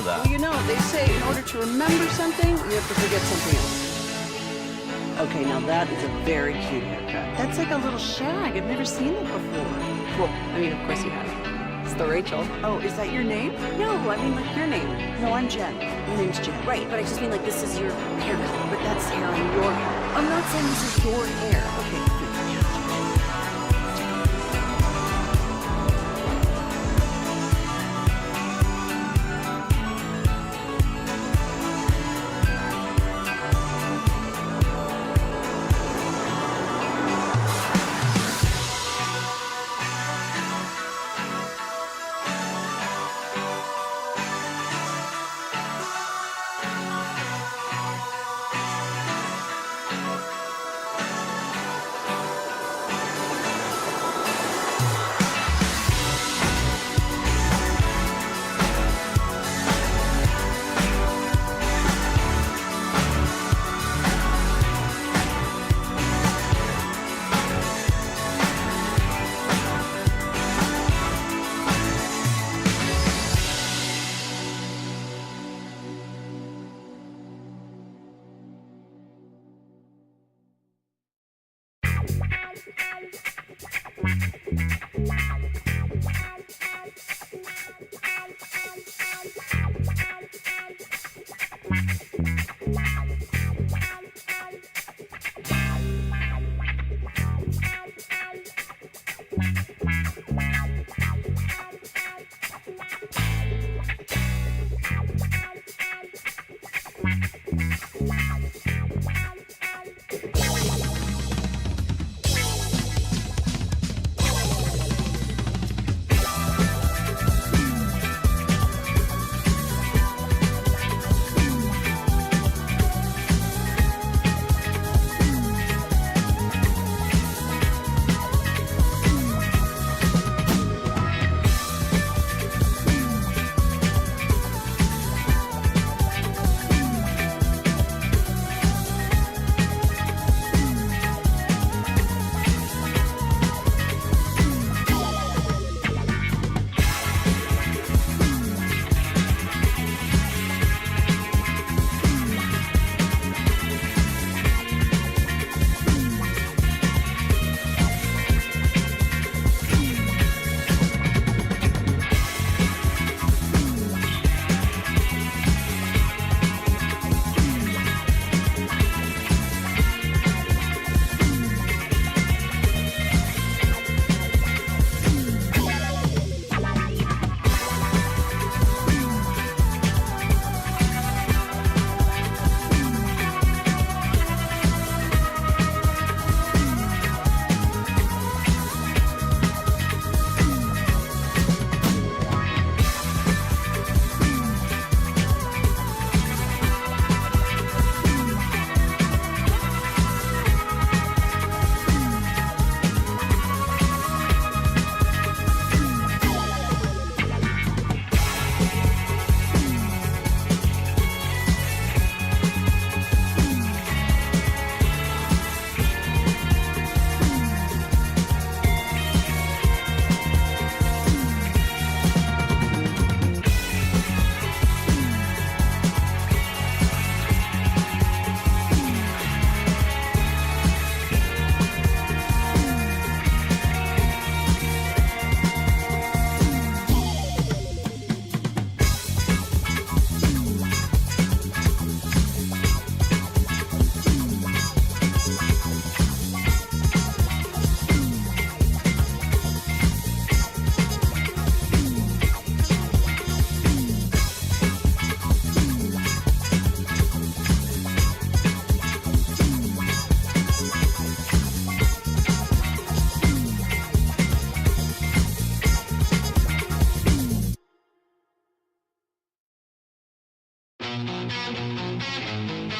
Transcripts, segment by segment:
that. Well, you know, they say in order to remember something, you have to forget something else. Okay, now that is a very cute haircut. That's like a little shag. I've never seen it before. Well, I mean, of course you have. It's the Rachel. Oh, is that your name? No, I mean like your name. No, I'm Jen. My name's Jen. Right, but I just mean like this is your haircut. But that's hair on your head. I'm not saying this is your hair. Okay.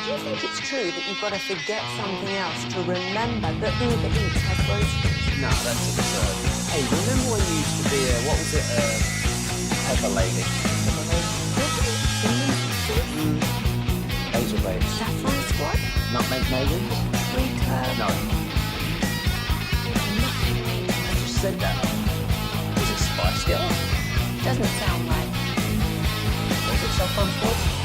Do you think it's true that you've got to forget something else to remember that Uber Eats has groceries? No, that's absurd. Hey, remember when you used to be a, what was it, pepper lady? Pepper lady? Basil baby. Saffron Squad? Nutmeg Megan? Sweet herb? No. I just said that. Was it Spice Girl? Doesn't sound right. Was it cell phone calls.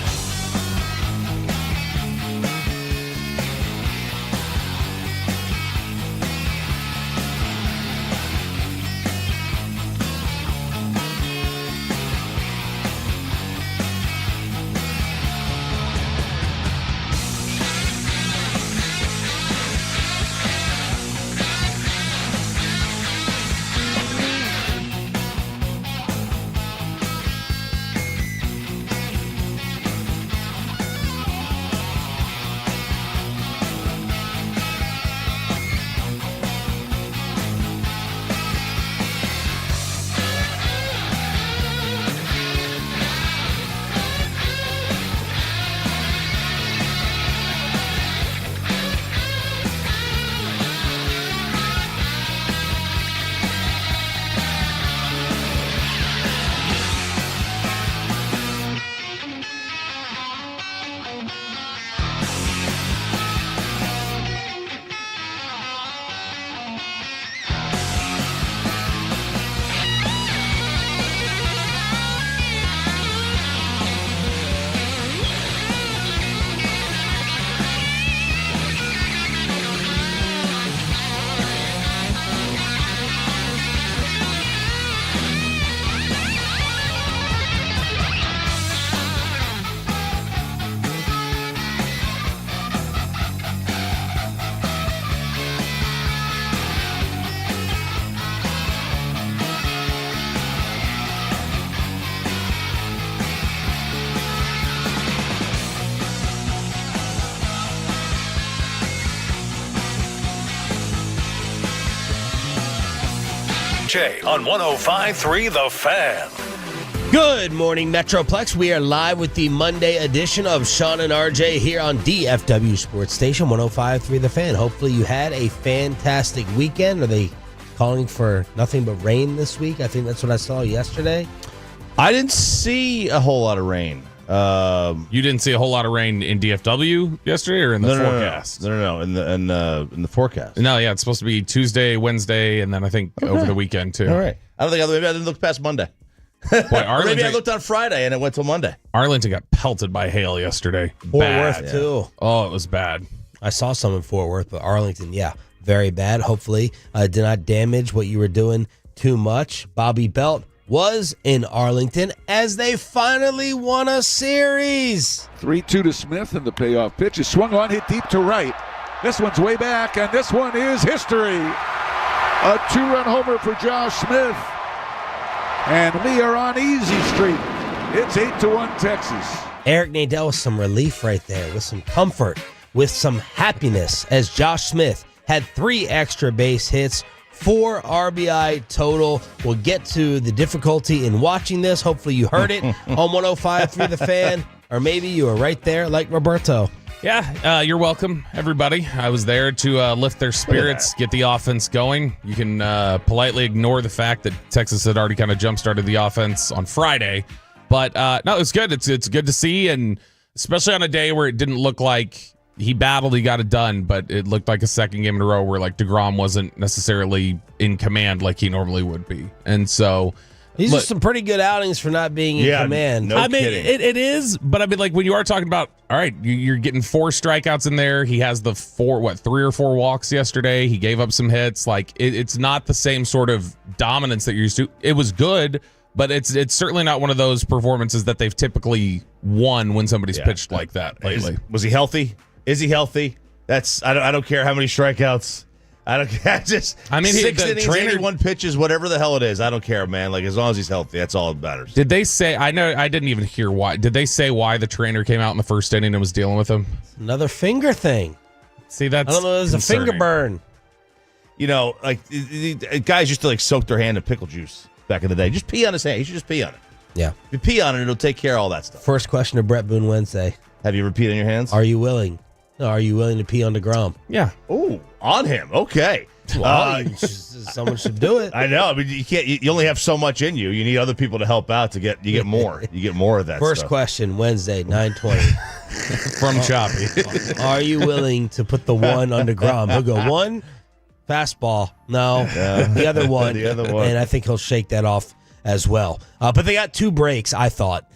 On 105.3 The Fan. Good morning, Metroplex. We are live with the Monday edition of Sean and RJ here on DFW Sports Station 105.3 The Fan. Hopefully you had a fantastic weekend. Are they calling for nothing but rain this week? I think that's what I saw yesterday. I didn't see a whole lot of rain. You didn't see a whole lot of rain in DFW yesterday, or in the forecast? No, in the forecast. No, yeah, it's supposed to be Tuesday, Wednesday, and then I think over the weekend too. All right. I don't think maybe I didn't look past Monday. Boy, Or maybe I looked on Friday and it went till Monday. Arlington got pelted by hail yesterday. Fort Bad. Worth, too. Oh, it was bad. I saw some in Fort Worth, but Arlington, yeah, very bad. Hopefully did not damage what you were doing too much. Bobby Belt was in Arlington as they finally won a series. 3-2 to Smith, and the payoff pitch is swung on, hit deep to right. This one's way back, and this one is history. A 2-run homer for Josh Smith. And we are on easy street. It's 8-1 Texas. Eric Nadel with some relief right there, with some comfort, with some happiness, as Josh Smith had 3 extra base hits, 4 RBI total. We'll get to the difficulty in watching this. Hopefully you heard it on 105.3 The Fan, or maybe you were right there like Roberto. Yeah, you're welcome, everybody. I was there to lift their spirits, get the offense going. You can politely ignore the fact that Texas had already kind of jump-started the offense on Friday. But, no, it's good. It's good to see, and especially on a day where it didn't look like he battled, he got it done, but it looked like a second game in a row where, like, DeGrom wasn't necessarily in command like he normally would be. And so These are some pretty good outings for not being in command. No kidding. It is, but I mean, like, when you are talking about, all right, you're getting 4 strikeouts in there. He has the 3 or 4 walks yesterday. He gave up some hits. Like, it's not the same sort of dominance that you're used to. It was good, but it's certainly not one of those performances that they've typically won when somebody's pitched like that lately. Was he healthy? Is he healthy? I don't care how many strikeouts. I don't care. I mean, 6 innings, 81 pitches, whatever the hell it is. I don't care, man. Like, as long as he's healthy, that's all that matters. Did they say? I know I didn't even hear why. Did they say why the trainer came out in the first inning and was dealing with him? Another finger thing. See, that's I don't know. There's a finger burn. You know, like guys used to like soak their hand in pickle juice back in the day. Just pee on his hand. You should just pee on it. Yeah. If you pee on it, it'll take care of all that stuff. First question to Brett Boone Wednesday. Have you ever peed on your hands? Are you willing? No, are you willing to pee on DeGrom? Yeah. Oh, on him. Okay. Well, someone should do it. I know. I mean, you can't. You only have so much in you. You need other people to help out to get. You get more. You get more of that. First stuff. question Wednesday 9:20 from Choppy. Are you willing to put the one on DeGrom? He'll go 1 fastball. No, the other one. The other one. And I think he'll shake that off as well. But they got 2 breaks. I thought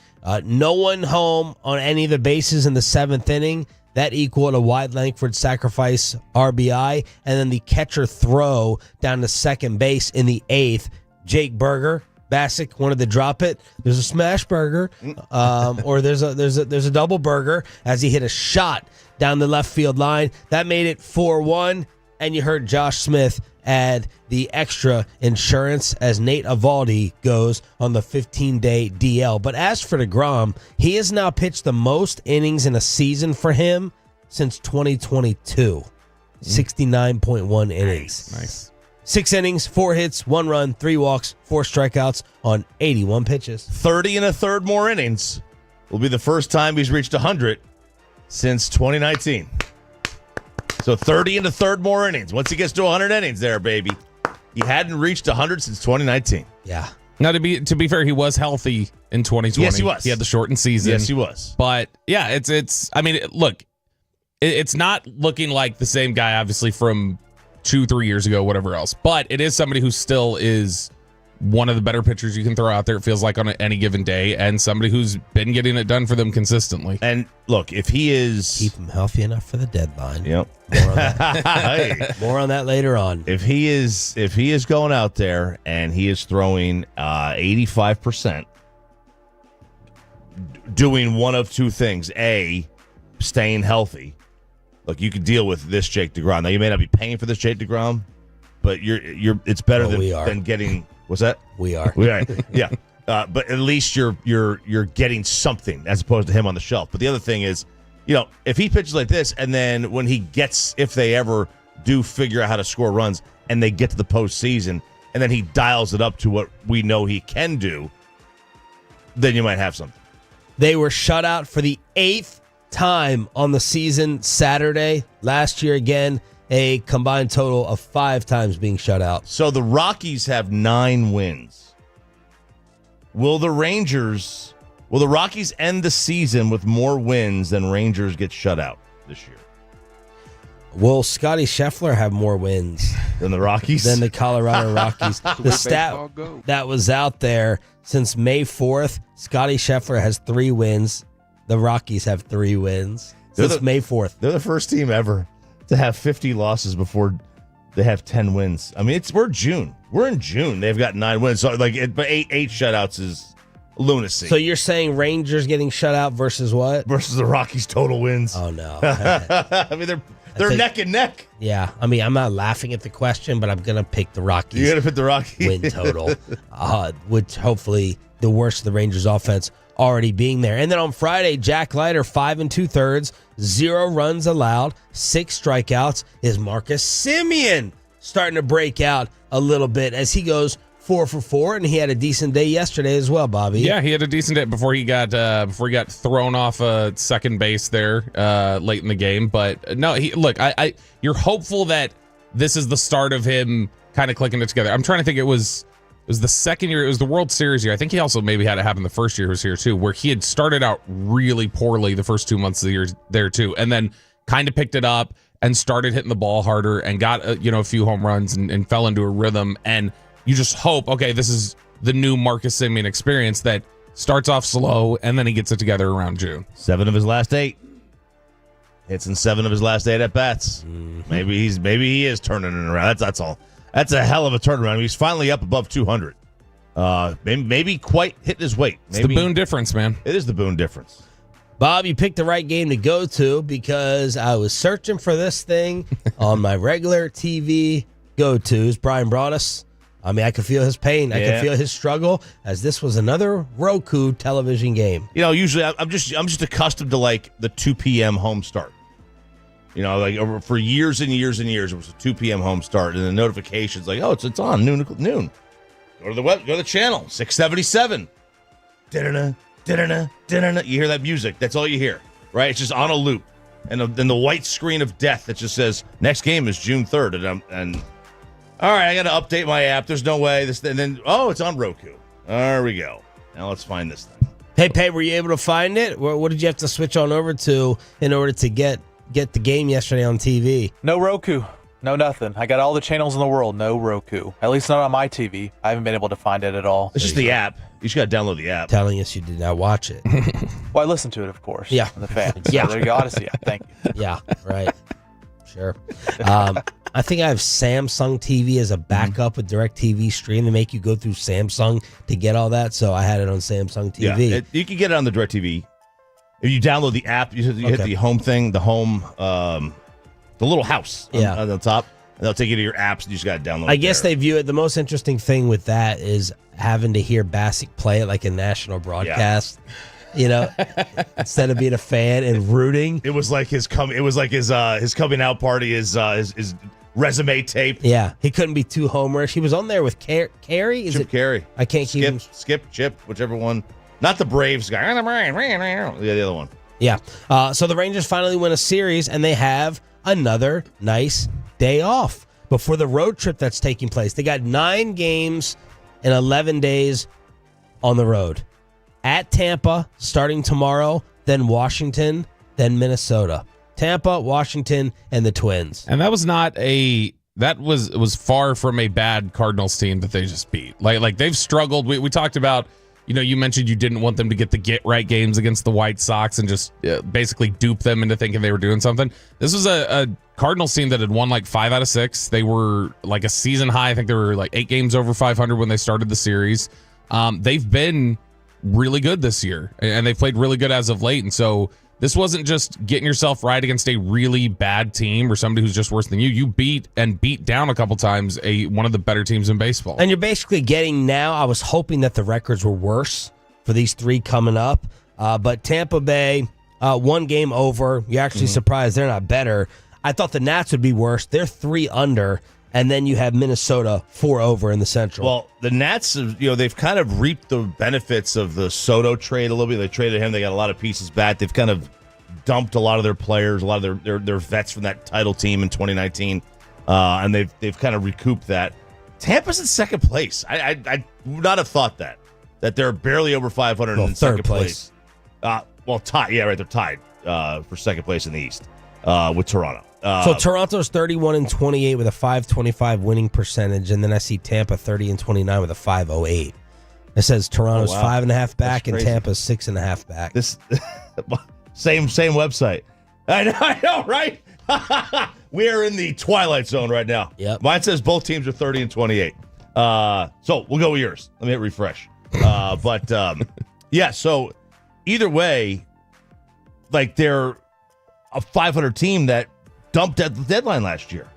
No one home on any of the bases in the 7th inning. That equaled a wide Langford sacrifice RBI, and then the catcher throw down to second base in the 8th. Jake Berger, Bassick wanted to drop it. There's a smash burger, or there's a double burger as he hit a shot down the left field line. That made it 4-1, and you heard Josh Smith add the extra insurance as Nate Eovaldi goes on the 15-day DL. But as for DeGrom, he has now pitched the most innings in a season for him since 2022. 69.1 innings. Nice. 6 innings, 4 hits, 1 run, 3 walks, 4 strikeouts on 81 pitches. 30 and a third more innings will be the first time he's reached 100 since 2019. So 30 and a third more innings. Once he gets to 100 innings there, baby. He hadn't reached 100 since 2019. Yeah. Now, to be fair, he was healthy in 2020. Yes, he was. He had the shortened season. Yes, he was. But, yeah, it's I mean, look, it's not looking like the same guy, obviously, from 2-3 years ago, whatever else. But it is somebody who still is one of the better pitchers you can throw out there, it feels like, on any given day, and somebody who's been getting it done for them consistently. And look, if he is... Keep him healthy enough for the deadline. Yep. More on that, more on that later on. If he is going out there and he is throwing 85%, doing one of two things. A, staying healthy. Look, you can deal with this Jake DeGrom. Now, you may not be paying for this Jake DeGrom, but it's better than getting... What's that? We are. Yeah. But at least you're getting something as opposed to him on the shelf. But the other thing is, if he pitches like this, and then when he gets, if they ever do figure out how to score runs, and they get to the postseason, and then he dials it up to what we know he can do, then you might have something. They were shut out for the 8th time on the season Saturday. Last year, again, a combined total of 5 times being shut out. So the Rockies have 9 wins. Will the Rockies end the season with more wins than Rangers get shut out this year? Will Scotty Scheffler have more wins than the Rockies? Than the Colorado Rockies. The stat that was out there since May 4th, Scotty Scheffler has 3 wins. The Rockies have 3 wins since May 4th. They're the first team ever to have 50 losses before they have 10 wins. I mean, we're June. We're in June. They've got 9 wins. So but eight shutouts is lunacy. So you're saying Rangers getting shut out versus what? Versus the Rockies' total wins. Oh no. I mean, they're neck and neck. Yeah. I mean, I'm not laughing at the question, but I'm gonna pick the Rockies. You're gonna pick the Rockies win total, which hopefully the worst of the Rangers offense already being there. And then on Friday, Jack Leiter, 5 2/3, 0 runs allowed, 6 strikeouts. Is Marcus Semien starting to break out a little bit as he goes 4 for 4, and he had a decent day yesterday as well, Bobby. Yeah, he had a decent day before he got thrown off second base there late in the game. But no, you're hopeful that this is the start of him kind of clicking it together. I'm trying to think. It was the second year. It was the World Series year. I think he also maybe had it happen the first year he was here too, where he had started out really poorly the first 2 months of the year there too, and then kind of picked it up and started hitting the ball harder and got a few home runs and fell into a rhythm. And you just hope, okay, this is the new Marcus Semien experience that starts off slow and then he gets it together around June. 7 of his last 8 hits in 7 of his last 8 at bats. Mm-hmm. Maybe he is turning it around. That's all. That's a hell of a turnaround. He's finally up above 200. Maybe quite hitting his weight. It's the Boone difference, man. It is the Boone difference. Bob, you picked the right game to go to because I was searching for this thing on my regular TV go-tos. Brian brought us. I mean, I could feel his pain. I could feel his struggle as this was another Roku television game. Usually I'm just accustomed to like the 2 p.m. home start. Like for years and years and years, it was a 2 p.m. home start, and the notifications like, oh, it's on noon. Go to the channel 677. You hear that music? That's all you hear, right? It's just on a loop, and then the white screen of death that just says next game is June 3rd, and all right, I got to update my app. There's no way this, and then it's on Roku. There we go. Now let's find this thing. Hey, Pay, were you able to find it? What did you have to switch on over to in order to get the game yesterday on TV? No Roku. No nothing. I got all the channels in the world. No Roku. At least not on my TV. I haven't been able to find it at all. It's just the app. You just got to download the app. Telling us you did not watch it. Well, I listened to it, of course. Yeah. On the fan. Yeah. So there you go. Odyssey app. Thank you. Yeah, right. Sure. I think I have Samsung TV as a backup with DirecTV Stream. They make you go through Samsung to get all that, so I had it on Samsung TV. Yeah, you can get it on the DirecTV. If you download the app, you hit the home thing, the little house on the top, and they'll take you to your apps, and you just got to download it. I guess they view it. The most interesting thing with that is having to hear Bassick play it like a national broadcast. Yeah. You know, instead of being a fan and rooting, it was like his coming out party, his resume tape. Yeah, he couldn't be too homerish. He was on there with Carey. Chip Carey. I can't keep him. Skip, Chip, whichever one. Not the Braves guy. Yeah, the other one. Yeah. So the Rangers finally win a series, and they have another nice day off before the road trip that's taking place. They got 9 games in 11 days on the road. At Tampa, starting tomorrow, then Washington, then Minnesota. Tampa, Washington, and the Twins. And that was it was far from a bad Cardinals team that they just beat. Like they've struggled. We talked about, you mentioned you didn't want them to get the get-right games against the White Sox and just basically dupe them into thinking they were doing something. This was a Cardinals team that had won like 5 out of 6. They were like a season high. I think they were like 8 games over 500 when they started the series. They've been really good this year, and they've played really good as of late. And so this wasn't just getting yourself right against a really bad team or somebody who's just worse than you. You beat down a couple times one of the better teams in baseball. And you're basically getting now, I was hoping that the records were worse for these 3 coming up. But Tampa Bay, 1 game over. You're actually surprised they're not better. I thought the Nats would be worse. They're 3 under. And then you have Minnesota 4 over in the Central. Well, the Nats, they've kind of reaped the benefits of the Soto trade a little bit. They traded him. They got a lot of pieces back. They've kind of dumped a lot of their players, a lot of their vets from that title team in 2019, and they've kind of recouped that. Tampa's in second place. I would not have thought that they're barely over 500 in second place. Tied. Yeah, right. They're tied for second place in the East with Toronto. So Toronto's 31-28 with a .525 winning percentage, and then I see Tampa 30-29 with a .508. It says Toronto's 5.5 back and Tampa's 6.5 back. This same website. I know, right? We are in the twilight zone right now. Yep. Mine says both teams are 30-28. So we'll go with yours. Let me hit refresh. So either way, like they're a 500 team that dumped at the deadline last year.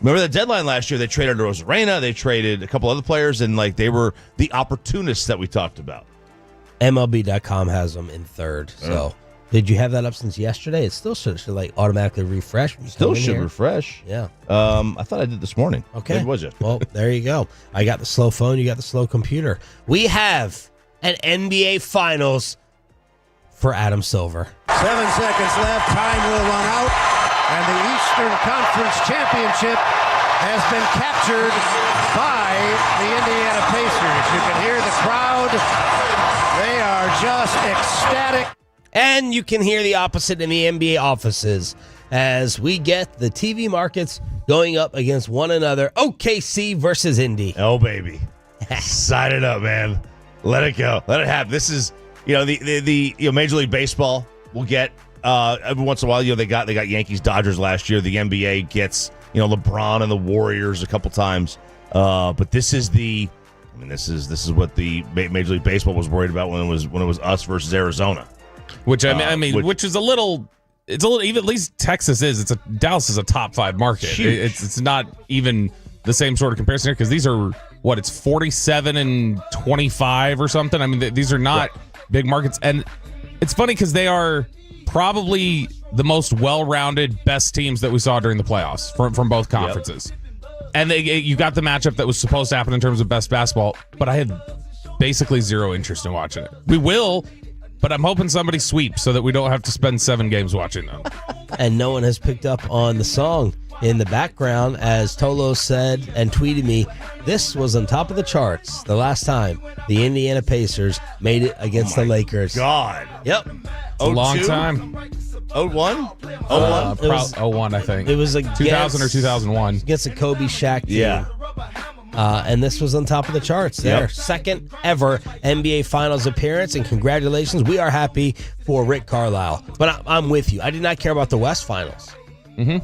Remember the deadline last year? They traded Rosarena, they traded a couple other players, and like they were the opportunists that we talked about. MLB.com has them in 3rd. So did you have that up since yesterday? It still should like automatically refresh. Still should refresh. Yeah. I thought I did this morning. Okay. Maybe it was yesterday. Well, there you go. I got the slow phone. You got the slow computer. We have an NBA Finals for Adam Silver. 7 seconds left. Time will run out. And the Eastern Conference Championship has been captured by the Indiana Pacers. You can hear the crowd. They are just ecstatic. And you can hear the opposite in the NBA offices as we get the TV markets going up against one another. OKC versus Indy. Oh, baby. Sign it up, man. Let it go. Let it happen. This is, the Major League Baseball will get every once in a while, they got Yankees, Dodgers last year. The NBA gets, LeBron and the Warriors a couple times. But this is this is what the Major League Baseball was worried about when it was us versus Arizona. Which which is a little, it's a little, even at least Texas is. Dallas is a top 5 market. It's not even the same sort of comparison here because these are it's 47-25 or something. I mean, these are not big markets, and it's funny because they are probably the most well-rounded, best teams that we saw during the playoffs from both conferences. Yep. And you got the matchup that was supposed to happen in terms of best basketball, but I had basically zero interest in watching it. We will, but I'm hoping somebody sweeps so that we don't have to spend 7 games watching them. And no one has picked up on the song in the background, as Tolo said and tweeted me, this was on top of the charts the last time the Indiana Pacers made it against the Lakers. God. Yep. A long time. 01? 01, I think. It was like 2000 or 2001. Against a Kobe Shaq team. Yeah. And this was on top of the charts there. Yep. Second ever NBA Finals appearance, and congratulations. We are happy for Rick Carlisle. But I'm with you. I did not care about the West Finals.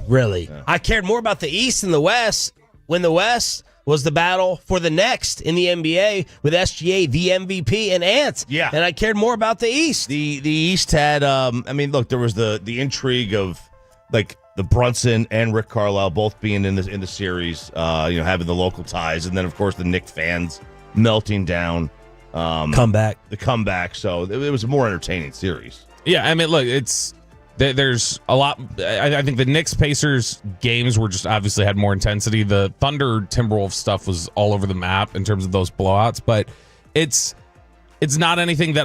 Really. Yeah. I cared more about the East and the West when the West was the battle for the next in the NBA with SGA, the MVP, and Ant. Yeah. And I cared more about the East. The East had, look, there was the intrigue of, like, the Brunson and Rick Carlisle both being in the series, having the local ties, and then of course the Knicks fans melting down. The comeback. So it was a more entertaining series. Yeah, I mean, look, there's a lot. I think the Knicks Pacers games were just obviously had more intensity. The Thunder Timberwolves stuff was all over the map in terms of those blowouts, but it's not anything that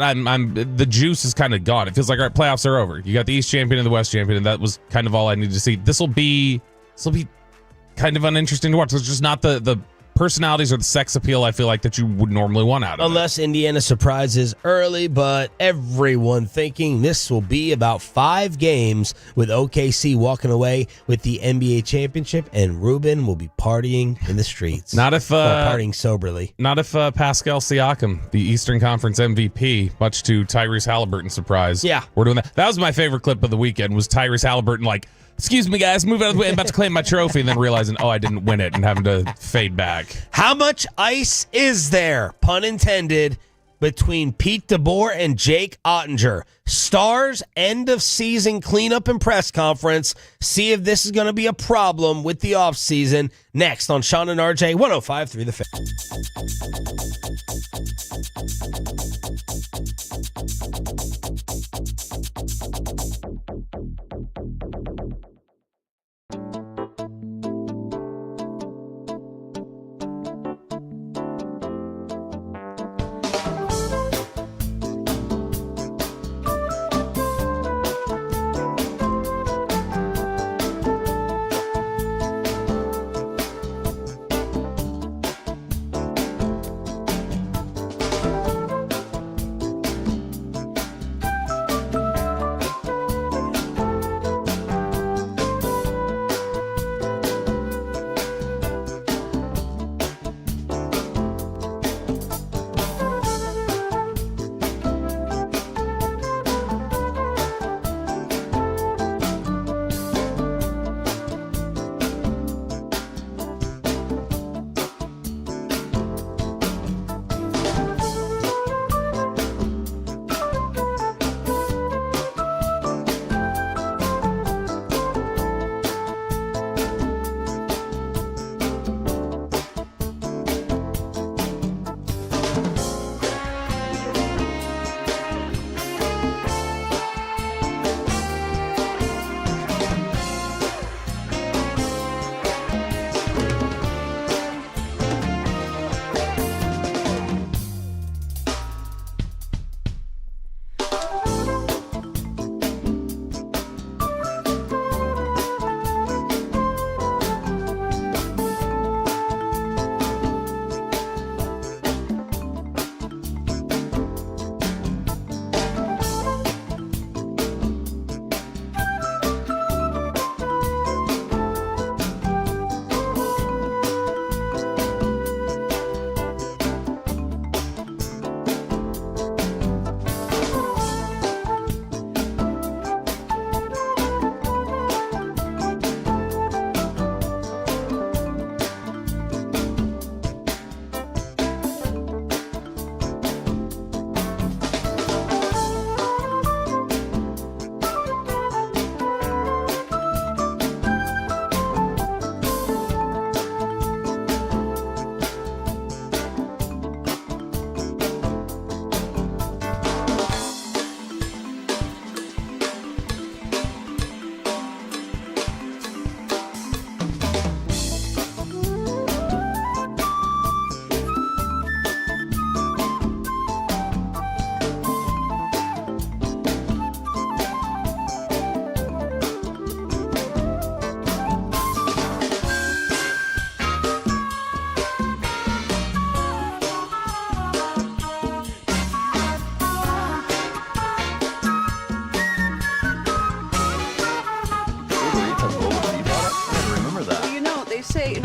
the juice is kind of gone. It feels like, all right, playoffs are over. You got the East champion and the West champion, and that was kind of all I needed to see. This will be kind of uninteresting to watch. It's just not the personalities or the sex appeal I feel like that you would normally want out of Unless Indiana surprises early, but everyone thinking this will be about 5 games with OKC walking away with the NBA championship, and Ruben will be partying in the streets. Not if partying soberly. Not if Pascal Siakam, the Eastern Conference MVP, much to Tyrese Halliburton's surprise. Yeah, we're doing that. That was my favorite clip of the weekend. Was Tyrese Halliburton like, "Excuse me, guys, move out of the way. I'm about to claim my trophy," and then realizing, oh, I didn't win it, and having to fade back. How much ice is there, pun intended, between Pete DeBoer and Jake Ottinger? Stars end of season cleanup and press conference. See if this is going to be a problem with the offseason. Next on Sean and RJ, 105.3 The Fan.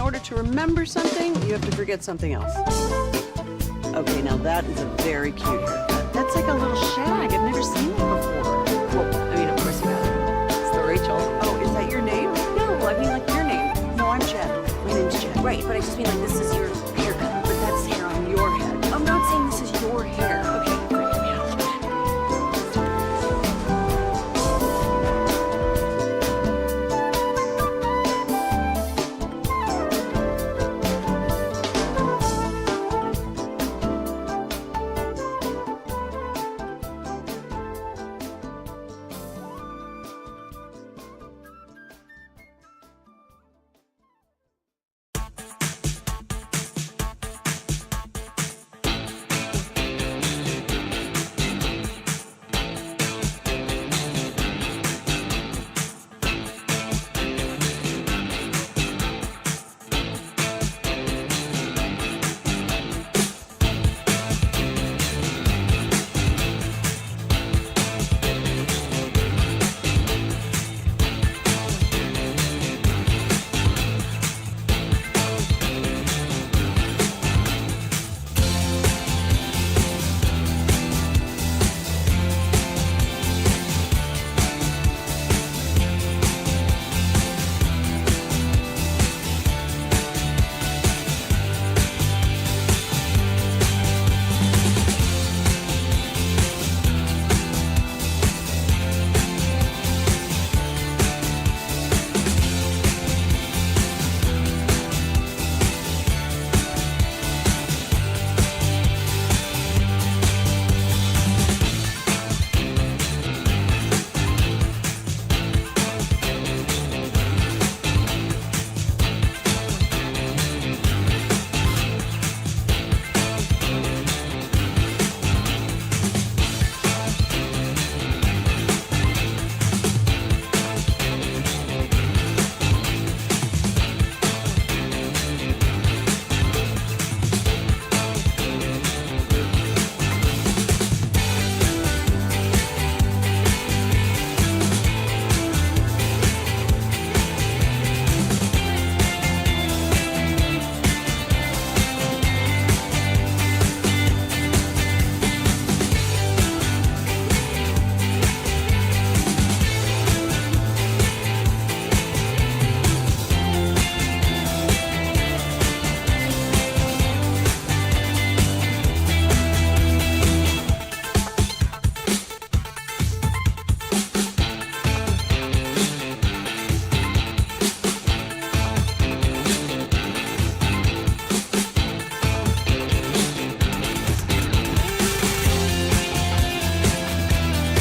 order to remember something, you have to forget something else. Okay, now that is a very cute haircut. That's like a little shag. I've never seen that before. Well, I mean, of course you have. It's the Rachel. Oh, is that your name? No, I mean like your name. No, I'm Jen. My name's Jen. Right, but I just mean like this is your haircut. But that's hair on your head. I'm not saying this is your hair. Okay, great.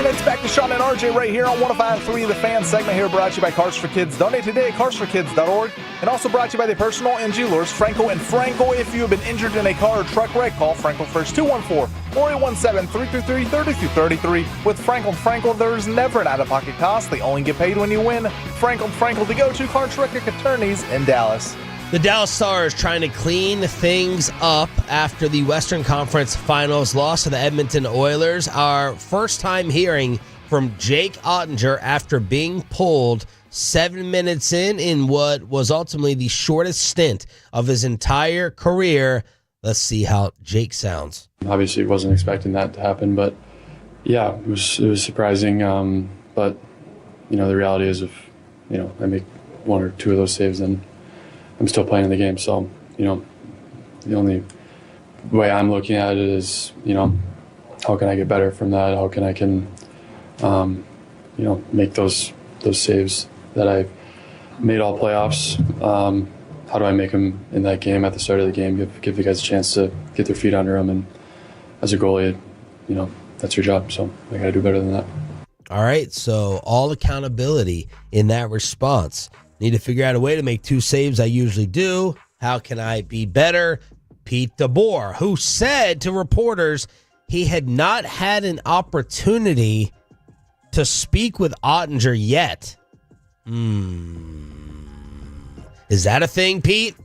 It's back to Sean and RJ right here on 105.3 The Fan segment here brought to you by Cars for Kids. Donate today at carsforkids.org and also brought to you by the personal injury lawyers Franco and Franco. If you have been injured in a car or truck wreck, call Franco first 214-4817-333-3233. With Franco and Franco, there's never an out-of-pocket cost. They only get paid when you win. Franco and Franco, the go-to car truck attorneys in Dallas. The Dallas Stars trying to clean things up after the Western Conference Finals loss to the Edmonton Oilers. Our first time hearing from Jake Ottinger after being pulled 7 minutes in what was ultimately the shortest stint of his entire career. Let's see how Jake sounds. Obviously, wasn't expecting that to happen, but yeah, it was surprising. But the reality is, if I make one or two of those saves, then I'm still playing in the game. So, the only way I'm looking at it is, how can I get better from that? How can I make those saves that I've made all playoffs? How do I make them in that game at the start of the game? Give the guys a chance to get their feet under them. And as a goalie, that's your job. So I got to do better than that. All right. So all accountability in that response. Need to figure out a way to make two saves I usually do. How can I be better? Pete DeBoer, who said to reporters he had not had an opportunity to speak with Ottinger yet. Is that a thing, Pete?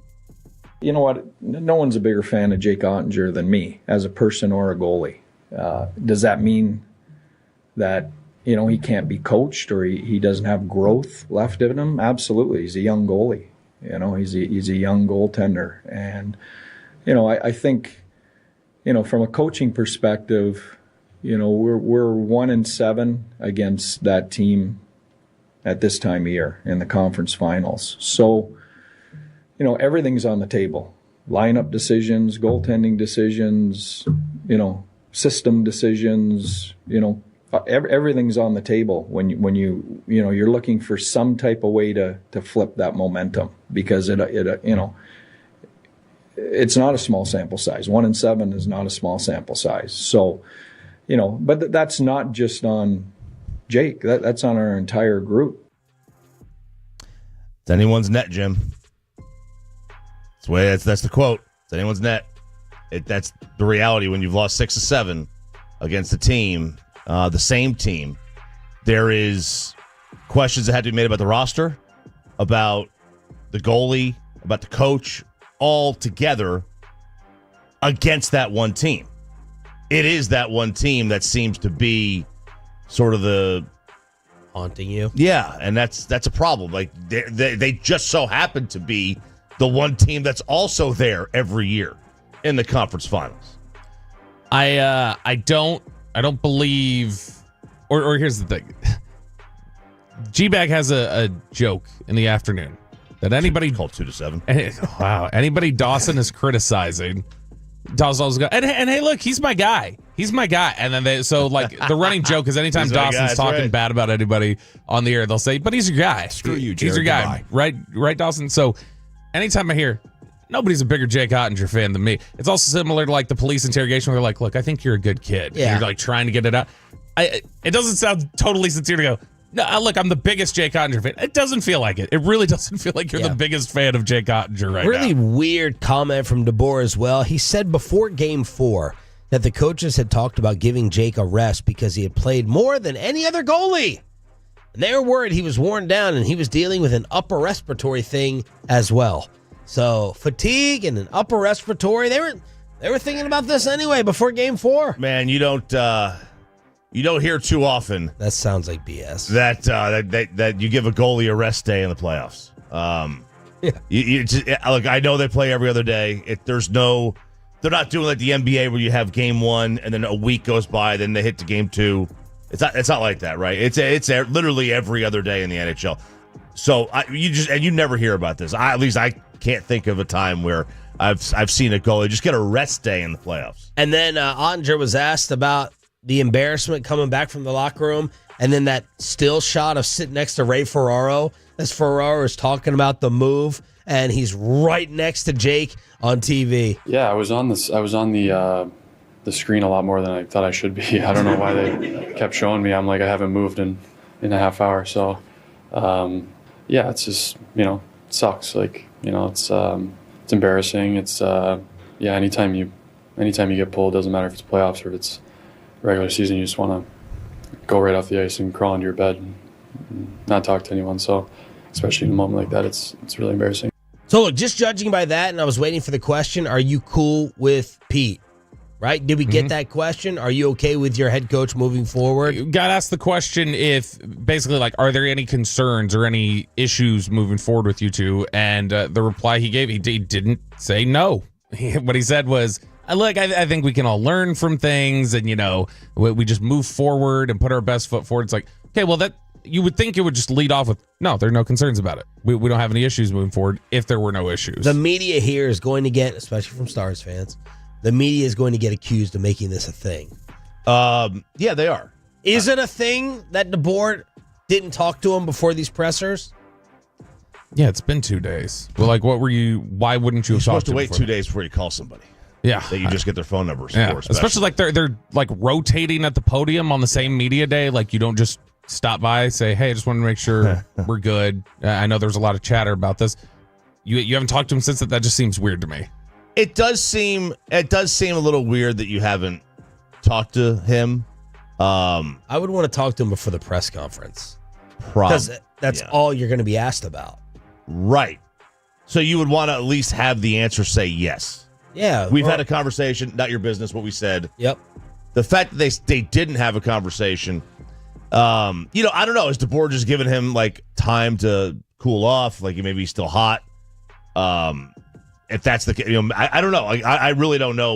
You know what? No one's a bigger fan of Jake Ottinger than me as a person or a goalie. Does that mean that he can't be coached or he doesn't have growth left in him? Absolutely. He's a young goalie. You know, he's a young goaltender, and you know, I think, you know, from a coaching perspective, you know, we're 1-7 against that team at this time of year in the conference finals. So, you know, everything's on the table. Lineup decisions, goaltending decisions, you know, system decisions, you know, everything's on the table when you know, you're looking for some type of way to flip that momentum, because it you know, it's not a small sample size. 1-7 is not a small sample size. So, you know, but that's not just on Jake. That's on our entire group. It's anyone's net, Jim. That's the quote. It's anyone's net. That's the reality when you've lost 6 of 7 against a team, the same team. There is questions that had to be made about the roster, about the goalie, about the coach, all together against that one team. It is that one team that seems to be sort of the haunting you. Yeah, and that's a problem. Like they just so happen to be the one team that's also there every year in the conference finals. I don't believe, or here's the thing. Gbag has a joke in the afternoon that anybody called 2 to 7. Wow, anybody Dawson is criticizing. Dawson always go, and hey, look, he's my guy. He's my guy. And then the running joke is anytime Dawson's talking bad about anybody on the air, they'll say, but he's your guy. Screw you, Jared. He's your guy. Right, Dawson? So anytime I hear nobody's a bigger Jake Ottinger fan than me, it's also similar to like the police interrogation where they're like, look, I think you're a good kid. Yeah. And you're like trying to get it out. It doesn't sound totally sincere to go, no, look, I'm the biggest Jake Ottinger fan. It doesn't feel like it. It really doesn't feel like you're the biggest fan of Jake Ottinger right now. Really weird comment from DeBoer as well. He said before Game 4 that the coaches had talked about giving Jake a rest because he had played more than any other goalie. And they were worried he was worn down and he was dealing with an upper respiratory thing as well. So fatigue and an upper respiratory, they were thinking about this anyway before Game 4. Man, you don't hear too often. That sounds like BS. That you give a goalie a rest day in the playoffs. Look, I know they play every other day. They're not doing like the NBA where you have Game 1 and then a week goes by, then they hit to Game 2. It's not like that, right? It's literally every other day in the NHL. So you never hear about this. At least I can't think of a time where I've seen a goalie just get a rest day in the playoffs. And then Ottinger was asked about the embarrassment coming back from the locker room, and then that still shot of sitting next to Ray Ferraro as Ferraro is talking about the move, and he's right next to Jake on TV. Yeah, I was on the screen a lot more than I thought I should be. I don't know why they kept showing me. I'm like, I haven't moved in a half hour. So, yeah, it's just, it sucks. Like, it's embarrassing. It's, anytime you get pulled, doesn't matter if it's playoffs or if it's regular season, you just want to go right off the ice and crawl into your bed and not talk to anyone. So, especially in a moment like that, it's really embarrassing. So, look, just judging by that, and I was waiting for the question, are you cool with Pete? Right? Did we get that question? Are you okay with your head coach moving forward? You got asked the question if, basically, like, are there any concerns or any issues moving forward with you two? And the reply he gave, he didn't say no. What he said was, look, I think we can all learn from things, and, we just move forward and put our best foot forward. It's like, okay, well, that you would think it would just lead off with, no, there are no concerns about it. We don't have any issues moving forward if there were no issues. The media here is going to get, especially from Stars fans, the media is going to get accused of making this a thing. Yeah, they are. Is it a thing that the board didn't talk to him before these pressers? Yeah, it's been 2 days. Well, like, why wouldn't you have talked to him wait before 2 days before you call somebody? Yeah. That you just get their phone numbers Yeah, for. especially like they're like rotating at the podium on the same media day. Like, you don't just stop by, say, hey, I just wanted to make sure we're good. I know there's a lot of chatter about this. You haven't talked to him since that just seems weird to me. It does seem a little weird that you haven't talked to him. I would want to talk to him before the press conference. Because that's all you're going to be asked about. Right. So you would want to at least have the answer say yes. Yeah. We've had a conversation, not your business, what we said. Yep. The fact that they didn't have a conversation, I don't know. Is DeBoer just giving him like time to cool off? Like maybe he's still hot If that's the case, I don't know. I really don't know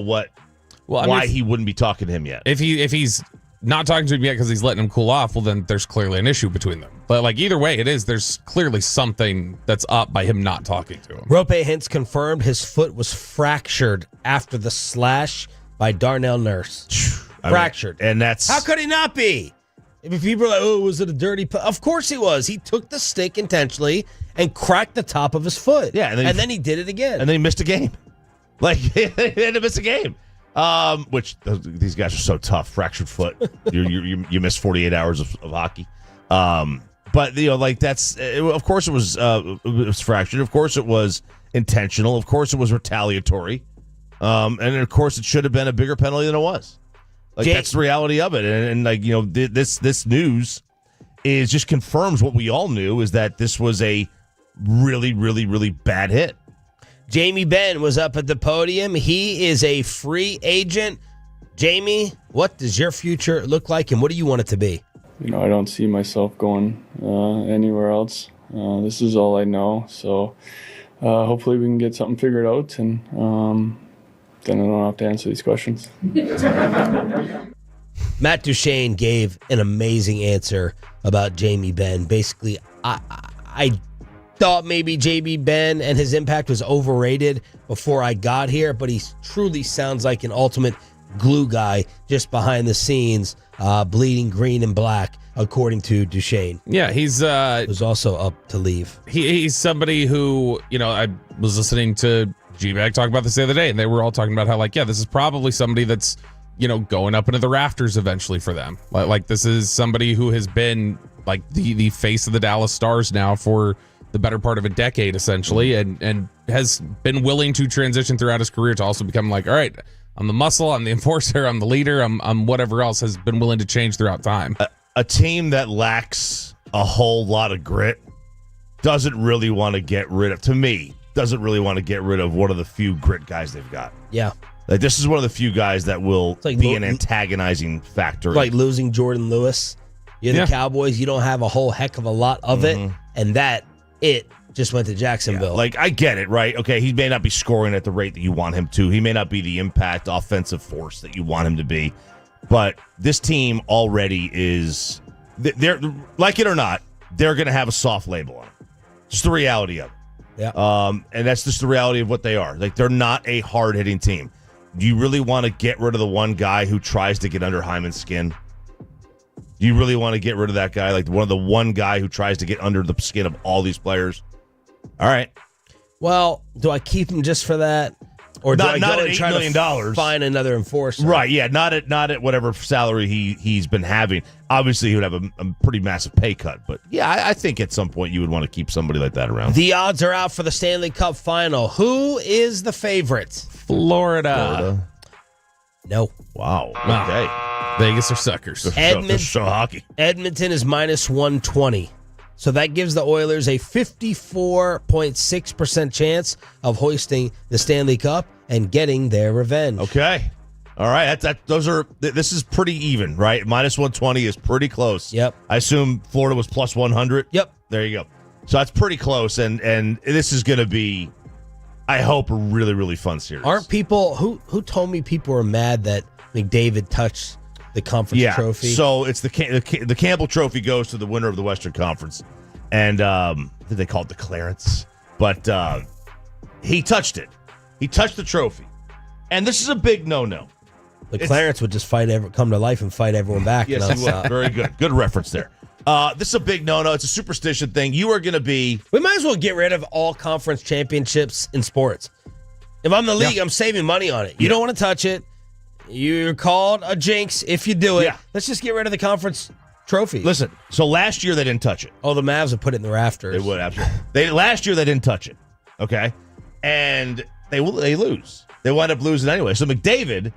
why he wouldn't be talking to him yet. If he's not talking to him yet because he's letting him cool off, well, then there's clearly an issue between them. But like either way, there's clearly something that's up by him not talking to him. Rope Hintz confirmed his foot was fractured after the slash by Darnell Nurse. Fractured. And that's... How could he not be? If people are like, oh, was it a dirty... Of course he was. He took the stick intentionally and cracked the top of his foot. Yeah. And then he did it again. And then he missed a game. Like, he had to miss a game. Which these guys are so tough. Fractured foot. You miss 48 hours of hockey. But that's of course it was fractured. Of course it was intentional. Of course it was retaliatory. And of course it should have been a bigger penalty than it was. Like that's the reality of it. And this news is just confirms what we all knew, is that this was a really, really, really bad hit. Jamie Benn was up at the podium. He is a free agent. Jamie, what does your future look like, and what do you want it to be? I don't see myself going anywhere else. This is all I know. So hopefully we can get something figured out, and then I don't have to answer these questions. Matt Duchene gave an amazing answer about Jamie Benn. Basically, I thought maybe JB Benn and his impact was overrated before I got here, but he truly sounds like an ultimate glue guy just behind the scenes, bleeding green and black, according to Duchene. Yeah, he's who's also up to leave. He's somebody who, I was listening to Gbag talk about this the other day, and they were all talking about how, this is probably somebody that's, going up into the rafters eventually for them. Like this is somebody who has been like the face of the Dallas Stars now for the better part of a decade, essentially, and has been willing to transition throughout his career to also become like, all right, I'm the muscle, I'm the enforcer, I'm the leader, I'm whatever else, has been willing to change throughout time. A team that lacks a whole lot of grit doesn't really want to get rid of one of the few grit guys they've got. Yeah. Like this is one of the few guys that will be an antagonizing factor. Like losing Jordan Lewis. You're the Cowboys, you don't have a whole heck of a lot of it, and it just went to Jacksonville. Yeah, like, I get it, right? Okay, he may not be scoring at the rate that you want him to. He may not be the impact offensive force that you want him to be. But this team already is, they're like it or not, they're going to have a soft label on them. Just the reality of it. Yeah. And that's just the reality of what they are. Like, they're not a hard-hitting team. Do you really want to get rid of the one guy who tries to get under Hyman's skin? Do you really want to get rid of that guy? Like one guy who tries to get under the skin of all these players? All right. Well, do I keep him just for that? Or do I not go at and $8 try million. to find another enforcer? Right, yeah. Not at whatever salary he's been having. Obviously, he would have a pretty massive pay cut. But, yeah, I think at some point you would want to keep somebody like that around. The odds are out for the Stanley Cup final. Who is the favorite? Florida. No. Wow. Okay. Vegas are suckers. Show hockey. Edmonton is minus 120. So that gives the Oilers a 54.6% chance of hoisting the Stanley Cup and getting their revenge. Okay. All right. This is pretty even, right? Minus 120 is pretty close. Yep. I assume Florida was plus 100. Yep. There you go. So that's pretty close, and this is going to be, I hope, a really, really fun series. Aren't people who told me people were mad that McDavid touched the conference trophy? So it's the Campbell Trophy goes to the winner of the Western Conference, and I think they call it the Clarence, but he touched it. He touched the trophy, and this is a big no-no. The Clarence would just come to life and fight everyone back. Yes, he would. Very good. Good reference there. This is a big no-no. It's a superstition thing. You are going to be... We might as well get rid of all conference championships in sports. If I'm the league, I'm saving money on it. You don't want to touch it. You're called a jinx if you do it. Yeah. Let's just get rid of the conference trophy. Listen, so last year they didn't touch it. Oh, the Mavs would put it in the rafters. They would, absolutely. Last year they didn't touch it, okay? And they lose. They wind up losing anyway. So McDavid,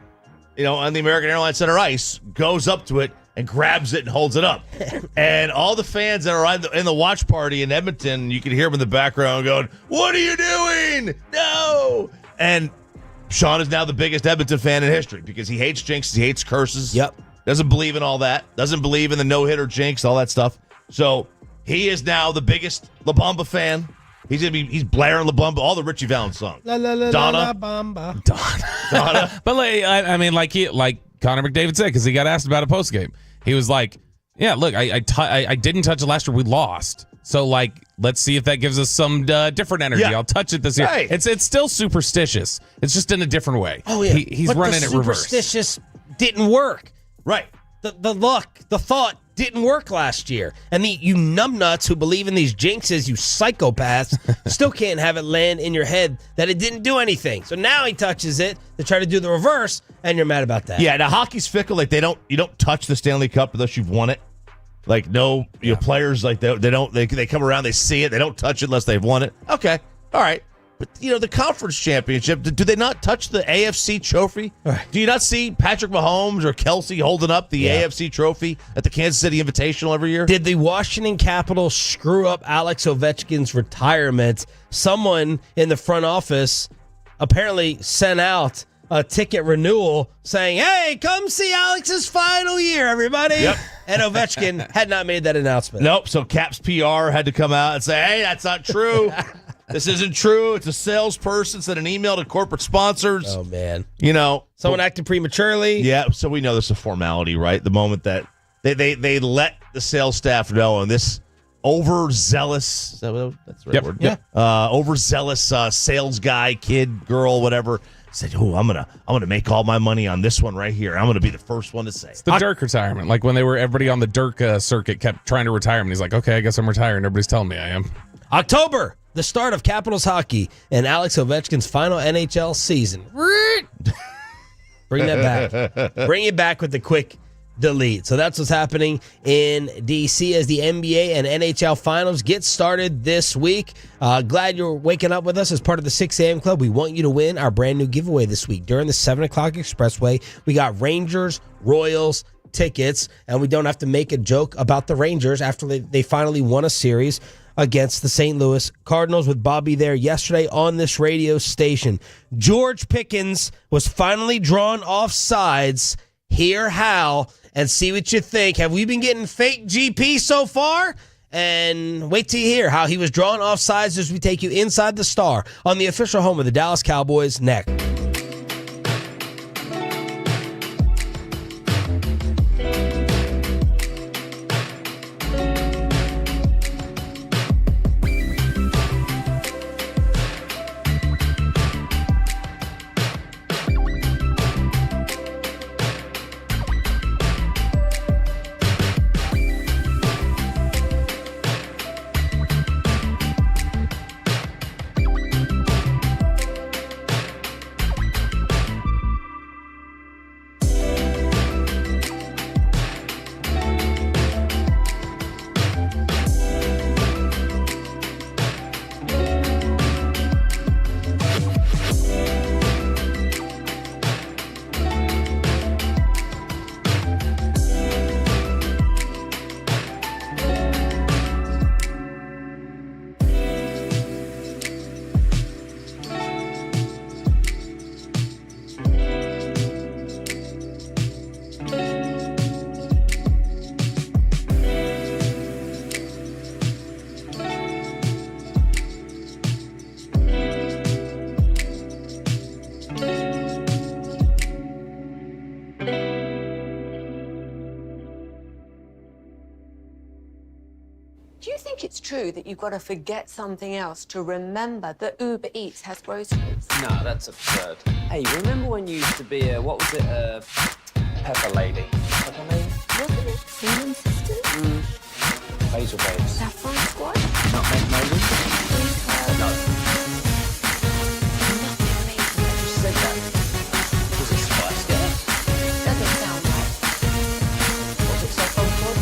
on the American Airlines Center ice, goes up to it and grabs it and holds it up. And all the fans that are in the watch party in Edmonton, you can hear them in the background going, "What are you doing? No!" And Sean is now the biggest Edmonton fan in history because he hates jinxes, he hates curses. Yep. Doesn't believe in all that. Doesn't believe in the no-hitter jinx, all that stuff. So he is now the biggest La Bamba fan. He's blaring LeBum, all the Richie Valens songs. La, la, la, Donna. la, la, bamba. Donna. But I mean, like Connor McDavid said, because he got asked about a post game, he was like, "Yeah, look, I didn't touch it last year. We lost. So let's see if that gives us some different energy. Yeah. I'll touch it this year. Right. It's still superstitious. It's just in a different way. Oh yeah, he's but running the it reverse. Superstitious didn't work. Right. The thought didn't work last year. And you numbnuts who believe in these jinxes, you psychopaths, still can't have it land in your head that it didn't do anything. So now he touches it to try to do the reverse, and you're mad about that. Yeah, now hockey's fickle. Like you don't touch the Stanley Cup unless you've won it. Like players like they come around, they see it, they don't touch it unless they've won it. Okay, all right. But the conference championship, do they not touch the AFC trophy? Right. Do you not see Patrick Mahomes or Kelsey holding up the AFC trophy at the Kansas City Invitational every year? Did the Washington Capitals screw up Alex Ovechkin's retirement? Someone in the front office apparently sent out a ticket renewal saying, "Hey, come see Alex's final year, everybody." Yep. And Ovechkin had not made that announcement. Nope. So Caps PR had to come out and say, "Hey, that's not true. This isn't true. It's a salesperson sent an email to corporate sponsors." Oh man. Someone acted prematurely. Yeah. So we know this is a formality, right? The moment that they let the sales staff know, and this overzealous, that's the right word. Yeah. Overzealous sales guy, kid, girl, whatever, said, "Oh, I'm gonna make all my money on this one right here. I'm gonna be the first one to say." It's the Dirk retirement. Like when everybody on the Dirk circuit kept trying to retire him. And he's like, "Okay, I guess I'm retiring. Everybody's telling me I am." October, the start of Capitals hockey and Alex Ovechkin's final NHL season. Bring that back. Bring it back with the quick delete. So that's what's happening in D.C. as the NBA and NHL finals get started this week. Glad you're waking up with us as part of the 6 a.m. club. We want you to win our brand new giveaway this week. During the 7 o'clock expressway, we got Rangers, Royals tickets, and we don't have to make a joke about the Rangers after they finally won a series against the St. Louis Cardinals with Bobby there yesterday on this radio station. George Pickens was finally drawn off sides. Hear how and see what you think. Have we been getting fake GP so far? And wait till you hear how he was drawn off sides as we take you inside the Star on the official home of the Dallas Cowboys next. Do you think it's true that you've got to forget something else to remember that Uber Eats has groceries? No, that's absurd. Hey, remember when you used to be what was it, Pepper Lady? Pepper Lady? Wasn't it Cinnamon Sisters? Basil Babes. Saffron Squad? Nutmeg Maybe? No. You said that. Was it Spice Girls? Doesn't sound right. Was it Saffron Squad?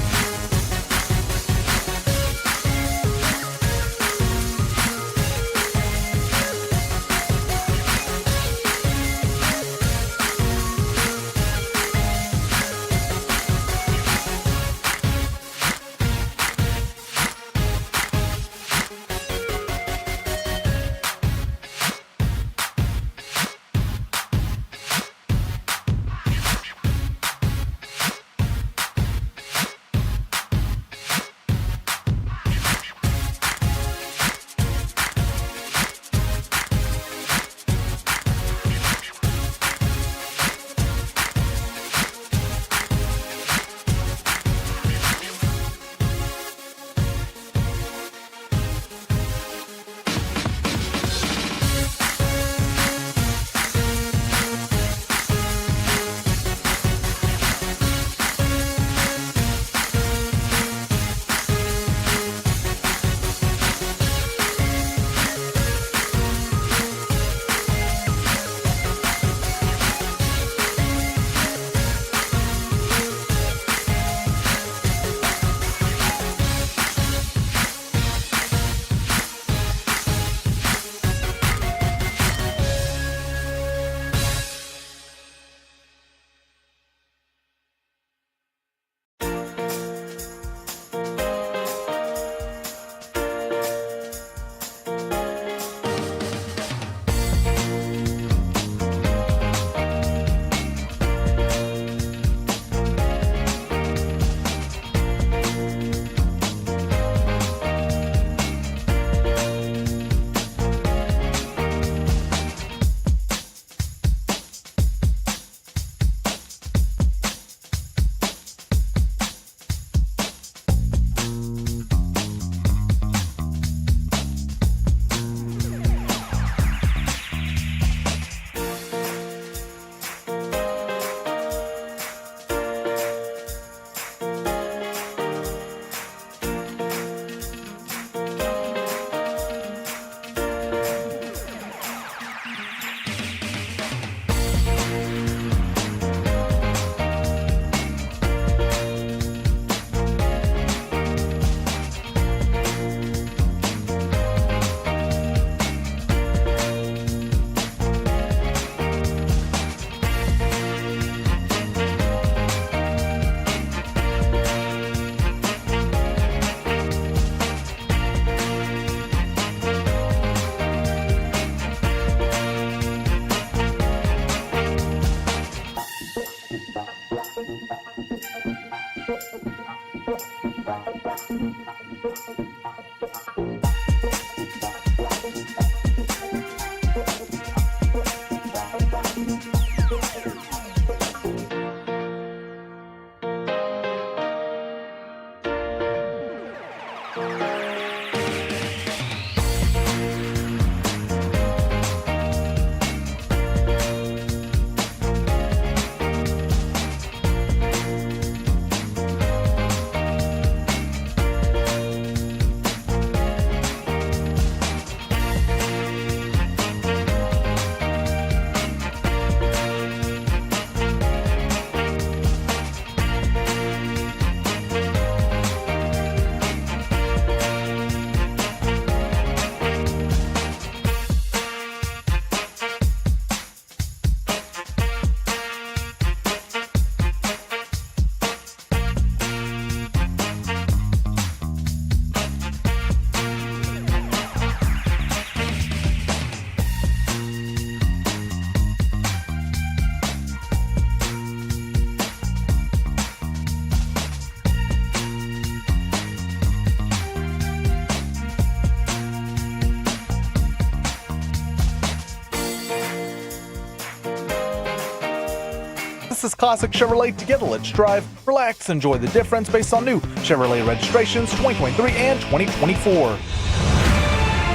This is classic Chevrolet together. Let's drive, relax, enjoy the difference based on new Chevrolet registrations 2023 and 2024.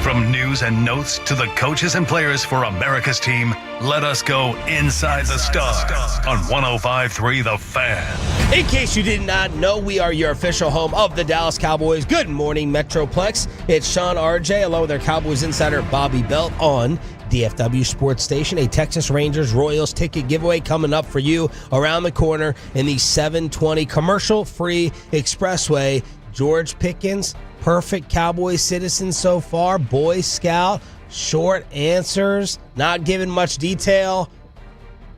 From news and notes to the coaches and players for America's team, let us go inside the stars on 105.3 The Fan. In case you did not know, we are your official home of the Dallas Cowboys. Good morning, Metroplex. It's Sean RJ along with our Cowboys insider Bobby Belt on DFW Sports Station. A Texas Rangers Royals ticket giveaway coming up for you around the corner in the 720 commercial-free expressway. George Pickens, perfect Cowboy citizen so far. Boy Scout, short answers, not giving much detail.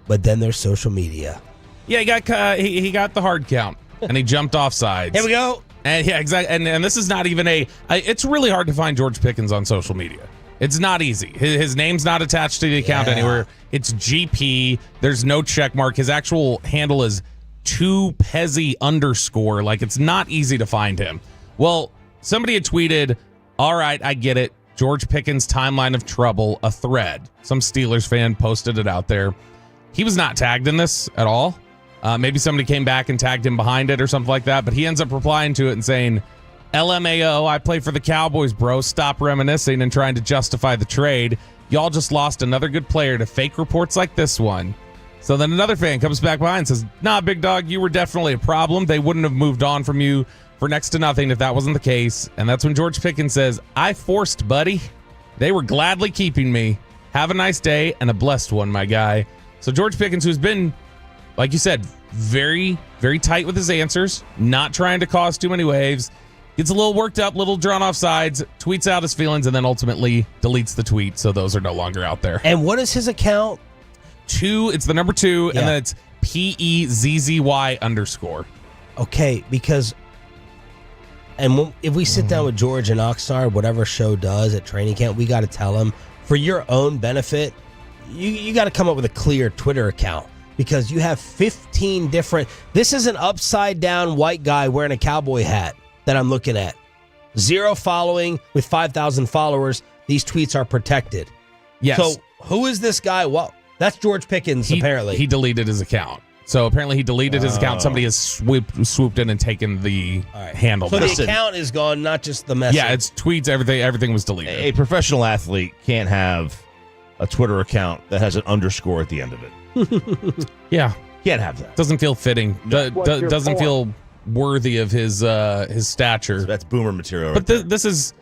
But then there's social media. Yeah, he got the hard count, and he jumped off sides. Here we go. And yeah, exactly. And this is not even it's really hard to find George Pickens on social media. It's not easy. His name's not attached to the account anywhere. It's GP. There's no check mark. His actual handle is 2pezzy_. Like, it's not easy to find him. Well, somebody had tweeted, all right, I get it. George Pickens' timeline of trouble, a thread. Some Steelers fan posted it out there. He was not tagged in this at all. Maybe somebody came back and tagged him behind it or something like that, but he ends up replying to it and saying, LMAO, I play for the Cowboys, bro. Stop reminiscing and trying to justify the trade. Y'all just lost another good player to fake reports like this one. So then another fan comes back behind and says, nah, big dog, you were definitely a problem. They wouldn't have moved on from you for next to nothing if that wasn't the case. And that's when George Pickens says, I forced, buddy. They were gladly keeping me. Have a nice day and a blessed one, my guy. So George Pickens, who's been, like you said, very, very tight with his answers, not trying to cause too many waves, gets a little worked up, little drawn off sides, tweets out his feelings, and then ultimately deletes the tweet. So those are no longer out there. And what is his account? It's the number 2, and then it's PEZZY_. Okay, because if we sit down with George and Oxnard, whatever show does at training camp, we got to tell him, for your own benefit, you got to come up with a clear Twitter account. Because you have 15 different... This is an upside-down white guy wearing a cowboy hat that I'm looking at. 0 following with 5,000 followers. These tweets are protected. Yes. So who is this guy? Well, that's George Pickens, apparently. He deleted his account. So apparently he deleted his account. Somebody has swooped in and taken the handle. So the account is gone, not just the message. Yeah, it's tweets, everything was deleted. A professional athlete can't have a Twitter account that has an underscore at the end of it. Yeah. Can't have that. Doesn't feel fitting. Doesn't feel worthy of his stature. That's boomer material. But this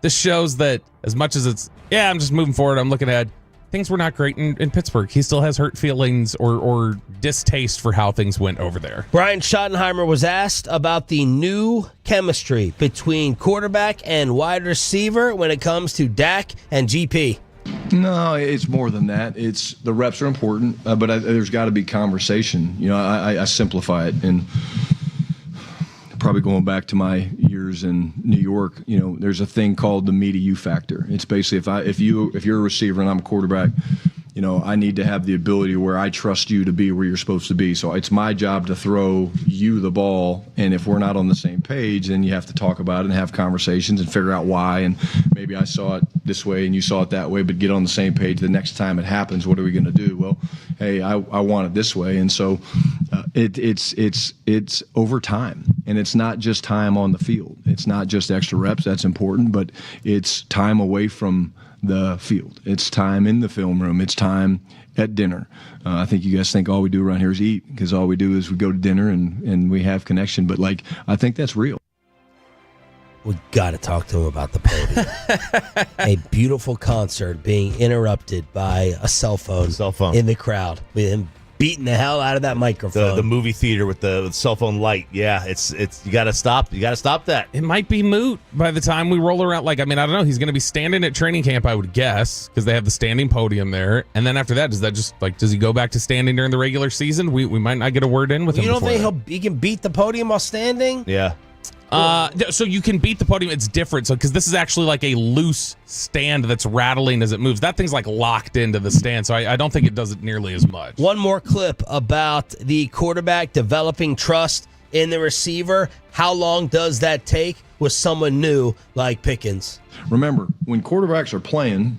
shows that as much as it's, I'm just moving forward, I'm looking ahead, things were not great in Pittsburgh. He still has hurt feelings or distaste for how things went over there. Brian Schottenheimer was asked about the new chemistry between quarterback and wide receiver when it comes to Dak and GP. No, it's more than that. It's the reps are important, but there's got to be conversation. You know, I simplify it, and probably going back to my years in New York, you know, there's a thing called the me to you factor. It's basically if you're a receiver and I'm a quarterback, I need to have the ability where I trust you to be where you're supposed to be. So it's my job to throw you the ball. And if we're not on the same page, then you have to talk about it and have conversations and figure out why. And maybe I saw it this way and you saw it that way, but get on the same page the next time it happens. What are we going to do? Well, hey, I want it this way. And so it's over time. And it's not just time on the field. It's not just extra reps. That's important, but it's time away from the field. It's time in the film room. It's time at dinner. I think you guys think all we do around here is eat, because all we do is we go to dinner and we have connection. But I think that's real. We got to talk to him about the podium. A beautiful concert being interrupted by a cell phone in the crowd, with him beating the hell out of that microphone. The movie theater with the cell phone light. Yeah, it's you got to stop. You got to stop that. It might be moot by the time we roll around. I don't know. He's going to be standing at training camp, I would guess, because they have the standing podium there. And then after that, does he go back to standing during the regular season? We might not get a word in with him. You don't think he can beat the podium while standing? Yeah. So you can beat the podium. It's different. So because this is actually like a loose stand that's rattling as it moves. That thing's locked into the stand. So I don't think it does it nearly as much. One more clip about the quarterback developing trust in the receiver. How long does that take with someone new like Pickens? Remember, when quarterbacks are playing,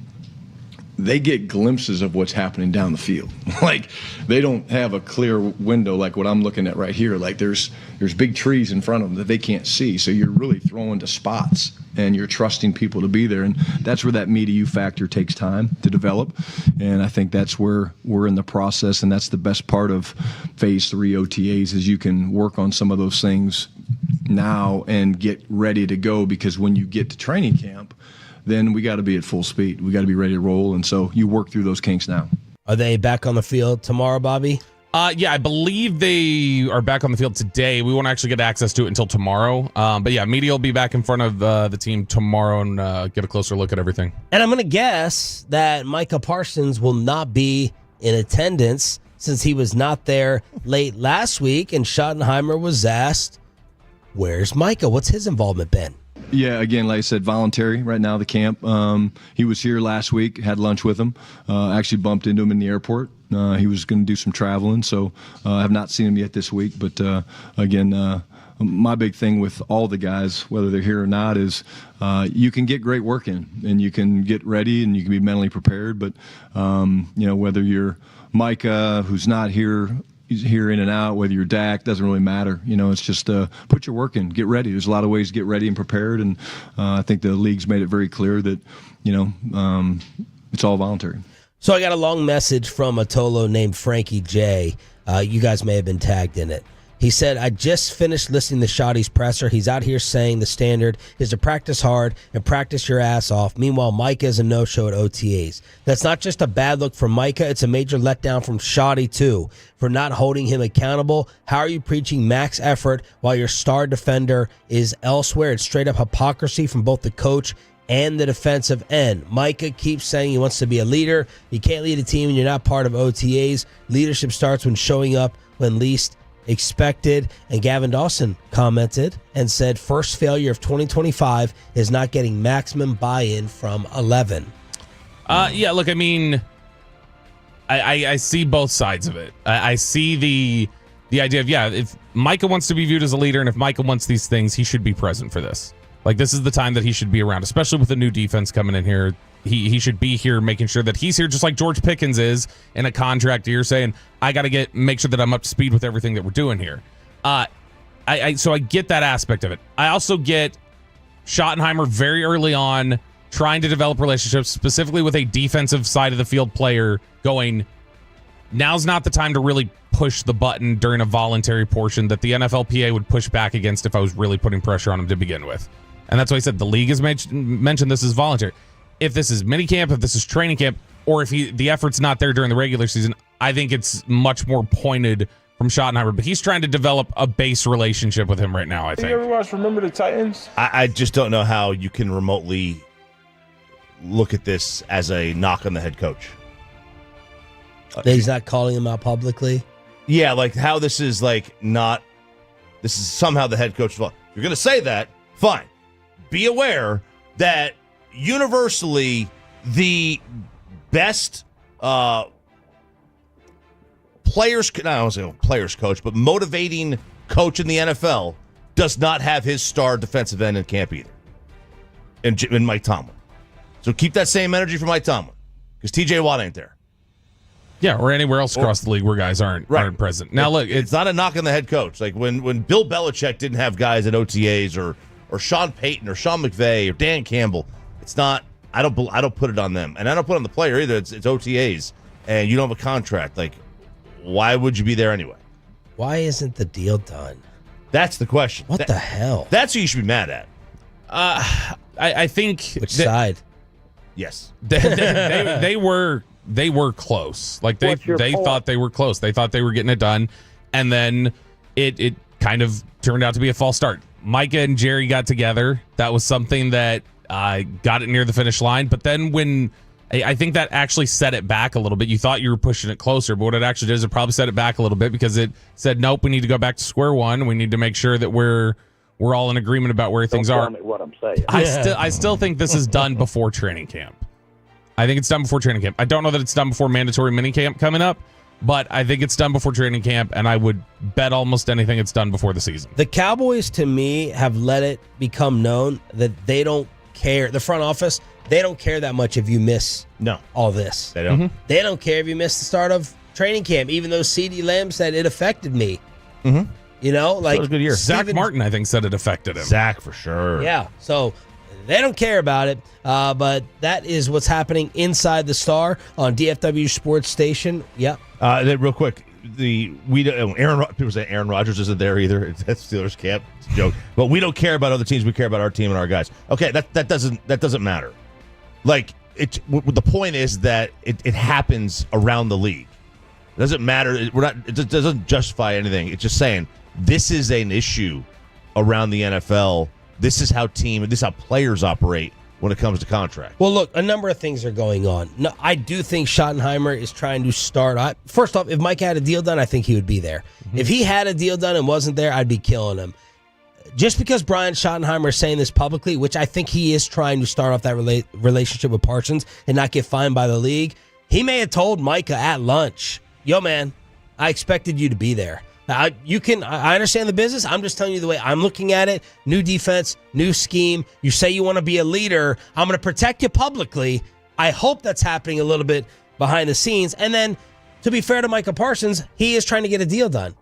they get glimpses of what's happening down the field. They don't have a clear window like what I'm looking at right here. There's big trees in front of them that they can't see. So you're really throwing to spots and you're trusting people to be there. And that's where that me to you factor takes time to develop. And I think that's where we're in the process. And that's the best part of phase 3 OTAs is you can work on some of those things now and get ready to go, because when you get to training camp, then we got to be at full speed. We got to be ready to roll. And so you work through those kinks now. Are they back on the field tomorrow, Bobby? Yeah, I believe they are back on the field today. We won't actually get access to it until tomorrow. But yeah, media will be back in front of the team tomorrow and get a closer look at everything. And I'm going to guess that Micah Parsons will not be in attendance since he was not there late last week. And Schottenheimer was asked, where's Micah? What's his involvement been? Yeah, again, like I said, voluntary right now, the camp. He was here last week, had lunch with him, actually bumped into him in the airport. He was going to do some traveling, so I have not seen him yet this week. But again, my big thing with all the guys, whether they're here or not, is you can get great work in and you can get ready and you can be mentally prepared. But, whether you're Micah, who's not here, he's here in and out, whether you're Dak, doesn't really matter. It's just put your work in, get ready. There's a lot of ways to get ready and prepared, and I think the league's made it very clear that, it's all voluntary. So I got a long message from a Tolo named Frankie J. You guys may have been tagged in it. He said, I just finished listening to Shotty's presser. He's out here saying the standard is to practice hard and practice your ass off. Meanwhile, Micah is a no-show at OTAs. That's not just a bad look for Micah. It's a major letdown from Shotty, too, for not holding him accountable. How are you preaching max effort while your star defender is elsewhere? It's straight-up hypocrisy from both the coach and the defensive end. Micah keeps saying he wants to be a leader. You can't lead a team when you're not part of OTAs. Leadership starts when showing up when least expected. And Gavin Dawson commented and said first failure of 2025 is not getting maximum buy-in from 11. Yeah, look, I see both sides of it. I see the idea of, if Micah wants to be viewed as a leader and if Micah wants these things, he should be present for this. This is the time that he should be around, especially with the new defense coming in here. He should be here making sure that he's here just like George Pickens is in a contract year, saying, I got to make sure that I'm up to speed with everything that we're doing here. So I get that aspect of it. I also get Schottenheimer very early on trying to develop relationships, specifically with a defensive side of the field player, going, now's not the time to really push the button during a voluntary portion that the NFLPA would push back against if I was really putting pressure on him to begin with. And that's why I said the league has mentioned this is voluntary. If this is minicamp, if this is training camp, or if the effort's not there during the regular season, I think it's much more pointed from Schottenheimer. But he's trying to develop a base relationship with him right now, I think. You ever watch Remember the Titans? I just don't know how you can remotely look at this as a knock on the head coach. He's not calling him out publicly? Yeah, how this is this is somehow the head coach's fault. If you're going to say that, fine. Be aware that universally the best players, I don't say players coach, but motivating coach in the NFL does not have his star defensive end in camp either. And Mike Tomlin. So keep that same energy for Mike Tomlin because TJ Watt ain't there. Yeah, or anywhere else across the league where guys aren't present. Now, look, it's not a knock on the head coach. Like when Bill Belichick didn't have guys at OTAs or Sean Payton or Sean McVay or Dan Campbell, it's not. I don't put it on them, and I don't put it on the player either. It's OTAs, and you don't have a contract. Like, why would you be there anyway? Why isn't the deal done? That's the question. What the hell? That's who you should be mad at. I think which side? Yes, they were close. Like they thought they were close. They thought they were getting it done, and then it kind of turned out to be a false start. Micah and Jerry got together. That was something that got it near the finish line. But then when I think that actually set it back a little bit. You thought you were pushing it closer, but what it actually did is it probably set it back a little bit because it said, nope, we need to go back to square one. We need to make sure that we're all in agreement about where things are. Tell me what I'm saying. I still think this is done before training camp. I think it's done before training camp. I don't know that it's done before mandatory minicamp coming up, but I think it's done before training camp, and I would bet almost anything it's done before the season. The Cowboys, to me, have let it become known that they don't care. The front office, they don't care that much if you miss all this. They don't. They don't care if you miss the start of training camp, even though CeeDee Lamb said it affected me. Mm-hmm. You know, like that was a good year. Zach Martin, I think, said it affected him. Zach, for sure. Yeah, so they don't care about it, but that is what's happening inside the Star on DFW Sports Station. Yep. Then real quick, people say Aaron Rodgers isn't there either. That's Steelers camp. It's a joke. But we don't care about other teams. We care about our team and our guys. Okay, that doesn't matter. Like the point is that it happens around the league. It doesn't matter. It doesn't justify anything. It's just saying this is an issue around the NFL. This is how players operate when it comes to contract. Well, look, a number of things are going on. No, I do think Schottenheimer is trying to start. First off, if Mike had a deal done, I think he would be there. Mm-hmm. If he had a deal done and wasn't there, I'd be killing him. Just because Brian Schottenheimer is saying this publicly, which I think he is trying to start off that relationship with Parsons and not get fined by the league, he may have told Micah at lunch, yo, man, I expected you to be there. I understand the business. I'm just telling you the way I'm looking at it. New defense, new scheme. You say you want to be a leader. I'm going to protect you publicly. I hope that's happening a little bit behind the scenes. And then, to be fair to Micah Parsons, he is trying to get a deal done.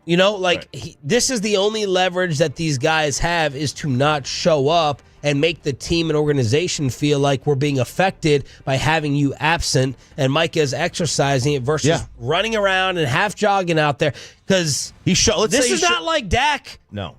You know, this is the only leverage that these guys have is to not show up and make the team and organization feel like we're being affected by having you absent, and Micah is exercising it versus running around and half jogging out there because this is not like Dak. No.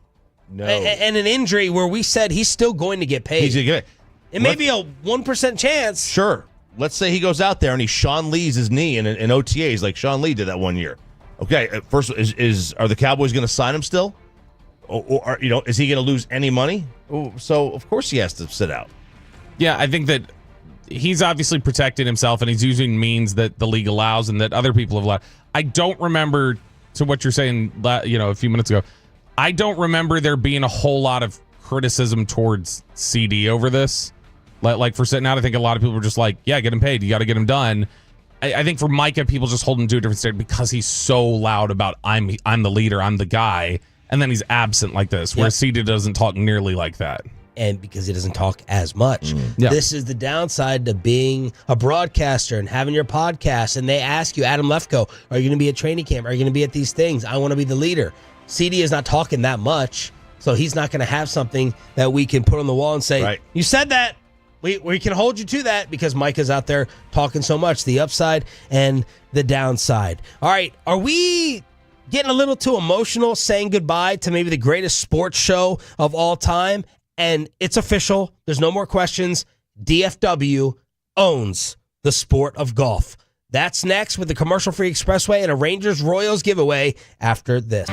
And an injury where we said he's still going to get paid. He's going to get it. It may be a 1% chance. Sure. Let's say he goes out there and he Sean Lee's his knee in OTAs like Sean Lee did that one year. Okay, first are the Cowboys going to sign him still? Or is he going to lose any money? So, of course, he has to sit out. Yeah, I think that he's obviously protecting himself, and he's using means that the league allows and that other people have allowed. I don't remember, to what you're saying, a few minutes ago, I don't remember there being a whole lot of criticism towards CD over this. Like for sitting out, I think a lot of people were just like, yeah, get him paid. You got to get him done. I think for Micah, people just hold him to a different standard because he's so loud about I'm the leader, I'm the guy. And then he's absent like this, where CD doesn't talk nearly like that. And because he doesn't talk as much. Yeah. This is the downside to being a broadcaster and having your podcast. And they ask you, Adam Lefkoe, are you going to be at training camp? Are you going to be at these things? I want to be the leader. CD is not talking that much, so he's not going to have something that we can put on the wall and say, you said that. We can hold you to that because Micah's out there talking so much, the upside and the downside. All right, are we getting a little too emotional saying goodbye to maybe the greatest sports show of all time? And it's official. There's no more questions. DFW owns the sport of golf. That's next with the commercial-free expressway and a Rangers-Royals giveaway after this.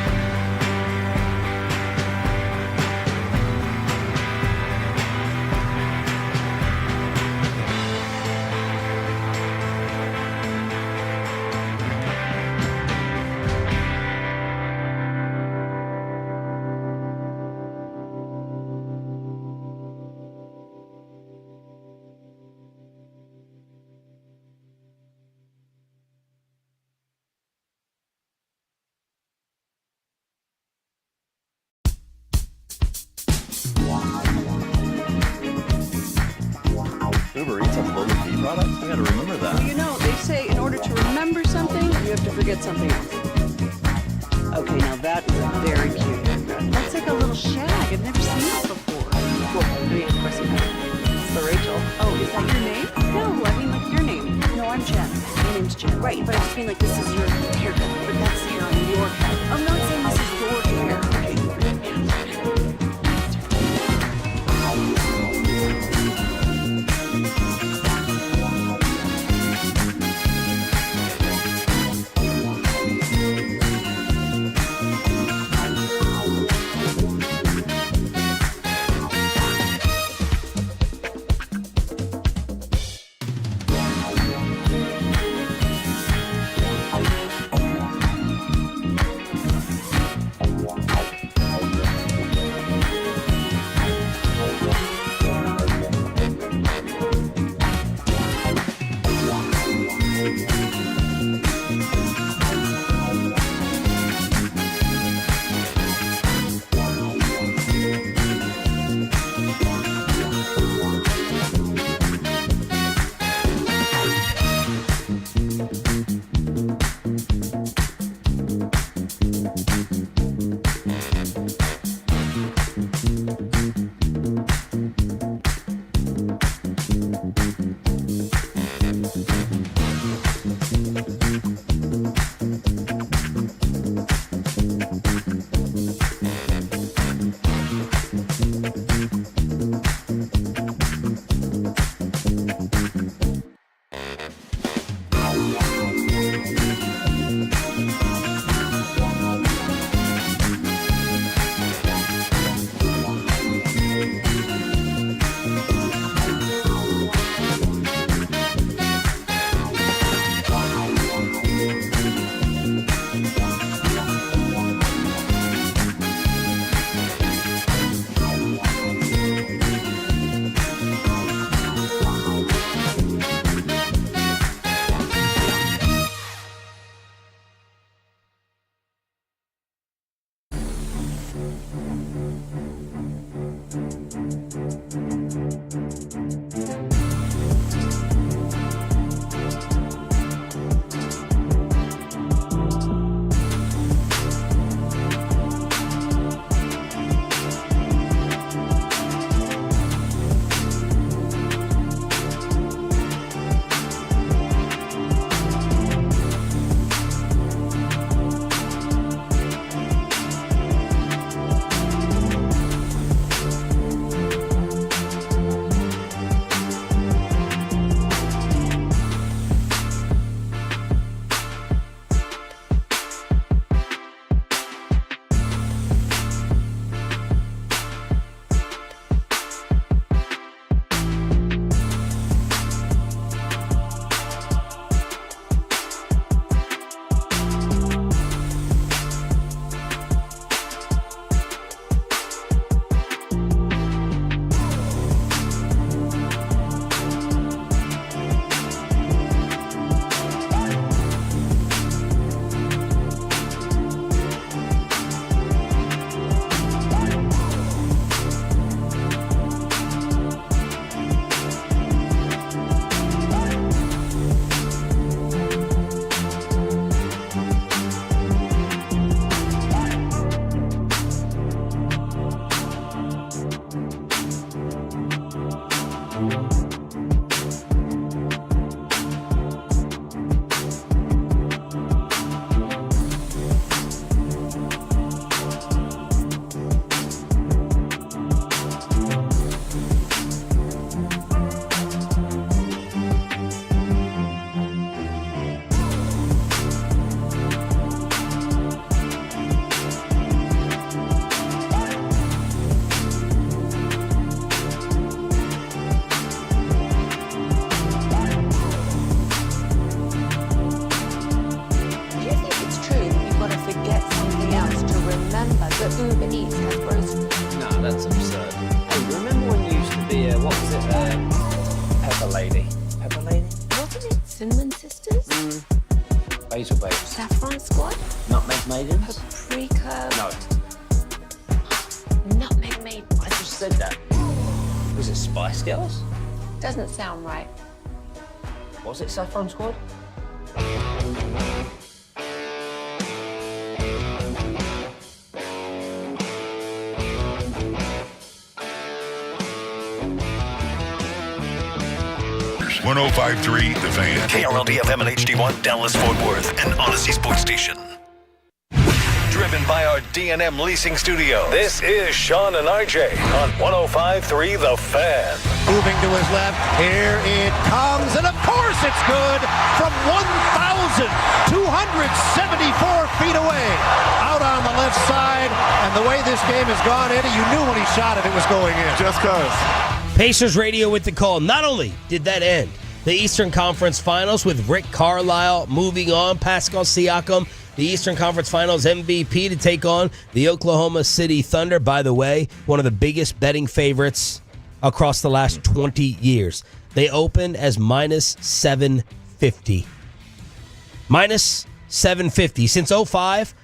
Uber Eats has low fee products? We gotta remember that. You know, they say in order to remember something, you have to forget something else. Okay, now that is a very cute haircut. That's like a little shag. I've never seen that before. Well, I mean, of course you have. It's the Rachel. Oh, is that your name? No, I mean like your name. No, I'm Jen. My name's Jen. Right, but I just mean like this is your haircut, but that's the hair on your head. I'm not saying this is your hair. Cinnamon Sisters? Basil Babes. Saffron Squad? Nutmeg Maidens? Paprika? No. Nutmeg Maidens. I just said that. Was it Spice Girls? Doesn't sound right. Was it Saffron Squad? .105.3 The Fan. KRLD-FM and HD1, Dallas, Fort Worth, and Odyssey Sports Station. Driven by our D&M Leasing Studio, this is Sean and RJ on 105.3 The Fan. Moving to his left, here it comes, and of course it's good from 1,274 feet away. Out on the left side, and the way this game has gone, Eddie, you knew when he shot it, it was going in. Just cause. Pacers Radio with the call. Not only did that end the Eastern Conference Finals with Rick Carlisle moving on, Pascal Siakam, the Eastern Conference Finals MVP, to take on the Oklahoma City Thunder. By the way, one of the biggest betting favorites across the last 20 years. They opened as minus 750. Minus 750. Since 05,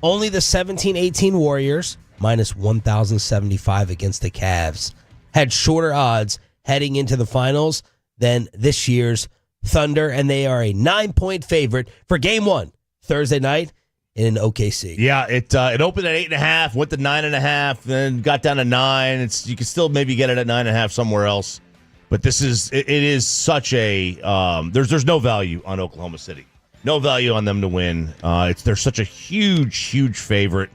only the 17-18 Warriors, minus 1,075 against the Cavs, had shorter odds heading into the finals than this year's Thunder, and they are a 9-point favorite for Game 1, Thursday night in OKC. Yeah, it opened at 8.5, went to 9.5, then got down to 9. You can still maybe get it at 9.5 somewhere else, but it is such a there's no value on Oklahoma City, no value on them to win. They're such a huge favorite.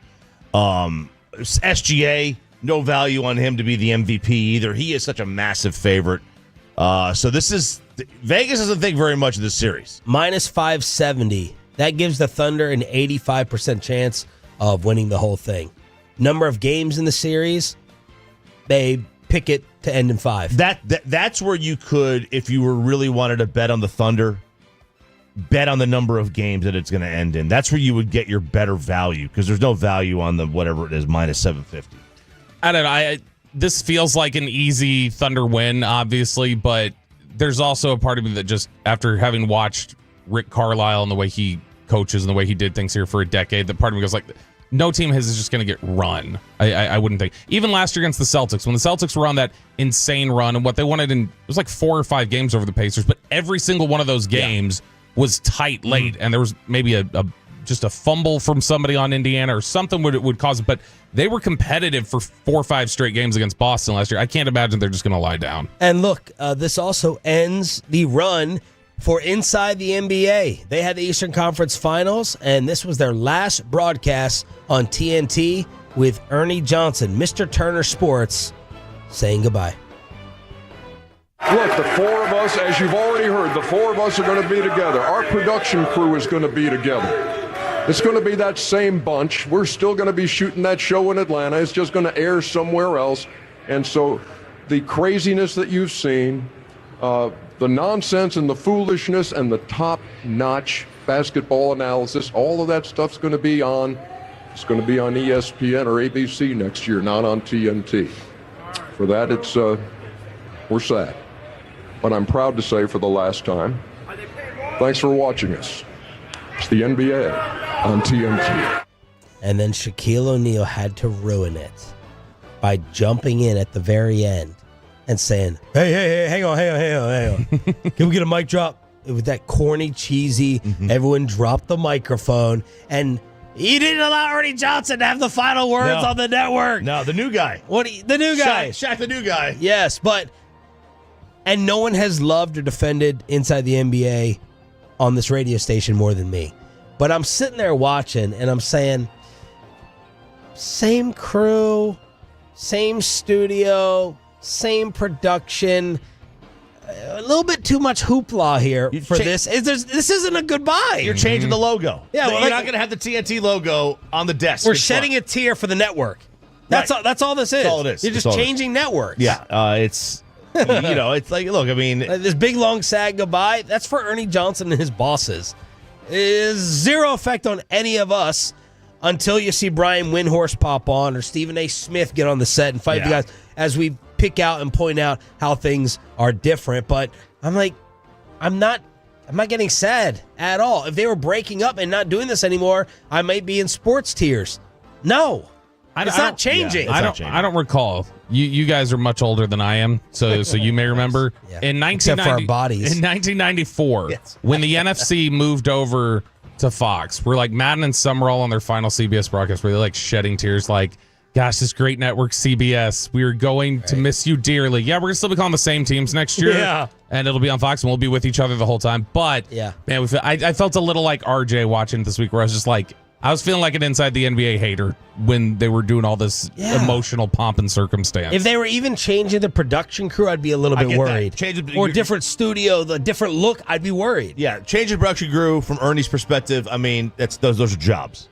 SGA. No value on him to be the MVP either. He is such a massive favorite. So Vegas doesn't think very much of this series. Minus 570. That gives the Thunder an 85% chance of winning the whole thing. Number of games in the series, they pick it to end in 5. That's where you could, if you were really wanted to bet on the Thunder, bet on the number of games that it's going to end in. That's where you would get your better value, because there's no value on the whatever it is, minus 750. I don't know. This feels like an easy Thunder win, obviously, but there's also a part of me that just, after having watched Rick Carlisle and the way he coaches and the way he did things here for a decade, that part of me goes like, no team is just going to get run. I wouldn't think. Even last year against the Celtics, when the Celtics were on that insane run, and what they wanted it was like 4 or 5 games over the Pacers, but every single one of those games was tight late, and there was maybe just a fumble from somebody on Indiana or something would cause it, but they were competitive for 4 or 5 straight games against Boston last year. I can't imagine they're just going to lie down. And look, this also ends the run for Inside the NBA. They had the Eastern Conference Finals, and this was their last broadcast on TNT with Ernie Johnson, Mr. Turner Sports, saying goodbye. Look, the 4 of us, as you've already heard, the 4 of us are going to be together. Our production crew is going to be together. It's going to be that same bunch. We're still going to be shooting that show in Atlanta. It's just going to air somewhere else. And so the craziness that you've seen, the nonsense and the foolishness and the top-notch basketball analysis, all of that stuff's going to be on. It's going to be on ESPN or ABC next year, not on TNT. For that, we're sad. But I'm proud to say for the last time, thanks for watching us. It's the NBA on TNT. And then Shaquille O'Neal had to ruin it by jumping in at the very end and saying, hey, hang on. Can we get a mic drop? With that corny, cheesy, everyone dropped the microphone, and he didn't allow Ernie Johnson to have the final words on the network. No, the new guy. The new guy. Shaq, the new guy. Yes, and no one has loved or defended Inside the NBA on this radio station more than me. But I'm sitting there watching, and I'm saying, same crew, same studio, same production. A little bit too much hoopla here for this. This isn't a goodbye. You're changing the logo. Yeah, you're not going to have the TNT logo on the desk. We're shedding a tier for the network. That's all. That's all this is. That's all it is. You're just changing networks. Yeah, it's it's like, look, I mean, this big long sad goodbye. That's for Ernie Johnson and his bosses. It is zero effect on any of us until you see Brian Windhorst pop on or Stephen A. Smith get on the set and fight the guys as we pick out and point out how things are different. But I'm like, I'm not getting sad at all. If they were breaking up and not doing this anymore, I might be in sports tears. No, It's not changing. I don't recall. You guys are much older than I am, so you may remember. Yeah. In Except for our bodies. In 1994, when the NFC moved over to Fox, we're like Madden and Summerall on their final CBS broadcast, where they're like shedding tears, like, "Gosh, this great network, CBS. We are going to miss you dearly. Yeah, we're gonna still be calling the same teams next year. Yeah. And it'll be on Fox, and we'll be with each other the whole time." But yeah, man, I felt a little like RJ watching this week, where I was just like, I was feeling like an inside the NBA hater when they were doing all this emotional pomp and circumstance. If they were even changing the production crew, I'd be a little bit worried. Or different studio, the different look, I'd be worried. Yeah, changing the production crew from Ernie's perspective. I mean, those are jobs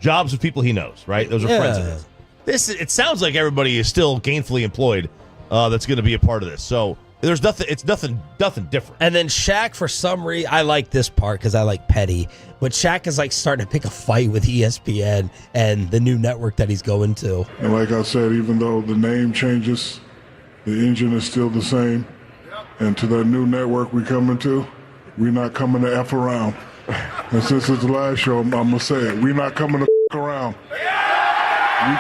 with people he knows, right? Those are friends of his. It sounds like everybody is still gainfully employed. That's going to be a part of this. So there's nothing. It's nothing different. And then Shaq, for some reason, I like this part because I like petty. But Shaq is like starting to pick a fight with ESPN and the new network that he's going to. And like I said, even though the name changes, the engine is still the same. And to that new network we coming to, we're not coming to F around. And since it's the last show, I'm going to say it. We're not coming to F around. We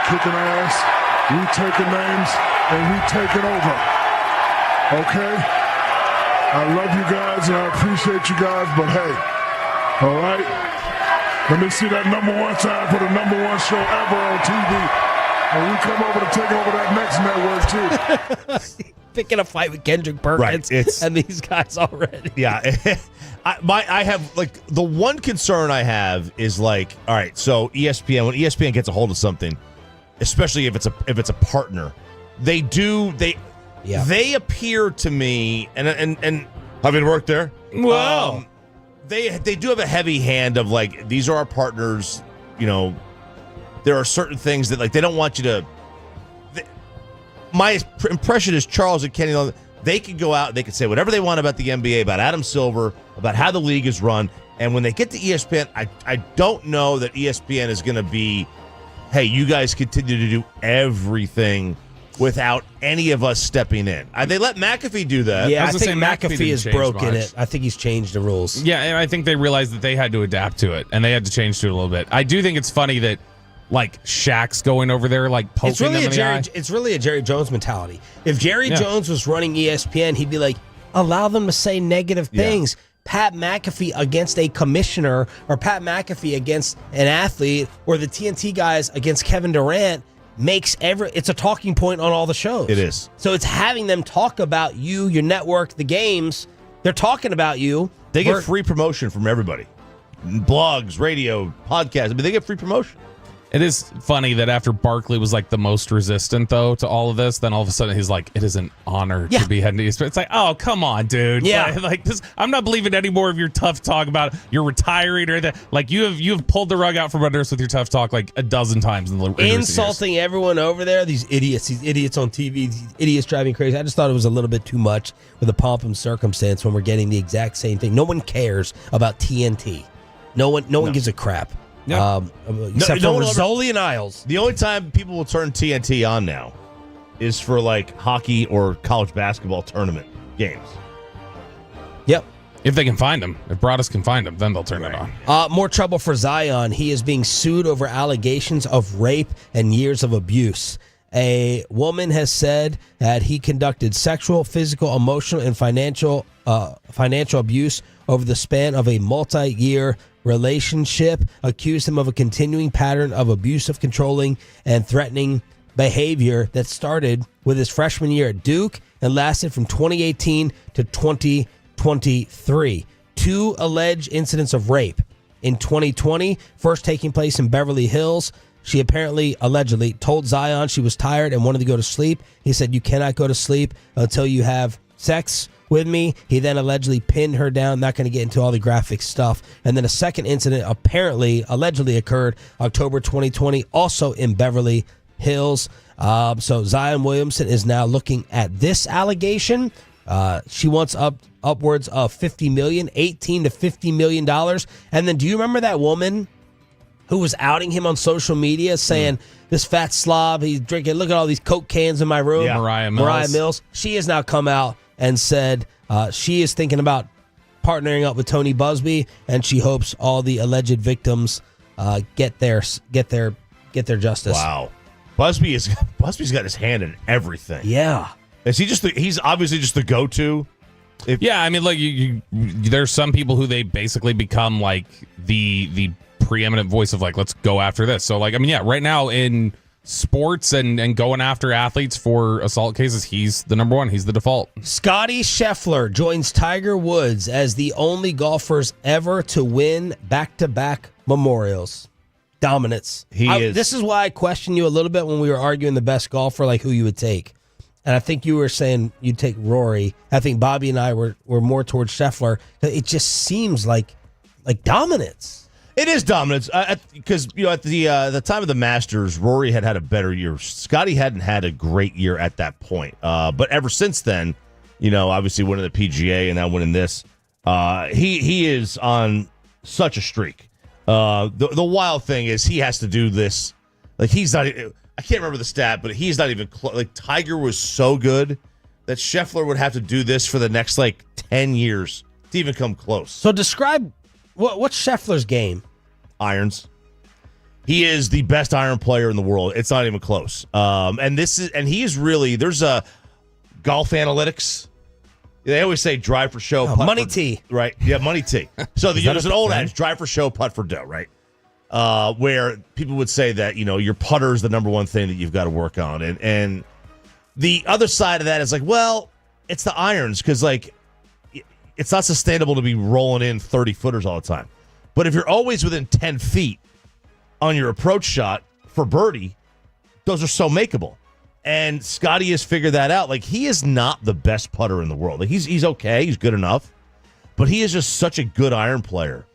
kicking ass, we taking names, and we taking over. Okay? I love you guys and I appreciate you guys, but hey, all right? Let me see that #1 sign for the #1 show ever on TV. And we come over to take over that next network too. Picking a fight with Kendrick Perkins and these guys already. Yeah. I have, like, the one concern I have is, like, all right, so ESPN, when ESPN gets a hold of something, especially if it's a partner, they appear to me, and having worked there, wow, they do have a heavy hand of, like, these are our partners. You know, there are certain things that, like, they don't want you to. My impression is Charles and Kenny, they could go out, they could say whatever they want about the NBA, about Adam Silver, about how the league is run, and when they get to ESPN, I don't know that ESPN is going to be, hey, you guys continue to do everything without any of us stepping in. They let McAfee do that. Yeah, I think McAfee has broken it. I think he's changed the rules. Yeah, and I think they realized that they had to adapt to it, and they had to change to it a little bit. I do think it's funny that, like, Shaq's going over there, like, poking them in the eye. It's really a Jerry Jones mentality. If Jerry Jones was running ESPN, he'd be like, allow them to say negative things. Pat McAfee against a commissioner, or Pat McAfee against an athlete, or the TNT guys against Kevin Durant makes it's a talking point on all the shows. It is. So it's having them talk about you, your network, the games. They're talking about you. They get free promotion from everybody. Blogs, radio, podcasts. I mean, they get free promotion. It is funny that after Barkley was like the most resistant, though, to all of this, then all of a sudden he's like, it is an honor to be heading to ESPN. It's like, oh, come on, dude. Yeah. Like this, I'm not believing any more of your tough talk about you're retiring or that. Like, you have pulled the rug out from under us with your tough talk like a dozen times in the insulting everyone over there. These idiots on TV, these idiots driving crazy. I just thought it was a little bit too much with the pomp and circumstance when we're getting the exact same thing. No one cares about TNT. No one gives a crap. Except for Rizzoli and Isles. The only time people will turn TNT on now is for, like, hockey or college basketball tournament games. Yep. If they can find them. If Broadus can find them, then they'll turn it on. More trouble for Zion. He is being sued over allegations of rape and years of abuse. A woman has said that he conducted sexual, physical, emotional, and financial abuse over the span of a multi-year relationship, accused him of a continuing pattern of abusive, controlling, and threatening behavior that started with his freshman year at Duke and lasted from 2018 to 2023. 2 alleged incidents of rape in 2020, first taking place in Beverly Hills. She allegedly told Zion she was tired and wanted to go to sleep. He said, "You cannot go to sleep until you have sex with me." He then allegedly pinned her down. Not going to get into all the graphic stuff. And then a second incident allegedly occurred October 2020, also in Beverly Hills. So Zion Williamson is now looking at this allegation. She wants upwards of $50 million, $18 to $50 million. And then, do you remember that woman who was outing him on social media, saying, this fat slob, he's drinking, look at all these Coke cans in my room? Yeah. Mariah Mills. She has now come out and said she is thinking about partnering up with Tony Busby, and she hopes all the alleged victims get their justice. Wow. Busby's got his hand in everything. Yeah. Is he he's obviously just the go-to? Yeah, I mean, like there's some people who they basically become like the preeminent voice of like, let's go after this. So like, I mean, yeah, right now in sports and going after athletes for assault cases, he's the number one. He's the default. Scotty Scheffler joins Tiger Woods as the only golfers ever to win back-to-back memorials. Dominance. He is. This is why I questioned you a little bit when we were arguing the best golfer, like who you would take. And I think you were saying you'd take Rory. I think Bobby and I were more towards Scheffler. It just seems like dominance. It is dominance because at the time of the Masters, Rory had a better year. Scotty hadn't had a great year at that point, but ever since then, obviously winning the PGA and now winning this, he is on such a streak. The wild thing is he has to do this. Like he's not. I can't remember the stat, but he's not even close. Like Tiger was so good that Scheffler would have to do this for the next 10 years to even come close. So describe what's Scheffler's game. Irons. He is the best iron player in the world. It's not even close. And he is really, there's a golf analytics. They always say drive for show, putt money for, tee. Right. Yeah, money tee. So there's an old adage, drive for show, putt for dough, right? Where people would say that, your putter is the number one thing that you've got to work on. And the other side of that is well, it's the irons because it's not sustainable to be rolling in 30 footers all the time. But if you're always within 10 feet on your approach shot for birdie, those are so makeable. And Scotty has figured that out. He is not the best putter in the world. He's okay. He's good enough. But he is just such a good iron player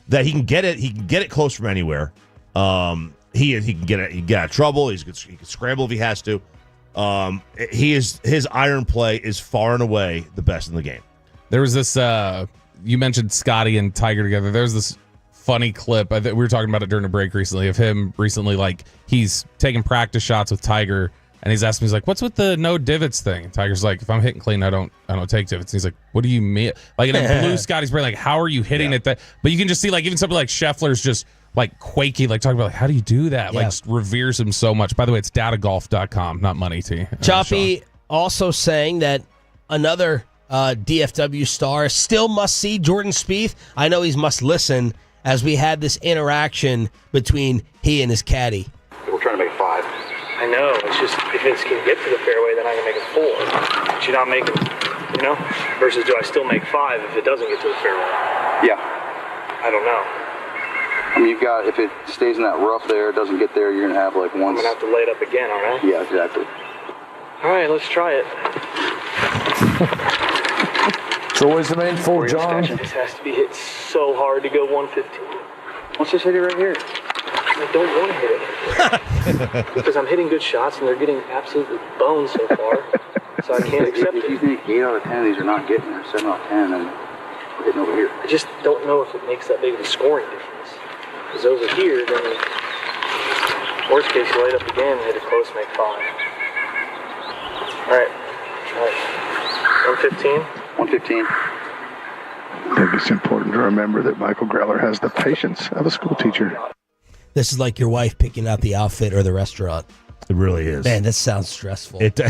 that he can get it. He can get it close from anywhere. He can get it. He can get out of trouble. He can scramble if he has to. His iron play is far and away the best in the game. There was this. You mentioned Scotty and Tiger together. There's this funny clip. We were talking about it during a break recently of him he's taking practice shots with Tiger, and he's asking me, he's like, "What's with the no divots thing?" And Tiger's like, "If I'm hitting clean, I don't take divots." And he's like, "What do you mean?" And it blew Scotty's brain. How are you hitting it that? But you can just see even something like Scheffler's just quaky, talking about how do you do that? Yeah. Reveres him so much. By the way, it's datagolf.com, not money T. Choppy also saying that another DFW star still must see Jordan Spieth. I know he's must listen as we had this interaction between he and his caddy. We're trying to make 5. I know. It's just if it can get to the fairway, then I can make it 4. But you're not making, versus do I still make 5 if it doesn't get to the fairway? Yeah. I don't know. I mean, you've got, if it stays in that rough there, it doesn't get there, you're going to have one. I'm going to have to lay it up again, all right? Yeah, exactly. All right, let's try it. It's always the main full, John. This has to be hit so hard to go 115. Let's just hit it right here. I don't want to hit it. Because I'm hitting good shots and they're getting absolutely boned so far. So I can't accept it. If you think 8 out of 10 of these are not getting there, 7 out of 10, then we're hitting over here. I just don't know if it makes that big of a scoring difference. Because over here, then, worst case, you light up again, hit it close, make 5. All right. 115. 115. I think it's important to remember that Michael Greller has the patience of a school teacher. This is like your wife picking out the outfit or the restaurant. It really is. Man, that sounds stressful. It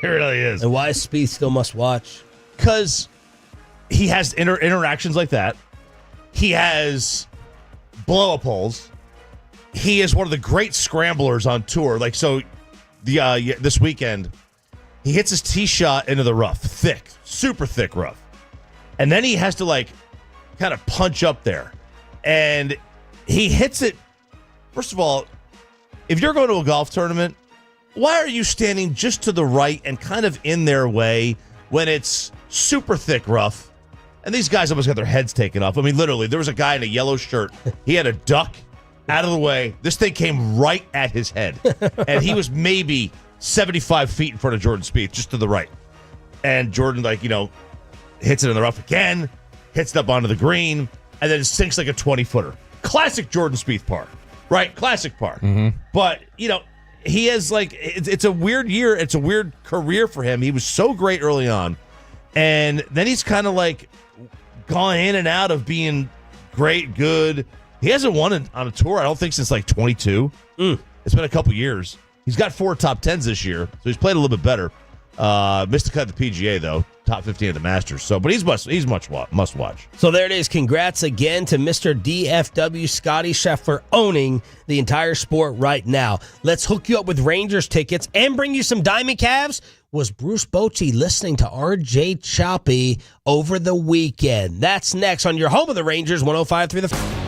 really is. And why is Spieth still must watch? Because he has interactions like that. He has blow-up holes. He is one of the great scramblers on tour. This weekend, he hits his tee shot into the rough. Thick, super thick rough. And then he has to kind of punch up there. And he hits it. First of all, if you're going to a golf tournament, why are you standing just to the right and kind of in their way when it's super thick rough? And these guys almost got their heads taken off. I mean, literally, there was a guy in a yellow shirt. He had a duck out of the way. This thing came right at his head. And he was maybe 75 feet in front of Jordan Spieth, just to the right. And Jordan, hits it in the rough again, hits it up onto the green, and then it sinks like a 20-footer. Classic Jordan Spieth par, right? Classic par. Mm-hmm. But, he has, it's a weird year. It's a weird career for him. He was so great early on. And then he's kind of gone in and out of being great, good. He hasn't won on a tour, I don't think, since 22. It's been a couple years. He's got 4 top 10s this year, so he's played a little bit better. Missed the cut at the PGA, though. Top 15 at the Masters. So, but he's must watch. So there it is. Congrats again to Mr. DFW Scotty Scheffler owning the entire sport right now. Let's hook you up with Rangers tickets and bring you some Diamond Calves. Was Bruce Bochy listening to RJ Choppy over the weekend? That's next on your home of the Rangers, 105.3 The Fan.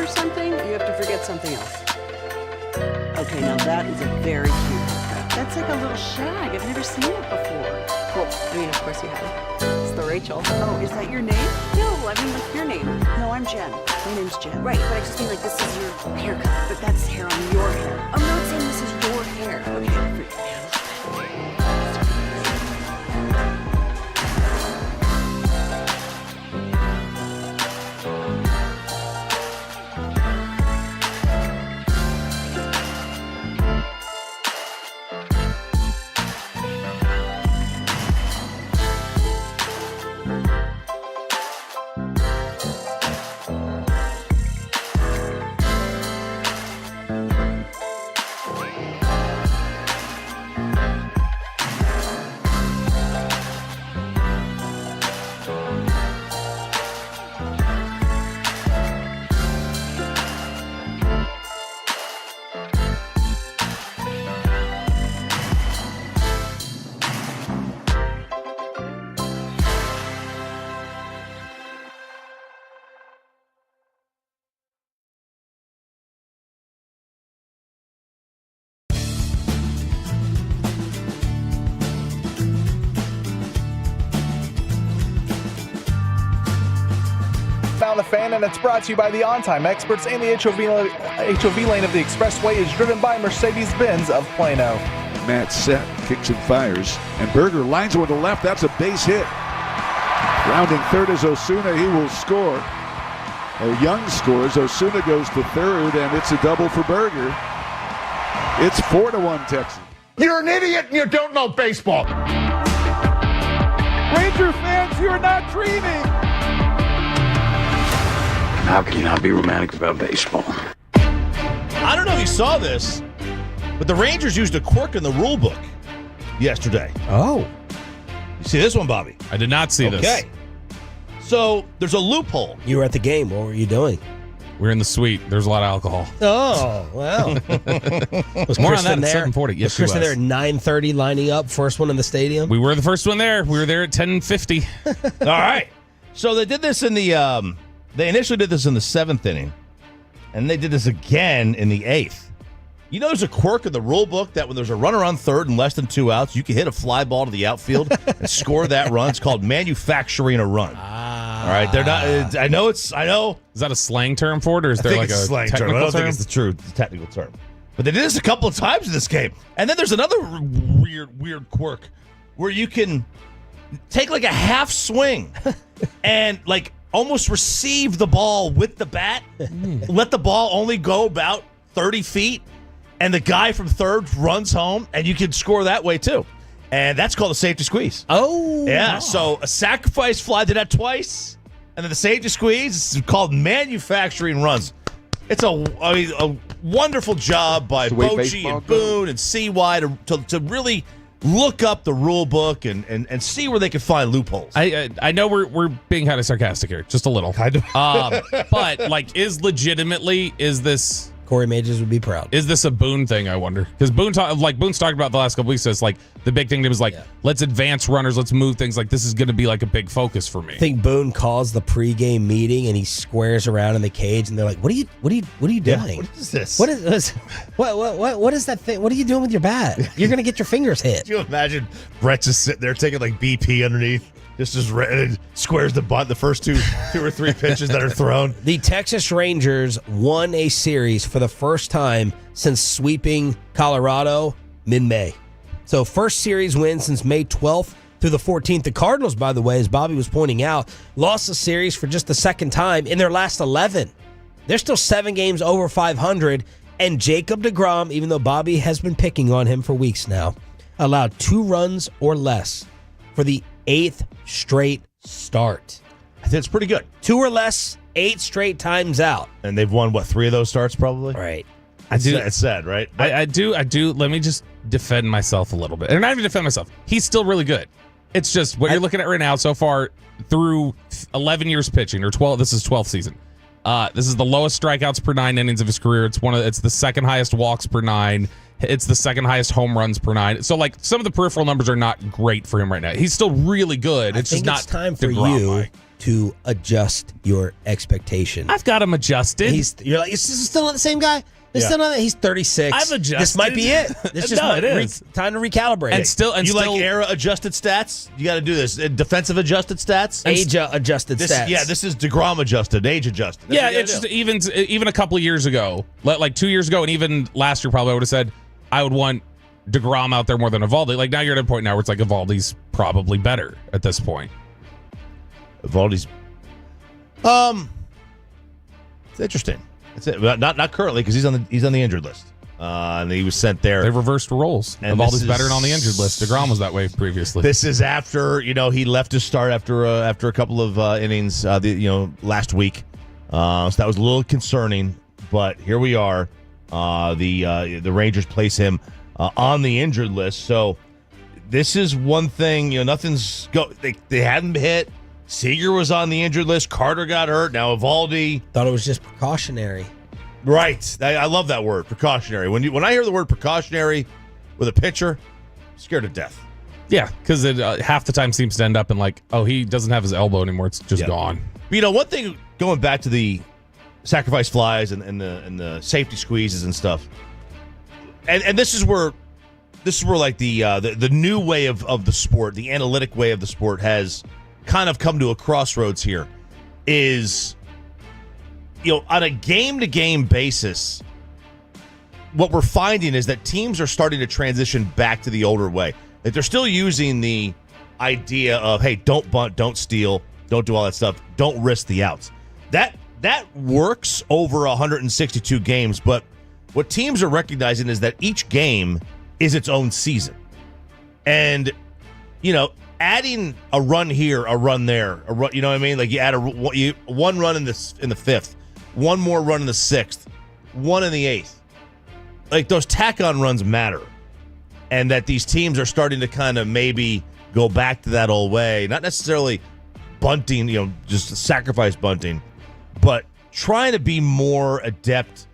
or something, you have to forget something else. Okay, now that is a very cute haircut. That's like a little shag. I've never seen it before. Well, I mean, of course you have. It's the Rachel. Oh, is that your name? No, I mean, like your name. No, I'm Jen. My name's Jen. Right, but I just mean like this is your haircut. But that's hair on your hair. I'm not saying this is your hair. Okay, forget it. Found the Fan, and it's brought to you by the On-Time Experts, and the HOV lane of the Expressway is driven by Mercedes-Benz of Plano. Matt set, kicks and fires, and Berger lines one to left. That's a base hit. Rounding third is Osuna. He will score. Young scores. Osuna goes to third, and it's a double for Berger. It's 4-1 Texas. You're an idiot and you don't know baseball. Ranger fans, you're not dreaming. How can you not be romantic about baseball? I don't know if you saw this, but the Rangers used a quirk in the rule book yesterday. Oh. You see this one, Bobby? I did not see this. Okay. So there's a loophole. You were at the game. What were you doing? We were in the suite. There's a lot of alcohol. Oh, wow. Was More Kristen on that there? at 7:40. Yes, was Kristen there at 9:30 lining up, first one in the stadium? We were the first one there. We were there at 10:50. All right. So they did this in the they initially did this in the 7th inning, and they did this again in the 8th. You know there's a quirk in the rule book that when there's a runner on third and less than 2 outs, you can hit a fly ball to the outfield and score that run. It's called manufacturing a run. All right, they're not. I know. Is that a slang term for it, or is there like a slang term? I don't think it's the technical term. But they did this a couple of times in this game. And then there's another weird quirk where you can take like a half swing and like almost receive the ball with the bat, let the ball only go about 30 feet, and the guy from third runs home, and you can score that way too. And that's called a safety squeeze. Oh. Yeah, wow. So a sacrifice fly did that twice, and then the safety squeeze is called manufacturing runs. It's a wonderful job by Bochy and Boone and CY to really look up the rule book and see where they can find loopholes. I know we're being kind of sarcastic here, just a little. Kind of. But like, is this Corey Majors would be proud. Is this a Boone thing, I wonder? Because Boone's talked about the last couple weeks, so it's like the big thing was like, let's advance runners, let's move things. Like, this is going to be like a big focus for me. I think Boone calls the pregame meeting and he squares around in the cage and they're like, what are you doing? Yeah, what is this? What is that thing? What are you doing with your bat? You're going to get your fingers hit. Can you imagine Brett just sitting there taking like BP underneath? This is squares the bunt, the first two or three pitches that are thrown. The Texas Rangers won a series for the first time since sweeping Colorado mid-May. So first series win since May 12th through the 14th. The Cardinals, by the way, as Bobby was pointing out, lost the series for just the second time in their last 11. They're still 7 games over 500. And Jacob deGrom, even though Bobby has been picking on him for weeks now, allowed 2 runs or less for the 8th straight start. I think it's pretty good. 2 or less, 8 straight times out. And they've won, 3 of those starts probably? Right. It's sad, right? I do. Let me just defend myself a little bit. And not even defend myself. He's still really good. It's just what you're looking at right now so far through 11 years pitching, or 12. This is 12th season. This is the lowest strikeouts per 9 innings of his career. It's the second highest walks per 9. It's the second highest home runs per 9. So, some of the peripheral numbers are not great for him right now. He's still really good. It's just not time for you to adjust your expectation. I've got him adjusted. You're like, is this still not the same guy? He's 36. I've adjusted. This might be it. This just it is. Time to recalibrate. And you like era adjusted stats? You got to do this. Defensive adjusted stats? Age adjusted stats. Yeah, this is DeGrom adjusted, age adjusted. Yeah, it's just even a couple of years ago, like 2 years ago, and even last year, probably I would have said I would want DeGrom out there more than Evaldi. Like now you're at a point now where it's like Evaldi's probably better at this point. Evaldi's, it's interesting. That's it. Not currently because he's on the injured list, and he was sent there. They reversed roles. And Evaldi's better on the injured list. DeGrom was that way previously. This is after he left to start after a couple of innings last week, so that was a little concerning. But here we are. The Rangers place him on the injured list. So this is one thing. Nothing's They hadn't hit. Seager was on the injured list. Carter got hurt. Now Evaldi. Thought it was just precautionary. Right. I love that word, precautionary. When I hear the word precautionary with a pitcher, I'm scared to death. Yeah, because it half the time seems to end up in like, oh, he doesn't have his elbow anymore. It's just gone. But, one thing going back to the sacrifice flies and the safety squeezes and stuff, and this is where like the new way of the sport, the analytic way of the sport has kind of come to a crossroads here, is on a game-to-game basis, what we're finding is that teams are starting to transition back to the older way. Like they're still using the idea of, hey, don't bunt, don't steal, don't do all that stuff, don't risk the outs. That works over 162 games, but what teams are recognizing is that each game is its own season. And, adding a run here, a run there, a run, you know what I mean? Like you add one run in the fifth, one more run in the sixth, one in the eighth. Like those tack-on runs matter, and that these teams are starting to kind of maybe go back to that old way, not necessarily bunting, just sacrifice bunting, but trying to be more adept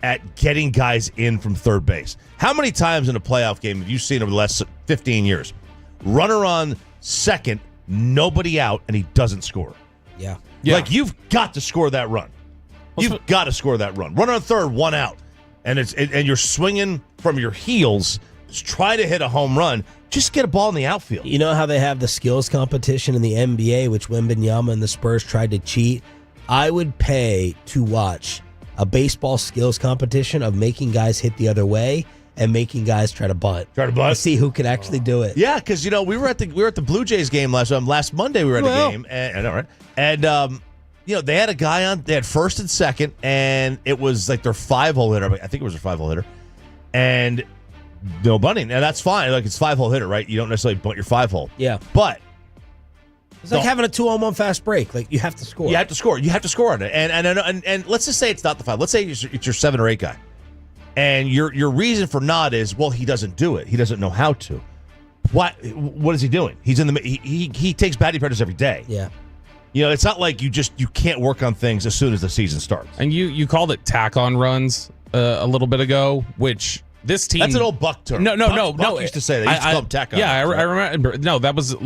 at getting guys in from third base. How many times in a playoff game have you seen over the last 15 years? Runner on second, nobody out, and he doesn't score. Yeah. Like you've got to score that run. You've got to score that run. Runner on third, one out, and you're swinging from your heels. Just try to hit a home run. Just get a ball in the outfield. You know how they have the skills competition in the NBA, which Wembanyama and the Spurs tried to cheat? I would pay to watch a baseball skills competition of making guys hit the other way and making guys try to bunt. To see who could actually do it. Yeah, because we were at the Blue Jays game last Monday. We were at the game, and they had a guy on. They had first and second, and it was like their 5-hole hitter. I think it was their 5-hole hitter, and no bunting, and that's fine. Like it's 5-hole hitter, right? You don't necessarily bunt your 5-hole. Yeah, but it's like having a 2-on-1 fast break. Like you have to score. You have to score. You have to score on it. And let's just say it's not the 5. Let's say it's your 7 or 8 guy. And your reason for not is, well, he doesn't do it. He doesn't know how to. What is he doing? He's in he takes batting practice every day. Yeah. It's not like you can't work on things as soon as the season starts. And you called it tack-on runs a little bit ago, which this team... That's an old Buck term. No. Buck used to say that. He used to call them tack-on. Yeah, I remember. No, that was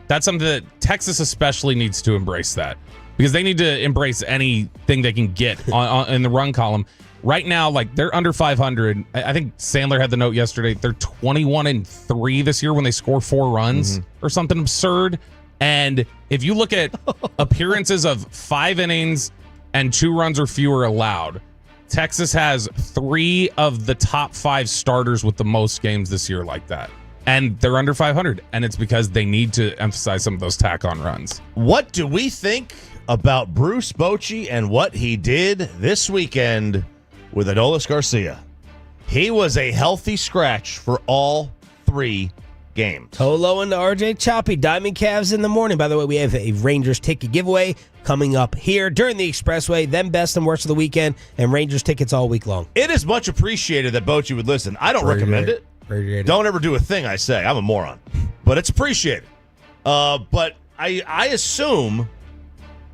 that's something that Texas especially needs to embrace that. Because they need to embrace anything they can get on in the run column. Right now, they're under 500. I think Sandler had the note yesterday. They're 21-3 this year when they score 4 runs or something absurd. And if you look at appearances of 5 innings and 2 runs or fewer allowed, Texas has 3 of the top 5 starters with the most games this year like that. And they're under 500. And it's because they need to emphasize some of those tack-on runs. What do we think about Bruce Bochy and what he did this weekend with Adolis Garcia? He was a healthy scratch for all 3 games. Tolo and RJ Choppy, Diamond Cavs in the morning. By the way, we have a Rangers ticket giveaway coming up here during the Expressway, then best and worst of the weekend, and Rangers tickets all week long. It is much appreciated that Bochy would listen. I don't recommend it. Don't ever do a thing I say. I'm a moron. But it's appreciated. But I assume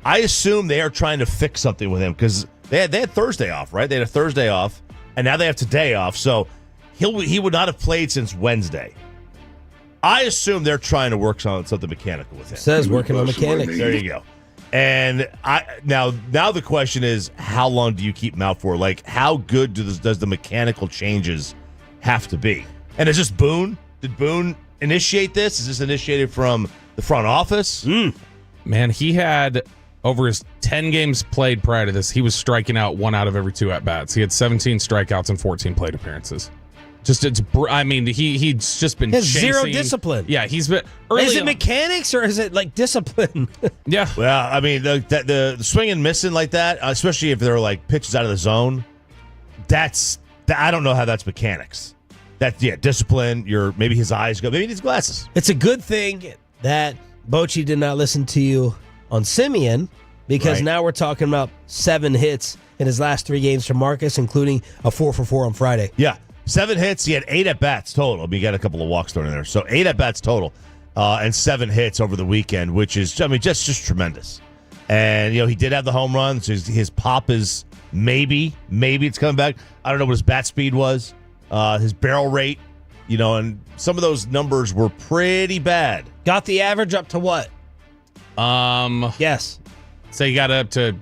they are trying to fix something with him because they had Thursday off, right? They had a Thursday off, and now they have today off. So he would not have played since Wednesday. I assume they're trying to work on something mechanical with him. Says working on mechanics. There you go. And now the question is, how long do you keep him out for? Like, how good does the mechanical changes have to be? And is this Boone? Did Boone initiate this? Is this initiated from the front office? Man, he had, over his 10 games played prior to this, he was striking out 1 out of every 2 at-bats. He had 17 strikeouts and 14 plate appearances. He's just been He has chasing. zero discipline. Yeah, he's been. Is it mechanics or is it like discipline? Yeah. Well, I mean, the swing and missing like that, especially if they're like pitches out of the zone, I don't know how that's mechanics. Discipline. Maybe his eyes go. Maybe he needs glasses. It's a good thing that Bochy did not listen to you on Simeon, because now we're talking about 7 hits in his last 3 games for Marcus, including a 4-for-4 on Friday. Yeah, 7 hits. He had 8 at-bats total. I mean, he got a couple of walks thrown in there. So 8 at-bats total and 7 hits over the weekend, which is, just tremendous. And, he did have the home run. So his pop is maybe it's coming back. I don't know what his bat speed was. His barrel rate, and some of those numbers were pretty bad. Got the average up to what? Yes. So you got up to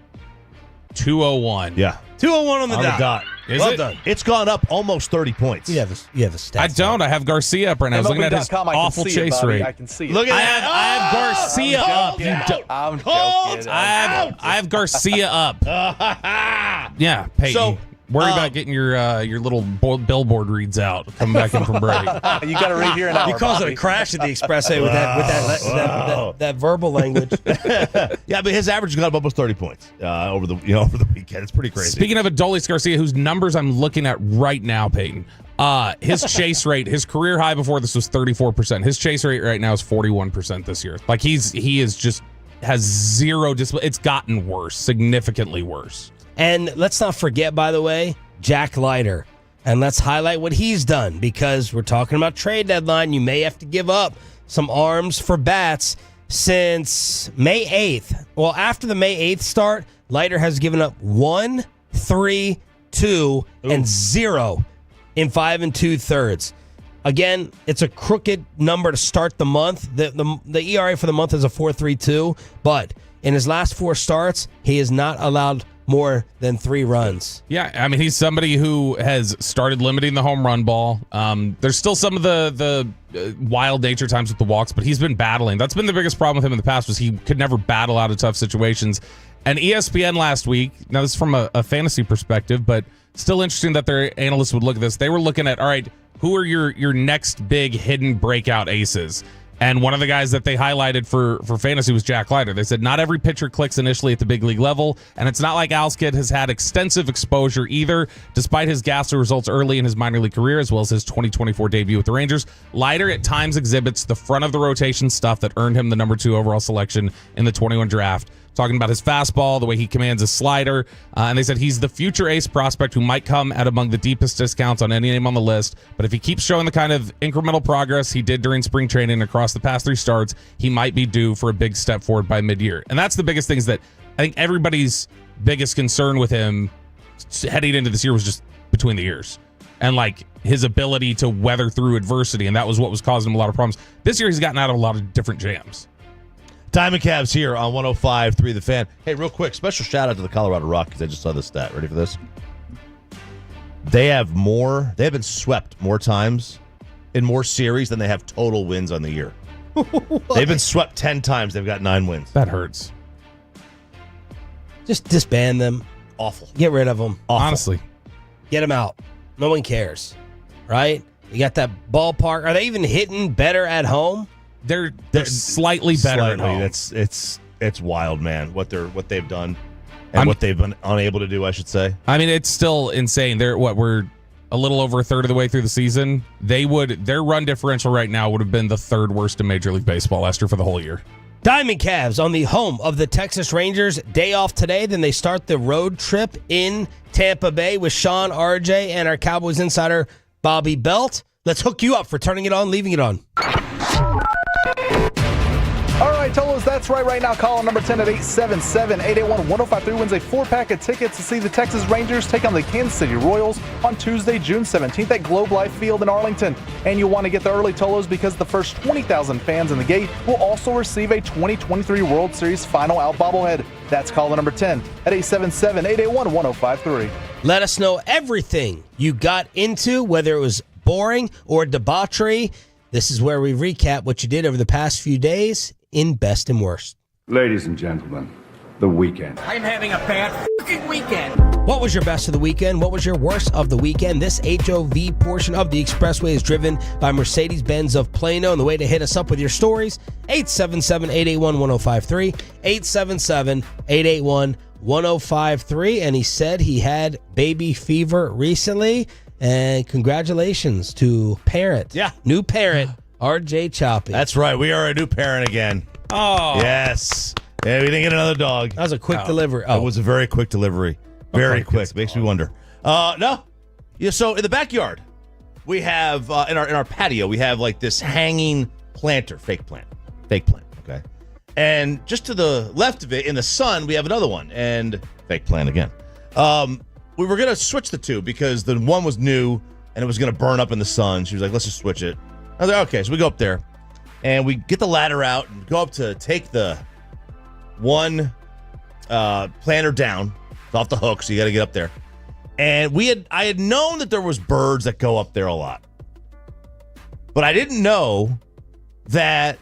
201. Yeah. 201 on the dot. Well done. It's gone up almost 30 points. You have a stats. I don't. I have Garcia up right now. I was looking at his awful chase rate. I can see it. Look at that. I have Garcia up. I'm joking. I have Garcia up. Yeah, Peyton. So, worry about getting your little billboard reads out coming back in from break. You got to read here an hour. He calls it a crash at the expressway with that verbal language. Yeah, but his average got up almost 30 points over the weekend. It's pretty crazy. Speaking of Adolis Garcia, whose numbers I'm looking at right now, Peyton, his chase rate, his career high before this was 34%. His chase rate right now is 41% this year. Like he has zero discipline. It's gotten worse, significantly worse. And let's not forget, by the way, Jack Leiter. And let's highlight what he's done, because we're talking about trade deadline. You may have to give up some arms for bats since May 8th. Well, after the May 8th start, Leiter has given up 1, 3, 2, and 0 in 5 2/3. Again, it's a crooked number to start the month. The ERA for the month is a 4.32, but in his last 4 starts, he has not allowed more than 3 runs. Yeah, I mean, he's somebody who has started limiting the home run ball. There's still some of the wild nature times with the walks, but he's been battling. That's been the biggest problem with him in the past, was he could never battle out of tough situations. And ESPN last week, now this is from a fantasy perspective, but still interesting that their analysts would look at this. They were looking at, all right, who are your next big hidden breakout aces? And one of the guys that they highlighted for fantasy was Jack Leiter. They said not every pitcher clicks initially at the big league level, and it's not like Alskid has had extensive exposure either, despite his ghastly results early in his minor league career, as well as his 2024 debut with the Rangers. Leiter at times exhibits the front of the rotation stuff that earned him the number 2 overall selection in the 21 draft. Talking about his fastball, the way he commands his slider, and they said he's the future ace prospect who might come at among the deepest discounts on any name on the list. But if he keeps showing the kind of incremental progress he did during spring training across the past 3 starts, he might be due for a big step forward by mid-year. And that's the biggest thing, is that I think everybody's biggest concern with him heading into this year was just between the ears and like his ability to weather through adversity, and that was what was causing him a lot of problems. This year he's gotten out of a lot of different jams. Diamond Cavs here on 105.3 The Fan. Hey, real quick, special shout out to the Colorado Rockies. I just saw this stat. Ready for this? They have been swept more times in more series than they have total wins on the year. They've been swept 10 times. They've got 9 wins. That hurts. Just disband them. Awful. Get rid of them. Awful. Honestly. Get them out. No one cares. Right? You got that ballpark. Are they even hitting better at home? They're slightly better at home. It's wild, man. What they've done and what they've been unable to do, I should say. I mean, it's still insane. We're a little over a third of the way through the season. Their run differential right now would have been the 3rd worst in Major League Baseball last year for the whole year. Diamond Cavs on the home of the Texas Rangers. Day off today. Then they start the road trip in Tampa Bay with Sean, RJ, and our Cowboys insider, Bobby Belt. Let's hook you up for turning it on, leaving it on. All right, right, Tolos, that's right now. Call number 10 at 877-881-1053 wins a 4-pack of tickets to see the Texas Rangers take on the Kansas City Royals on Tuesday, June 17th at Globe Life Field in Arlington. And you'll want to get there early, Tolos, because the first 20,000 fans in the gate will also receive a 2023 World Series Final Out bobblehead. That's caller number 10 at 877-881-1053. Let us know everything you got into, whether it was boring or debauchery. This is where we recap what you did over the past few days in Best and Worst. Ladies and gentlemen, the weekend. I'm having a bad fucking weekend. What was your best of the weekend? What was your worst of the weekend? This HOV portion of the Expressway is driven by Mercedes-Benz of Plano. And the way to hit us up with your stories, 877-881-1053, 877-881-1053. And he said he had baby fever recently. And congratulations to parent. Yeah. New parent, RJ Choppy. That's right. We are a new parent again. Oh. Yes. Yeah, we didn't get another dog. That was a quick delivery. It was a very quick delivery. Very quick. Makes me wonder. No. Yeah, so in the backyard, we have, in our patio, we have like this hanging planter, fake plant, okay? And just to the left of it, in the sun, we have another one, and fake plant again. We were going to switch the two because the one was new and it was going to burn up in the sun. She was like, let's just switch it. I was like, okay. So we go up there and we get the ladder out and go up to take the one planter down. It's off the hook, so you got to get up there. And I had known that there was birds that go up there a lot. But I didn't know that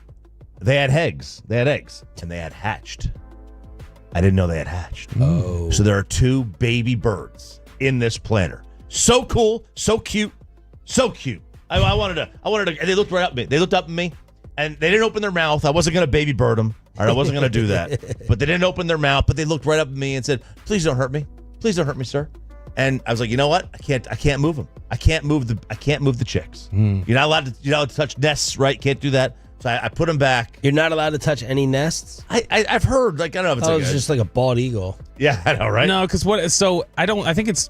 they had eggs. They had eggs and they had hatched. I didn't know they had hatched. Oh. So there are 2 baby birds in this planter. So cool, so cute, so cute. I wanted to, and they looked right up at me. They looked up at me, and they didn't open their mouth. I wasn't going to baby bird them. All right, I wasn't going to do that. But they didn't open their mouth, but they looked right up at me and said, please don't hurt me. Please don't hurt me, sir. And I was like, you know what? I can't move them. I can't move the chicks. You're not allowed to touch nests, right? Can't do that. So I put them back. You're not allowed to touch any nests? I've heard, like, I don't know if it's it's just like a bald eagle. Yeah, I know, right? No, because I think it's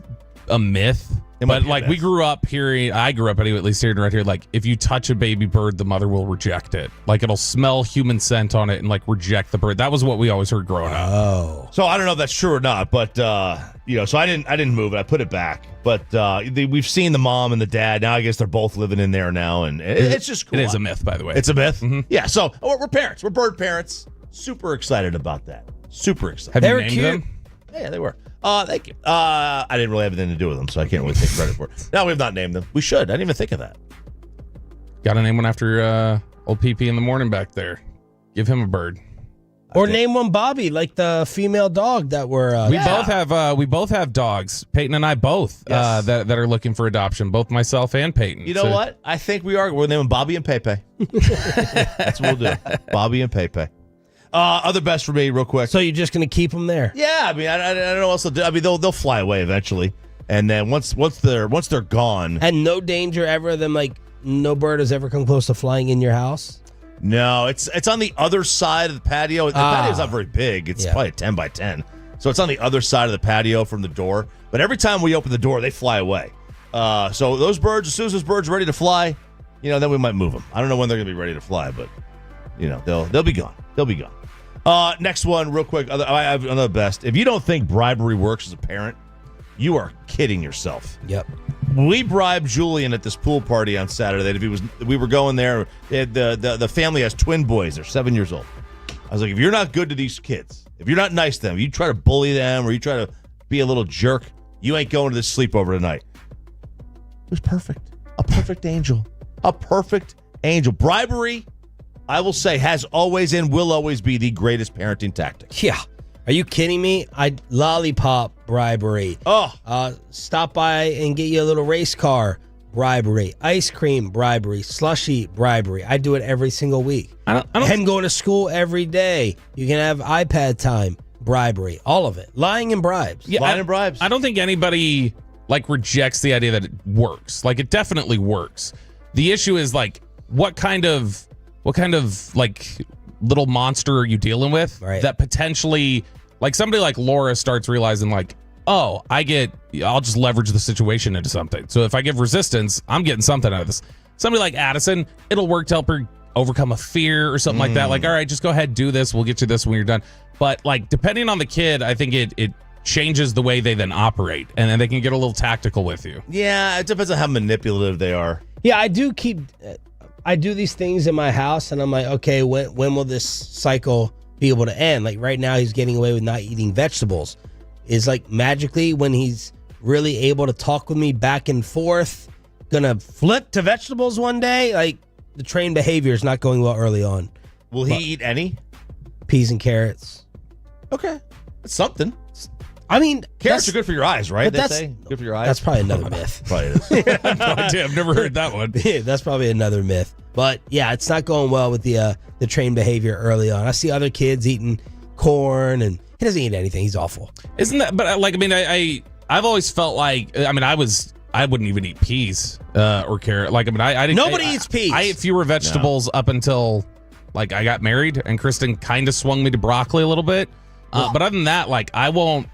a myth. But like we grew up hearing, I grew up anyway, at least hearing right here, like if you touch a baby bird, the mother will reject it. Like it'll smell human scent on it and like reject the bird. That was what we always heard growing up. Oh. So I don't know if that's true or not, but so I didn't move it. I put it back. But we've seen the mom and the dad. Now I guess they're both living in there now, and it's just cool. It is a myth, by the way. It's a myth? Mm-hmm. Yeah, so we're parents. We're bird parents. Super excited about that. Super excited. Have you named them? Yeah, they were. Thank you. I didn't really have anything to do with them, so I can't really take credit for it. No, we have not named them. We should. I didn't even think of that. Got to name one after old PP in the morning back there. Give him a bird. Or name one Bobby, like the female dog that we're. We both have dogs. Peyton and I both that are looking for adoption. Both myself and Peyton. You know what? I think we are. We'll name them Bobby and Pepe. That's what we'll do. Bobby and Pepe. Other best for me, real quick. So you're just going to keep them there? Yeah, I mean, I don't know what else they'll do. I mean, they'll fly away eventually, and then once they're gone, and no danger ever of them, like no bird has ever come close to flying in your house. No, it's on the other side of the patio. The patio's not very big. It's probably a 10 by 10, so it's on the other side of the patio from the door. But every time we open the door, they fly away. So those birds, as soon as those birds are ready to fly, then we might move them. I don't know when they're going to be ready to fly, but they'll be gone. They'll be gone. Next one, real quick. I have another best. If you don't think bribery works as a parent, you are kidding yourself. Yep. We bribed Julian at this pool party on Saturday. We were going there. The family has twin boys. They're 7 years old. I was like, if you're not good to these kids, if you're not nice to them, you try to bully them or you try to be a little jerk, you ain't going to this sleepover tonight. It was perfect. A perfect angel. A perfect angel. Bribery, I will say, has always and will always be the greatest parenting tactic. Yeah. Are you kidding me? Lollipop bribery. Stop by and get you a little race car bribery. Ice cream bribery. Slushy bribery. I do it every single week. Him going to school every day. You can have iPad time bribery. All of it. Lying and bribes. Yeah, Lying and bribes. I don't think anybody rejects the idea that it works. Like it definitely works. The issue is what kind of little monster are you dealing with that potentially somebody like Laura starts realizing I'll just leverage the situation into something. So if I give resistance, I'm getting something out of this. Somebody like Addison, it'll work to help her overcome a fear or something like that. Like, all right, just go ahead, do this. We'll get you this when you're done. But like, depending on the kid, I think it changes the way they then operate, and then they can get a little tactical with you. Yeah, it depends on how manipulative they are. Yeah, I do these things in my house, and I'm like, okay, when will this cycle be able to end? Like right now, he's getting away with not eating vegetables. Is like magically when he's really able to talk with me back and forth, gonna flip to vegetables one day? Like the trained behavior is not going well early on. Will he eat any? Peas and carrots. Okay, that's something. I mean, carrots are good for your eyes, right? But They that's say good for your eyes. That's probably another myth. Probably is. No idea. I've never heard that one. Yeah, that's probably another myth. But yeah, it's not going well with the trained behavior early on. I see other kids eating corn, and he doesn't eat anything. He's awful. Isn't that? But like, I mean, I've always felt like, I mean, I wouldn't even eat peas or carrot. Like, I mean, I didn't. Nobody eats peas. I ate fewer vegetables up until like I got married, and Kristen kind of swung me to broccoli a little bit. But other than that, like, I won't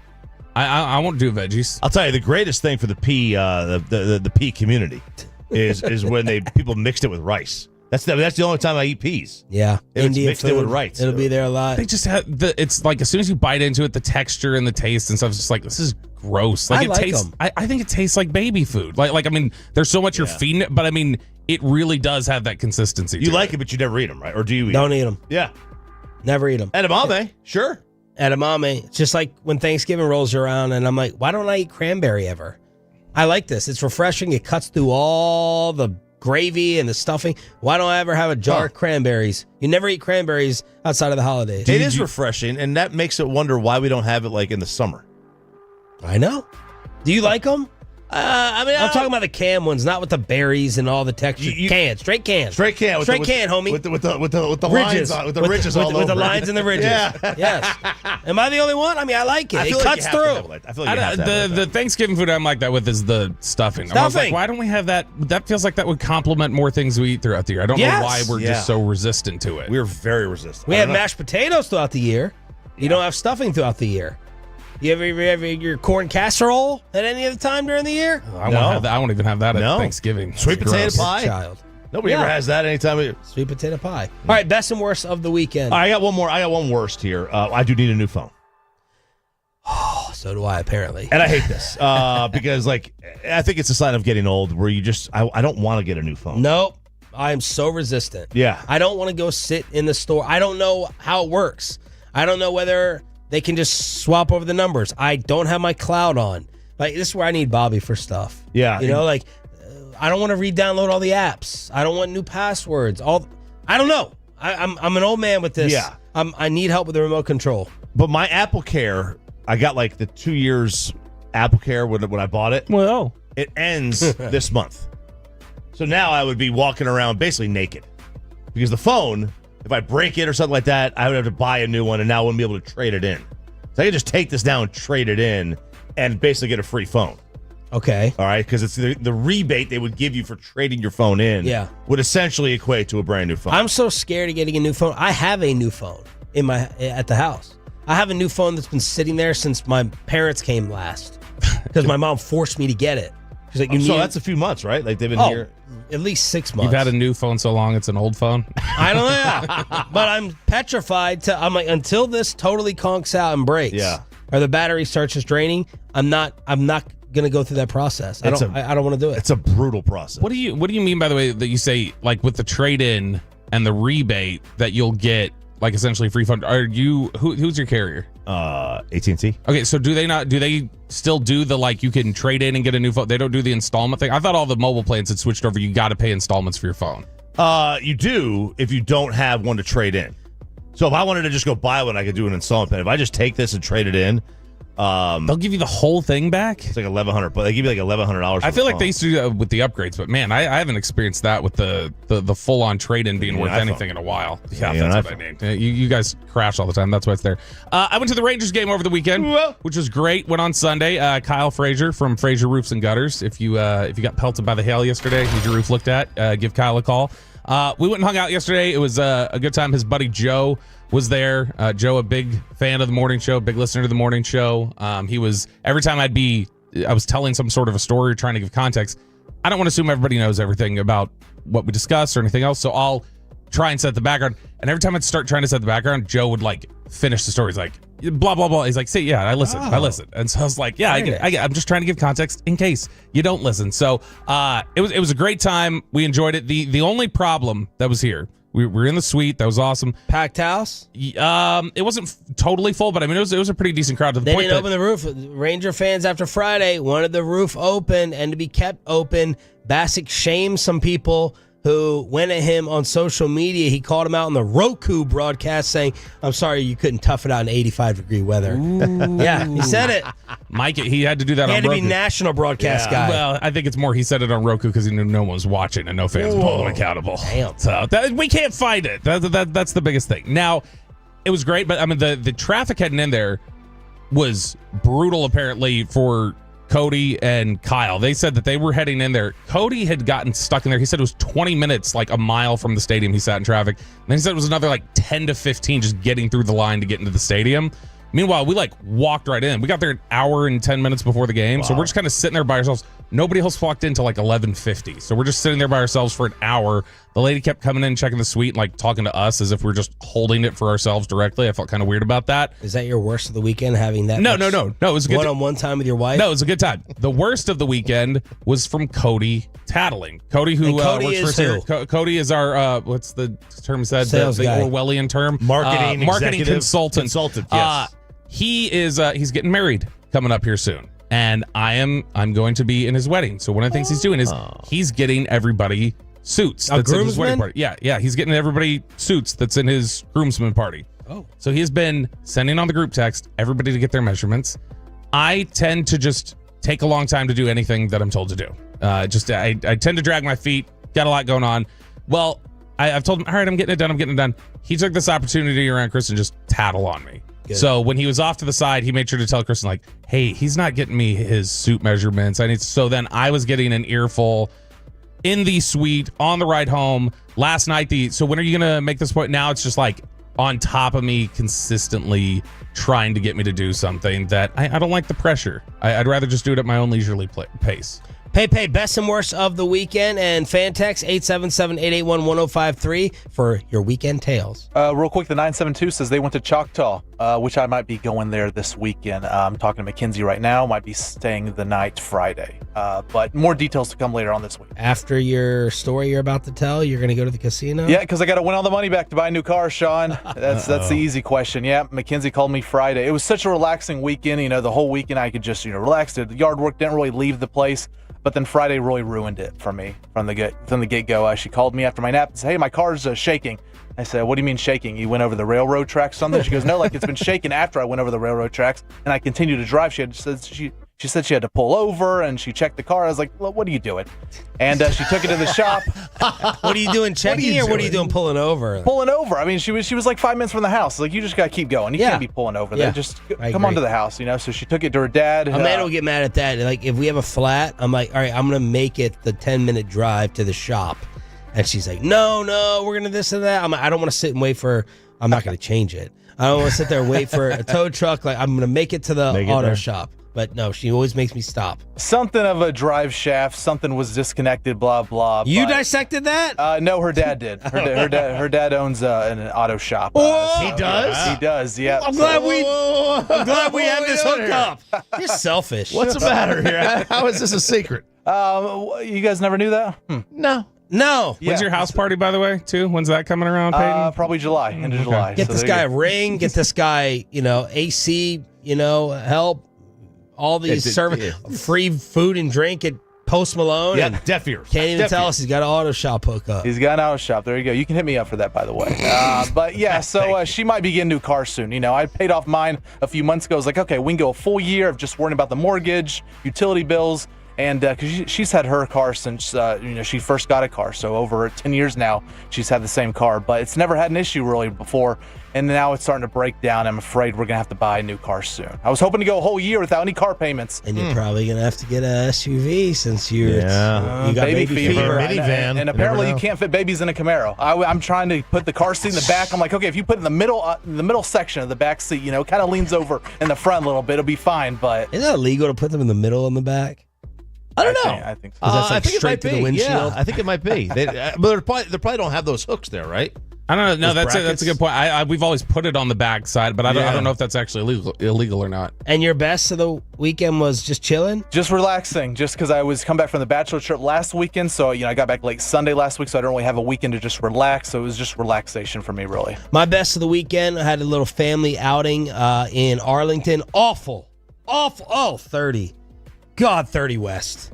do veggies. I'll tell you, the greatest thing for the pea, the pea community, is when people mixed it with rice. That's the only time I eat peas. Yeah, If it's Indian mixed food, in with rice. It'll be there a lot. They just have it's like as soon as you bite into it, the texture and the taste and stuff is just like, this is gross. Like, I it like tastes. 'em. I think it tastes like baby food. Like I mean, there's so much you're feeding it, but I mean, it really does have that consistency. You like it, but you never eat them, right? Or do you eat Don't eat them. Yeah. Never eat them. Edamame, sure. Edamame. It's just like when Thanksgiving rolls around, and I'm like, why don't I eat cranberry ever? I like this. It's refreshing. It cuts through all the gravy and the stuffing. Why don't I ever have a jar of cranberries? You never eat cranberries outside of the holidays. It is refreshing, and that makes it wonder why we don't have it like in the summer. I know. Do you like them? I mean, I'm talking about the can ones, not with the berries and all the texture. Straight can, homie. With the lines on, with the ridges all over. With the lines and the ridges. Yeah. Yes. Am I the only one? I mean, I like it. It cuts through. I feel like you have to have it the Thanksgiving food I'm like that with is the stuffing. I was like, why don't we have that? That feels like that would complement more things we eat throughout the year. I don't know why we're just so resistant to it. We're very resistant. We have mashed potatoes throughout the year. You don't have stuffing throughout the year. You ever have your corn casserole at any other time during the year? I won't have that. I won't even have that at Thanksgiving. Sweet potato pie. Child. Nobody ever has that anytime. Sweet potato pie. All right, best and worst of the weekend. I got one more. I got one worst here. I do need a new phone. Oh, so do I, apparently. And I hate this because, like, I think it's a sign of getting old where you just, I don't want to get a new phone. Nope. I am so resistant. Yeah. I don't want to go sit in the store. I don't know how it works. I don't know whether they can just swap over the numbers. I don't have my cloud on. Like, this is where I need Bobby for stuff. Yeah. You know, like, I don't want to re-download all the apps. I don't want new passwords. I don't know. I'm an old man with this. Yeah. I need help with the remote control. But my Apple Care, I got like the 2 years Apple Care when I bought it. Well, it ends this month. So now I would be walking around basically naked because the phone, if I break it or something like that, I would have to buy a new one, and now I wouldn't be able to trade it in. So I could just take this down and trade it in and basically get a free phone. Okay. All right, because it's the rebate they would give you for trading your phone in would essentially equate to a brand new phone. I'm so scared of getting a new phone. I have a new phone at the house. I have a new phone that's been sitting there since my parents came last because my mom forced me to get it. She's like, so that's a few months, right? Like they've been here at least 6 months. You've had a new phone so long it's an old phone? I don't know. But I'm petrified I'm like, until this totally conks out and breaks. Yeah. Or the battery starts just draining, I'm not gonna go through that process. I don't want to do it. It's a brutal process. What do you mean by the way that you say, like, with the trade-in and the rebate that you'll get, like, essentially free phone? Are you who's your carrier? AT&T. Okay, so do they still do the, like, you can trade in and get a new phone? They don't do the installment thing? I thought all the mobile plans had switched over. You got to pay installments for your phone. You do if you don't have one to trade in. So if I wanted to just go buy one, I could do an installment plan. If I just take this and trade it in, they'll give you the whole thing back. It's like $1,100, but they give you like $1,100. I feel like they used to do that with the upgrades, but man, I haven't experienced that with the full on trade in being worth anything in a while. Yeah, that's what I mean. You guys crash all the time. That's why it's there. I went to the Rangers game over the weekend, which was great. Went on Sunday. Kyle Frazier from Frazier Roofs and Gutters. If you got pelted by the hail yesterday, need your roof looked at, give Kyle a call. We went and hung out yesterday. It was a good time. His buddy Joe was there. Joe, a big fan of the morning show, big listener to the morning show. He was, every time I was telling some sort of a story, trying to give context. I don't want to assume everybody knows everything about what we discuss or anything else, so I'll try and set the background. And every time I'd start trying to set the background, Joe would like finish the story. He's like, blah, blah, blah. He's like, see, yeah, I listen. And so I was like, yeah, I'm just trying to give context in case you don't listen. So it was a great time. We enjoyed it. The only problem that was here, we were in the suite. That was awesome. Packed house? It wasn't totally full, but I mean, it was a pretty decent crowd. To the They point didn't open the roof. Ranger fans after Friday wanted the roof open and to be kept open. Bassick shamed some people who went at him on social media. He called him out on the Roku broadcast saying, I'm sorry you couldn't tough it out in 85-degree weather. Yeah, he said it. Mike, he had to do that on Roku. He had to be national broadcast guy. Well, I think it's more he said it on Roku because he knew no one was watching and no fans would hold him accountable. Damn. So we can't fight it. That's the biggest thing. Now, it was great, but I mean, the traffic heading in there was brutal apparently for Cody and Kyle. They said that they were heading in there. Cody had gotten stuck in there. He said it was 20 minutes, like a mile from the stadium. He sat in traffic. And then he said it was another like 10 to 15 just getting through the line to get into the stadium. Meanwhile, we like walked right in. We got there an hour and 10 minutes before the game. Wow. So we're just kind of sitting there by ourselves. Nobody else walked in until like 11:50. So we're just sitting there by ourselves for an hour. The lady kept coming in, checking the suite, and like talking to us as if we were just holding it for ourselves directly. I felt kind of weird about that. Is that your worst of the weekend, having that? No. It was a good one-on-one time with your wife? No, it was a good time. The worst of the weekend was from Cody tattling. Cody, who Cody works is for who? Cody is our what's the term said? Sales the guy. Orwellian term. Marketing consultant. Yes. He is he's getting married coming up here soon. And I'm going to be in his wedding. So one of the things he's doing is he's getting everybody suits. A That's in his wedding groomsman? party. Yeah. He's getting everybody suits that's in his groomsman party. Oh. So he has been sending on the group text everybody to get their measurements. I tend to just take a long time to do anything that I'm told to do. I tend to drag my feet. Got a lot going on. Well, I've told him, all right, I'm getting it done. He took this opportunity around Kristen just tattle on me. Good. So when he was off to the side, he made sure to tell Kristen, like, hey, he's not getting me his suit measurements. So then I was getting an earful in the suite on the ride home last night. So when are you going to make this point? Now it's just like on top of me consistently trying to get me to do something that I don't like the pressure. I'd rather just do it at my own leisurely pace. Pay, best and worst of the weekend, and fan text 877-881-1053 for your weekend tales. Real quick, the 972 says they went to Choctaw, which I might be going there this weekend. I'm talking to Mackenzie right now. Might be staying the night Friday. But more details to come later on this week. After your story you're about to tell, you're going to go to the casino? Yeah, because I got to win all the money back to buy a new car, Sean. That's the easy question. Yeah, Mackenzie called me Friday. It was such a relaxing weekend. You know, the whole weekend I could just, relax. The yard work didn't really leave the place. But then Friday really ruined it for me from the get-go. She called me after my nap and said, hey, my car's shaking. I said, what do you mean shaking? You went over the railroad tracks or something? She goes, no, like it's been shaking after I went over the railroad tracks. And I continued to drive. She said she had to pull over and she checked the car. I was like, well, what are you doing? And she took it to the shop. What are you doing, checking, or what are you doing pulling over? Pulling over. I mean, she was like 5 minutes from the house. Like, you just got to keep going. You can't be pulling over there. Just come on to the house, So she took it to her dad. A man will get mad at that. Like, if we have a flat, I'm like, all right, I'm going to make it the 10-minute drive to the shop. And she's like, no, we're going to this and that. I'm like, I don't want to sit and wait for, I'm not going to change it. I don't want to sit there and wait for a tow truck. Like, I'm going to make it to the auto shop. But no, she always makes me stop. Something of a drive shaft. Something was disconnected. Blah blah. You dissected that? No, her dad did. Her dad owns an auto shop. He does. He does. Yeah. I'm glad we had this hooked up. You're selfish. What's the matter here? How is this a secret? You guys never knew that? No. When's your house party, by the way, too? When's that coming around, Peyton? Probably July, end of July. Get this guy a ring. Get this guy, AC, help. All these service, free food and drink at Post Malone. Yeah, deaf ears. Can't even tell us he's got an auto shop hookup. He's got an auto shop. There you go. You can hit me up for that, by the way. But yeah, so she might be getting a new car soon. I paid off mine a few months ago. I was like, okay, we can go a full year of just worrying about the mortgage, utility bills. And because she's had her car since she first got a car, so over 10 years now she's had the same car, but it's never had an issue really before, and now it's starting to break down. I'm afraid we're gonna have to buy a new car soon. I was hoping to go a whole year without any car payments. And you're probably gonna have to get a SUV since you got baby fever. Minivan, and apparently you can't fit babies in a Camaro. I'm trying to put the car seat in the back. I'm like, okay, if you put it in the middle section of the back seat, kind of leans over in the front a little bit, it'll be fine. But isn't it illegal to put them in the middle in the back? I don't know. I think so. I think it straight might through the be. windshield? Yeah, I think it might be. But they probably don't have those hooks there, right? I don't know. No, Those that's a good point. We've always put it on the back side, but I don't know if that's actually illegal or not. And your best of the weekend was just chilling? Just relaxing, just because I was come back from the bachelor trip last weekend, so I got back late Sunday last week, so I don't really have a weekend to just relax. So it was just relaxation for me, really. My best of the weekend, I had a little family outing in Arlington. Awful. Oh, 30. God, 30 West.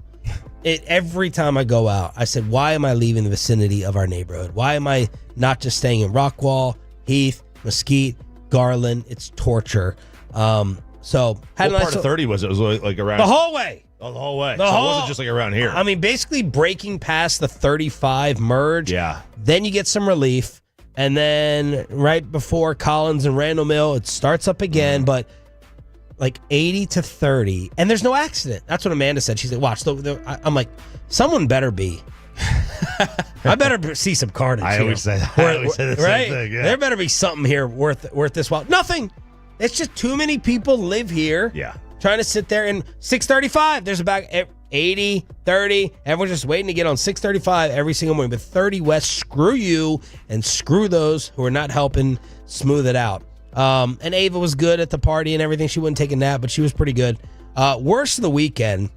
Every time I go out, I said, why am I leaving the vicinity of our neighborhood? Why am I not just staying in Rockwall, Heath, Mesquite, Garland? It's torture. So What part of 30 was it? It was like around the whole way. Oh, the whole way. The So whole- it wasn't just like around here. I mean, basically breaking past the 35 merge. Yeah. Then you get some relief. And then right before Collins and Randall Mill, it starts up again, but like 80 to 30. And there's no accident. That's what Amanda said. She's like, watch. I'm like, someone better be. I better see some carnage. I here. always say that. I always say the right? same thing. Yeah. There better be something here worth this while. Nothing. It's just too many people live here. Yeah. Trying to sit there in 635. There's about 80, 30. Everyone's just waiting to get on 635 every single morning. But 30 West, screw you and screw those who are not helping smooth it out. And Ava was good at the party and everything. She wouldn't take a nap, but she was pretty good. Worst of the weekend.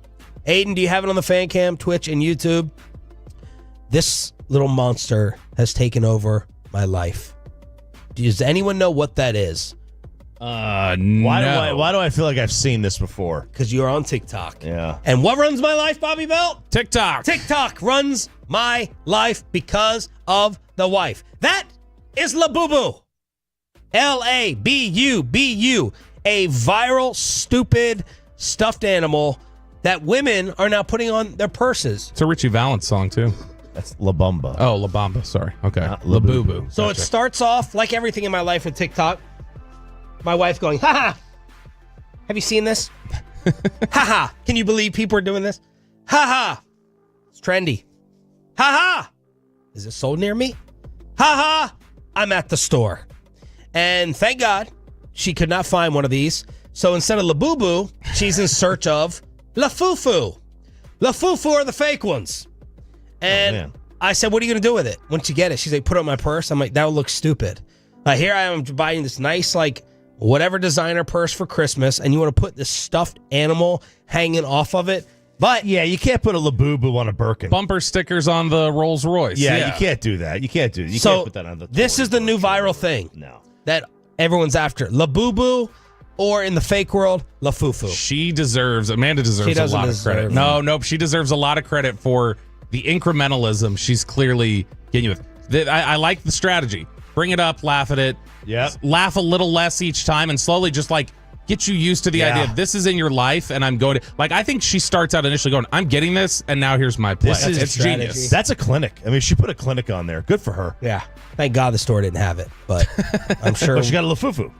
Aiden, do you have it on the fan cam, Twitch, and YouTube? This little monster has taken over my life. Does anyone know what that is? No. Why do I feel like I've seen this before? Because you're on TikTok. Yeah. And what runs my life, Bobby Belt? TikTok. TikTok runs my life because of the wife. That is Labubu. Labubu. A viral, stupid, stuffed animal that women are now putting on their purses. It's a Richie Valens song, too. That's La Bamba. Oh, La Bamba. Sorry. Okay. Labubu. So it starts off like everything in my life with TikTok. My wife going, ha. Have you seen this? Ha. Can you believe people are doing this? Ha. It's trendy. Ha. Is it sold near me? Ha. I'm at the store. And thank God she could not find one of these. So instead of Labubu, she's in search of La Fufu. La Fufu are the fake ones. And I said, what are you going to do with it once you get it? She's like, put it in my purse. I'm like, that would look stupid. Here I am buying this nice, whatever designer purse for Christmas, and you want to put this stuffed animal hanging off of it. But yeah, you can't put a Labubu on a Birkin. Bumper stickers on the Rolls Royce. Yeah, you can't do that. You can't can't put that on the this is the new viral thing. No. That everyone's after. Labubu, or in the fake world, La Fufu. Amanda deserves a lot of credit. No, she deserves a lot of credit for the incrementalism she's clearly getting with. I like the strategy. Bring it up, laugh at it. Yeah. Laugh a little less each time and slowly just get you used to the idea of this is in your life and I'm going to I think she starts out initially going, I'm getting this and now here's my play. It's genius. That's a clinic. I mean, she put a clinic on there. Good for her. Yeah. Thank God the store didn't have it, but I'm sure. But she got a La Fufu.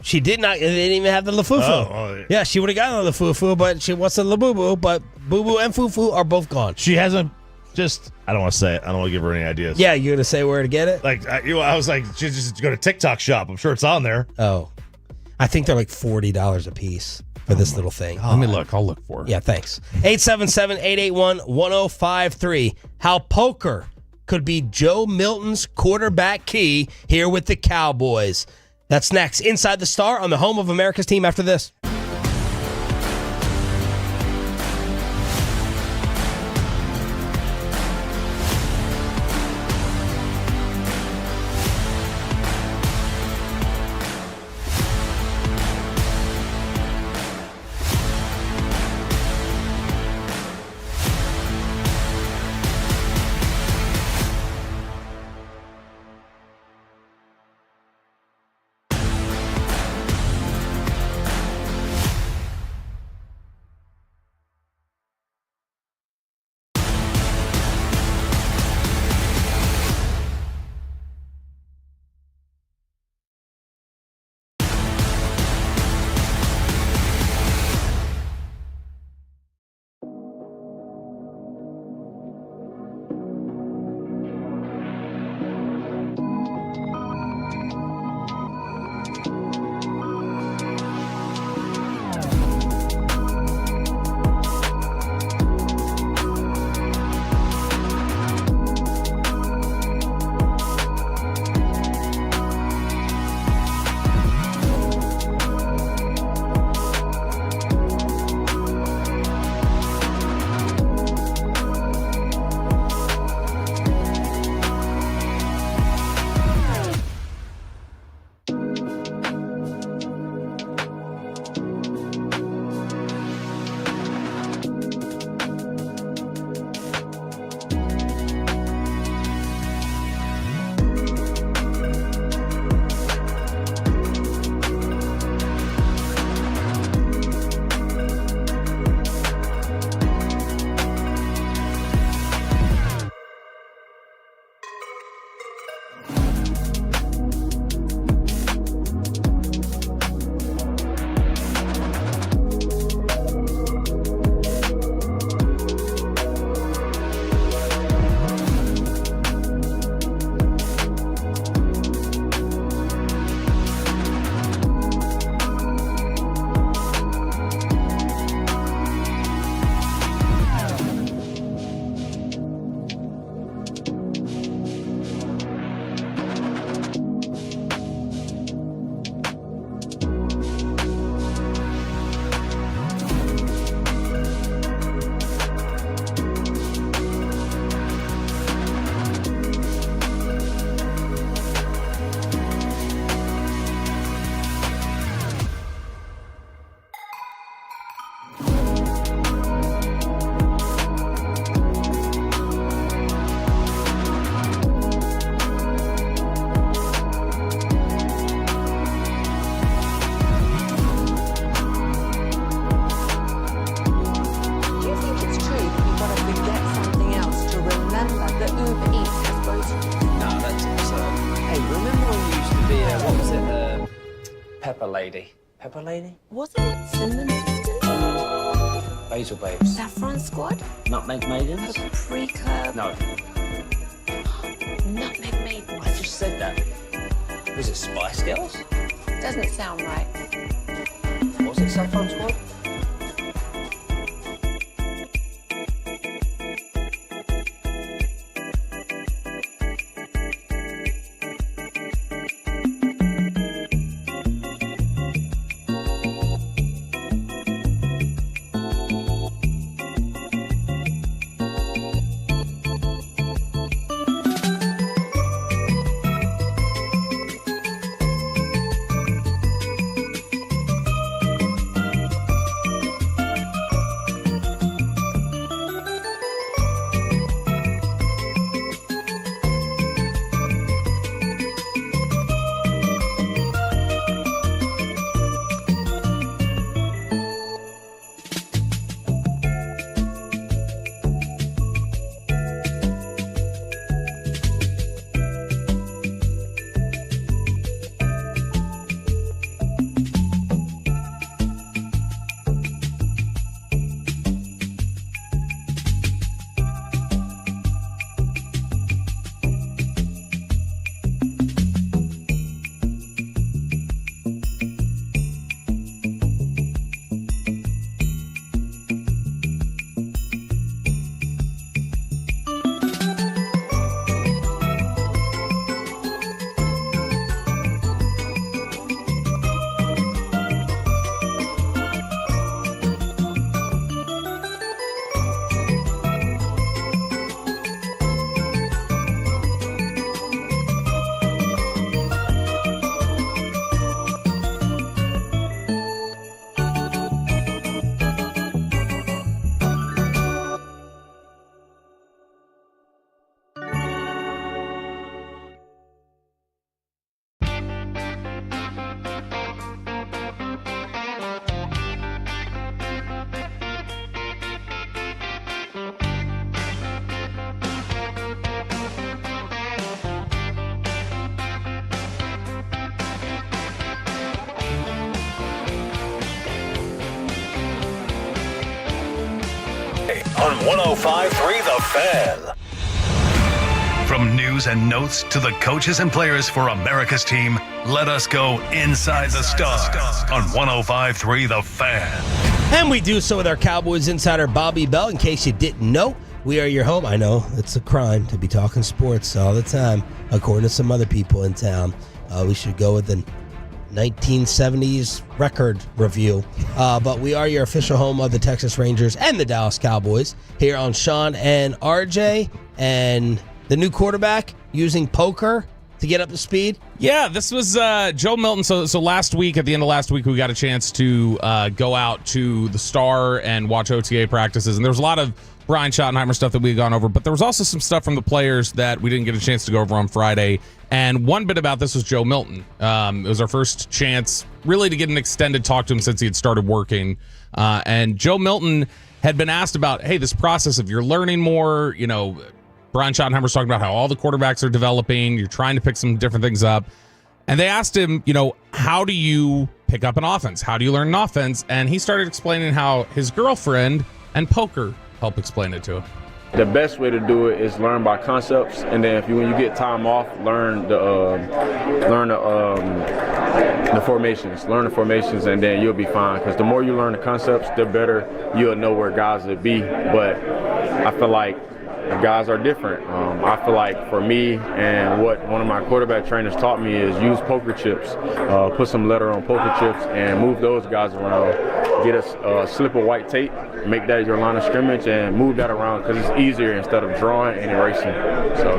She did not. They didn't even have the La Fufu. Oh, yeah, she would have gotten the La Fufu, but she wants the Labubu, but Boo Boo and Fufu are both gone. She hasn't I don't want to say it. I don't want to give her any ideas. Yeah, you're going to say where to get it? I was like, she just go to TikTok shop. I'm sure it's on there. Oh. I think they're like $40 a piece for this little thing. Let me look. I'll look for it. Yeah, thanks. 877-881-1053. How poker could be Joe Milton's quarterback key here with the Cowboys. That's next. Inside the Star on the home of America's team after this. remember that Uber Eats has groceries. No, that's absurd. Hey, remember when you used to be what was it, Pepper Lady? Pepper Lady? Was it Cinnamon Sisters? Basil Babes. Saffron Squad? Nutmeg Maidens? Paprika? No. Nutmeg Maidens. I just said that. Was it Spice Girls? Doesn't sound right. Was it Saffron Squad? On 105.3 The Fan. From news and notes to the coaches and players for America's team, let us go inside the stars on 105.3 The Fan. And we do so with our Cowboys insider, Bobby Bell. In case you didn't know, we are your home. I know it's a crime to be talking sports all the time, according to some other people in town. We should go with the 1970s record review. But we are your official home of the Texas Rangers and the Dallas Cowboys here on Sean and RJ. And the new quarterback using poker to get up to speed. Yeah, this was Joe Milton. So last week, at the end of last week, we got a chance to go out to the Star and watch OTA practices. And there was a lot of Brian Schottenheimer stuff that we had gone over, but there was also some stuff from the players that we didn't get a chance to go over on Friday. And one bit about this was Joe Milton. It was our first chance really to get an extended talk to him since he had started working. And Joe Milton had been asked about, hey, this process of you're learning more, you know, Brian Schottenheimer's talking about how all the quarterbacks are developing. You're trying to pick some different things up. And they asked him, you know, how do you pick up an offense? How do you learn an offense? And he started explaining how his girlfriend and poker help explain it to him. The best way to do it is learn by concepts, and then when you get time off, learn the formations. Learn the formations, and then you'll be fine. Because the more you learn the concepts, the better you'll know where guys will be. But I feel like the guys are different. I feel like for me, and what one of my quarterback trainers taught me is use poker chips. Put some letter on poker chips and move those guys around. Get a slip of white tape, make that your line of scrimmage, and move that around because it's easier instead of drawing and erasing. So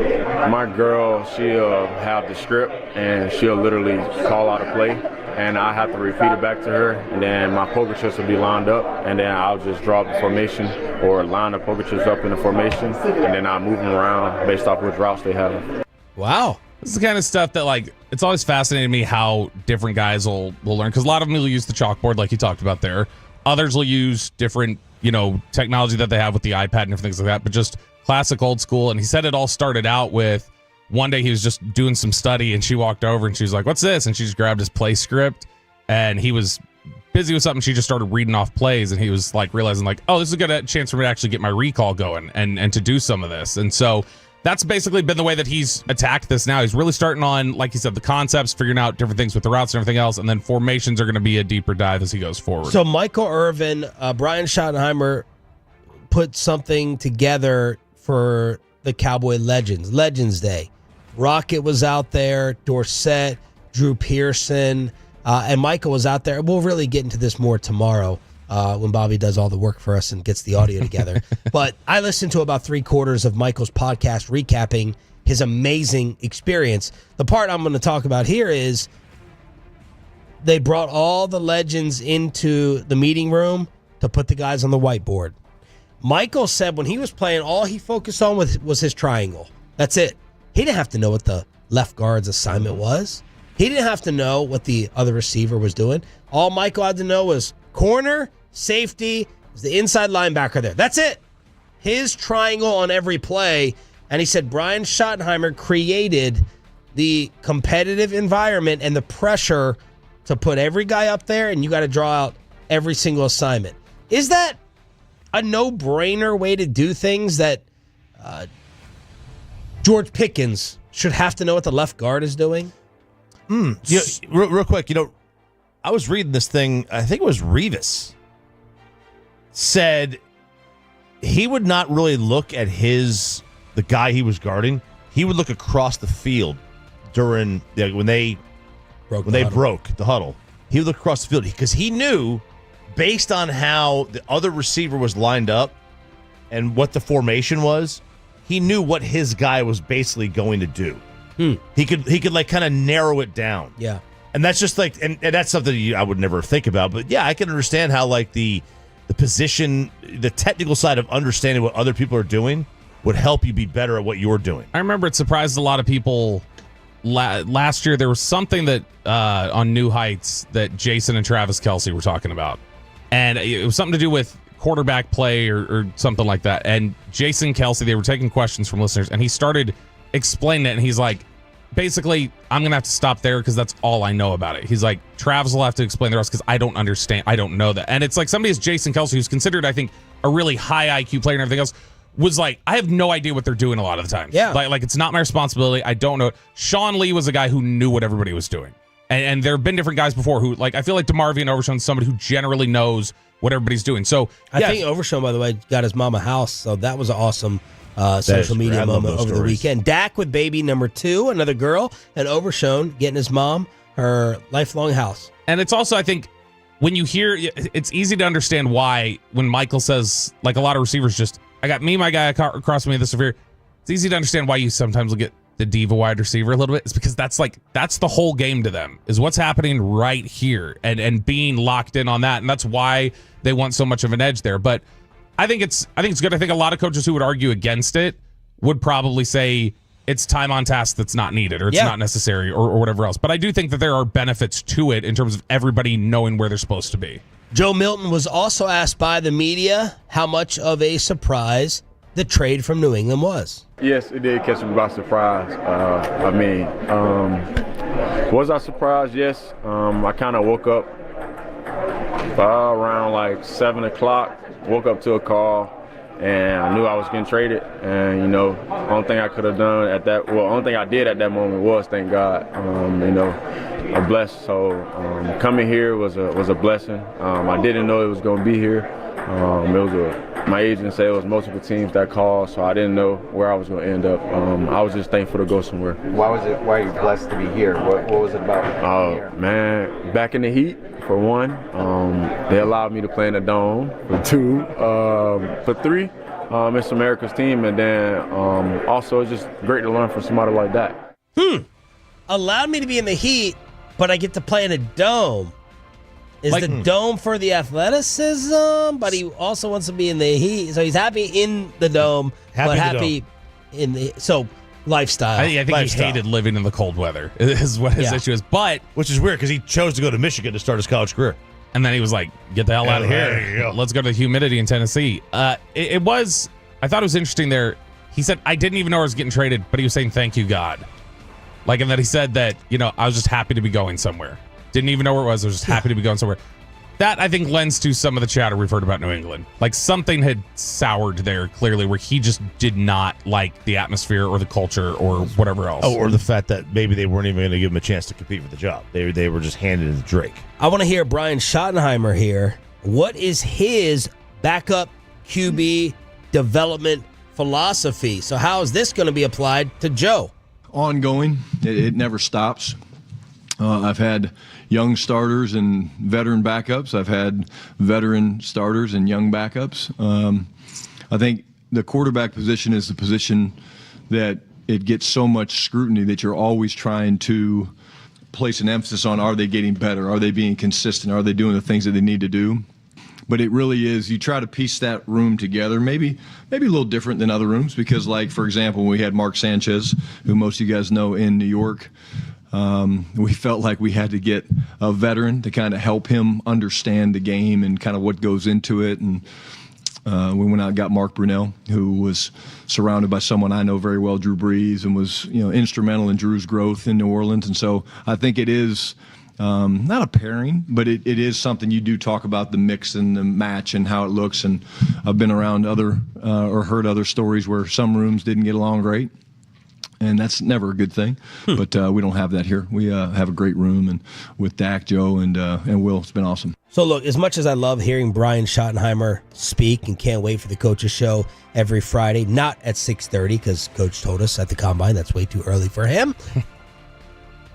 my girl, she'll have the script and she'll literally call out a play, and I have to repeat it back to her, and then my poker chips will be lined up, and then I'll just draw the formation or line the poker chips up in the formation, and then I'll move them around based off which routes they have. Wow. This is the kind of stuff that, like, it's always fascinated me how different guys will learn, because a lot of them will use the chalkboard like you talked about there. Others will use different, you know, technology that they have with the iPad and different things like that, but just classic old school. And he said it all started out with one day he was just doing some study and she walked over and she was like, "What's this?" And she just grabbed his play script and he was busy with something. She just started reading off plays and he was like realizing like, oh, this is a good chance for me to actually get my recall going and to do some of this. And so that's basically been the way that he's attacked this now. He's really starting on, like you said, the concepts, figuring out different things with the routes and everything else, and then formations are going to be a deeper dive as he goes forward. So Michael Irvin, Brian Schottenheimer put something together for the Cowboy Legends Day. Rocket was out there, Dorsett, Drew Pearson, and Michael was out there. We'll really get into this more tomorrow when Bobby does all the work for us and gets the audio together. But I listened to about 3/4 of Michael's podcast recapping his amazing experience. The part I'm going to talk about here is they brought all the legends into the meeting room to put the guys on the whiteboard. Michael said when he was playing, all he focused on was his triangle. That's it. He didn't have to know what the left guard's assignment was. He didn't have to know what the other receiver was doing. All Michael had to know was corner, safety, is the inside linebacker there. That's it. His triangle on every play. And he said Brian Schottenheimer created the competitive environment and the pressure to put every guy up there, and you got to draw out every single assignment. Is that a no-brainer way to do things that George Pickens should have to know what the left guard is doing? Real quick, I was reading this thing, I think it was Revis, said he would not really look at the guy he was guarding. He would look across the field during when they broke the huddle. He would look across the field because he knew, based on how the other receiver was lined up and what the formation was, he knew what his guy was basically going to do. He could like kind of narrow it down. Yeah. And that's just like, and that's something I would never think about. But yeah, I can understand how like the position, the technical side of understanding what other people are doing would help you be better at what you're doing. I remember it surprised a lot of people last year. There was something that on New Heights that Jason and Travis Kelce were talking about. And it was something to do with quarterback play or something like that. And Jason Kelce, they were taking questions from listeners, and he started explaining it. And he's like, basically, I'm going to have to stop there because that's all I know about it. He's like, Travis will have to explain the rest because I don't understand. I don't know that. And it's like somebody as Jason Kelce, who's considered, I think, a really high IQ player and everything else, was like, I have no idea what they're doing a lot of the time. Yeah. Like it's not my responsibility. I don't know. Sean Lee was a guy who knew what everybody was doing. And there have been different guys before who, like, I feel like DeMarvion Overshown's somebody who generally knows what everybody's doing. So I think Overshown, by the way, got his mom a house. So that was an awesome social media moment over the weekend. Dak with baby number 2, another girl, and Overshown getting his mom her lifelong house. And it's also, I think, when you hear, it's easy to understand why when Michael says, like a lot of receivers just, I got me, my guy across from me, this severe. It's easy to understand why you sometimes will get the diva wide receiver a little bit. It's because that's the whole game to them, is what's happening right here and being locked in on that. And that's why they want so much of an edge there. But I think it's good. I think a lot of coaches who would argue against it would probably say it's time on task that's not needed or it's not necessary or whatever else. But I do think that there are benefits to it in terms of everybody knowing where they're supposed to be. Joe Milton was also asked by the media how much of a surprise the trade from New England was. Yes, it did catch me by surprise. Was I surprised? Yes. I kind of woke up around like 7 o'clock, woke up to a call, and I knew I was getting traded. And, only thing I could have done only thing I did at that moment was thank God. I'm blessed. So coming here was a blessing. I didn't know it was going to be here. My agent said it was multiple teams that called, so I didn't know where I was going to end up. I was just thankful to go somewhere. Why are you blessed to be here? What was it about? Man, back in the heat, for one. They allowed me to play in the dome, for 2. For 3, it's America's team, and then also it's just great to learn from somebody like that. Allowed me to be in the heat, but I get to play in a dome. Is the dome for the athleticism, but he also wants to be in the heat. So he's happy in the dome, but happy in the lifestyle. I think he hated living in the cold weather is what his issue is. But which is weird because he chose to go to Michigan to start his college career. And then he was like, get the hell out of here. Let's go to the humidity in Tennessee. I thought it was interesting there. He said, I didn't even know I was getting traded, but he was saying, thank you, God. And then he said that, I was just happy to be going somewhere. Didn't even know where it was. I was just happy to be going somewhere. That, I think, lends to some of the chatter we've heard about New England. Something had soured there, clearly, where he just did not like the atmosphere or the culture or whatever else. Oh, or the fact that maybe they weren't even going to give him a chance to compete for the job. They were just handed it to Drake. I want to hear Brian Schottenheimer here. What is his backup QB development philosophy? So how is this going to be applied to Joe? Ongoing. It never stops. I've had young starters and veteran backups. I've had veteran starters and young backups. I think the quarterback position is the position that it gets so much scrutiny that you're always trying to place an emphasis on, are they getting better? Are they being consistent? Are they doing the things that they need to do? But it really is, you try to piece that room together, maybe a little different than other rooms, because for example, when we had Mark Sanchez, who most of you guys know in New York, we felt like we had to get a veteran to kind of help him understand the game and kind of what goes into it. And we went out and got Mark Brunell, who was surrounded by someone I know very well, Drew Brees, and was instrumental in Drew's growth in New Orleans. And so I think it is not a pairing, but it is something you do talk about, the mix and the match and how it looks. And I've been around or heard other stories where some rooms didn't get along great. And that's never a good thing, but we don't have that here. We have a great room, and with Dak, Joe, and Will, it's been awesome. So look, as much as I love hearing Brian Schottenheimer speak and can't wait for the Coach's Show every Friday, not at 6:30 because Coach told us at the Combine that's way too early for him.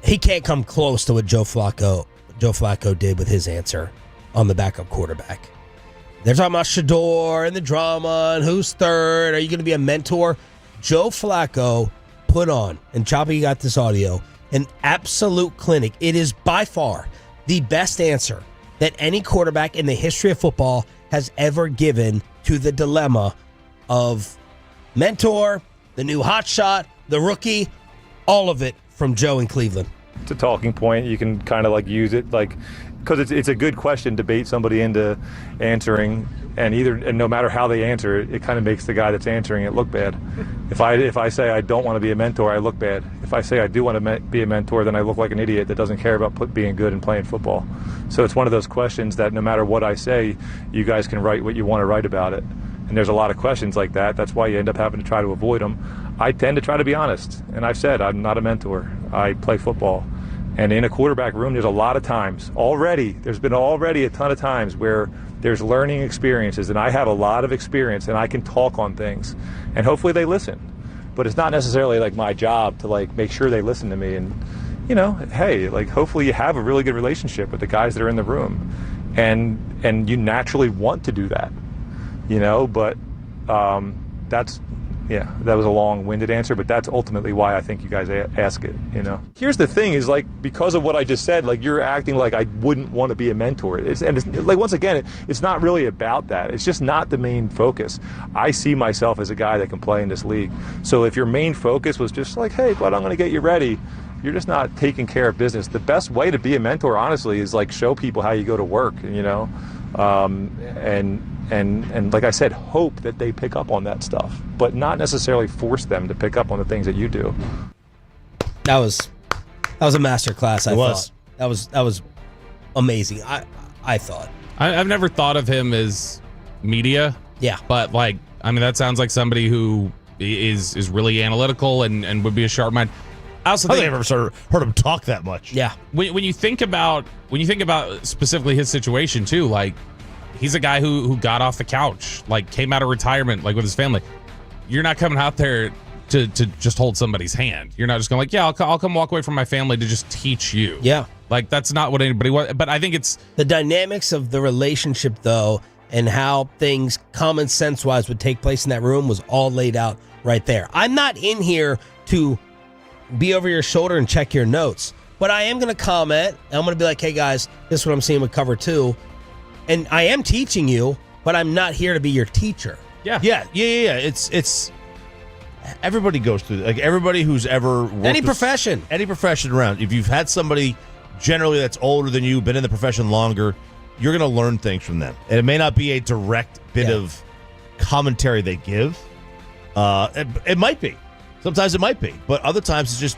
He can't come close to what Joe Flacco did with his answer on the backup quarterback. They're talking about Shador and the drama and who's third. Are you going to be a mentor? Joe Flacco put on, and Choppy got this audio, an absolute clinic. It is by far the best answer that any quarterback in the history of football has ever given to the dilemma of mentor, the new hotshot, the rookie, all of it from Joe in Cleveland. It's a talking point. You can kind of use it because it's a good question to bait somebody into answering, and no matter how they answer it, it kind of makes the guy that's answering it look bad. If I say I don't want to be a mentor, I look bad. If I say I do want to be a mentor, then I look like an idiot that doesn't care about being good and playing football. So it's one of those questions that no matter what I say, you guys can write what you want to write about it. And there's a lot of questions like that. That's why you end up having to try to avoid them. I tend to try to be honest, and I've said I'm not a mentor. I play football. And in a quarterback room, there's a lot of times there's been a ton of times where there's learning experiences, and I have a lot of experience, and I can talk on things, and hopefully they listen. But it's not necessarily my job to make sure they listen to me. And hey, hopefully you have a really good relationship with the guys that are in the room, and you naturally want to do that, But that was a long-winded answer, but that's ultimately why I think you guys ask it, Here's the thing is, because of what I just said, you're acting like I wouldn't want to be a mentor. It's once again, it's not really about that. It's just not the main focus. I see myself as a guy that can play in this league. So if your main focus was just hey, but I'm going to get you ready, you're just not taking care of business. The best way to be a mentor, honestly, is show people how you go to work, and like I said, hope that they pick up on that stuff, but not necessarily force them to pick up on the things that you do. That was a master class. I thought that was amazing. I thought I've never thought of him as media. Yeah, but that sounds like somebody who is really analytical and would be a sharp mind. I also think I've never heard him talk that much. Yeah, when you think about specifically his situation too, he's a guy who got off the couch, came out of retirement, with his family. You're not coming out there to just hold somebody's hand. You're not just going I'll come walk away from my family to just teach you. Yeah. That's not what anybody wants. But I think it's the dynamics of the relationship, though, and how things common sense-wise would take place in that room was all laid out right there. I'm not in here to be over your shoulder and check your notes, but I am going to comment. I'm going to be like, hey, guys, this is what I'm seeing with cover 2. And I am teaching you, but I'm not here to be your teacher. Yeah. It's everybody goes through everybody who's ever worked any profession around. If you've had somebody generally that's older than you, been in the profession longer, you're going to learn things from them. And it may not be a direct bit of commentary they give, It might be. Sometimes it might be, but other times it's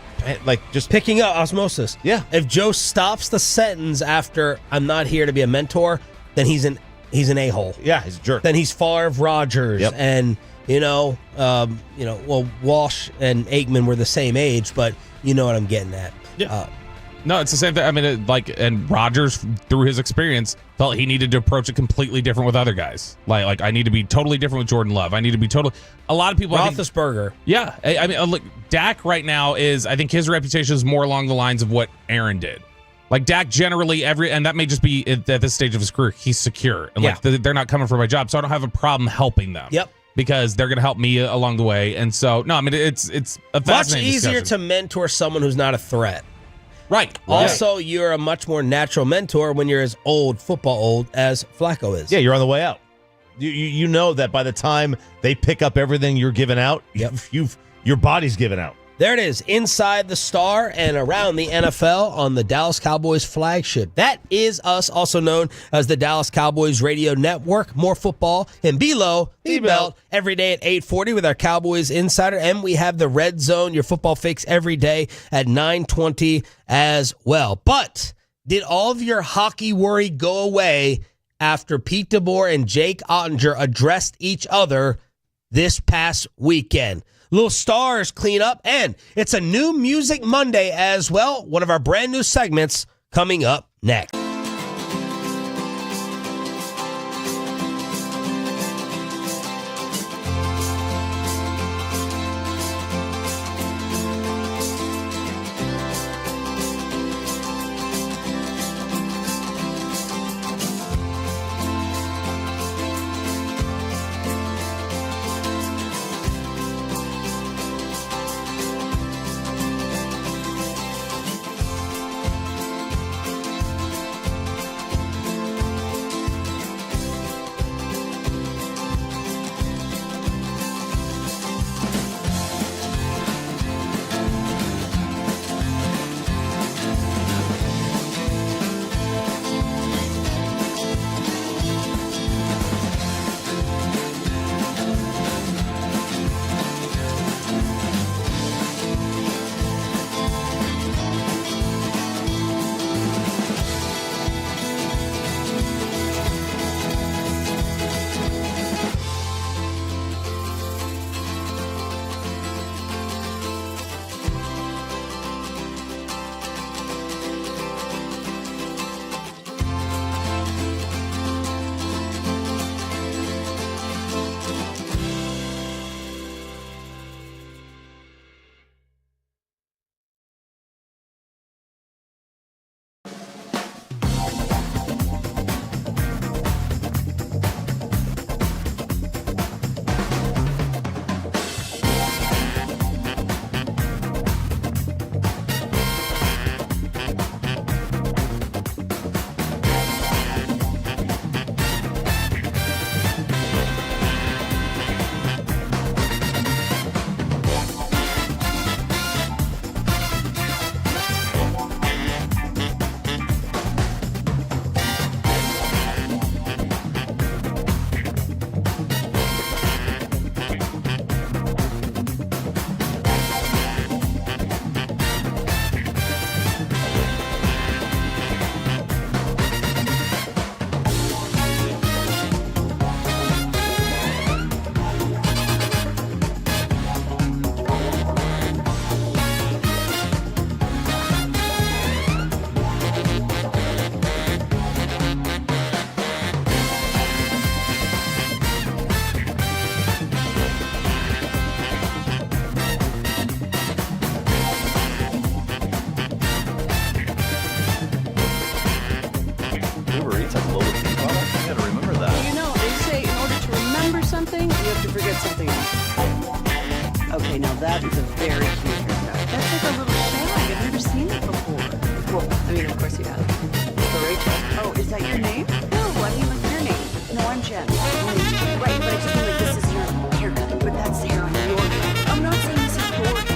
just picking up osmosis. Yeah. If Joe stops the sentence after "I'm not here to be a mentor," then he's an a-hole. Yeah, he's a jerk. Then he's Favre, Rodgers, Yep. and Walsh and Aikman were the same age, but you know what I'm getting at. Yeah. No, it's the same thing. I mean, and Rodgers, through his experience, felt he needed to approach it completely different with other guys. Like I need to be totally different with Jordan Love. I need to be a lot of people. Roethlisberger. Yeah. I mean, look, Dak right now I think his reputation is more along the lines of what Aaron did. Like Dak generally and that may just be at this stage of his career, he's secure. And they're not coming for my job, so I don't have a problem helping them. Yep. Because they're going to help me along the way. And so, no, I mean, it's a fascinating much easier discussion. to mentor someone who's not a threat. Right. Also, you're a much more natural mentor when you're as football old as Flacco is. Yeah, you're on the way out. You know that by the time they pick up everything you're giving out, your body's given out. There it is, inside the Star and around the NFL on the Dallas Cowboys flagship. That is us, also known as the Dallas Cowboys Radio Network. More football and below the belt every day at 8:40 with our Cowboys Insider. And we have the Red Zone, your football fix every day at 9:20 as well. But did all of your hockey worry go away after Pete DeBoer and Jake Ottinger addressed each other this past weekend? Little Stars clean up, and it's a new Music Monday as well. One of our brand new segments coming up next. Okay, now that is a very cute haircut. That's like a little shag. I've never seen that before. Well, I mean, of course you have. So Rachel. Oh, is that your name? No, I mean like your name. No, I'm Jen. Right, but I just mean like this is your haircut. But that's hair on your head. I'm not saying this is your hair.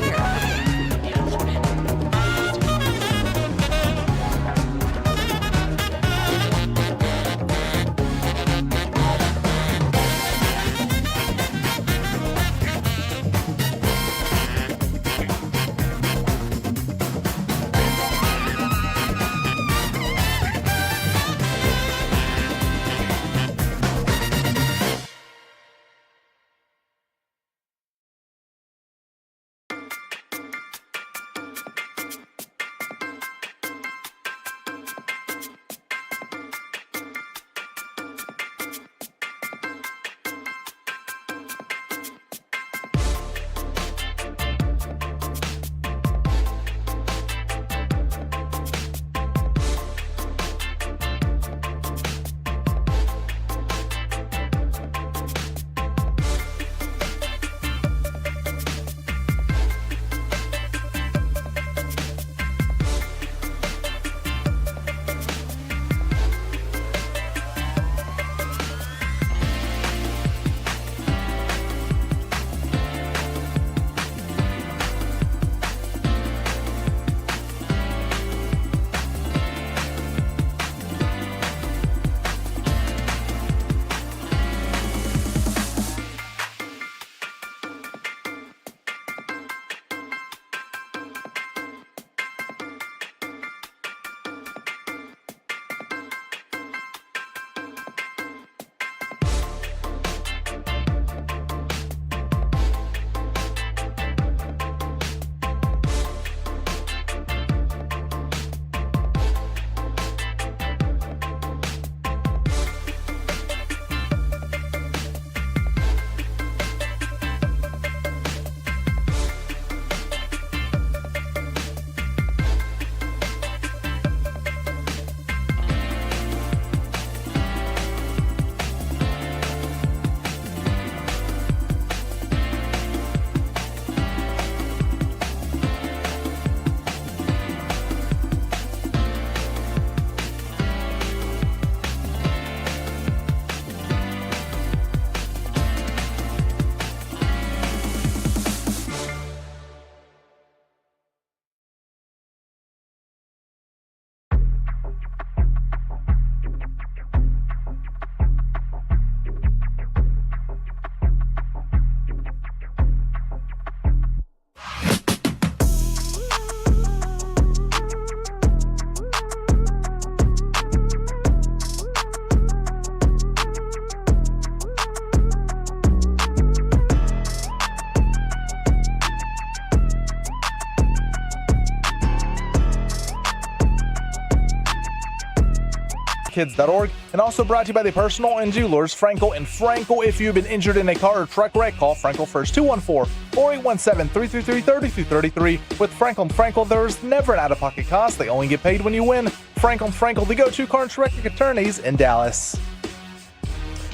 carsforkids.org, and also brought to you by the personal injury lawyers Franco and Franco. If you've been injured in a car or truck wreck, call Franco first, 214-4817-333-3333. With Franco and Franco, there's never an out-of-pocket cost. They only get paid when you win. Franco and Franco, the go-to car and wreck attorneys in Dallas.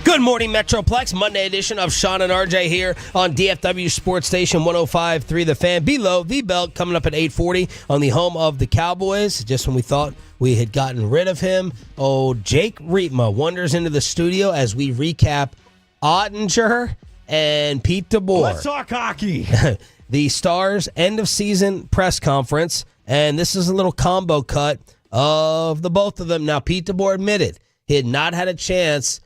Good morning, Metroplex. Monday edition of Sean and RJ here on DFW Sports Station 105.3 The Fan. Below the belt coming up at 8:40 on the home of the Cowboys. Just when we thought we had gotten rid of him, Jake Riepma wanders into the studio as we recap Ottinger and Pete DeBoer. Let's talk hockey. The Stars end of season press conference, and this is a little combo cut of the both of them. Now, Pete DeBoer admitted he had not had a chance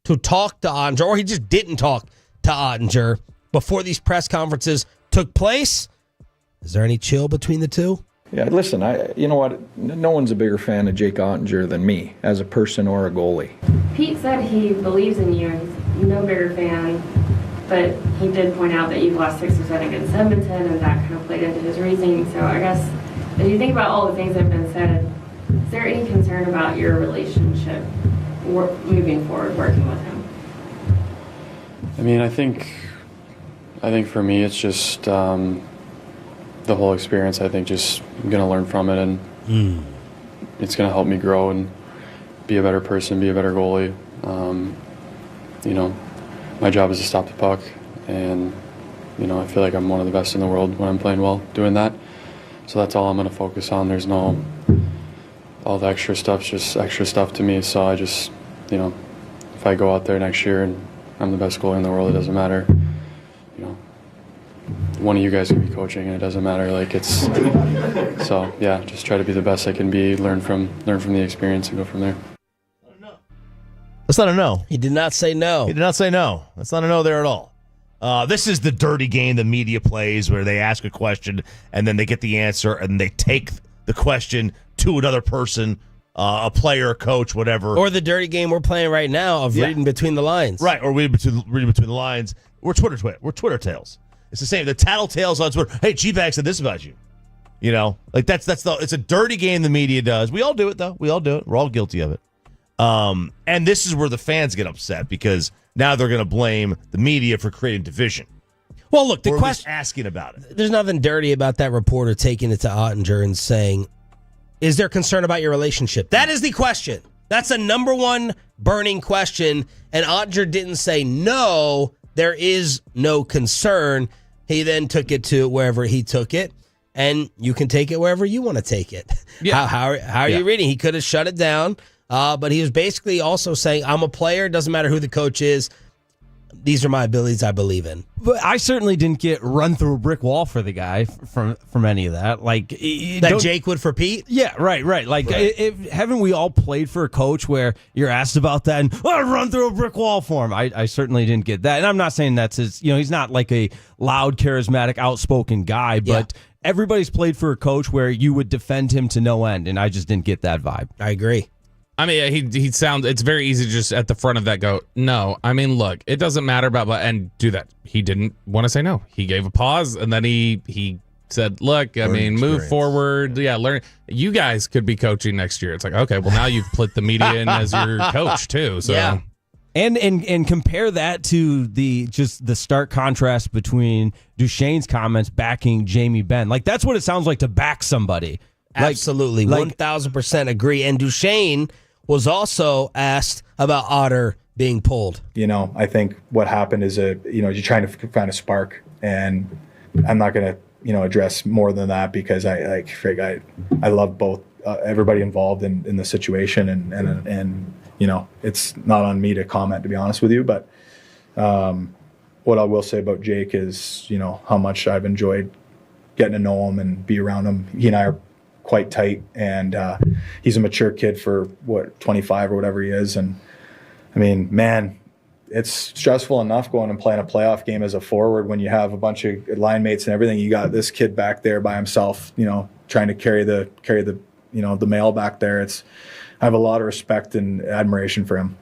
to talk to Ottinger, or he just didn't talk to Ottinger before these press conferences took place. Is there any chill between the two? Yeah, listen, you know what? No one's a bigger fan of Jake Ottinger than me as a person or a goalie. Pete said he believes in you and he's no bigger fan, but he did point out that you've lost 6 or 7 against Edmonton, and that kind of played into his reasoning. So I guess as you think about all the things that have been said, is there any concern about your relationship moving forward, working with him? I mean, I think for me, it's just the whole experience. I think just I'm gonna learn from it, and it's gonna help me grow and be a better person, be a better goalie. You know, my job is to stop the puck, and you know, I feel like I'm one of the best in the world when I'm playing well doing that. So that's all I'm gonna focus on. There's no all the extra stuff's just extra stuff to me. So I just, you know, if I go out there next year and I'm the best goalie in the world, it doesn't matter. You know, one of you guys could be coaching and it doesn't matter. Like it's so yeah, just try to be the best I can be, learn from the experience and go from there. That's not a no. He did not say no. He did not say no. That's not a no there at all. This is the dirty game the media plays where they ask a question and then they get the answer and they take the question to another person, a player, a coach, whatever. Or the dirty game we're playing right now of reading between the lines. Right, or reading between the lines. We're Twitter tales. It's the same. The tattletales on Twitter. Hey, Gbag said this about you. You know, like it's a dirty game the media does. We all do it, though. We all do it. We're all guilty of it. And this is where the fans get upset because now they're going to blame the media for creating division. Well, look, the or question asking about it. There's nothing dirty about that reporter taking it to Ottinger and saying, "Is there concern about your relationship?" That is the question. That's a number one burning question. And Ottinger didn't say no. There is no concern. He then took it to wherever he took it, and you can take it wherever you want to take it. Yeah. How are you reading? He could have shut it down, but he was basically also saying, "I'm a player. Doesn't matter who the coach is. These are my abilities I believe in." But I certainly didn't get run through a brick wall for the guy from any of that. Like that Jake would for Pete? Yeah, right. Like, haven't we all played for a coach where you're asked about that and run through a brick wall for him? I certainly didn't get that. And I'm not saying that's his, he's not like a loud, charismatic, outspoken guy, but everybody's played for a coach where you would defend him to no end, and I just didn't get that vibe. I agree. I mean, he sounds. It's very easy to just at the front of that go, no. I mean, look, it doesn't matter about, and do that. He didn't want to say no. He gave a pause, and then he said, look, I mean, move forward. Yeah, learn. You guys could be coaching next year. It's like, okay, well, now you've put the media in as your coach, too. So. Yeah. And compare that to the stark contrast between Duchesne's comments backing Jamie Benn. Like, that's what it sounds like to back somebody. Absolutely. 1,000% agree. And Duchesne was also asked about Otter being pulled. I think what happened is you're trying to find a spark, and I'm not going to address more than that because I love both everybody involved in the situation, and it's not on me to comment, to be honest with you. But what I will say about Jake is how much I've enjoyed getting to know him and be around him. He and I are quite tight, and he's a mature kid for 25 or whatever he is. And I mean, man, it's stressful enough going and playing a playoff game as a forward when you have a bunch of line mates and everything. You got this kid back there by himself, trying to carry the the mail back there. I have a lot of respect and admiration for him.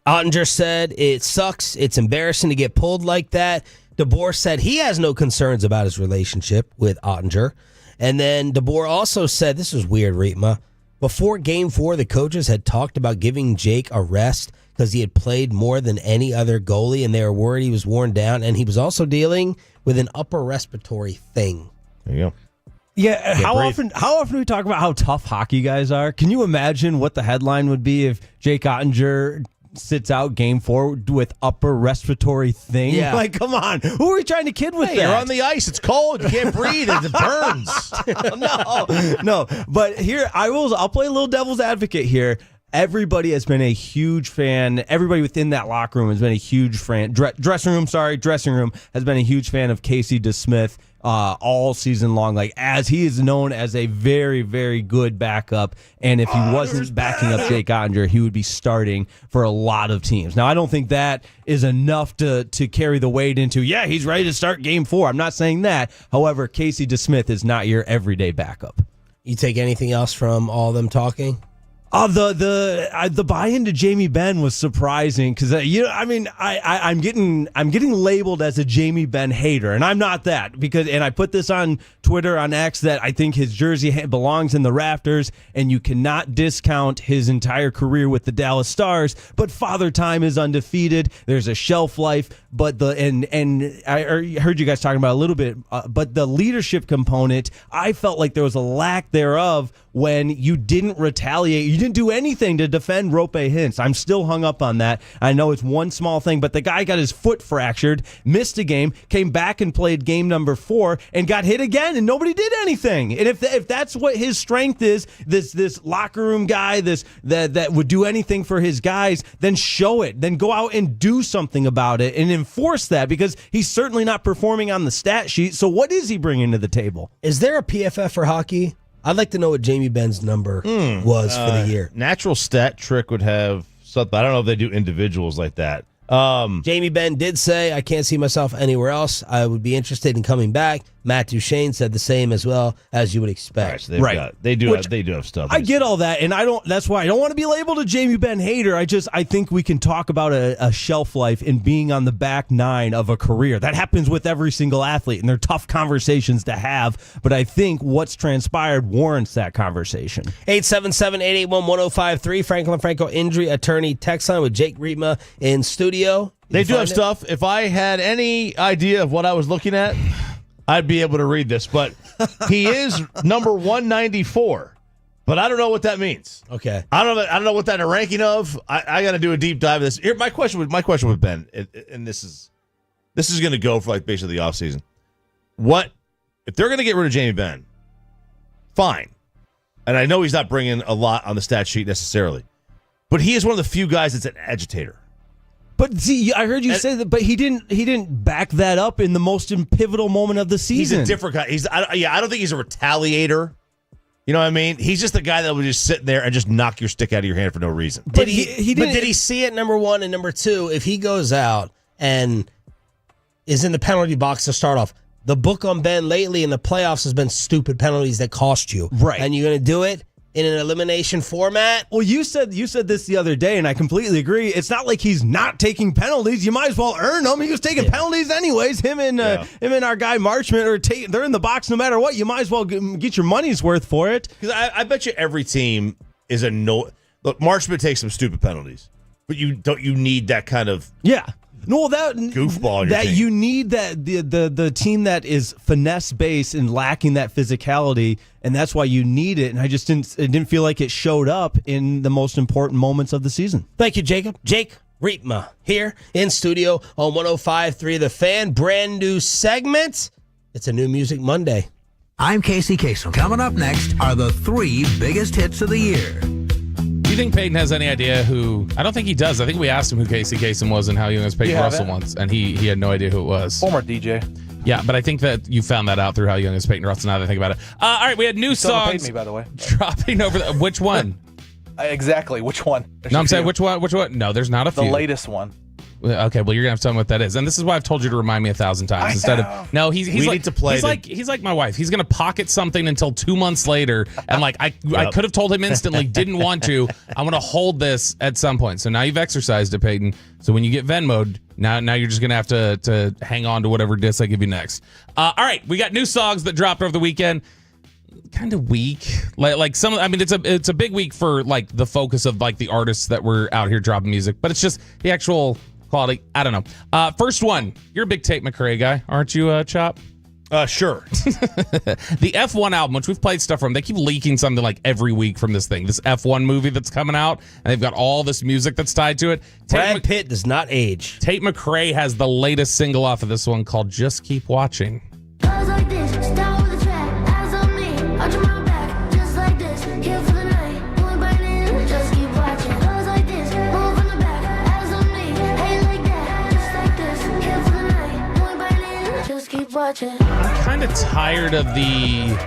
Ottinger said it sucks. It's embarrassing to get pulled like that. DeBoer said he has no concerns about his relationship with Ottinger. And then DeBoer also said, this is weird, Riepma, Before Game 4, the coaches had talked about giving Jake a rest because he had played more than any other goalie, and they were worried he was worn down, and he was also dealing with an upper respiratory thing. There you go. Yeah, how often do we talk about how tough hockey guys are? Can you imagine what the headline would be if Jake Ottinger sits out Game 4 with upper respiratory thing? Yeah. Like, come on. Who are we trying to kid with that? You're on the ice. It's cold. You can't breathe. It burns. No. But here, I'll play a little devil's advocate here. Everybody has been a huge fan. Everybody within that locker room has been a huge fan. Dressing room has been a huge fan of Casey DeSmith all season long. Like, as he is known as a very, very good backup. And if he wasn't backing up Jake Ottinger, he would be starting for a lot of teams. Now, I don't think that is enough to carry the weight into, he's ready to start Game 4. I'm not saying that. However, Casey DeSmith is not your everyday backup. You take anything else from all them talking? The buy-in to Jamie Benn was surprising because I'm getting labeled as a Jamie Benn hater, and I'm not that and I put this on Twitter on X that I think his jersey belongs in the rafters, and you cannot discount his entire career with the Dallas Stars. But Father Time is undefeated. There's a shelf life, but I heard you guys talking about it a little bit, but the leadership component, I felt like there was a lack thereof when you didn't retaliate. You didn't do anything to defend Rope Hintz. I'm still hung up on that. I know it's one small thing, but the guy got his foot fractured, missed a game, came back and played game number 4, and got hit again, and nobody did anything. And if that's what his strength is, this locker room guy, that would do anything for his guys, then show it. Then go out and do something about it and enforce that, because he's certainly not performing on the stat sheet. So what is he bringing to the table? Is there a PFF for hockey? I'd like to know what Jamie Benn's number was for the year. Natural Stat Trick would have something. I don't know if they do individuals like that. Jamie Benn did say, I can't see myself anywhere else. I would be interested in coming back. Matt Duchene said the same as well, as you would expect. Right, they do have stuff. I get all that, and that's why I don't want to be labeled a Jamie Benn hater. I think we can talk about a shelf life and being on the back nine of a career. That happens with every single athlete, and they're tough conversations to have, but I think what's transpired warrants that conversation. 877-881-1053, Franklin Franco injury attorney text line with Jake Riepma in studio. They do have stuff. If I had any idea of what I was looking at, I'd be able to read this, but he is number 194. But I don't know what that means. Okay, I don't know what that in a ranking of. I got to do a deep dive of this. Here, my question with Ben, and this is going to go for like basically the offseason. What if they're going to get rid of Jamie Benn? Fine, and I know he's not bringing a lot on the stat sheet necessarily, but he is one of the few guys that's an agitator. But see, I heard you say that, but he didn't back that up in the most pivotal moment of the season. He's a different guy. I don't think he's a retaliator. You know what I mean? He's just the guy that would just sit there and just knock your stick out of your hand for no reason. Did he see it, number one? And number two, if he goes out and is in the penalty box to start off, the book on Ben lately in the playoffs has been stupid penalties that cost you. Right. And you're going to do it in an elimination format? Well, you said this the other day, and I completely agree. It's not like he's not taking penalties. You might as well earn them. He was taking penalties anyways. Him and our guy Marchment they're in the box no matter what. You might as well get your money's worth for it. Because I bet you every team is look. Marchment takes some stupid penalties, but you need that kind of No, that goofball. That team. You need that the team that is finesse based and lacking that physicality, and that's why you need it. And I just didn't feel like it showed up in the most important moments of the season. Thank you, Jacob. Jake Riepma here in studio on 105.3 The Fan. Brand new segment. It's a new Music Monday. I'm Casey Kasem. Coming up next are the 3 biggest hits of the year. Do you think Peyton has any idea who? I don't think he does. I think we asked him who Casey Kasem was and how young as Peyton Russell once, and he had no idea who it was. Former DJ. Yeah, but I think that you found that out through how young is Peyton Russell. Now that I think about it. All right, we had new songs. Paid me, by the way. Dropping over. Which one? Exactly. Which one? No, I'm saying which one? Which one? No, there's not a few. The latest one. Okay, well, you're gonna have to tell me what that is, and this is why I've told you to remind me 1,000 times instead of. No, he's we like need to play. He's like my wife. He's gonna pocket something until 2 months later, and like I could have told him instantly, didn't want to. I'm gonna hold this at some point. So now you've exercised it, Peyton. So when you get Venmo'd, now you're just gonna have to hang on to whatever disc I give you next. All right, we got new songs that dropped over the weekend. kind of weak. Like some, I mean, it's a big week for like the focus of like the artists that were out here dropping music, but it's just the actual quality. I don't know. First one, you're a big Tate McRae guy, aren't you, Chop? Sure. The F1 album, which we've played stuff from, they keep leaking something like every week from this thing. This F1 movie that's coming out, and they've got all this music that's tied to it. Brad Pitt does not age. Tate McRae has the latest single off of this one called Just Keep Watching. I'm kind of tired of the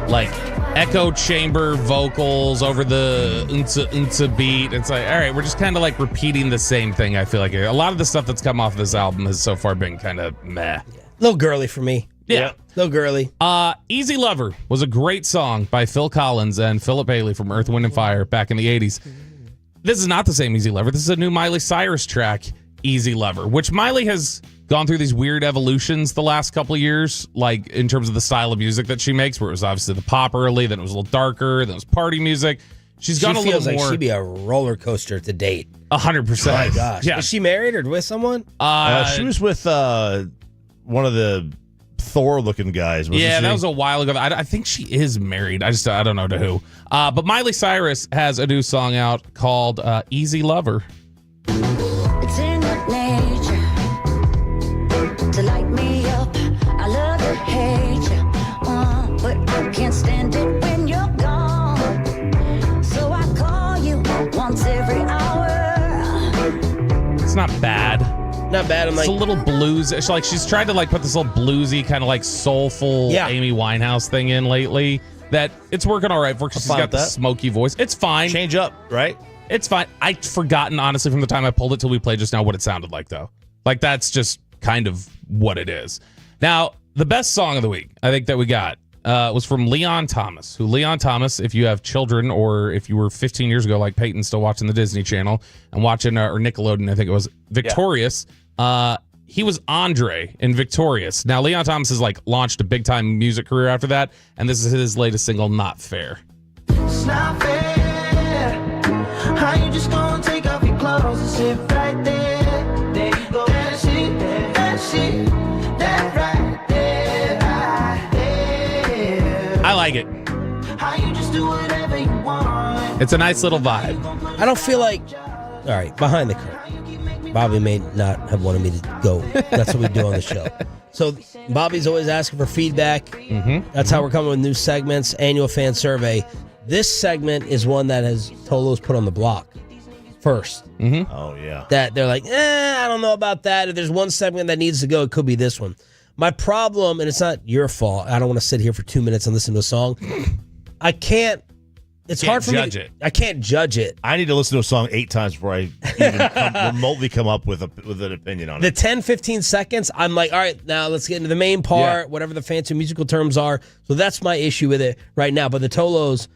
like echo chamber vocals over the unta beat. It's like, all right, we're just kind of like repeating the same thing. I feel like a lot of the stuff that's come off of this album has so far been kind of meh. A little girly for me. Yeah. Little girly. Easy Lover was a great song by Phil Collins and Philip Bailey from Earth, Wind & Fire back in the 80s. This is not the same Easy Lover. This is a new Miley Cyrus track, Easy Lover, which Miley has gone through these weird evolutions the last couple of years, like in terms of the style of music that she makes, where it was obviously the pop early, then it was a little darker, then it was party music. She feels like she'd be a roller coaster to date. 100%. Oh my gosh. Yeah. Is she married or with someone? She was with one of the Thor-looking guys. Yeah, that was a while ago. I think she is married. I don't know to who. But Miley Cyrus has a new song out called Easy Lover. It's in your nature to light me up. I love to hate you, but I can't stand it when you're gone. So I call you once every hour. It's not bad. Not bad. It's a little blues. It's like she's tried to like put this little bluesy kind of like soulful Amy Winehouse thing in lately. That it's working all right for her because she's got the smoky voice. It's fine. Change up, right? It's fine. I'd forgotten, honestly, from the time I pulled it till we played just now what it sounded like, though. Like, that's just kind of what it is. Now, the best song of the week, I think, that we got was from Leon Thomas. Leon Thomas, if you have children or if you were 15 years ago, like Peyton, still watching the Disney Channel and watching, or Nickelodeon, I think it was, Victorious. He was Andre in Victorious. Now, Leon Thomas has, like, launched a big-time music career after that, and this is his latest single, Not Fair. It's not fair. How you just gonna take off your clothes and sit right there? There you go. That's it. That's it. That right there. Right there. I like it. How you just do whatever you want. It's a nice little vibe. I don't feel like... All right, behind the curtain. Bobby may not have wanted me to go. That's what we do on the show. So Bobby's always asking for feedback. Mm-hmm. That's how we're coming with new segments, annual fan survey. This segment is one that has Tolo's put on the block first. Mm-hmm. Oh, yeah. That they're like, I don't know about that. If there's one segment that needs to go, it could be this one. My problem, and it's not your fault, I don't want to sit here for 2 minutes and listen to a song. I can't. It's hard for me. I can't judge it. I need to listen to a song 8 times before I even remotely come up with an opinion on it. The 10, 15 seconds, I'm like, all right, now let's get into the main part, whatever the fancy musical terms are. So that's my issue with it right now. But the Tolos,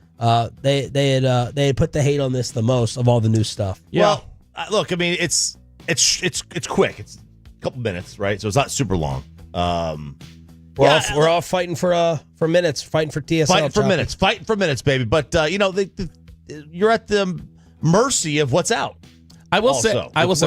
they had put the hate on this the most of all the new stuff. Yeah. Well, look, I mean, it's quick. It's a couple minutes, right? So it's not super long. We're all fighting for minutes, fighting for TSL. Fighting for minutes, baby. But you're at the mercy of what's out. I will say,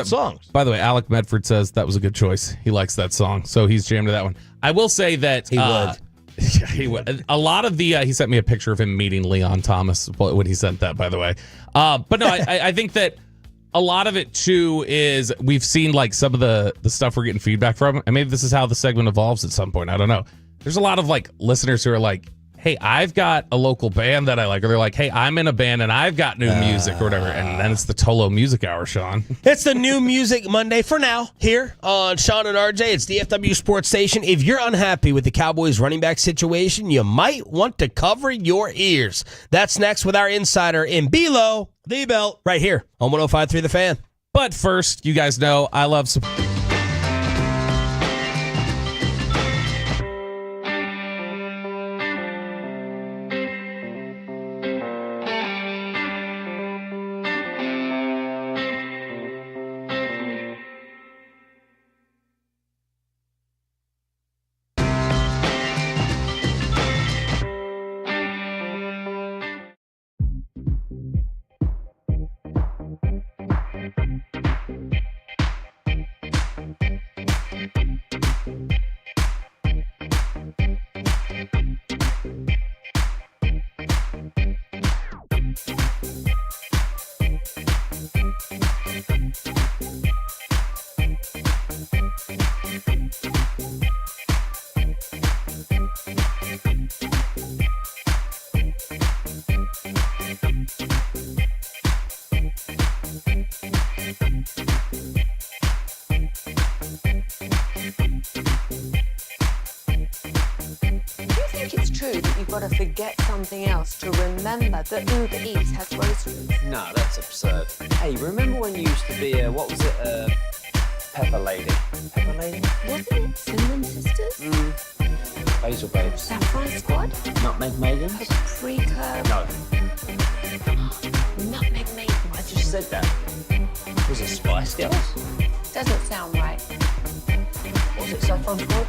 songs. By the way, Alec Medford says that was a good choice. He likes that song, so he's jammed to that one. I will say that he would. Yeah, he would. A lot of the he sent me a picture of him meeting Leon Thomas when he sent that, by the way. But no, I think that a lot of it too is we've seen like some of the stuff we're getting feedback from, and maybe this is how the segment evolves at some point. I don't know. There's a lot of like listeners who are like, hey, I've got a local band that I like, or they're like, hey, I'm in a band and I've got new music or whatever. And then it's the Tolo Music Hour, Sean. It's the New Music Monday for now here on Sean and RJ. It's DFW Sports Station. If you're unhappy with the Cowboys running back situation, you might want to cover your ears. That's next with our insider in Below the Belt right here on 105.3 The Fan. But first, you guys know I love some... think it's true that you've got to forget something else to remember that Uber Eats has groceries? No, that's absurd. Hey, remember when you used to be a, what was it, Pepper Lady? Pepper Lady? Wasn't it Cinnamon Sisters? Basil Babes. Saffron Squad? Nutmeg Maidens? Paprika? No. Nutmeg Maidens? I just said that. Was it Spice Girls? Doesn't sound right. Was it Saffron Squad?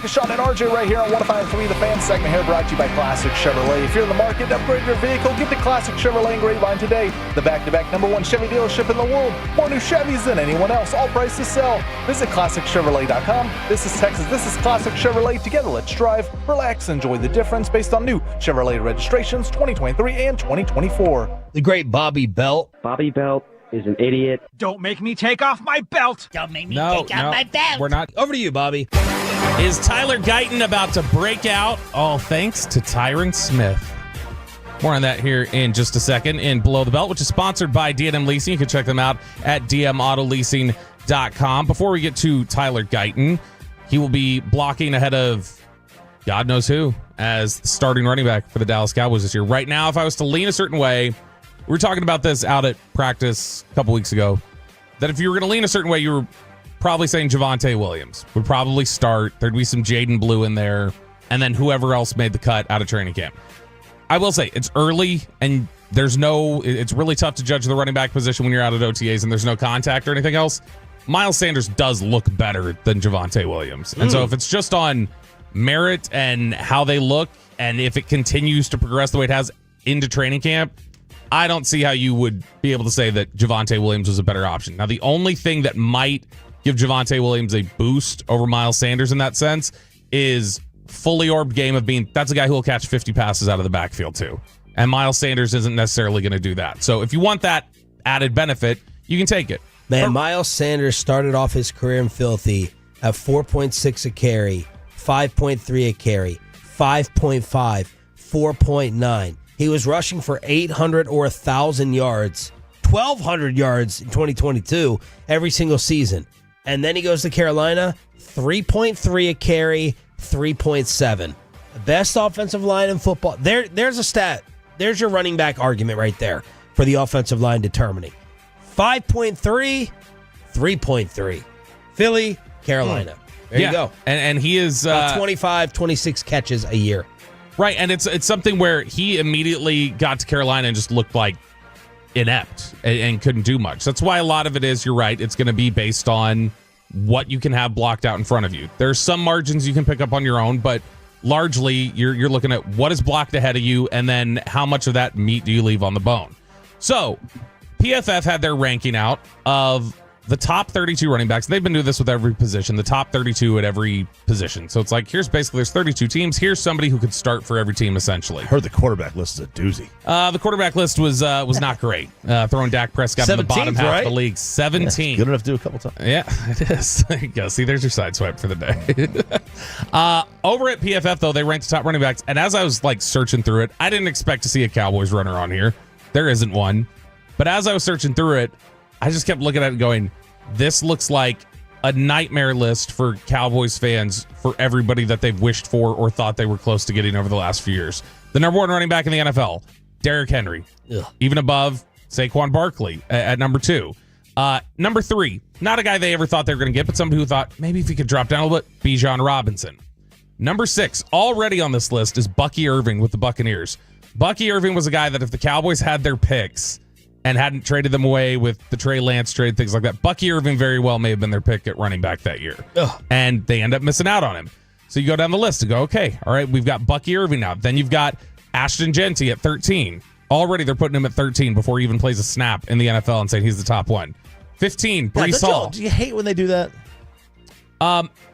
to Sean and RJ right here on 105.3 The Fan segment here, brought to you by Classic Chevrolet. If you're in the market to upgrade your vehicle, get to Classic Chevrolet in Grapevine today. The back-to-back #1 Chevy dealership in the world. More new Chevys than anyone else. All prices sell. Visit ClassicChevrolet.com. This is Texas. This is Classic Chevrolet. Together, let's drive, relax, enjoy the difference based on new Chevrolet registrations 2023 and 2024. The great Bobby Belt. Bobby Belt is an idiot. Don't make me take off my belt. Don't make me No, take off my belt. we're not. Over to you, Bobby. Is Tyler Guyton about to break out? All thanks to Tyron Smith. More on that here in just a second in Below the Belt, which is sponsored by D&M Leasing. You can check them out at dmautoleasing.com. Before we get to Tyler Guyton, he will be blocking ahead of God knows who as the starting running back for the Dallas Cowboys this year. Right now, if I was to lean a certain way, we were talking about this out at practice a couple weeks ago, that if you were going to lean a certain way, you were probably saying Javonte Williams would probably start. There'd be some Jaden Blue in there, and then whoever else made the cut out of training camp. I will say it's early, and it's really tough to judge the running back position when you're out at OTAs and there's no contact or anything else. Miles Sanders does look better than Javonte Williams. And so if it's just on merit and how they look, and if it continues to progress the way it has into training camp, I don't see how you would be able to say that Javonte Williams was a better option. Now, the only thing that might give Javonte Williams a boost over Miles Sanders in that sense is fully orbed game of being, that's a guy who will catch 50 passes out of the backfield too. And Miles Sanders isn't necessarily going to do that. So if you want that added benefit, you can take it. Man, Miles Sanders started off his career in filthy at 4.6 a carry, 5.3 a carry, 5.5, 4.9. He was rushing for 800 or 1,000 yards, 1,200 yards in 2022 every single season. And then he goes to Carolina, 3.3 a carry, 3.7. The best offensive line in football. There's a stat. There's your running back argument right there for the offensive line determining. 5.3, 3.3. Philly, Carolina. There you go. And he is... 25, 26 catches a year. Right, and it's something where he immediately got to Carolina and just looked like inept and couldn't do much. That's why a lot of it is, you're right, it's going to be based on what you can have blocked out in front of you. There's some margins you can pick up on your own, but largely you're looking at what is blocked ahead of you and then how much of that meat do you leave on the bone. So PFF had their ranking out of the top 32 running backs. They've been doing this with every position, the top 32 at every position. So it's like, there's 32 teams. Here's somebody who could start for every team, essentially. I heard the quarterback list is a doozy. The quarterback list was not great. Throwing Dak Prescott in the bottom half of the league. 17. Yeah, good enough to do a couple times. Yeah, it is. There you go. See, there's your side swipe for the day. Over at PFF, though, they ranked the top running backs. And as I was searching through it, I didn't expect to see a Cowboys runner on here. There isn't one. But as I was searching through it, I just kept looking at it and going, this looks like a nightmare list for Cowboys fans for everybody that they've wished for or thought they were close to getting over the last few years. The number one running back in the NFL, Derrick Henry. Ugh. Even above Saquon Barkley at number 2. Number 3, not a guy they ever thought they were going to get, but somebody who thought maybe if he could drop down a little bit, Bijan Robinson. Number 6, already on this list, is Bucky Irving with the Buccaneers. Bucky Irving was a guy that if the Cowboys had their picks and hadn't traded them away with the Trey Lance trade, things like that, Bucky Irving very well may have been their pick at running back that year. Ugh. And they end up missing out on him. So you go down the list and go, okay, all right, we've got Bucky Irving now. Then you've got Ashton Genty at 13. Already they're putting him at 13 before he even plays a snap in the NFL and saying he's the top one. 15, Breece Hall. Do you hate when they do that?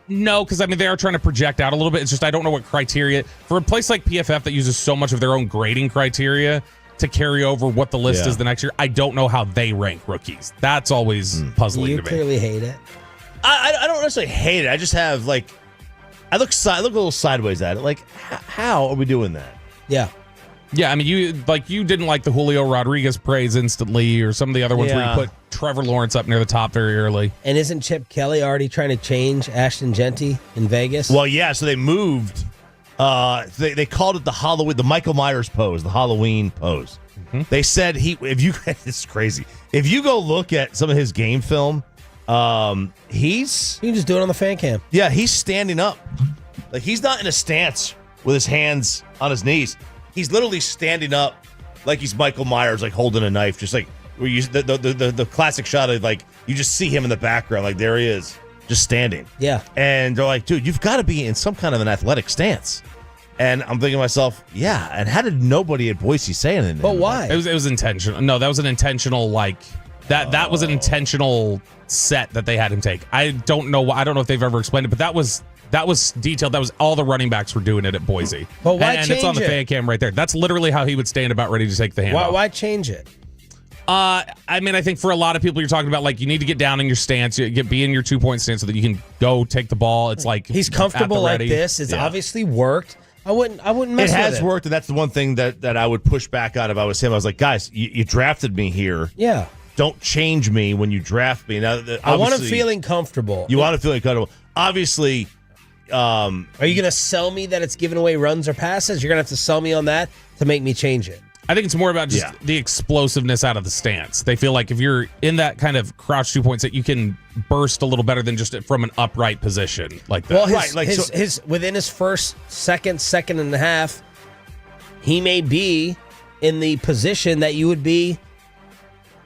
No, because they are trying to project out a little bit. It's just I don't know what criteria. For a place like PFF that uses so much of their own grading criteria to carry over what the list is the next year, I don't know how they rank rookies. That's always puzzling to me. You clearly hate it. I don't necessarily hate it. I just have I look a little sideways at it. How are we doing that? Yeah. Yeah, you didn't like the Julio Rodriguez praise instantly, or some of the other ones where you put Trevor Lawrence up near the top very early. And isn't Chip Kelly already trying to change Ashton Genty in Vegas? Well, yeah. So they moved. They called it the Michael Myers pose, the Halloween pose. Mm-hmm. They said it's crazy. If you go look at some of his game film, you can just do it on the fan cam. Yeah, he's standing up. He's not in a stance with his hands on his knees. He's literally standing up like he's Michael Myers, holding a knife, just where you the classic shot of you just see him in the background, there he is, just standing. Yeah. And they're like, dude, you've got to be in some kind of an athletic stance. And I'm thinking to myself, yeah. And how did nobody at Boise say anything? But why? It was intentional. No, that was an intentional that was an intentional set that they had him take. I don't know if they've ever explained it, but that was detailed. That was all the running backs were doing it at Boise. But why and change it's on the fan cam right there. That's literally how he would stand about ready to take the handoff. Why change it? I mean, I think for a lot of people, you're talking about like you need to get down in your stance, be in your 2-point stance so that you can go take the ball. It's like he's comfortable like this. It's obviously worked. I wouldn't mess with it. It has worked, and that's the one thing that I would push back on if I was him. I was like, guys, you drafted me here. Yeah. Don't change me when you draft me. Now, I want him feeling comfortable. You want him feeling comfortable. Obviously, are you going to sell me that it's giving away runs or passes? You're going to have to sell me on that to make me change it. I think it's more about just the explosiveness out of the stance. They feel like if you're in that kind of crouch 2-point set, you can burst a little better than just from an upright position like that. Well, his within his first second and a half, he may be in the position that you would be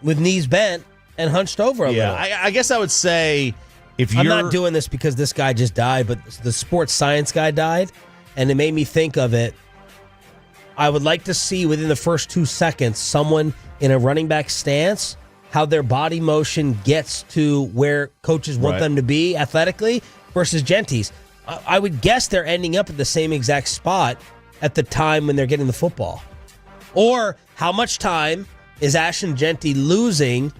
with knees bent and hunched over a little. I guess I would say if I'm not doing this because this guy just died, but the sports science guy died, and it made me think of it. I would like to see within the first 2 seconds someone in a running back stance, how their body motion gets to where coaches want them to be athletically versus Genty's. I would guess they're ending up at the same exact spot at the time when they're getting the football. Or how much time is Ashton Genty losing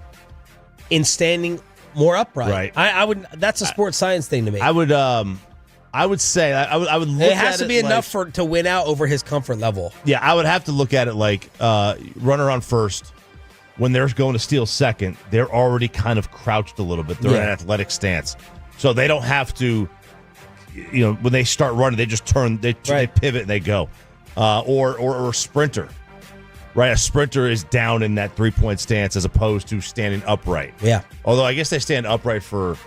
in standing more upright? Right. I would. That's a sports science thing to me. I would say I would look at it. It has to be enough to win out over his comfort level. Yeah, I would have to look at it like runner on first. When they're going to steal second, they're already kind of crouched a little bit. They're in an athletic stance. So they don't have to, when they start running, they just turn, they pivot and they go. Or a sprinter, right? A sprinter is down in that 3-point stance as opposed to standing upright. Yeah. Although I guess they stand upright for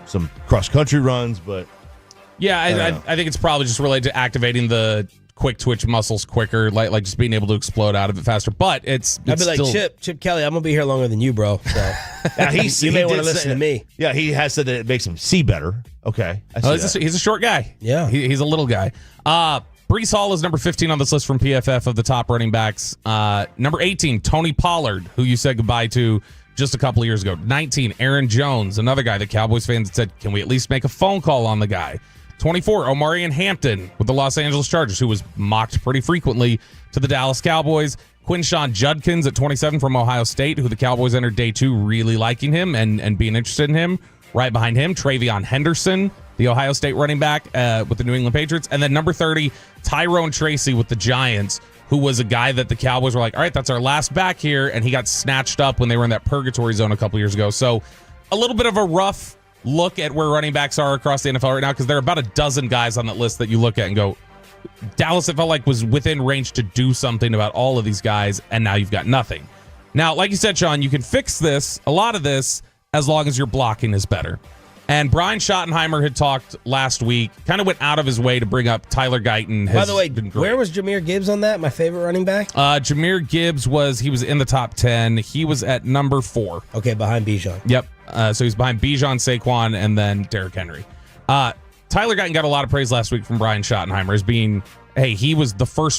some cross-country runs, but... Yeah, I think it's probably just related to activating the quick twitch muscles quicker, like just being able to explode out of it faster. But it's I'd be like, still... Chip Kelly, I'm going to be here longer than you, bro. So you may want to listen to me. Yeah, he has said that it makes him see better. Okay. He's a short guy. Yeah. He's a little guy. Breece Hall is number 15 on this list from PFF of the top running backs. Number 18, Tony Pollard, who you said goodbye to just a couple of years ago. 19, Aaron Jones, another guy that Cowboys fans had said, can we at least make a phone call on the guy? 24, Omarion Hampton with the Los Angeles Chargers, who was mocked pretty frequently to the Dallas Cowboys. Quinshon Judkins at 27 from Ohio State, who the Cowboys entered day 2 really liking him and being interested in him. Right behind him, Travion Henderson, the Ohio State running back with the New England Patriots. And then number 30, Tyrone Tracy with the Giants, who was a guy that the Cowboys were like, all right, that's our last back here. And he got snatched up when they were in that purgatory zone a couple years ago. So a little bit of a rough look at where running backs are across the NFL right now, because there are about a dozen guys on that list that you look at and go, Dallas, it felt like, was within range to do something about all of these guys, and now you've got nothing. Now, like you said, Sean, you can fix this, a lot of this, as long as your blocking is better. And Brian Schottenheimer had talked last week, kind of went out of his way to bring up Tyler Guyton. By the way, where was Jahmyr Gibbs on that? My favorite running back? Jahmyr Gibbs was in the top 10. He was at number 4. Okay, behind Bijan. Yep. So he's behind Bijan, Saquon, and then Derrick Henry. Tyler Guyton got a lot of praise last week from Brian Schottenheimer as being, hey, he was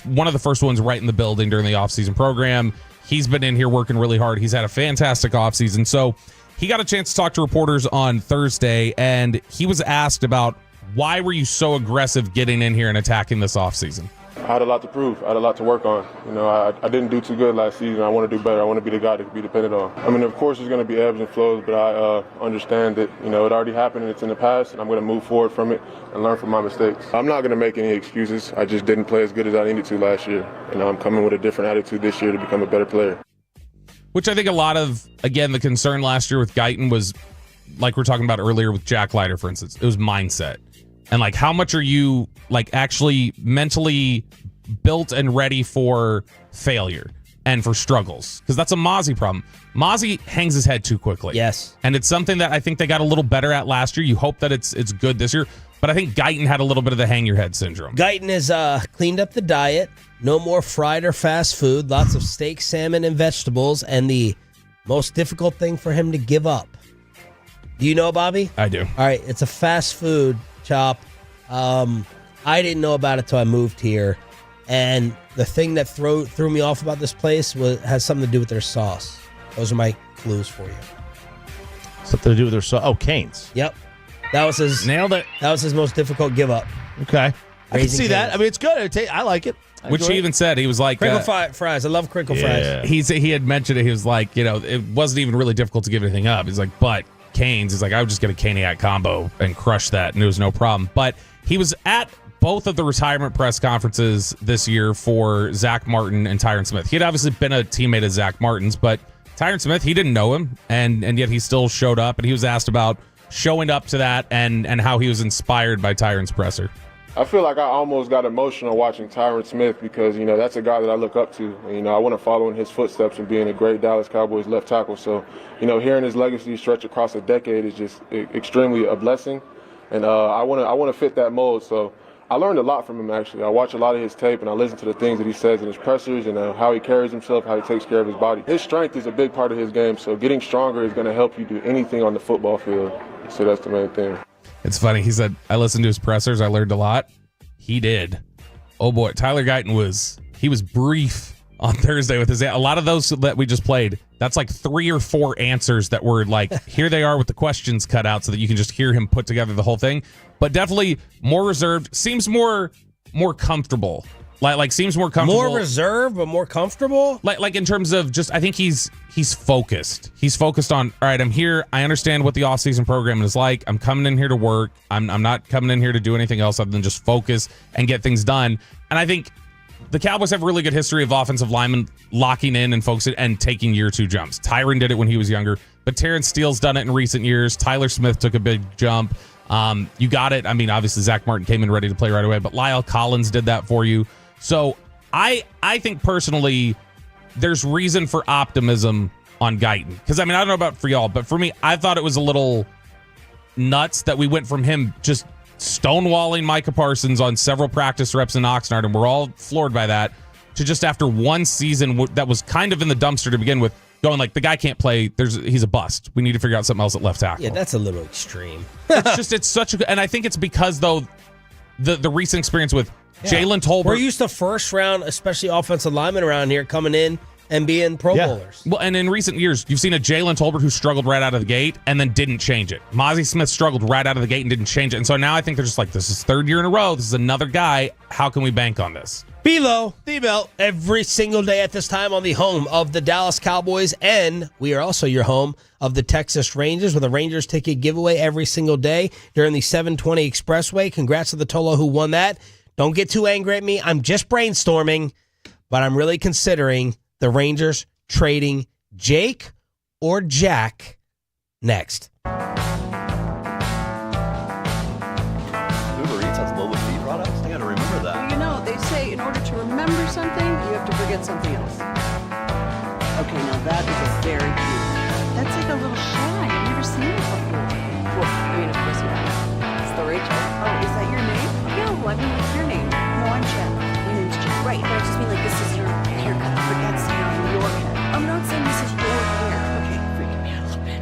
one of the first ones right in the building during the offseason program. He's been in here working really hard. He's had a fantastic offseason. So he got a chance to talk to reporters on Thursday, and he was asked about why were you so aggressive getting in here and attacking this offseason? I had a lot to prove. I had a lot to work on. I didn't do too good last season. I want to do better. I want to be the guy to be depended on. I mean, of course, there's going to be ebbs and flows, but I understand that, it already happened and it's in the past, and I'm going to move forward from it and learn from my mistakes. I'm not going to make any excuses. I just didn't play as good as I needed to last year. I'm coming with a different attitude this year to become a better player. Which I think a lot of, again, the concern last year with Guyton was, like we're talking about earlier with Jack Leiter, for instance, it was mindset. And like, how much are you actually mentally built and ready for failure and for struggles? Because that's a Mozzie problem. Mozzie hangs his head too quickly. Yes. And it's something that I think they got a little better at last year. You hope that it's good this year. But I think Guyton had a little bit of the hang your head syndrome. Guyton has cleaned up the diet. No more fried or fast food. Lots of steak, salmon, and vegetables. And the most difficult thing for him to give up, Do you know, Bobby? I do. All right, it's a fast food shop. I didn't know about it till I moved here, and the thing that threw me off about this place has something to do with their sauce. Those are my clues for you. Something to do with their sauce. Oh, Cane's. Yep, that was his nailed it. That was his most difficult give up. Okay, I can see Raising that. Cane's. I mean, it's good. I like it. Which he even said, he was like... Crinkle fries. I love crinkle fries. He had mentioned it. He was like, it wasn't even really difficult to give anything up. He's like, but Cane's, he's like, I would just get a Caniac combo and crush that, and it was no problem. But he was at both of the retirement press conferences this year for Zach Martin and Tyron Smith. He had obviously been a teammate of Zach Martin's, but Tyron Smith, he didn't know him, and yet he still showed up, and he was asked about showing up to that and how he was inspired by Tyron's presser. I feel like I almost got emotional watching Tyron Smith because, that's a guy that I look up to. I want to follow in his footsteps and being a great Dallas Cowboys left tackle. So, hearing his legacy stretch across a decade is just extremely a blessing. And I want to fit that mold. So I learned a lot from him, actually. I watch a lot of his tape, and I listen to the things that he says in his pressers and how he carries himself, how he takes care of his body. His strength is a big part of his game, so getting stronger is going to help you do anything on the football field. So that's the main thing. It's funny. He said, I listened to his pressers. I learned a lot. He did. Oh, boy. Tyler Guyton was brief on Thursday with a lot of those that we just played. That's like 3 or 4 answers that were like, here they are with the questions cut out so that you can just hear him put together the whole thing. But definitely more reserved. Seems more comfortable. Like seems more comfortable. More reserved, but more comfortable? Like in terms of just, I think he's focused. He's focused on, all right, I'm here. I understand what the offseason program is like. I'm coming in here to work. I'm not coming in here to do anything else other than just focus and get things done. And I think the Cowboys have a really good history of offensive linemen locking in and focusing and taking year 2 jumps. Tyron did it when he was younger, but Terrence Steele's done it in recent years. Tyler Smith took a big jump. You got it. I mean, obviously Zach Martin came in ready to play right away, but Lyle Collins did that for you. So I think personally there's reason for optimism on Guyton. Because, I mean, I don't know about for y'all, but for me, I thought it was a little nuts that we went from him just stonewalling Micah Parsons on several practice reps in Oxnard, and we're all floored by that, to just after one season that was kind of in the dumpster to begin with, going like, the guy can't play. He's a bust. We need to figure out something else at left tackle. Yeah, that's a little extreme. It's such a, and I think it's because, though, the recent experience with Jalen Tolbert. We're used to first round, especially offensive linemen around here coming in and being Pro Bowlers. Well, and in recent years, you've seen a Jalen Tolbert who struggled right out of the gate and then didn't change it. Mozzie Smith struggled right out of the gate and didn't change it. And so now I think they're just like, this is 3rd year in a row. This is another guy. How can we bank on this? Below, D-Belt, every single day at this time on the home of the Dallas Cowboys, and we are also your home of the Texas Rangers with a Rangers ticket giveaway every single day during the 720 Expressway. Congrats to the Tolo who won that. Don't get too angry at me. I'm just brainstorming, but I'm really considering the Rangers trading Jake or Jack next. Uber Eats has low fee products? I gotta remember that. Well, they say in order to remember something, you have to forget something else. Okay, now that is a very cute. That's like a little shy. I've never seen it before. Well, I mean, of course you have. It's the Rachel. Oh, is that your name? No, I mean, what's your name? No, I'm Jen. My name's Jen. Right, but I just mean like this is your haircut. But that's your head. I'm not saying this is your hair. Okay, freaking me out a little bit.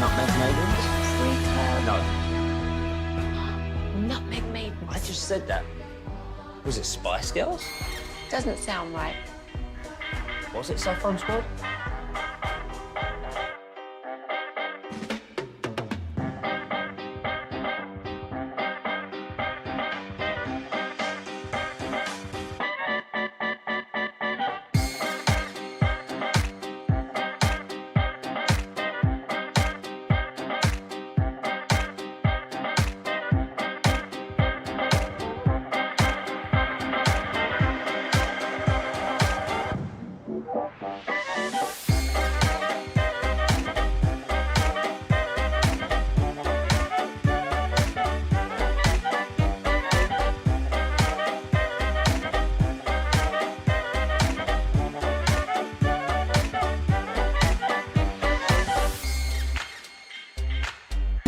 Nutmeg maidens? No. Nutmeg maidens. I just said that. Was it Spice Girls? Doesn't sound right. Was it Saffron Squad?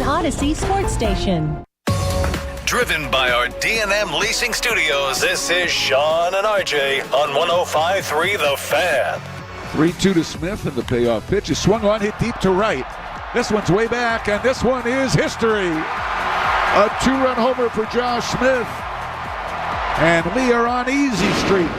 Odyssey Sports Station. Driven by our D&M Leasing Studios, this is Sean and RJ on 105.3 The Fan. 3-2 to Smith, and the payoff pitch is swung on, hit deep to right. This one's way back, and this one is history. A 2-run homer for Josh Smith. And we are on easy street.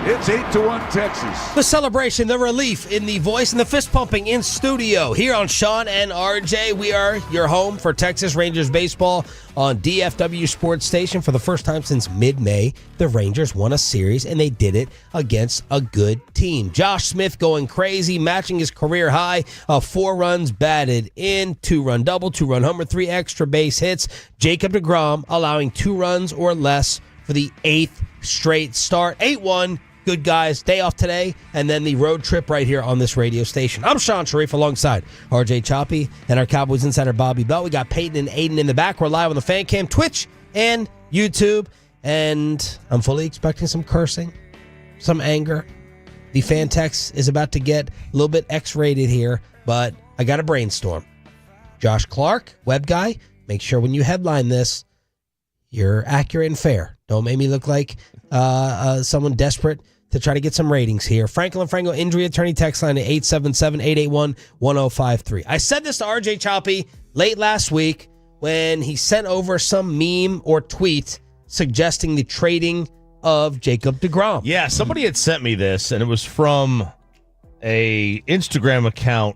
It's 8-1 Texas. The celebration, the relief in the voice, and the fist pumping in studio. Here on Sean and RJ, we are your home for Texas Rangers baseball on DFW Sports Station. For the first time since mid-May, the Rangers won a series, and they did it against a good team. Josh Smith going crazy, matching his career high of 4 runs batted in, 2-run double, 2-run homer, 3 extra base hits. Jacob deGrom allowing 2 runs or less for the 8th straight start. 8-1. Good guys, day off today, and then the road trip right here on this radio station. I'm Sean Sharif alongside RJ Choppy and our Cowboys insider Bobby Bell. We got Peyton and Aiden in the back. We're live on the Fan Cam, Twitch, and YouTube. And I'm fully expecting some cursing, some anger. The fan text is about to get a little bit X-rated here, but I got a brainstorm. Josh Clark, web guy, make sure when you headline this, you're accurate and fair. Don't make me look like someone desperate to try to get some ratings here. Franklin Franco injury attorney text line at 877-881-1053. I said this to RJ Choppy late last week when he sent over some meme or tweet suggesting the trading of Jacob deGrom. Yeah, somebody had sent me this, and it was from a Instagram account.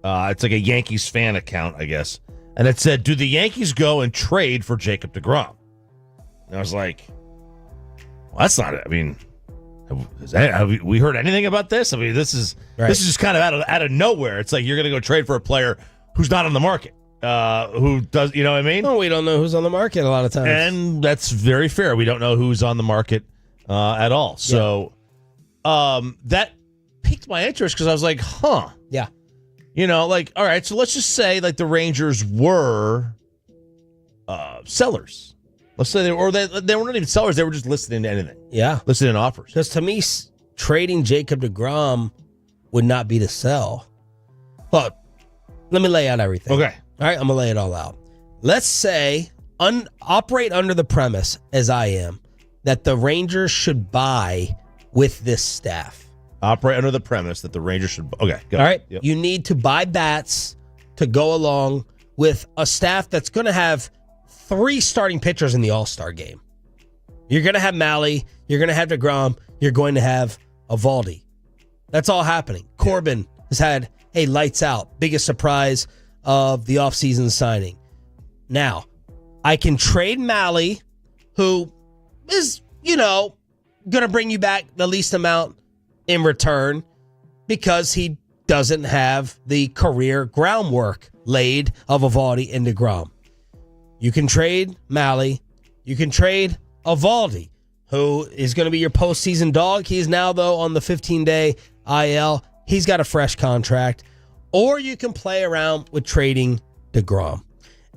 It's like a Yankees fan account, I guess. And it said, do the Yankees go and trade for Jacob deGrom? And I was like, well, that's not it. I mean, have we heard anything about this? I mean, this is just kind of out of nowhere. It's like you're going to go trade for a player who's not on the market, who does, you know what I mean? No, we don't know who's on the market a lot of times. And that's very fair. We don't know who's on the market at all. So that piqued my interest because I was like, huh. Yeah. You know, like, all right, so let's just say like the Rangers were sellers. Let's say they were not even sellers. They were just listening to anything. Yeah. Listening to offers. Because to me, trading Jacob deGrom would not be to sell. But let me lay out everything. Okay. All right, I'm going to lay it all out. Let's say, operate under the premise, as I am, that the Rangers should buy with this staff. Operate under the premise that the Rangers should... Okay, go. All right? Yep. You need to buy bats to go along with a staff that's going to have 3 starting pitchers in the All-Star game. You're going to have Malley. You're going to have deGrom. You're going to have Eovaldi. That's all happening. Corbin has had a lights out, biggest surprise of the offseason signing. Now, I can trade Malley, who is, going to bring you back the least amount in return because he doesn't have the career groundwork laid of Eovaldi and deGrom. You can trade Malley. You can trade Eovaldi, who is going to be your postseason dog. He is now, though, on the 15-day IL. He's got a fresh contract. Or you can play around with trading deGrom.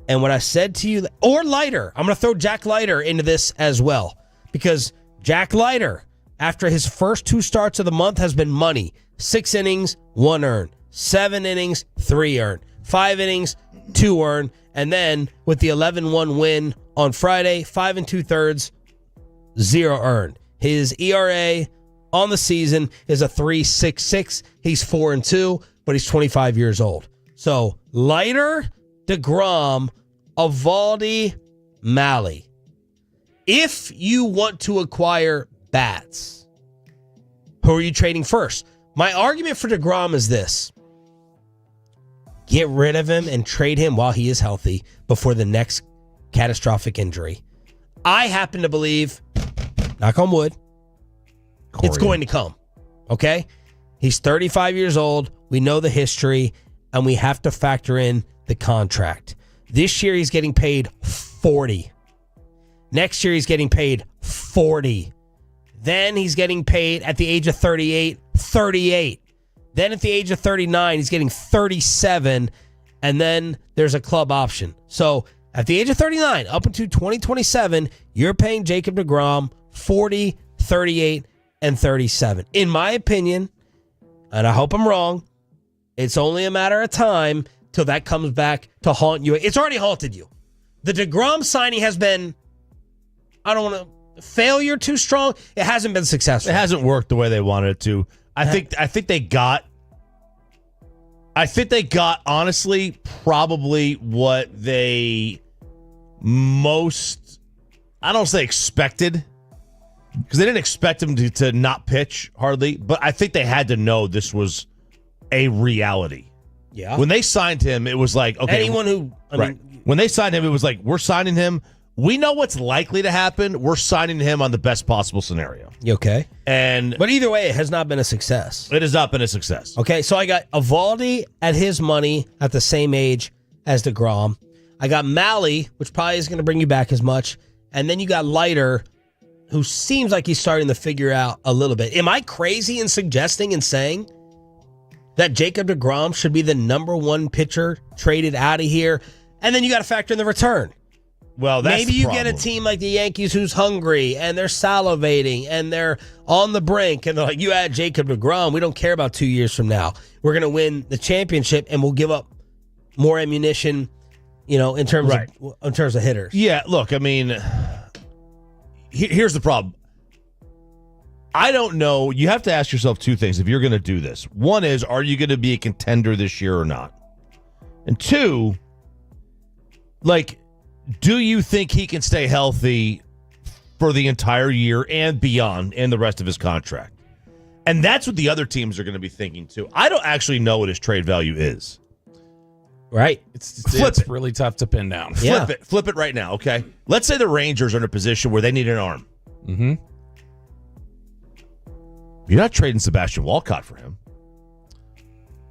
And what I said to you, or Leiter, I'm going to throw Jack Leiter into this as well. Because Jack Leiter, after his first 2 starts of the month, has been money. 6 innings, 1 earned. 7 innings, 3 earned. 5 innings, 2 earned. And then with the 11-1 win on Friday, 5 2/3, 0 earned. His ERA on the season is a 3.66. He's 4-2, but he's 25 years old. So Leiter, DeGrom, Eovaldi, Mahle. If you want to acquire bats, who are you trading first? My argument for DeGrom is this. Get rid of him and trade him while he is healthy before the next catastrophic injury. I happen to believe, knock on wood, it's going to come. Okay? He's 35 years old. We know the history, and we have to factor in the contract. This year, he's getting paid $40. Next year, he's getting paid $40. Then he's getting paid at the age of 38, $38. Then at the age of 39, he's getting $37. And then there's a club option. So at the age of 39, up until 2027, you're paying Jacob deGrom $40, $38, and $37. In my opinion, and I hope I'm wrong, it's only a matter of time till that comes back to haunt you. It's already haunted you. The deGrom signing has been, I don't want to, failure too strong. It hasn't been successful. It hasn't worked the way they wanted it to. I think they got honestly probably what they most, I don't say expected, because they didn't expect him to not pitch hardly, but I think they had to know this was a reality. Yeah. When they signed him, it was like, okay. Anyone who, When they signed him, it was like, we're signing him. We know what's likely to happen. We're signing him on the best possible scenario. You okay? But either way, it has not been a success. It has not been a success. Okay, so I got Eovaldi at his money at the same age as DeGrom. I got Mahle, which probably isn't going to bring you back as much. And then you got Leiter, who seems like he's starting to figure out a little bit. Am I crazy in suggesting and saying that Jacob deGrom should be the number one pitcher traded out of here? And then you got to factor in the return. Well, that's maybe you get a team like the Yankees who's hungry and they're salivating and they're on the brink and they're like, you add Jacob deGrom, we don't care about 2 years from now. We're going to win the championship and we'll give up more ammunition, in terms of hitters. Yeah, look, I mean, here's the problem. I don't know. You have to ask yourself two things if you're going to do this. One is, are you going to be a contender this year or not? And two, do you think he can stay healthy for the entire year and beyond and the rest of his contract? And that's what the other teams are going to be thinking too. I don't actually know what his trade value is. Right. It's really tough to pin down. Flip it right now, okay? Let's say the Rangers are in a position where they need an arm. Mm-hmm. You're not trading Sebastian Walcott for him.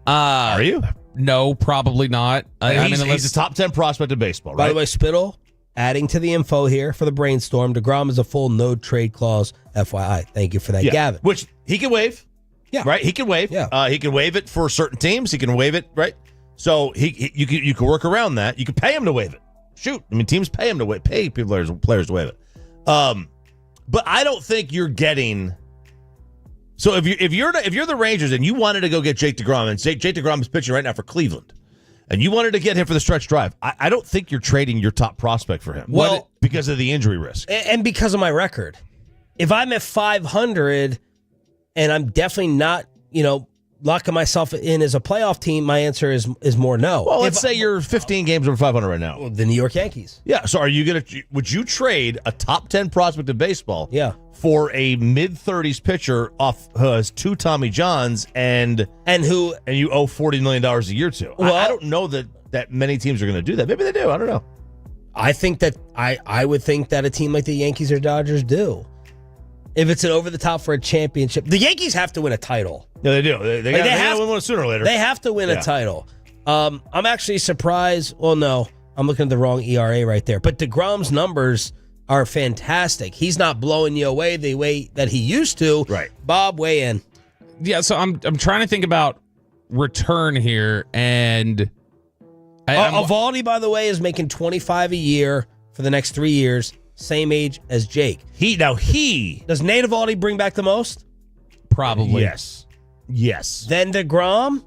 Are you? No, probably not. He's a top 10 prospect in baseball, right? By the way, Spittle, adding to the info here for the brainstorm, deGrom is a full no trade clause, FYI. Thank you for that, Gavin. Which he can waive. Yeah. Right? He can waive. Yeah. He can waive it for certain teams. He can waive it, right? So you can work around that. You can pay him to waive it. Shoot. I mean, teams pay him to pay players to waive it. But I don't think you're getting. So if you're the Rangers and you wanted to go get Jake deGrom, and Jake deGrom is pitching right now for Cleveland, and you wanted to get him for the stretch drive, I don't think you're trading your top prospect for him. Well, because of the injury risk and because of my record. If I'm at 500 and I'm definitely not, locking myself in as a playoff team, my answer is more no. Well, let's say you're 15 games over 500 right now. The New York Yankees. Yeah. So would you trade a top 10 prospect in baseball? Yeah. For a mid-30s pitcher off his two Tommy Johns and you owe $40 million a year to? Well, I don't know that many teams are going to do that. Maybe they do. I don't know. I think that I would think that a team like the Yankees or Dodgers do. If it's an over the top for a championship, the Yankees have to win a title. No, they do. They have to win one sooner or later. They have to win a title. I'm actually surprised. Well, no, I'm looking at the wrong ERA right there. But deGrom's numbers are fantastic. He's not blowing you away the way that he used to. Right. Bob, weigh in. Yeah, so I'm trying to think about return here, and Eovaldi, by the way, is making $25 a year for the next 3 years. Same age as Jake. Does Nate Eovaldi bring back the most? Probably. Yes. Then DeGrom?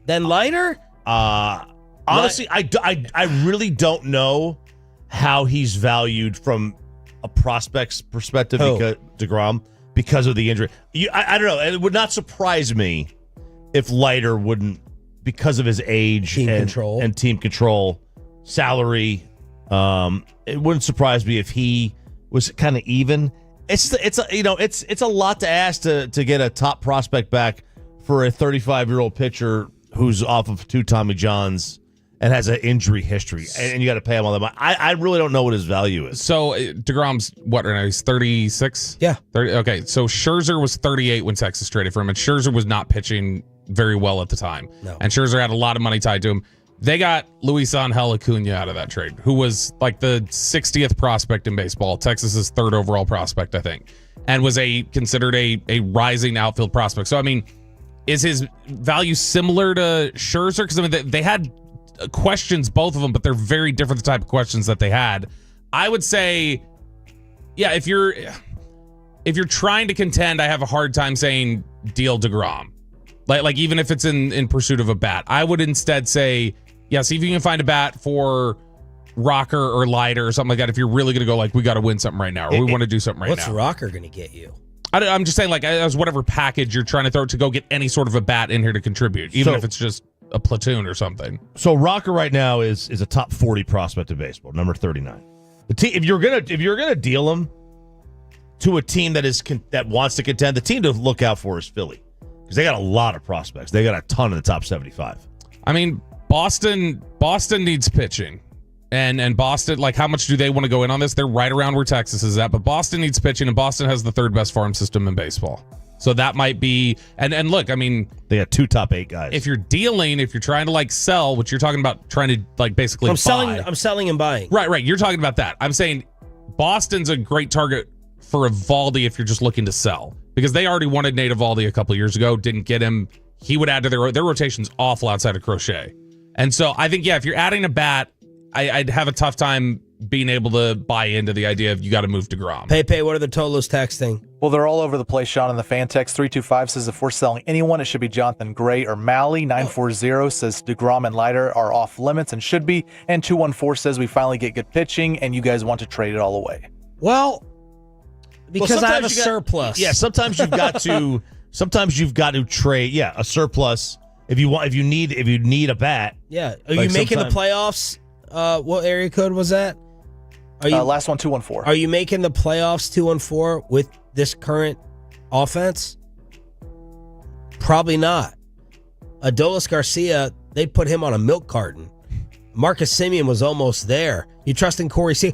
Then Leiter? Honestly, I really don't know how he's valued from a prospect's perspective because DeGrom because of the injury. I don't know. It would not surprise me if Leiter wouldn't because of his age and team control, salary. It wouldn't surprise me if he was kind of even. It's a lot to ask to get a top prospect back for a 35-year-old pitcher who's off of 2 Tommy Johns and has an injury history, and you got to pay him all that money. I really don't know what his value is. So DeGrom's what right now? He's 36? Yeah. 30. Okay, so Scherzer was 38 when Texas traded for him, and Scherzer was not pitching very well at the time. No. And Scherzer had a lot of money tied to him. They got Luis Angel Acuna out of that trade, who was like the 60th prospect in baseball, Texas's 3rd overall prospect, I think, and was considered a rising outfield prospect. So, I mean, is his value similar to Scherzer? Because, I mean, they had questions, both of them, but they're very different, the type of questions that they had. I would say, yeah, if you're trying to contend, I have a hard time saying deal DeGrom. Like even if it's in pursuit of a bat. I would instead say, yeah, see if you can find a bat for Rocker or Leiter or something like that. If you're really going to go like, we got to win something right now, or we want to do something right What's now. What's Rocker going to get you? I'm just saying, like, as whatever package you're trying to throw to go get any sort of a bat in here to contribute, even if it's just a platoon or something. So Rocker right now is a top 40 prospect of baseball, number 39. If you're gonna deal him to a team that wants to contend, the team to look out for is Philly, because they got a lot of prospects. They got a ton in the top 75. I mean, Boston needs pitching. And Boston, like, how much do they want to go in on this? They're right around where Texas is at, but Boston needs pitching, and Boston has the 3rd best farm system in baseball. So that might be, and look, I mean, they got 2 top 8 guys. If you're trying to like sell, which you're talking about, trying to like basically I'm selling and buying. Right. You're talking about that. I'm saying Boston's a great target for Eovaldi if you're just looking to sell, because they already wanted Nate Eovaldi a couple years ago, didn't get him. He would add to their rotation's awful outside of Crochet. And so I think, yeah, if you're adding a bat, I'd have a tough time being able to buy into the idea of you got to move DeGrom. Pepe, what are the Tolos texting? Well, they're all over the place, Sean, and the fan text 325 says if we're selling anyone, it should be Jonathan Gray or Malley. 940 says DeGrom and Leiter are off limits and should be. And 214 says we finally get good pitching and you guys want to trade it all away. Well, because I have a surplus. Yeah, sometimes you've got to trade. Yeah, a surplus if you need a bat. Yeah, are you making the playoffs? What area code was that? Are you last one 214? Are you making the playoffs 2-4 with this current offense? Probably not. Adolis Garcia, they put him on a milk carton. Marcus Semien was almost there. You trust in Corey C?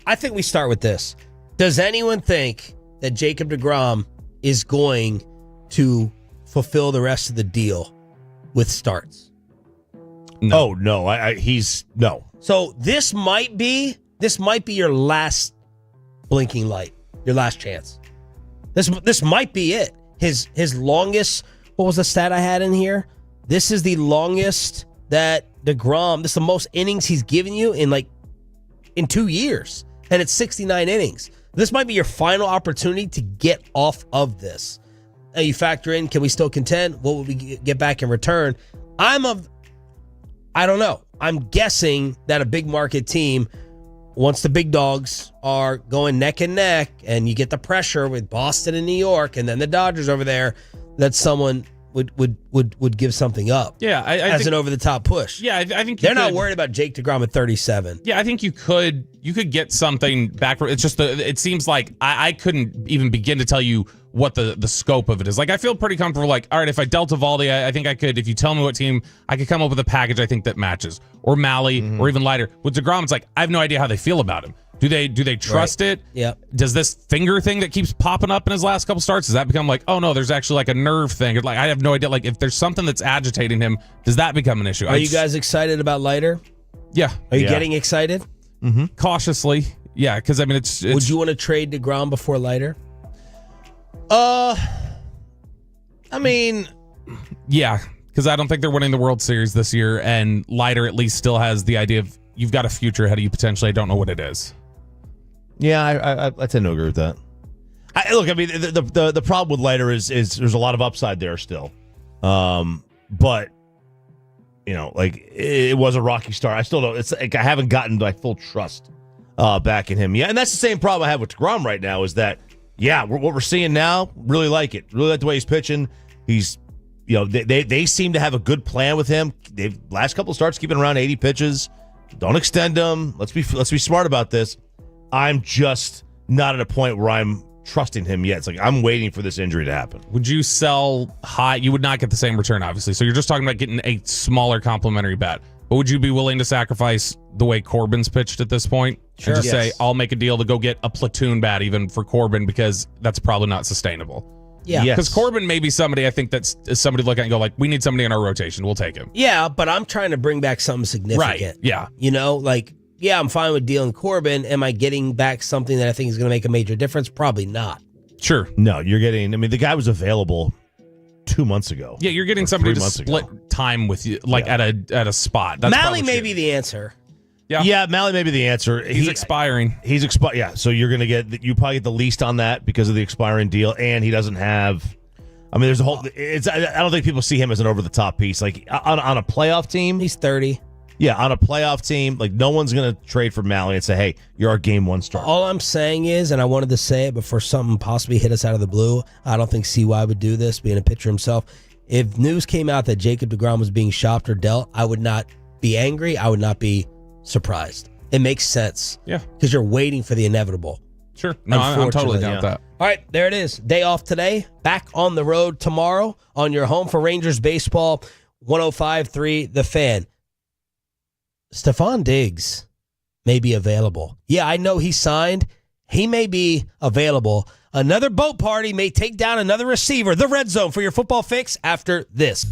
I think we start with this. Does anyone think that Jacob DeGrom is going to fulfill the rest of the deal with starts? No. Oh, no. He's no. So this might be your last blinking light, your last chance. This might be it. His longest, what was the stat I had in here? This is the longest that DeGrom, this is the most innings he's given you in 2 years. And it's 69 innings. This might be your final opportunity to get off of this. And you factor in, can we still contend? What will we get back in return? I don't know. I'm guessing that a big market team, once the big dogs are going neck and neck and you get the pressure with Boston and New York and then the Dodgers over there, that someone would give something up. Yeah, as an over-the-top push. Yeah, I think they're not worried about Jake DeGrom at 37. Yeah, I think you could get something back. It's just it seems like I couldn't even begin to tell you what the scope of it is. Like, I feel pretty comfortable. Like, all right, if I dealt Eovaldi, I think I could. If you tell me what team, I could come up with a package I think that matches, or Malley, or even Leiter. With DeGrom, it's like I have no idea how they feel about him. Do they trust it? Yeah. Does this finger thing that keeps popping up in his last couple starts, does that become like, oh no, there's actually like a nerve thing? Like, I have no idea. Like, if there's something that's agitating him, does that become an issue? Are you guys excited about Leiter? Yeah. Are you getting excited? Mm-hmm. Cautiously. Yeah, because I mean, it's. Would you want to trade DeGrom before Leiter? I mean, yeah, because I don't think they're winning the World Series this year, and Leiter at least still has the idea of you've got a future ahead of you potentially. I don't know what it is. Yeah, I tend to agree with that. Look, I mean, the problem with Leiter is there's a lot of upside there still, but like it was a rocky start. I still don't. It's like I haven't gotten my full trust back in him yet, and that's the same problem I have with DeGrom right now. Is that what we're seeing now? Really like it. Really like the way he's pitching. He's They seem to have a good plan with him. They've last couple of starts keeping around 80 pitches. Don't extend him. Let's be smart about this. I'm just not at a point where I'm trusting him yet. It's like I'm waiting for this injury to happen. Would you sell high? You would not get the same return, obviously. So you're just talking about getting a smaller complimentary bat. But would you be willing to sacrifice the way Corbin's pitched at this point? Sure. And just Yes. say, I'll make a deal to go get a platoon bat even for Corbin because that's probably not sustainable. Yeah. Because Corbin may be somebody I think that's somebody to look at and go like, we need somebody in our rotation. We'll take him. Yeah, but I'm trying to bring back something significant. Right. Yeah. Yeah, I'm fine with dealing Corbin. Am I getting back something that I think is going to make a major difference? Probably not. Sure. No, you're getting. I mean, the guy was available 2 months ago. Yeah, you're getting somebody to split time with you, at a spot. That's Mally may be the answer. Yeah, Mally may be the answer. He's expiring. He's expired. Yeah, so you're going to you probably get the least on that because of the expiring deal, and he doesn't have. I mean, there's a whole. I don't think people see him as an over the top piece. Like on a playoff team, he's 30. Yeah, on a playoff team, like no one's going to trade for Mally and say, "Hey, you're our game one starter." All I'm saying is, and I wanted to say it before something possibly hit us out of the blue. I don't think CY would do this, being a pitcher himself. If news came out that Jacob deGrom was being shopped or dealt, I would not be angry. I would not be surprised. It makes sense. Yeah. Because you're waiting for the inevitable. Sure. No, I'm totally down with that. All right, there it is. Day off today. Back on the road tomorrow on your home for Rangers baseball, 105.3 The Fan. Stephon Diggs may be available. Yeah, I know he signed. He may be available. Another boat party may take down another receiver. The Red Zone for your football fix after this.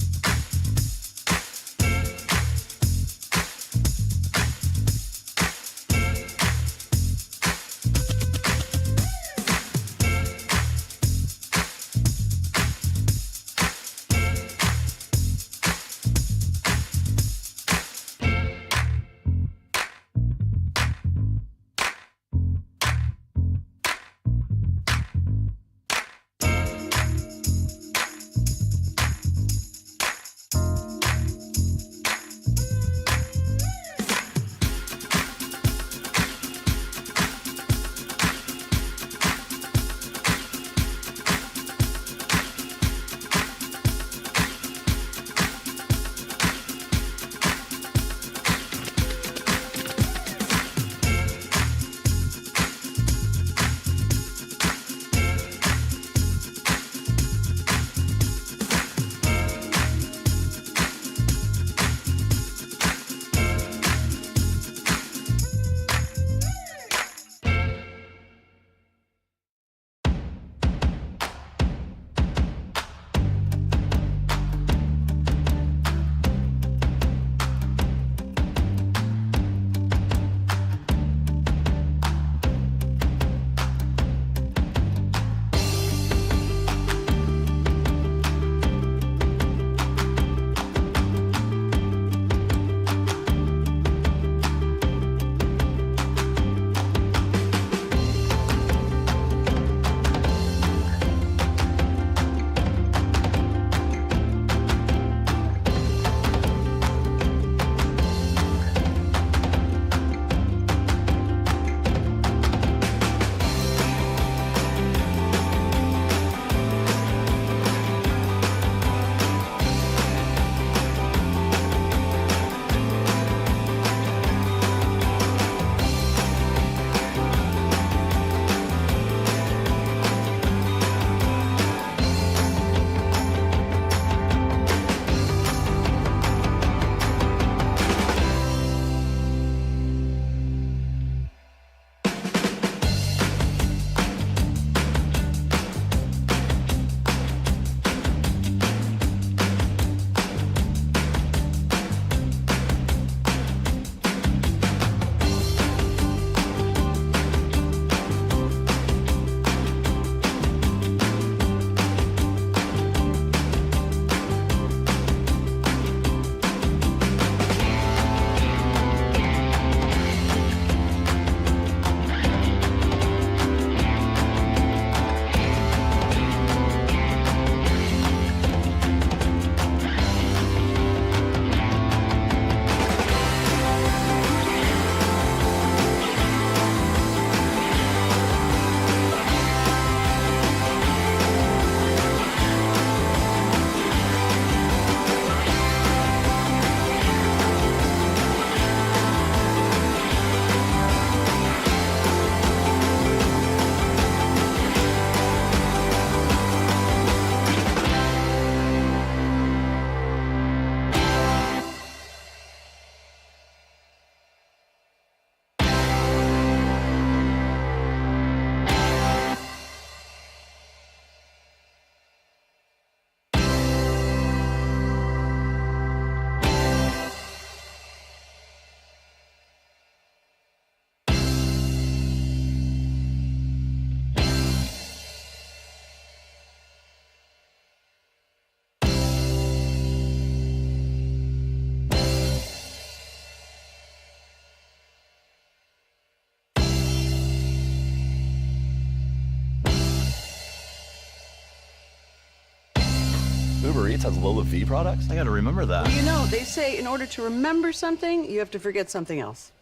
Eats has low fee products? I got to remember that. You know, they say in order to remember something, you have to forget something else.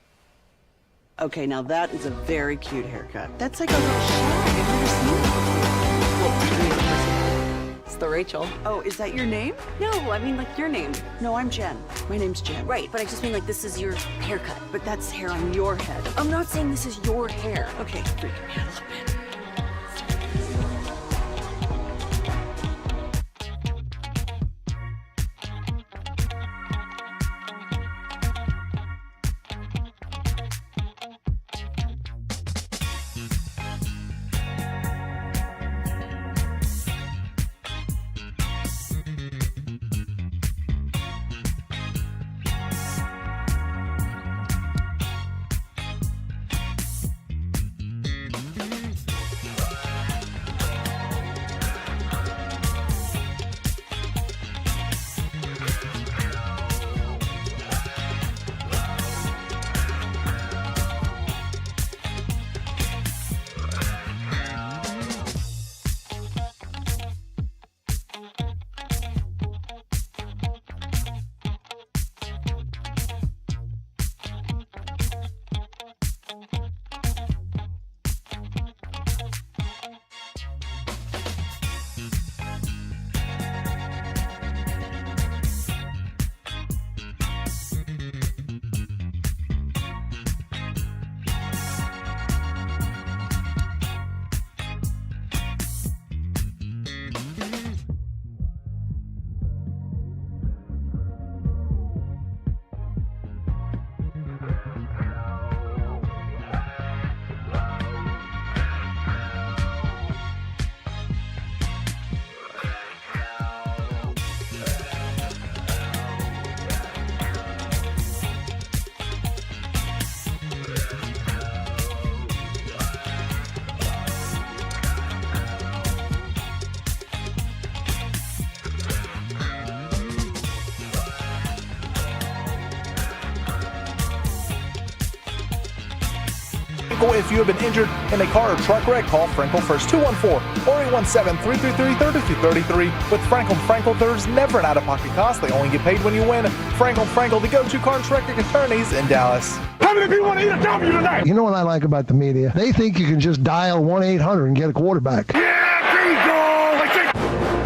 Okay, now that is a very cute haircut. That's like a little shag. I've never seen it before. It's the Rachel. Oh, is that your name? No, I mean like your name. No, I'm Jen. My name's Jen. Right, but I just mean like this is your haircut. But that's hair on your head. I'm not saying this is your hair. Okay, freak me out a little bit. If you have been injured in a car or truck wreck, call Frankel first, 214-417-333-3233. With Frankel, there's never an out-of-pocket cost. They only get paid when you win. Frankel, the go-to car and truck attorneys in Dallas. How many people want to eat a W tonight? You know what I like about the media? They think you can just dial 1-800 and get a quarterback.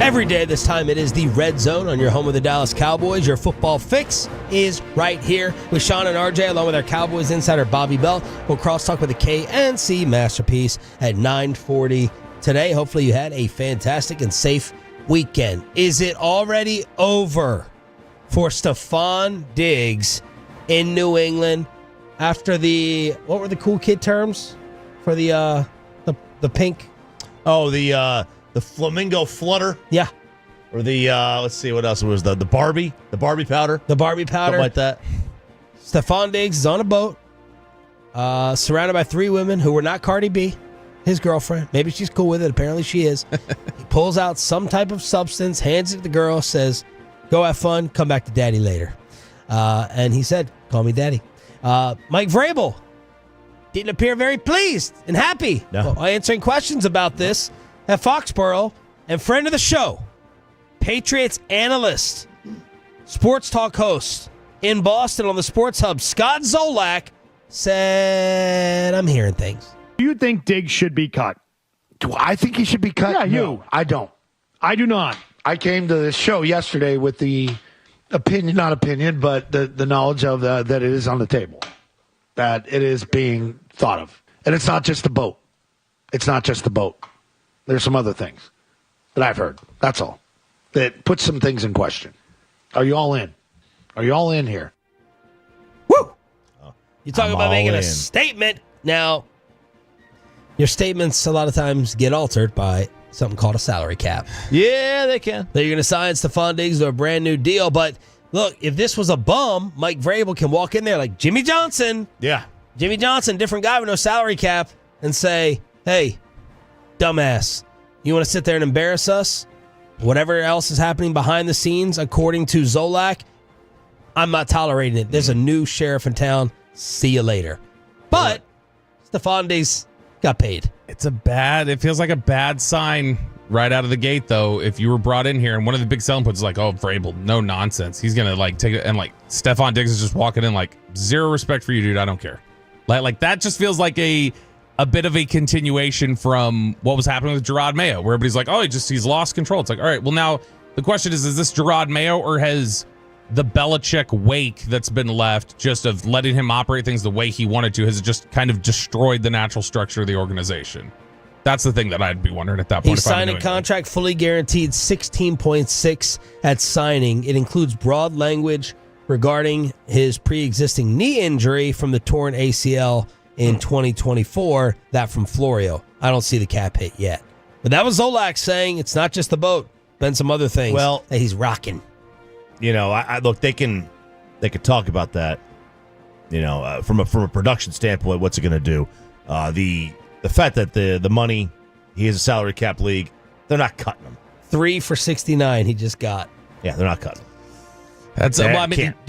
Every day this time it is the Red Zone on your home of the Dallas Cowboys. Your football fix is right here with Sean and RJ along with our Cowboys insider Bobby Bell. We'll crosstalk with the KNC Masterpiece at 9:40 today. Hopefully you had a fantastic and safe weekend. Is it already over for Stephon Diggs in New England after what were the cool kid terms for the pink? Oh, the flamingo flutter. Yeah. Or the, let's see, what else it was? The Barbie powder. The Barbie powder. Something like that. Stephon Diggs is on a boat, surrounded by 3 women who were not Cardi B, his girlfriend. Maybe she's cool with it. Apparently she is. He pulls out some type of substance, hands it to the girl, says, go have fun, come back to daddy later. And he said, call me daddy. Mike Vrabel didn't appear very pleased and happy while answering questions about this at Foxborough, and friend of the show, Patriots analyst, sports talk host in Boston on the Sports Hub, Scott Zolak, said, I'm hearing things. Do you think Diggs should be cut? Do I think he should be cut? Yeah, no, I don't. I do not. I came to this show yesterday with the opinion, but the knowledge of that it is on the table, that it is being thought of. And it's not just the boat. It's not just the boat. There's some other things that I've heard. That's all. That puts some things in question. Are you all in? Are you all in here? Woo! You talk about making a statement. Now, your statements a lot of times get altered by something called a salary cap. Yeah, they can. That you're going to sign Stephon Diggs to a brand new deal. But look, if this was a bum, Mike Vrabel can walk in there like Jimmy Johnson. Yeah. Jimmy Johnson, different guy with no salary cap, and say, hey, dumbass, you want to sit there and embarrass us? Whatever else is happening behind the scenes, according to Zolak, I'm not tolerating it. There's a new sheriff in town. See you later. But Stephon Diggs got paid. It feels like a bad sign right out of the gate, though, if you were brought in here and one of the big selling points is like, oh, Vrabel, no nonsense. He's going to like take it. And like Stephon Diggs is just walking in like, zero respect for you, dude. I don't care. Like that just feels like a bit of a continuation from what was happening with Gerard Mayo, where everybody's like, oh, he's lost control. It's like, all right, well, now the question is this Gerard Mayo, or has the Belichick wake that's been left just of letting him operate things the way he wanted to has just kind of destroyed the natural structure of the organization? That's the thing that I'd be wondering at that point. He signed a contract fully guaranteed $16.6 at signing. It includes broad language regarding his pre-existing knee injury from the torn ACL in 2024, that from Florio. I don't see the cap hit yet. But that was Zolak saying it's not just the boat, been some other things that he's rocking. You know, I look, they could talk about that, you know, from a production standpoint, what's it going to do? The fact that the money, he is a salary cap league, they're not cutting him. 3 for $69 he just got. Yeah, they're not cutting him. That's do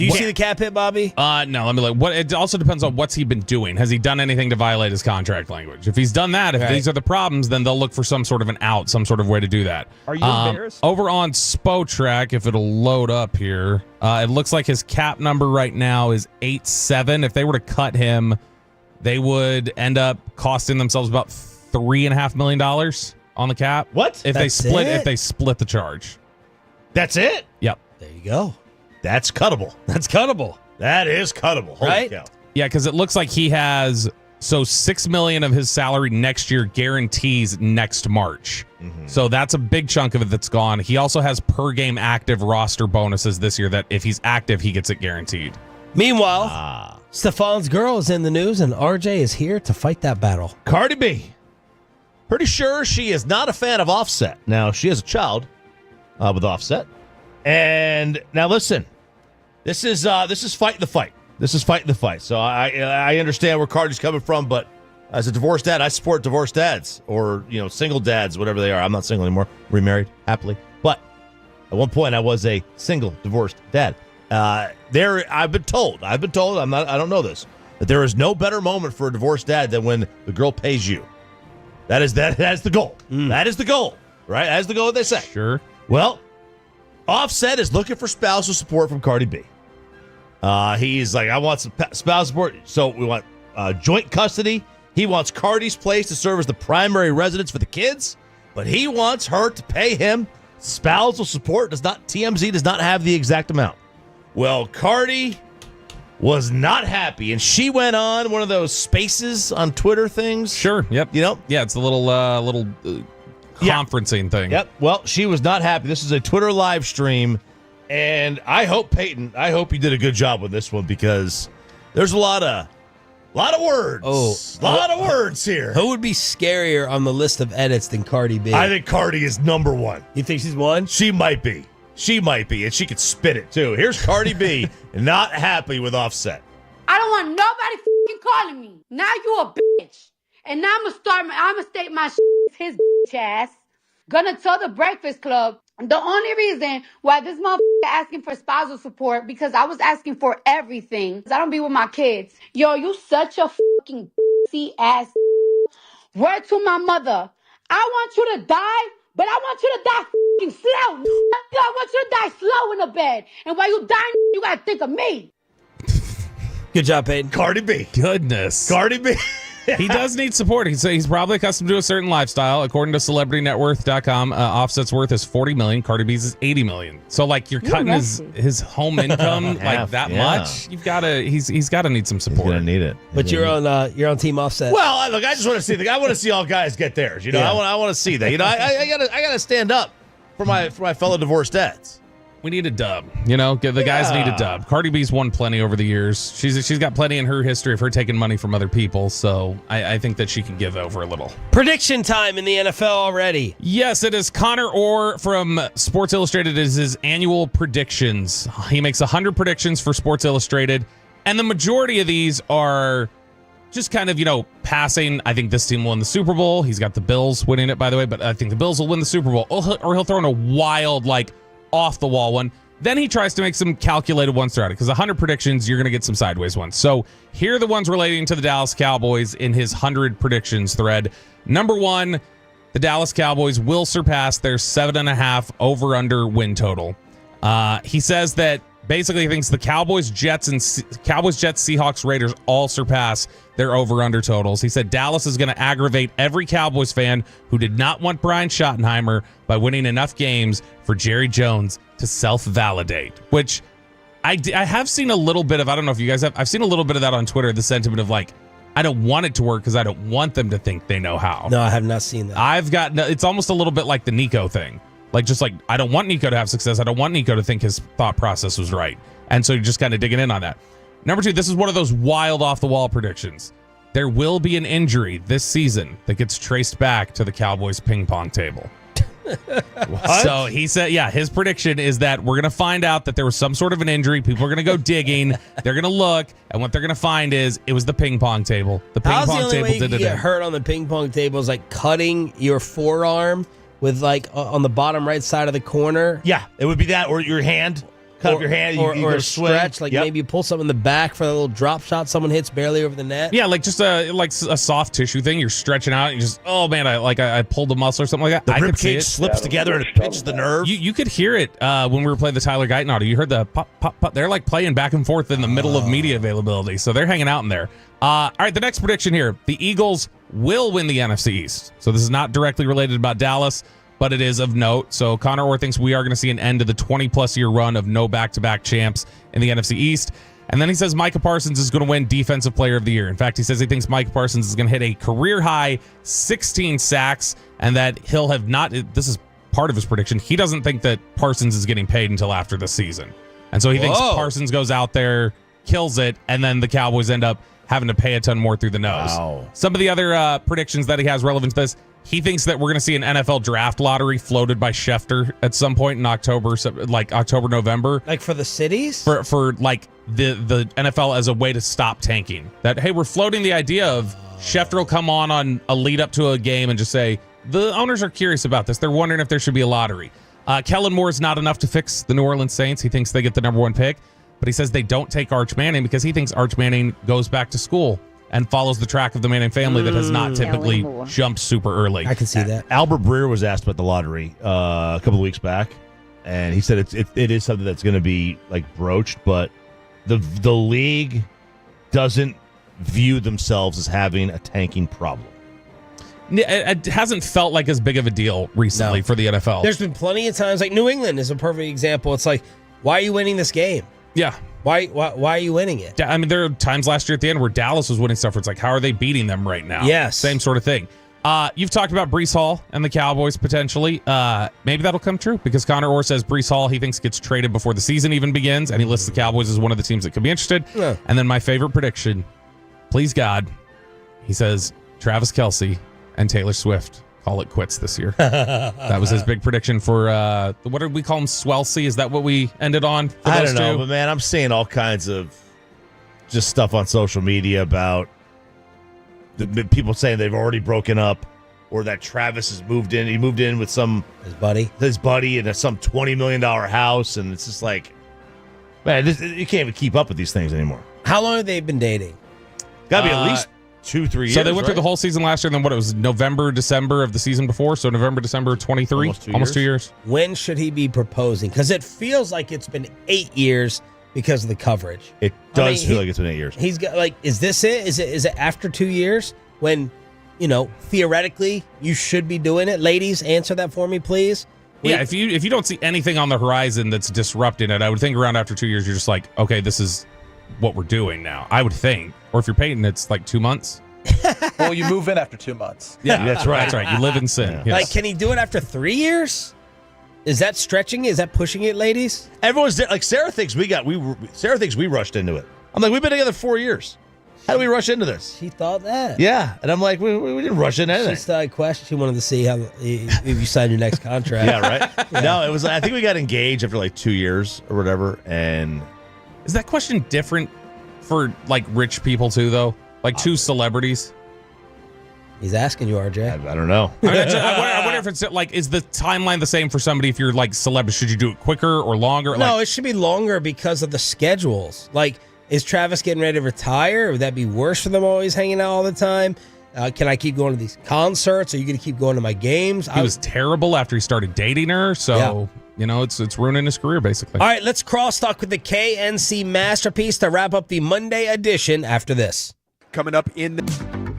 you see the cap hit, Bobby? No. Let me look. It also depends on what's he been doing. Has he done anything to violate his contract language? If he's done that, if these are the problems, then they'll look for some sort of an out, some sort of way to do that. Are you embarrassed? Over on Spotrac, if it'll load up here, it looks like his cap number right now is 8.7. If they were to cut him, they would end up costing themselves about $3.5 million on the cap. What? If they split the charge. That's it? Yep. There you go. That's cuttable. That's cuttable. That is cuttable. Holy Right? cow. Yeah, because it looks like he has $6 million of his salary next year guarantees next March. So that's a big chunk of it that's gone. He also has per game active roster bonuses this year that if he's active, he gets it guaranteed. Meanwhile, Stefan's girl is in the news, and RJ is here to fight that battle. Cardi B. Pretty sure she is not a fan of Offset. Now, she has a child with Offset. And now listen, this is fighting the fight. This is fighting the fight. So I understand where Cardi's coming from, but as a divorced dad, I support divorced dads or, you know, single dads, whatever they are. I'm not single anymore. Remarried happily. But at one point I was a single divorced dad. I've been told, I don't know this, that there is no better moment for a divorced dad than when the girl pays you. That's the goal. That is the goal, right? That's the goal, they say. Sure. Well, Offset is looking for spousal support from Cardi B. He's like, I want some spousal support. So we want joint custody. He wants Cardi's place to serve as the primary residence for the kids, but he wants her to pay him spousal support. TMZ does not have the exact amount. Well, Cardi was not happy, and she went on one of those spaces on Twitter things. Sure. Yep. You know? Yeah, it's a little conferencing thing. Yep. Well, she was not happy. This is a Twitter live stream, and I hope, Peyton, you did a good job with this one because there's a lot of words. A lot of words here. Who would be scarier on the list of edits than Cardi B? I think Cardi is number one. You think she's one? She might be, and she could spit it too. Here's Cardi B, not happy with Offset. I don't want nobody f***ing calling me. Now you a bitch. And now I'ma state my shit, his bitch ass. Gonna tell the Breakfast Club the only reason why this motherfucker asking for spousal support because I was asking for everything. I don't be with my kids. Yo, you such a fucking bitchy ass. Word to my mother. I want you to die, but I want you to die fucking slow. I want you to die slow in the bed. And while you dying, you gotta think of me. Good job, Peyton. Cardi B. Goodness. Cardi B. He does need support. He's probably accustomed to a certain lifestyle. According to CelebrityNetWorth.com, Offset's worth is $40 million. Cardi B's is $80 million. So, like, you're cutting his home income like that much. You've got to. He's got to need some support. He's gonna need it. But you're on Team Offset. Well, look, I just want to see. I want to see all guys get theirs. You know, I want to see that. You know, I gotta stand up for my fellow divorced dads. We need a dub. You know, the guys need a dub. Cardi B's won plenty over the years. She's got plenty in her history of her taking money from other people. So I think that she can give over a little. Prediction time in the NFL already. Yes, it is. Connor Orr from Sports Illustrated is his annual predictions. He makes 100 predictions for Sports Illustrated, and the majority of these are just kind of, passing. I think this team will win the Super Bowl. He's got the Bills winning it, by the way, but I think the Bills will win the Super Bowl. Or he'll throw in a wild, off-the-wall one. Then he tries to make some calculated ones throughout it because 100 predictions, you're going to get some sideways ones. So here are the ones relating to the Dallas Cowboys in his 100 predictions thread. Number 1, the Dallas Cowboys will surpass their 7.5 over-under win total. He says that basically he thinks the Cowboys, Jets, Seahawks, Raiders all surpass their over-under totals. He said Dallas is going to aggravate every Cowboys fan who did not want Brian Schottenheimer by winning enough games for Jerry Jones to self-validate, which I have seen a little bit of. I don't know if you guys have. I've seen a little bit of that on Twitter, the sentiment of like, I don't want it to work because I don't want them to think they know how. No, I have not seen that. It's almost a little bit like the Nico thing. Like, just like, I don't want Nico to have success. I don't want Nico to think his thought process was right. And so you're just kind of digging in on that. Number 2, this is one of those wild off-the-wall predictions. There will be an injury this season that gets traced back to the Cowboys ping pong table. What? So he said, his prediction is that we're going to find out that there was some sort of an injury. People are going to go digging. They're going to look. And what they're going to find is it was the ping pong table. The ping How's pong the only table way you did can it. get hurt on the ping pong table is like cutting your forearm with like on the bottom right side of the corner. Yeah, it would be that, or your hand. Cut up your hand, you or go a swing. stretch, like maybe you pull something in the back for a little drop shot someone hits barely over the net. Yeah, like just a soft tissue thing. You're stretching out and you just, oh man, I pulled a muscle or something like that. The I rib could see cage it. slips together and it pinches the nerve. You could hear it when we were playing the Tyler Guyton audio. You heard the pop, pop, pop. They're like playing back and forth in the middle of media availability. So they're hanging out in there. All right, the next prediction here. The Eagles will win the NFC East. So this is not directly related about Dallas, but it is of note. So Connor Orr thinks we are going to see an end to the 20-plus year run of no back-to-back champs in the NFC East. And then he says Micah Parsons is going to win Defensive Player of the Year. In fact, he says he thinks Micah Parsons is going to hit a career-high 16 sacks and that he'll have not – this is part of his prediction. He doesn't think that Parsons is getting paid until after the season. And so he thinks Parsons goes out there, kills it, and then the Cowboys end up having to pay a ton more through the nose. Wow. Some of the other predictions that he has relevant to this, he thinks that we're going to see an NFL draft lottery floated by Schefter at some point in October, like October, November. Like for the cities? For like the NFL as a way to stop tanking. That, hey, we're floating the idea of Schefter will come on a lead up to a game and just say, the owners are curious about this. They're wondering if there should be a lottery. Kellen Moore is not enough to fix the New Orleans Saints. He thinks they get the number 1 pick. But he says they don't take Arch Manning because he thinks Arch Manning goes back to school and follows the track of the Manning family that has not typically jumped super early. I can see that. Albert Breer was asked about the lottery a couple of weeks back, and he said it is something that's going to be like broached, but the league doesn't view themselves as having a tanking problem. It hasn't felt like as big of a deal recently for the NFL. There's been plenty of times, like New England is a perfect example. It's like, why are you winning this game? Yeah. Why are you winning it? I mean, there are times last year at the end where Dallas was winning stuff where it's like, how are they beating them right now? Yes. Same sort of thing. You've talked about Breece Hall and the Cowboys potentially. Maybe that'll come true because Connor Orr says Breece Hall he thinks gets traded before the season even begins, and he lists the Cowboys as one of the teams that could be interested. Yeah. And then my favorite prediction, please God, he says Travis Kelce and Taylor Swift call it quits this year. That was his big prediction for what did we call him? Swelsey? Is that what we ended on? For I those don't know, two? but man, I'm seeing all kinds of just stuff on social media about the people saying they've already broken up, or that Travis has moved in. He moved in with his buddy in some $20 million house, and it's just like, man, you can't even keep up with these things anymore. How long have they been dating? Got to be at least 2-3 years. So they went through right? the whole season last year, and then what? It was November, December of the season before. So November, December 23, almost 2 years. When should he be proposing? Because it feels like it's been 8 years because of the coverage. It does feel like it's been 8 years. He's got like, is this it? Is it after 2 years when, theoretically you should be doing it? Ladies, answer that for me, please. Yeah, if you don't see anything on the horizon that's disrupting it, I would think around after 2 years you're just like, okay, this is what we're doing now. I would think, or if you're Peyton, it's like 2 months. Well, you move in after 2 months. Yeah, that's right. That's right. You live in sin. Yeah. Yes. Like, can he do it after 3 years? Is that stretching? Is that pushing it, ladies? Everyone's like, Sarah thinks Sarah thinks we rushed into it. I'm like, we've been together 4 years. How do we rush into this? She thought that. Yeah, and I'm like, we didn't rush into anything. She started questioning. She wanted to see how if you signed your next contract. Yeah, right. No, it was. I think we got engaged after like 2 years or whatever. And is that question different for like rich people too, though? Like two celebrities? He's asking you, RJ. I don't know. I wonder if it's like, is the timeline the same for somebody if you're like celebrity? Should you do it quicker or longer? No, it should be longer because of the schedules. Like, is Travis getting ready to retire? Would that be worse for them always hanging out all the time? Can I keep going to these concerts? Are you going to keep going to my games? He was terrible after he started dating her, so it's ruining his career basically. All right, let's crosstalk with the KNC masterpiece to wrap up the Monday edition after this. Coming up in the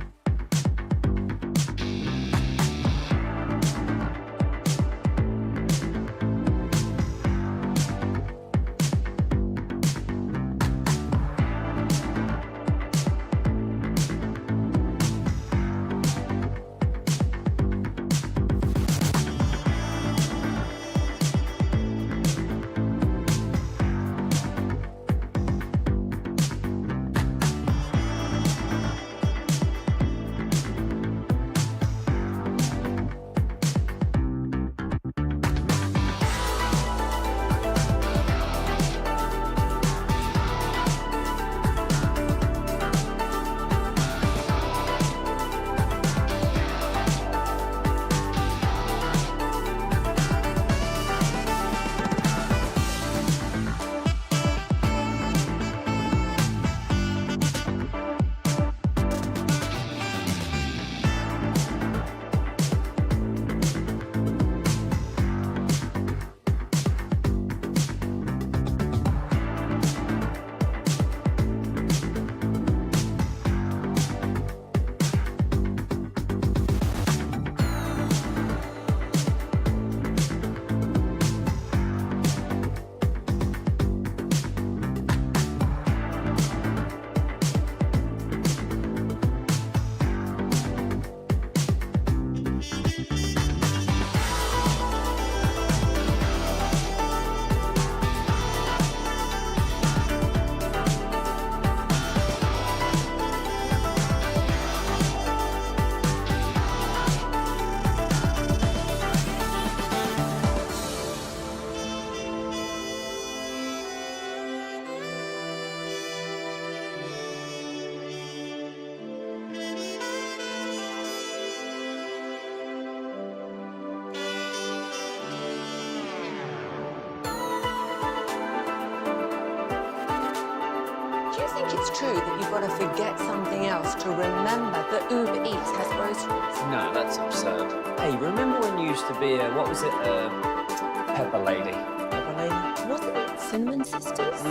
Do you think it's true that you've got to forget something else to remember that Uber Eats has groceries? No, that's absurd. Hey, remember when you used to be Pepper Lady? Pepper Lady? Wasn't it Cinnamon Sisters?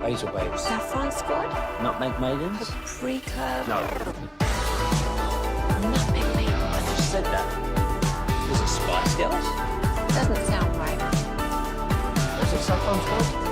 Basil Babes. Saffron Squad? Nutmeg Maidens? Pre-curve? No. Nutmeg Maidens. I just said that. Was it Spice Girls? Doesn't sound right. Was it Saffron Squad?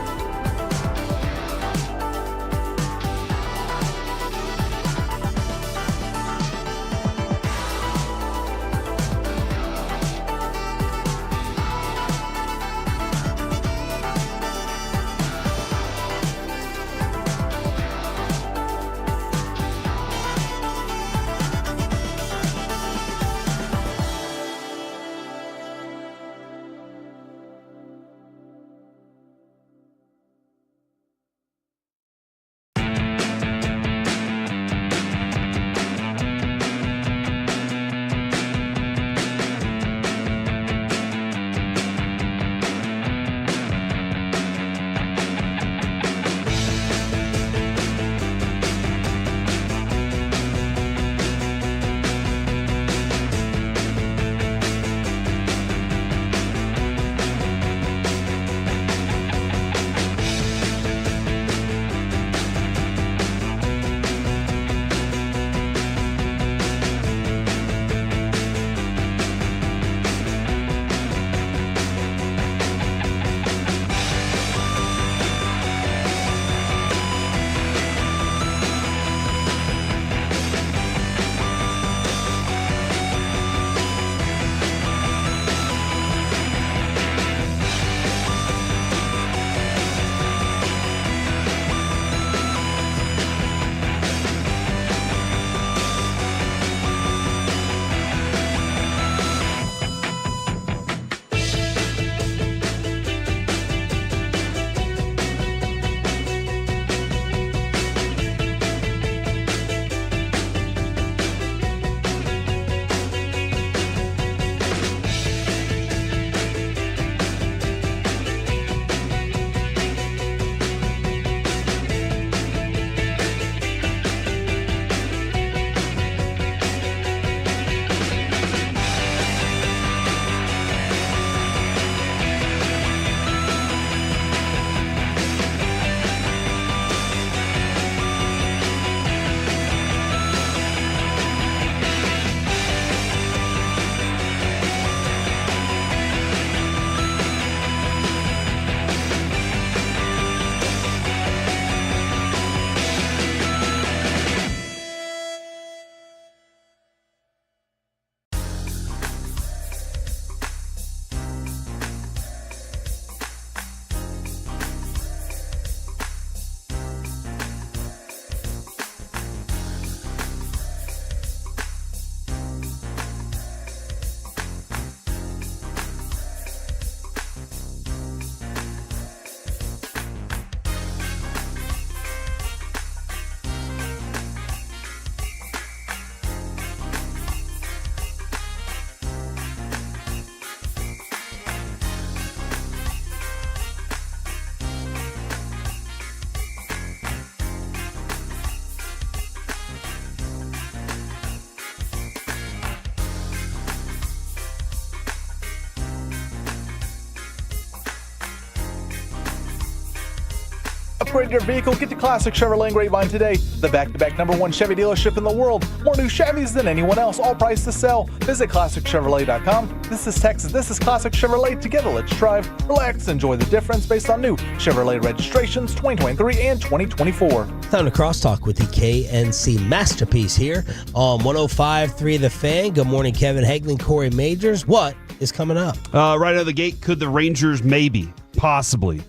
upgrade your vehicle, get to Classic Chevrolet and Grapevine today. The back-to-back #1 Chevy dealership in the world. More new Chevys than anyone else, all priced to sell. Visit ClassicChevrolet.com. This is Texas. This is Classic Chevrolet. Together, let's drive, relax, enjoy the difference based on new Chevrolet registrations 2023 and 2024. Time to crosstalk with the KNC Masterpiece here on 105.3 The Fan. Good morning, Kevin Hagelin, Corey Majors. What is coming up? Right out of the gate, could the Rangers maybe, possibly,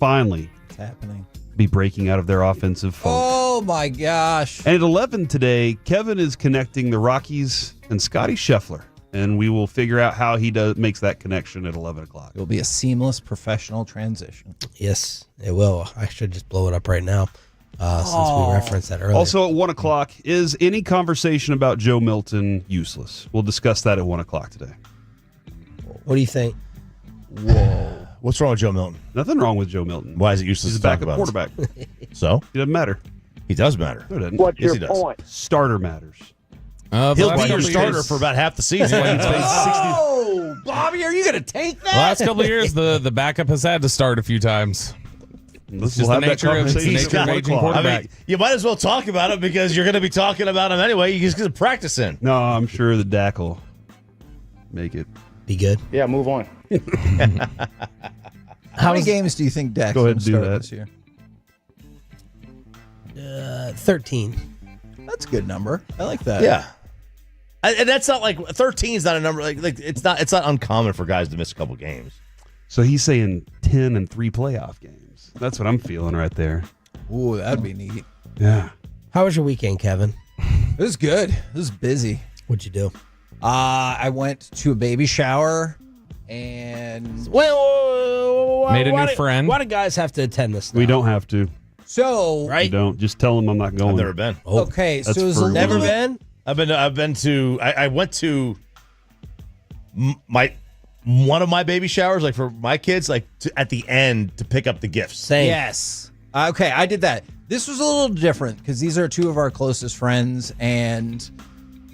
finally What's happening? be breaking out of their offensive funk? Oh, my gosh. And at 11 today, Kevin is connecting the Rockies and Scotty Scheffler. And we will figure out how he makes that connection at 11 o'clock. It will be a seamless professional transition. Yes, it will. I should just blow it up right now since we referenced that earlier. Also at 1 o'clock, is any conversation about Joe Milton useless? We'll discuss that at 1 o'clock today. What do you think? Whoa. What's wrong with Joe Milton? Nothing wrong with Joe Milton. Why is it useless He's a to talk backup about? quarterback. So? He doesn't matter. He does matter. No, it doesn't. What's Yes, your he does. point? Starter matters. He'll be your starter for about half the season. Oh, Bobby, are you going to take that? The last couple of years, the backup has had to start a few times. Let's just have the that nature of conversation at 1 aging o'clock. quarterback. I mean, you might as well talk about it because you're going to be talking about him anyway. You just get to practice in. No, I'm sure the Dak will make it. Be good. Yeah, move on. How many games do you think Dak's Go ahead going and to do start that. this year? 13. That's a good number. I like that. Yeah. And that's not like 13 is not a number like it's not uncommon for guys to miss a couple games. So he's saying 10 and 3 playoff games. That's what I'm feeling right there. Ooh, that'd be neat. Yeah. How was your weekend, Kevin? It was good. It was busy. What'd you do? I went to a baby shower and Made a new friend. Why do guys have to attend this now? We don't have to. so Right? You don't. Just tell them I'm not going. I've never been. okay, so that's it was a for- little Never bit- been? I've been to I went to one of my baby showers like for my kids at the end to pick up the gifts. Same. Yes. Okay, I did that. This was a little different because these are two of our closest friends, and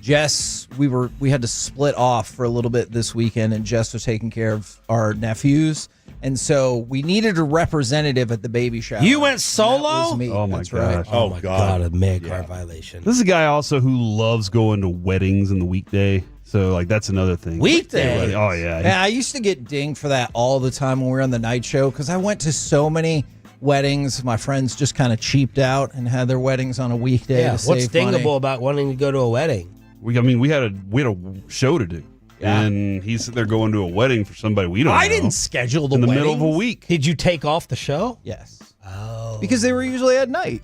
Jess, we had to split off for a little bit this weekend, and Jess was taking care of our nephews, and so we needed a representative at the baby shower. You went That solo? was me. Oh, my That's right. gosh. Oh, my God. A mad car violation. This is a guy also who loves going to weddings in the weekday. So, like, that's another thing. Weekday? Oh, yeah. And I used to get dinged for that all the time when we were on the night show because I went to so many weddings. My friends just kind of cheaped out and had their weddings on a weekday. Yeah. To What's save money. dingable about wanting to go to a wedding? We had a show to do. Yeah. And he's sitting there going to a wedding for somebody we don't know. I didn't schedule the in the weddings. middle of a week. Did you take off the show? Yes. Oh. Because they were usually at night.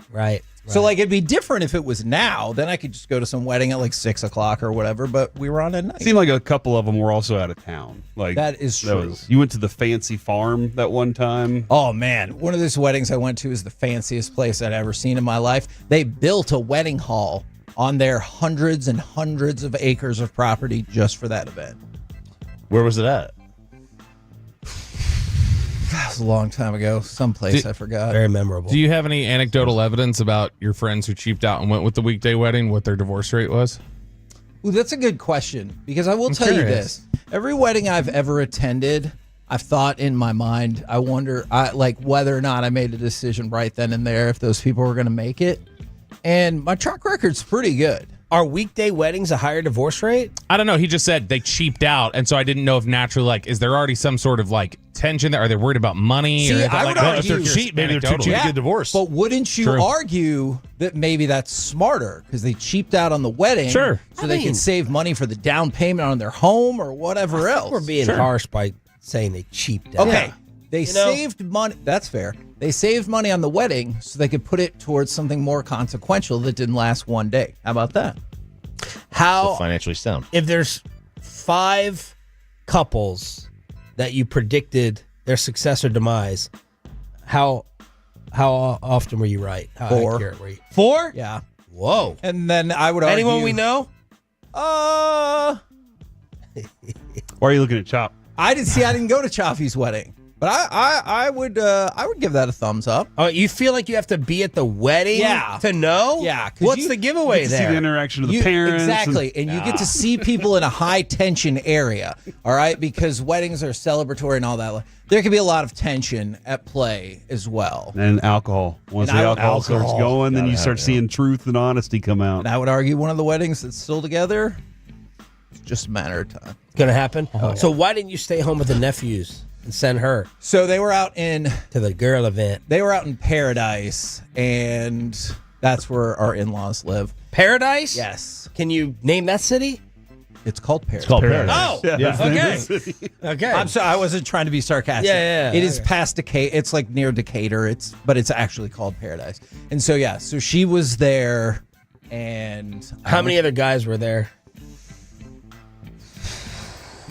Right. So, like, it'd be different if it was now. Then I could just go to some wedding at like 6 o'clock or whatever, but we were on at night. Seemed like a couple of them were also out of town. Like That is true. You went to the fancy farm that one time. Oh, man. One of those weddings I went to is the fanciest place I'd ever seen in my life. They built a wedding hall on their hundreds and hundreds of acres of property just for that event. Where was it at? That was a long time ago. Someplace I forgot. Very memorable. Do you have any anecdotal evidence about your friends who cheaped out and went with the weekday wedding, what their divorce rate was? Ooh, that's a good question because I will tell you curious. this. Every wedding I've ever attended, I've thought in my mind, I wonder whether or not I made a decision right then and there if those people were going to make it. And my track record's pretty good. Are weekday weddings a higher divorce rate? I don't know. He just said they cheaped out, and so I didn't know if naturally, is there already some sort of tension there? Are they worried about money? See, or I would argue, if they're cheap, maybe they're too cheap to get divorced. But wouldn't you True. argue that maybe that's smarter because they cheaped out on the wedding, Sure. so they can save money for the down payment on their home or whatever else? We're being harsh by saying they cheaped out. Okay, they saved money. That's fair. They saved money on the wedding so they could put it towards something more consequential that didn't last one day. How about that? How financially sound. If there's 5 couples that you predicted their success or demise, how often were you right? How 4. accurate were you? 4? Yeah. Whoa. And then I would argue. Anyone we know? Why are you looking at Chop? I didn't go to Chaffee's wedding. But I would give that a thumbs up. Oh, you feel like you have to be at the wedding to know? Yeah. What's the giveaway to there? see the interaction of the parents. Exactly. And you get to see people in a high tension area, all right? Because weddings are celebratory and all that. There can be a lot of tension at play as well. And alcohol. Once the alcohol starts going, then you start seeing truth and honesty come out. And I would argue one of the weddings that's still together, it's just a matter of time. Going to happen? So why didn't you stay home with the nephews and send her? So they were out to the girl event. They were out in Paradise, and that's where our in-laws live. Paradise? Yes. Can you name that city? It's called Paradise. It's called Paradise. Oh, okay. Okay. I'm sorry, I wasn't trying to be sarcastic. Yeah. It is past Decatur. It's like near Decatur. But it's actually called Paradise. And so so she was there, and how many other guys were there?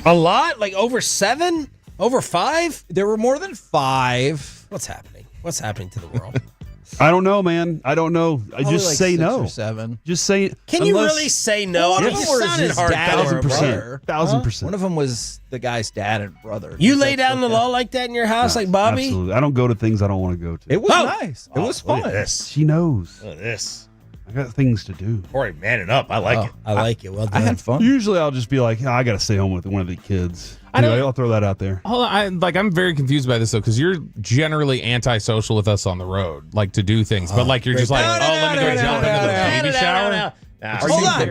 A lot? Like over 7? Over 5? There were more than 5. What's happening? What's happening to the world? I don't know, man. I don't know. I Probably just like say 6 no. or 7. Just say. Can you really say no? I mean, you sounded hardcore. 1,000%. One of them was the guy's dad and brother. You lay down the law like that in your house, like Bobby? Absolutely. I don't go to things I don't want to go to. It was nice. It was fun. Look at this. She knows. Look at this. I got things to do. Corey, manning up. I like it. I like it. Well done. I had fun. Usually I'll just be like, I got to stay home with one of the kids. I'll throw that out there. Hold on, I'm very confused by this though, because you're generally antisocial with us on the road, like to do things, but like you're just like, let me go jump into the baby shower. Hold on.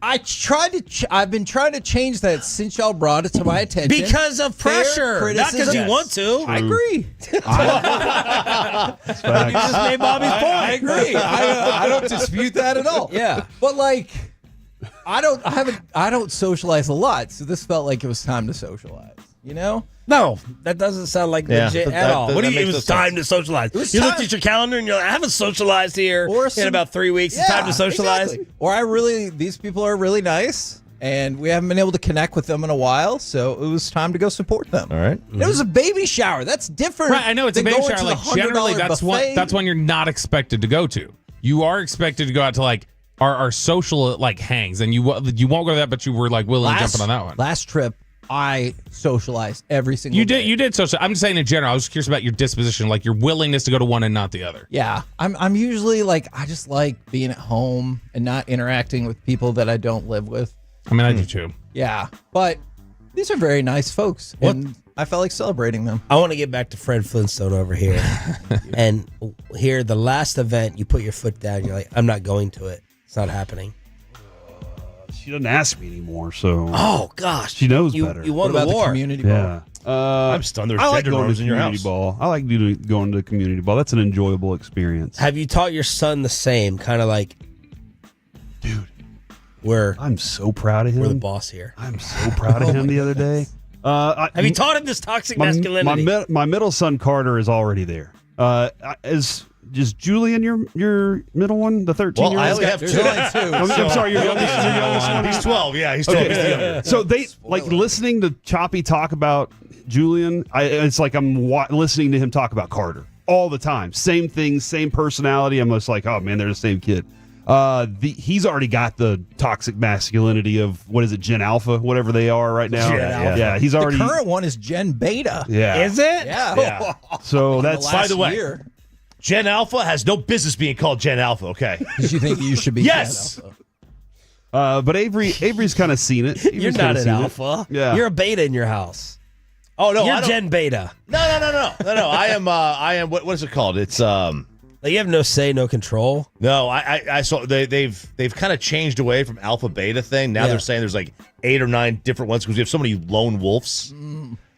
I've been trying to change that since y'all brought it to my attention. Because of pressure, not because you want to. I agree. You just made Bobby's point. I agree. I don't dispute that at all. Yeah, but like, I don't socialize a lot, so this felt like it was time to socialize. You know? No, that doesn't sound like legit at all. What do you mean it was time to socialize? You looked at your calendar and you're like, I haven't socialized here in about 3 weeks. It's time to socialize. Exactly. Or these people are really nice, and we haven't been able to connect with them in a while, so it was time to go support them. All right. It was a baby shower. That's different. Right, I know it's a baby shower. Like generally, that's one you're not expected to go to. You are expected to go out to like our social like hangs, and you won't go to that, but you were like willing to jump in on that one. Last trip, I socialized every single day. You did social. I'm just saying in general. I was curious about your disposition, like your willingness to go to one and not the other. Yeah, I'm usually like, I just like being at home and not interacting with people that I don't live with. I mean, I do too. Yeah, but these are very nice folks, and I felt like celebrating them. I want to get back to Fred Flintstone over here. And here, the last event, you put your foot down. You're like, I'm not going to it. It's not happening. She doesn't ask me anymore, so. Oh gosh, she knows better. You won the war. Community ball? Yeah. I'm stunned. There's I like gender going norms to in your community house. ball. I like going to community ball. That's an enjoyable experience. Have you taught your son the same? Kind of like, dude, I'm so proud of him. We're the boss here. I'm so proud of him the other day. Have you taught him this toxic masculinity? My middle son Carter is already there. Is Julian your middle one, the 13-year-old? Well, I only have 2. I'm sorry, your youngest one. He's 12. Yeah, he's 12. Okay. So they like listening to Choppy talk about Julian. It's like I'm listening to him talk about Carter all the time. Same thing, same personality. I'm just like, oh man, they're the same kid. He's already got the toxic masculinity of what is it, Gen Alpha, whatever they are right now. Yeah. He's already. The current one is Gen Beta. Yeah. Is it? Yeah. So that's by the way. Gen Alpha has no business being called Gen Alpha, okay? Because you think you should be yes. Gen Alpha. But Avery's kind of seen it. You're not an alpha. Yeah. You're a beta in your house. Oh no, you're Gen Beta. No. I am. What is it called? It's Like you have no say, no control. No, I saw they've kind of changed away from alpha beta thing. Now they're saying there's like 8 or 9 different ones because we have so many lone wolves.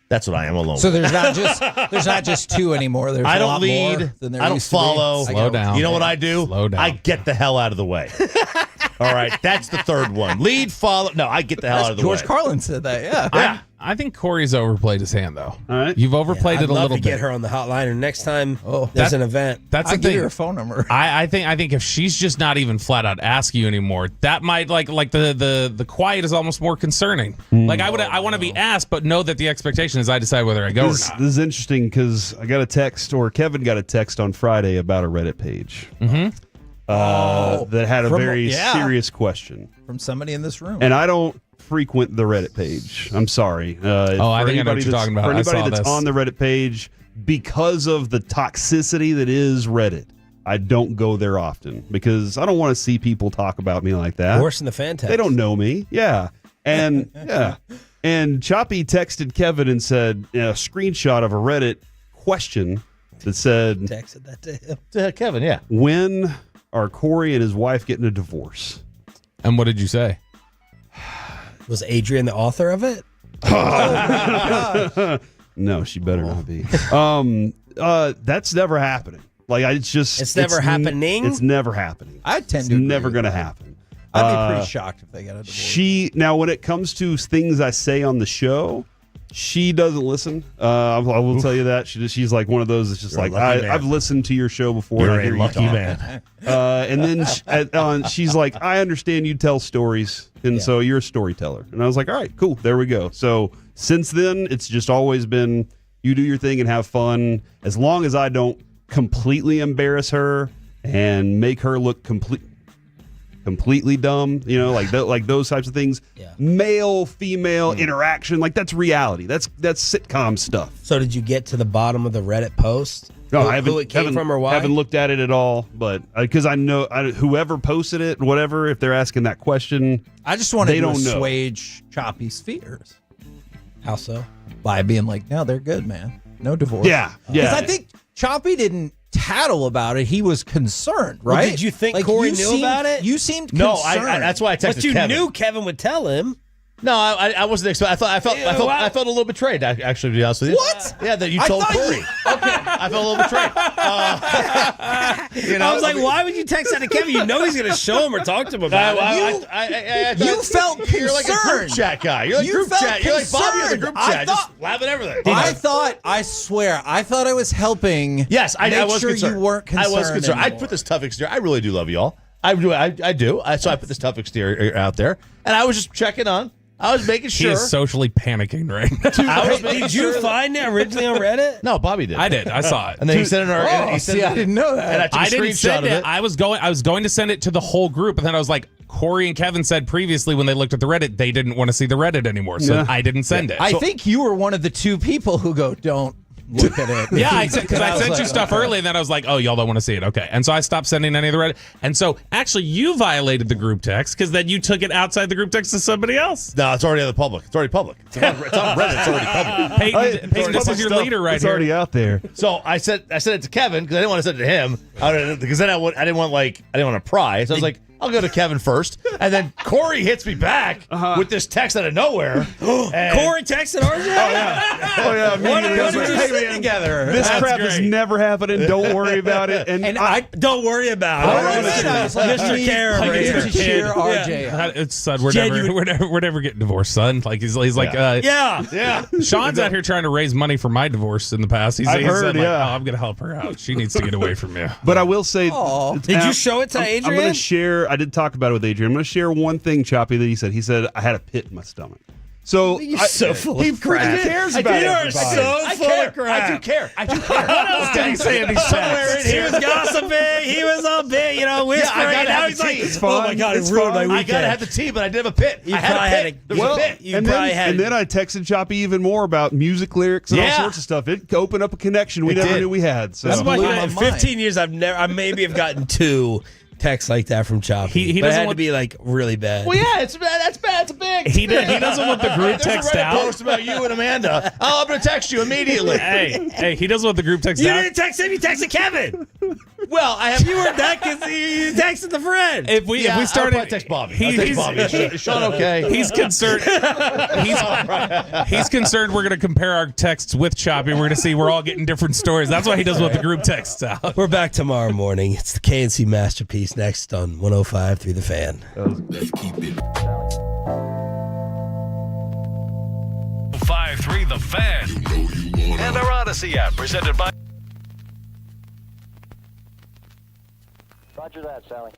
That's what I am, a lone wolf. So there's not just 2 anymore. There's I a don't lot lead. more than there I don't used to be. follow. Slow down. You know what I do? Slow down. I get the hell out of the way. All right, that's the third one. Lead, follow. No, I get the hell out of the way. George Carlin said that. Yeah. I think Corey's overplayed his hand though. All right. You've overplayed I'd it a love little to bit. get her on the hotline, and next time there's an event, That's I'll the give thing. you her phone number. I think if she's just not even flat out ask you anymore, that might like the quiet is almost more concerning. Like I want to be asked, but know that the expectation is I decide whether I go or not. This is interesting because I got a text, or Kevin got a text on Friday about a Reddit page that had a very serious question from somebody in this room. And I don't frequent the Reddit page. I'm sorry. I think I know what you're talking about. For anybody I saw that's this. on the Reddit page, because of the toxicity that is Reddit, I don't go there often because I don't want to see people talk about me like that. Worse than the fan text. They don't know me. Yeah. And and Choppy texted Kevin and said a screenshot of a Reddit question that said, texted that to him. To Kevin, yeah. When are Corey and his wife getting a divorce? And what did you say? Was Adrian the author of it? No, she better not be. That's never happening. Like it's never happening? It's never happening. I tend It's to agree never with going to that. happen. I'd be pretty shocked if they got a divorce. Now when it comes to things I say on the show, she doesn't listen. I will tell you that. She's like one of those that's just You're a like, lucky man. I've listened to your show before. You're and I a hear you lucky talk. man. And then she's like, I understand you tell stories, and so you're a storyteller. And I was like, all right, cool, there we go. So since then, it's just always been you do your thing and have fun. As long as I don't completely embarrass her and make her look completely dumb, like those types of things. Yeah. Male female interaction, like that's reality. That's sitcom stuff. So did you get to the bottom of the Reddit post? No, who, I haven't. Who it came haven't- from or why? Haven't looked at it at all, but because I know whoever posted it, whatever, if they're asking that question, I just wanted they to don't know. assuage Choppy's fears How so? by being like, no, they're good, man. No divorce. Yeah, yeah. Because I think Choppy didn't tattle about it. He was concerned, right? Well, did you think Corey you knew seemed- about it? You seemed No, concerned. that's why I texted But you Kevin. knew Kevin would tell him. No, I wasn't expecting. I felt a little betrayed. Actually, to be honest with you. What? Yeah, that you I told thought Corey. Okay, I felt a little betrayed. I was like, why would you text that to Kevin? You know he's going to show him or talk to him about it. You felt You're like a group concerned. chat guy. You're like You group felt chat. You're like Bobby in the group concerned. chat. I Just thought- laughing everything. I swear, I thought I was helping. Yes, I make was sure concerned. you weren't concerned. I was concerned. I anymore. put this tough exterior. I really do love y'all. I do. So I put this tough exterior out there, and I was just checking on. I was making He sure. is socially panicking right now. I was making Did you sure that- find it originally on Reddit? No, Bobby did. I did. I saw it. And then he sent it in our. Oh, he sent see, it- I didn't know that. And I took a I didn't screenshot send of it. it. I was going to send it to the whole group, and then I was like, Corey and Kevin said previously when they looked at the Reddit, they didn't want to see the Reddit anymore, so Yeah. I didn't send it. I think you were one of the two people who go, don't look at it. Yeah, because I was sent you like, stuff okay. early, and then I was like, oh, y'all don't want to see it. Okay. And so I stopped sending any of the Reddit. And so actually, you violated the group text because then you took it outside the group text to somebody else. No, it's already on the public. It's already public. It's on Reddit. It's already public. Peyton, this is your leader right it's here. already out there. So I sent it to Kevin because I didn't want to send it to him because then I didn't want to pry. So I was like, I'll go to Kevin first, and then Corey hits me back with this text out of nowhere. And Corey texted RJ? Oh yeah, What immediately. I was did like, you hey, sit man, together? this That's crap is great. never happening. Don't worry about it. And I Don't worry about I it. was like, Mr. Care I over need here. to cheer RJ Yeah. up. It's son, we're never getting divorced, son. Like he's like, Yeah. Sean's out here trying to raise money for my divorce in the past. He's I've heard, said, like, yeah. oh, I'm gonna help her out. She needs to get away from you. But I will say, Did you show it to I'm Adrian? going to share. I did talk about it with Adrian. I'm going to share one thing, Choppy, that he said. He said I had a pit in my stomach. So You're so full he of crap. freaking cares about You are everybody. so full of crap. I do care. I do care. What else did he say in these texts? He was gossiping. He was all big, whispering. I gotta now have he's the like, tea. It's oh my God, It's it ruined my fine. weekend. I gotta have the tea, but I did have a pit. You I had probably a had pit. a- There was well, a pit. You and probably then, had. and then I texted Choppy even more about music lyrics and all Yeah. sorts of stuff. It opened up a connection we It never did. knew we had. So That's why blew my in mind. 15 years, I maybe have gotten 2 texts like that from Choppy. He but it doesn't had to want- be like really bad. Well, yeah, that's bad. It's big. He doesn't want the group There's text a Reddit out. post about you and Amanda. Oh, I'm gonna text you immediately. Hey, he doesn't want the group text You out. didn't text him. You texted Kevin. Well, I have. You weren't that because you texted the friend. If we I'll started, probably text Bobby. I'll text he's- Bobby. Is Sean okay? He's concerned. He's concerned we're going to compare our texts with Choppy. We're going to see we're all getting different stories. That's why he doesn't want the group texts out. We're back tomorrow morning. It's the KNC Masterpiece next on 105.3 The Fan. Let's keep it. 5-3 The Fan. And our Odyssey app presented by. Roger that, Sally.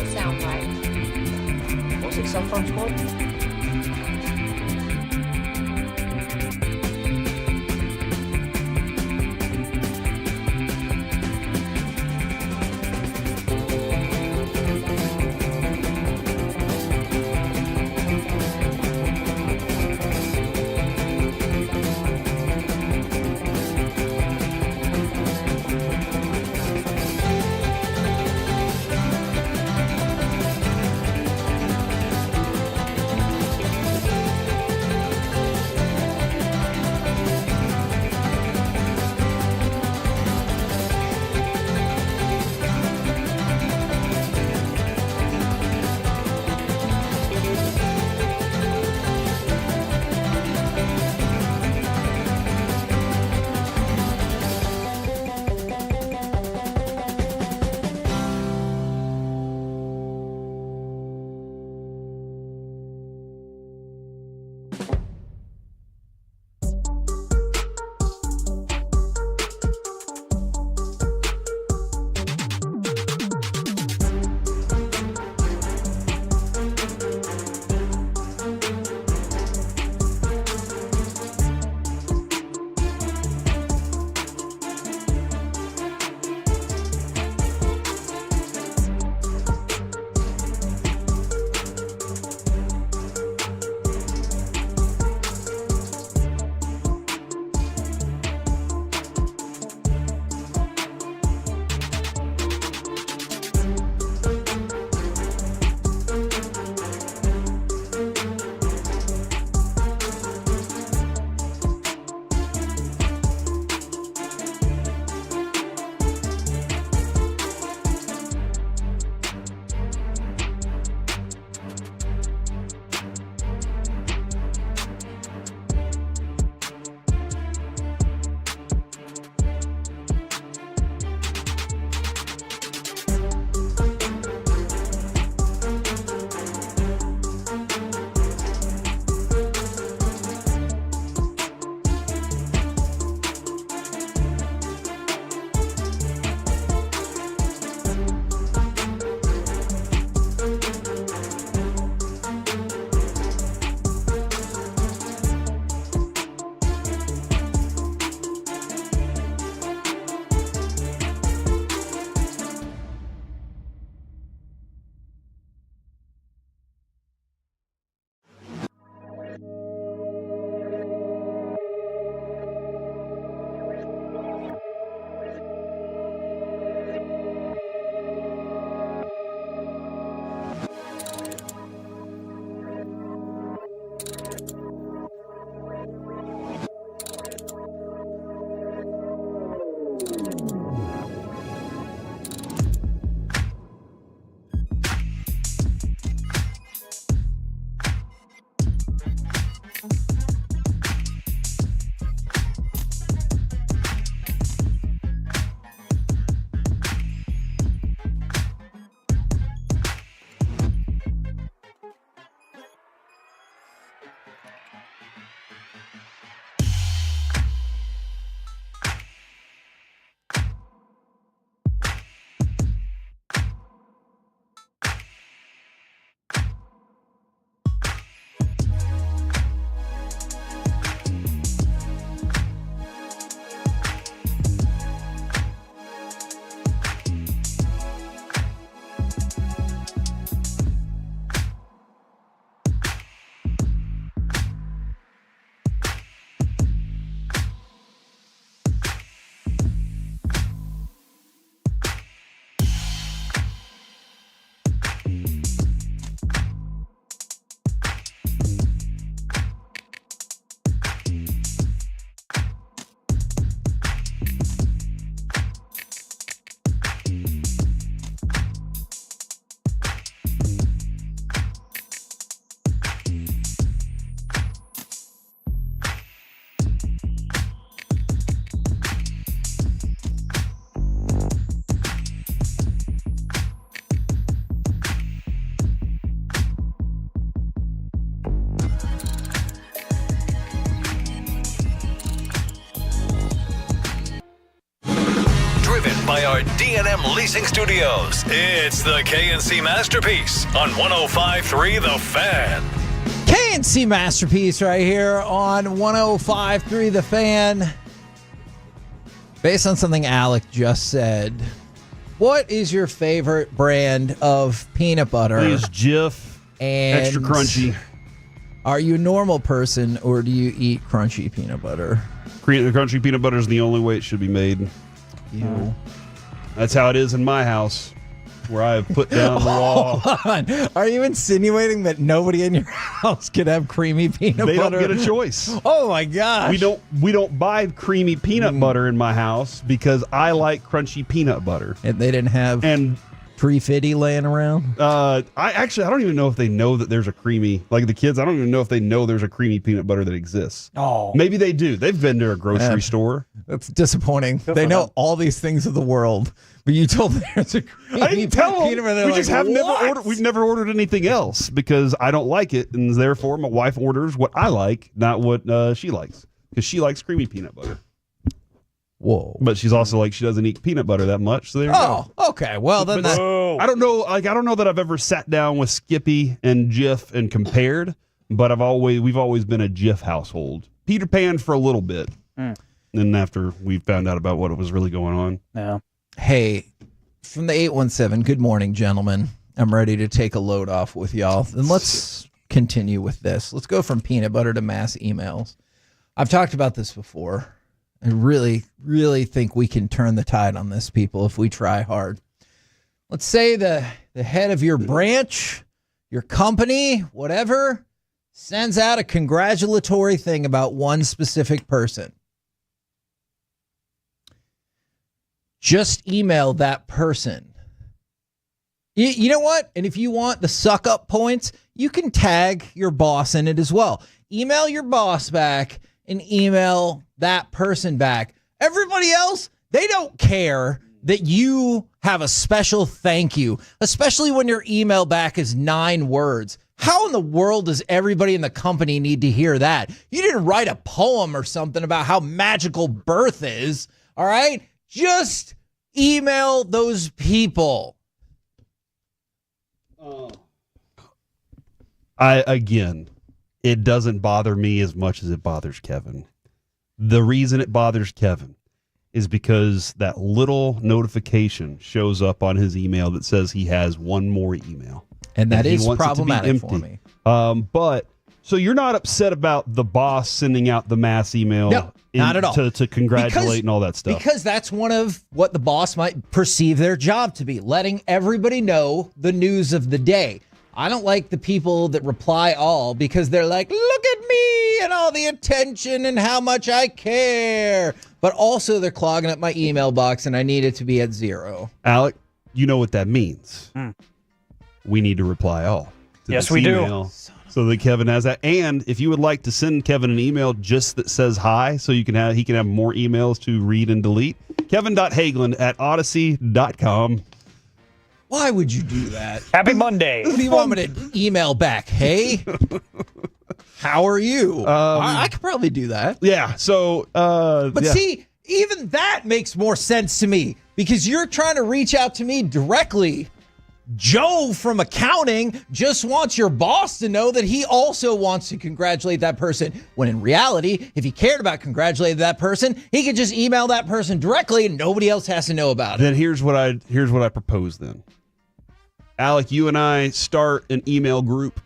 sound right. Was it some from school? our D&M Leasing Studios. It's the KNC Masterpiece on 105.3 The Fan. KNC Masterpiece right here on 105.3 The Fan. Based on something Alec just said, what is your favorite brand of peanut butter? Please, Jif. And extra crunchy. Are you a normal person or do you eat crunchy peanut butter? Crunchy peanut butter is the only way it should be made. Ew. That's how it is in my house, where I have put down the law. Hold on. Are you insinuating that nobody in your house could have creamy peanut They butter? don't get a choice. Oh my gosh. We don't buy creamy peanut butter in my house because I like crunchy peanut butter. And they didn't have Tree-Fitty laying around? I don't even know if they know that there's a creamy, like the kids, I don't even know if they know there's a creamy peanut butter that exists. Oh. Maybe they do. They've been to a grocery store. That's disappointing. They know all these things of the world, but you told them there's a creamy I didn't tell peanut butter. them. We just have we've never ordered anything else because I don't like it, and therefore my wife orders what I like, not what she likes, because she likes creamy peanut butter. Whoa. But she's also like, she doesn't eat peanut butter that much, so there you go. Okay. Well, then I don't know. I don't know that I've ever sat down with Skippy and Jif and compared, but we've always been a Jif household. Peter Pan for a little bit, and then after we found out about what was really going on. Yeah. Hey, from the 817, good morning, gentlemen. I'm ready to take a load off with y'all. Then let's continue with this. Let's go from peanut butter to mass emails. I've talked about this before. I really, really think we can turn the tide on this, people, if we try hard. Let's say the head of your branch, your company, whatever, sends out a congratulatory thing about one specific person. Just email that person. You know what? And if you want the suck up points, you can tag your boss in it as well. Email your boss back and email that person back. Everybody else, they don't care that you have a special thank you, especially when your email back is 9 words. How in the world does everybody in the company need to hear that? You didn't write a poem or something about how magical birth is, all right? Just email those people. It doesn't bother me as much as it bothers Kevin. The reason it bothers Kevin is because that little notification shows up on his email that says he has one more email. And that is problematic for me. But so you're not upset about the boss sending out the mass email? No, not at all. To congratulate and all that stuff. Because that's one of what the boss might perceive their job to be, letting everybody know the news of the day. I don't like the people that reply all because they're like, look at me and all the attention and how much I care. But also they're clogging up my email box and I need it to be at 0. Alec, you know what that means. We need to reply all. Yes, we do. So that Kevin has that. And if you would like to send Kevin an email just that says hi, so he can have more emails to read and delete, kevin.hagelin@odyssey.com. Why would you do that? Happy Monday. Who do you want me to email back? Hey, how are you? I could probably do that. Yeah. So, but see, even that makes more sense to me because you're trying to reach out to me directly. Joe from accounting just wants your boss to know that he also wants to congratulate that person. When in reality, if he cared about congratulating that person, he could just email that person directly and nobody else has to know about it. Then here's what I propose then. Alec, you and I start an email group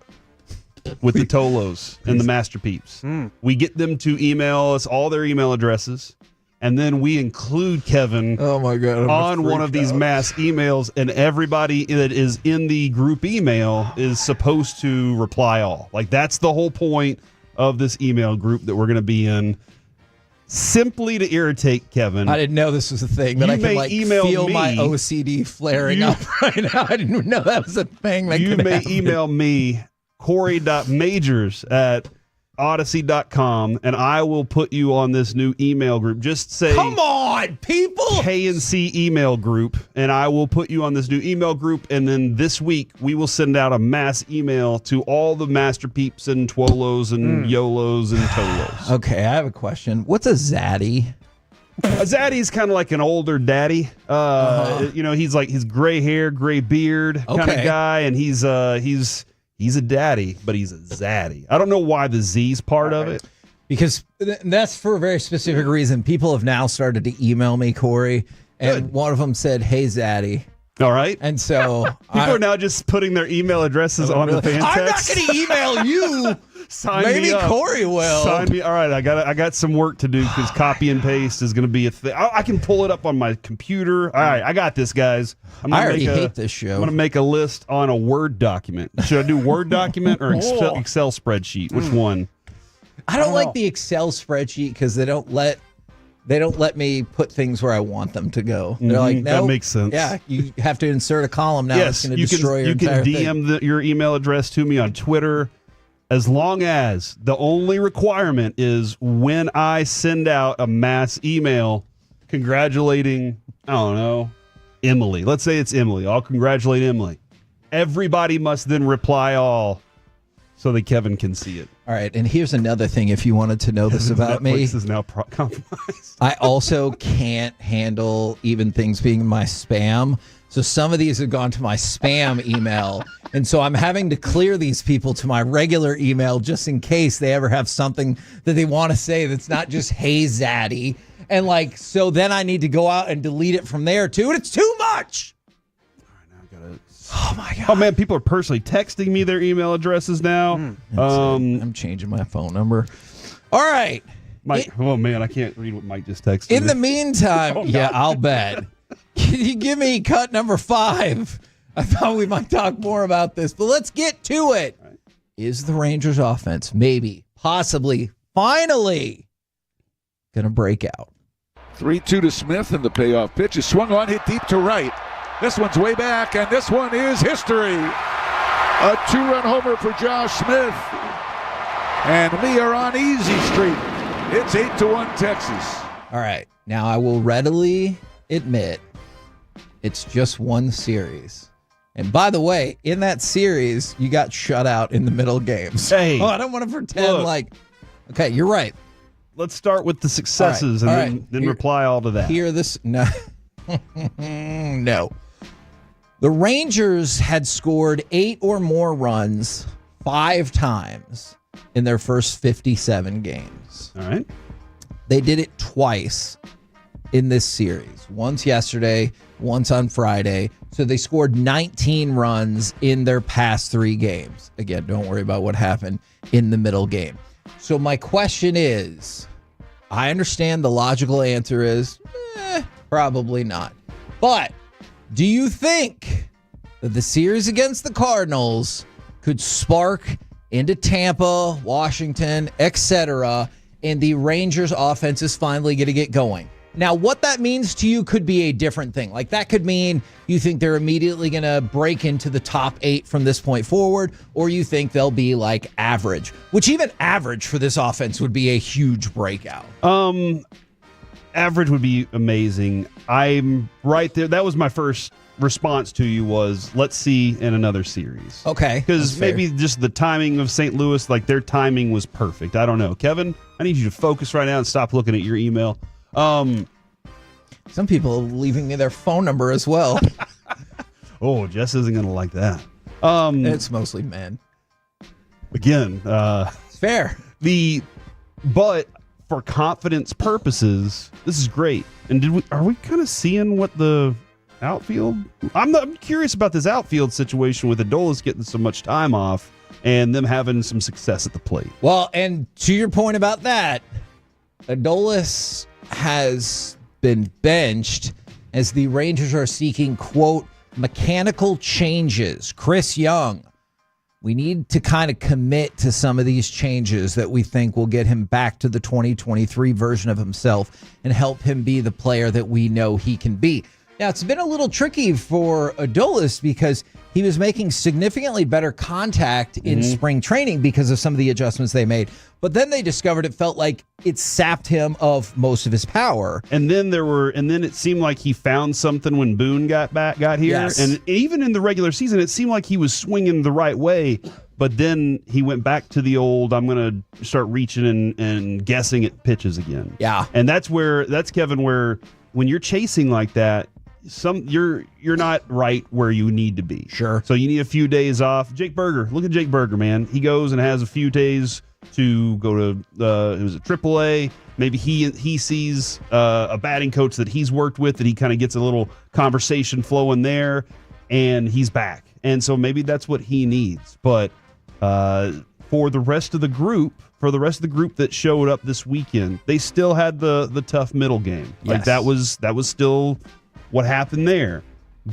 with the Tolos and the Master Peeps. We get them to email us all their email addresses, and then we include Kevin on one of these mass emails, and everybody that is in the group email is supposed to reply all. Like, that's the whole point of this email group that we're going to be in. Simply to irritate Kevin. I didn't know this was a thing that I could feel my OCD flaring up right now. I didn't know that was a thing that you could may happen. email me, Corey.majors@odyssey.com, and I will put you on this new email group. Just say, come on, people! KNC email group, and I will put you on this new email group, and then this week we will send out a mass email to all the Master Peeps and Twolos and YOLOs and Tolos. Okay, I have a question. What's a zaddy? Zaddy's kind of like an older daddy. He's like his gray hair, gray beard kind of guy, and he's a daddy, but he's a zaddy. I don't know why the Z's part of it. Because that's for a very specific reason. People have now started to email me, Corey, and one of them said, "Hey, Zaddy." All right. And so people are now just putting their email addresses on the fan text. I'm not going to email you. Sign Maybe me up. Corey will. Sign me. All right, I got some work to do because copy and paste is going to be a thing. I can pull it up on my computer. All right, I got this, guys. I already hate this show. I'm going to make a list on a Word document. Should I do Word document or Excel spreadsheet? Which one? I don't like the Excel spreadsheet because they don't let me put things where I want them to go. They're like, no, that makes sense. Yeah, you have to insert a column now. Yes, It's going to destroy your entire you can DM your email address to me on Twitter, as long as the only requirement is when I send out a mass email congratulating, I don't know, Emily. Let's say it's Emily. I'll congratulate Emily. Everybody must then reply all so that Kevin can see it. All right, and here's another thing if you wanted to know this about me. Netflix is now compromised. I also can't handle even things being in my spam. So some of these have gone to my spam email. And so I'm having to clear these people to my regular email just in case they ever have something that they want to say that's not just, hey, Zaddy. And so then I need to go out and delete it from there too. And it's too much. Oh my God! Oh man, people are personally texting me their email addresses now. I'm changing my phone number. All right, Mike. Oh man, I can't read what Mike just texted. In the meantime, I'll bet. Can you give me cut number 5? I thought we might talk more about this, but let's get to it. Right. Is the Rangers offense maybe, possibly, finally going to break out? 3-2 to Smith, and the payoff pitch is swung on, hit deep to right. This one's way back, and this one is history. A 2-run homer for Josh Smith. And we are on easy street. It's 8-1 Texas. All right. Now, I will readily admit it's just one series. And by the way, in that series, you got shut out in the middle games. Hey. I don't want to pretend okay, you're right. Let's start with the successes and then reply all to that. No. No. The Rangers had scored 8 or more runs 5 times in their first 57 games. All right. They did it twice in this series. Once yesterday, once on Friday. So they scored 19 runs in their past 3 games. Again, don't worry about what happened in the middle game. So my question is, I understand the logical answer is probably not. But do you think that the series against the Cardinals could spark into Tampa, Washington, etc., and the Rangers offense is finally going to get going? Now, what that means to you could be a different thing. That could mean you think they're immediately going to break into the top 8 from this point forward, or you think they'll be average, which even average for this offense would be a huge breakout. Average would be amazing. I'm right there. That was my first response to you was, let's see in another series. Okay. Because maybe just the timing of St. Louis, their timing was perfect. I don't know. Kevin, I need you to focus right now and stop looking at your email. Some people are leaving me their phone number as well. Oh, Jess isn't going to like that. It's mostly men. Again, it's fair. But for confidence purposes, this is great. And are we kind of seeing what the outfield? I'm curious about this outfield situation with Adolis getting so much time off and them having some success at the plate. Well, and to your point about that, Adolis has been benched as the Rangers are seeking, quote, mechanical changes. Chris Young, we need to kind of commit to some of these changes that we think will get him back to the 2023 version of himself and help him be the player that we know he can be. Now, it's been a little tricky for Adolis because he was making significantly better contact in spring training because of some of the adjustments they made. But then they discovered it felt like it sapped him of most of his power. And then it seemed like he found something when Boone got here. Yes. And even in the regular season, it seemed like he was swinging the right way. But then he went back to the old, I'm going to start reaching and guessing at pitches again. Yeah. And that's Kevin, where when you're chasing like that, you're not right where you need to be. Sure. So you need a few days off. Jake Berger, look at Jake Berger, man. He goes and has a few days to go to it was a AAA. Maybe he sees a batting coach that he's worked with that he kind of gets a little conversation flowing there, and he's back. And so maybe that's what he needs. But for the rest of the group that showed up this weekend, they still had the tough middle game. Yes. Like that was still what happened there.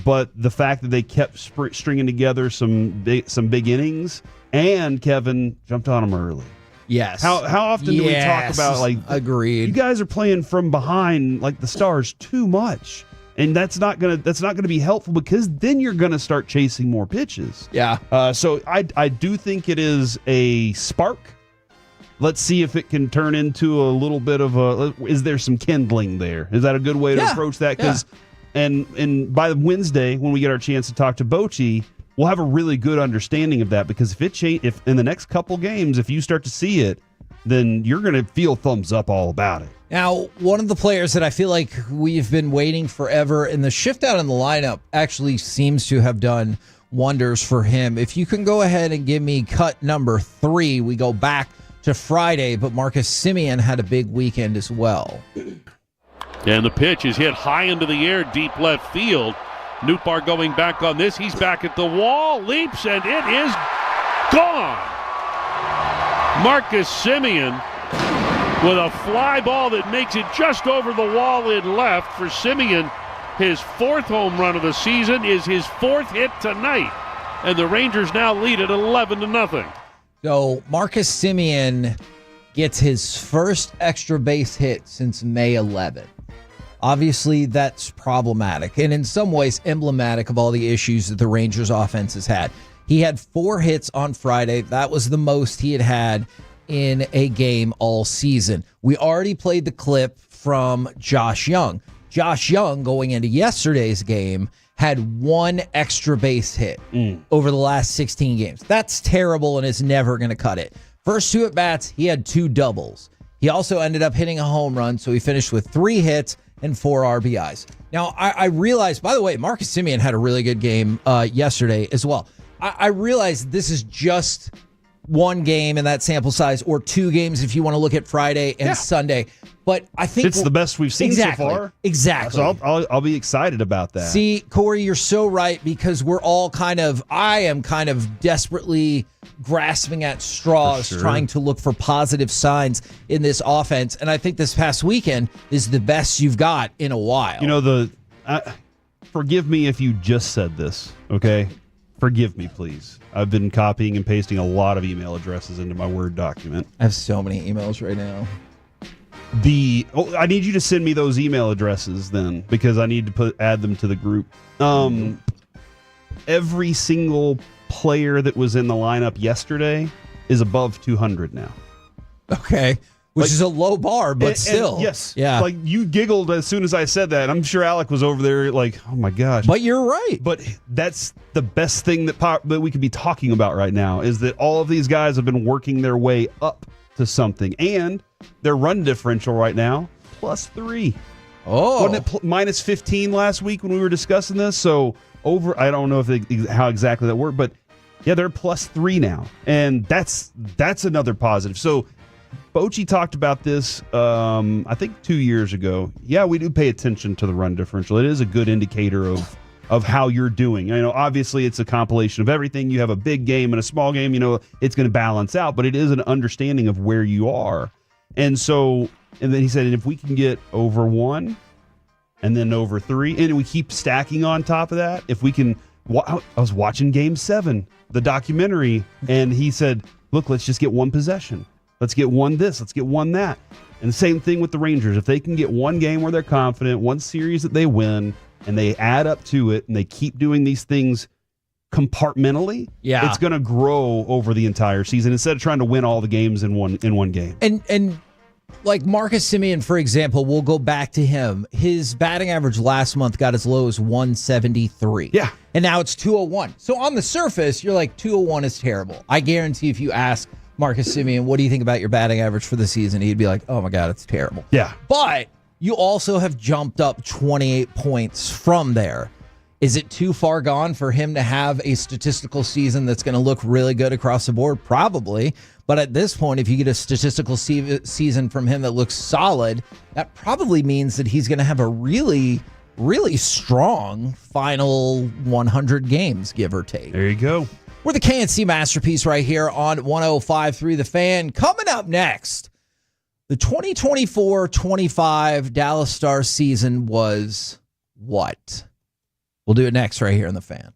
But the fact that they kept stringing together some big innings, and Kevin jumped on them early. Yes. How often do we talk about like agreed? You guys are playing from behind like the Stars too much, and that's not gonna be helpful because then you're gonna start chasing more pitches. Yeah. So I do think it is a spark. Let's see if it can turn into a little bit of is there some kindling there? Is that a good way to approach that? Because and by Wednesday when we get our chance to talk to Bochy, we'll have a really good understanding of that, because if in the next couple games, if you start to see it, then you're going to feel thumbs up all about it. Now, one of the players that I feel like we've been waiting forever, and the shift out in the lineup actually seems to have done wonders for him. If you can go ahead and give me cut number 3, we go back to Friday, but Marcus Semien had a big weekend as well. And the pitch is hit high into the air, deep left field. Nootbaar going back on this. He's back at the wall, leaps, and it is gone. Marcus Semien with a fly ball that makes it just over the wall in left. For Semien, his 4th home run of the season is his 4th hit tonight. And the Rangers now lead at 11-0. So Marcus Semien gets his first extra base hit since May 11th. Obviously, that's problematic and in some ways emblematic of all the issues that the Rangers offense has had. He had 4 hits on Friday. That was the most he had in a game all season. We already played the clip from Josh Young. Josh Young, going into yesterday's game, had 1 extra base hit over the last 16 games. That's terrible and is never going to cut it. First 2 at-bats, he had 2 doubles. He also ended up hitting a home run, so he finished with 3 hits and 4 RBIs. Now, I realized, by the way, Marcus Semien had a really good game yesterday as well. I realized this is just 1 game in that sample size, or 2 games if you want to look at Friday and Sunday. But I think it's the best we've seen so far. Exactly. So I'll be excited about that. See, Corey, you're so right, because we're all I am kind of desperately grasping at straws, trying to look for positive signs in this offense. And I think this past weekend is the best you've got in a while. You know, forgive me if you just said this, okay? Forgive me, please. I've been copying and pasting a lot of email addresses into my Word document. I have so many emails right now. I need you to send me those email addresses then, because I need to add them to the group. Every single player that was in the lineup yesterday is above 200 now. Okay. Which is a low bar, but still. Yes. Yeah. Like, you giggled as soon as I said that. I'm sure Alec was over there like, oh my gosh. But you're right. But that's the best thing that we could be talking about right now, is that all of these guys have been working their way up to something. And their run differential right now, +3. Oh. Wasn't it minus 15 last week when we were discussing this? So I don't know how exactly that worked, but yeah, they're +3 now. And that's another positive. So Bochy talked about this, I think 2 years ago. Yeah, we do pay attention to the run differential. It is a good indicator of how you're doing. You know, obviously it's a compilation of everything. You have a big game and a small game, it's going to balance out, but it is an understanding of where you are. And then he said, if we can get over 1 and then over 3, and we keep stacking on top of that, if we can, I was watching Game 7, the documentary, and he said, look, let's just get 1 possession. Let's get 1 this, let's get 1 that. And the same thing with the Rangers. If they can get 1 game where they're confident, 1 series that they win, and they add up to it, and they keep doing these things compartmentally, it's going to grow over the entire season instead of trying to win all the games in one game. And Like Marcus Semien, for example, we'll go back to him. His batting average last month got as low as 173. Yeah. And now it's 201. So on the surface, you're like, 201 is terrible. I guarantee if you ask Marcus Semien, what do you think about your batting average for the season? He'd be like, oh my God, it's terrible. Yeah. But you also have jumped up 28 points from there. Is it too far gone for him to have a statistical season that's going to look really good across the board? Probably. But at this point, if you get a statistical season from him that looks solid, that probably means that he's going to have a really, really strong final 100 games, give or take. There you go. We're the KNC Masterpiece right here on 105.3 The Fan. Coming up next, the 2024-25 Dallas Stars season was what? We'll do it next right here on The Fan.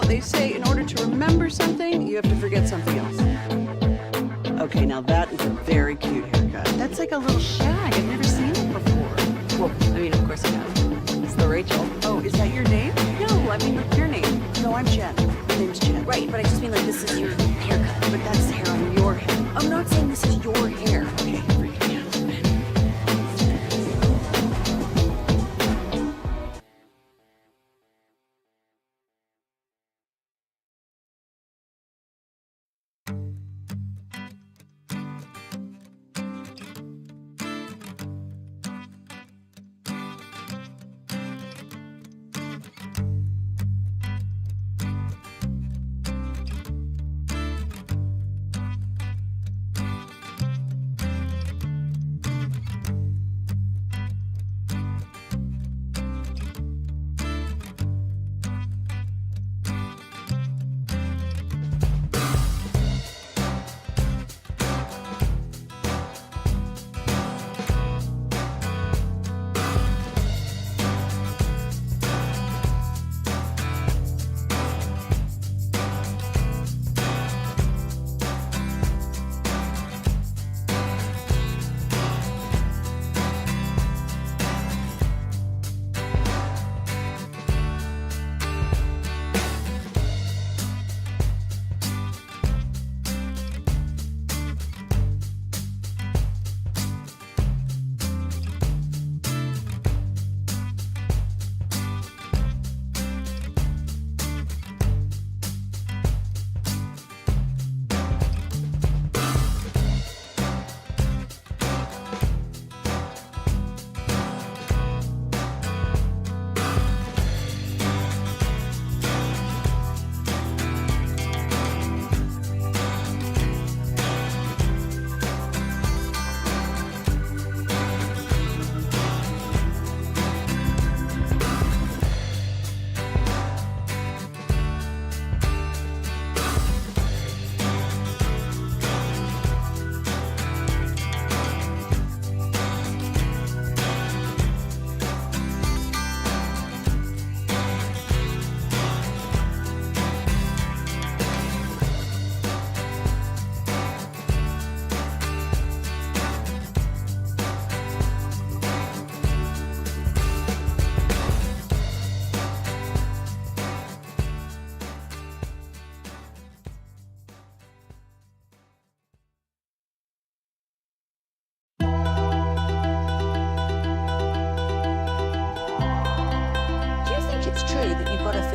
They say in order to remember something, you have to forget something else. Okay, now that is a very cute haircut. That's like a little shag. I've never seen it before. Well, I mean, of course I have. It's the Rachel. Oh, is that your name? No, I mean, like your name. No, I'm Jen. My name's Jen. Right, but I just mean like this is your haircut. But that's the hair on your head. I'm not saying this is your hair. Okay, freak me out.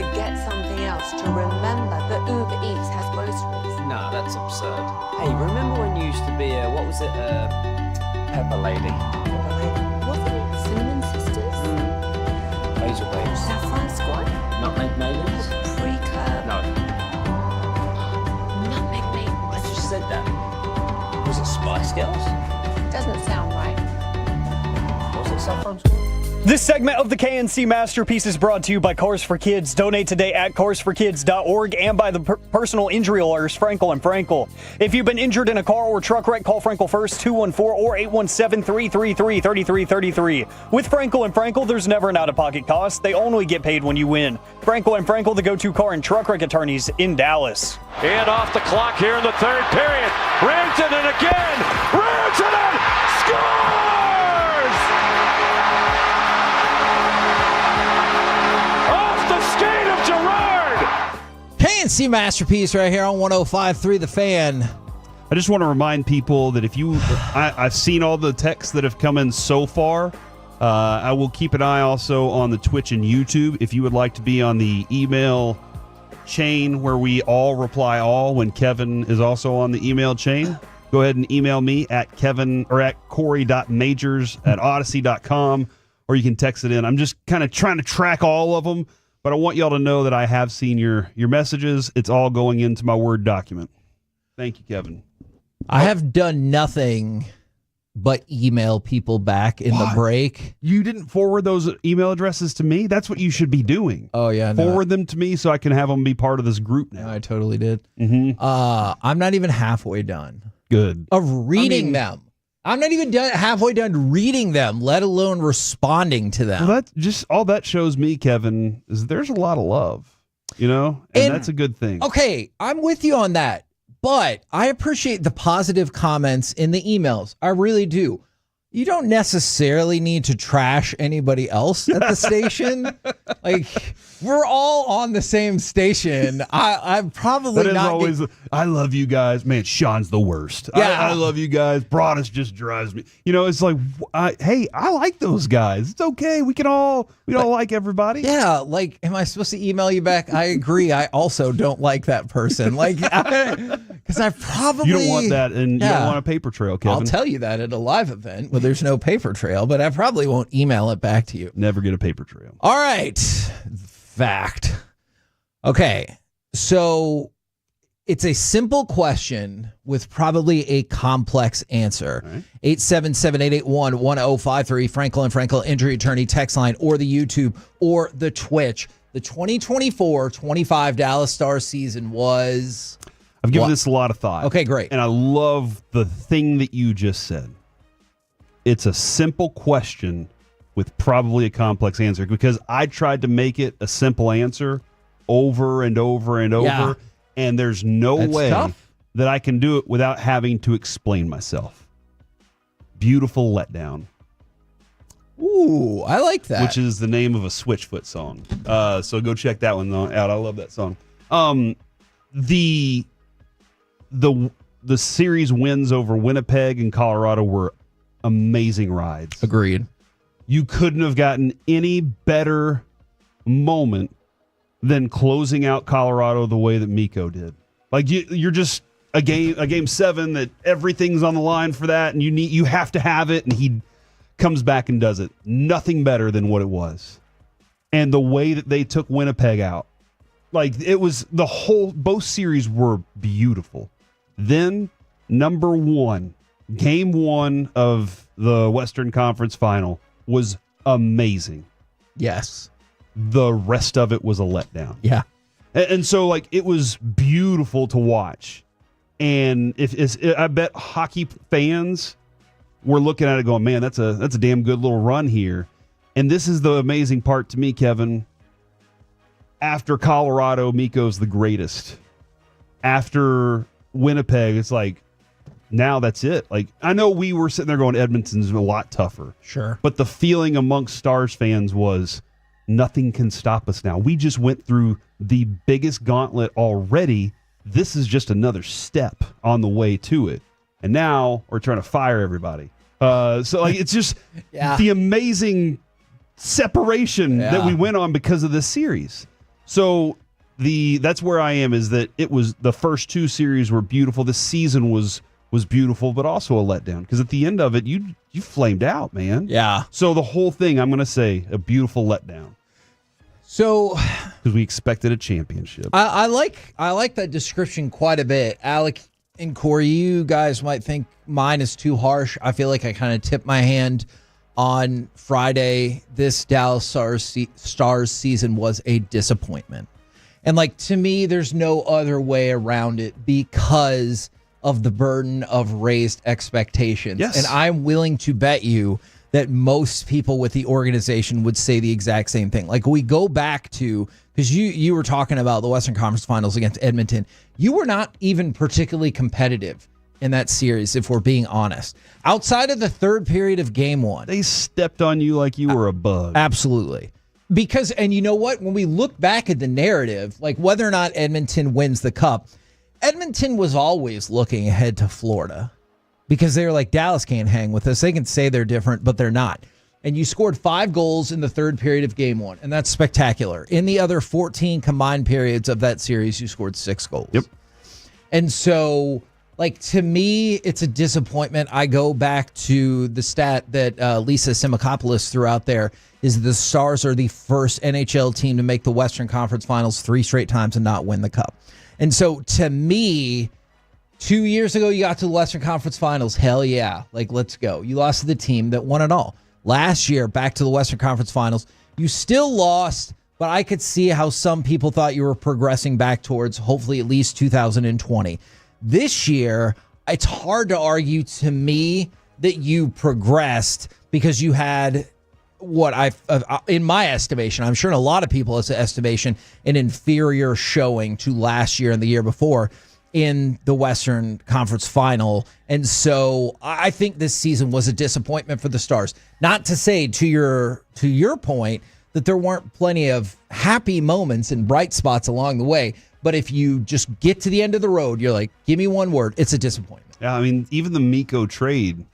forget something else to remember that Uber Eats has groceries? No, that's absurd. Hey, remember when you used to be a, what was it, Pepper Lady? Pepper Lady? Wasn't it Cinnamon Sisters? Basil Babes. Sapphire Squad? Nutmeg Maidens? Pre-Curb? No. Nutmeg Maidens? I just said that. Was it Spice Girls? Doesn't sound right. Was it Saffron Squad? This segment of the KNC Masterpiece is brought to you by Cars for Kids. Donate today at carsforkids.org and by the personal injury lawyers Frankel and Frankel. If you've been injured in a car or truck wreck, call Frankel first, 214 or 817-333-3333. With Frankel and Frankel, there's never an out-of-pocket cost. They only get paid when you win. Frankel and Frankel, the go-to car and truck wreck attorneys in Dallas. And off the clock here in the third period. Rantanen again. Rantanen scores! Off the skate of Gerard. KNC Masterpiece right here on 105.3 The Fan. I just want to remind people that if you, I've seen all the texts that have come in so far. I will keep an eye also on the Twitch and YouTube. If you would like to be on the email chain where we all reply all when Kevin is also on the email chain, go ahead and email me at Kevin or at Corey.majors@odyssey.com, or you can text it in. I'm just kind of trying to track all of them, but I want y'all to know that I have seen your messages. It's all going into my Word document. Thank you, Kevin. I have done nothing but email people back in the break. You didn't forward those email addresses to me? That's what you should be doing. Oh, yeah. Forward them to me so I can have them be part of this group now. I totally did. Mm-hmm. I'm not even halfway done. Good. Of reading them. I'm not even halfway done reading them, let alone responding to them. Well, that just all that shows me, Kevin, is there's a lot of love, and that's a good thing. Okay, I'm with you on that. But I appreciate the positive comments in the emails. I really do. You don't necessarily need to trash anybody else at the station. Like, we're all on the same station. I'm probably that is not. Always, I love you guys. Man, Sean's the worst. Yeah. I love you guys. Broadus just drives me. It's like, hey, I like those guys. It's okay. We don't like everybody. Yeah, like, am I supposed to email you back? I agree. I also don't like that person. Like, because I probably. You don't want that, and you don't want a paper trail, Kevin. I'll tell you that at a live event where there's no paper trail, but I probably won't email it back to you. Never get a paper trail. All right. Fact. Okay. So it's a simple question with probably a complex answer. 877-881-1053, Frankel and Frankel Injury Attorney text line, or the YouTube or the Twitch. The 2024-25 Dallas Stars season was... I've given this a lot of thought. Okay, great. And I love the thing that you just said. It's a simple question with probably a complex answer, because I tried to make it a simple answer over and over and over, and there's no way that I can do it without having to explain myself. Beautiful Letdown. Ooh, I like that. Which is the name of a Switchfoot song. So go check that one out. I love that song. The series wins over Winnipeg and Colorado were amazing rides. Agreed. You couldn't have gotten any better moment than closing out Colorado the way that Mikko did. Like, you're just a game 7 that everything's on the line for that, and you have to have it, and he comes back and does it. Nothing better than what it was. And the way that they took Winnipeg out, like, it was both series were beautiful. Then, number 1, game 1 of the Western Conference Final was amazing. Yes. The rest of it was a letdown. Yeah. And so, like, it was beautiful to watch. And I bet hockey fans were looking at it going, man, that's a damn good little run here. And this is the amazing part to me, Kevin. After Colorado, Mikko's the greatest. After Winnipeg, it's like, now that's it. Like, I know we were sitting there going, Edmonton's a lot tougher. Sure. But the feeling amongst Stars fans was, nothing can stop us now. We just went through the biggest gauntlet already. This is just another step on the way to it. And now we're trying to fire everybody. So, like, it's just the amazing separation that we went on because of this series. So that's where I am, is that it was the first two series were beautiful. The season was beautiful, but also a letdown because at the end of it, you flamed out, man. Yeah. So the whole thing, I'm going to say, a beautiful letdown. So, because we expected a championship. I like that description quite a bit. Alec and Corey, you guys might think mine is too harsh. I feel like I kind of tipped my hand on Friday. This Dallas Stars season was a disappointment. And like, to me, there's no other way around it because of the burden of raised expectations. Yes. And I'm willing to bet you that most people with the organization would say the exact same thing. Like, we go back to, because you were talking about the Western Conference Finals against Edmonton. You were not even particularly competitive in that series, if we're being honest. Outside of the third period of game one. They stepped on you like you were a bug. Absolutely. Because, and you know what? When we look back at the narrative, like whether or not Edmonton wins the cup, Edmonton was always looking ahead to Florida because they were like, Dallas can't hang with us. They can say they're different, but they're not. And you scored 5 goals in the third period of game one, and that's spectacular. In the other 14 combined periods of that series, you scored 6 goals. Yep. And so, like, to me, it's a disappointment. I go back to the stat that Lisa Simakopoulos threw out there, is the Stars are the first NHL team to make the Western Conference Finals 3 straight times and not win the cup. And so, to me, 2 years ago, you got to the Western Conference Finals. Hell yeah. Like, let's go. You lost to the team that won it all. Last year, back to the Western Conference Finals. You still lost, but I could see how some people thought you were progressing back towards hopefully at least 2020. This year, it's hard to argue to me that you progressed because you had in my estimation, I'm sure in a lot of people's estimation, an inferior showing to last year and the year before in the Western Conference Final. And so I think this season was a disappointment for the Stars. Not to say, to your point, that there weren't plenty of happy moments and bright spots along the way. But if you just get to the end of the road, you're like, give me one word, it's a disappointment. Yeah, I mean, even the Mikko trade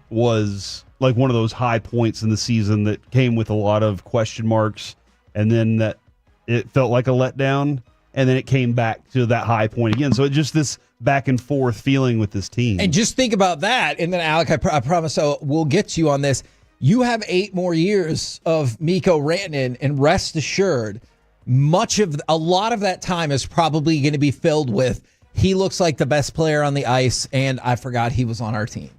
was like one of those high points in the season that came with a lot of question marks, and then that it felt like a letdown, and then it came back to that high point again. So it just this back and forth feeling with this team. And just think about that. And then, Alec, I promise we'll get to you on this. You have 8 more years of Mikko Rantanen, and rest assured, a lot of that time is probably going to be filled with, he looks like the best player on the ice, and I forgot he was on our team.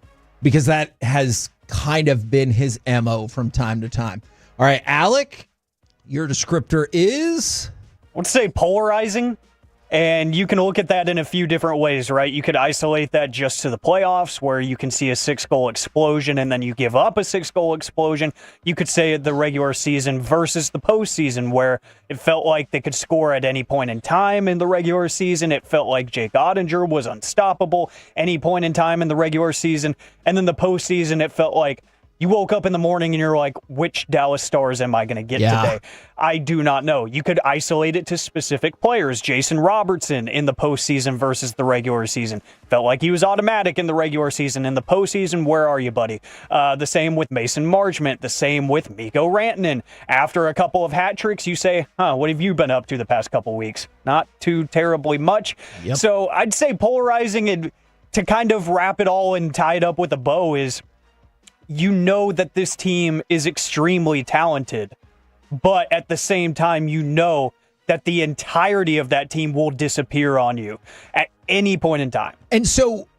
Because that has kind of been his MO from time to time. All right, Alec, your descriptor is? Let's say polarizing. And you can look at that in a few different ways, right? You could isolate that just to the playoffs, where you can see a 6-goal explosion and then you give up a 6-goal explosion. You could say the regular season versus the postseason, where it felt like they could score at any point in time in the regular season. It felt like Jake Ottinger was unstoppable any point in time in the regular season. And then the postseason, it felt like you woke up in the morning and you're like, which Dallas Stars am I going to get today? I do not know. You could isolate it to specific players. Jason Robertson in the postseason versus the regular season. Felt like he was automatic in the regular season. In the postseason, where are you, buddy? The same with Mason Marchment. The same with Mikko Rantanen. After a couple of hat tricks, you say, what have you been up to the past couple weeks? Not too terribly much. Yep. So I'd say polarizing, and to kind of wrap it all and tie it up with a bow is, you know that this team is extremely talented, but at the same time, you know that the entirety of that team will disappear on you at any point in time. And so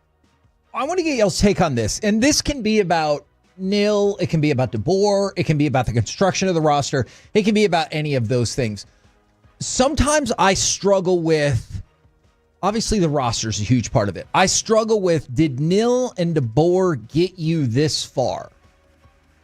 I want to get y'all's take on this. And this can be about Nil, it can be about DeBoer, it can be about the construction of the roster, it can be about any of those things. Sometimes I struggle with, obviously the roster is a huge part of it. I struggle with, did Nil and DeBoer get you this far?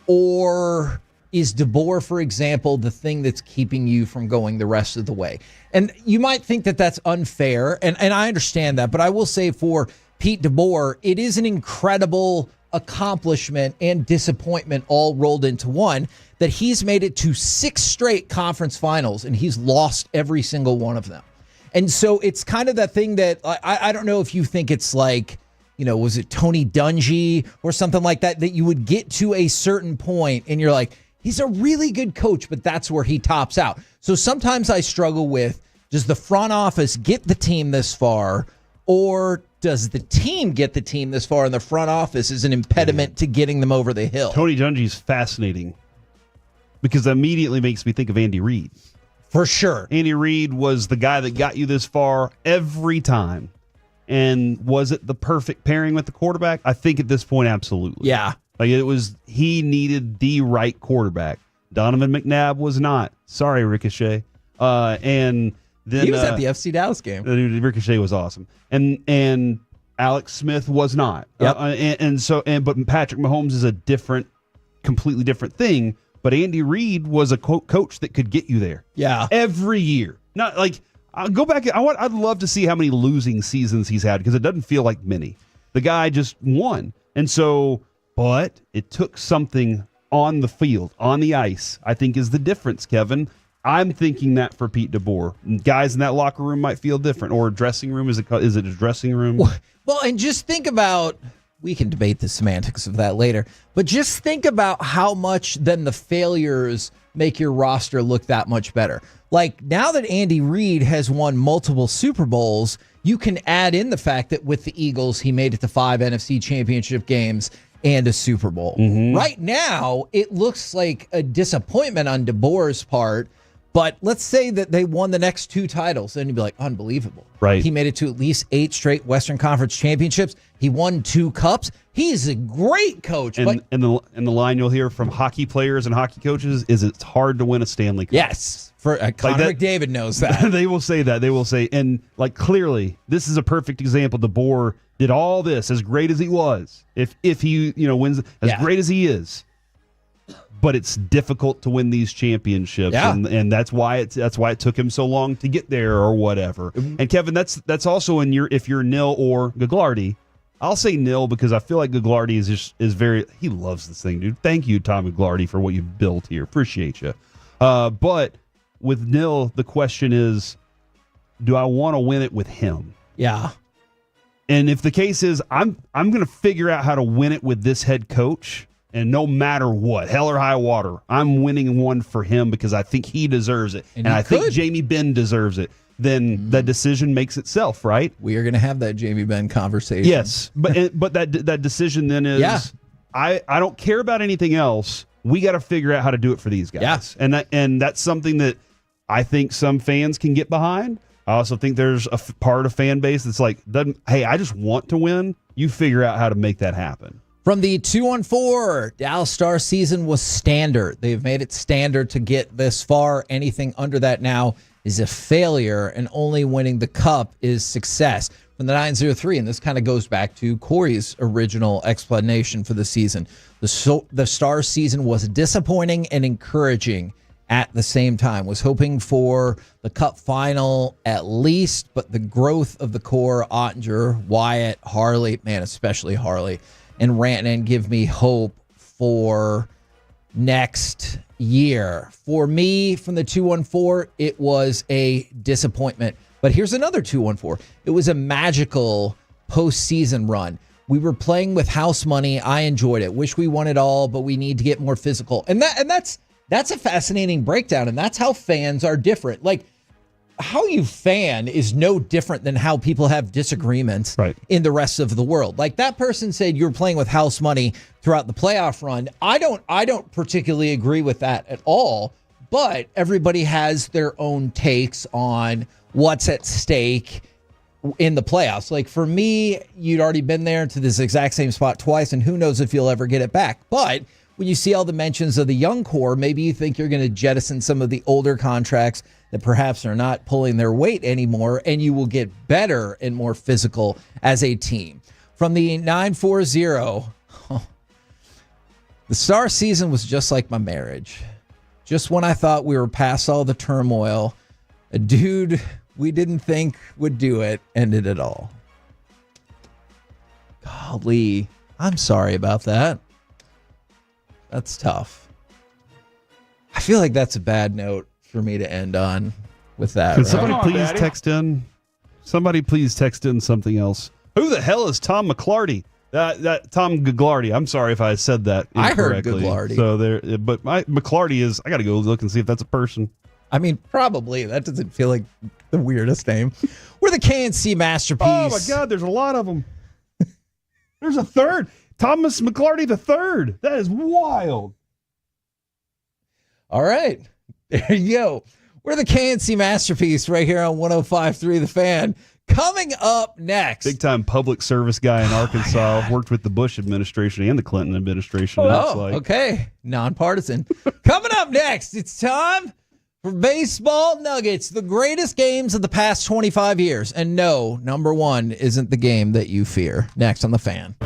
Or is DeBoer, for example, the thing that's keeping you from going the rest of the way? And you might think that that's unfair, and I understand that, but I will say for Pete DeBoer, it is an incredible accomplishment and disappointment all rolled into one, that he's made it to 6 straight conference finals, and he's lost every single one of them. And so it's kind of that thing that I don't know if you think it's like, was it Tony Dungy or something like that, that you would get to a certain point and you're like, he's a really good coach, but that's where he tops out. So sometimes I struggle with, does the front office get the team this far, or does the team get the team this far and the front office is an impediment to getting them over the hill? Tony Dungy's fascinating because that immediately makes me think of Andy Reid. For sure. Andy Reid was the guy that got you this far every time. And was it the perfect pairing with the quarterback? I think at this point, absolutely. Yeah. Like he needed the right quarterback. Donovan McNabb was not. Sorry, Ricochet. And then he was at the FC Dallas game. Ricochet was awesome. And Alex Smith was not. Yep. But Patrick Mahomes is a completely different thing. But Andy Reid was a coach that could get you there. Yeah. Every year. Not like I'll go back. I'd love to see how many losing seasons he's had because it doesn't feel like many. The guy just won. And so, but it took something on the field, on the ice, I think is the difference, Kevin. I'm thinking that for Pete DeBoer. Guys in that locker room might feel different. Or dressing room, is it a dressing room? Well, and just think about, we can debate the semantics of that later, but just think about how much then the failures make your roster look that much better. Like now that Andy Reid has won multiple Super Bowls, you can add in the fact that with the Eagles, he made it to 5 NFC championship games and a Super Bowl. Mm-hmm. Right now, it looks like a disappointment on DeBoer's part, but let's say that they won the next 2 titles, then you'd be like, unbelievable. Right. He made it to at least 8 straight Western Conference championships. He won 2 cups. He's a great coach. And the line you'll hear from hockey players and hockey coaches is it's hard to win a Stanley Cup. Yes. For Connor McDavid knows that. They will say that. They will say, and like clearly, this is a perfect example. DeBoer did all this as great as he was. If he wins as great as he is, but it's difficult to win these championships, and that's why it took him so long to get there or whatever. And Kevin, that's also if you're Nil or Gagliardi. I'll say Nil because I feel like Gagliardi is very, he loves this thing, dude. Thank you, Tom Gagliardi, for what you've built here. Appreciate you. But with Nil, the question is, do I want to win it with him? Yeah. And if the case is, I'm going to figure out how to win it with this head coach, and no matter what, hell or high water, I'm winning one for him because I think he deserves it, and I think Jamie Benn deserves it. Then that decision makes itself, right? We are going to have that Jamie Benn conversation. Yes, but that decision then is, I don't care about anything else. We got to figure out how to do it for these guys. Yeah. And that's something that I think some fans can get behind. I also think there's a part of fan base that's like, hey, I just want to win. You figure out how to make that happen. From the 2-4, Dallas Star season was standard. They've made it standard to get this far. Anything under that now is a failure, and only winning the cup is success. From the 9-3, and this kind of goes back to Corey's original explanation for the season. The Star season was disappointing and encouraging at the same time. Was hoping for the cup final at least, but the growth of the core, Ottinger, Wyatt, Harley, man, especially Harley, and Rantanen give me hope for next year. For me, from the 2-4, it was a disappointment. But here's another 2-4. It was a magical postseason run. We were playing with house money. I enjoyed it. Wish we won it all, but we need to get more physical. And that's a fascinating breakdown, and that's how fans are different. Like, how you fan is no different than how people have disagreements in the rest of the world. Like, that person said you're playing with house money throughout the playoff run. I don't particularly agree with that at all, but everybody has their own takes on what's at stake in the playoffs. Like, for me, you'd already been there to this exact same spot twice, and who knows if you'll ever get it back. But when you see all the mentions of the young core, maybe you think you're going to jettison some of the older contracts that perhaps are not pulling their weight anymore, and you will get better and more physical as a team. From the 9-4, the Star season was just like my marriage. Just when I thought we were past all the turmoil, a dude we didn't think would do it ended it all. Golly, I'm sorry about that. That's tough. I feel like that's a bad note for me to end on with that. Can somebody please text in? Somebody please text in something else. Who the hell is Tom McClarty? That Tom Gagliardi. I'm sorry if I said that incorrectly. I heard Gagliardi. So but McClarty is. I got to go look and see if that's a person. I mean, probably. That doesn't feel like the weirdest name. We're the KNC Masterpiece. Oh, my God. There's a lot of them. There's a third. Thomas McClarty the third. That is wild. All right. There you go. We're the KNC Masterpiece right here on 105.3 The Fan. Coming up next. Big time public service guy in Arkansas. Worked with the Bush administration and the Clinton administration. Okay. Nonpartisan. Coming up next, it's time for Baseball Nuggets, the greatest games of the past 25 years. And no, number one isn't the game that you fear. Next on The Fan.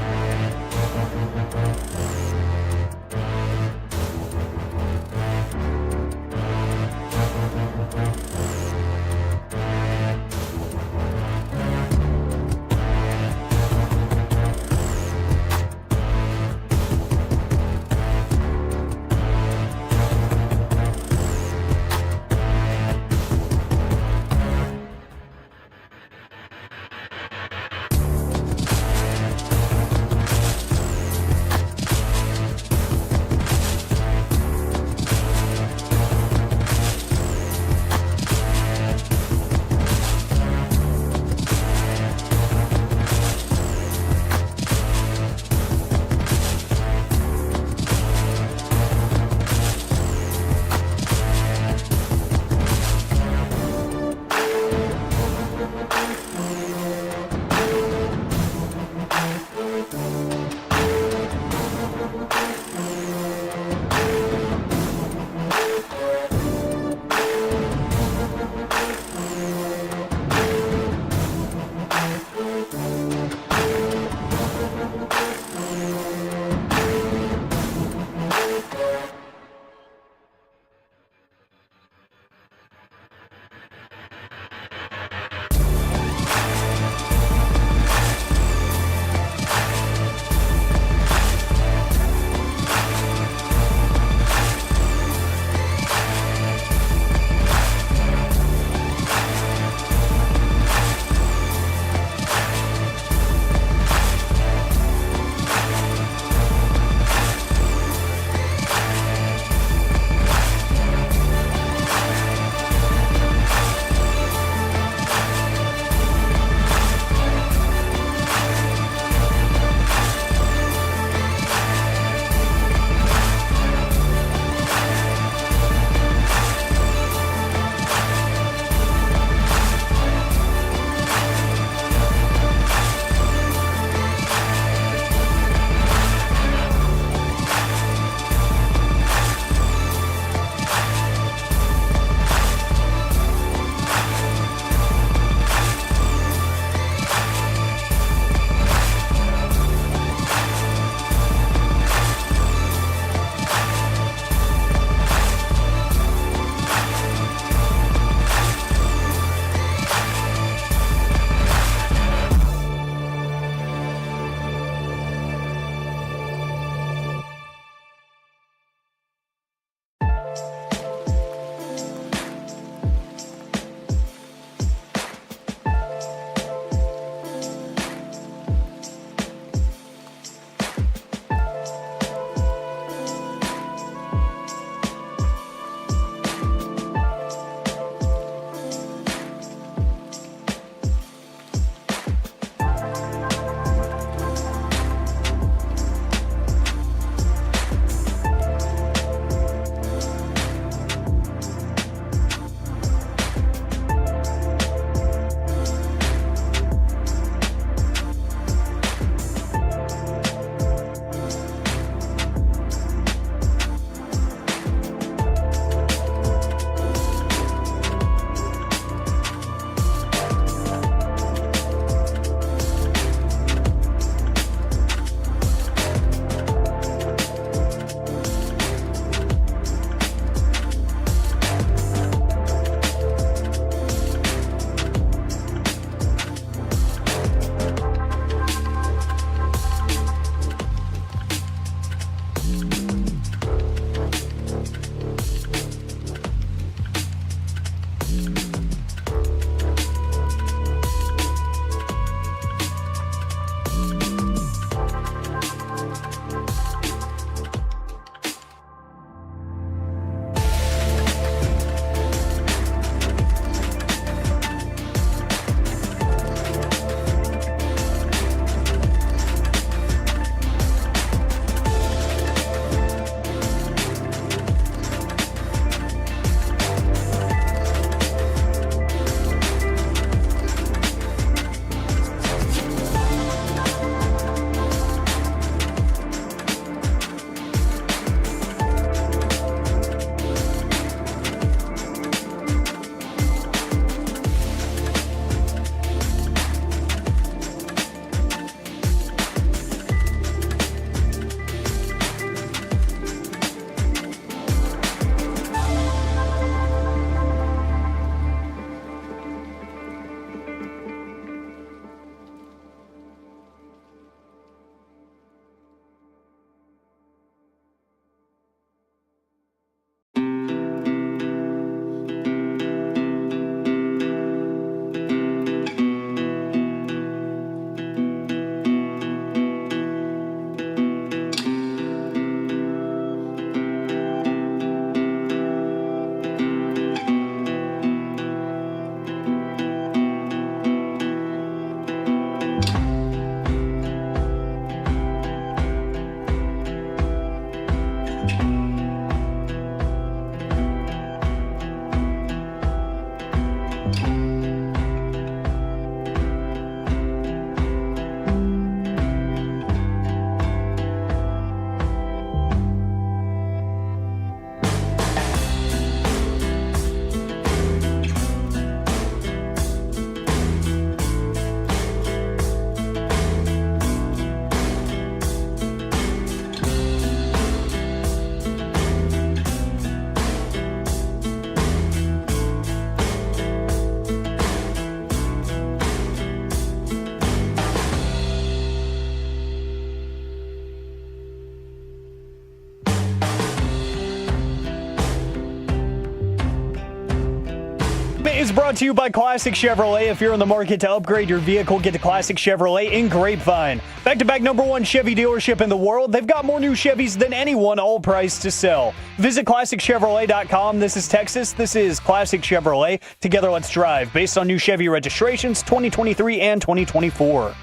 segment is brought to you by Classic Chevrolet. If you're in the market to upgrade your vehicle, get to Classic Chevrolet in Grapevine. Back-to-back #1 Chevy dealership in the world. They've got more new Chevys than anyone, all priced to sell. Visit ClassicChevrolet.com. This is Texas. This is Classic Chevrolet. Together, let's drive. Based on new Chevy registrations, 2023 and 2024.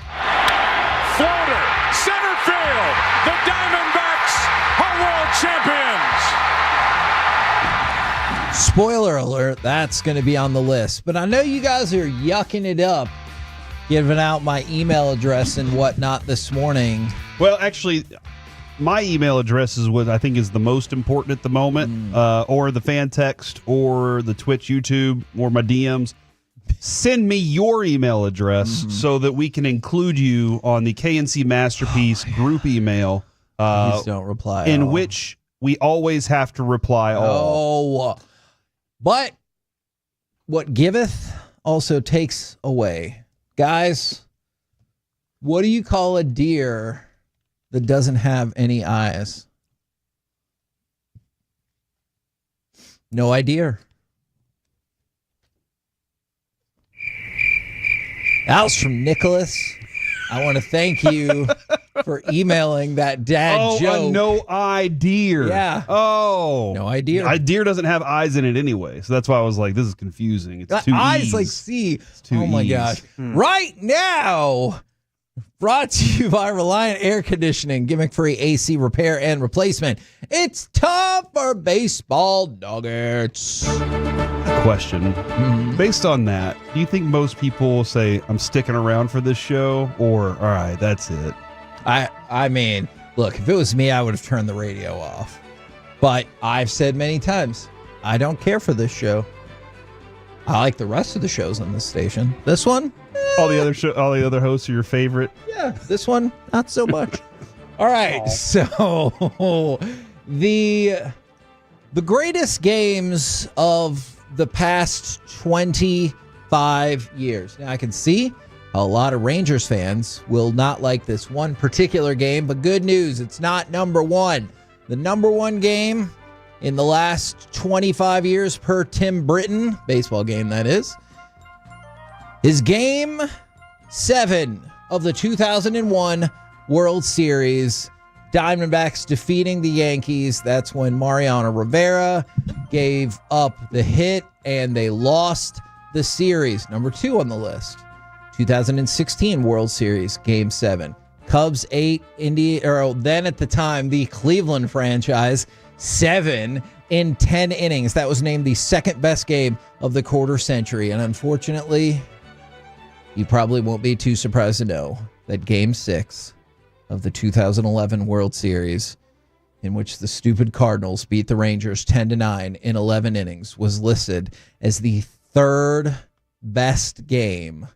Floater, center field. The Diamondbacks are world champions. Spoiler alert, that's going to be on the list. But I know you guys are yucking it up, giving out my email address and whatnot this morning. Well, actually, my email address is what I think is the most important at the moment, or the fan text, or the Twitch, YouTube, or my DMs. Send me your email address so that we can include you on the KNC Masterpiece group email. Please don't reply. In which we always have to reply all. Oh, but what giveth also takes away. Guys, what do you call a deer that doesn't have any eyes? No idea. That was from Nicholas. I want to thank you for emailing that dad joke. No idea. Yeah. Oh. No idea. A deer doesn't have eyes in it anyway, so that's why I was like, this is confusing. It's two eyes E's. like C. Two Oh my E's. gosh. Right now, brought to you by Reliant Air Conditioning, gimmick-free AC repair and replacement. It's time for baseball nuggets. Question. Based on that, do you think most people say, I'm sticking around for this show, or all right, that's it? I mean, look, if it was me, I would have turned the radio off. But I've said many times, I don't care for this show. I like the rest of the shows on this station. This one, all the other hosts are your favorite. Yeah, this one, not so much. All right, so the greatest games of the past 25 years. Now, I can see a lot of Rangers fans will not like this one particular game, but good news, it's not number one. The number one game in the last 25 years per Tim Britton, baseball game that is Game 7 of the 2001 World Series. Diamondbacks defeating the Yankees. That's when Mariano Rivera gave up the hit and they lost the series. Number 2 on the list, 2016 World Series, Game 7. Cubs 8, then at the time, the Cleveland franchise, 7 in 10 innings. That was named the second best game of the quarter century. And unfortunately, you probably won't be too surprised to know that Game 6 of the 2011 World Series, in which the stupid Cardinals beat the Rangers 10-9 in 11 innings, was listed as the third best game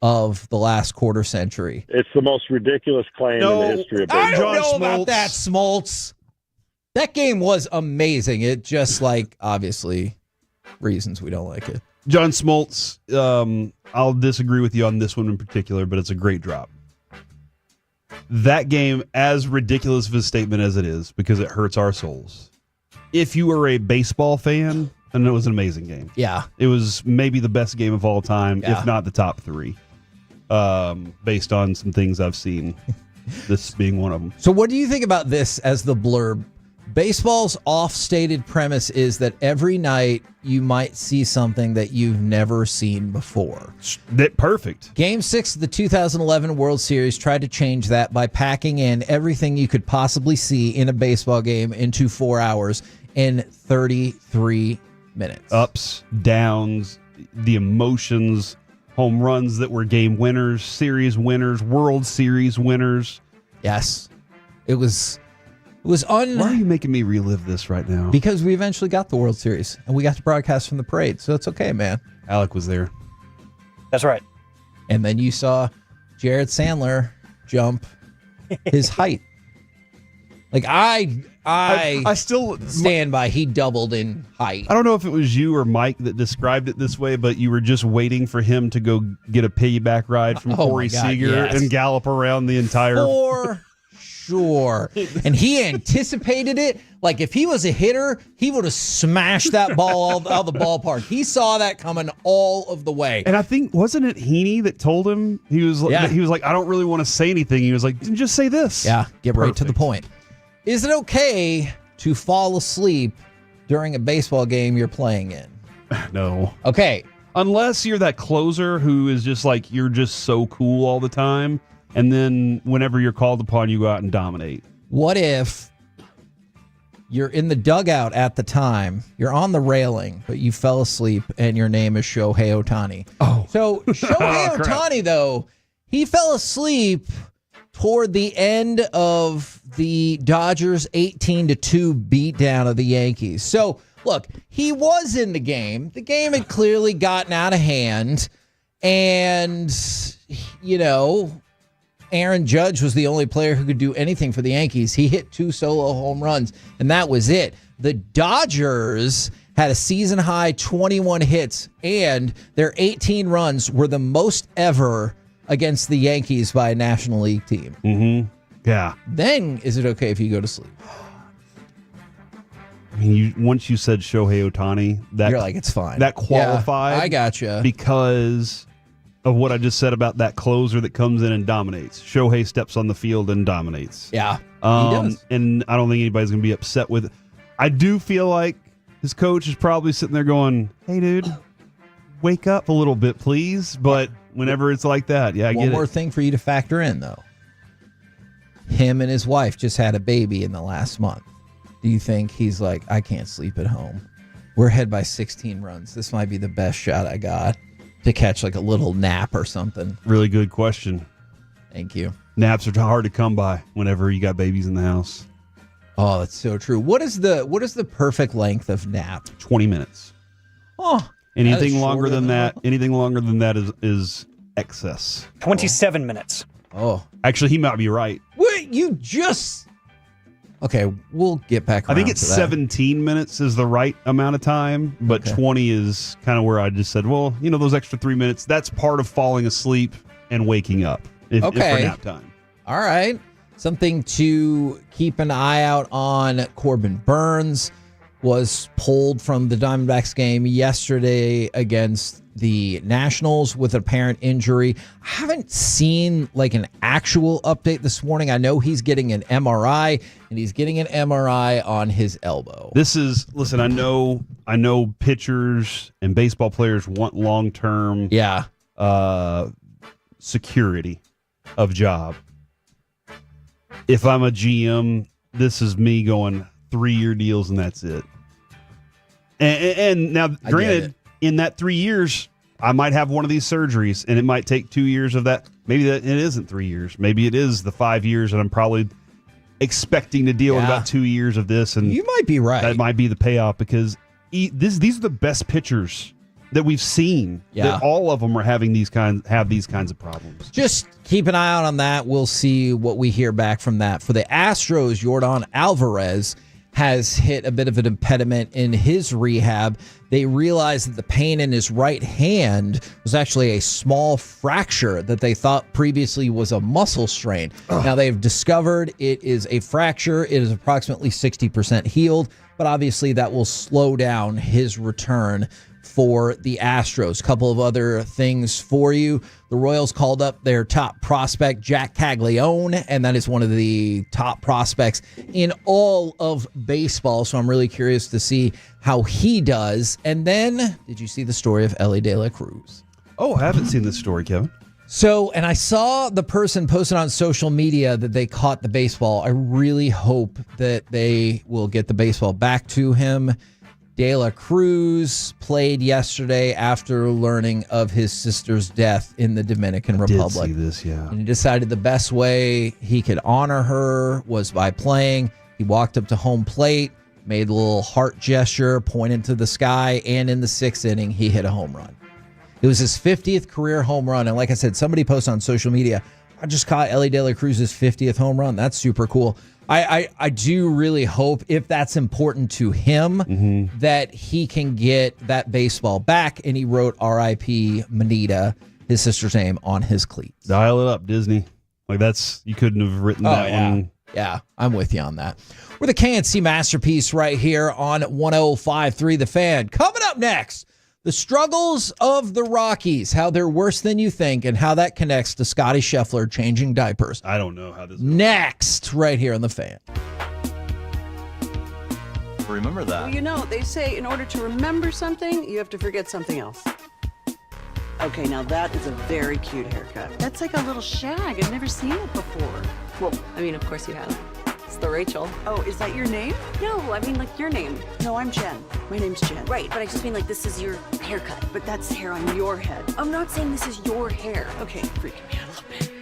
of the last quarter century. It's the most ridiculous claim in the history of baseball. I don't know about that, Smoltz. That game was amazing. It just, obviously, reasons we don't like it. John Smoltz, I'll disagree with you on this one in particular, but it's a great drop. That game, as ridiculous of a statement as it is, because it hurts our souls. If you were a baseball fan, then it was an amazing game. Yeah. It was maybe the best game of all time, if not the top 3, based on some things I've seen, this being one of them. So what do you think about this as the blurb? Baseball's off-stated premise is that every night you might see something that you've never seen before. Perfect. Game 6 of the 2011 World Series tried to change that by packing in everything you could possibly see in a baseball game into 4 hours in 33 minutes. Ups, downs, the emotions, home runs that were game winners, series winners, World Series winners. Yes. It was Why are you making me relive this right now? Because we eventually got the World Series, and we got to broadcast from the parade, so it's okay, man. Alec was there. That's right. And then you saw Jared Sandler jump his height. I still stand by he doubled in height. I don't know if it was you or Mike that described it this way, but you were just waiting for him to go get a piggyback ride from Corey Seager and gallop around the entire... For sure. And he anticipated it. Like, if he was a hitter, he would have smashed that ball out of the ballpark. He saw that coming all of the way. And I think, wasn't it Heaney that told him? He was like, I don't really want to say anything. He was like, just say this. Yeah, get right to the point. Is it okay to fall asleep during a baseball game you're playing in? No. Okay. Unless you're that closer who is just like, you're just so cool all the time. And then whenever you're called upon, you go out and dominate. What if you're in the dugout at the time, you're on the railing, but you fell asleep and your name is Shohei Ohtani? Oh. So Shohei Ohtani, though, he fell asleep toward the end of the Dodgers 18-2 beatdown of the Yankees. So, look, he was in the game. The game had clearly gotten out of hand. And, you know, Aaron Judge was the only player who could do anything for the Yankees. He hit 2 solo home runs, and that was it. The Dodgers had a season-high 21 hits, and their 18 runs were the most ever against the Yankees by a National League team. Mm-hmm. Yeah. Then is it okay if you go to sleep? I mean, once you said Shohei Ohtani, you're like, it's fine. That qualified. Yeah, I gotcha. Because of what I just said about that closer that comes in and dominates. Shohei steps on the field and dominates. Yeah, he does. And I don't think anybody's going to be upset with it. I do feel like his coach is probably sitting there going, hey, dude, wake up a little bit, please. But whenever it's like that, yeah, I get it. One more thing for you to factor in, though. Him and his wife just had a baby in the last month. Do you think he's like, I can't sleep at home? We're ahead by 16 runs. This might be the best shot I got to catch like a little nap or something. Really good question. Thank you. Naps are hard to come by whenever you got babies in the house. Oh, that's so true. What is the perfect length of nap? 20 minutes. Oh, anything longer than that is excess. 27 minutes. Oh, actually, he might be right. Wait, you just... Okay, we'll get back around I think it's to that. 17 minutes is the right amount of time, but 20 is kind of where I just said, well, you know, those extra 3 minutes, that's part of falling asleep and waking up if for nap time. All right. Something to keep an eye out on. Corbin Burns was pulled from the Diamondbacks game yesterday against the Nationals with an apparent injury. I haven't seen like an actual update this morning. I know he's getting an MRI, and he's getting an MRI on his elbow. Listen, I know pitchers and baseball players want long-term security of job. If I'm a GM, this is me going 3-year deals and that's it. And now, granted, in that 3 years, I might have one of these surgeries, and it might take 2 years of that. Maybe that it isn't 3 years. Maybe it is the 5 years, and I'm probably expecting to deal with about 2 years of this. And you might be right. That might be the payoff because these are the best pitchers that we've seen. Yeah. That all of them are having these kinds of problems. Just keep an eye out on that. We'll see what we hear back from that. For the Astros, Yordan Alvarez has hit a bit of an impediment in his rehab. They realized that the pain in his right hand was actually a small fracture that they thought previously was a muscle strain. Now they've discovered it is a fracture. It is approximately 60% healed, but obviously that will slow down his return for the Astros. A couple of other things for you. The Royals called up their top prospect, Jack Caglione, and that is one of the top prospects in all of baseball. So I'm really curious to see how he does. And then, did you see the story of Ellie De La Cruz? Oh, I haven't seen this story, Kevin. So, and I saw the person posted on social media that they caught the baseball. I really hope that they will get the baseball back to him. De La Cruz played yesterday after learning of his sister's death in the Dominican Republic. I did see this, yeah. And he decided the best way he could honor her was by playing. He walked up to home plate, made a little heart gesture, pointed to the sky, and in the 6th inning, he hit a home run. It was his 50th career home run. And like I said, somebody posted on social media, I just caught Ellie De La Cruz's 50th home run. That's super cool. I do really hope, if that's important to him, that he can get that baseball back. And he wrote R.I.P. Manita, his sister's name, on his cleats. Dial it up, Disney. Like you couldn't have written that one. Yeah, I'm with you on that. We're the KNC Masterpiece right here on 105.3 The Fan. Coming up next, the struggles of the Rockies, how they're worse than you think, and how that connects to Scotty Scheffler changing diapers. I don't know how this Next, right here on The Fan. Remember that. Well, you know, they say in order to remember something, you have to forget something else. Okay, now that is a very cute haircut. That's like a little shag. I've never seen it before. Well, I mean, of course you have. It's the Rachel. Oh, is that your name? No, I mean, like, your name. No, I'm Jen. My name's Jen. Right, but I just mean, like, this is your haircut. But that's hair on your head. I'm not saying this is your hair. Okay, freaking me out a little bit.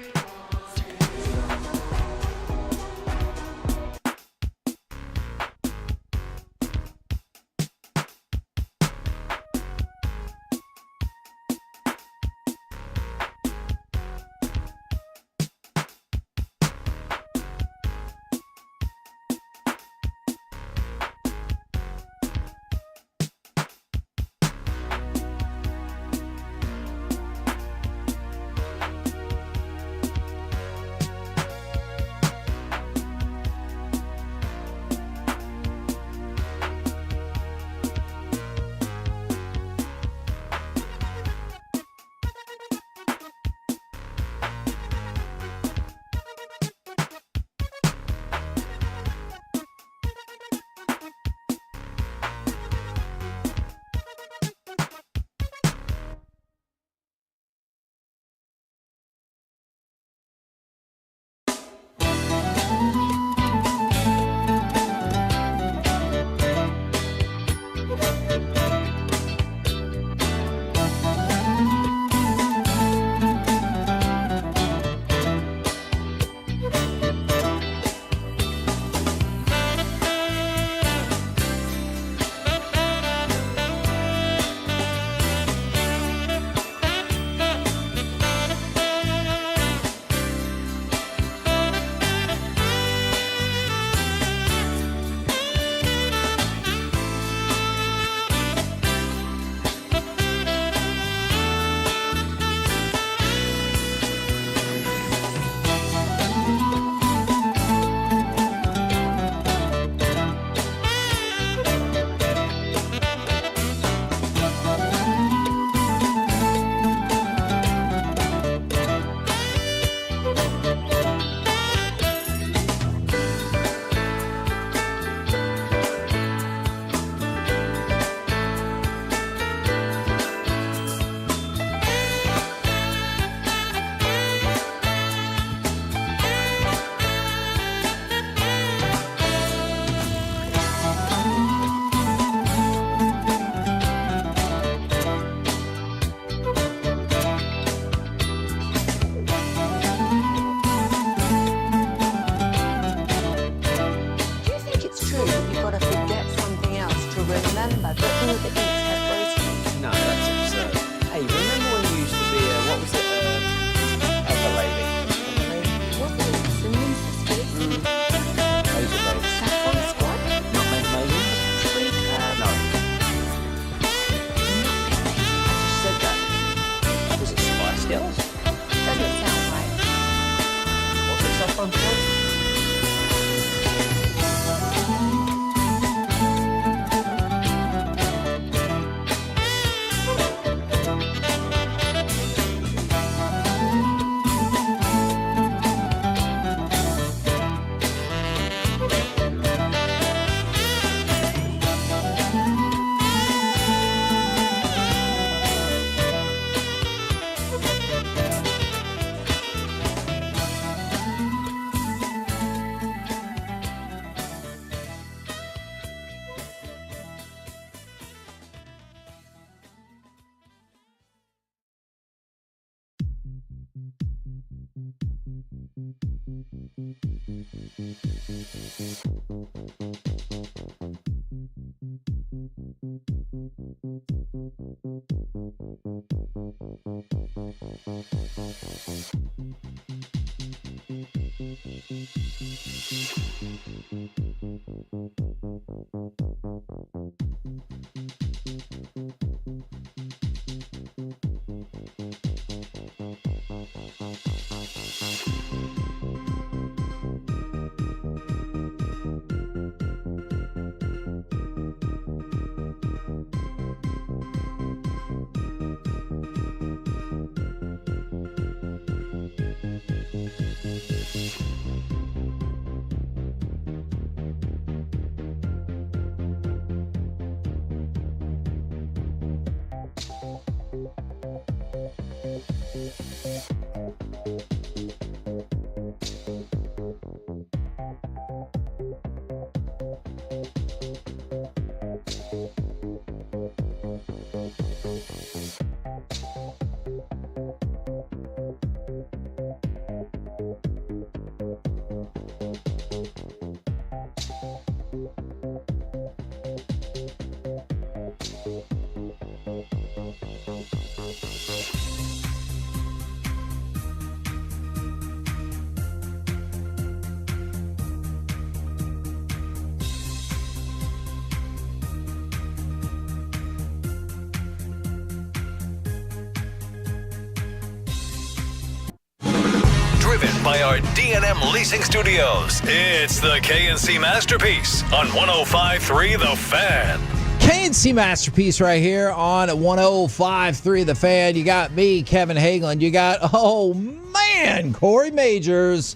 Driven by our D&M Leasing Studios, it's the KNC Masterpiece on 105.3 The Fan. KNC Masterpiece right here on 105.3 The Fan. You got me, Kevin Hageland. You got, oh man, Corey Majors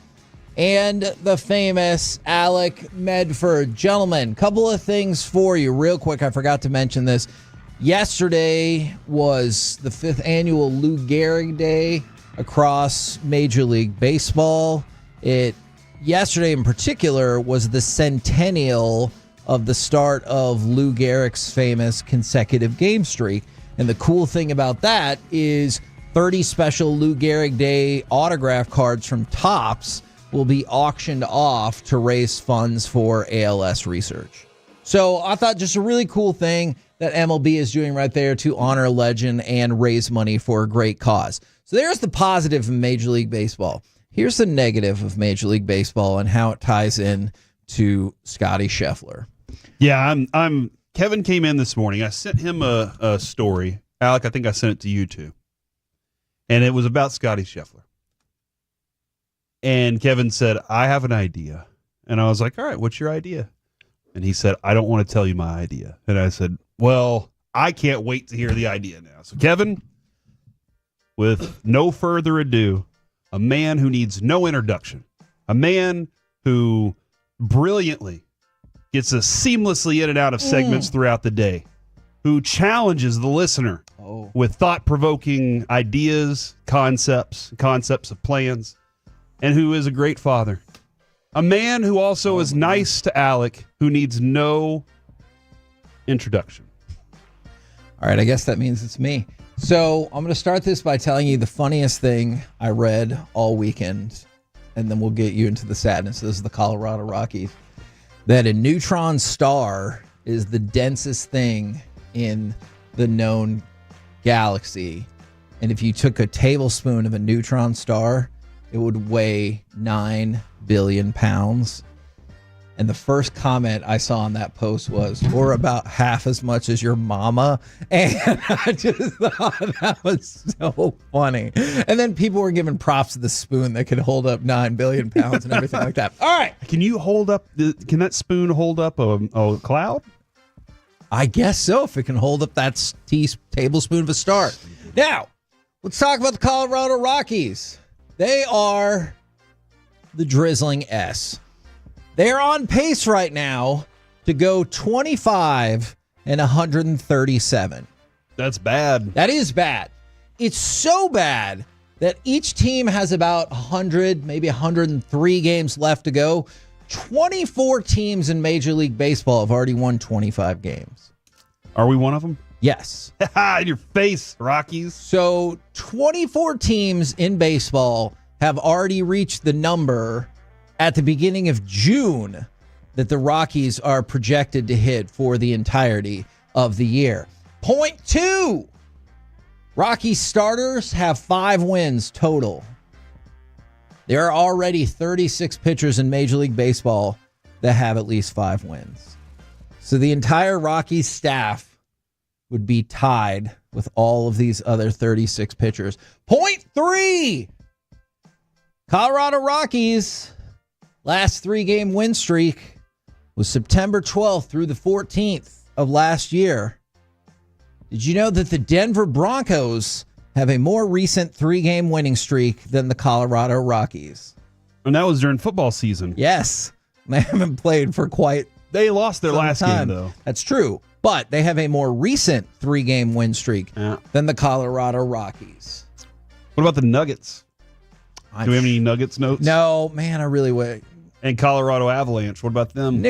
and the famous Alec Medford. Gentlemen, couple of things for you real quick. I forgot to mention this. Yesterday was the 5th annual Lou Gehrig Day across Major League Baseball. Yesterday in particular was the centennial of the start of Lou Gehrig's famous consecutive game streak. And the cool thing about that is 30 special Lou Gehrig Day autograph cards from Topps will be auctioned off to raise funds for ALS research. So I thought just a really cool thing that MLB is doing right there to honor a legend and raise money for a great cause. So there's the positive in Major League Baseball. Here's the negative of Major League Baseball and how it ties in to Scotty Scheffler. Yeah, Kevin came in this morning. I sent him a story. Alec, I think I sent it to you too. And it was about Scotty Scheffler. And Kevin said, I have an idea. And I was like, all right, what's your idea? And he said, I don't want to tell you my idea. And I said, well, I can't wait to hear the idea now. So Kevin, with no further ado, a man who needs no introduction, a man who brilliantly gets us seamlessly in and out of segments throughout the day, who challenges the listener with thought-provoking ideas, concepts of plans, and who is a great father. A man who also is nice to Alec, who needs no introduction. All right, I guess that means it's me. So I'm going to start this by telling you the funniest thing I read all weekend, and then we'll get you into the sadness. This is the Colorado Rockies. That a neutron star is the densest thing in the known galaxy. And if you took a tablespoon of a neutron star, it would weigh 9 billion pounds. And the first comment I saw on that post was, or about half as much as your mama. And I just thought that was so funny. And then people were giving props to the spoon that could hold up 9 billion pounds and everything like that. All right. Can that spoon hold up a cloud? I guess so, if it can hold up that tablespoon of a star. Now, let's talk about the Colorado Rockies. They are the drizzling S. They're on pace right now to go 25 and 137. That's bad. That is bad. It's so bad that each team has about 100, maybe 103 games left to go. 24 teams in Major League Baseball have already won 25 games. Are we one of them? Yes. In your face, Rockies. So 24 teams in baseball have already reached the number at the beginning of June that the Rockies are projected to hit for the entirety of the year. Point 2. Rockies starters have 5 wins total. There are already 36 pitchers in Major League Baseball that have at least 5 wins. So the entire Rockies staff would be tied with all of these other 36 pitchers. Point 3. Colorado Rockies last 3-game win streak was September 12th through the 14th of last year. Did you know that the Denver Broncos have a more recent 3-game winning streak than the Colorado Rockies? And that was during football season. Yes. They haven't played for quite They lost their last time. game, though. That's true. But they have a more recent 3-game win streak than the Colorado Rockies. What about the Nuggets? Do we have any Nuggets notes? No, man, I really would. And Colorado Avalanche. What about them?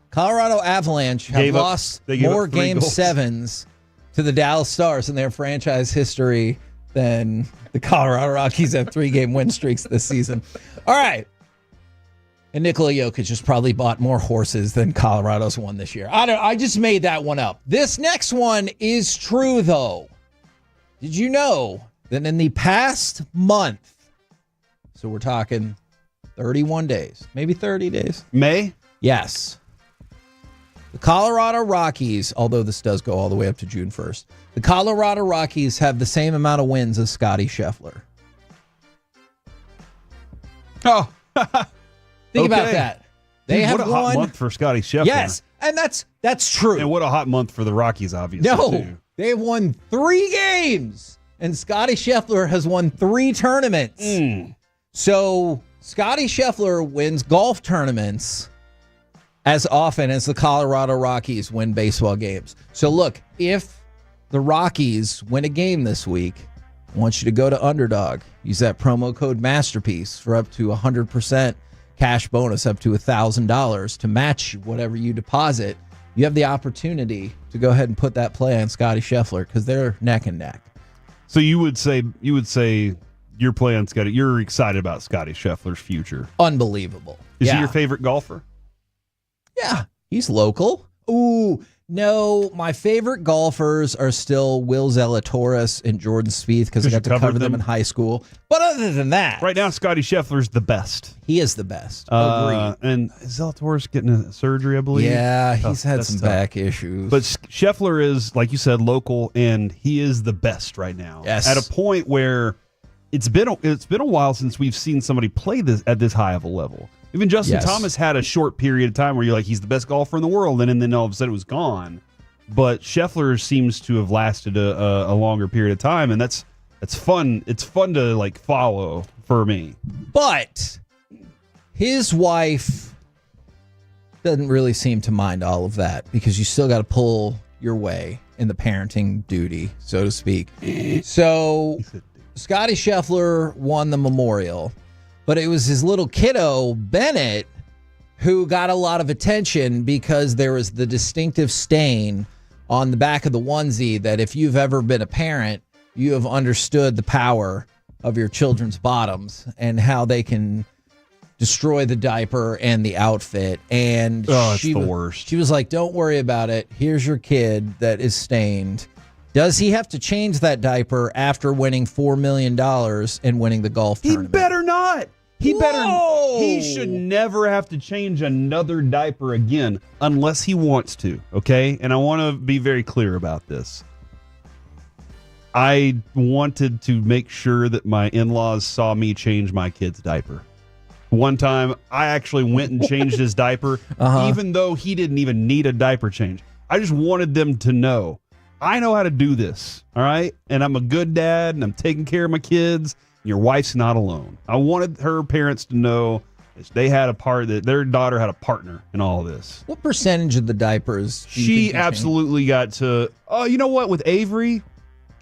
Colorado Avalanche have lost more Game 7s to the Dallas Stars in their franchise history than the Colorado Rockies have 3-game win streaks this season. All right. And Nikola Jokic has probably bought more horses than Colorado's won this year. I just made that one up. This next one is true, though. Did you know that in the past month, so we're talking 31 days, maybe 30 days? May? Yes. The Colorado Rockies, although this does go all the way up to June 1st, the Colorado Rockies have the same amount of wins as Scotty Scheffler. Oh, Think about that. They have what a won. hot month for Scotty Scheffler. Yes, and that's true. And what a hot month for the Rockies, obviously. No, too. they have won 3 games, and Scotty Scheffler has won 3 tournaments. So Scotty Scheffler wins golf tournaments as often as the Colorado Rockies win baseball games. So look, if the Rockies win a game this week, I want you to go to Underdog. Use that promo code MASTERPIECE for up to 100% cash bonus, up to $1,000 to match whatever you deposit. You have the opportunity to go ahead and put that play on Scotty Scheffler because they're neck and neck. So you would say you're playing Scotty. You're excited about Scotty Scheffler's future. Unbelievable. Is he your favorite golfer? Yeah, he's local. Ooh, no, my favorite golfers are still Will Zalatoris and Jordan Spieth because I got to cover them in high school. But other than that, right now Scotty Scheffler's the best. He is the best. Agreed. And Zalatoris getting a surgery, I believe. Yeah, he's had some back issues. But Scheffler is, like you said, local, and he is the best right now. Yes. At a point where it's been a while since we've seen somebody play this at this high of a level. Even Justin Thomas had a short period of time where you're like, he's the best golfer in the world, and then all of a sudden it was gone. But Scheffler seems to have lasted a longer period of time, and that's fun. It's fun to like follow for me. But his wife doesn't really seem to mind all of that because you still got to pull your way in the parenting duty, so to speak. So Scotty Scheffler won the Memorial. But it was his little kiddo, Bennett, who got a lot of attention because there was the distinctive stain on the back of the onesie that if you've ever been a parent, you have understood the power of your children's bottoms and how they can destroy the diaper and the outfit. And it's the worst. She was like, don't worry about it. Here's your kid that is stained. Does he have to change that diaper after winning $4 million and winning the golf tournament? He better not. He should never have to change another diaper again unless he wants to, okay? And I want to be very clear about this. I wanted to make sure that my in-laws saw me change my kid's diaper. One time, I actually went and changed his diaper, even though he didn't even need a diaper change. I just wanted them to know, I know how to do this, all right? And I'm a good dad, and I'm taking care of my kids. Your wife's not alone. I wanted her parents to know that their daughter had a partner in all of this. What percentage of the diapers do you she think you absolutely got to, you know what, with Avery,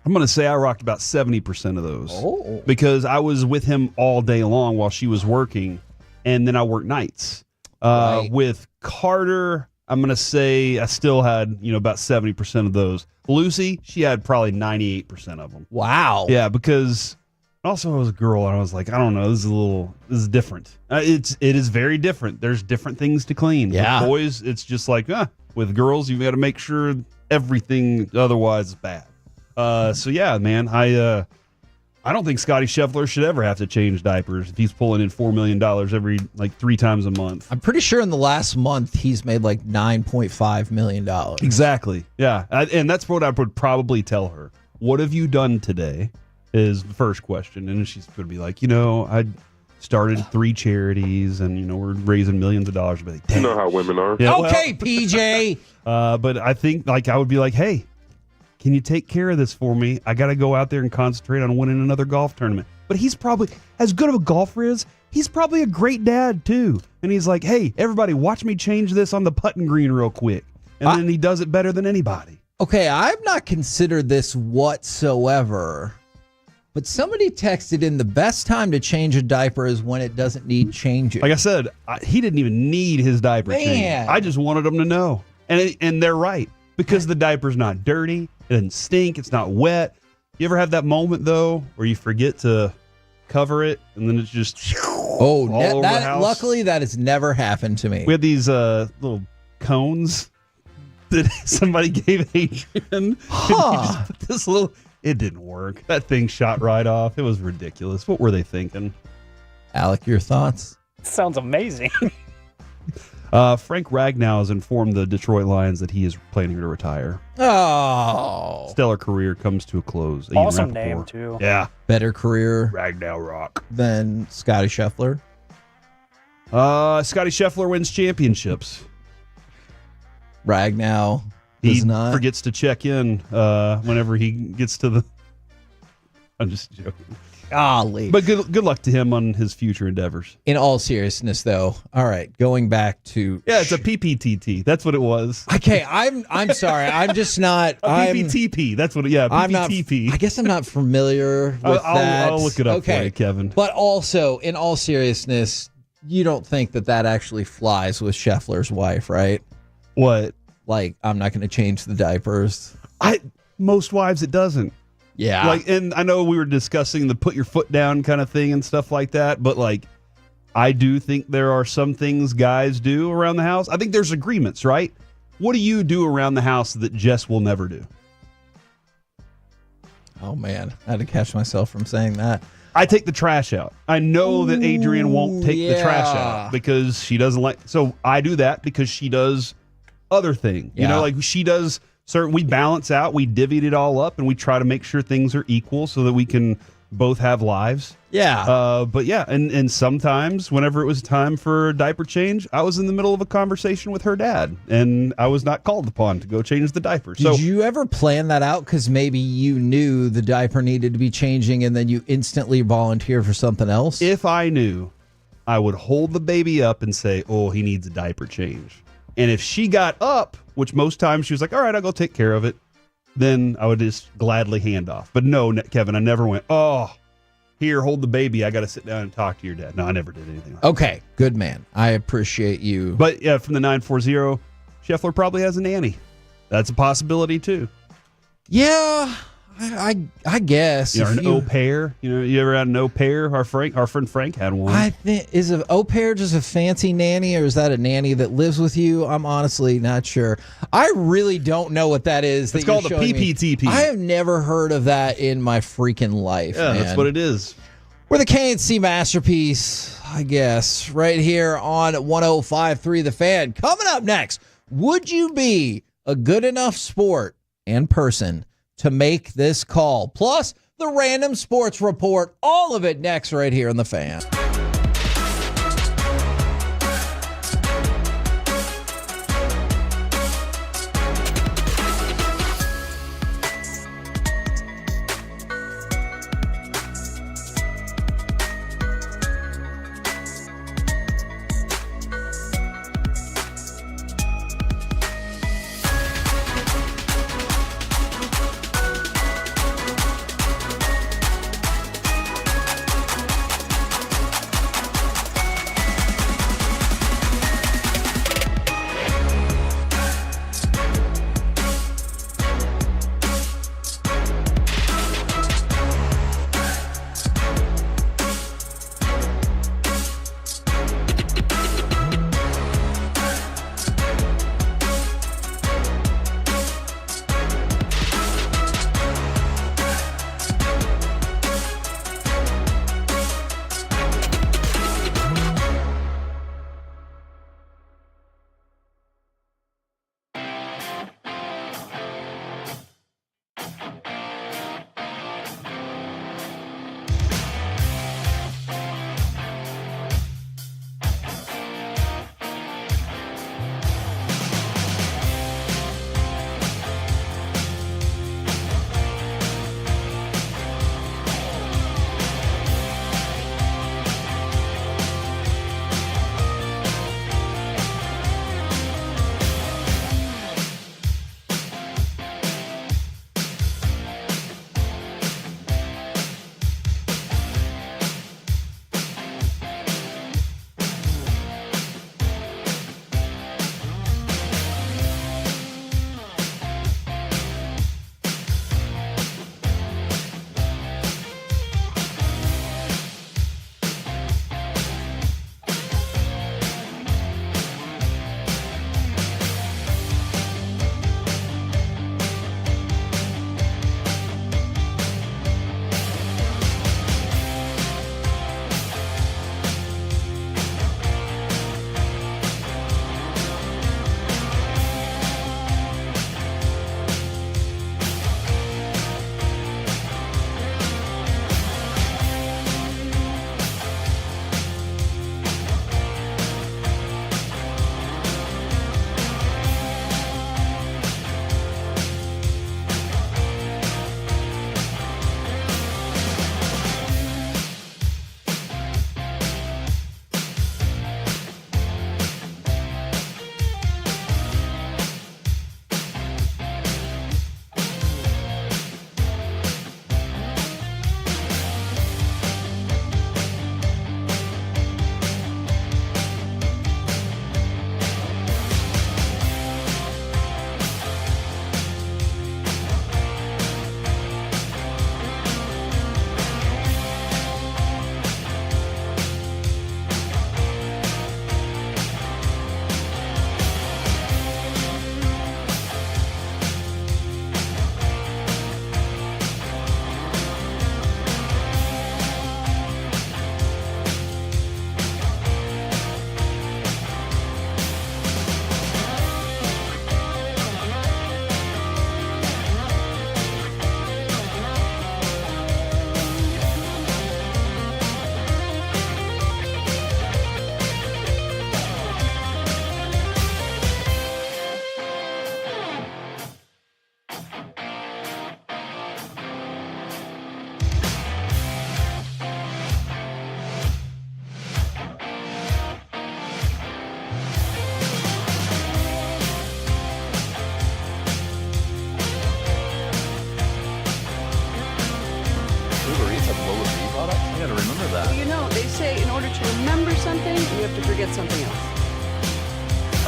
I'm going to say I rocked about 70% of those. Oh. Because I was with him all day long while she was working, and then I worked nights. Right. With Carter, I'm going to say I still had, about 70% of those. Lucy, she had probably 98% of them. Wow. Yeah, because also I was a girl and I was like, I don't know, this is different. It is very different. There's different things to clean. Yeah. With boys, it's just like, with girls, you've got to make sure everything otherwise is bad. So yeah, man, I don't think Scotty Scheffler should ever have to change diapers if he's pulling in $4 million every 3 times a month. I'm pretty sure in the last month he's made like $9.5 million. Exactly. Yeah. And that's what I would probably tell her. What have you done today? Is the first question. And she's going to be like, I started 3 charities and, we're raising millions of dollars. But you know how women are. Yeah, okay, PJ. But I think I would be like, hey, can you take care of this for me? I got to go out there and concentrate on winning another golf tournament. But he's probably, as good of a golfer as, he's probably a great dad too. And he's like, hey, everybody, watch me change this on the putting green real quick. And then he does it better than anybody. Okay, I've not considered this whatsoever. But somebody texted in the best time to change a diaper is when it doesn't need changing. Like I said, he didn't even need his diaper change. I just wanted him to know. And they're right, because the diaper's not dirty. It doesn't stink. It's not wet. You ever have that moment, though, where you forget to cover it and then it's just all over the house? Luckily, that has never happened to me. We had these little cones that somebody gave Adrian. Huh. Just put this little... It didn't work. That thing shot right off. It was ridiculous. What were they thinking? Alec, your thoughts? Sounds amazing. Frank Ragnow has informed the Detroit Lions that he is planning to retire. Oh. Stellar career comes to a close. Awesome name, too. Yeah. Better career Ragnow Rock than Scotty Scheffler. Scotty Scheffler wins championships. Ragnow He does not. forgets to check in whenever he gets to the... I'm just joking. Golly. But good luck to him on his future endeavors. In all seriousness, though, all right, going back to... Yeah, it's a PPTT. That's what it was. Okay, I'm sorry. I'm just not... PPTP. That's what it... Yeah, PPTP. I guess I'm not familiar with that. I'll look it up for you, Kevin. But also, in all seriousness, you don't think that actually flies with Scheffler's wife, right? What? Like, I'm not going to change the diapers. Most wives, it doesn't. Yeah. Like, and I know we were discussing the put your foot down kind of thing and stuff like that, but like, I do think there are some things guys do around the house. I think there's agreements, right? What do you do around the house that Jess will never do? Oh, man. I had to catch myself from saying that. I take the trash out. I know that Adrian won't take the trash out because she doesn't like... So I do that because she does other thing. You know, like she does... we balance out, we divvied it all up, and we try to make sure things are equal so that we can both have lives. Yeah. But yeah, and sometimes whenever it was time for a diaper change, I was in the middle of a conversation with her dad, and I was not called upon to go change the diaper. Did you ever plan that out? Because maybe you knew the diaper needed to be changing, and then you instantly volunteer for something else? If I knew, I would hold the baby up and say, oh, he needs a diaper change. And if she got up, which most times she was like, all right, I'll go take care of it, then I would just gladly hand off. But no, Kevin, I never went, oh, here, hold the baby. I got to sit down and talk to your dad. No, I never did anything like that. Okay, good man. I appreciate you. But yeah, from the 940, Scheffler probably has a nanny. That's a possibility too. Yeah, I guess. You know, an au pair. You know, you ever had an au pair? Our friend Frank had one. I think, is an au pair just a fancy nanny, or is that a nanny that lives with you? I'm honestly not sure. I really don't know what that is. It's called a PPTP. I have never heard of that in my freaking life. Yeah, man. that's what it is. We're the KNC Masterpiece, I guess, right here on 105.3 The Fan. Coming up next, would you be a good enough sport and person to make this call? Plus, the random sports report, all of it next right here on The Fan. Eats has lower fee products? I gotta remember that. You know, they say in order to remember something, you have to forget something else.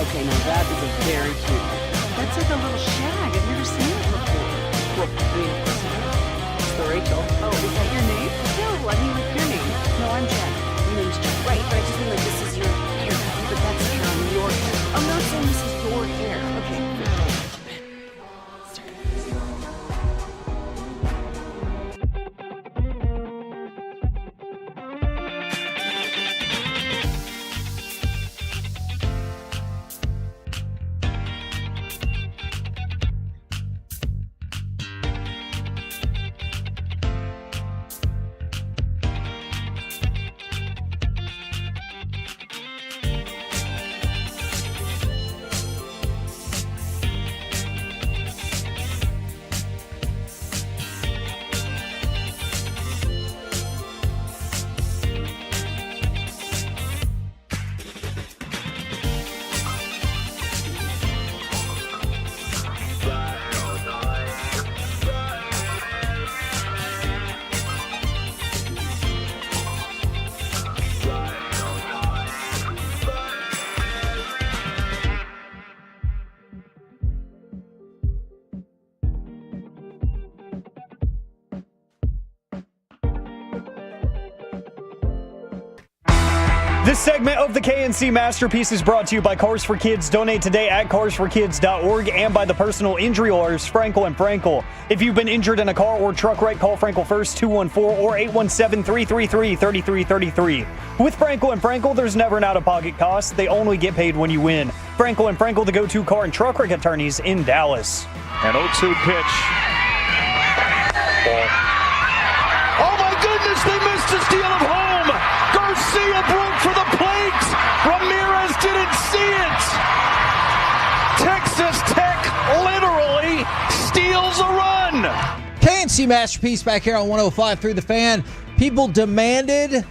Okay, now that is a very cute one. That's like a little shag. I've never seen it before. Well, I mean, of course you have. It's the Rachel. Oh, is that your name? No, I mean like your name. No, I'm Jen. Your name's Jen. Right, but I just mean like this is your haircut. But that's from your hair. I'm not saying this is your hair. Okay. This segment of the KNC Masterpiece is brought to you by Cars for Kids. Donate today at KarsForKids.org and by the personal injury lawyers Frankel and Frankel. If you've been injured in a car or truck wreck, call Frankel first, 214 or 817-333-3333. With Frankel and Frankel, there's never an out-of-pocket cost. They only get paid when you win. Frankel and Frankel, the go-to car and truck wreck attorneys in Dallas. An 0-2 pitch. Oh my goodness, they missed a steal of home. Garcia broke for the plate. Ramirez didn't see it. Texas Tech literally steals a run. KNC Masterpiece back here on 105.3 The Fan. People demanded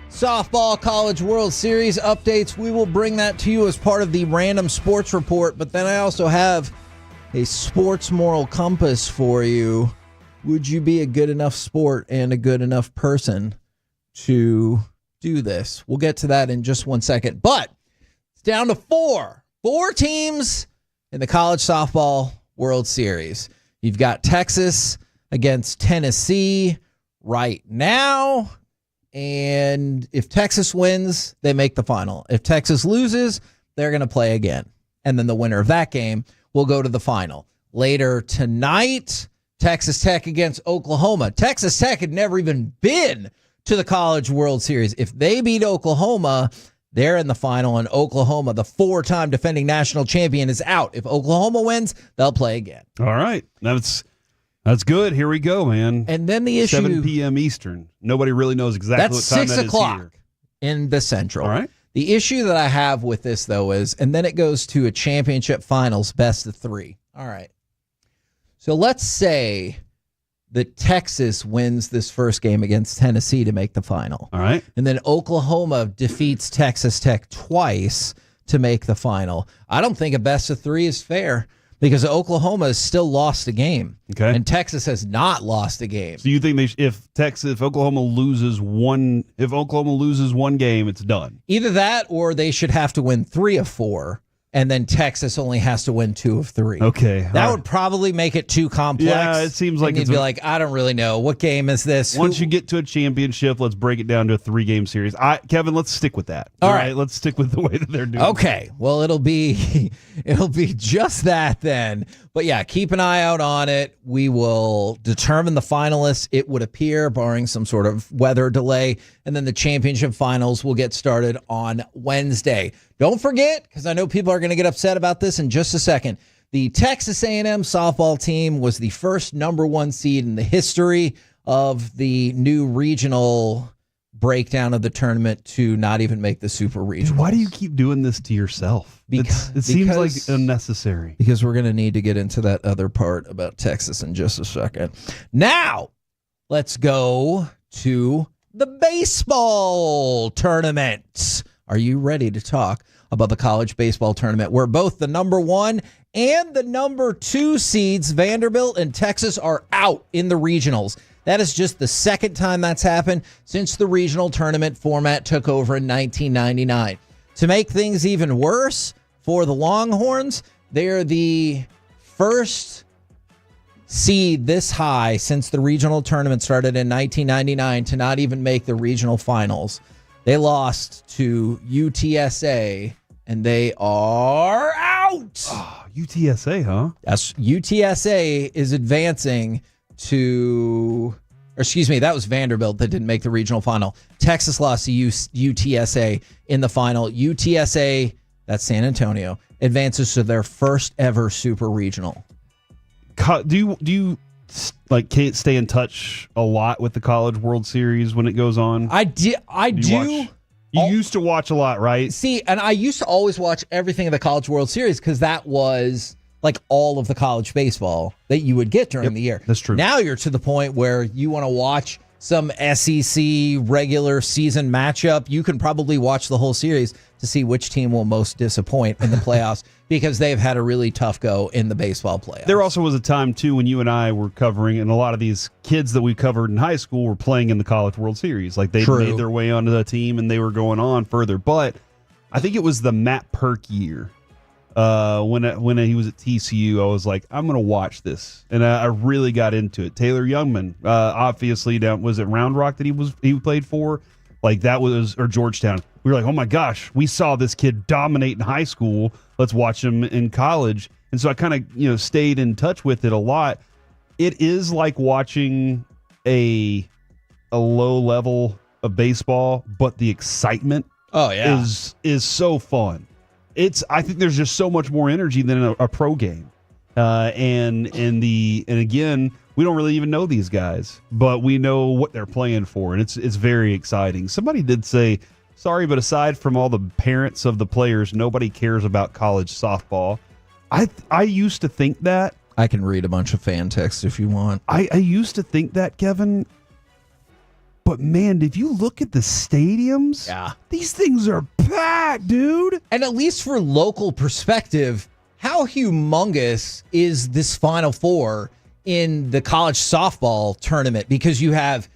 softball College World Series updates. We will bring that to you as part of the Random Sports Report. But then I also have a sports moral compass for you. Would you be a good enough sport and a good enough person to do this? We'll get to that in just 1 second. But it's down to four teams in the College Softball World Series. You've got Texas against Tennessee right now. And if Texas wins, they make the final. If Texas loses, they're going to play again. And then the winner of that game will go to the final. Later tonight, Texas Tech against Oklahoma. Texas Tech had never even been to the College World Series. If they beat Oklahoma, they're in the final, and Oklahoma, the four-time defending national champion, is out. If Oklahoma wins, they'll play again. All right. That's good. Here we go, man. And then the issue... 7 p.m. Eastern. Nobody really knows exactly what time that is here. That's 6 o'clock in the Central. All right. The issue that I have with this, though, is, and then it goes to a championship finals, best of three. All right. So let's say that Texas wins this first game against Tennessee to make the final. All right. And then Oklahoma defeats Texas Tech twice to make the final. I don't think a best of three is fair because Oklahoma has still lost a game. Okay. And Texas has not lost a game. So you think if Oklahoma loses one game, it's done? Either that or they should have to win 3 of 4. And then Texas only has to win 2 of 3. Okay. That would probably make it too complex. Yeah, it seems like you'd be like, I don't really know. What game is this? Once you get to a championship, let's break it down to a 3-game series. Kevin, let's stick with that. All right. Let's stick with the way that they're doing. Okay. Well, it'll be just that then. But yeah, keep an eye out on it. We will determine the finalists, it would appear, barring some sort of weather delay. And then the championship finals will get started on Wednesday. Don't forget, because I know people are going to get upset about this in just a second, the Texas A&M softball team was the first number 1 seed in the history of the new regional breakdown of the tournament to not even make the super regional. Why do you keep doing this to yourself? It seems like unnecessary. Because we're going to need to get into that other part about Texas in just a second. Now, let's go to the baseball tournament. Are you ready to talk about the college baseball tournament where both the number 1 and the number 2 seeds, Vanderbilt and Texas, are out in the regionals? That is just the second time that's happened since the regional tournament format took over in 1999. To make things even worse for the Longhorns, they're the first seed this high since the regional tournament started in 1999 to not even make the regional finals. They lost to UTSA, and they are out. Oh, UTSA, huh? Yes, UTSA is advancing to, or excuse me, that was Vanderbilt that didn't make the regional final. Texas lost to UTSA in the final. UTSA, that's San Antonio, advances to their first ever super regional. Do you like can't stay in touch a lot with the College World Series when it goes on? I do. You used to watch a lot, right? See, and I used to always watch everything in the College World Series because that was like all of the college baseball that you would get during the year. That's true. Now you're to the point where you want to watch some SEC regular season matchup. You can probably watch the whole series to see which team will most disappoint in the playoffs because they've had a really tough go in the baseball playoffs. There also was a time, too, when you and I were covering, and a lot of these kids that we covered in high school were playing in the College World Series. Like, they made their way onto the team, and they were going on further. But I think it was the Matt Perk year. When he was at TCU, I was like, I'm going to watch this. And I really got into it. Taylor Youngman, obviously, was it Round Rock that he played for? Like, that was, or Georgetown. We were like, oh my gosh, we saw this kid dominate in high school. Let's watch him in college. And so I kind of, stayed in touch with it a lot. It is like watching a low level of baseball, but the excitement is so fun. I think there's just so much more energy than a pro game. And again, we don't really even know these guys, but we know what they're playing for, and it's very exciting. Somebody did say, sorry, but aside from all the parents of the players, nobody cares about college softball. I used to think that. I can read a bunch of fan texts if you want. I used to think that, Kevin. But man, if you look at the stadiums, these things are packed, dude. And at least for local perspective, how humongous is this Final Four in the college softball tournament? Because you have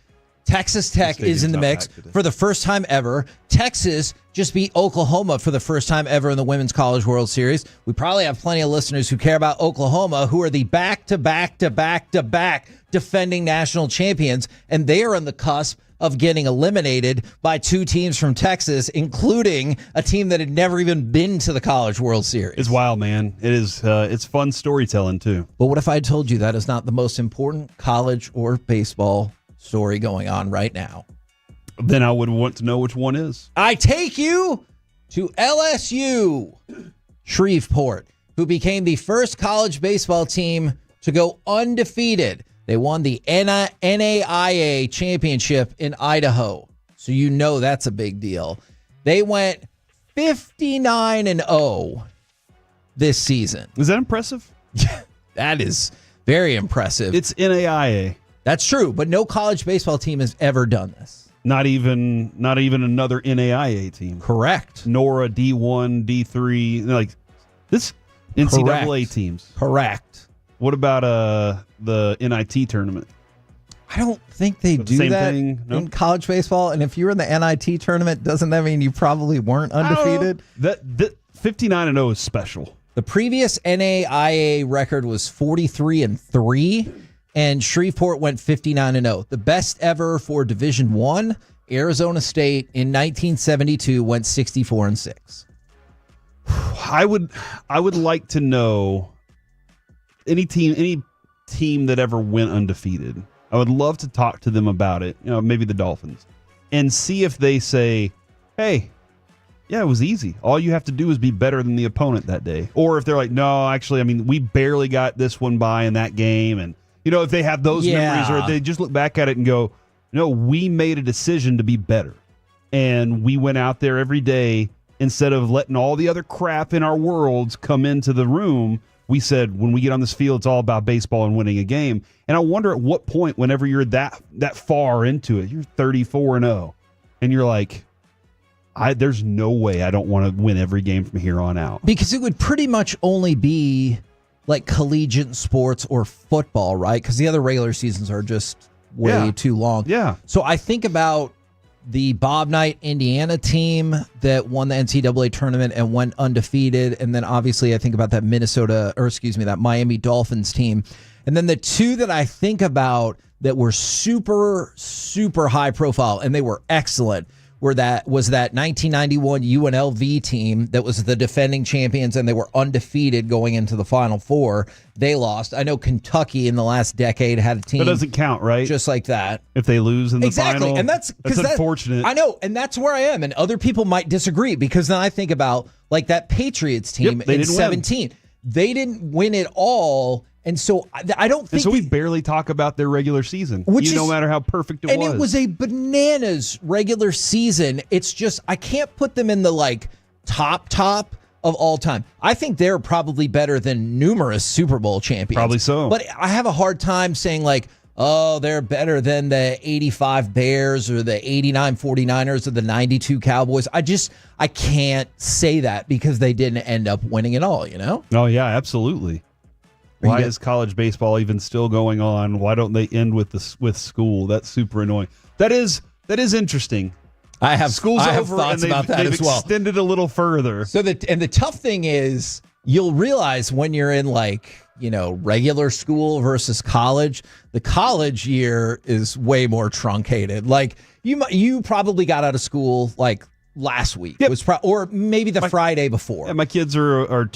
Texas Tech is in the mix for the first time ever. Texas just beat Oklahoma for the first time ever in the Women's College World Series. We probably have plenty of listeners who care about Oklahoma, who are the back-to-back-to-back-to-back defending national champions, and they are on the cusp of getting eliminated by two teams from Texas, including a team that had never even been to the College World Series. It's wild, man. It is. It's fun storytelling, too. But what if I told you that is not the most important college or baseball story going on right now? Then I would want to know which one is. I take you to LSU Shreveport, who became the first college baseball team to go undefeated. They won the NAIA championship in Idaho. So you know that's a big deal. They went 59-0 this season. Is that impressive? That is very impressive. It's NAIA. That's true, but no college baseball team has ever done this. Not even another NAIA team. Correct. Nor a D1, D3, like this NCAA teams. Correct. What about the NIT tournament? I don't think they do that in college baseball. And if you're in the NIT tournament, doesn't that mean you probably weren't undefeated? That 59-0 is special. The previous NAIA record was 43-3, and Shreveport went 59-0. The best ever for Division I, Arizona State in 1972 went 64-6. I would like to know any team that ever went undefeated. I would love to talk to them about it. Maybe the Dolphins, and see if they say, "Hey, yeah, it was easy. All you have to do is be better than the opponent that day." Or if they're like, "No, actually, we barely got this one by in that game," and if they have those memories, or they just look back at it and go, "No, we made a decision to be better, and we went out there every day instead of letting all the other crap in our worlds come into the room. We said, when we get on this field, it's all about baseball and winning a game." And I wonder at what point, whenever you're that far into it, you're 34-0, and you're like, there's no way I don't want to win every game from here on out. Because it would pretty much only be like collegiate sports or football, right? Because the other regular seasons are just way too long. Yeah. So I think about the Bob Knight Indiana team that won the NCAA tournament and went undefeated. And then obviously I think about that that Miami Dolphins team. And then the two that I think about that were super, super high profile and they were excellent was that 1991 UNLV team that was the defending champions and they were undefeated going into the Final Four. They lost. I know Kentucky in the last decade had a team. That doesn't count, right? Just like that. If they lose in the final. And that's unfortunate. I know, and that's where I am. And other people might disagree because then I think about like that Patriots team in 17. They didn't win it all. And so I don't think. And so we barely talk about their regular season, no matter how perfect it was. And it was a bananas regular season. It's just, I can't put them in the like top of all time. I think they're probably better than numerous Super Bowl champions. Probably so. But I have a hard time saying like, oh, they're better than the 85 Bears or the 89 49ers or the 92 Cowboys. I can't say that because they didn't end up winning it all, you know? Oh, yeah, absolutely. Why is college baseball even still going on? Why don't they end with school? That's super annoying. That is interesting. School's over thoughts and about that they've as well. extended a little further. So the tough thing is you'll realize when you're in regular school versus college, the college year is way more truncated. Like you probably got out of school like last week. Yep. Or maybe the Friday before. Yeah, my kids are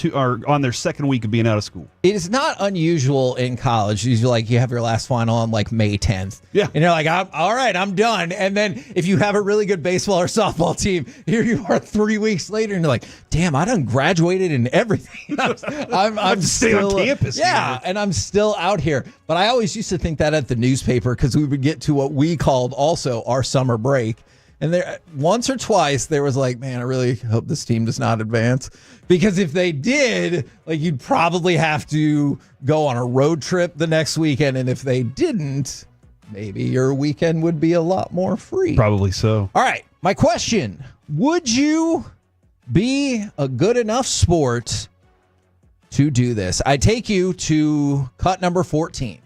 on their second week of being out of school. It is not unusual in college. Usually, you have your last final on May 10th. Yeah, and you're like, all right, I'm done. And then if you have a really good baseball or softball team, here you are 3 weeks later, and you're like, damn, I done graduated and everything. I'm still on campus. Yeah, and I'm still out here. But I always used to think that at the newspaper because we would get to what we called also our summer break. And there, once or twice, there was like, man, I really hope this team does not advance. Because if they did, you'd probably have to go on a road trip the next weekend. And if they didn't, maybe your weekend would be a lot more free. Probably so. All right. My question, would you be a good enough sport to do this? I take you to cut number 14.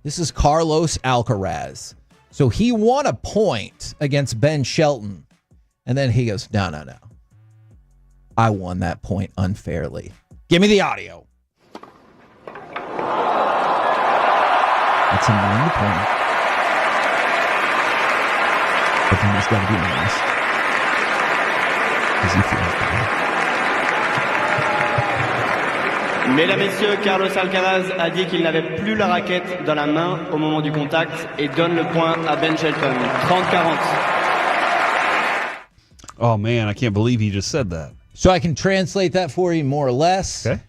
This is Carlos Alcaraz. So he won a point against Ben Shelton, and then he goes, no. I won that point unfairly. Give me the audio. That's him winning the point. But then he's got to be honest. Because he feels bad. Mesdames, Messieurs, Carlos Alcaraz a dit qu'il n'avait plus la raquette dans la main au moment du contact et donne le point à Ben Shelton. 30-40. Oh, man, I can't believe he just said that. So I can translate that for you more or less. Okay.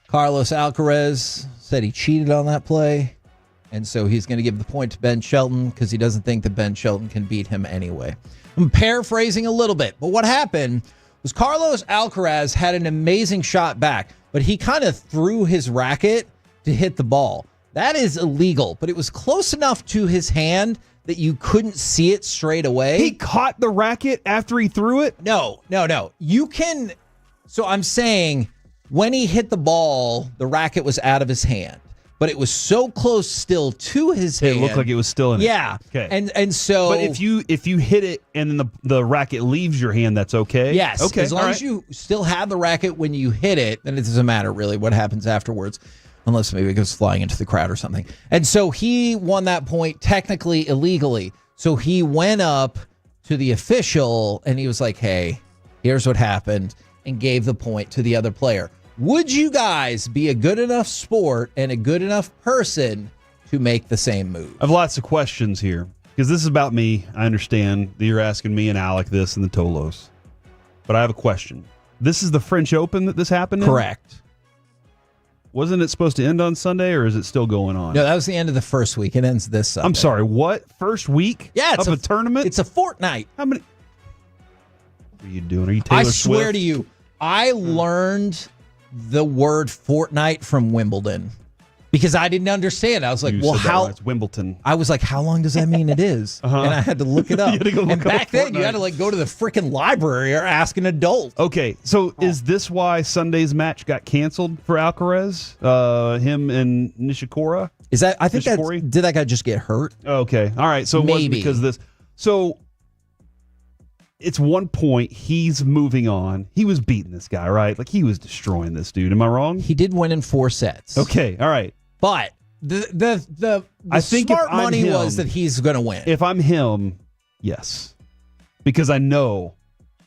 Carlos Alcaraz said he cheated on that play, and so he's going to give the point to Ben Shelton because he doesn't think that Ben Shelton can beat him anyway. I'm paraphrasing a little bit, but what happened was Carlos Alcaraz had an amazing shot back, but he kind of threw his racket to hit the ball. That is illegal, but it was close enough to his hand that you couldn't see it straight away. He caught the racket after he threw it? No. You can. So I'm saying when he hit the ball, the racket was out of his hand, but it was so close still to his hand. It looked like it was still in it. Yeah. Okay. And so. But if you hit it and then the racket leaves your hand, that's okay? Yes. Okay. As long as you still have the racket when you hit it, then it doesn't matter really what happens afterwards. Unless maybe it goes flying into the crowd or something. And so he won that point technically illegally. So he went up to the official and he was like, hey, here's what happened, and gave the point to the other player. Would you guys be a good enough sport and a good enough person to make the same move? I have lots of questions here because this is about me. I understand that you're asking me and Alec this and the Tolos. But I have a question. This is the French Open that this happened in? Correct. Wasn't it supposed to end on Sunday, or is it still going on? No, that was the end of the first week. It ends this Sunday. I'm sorry, what? First week? Yeah, it's of a tournament? It's a fortnight. How many? What are you doing? Are you Taylor Swift? I swear to you, I learned the word fortnight from Wimbledon because I didn't understand. I was like, well, how? It's Wimbledon. I was like, how long does that mean it is? And I had to look it up. And back then, you had to go to the freaking library or ask an adult. Okay, so is this why Sunday's match got canceled for Alcaraz? Him and Nishikori? Is that? I think Corey? Did that guy just get hurt? Okay. All right. So it wasn't Maybe. because of this. So it's 1 point. He's moving on. He was beating this guy, right? Like he was destroying this dude. Am I wrong? He did win in 4 sets. Okay. All right. But the I think smart if I'm money him- was that he's going to win. If I'm him, yes. Because I know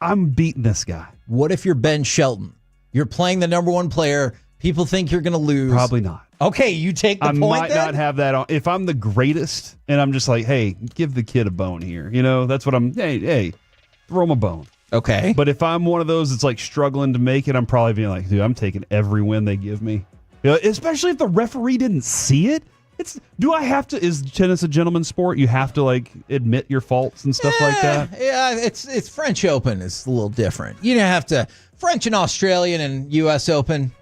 I'm beating this guy. What if you're Ben Shelton? You're playing the number 1 player. People think you're going to lose. Probably not. Okay, you take the I point might then? not have that on. If I'm the greatest and I'm just like, hey, give the kid a bone here. You know, that's what I'm, hey, throw him a bone. Okay. But if I'm one of those that's like struggling to make it, I'm probably being like, dude, I'm taking every win they give me. You know, especially if the referee didn't see it. Is tennis a gentleman's sport? You have to like admit your faults and stuff like that? Yeah, it's French Open is a little different. You don't have to. French and Australian and U.S. Open,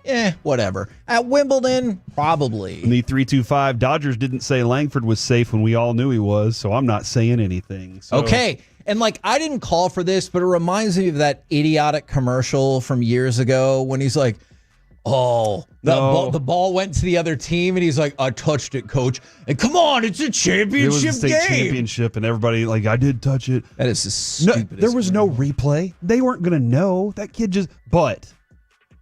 whatever. At Wimbledon, probably. The 325 Dodgers didn't say Langford was safe when we all knew he was, so I'm not saying anything. So. Okay. And like, I didn't call for this, but it reminds me of that idiotic commercial from years ago when he's like, the ball went to the other team, and he's like, I touched it, coach. And come on, it's a championship it was a state game. championship, and everybody like, I did touch it. That is the stupidest. There was no replay. They weren't going to know. That kid just. But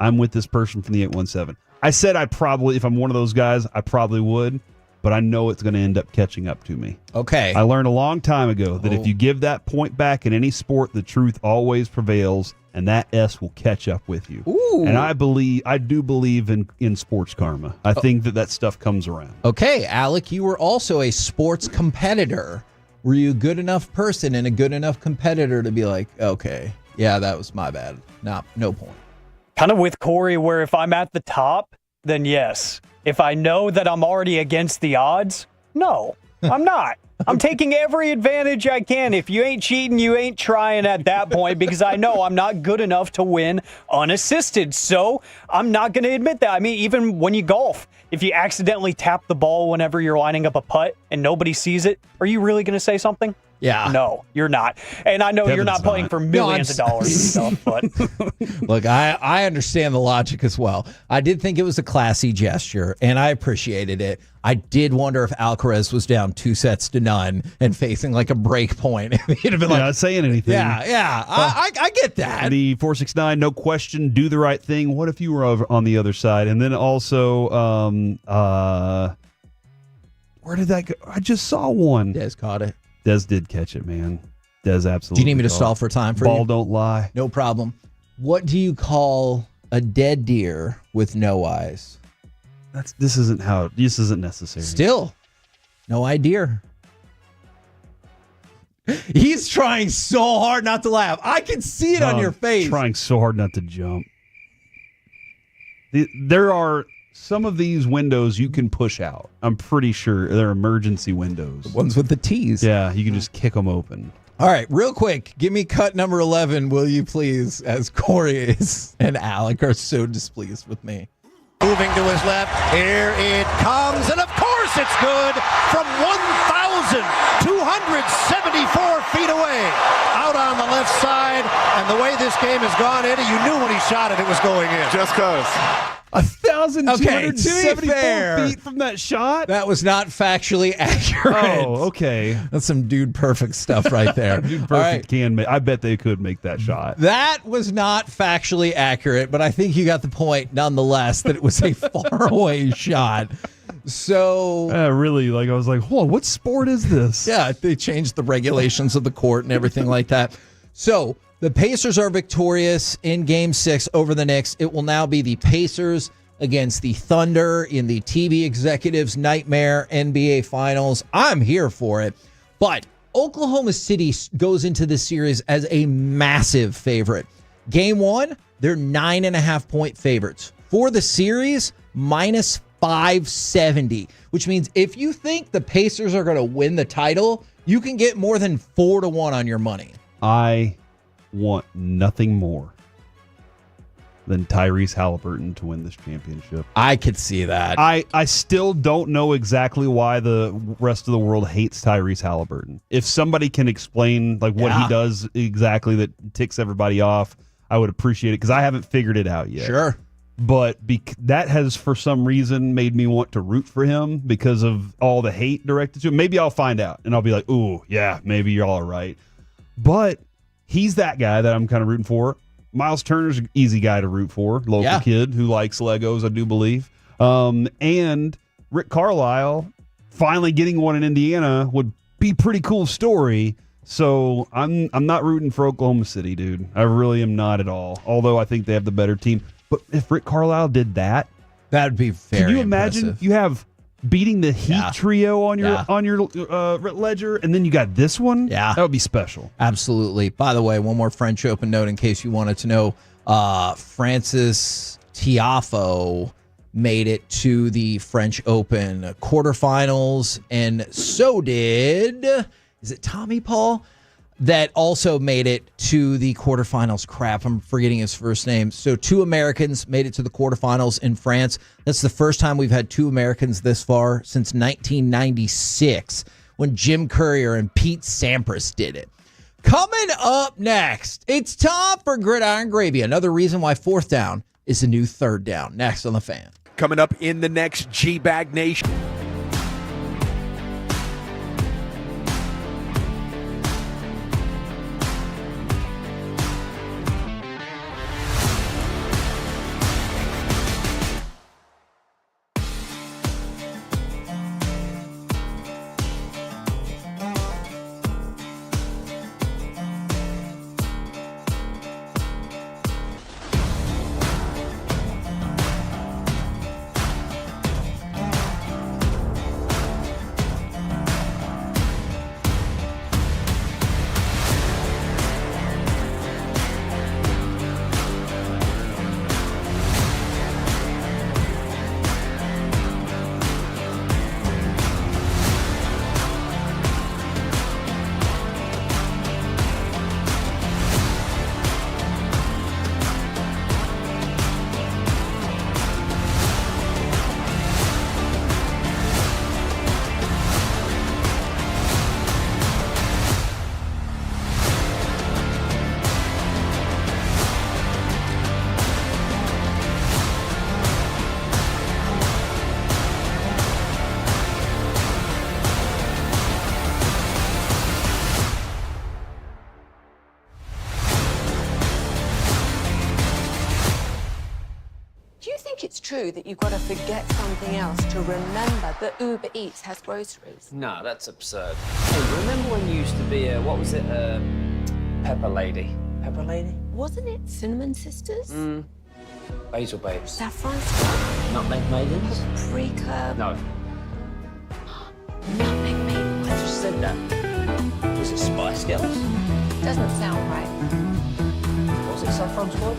I'm with this person from the 817. I said I probably, if I'm one of those guys, I probably would. But I know it's going to end up catching up to me. Okay. I learned a long time ago that if you give that point back in any sport, the truth always prevails, and that S will catch up with you. Ooh. And I do believe in sports karma. I think that stuff comes around. Okay, Alec, you were also a sports competitor. Were you a good enough person and a good enough competitor to be like, okay, yeah, that was my bad. No point. Kind of with Corey, where if I'm at the top, then yes. If I know that I'm already against the odds, no, I'm not. I'm taking every advantage I can. If you ain't cheating, you ain't trying at that point, because I know I'm not good enough to win unassisted. So I'm not going to admit that. I mean, even when you golf, if you accidentally tap the ball whenever you're lining up a putt and nobody sees it, are you really going to say something? Yeah. No, you're not. And I know you're not Kevin's playing not. for millions of dollars and stuff, but Look, I understand the logic as well. I did think it was a classy gesture, and I appreciated it. I did wonder if Alcaraz was down 2-0 and facing like a break point. He'd have been like, Not saying anything. yeah. I get that. The 469, no question, do the right thing. What if you were over on the other side? And then also, where did that go? I just saw one. Des caught it. Des did catch it, man. Des absolutely. Do you need me to caught stall it. for time for Ball you? don't lie. No problem. What do you call a dead deer with no eyes? This isn't necessary. Still, no idea. He's trying so hard not to laugh. I can see it on your face. Trying so hard not to jump. There are some of these windows you can push out. I'm pretty sure they're emergency windows. The ones with the T's. Yeah, you can just kick them open. All right, real quick, give me cut number 11, will you please, as Corey and Alec are so displeased with me. Moving to his left, here it comes, and of course it's good from 1,274 feet away, out on the left side, and the way this game has gone, Eddie, you knew when he shot it, it was going in. Just cause. 1,274 feet from that shot? That was not factually accurate. Oh, okay. That's some dude perfect stuff right there. Dude perfect All right. can make. I bet they could make that shot. That was not factually accurate, but I think you got the point nonetheless that it was a faraway shot. So really, like I was like, hold on, what sport is this? Yeah, they changed the regulations of the court and everything like that. So the Pacers are victorious in Game 6 over the Knicks. It will now be the Pacers against the Thunder in the TV executives' nightmare NBA Finals. I'm here for it. But Oklahoma City goes into this series as a massive favorite. Game 1, they're 9.5-point favorites. For the series, minus 570, which means if you think the Pacers are going to win the title, you can get more than 4-1 on your money. I want nothing more than Tyrese Halliburton to win this championship. I could see that. I still don't know exactly why the rest of the world hates Tyrese Halliburton. If somebody can explain like what he does exactly that ticks everybody off, I would appreciate it because I haven't figured it out yet. Sure. but that has for some reason made me want to root for him because of all the hate directed to him. Maybe I'll find out and I'll be like, ooh, yeah, maybe you're all right. But he's that guy that I'm kind of rooting for. Miles Turner's an easy guy to root for, local kid who likes Legos, I do believe. And Rick Carlisle finally getting one in Indiana would be pretty cool story. So I'm not rooting for Oklahoma City, dude. I really am not at all. Although I think they have the better team. But if Rick Carlisle did that, that'd be very. Can you imagine? Impressive. You have beating the Heat trio on your ledger, and then you got this one. Yeah, that would be special. Absolutely. By the way, one more French Open note in case you wanted to know: Francis Tiafoe made it to the French Open quarterfinals, and so did. Is it Tommy Paul that also made it to the quarterfinals? Crap, I'm forgetting his first name. So 2 Americans made it to the quarterfinals in France. That's the first time we've had 2 Americans this far since 1996 when Jim Courier and Pete Sampras did it. Coming up next, it's time for Gridiron Gravy. Another reason why 4th down is the new 3rd down. Next on The Fan. Coming up in the next Gbag Nation. It's true that you've got to forget something else to remember that Uber Eats has groceries. No, that's absurd. Hey, remember when you used to be a, what was it, Pepper Lady? Pepper Lady? Wasn't it Cinnamon Sisters? Basil Babes. Saffron Squad? Nutmeg Maidens? Paprika? No. Nutmeg Maidens? I just said that. Was it Spice Girls? Doesn't sound right. Was it Saffron Squad?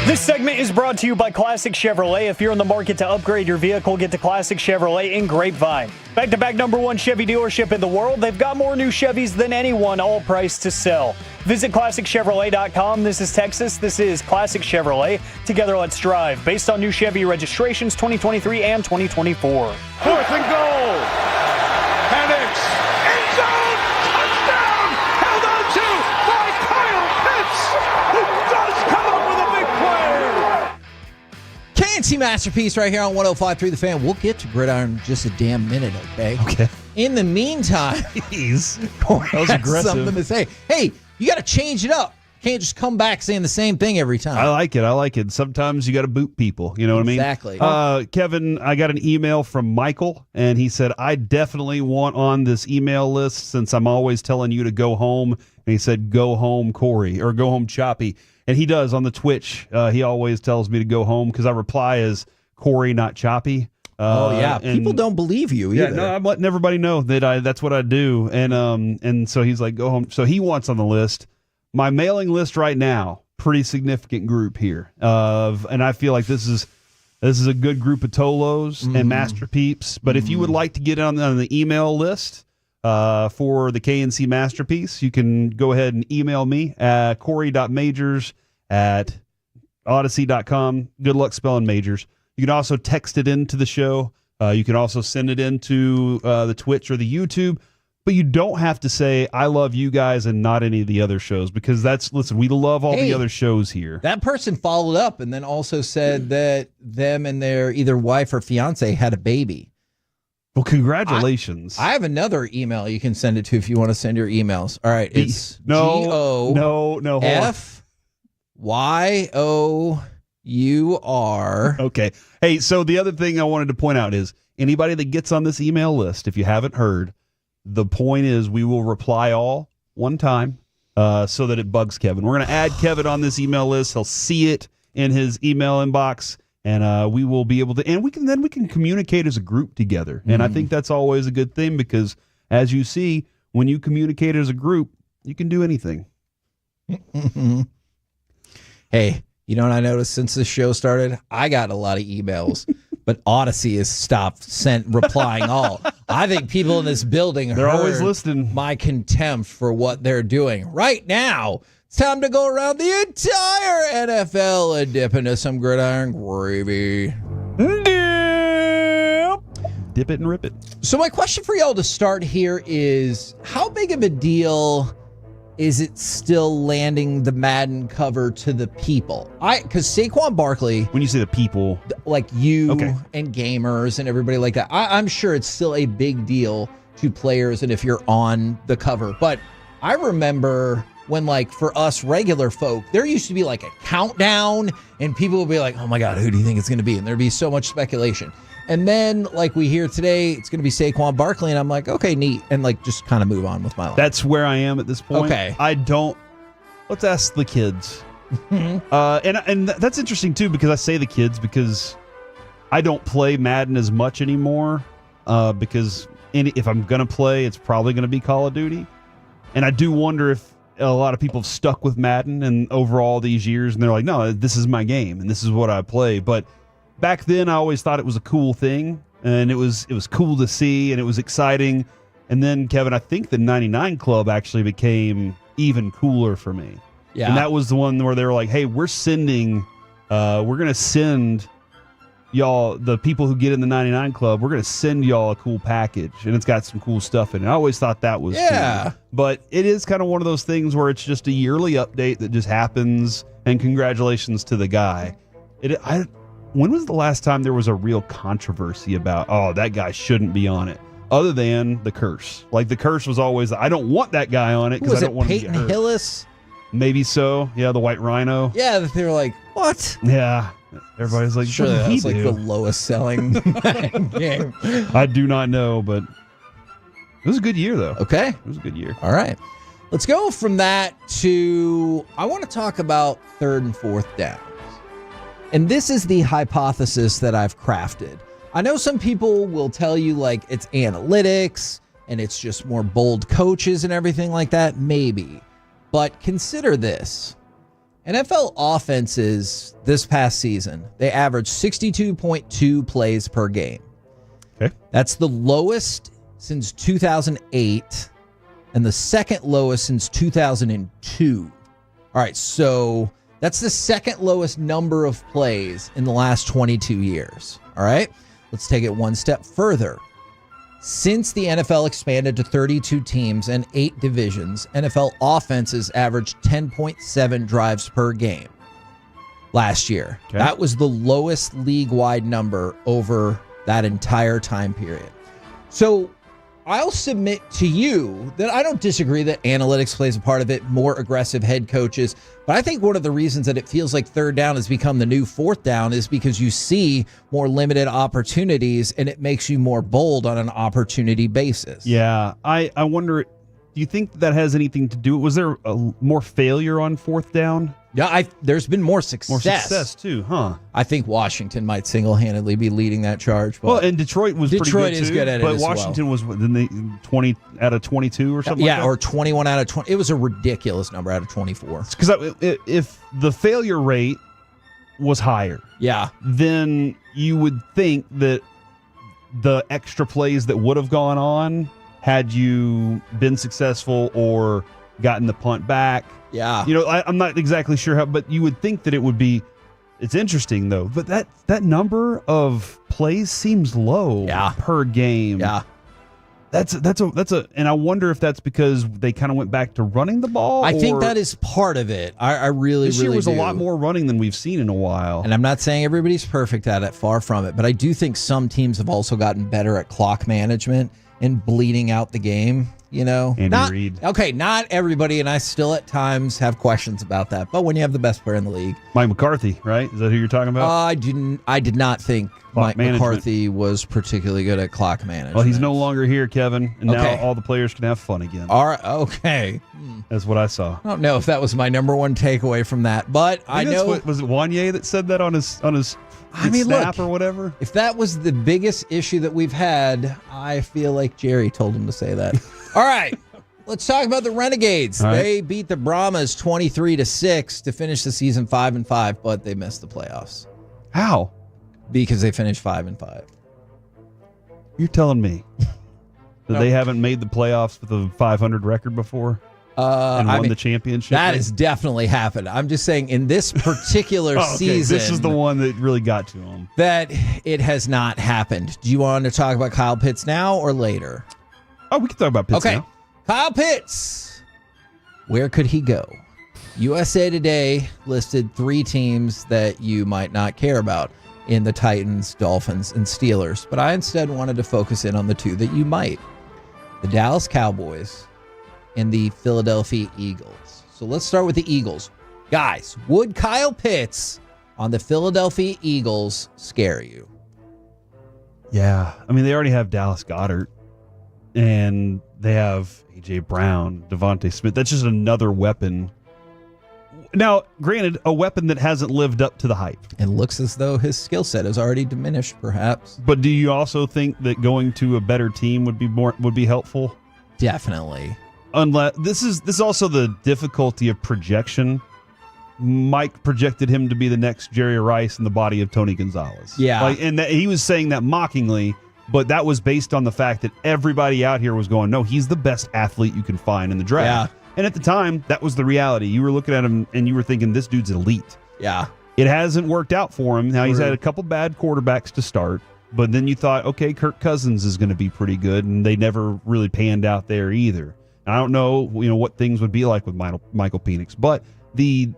This segment is brought to you by Classic Chevrolet. If you're in the market to upgrade your vehicle, get to Classic Chevrolet in Grapevine. Back-to-back #1 Chevy dealership in the world. They've got more new Chevys than anyone, all priced to sell. Visit ClassicChevrolet.com. This is Texas. This is Classic Chevrolet. Together, let's drive. Based on new Chevy registrations 2023 and 2024. 4th and goal. Penix. End zone. Touchdown. Held on to by Kyle Pitts, who does come up with a big play. KNC Masterpiece right here on 105.3 The Fan. We'll get to Gridiron in just a damn minute, okay? Okay. In the meantime, Jeez. Corey That was has aggressive. something to say. Hey, you got to change it up. Can't just come back saying the same thing every time. I like it. Sometimes you got to boot people. You know what I mean? Exactly. Kevin, I got an email from Michael, and he said, I definitely want on this email list since I'm always telling you to go home. And he said, go home, Corey, or go home, Choppy. And he does on the Twitch. He always tells me to go home because I reply as Corey, not Choppy. People don't believe you either. Yeah, no, I'm letting everybody know that that's what I do. And so he's like, go home. So he wants on the list. My mailing list right now, pretty significant group here. And I feel like this is a good group of Tolos and Master Peeps. But if you would like to get on the email list for the KNC Masterpiece, you can go ahead and email me at corey.majors@odyssey.com. Good luck spelling majors. You can also text it into the show. You can also send it into the Twitch or the YouTube. But you don't have to say, I love you guys and not any of the other shows, because listen, we love all the other shows here. That person followed up and then also said that them and their either wife or fiance had a baby. Well, congratulations. I have another email you can send it to if you want to send your emails. All right. It's no. GOFYOUR. Okay. Hey, so the other thing I wanted to point out is anybody that gets on this email list, if you haven't heard, the point is we will reply all one time so that it bugs Kevin. We're going to add Kevin on this email list. He'll see it in his email inbox, and we will be able to, and we can communicate as a group together. And I think that's always a good thing because, as you see, when you communicate as a group, you can do anything. Hey, you know what I noticed since this show started? I got a lot of emails. But Odyssey has stopped replying all. I think people in this building they're always listening. My contempt for what they're doing. Right now, it's time to go around the entire NFL and dip into some gridiron gravy. Dip it and rip it. So my question for y'all to start here is, how big of a deal is it still landing the Madden cover to the people? Because Saquon Barkley... When you say the people... Like you and gamers and everybody like that, I'm sure it's still a big deal to players and if you're on the cover. But I remember when, like, for us regular folk, there used to be like a countdown and people would be like, oh my God, who do you think it's going to be? And there'd be so much speculation. And then, like we hear today, it's going to be Saquon Barkley, and I'm like, okay, neat, and like just kind of move on with my life. That's where I am at this point. Okay. Let's ask the kids. And that's interesting too, because I say the kids because I don't play Madden as much anymore. Because if I'm going to play, it's probably going to be Call of Duty. And I do wonder if a lot of people have stuck with Madden and over all these years, and they're like, no, this is my game, and this is what I play. But back then, I always thought it was a cool thing, and it was cool to see, and it was exciting. And then, Kevin, I think the 99 Club actually became even cooler for me. Yeah. And that was the one where they were like, hey, we're going to send y'all, the people who get in the 99 Club, we're going to send y'all a cool package, and it's got some cool stuff in it. I always thought that was cool. But it is kind of one of those things where it's just a yearly update that just happens, and congratulations to the guy. when was the last time there was a real controversy about, oh, that guy shouldn't be on it? Other than the curse. Like, the curse was always, I don't want that guy on it because I don't want to get hurt. Peyton Hillis? Maybe so. Yeah, the white rhino. Yeah, they were like, what? Yeah. Everybody's like, sure, what did that's he like do? the lowest selling game. I do not know, but it was a good year, though. Okay. It was a good year. All right. Let's go from that to, I want to talk about third and fourth downs. And this is the hypothesis that I've crafted. I know some people will tell you, like, it's analytics and it's just more bold coaches and everything like that. Maybe. But consider this. NFL offenses this past season, they averaged 62.2 plays per game. Okay. That's the lowest since 2008 and the second lowest since 2002. All right, so that's the second lowest number of plays in the last 22 years. All right, let's take it one step further. Since the NFL expanded to 32 teams and 8 divisions, NFL offenses averaged 10.7 drives per game last year. Okay. That was the lowest league-wide number over that entire time period. So I'll submit to you that I don't disagree that analytics plays a part of it, more aggressive head coaches. But I think one of the reasons that it feels like third down has become the new fourth down is because you see more limited opportunities and it makes you more bold on an opportunity basis. Yeah. I wonder, do you think that has anything to do? Was there more failure on fourth down? Yeah, there's been more success. More success too, huh? I think Washington might single-handedly be leading that charge. But well, and Detroit was pretty good is too, good at it but as Washington was then they 20 out of 22 or something. Yeah, like that? or 21 out of 20. It was a ridiculous number out of 24. Because if the failure rate was higher, yeah, then you would think that the extra plays that would have gone on had you been successful or gotten the punt back. Yeah. You know, I'm not exactly sure how, but you would think that it would be. It's interesting though, but that number of plays seems low per game. Yeah. That's a, and I wonder if that's because they kind of went back to running the ball. I think that is part of it. I really, this year really was do. a lot more running than we've seen in a while. And I'm not saying everybody's perfect at it, far from it, but I do think some teams have also gotten better at clock management and bleeding out the game. You know, Andy Reid. Okay, not everybody, and I still at times have questions about that. But when you have the best player in the league, Mike McCarthy, right? Is that who you're talking about? I did not think Mike McCarthy was particularly good at clock management. Well, he's no longer here, Kevin, and now all the players can have fun again. All right, okay. That's what I saw. I don't know if that was my number one takeaway from that, but I know. Was it Wanye that said that on his snap or whatever? If that was the biggest issue that we've had, I feel like Jerry told him to say that. All right, let's talk about the Renegades. All right. They beat the Brahmas 23-6 to finish the season 5-5, but they missed the playoffs. How? Because they finished 5-5. You're telling me that they haven't made the playoffs with a 500 record before? And won the championship? That has definitely happened. I'm just saying in this particular season. This is the one that really got to them. That it has not happened. Do you want to talk about Kyle Pitts now or later? Oh, we can talk about Pitts now. Kyle Pitts. Where could he go? USA Today listed 3 teams that you might not care about in the Titans, Dolphins, and Steelers. But I instead wanted to focus in on the 2 that you might. The Dallas Cowboys and the Philadelphia Eagles. So let's start with the Eagles. Guys, would Kyle Pitts on the Philadelphia Eagles scare you? Yeah. I mean, they already have Dallas Goedert, and they have A.J. Brown, Devontae Smith. That's just another weapon. Now, granted, a weapon that hasn't lived up to the hype. It looks as though his skill set has already diminished, perhaps. But do you also think that going to a better team would be helpful? Definitely. Unless this is also the difficulty of projection. Mike projected him to be the next Jerry Rice in the body of Tony Gonzalez. Yeah. And he was saying that mockingly, but that was based on the fact that everybody out here was going, no, he's the best athlete you can find in the draft. Yeah. And at the time, that was the reality. You were looking at him and you were thinking, this dude's elite. Yeah. It hasn't worked out for him. Now, he's had a couple bad quarterbacks to start, but then you thought, okay, Kirk Cousins is going to be pretty good, and they never really panned out there either. And I don't know, what things would be like with Michael Penix, but the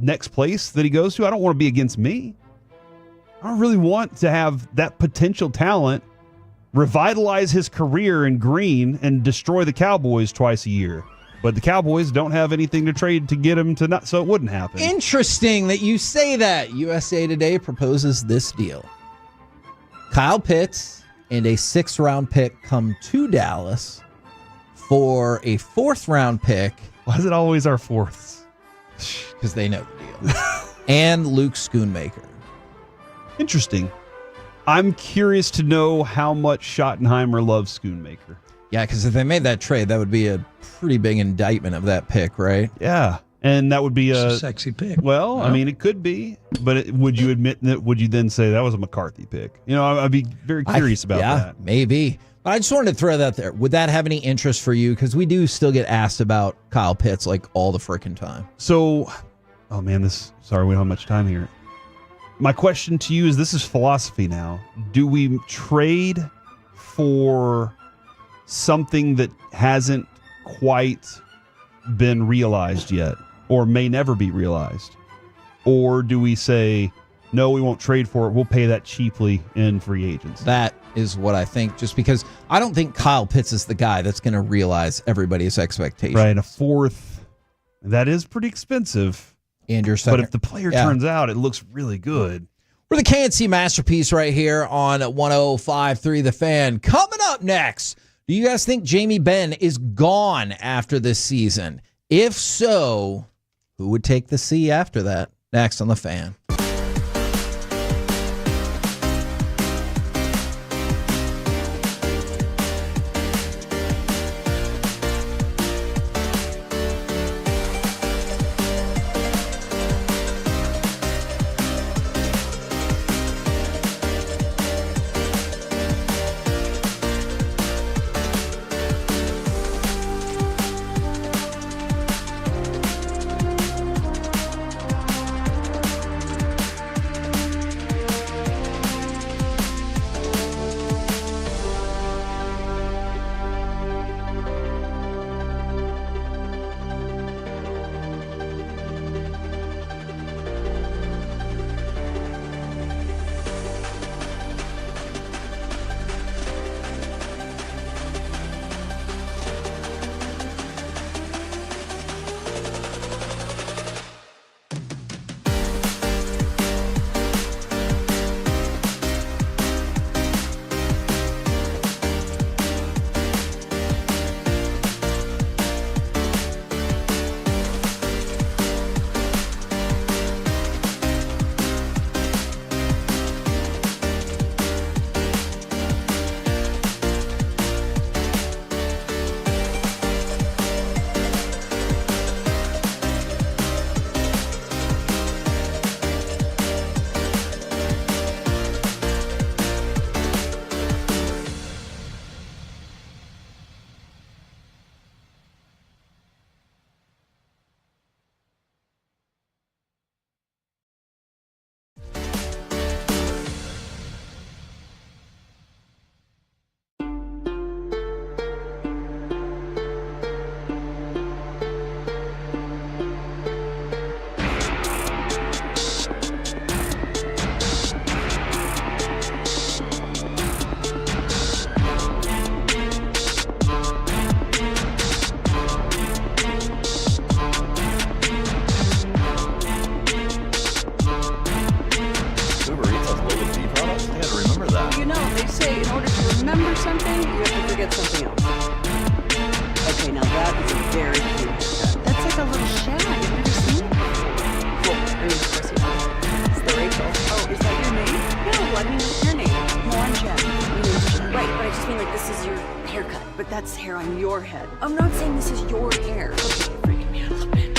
next place that he goes to, I don't want to be against me, I don't really want to have that potential talent revitalize his career in green and destroy the Cowboys twice a year. But the Cowboys don't have anything to trade to get him to not, so it wouldn't happen. Interesting that you say that. USA Today proposes this deal. Kyle Pitts and a 6th-round pick come to Dallas for a 4th-round pick. Why is it always our 4th? Because they know the deal. And Luke Schoonmaker. Interesting. I'm curious to know how much Schottenheimer loves Schoonmaker. Yeah, because if they made that trade, that would be a pretty big indictment of that pick, right? Yeah, and that would be a sexy pick. Well, I mean, it could be, but would you admit that? Would you then say that was a McCarthy pick? You know, I'd be very curious about that. Maybe. But I just wanted to throw that there. Would that have any interest for you? Because we do still get asked about Kyle Pitts like all the freaking time. So, oh man, sorry, we don't have much time here. My question to you is, this is philosophy now. Do we trade for something that hasn't quite been realized yet or may never be realized? Or do we say, no, we won't trade for it, we'll pay that cheaply in free agents? That is what I think, just because I don't think Kyle Pitts is the guy that's going to realize everybody's expectations. Right, a 4th, that is pretty expensive. And your second. But if the player turns out, it looks really good. We're the KNC Masterpiece right here on 105.3 The Fan. Coming up next, do you guys think Jamie Benn is gone after this season? If so, who would take the C after that? Next on The Fan. but that's hair on your head. I'm not saying this is your hair. Okay, you're freaking me out a little bit.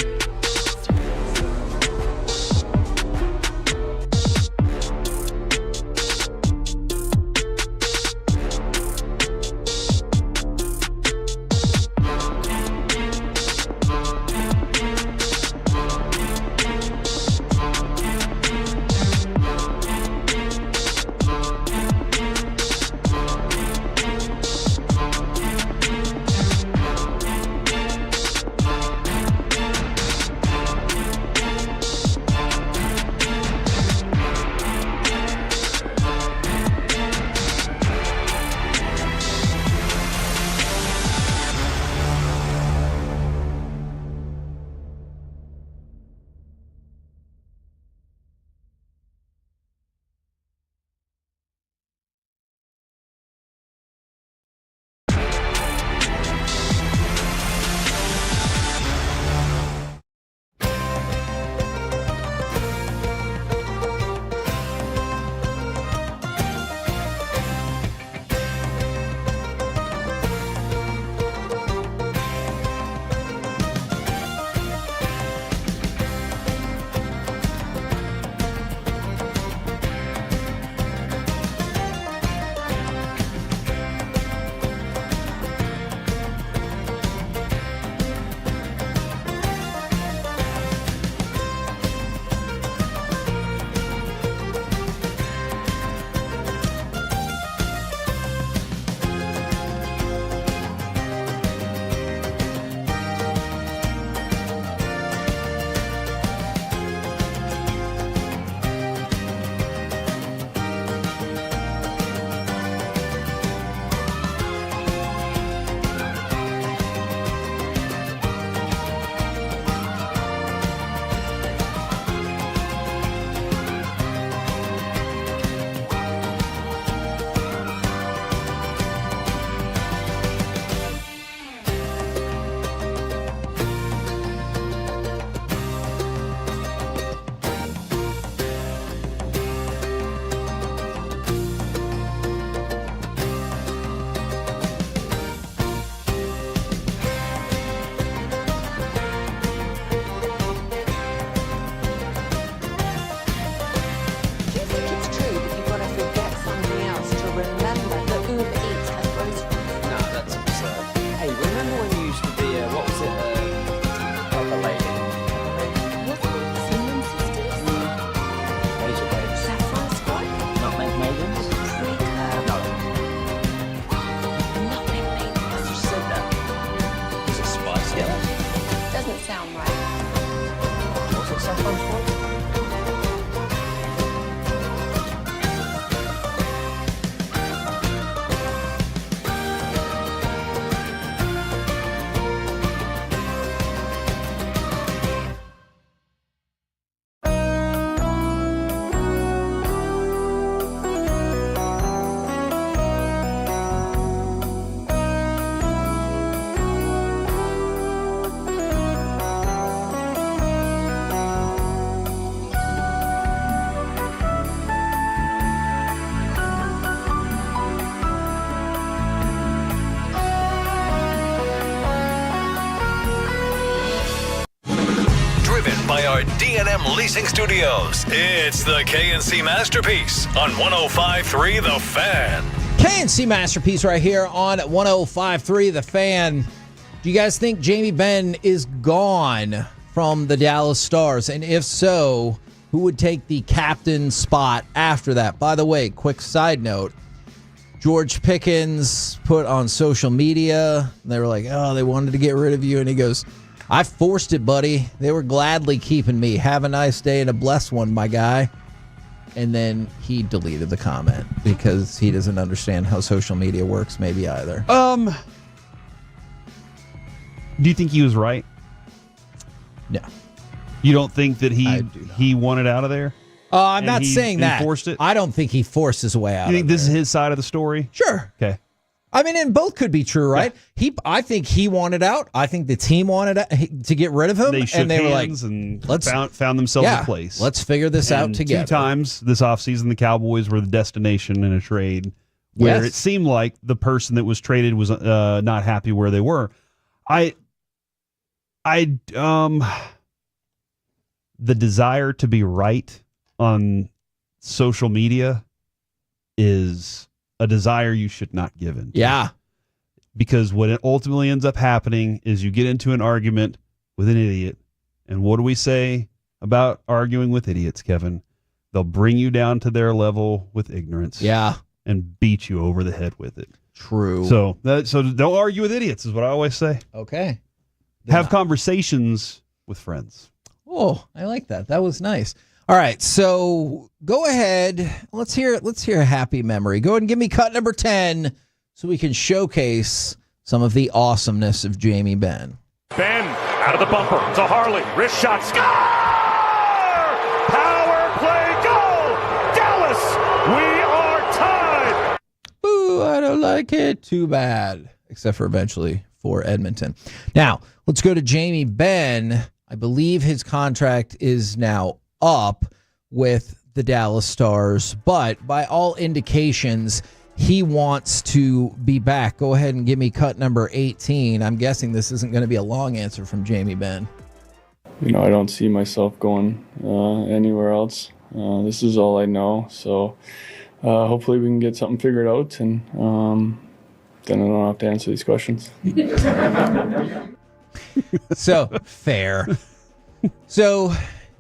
Leasing Studios. It's the KNC Masterpiece on 105.3 The Fan. KNC Masterpiece right here on 105.3 The Fan. Do you guys think Jamie Benn is gone from the Dallas Stars? And if so, who would take the captain spot after that? By the way, quick side note, George Pickens put on social media, they were like, oh, they wanted to get rid of you. And he goes, I forced it, buddy. They were gladly keeping me. Have a nice day and a blessed one, my guy. And then he deleted the comment because he doesn't understand how social media works maybe either. Do you think he was right? No. You don't think that he wanted out of there? I'm not saying that. Forced it? I don't think he forced his way out. You think this is his side of the story? Sure. Okay. I mean, and both could be true, right? Yeah. I think he wanted out. I think the team wanted to get rid of him. They shook and they were like, and found themselves a place. Let's figure this out together. 2 times this offseason, the Cowboys were the destination in a trade where it seemed like the person that was traded was not happy where they were. The desire to be right on social media is a desire you should not give in. Yeah. Because what it ultimately ends up happening is you get into an argument with an idiot. And what do we say about arguing with idiots, Kevin? They'll bring you down to their level with ignorance. Yeah. And beat you over the head with it. True. So don't argue with idiots is what I always say. Okay. Have conversations with friends. Oh, I like that. That was nice. All right, so go ahead. Let's hear a happy memory. Go ahead and give me cut number 10 so we can showcase some of the awesomeness of Jamie Benn. Ben out of the bumper. It's a Harley. Wrist shot. Score! Power play goal! Dallas, we are tied! Ooh, I don't like it. Too bad. Except for eventually for Edmonton. Now, let's go to Jamie Benn. I believe his contract is now up with the Dallas Stars, but by all indications, he wants to be back. Go ahead and give me cut number 18. I'm guessing this isn't going to be a long answer from Jamie Benn. I don't see myself going anywhere else. This is all I know, so hopefully we can get something figured out, and then I don't have to answer these questions. So, fair. So,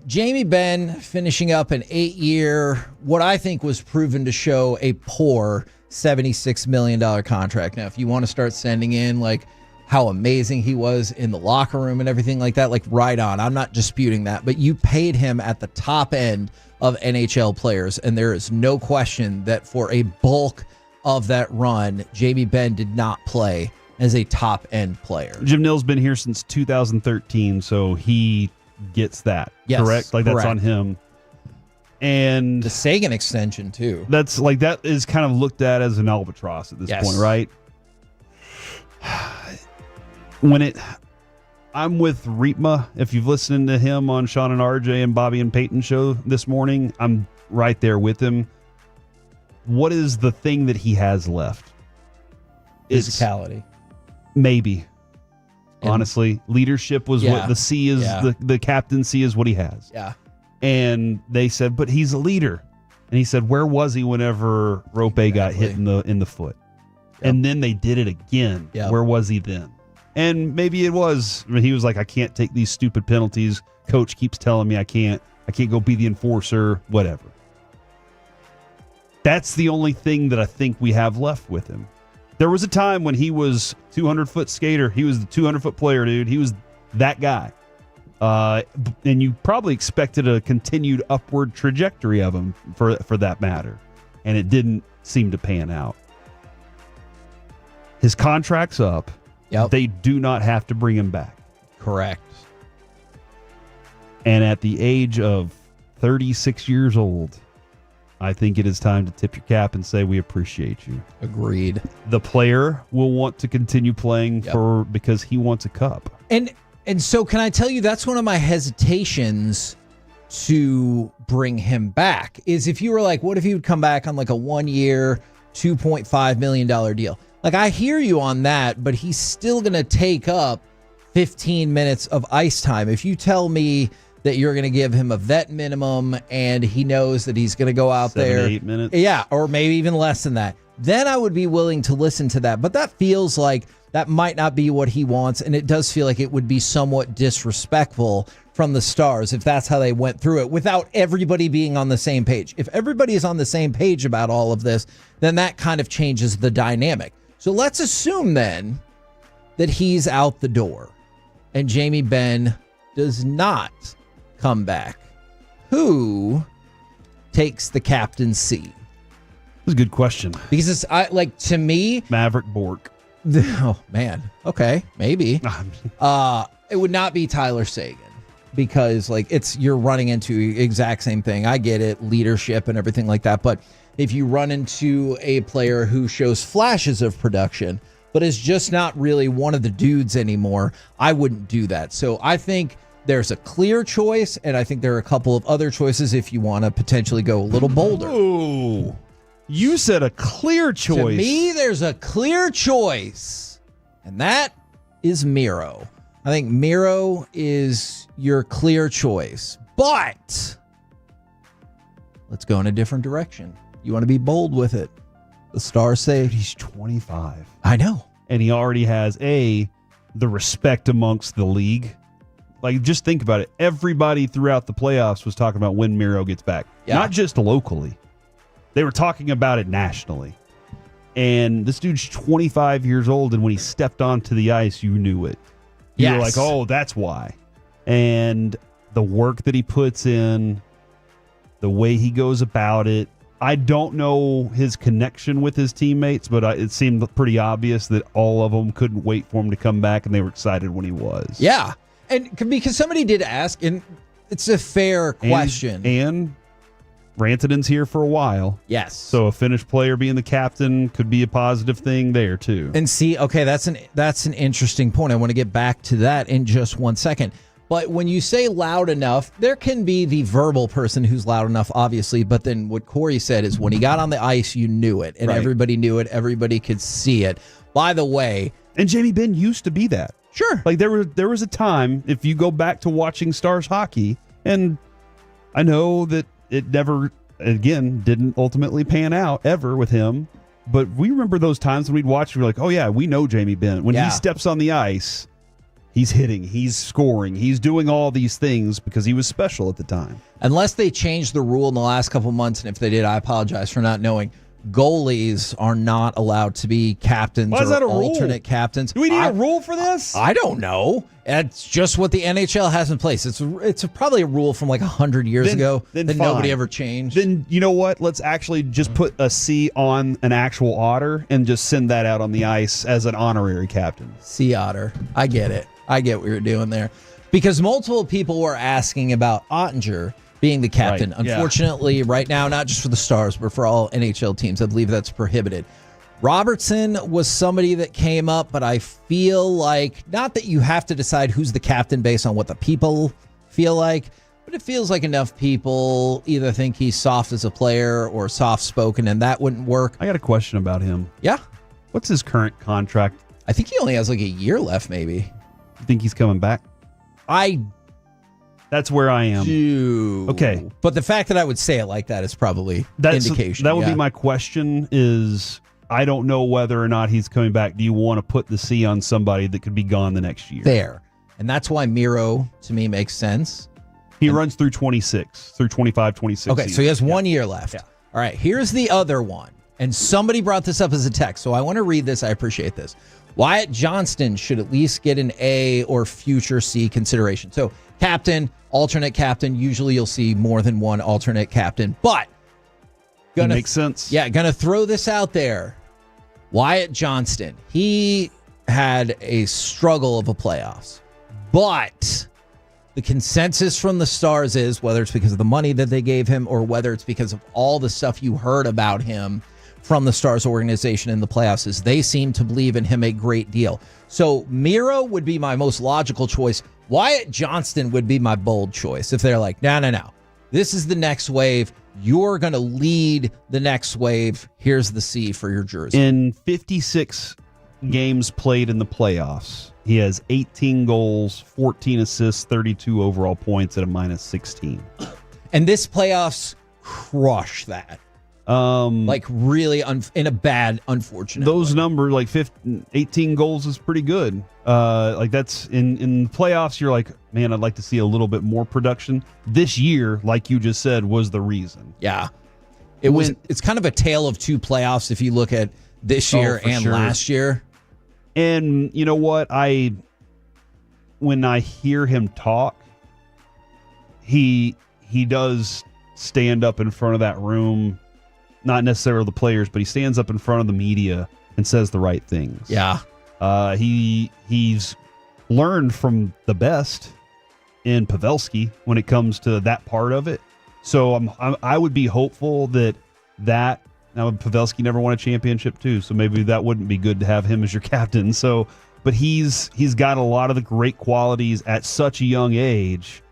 Jamie Benn finishing up an 8-year, what I think was proven to show a poor $76 million contract. Now, if you want to start sending in like how amazing he was in the locker room and everything like that, like right on. I'm not disputing that, but you paid him at the top end of NHL players, and there is no question that for a bulk of that run, Jamie Benn did not play as a top end player. Jim Nill's been here since 2013, so he gets that. Yes, correct? Like that's on him. And the Sagan extension too. That's like that is kind of looked at as an albatross at this point, right? I'm with Reetma. If you've listened to him on Sean and RJ and Bobby and Peyton show this morning, I'm right there with him. What is the thing that he has left? Physicality. Maybe. Honestly, leadership was what the C is. The captaincy is what he has. Yeah. And they said, but he's a leader. And he said, where was he whenever Rope got hit in the foot? Yep. And then they did it again. Yep. Where was he then? And maybe it was. I mean, he was like, I can't take these stupid penalties. Coach keeps telling me I can't go be the enforcer, whatever. That's the only thing that I think we have left with him. There was a time when he was 200-foot skater. He was the 200-foot player, dude. He was that guy. And you probably expected a continued upward trajectory of him for that matter. And it didn't seem to pan out. His contract's up. Yep. They do not have to bring him back. Correct. And at the age of 36 years old, I think it is time to tip your cap and say we appreciate you. Agreed. The player will want to continue playing because he wants a cup. And so can I tell you that's one of my hesitations to bring him back is if you were like, what if he would come back on like a 1-year, $2.5 million deal? Like I hear you on that, but he's still going to take up 15 minutes of ice time. If you tell me that you're going to give him a vet minimum and he knows that he's going to go out 7 there. 8 minutes. Yeah, or maybe even less than that. Then I would be willing to listen to that. But that feels like that might not be what he wants, and it does feel like it would be somewhat disrespectful from the Stars if that's how they went through it without everybody being on the same page. If everybody is on the same page about all of this, then that kind of changes the dynamic. So let's assume then that he's out the door and Jamie Benn does not come back. Who takes the captaincy? That's a good question. Because it's to me, Maverick Bork. Oh man. Okay, maybe. It would not be Tyler Seguin because you're running into exact same thing. I get it, leadership and everything like that, but if you run into a player who shows flashes of production but is just not really one of the dudes anymore, I wouldn't do that. So I think there's a clear choice, and I think there are a couple of other choices if you want to potentially go a little bolder. Ooh. You said a clear choice. To me, there's a clear choice, and that is Miro. I think Miro is your clear choice, but let's go in a different direction. You want to be bold with it. The Stars say he's 25. I know. And he already has the respect amongst the league. Just think about it. Everybody throughout the playoffs was talking about when Miro gets back. Yeah. Not just locally. They were talking about it nationally. And this dude's 25 years old, and when he stepped onto the ice, you knew it. You were like, oh, that's why. And the work that he puts in, the way he goes about it, I don't know his connection with his teammates, but it seemed pretty obvious that all of them couldn't wait for him to come back, and they were excited when he was. Yeah. And because somebody did ask, and it's a fair question. And Rantanen's here for a while. Yes. So a Finnish player being the captain could be a positive thing there, too. And see, okay, that's an interesting point. I want to get back to that in just 1 second. But when you say loud enough, there can be the verbal person who's loud enough, obviously. But then what Corey said is when he got on the ice, you knew it. And Right. everybody knew it. Everybody could see it. By the way. And Jamie Benn used to be that. Sure. There was a time, if you go back to watching Stars hockey, and I know that it never, again, didn't ultimately pan out ever with him, but we remember those times when we'd watch, we were like, oh yeah, we know Jamie Benn. When he steps on the ice, he's hitting, he's scoring, he's doing all these things because he was special at the time. Unless they changed the rule in the last couple months, and if they did, I apologize for not knowing. Goalies are not allowed to be captains Why is that a or rule? alternate captains. Do we need a rule for this? I don't know. It's just what the NHL has in place. It's probably a rule from 100 years ago that nobody fine. ever changed. Then you know what? Let's actually just put a C on an actual otter and just send that out on the ice as an honorary captain. Sea otter. I get it. I get what you're doing there. Because multiple people were asking about Ottinger being the captain. Right, yeah. Unfortunately, right now, not just for the Stars, but for all NHL teams, I believe that's prohibited. Robertson was somebody that came up, but I feel like, not that you have to decide who's the captain based on what the people feel like, but it feels like enough people either think he's soft as a player or soft-spoken, and that wouldn't work. I got a question about him. Yeah? What's his current contract? I think he only has a year left, maybe. You think he's coming back? That's where I am. Okay. But the fact that I would say it like that is probably indication. That would be my question is, I don't know whether or not he's coming back. Do you want to put the C on somebody that could be gone the next year? Fair. And that's why Miro, to me, makes sense. He runs through 26, through 25, 26 Okay, seasons. so he has 1 year left. Yeah. All right, here's the other one. And somebody brought this up as a text, so I want to read this. I appreciate this. Wyatt Johnston should at least get an A or future C consideration. So captain, alternate captain, usually you'll see more than one alternate captain. But makes sense. Yeah, gonna throw this out there. Wyatt Johnston, he had a struggle of a playoffs. But the consensus from the Stars is, whether it's because of the money that they gave him or whether it's because of all the stuff you heard about him from the Stars organization in the playoffs, is they seem to believe in him a great deal. So Miro would be my most logical choice. Wyatt Johnston would be my bold choice if they're like, no. This is the next wave. You're going to lead the next wave. Here's the C for your jersey. In 56 games played in the playoffs, he has 18 goals, 14 assists, 32 overall points at a -16. And this playoffs crush that. Like really in a bad, unfortunate Those way. numbers, like 18 goals is pretty good. Like that's in playoffs, you're like, man, I'd like to see a little bit more production. This year, like you just said, was the reason. Yeah. It's kind of a tale of two playoffs if you look at this year and last year. And you know what? When I hear him talk, he does stand up in front of that room, not necessarily the players, but he stands up in front of the media and says the right things. Yeah. He's learned from the best in Pavelski when it comes to that part of it. So I would be hopeful that now Pavelski never won a championship too, so maybe that wouldn't be good to have him as your captain. So, but he's got a lot of the great qualities at such a young age.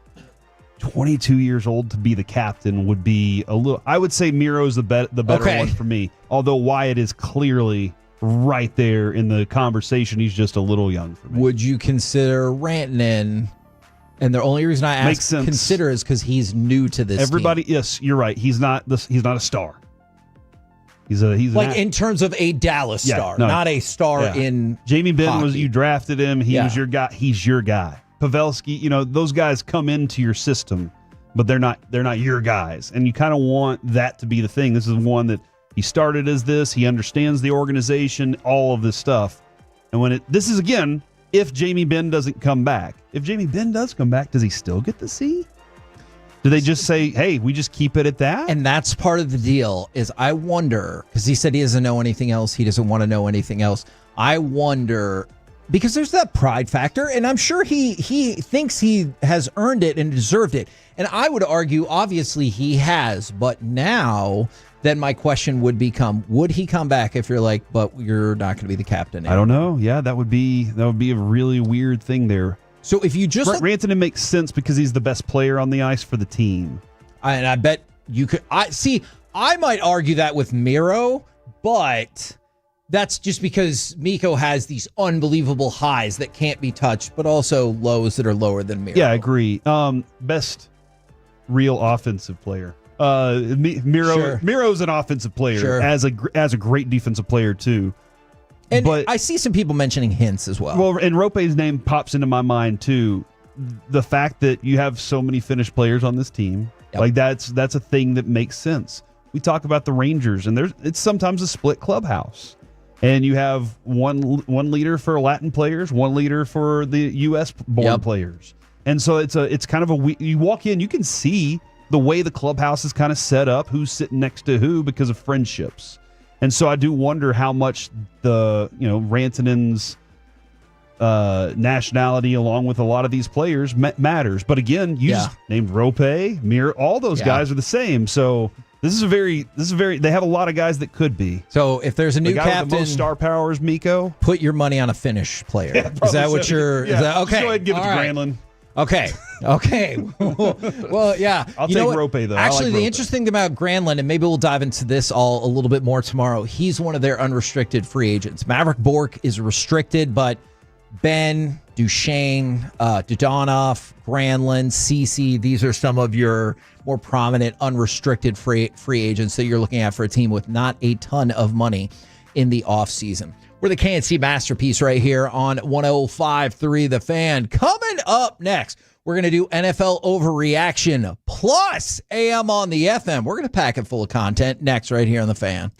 22 years old to be the captain would be a little. I would say Miro's the better one for me. Although Wyatt is clearly right there in the conversation, he's just a little young for me. Would you consider Rantanen? And the only reason I consider is because he's new to this. Everybody, team. Yes, you're right. He's not a star. He's like in terms of a Dallas star, not a star in Jamie Benn hockey. You drafted him. He was your guy. He's your guy. Pavelski, those guys come into your system, but they're not your guys. And you kind of want that to be the thing. This is one that he started as this. He understands the organization, all of this stuff. And this is again, if Jamie Benn doesn't come back. If Jamie Benn does come back, does he still get the C? Do they just say, hey, we just keep it at that? And that's part of the deal is I wonder, because he said he doesn't know anything else. He doesn't want to know anything else. I wonder, because there's that pride factor, and I'm sure he thinks he has earned it and deserved it. And I would argue, obviously, he has. But now, then my question would become, would he come back if you're like, but you're not going to be the captain anymore? I don't know. Yeah, that would be a really weird thing there. So if you just Rantanen makes sense because he's the best player on the ice for the team. And I bet you could. I might argue that with Miro, but that's just because Mikko has these unbelievable highs that can't be touched, but also lows that are lower than Miro. Yeah, I agree. Best real offensive player. Miro's an offensive player as a great defensive player too. And I see some people mentioning Hintz as well. Well, and Rope's name pops into my mind too. The fact that you have so many Finnish players on this team, like that's a thing that makes sense. We talk about the Rangers, and it's sometimes a split clubhouse, and you have one leader for Latin players, one leader for the U.S. born players, and so it's kind of you walk in, you can see the way the clubhouse is kind of set up, who's sitting next to who because of friendships. And so I do wonder how much the Rantanen's nationality, along with a lot of these players, matters. But again, you just named Rope, Mir, all those guys are the same. So this is a very. They have a lot of guys that could be. So if there's a new captain, with the most star power is Mikko. Put your money on a Finnish player. Yeah, is that what you're? Yeah. Is that, okay, Just go ahead and give it to all right. Granlund. Okay. Well, yeah. I'll take Rope, though. Actually, the Rope. interesting thing about Granlund, and maybe we'll dive into this all a little bit more tomorrow, he's one of their unrestricted free agents. Maverick Bourque is restricted, but Ben, Duchesne, Dodonov, Granlund, Ceci, these are some of your more prominent unrestricted free agents that you're looking at for a team with not a ton of money in the offseason. We're the KNC Masterpiece right here on 105.3 The Fan. Coming up next, we're going to do NFL Overreaction plus AM on the FM. We're going to pack it full of content next right here on The Fan.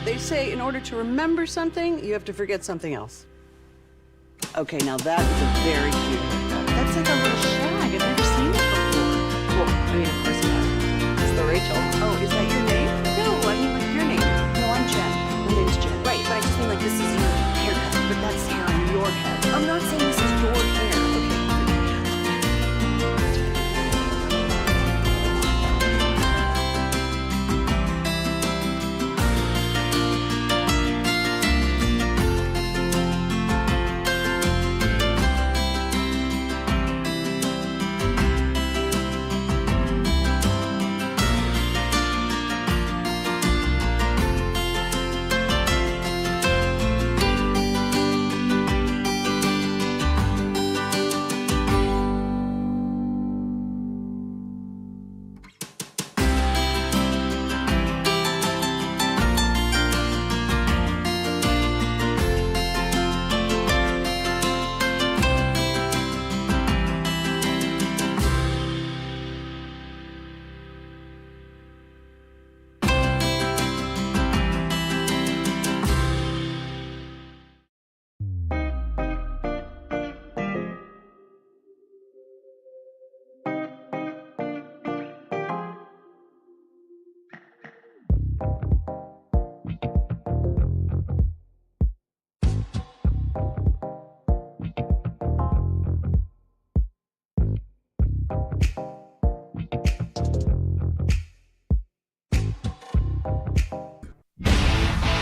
They say in order to remember something, you have to forget something else. Okay, now that is a very cute haircut. That's like a little shag. I've never seen it before. Well, I mean, of course you have. It's the Rachel. Oh, is that your name? No, I mean like your name. No, I'm Jen. My name's Jen. Right, but I just mean like this is your haircut, but that's hair on your head. I'm not saying this is your hair.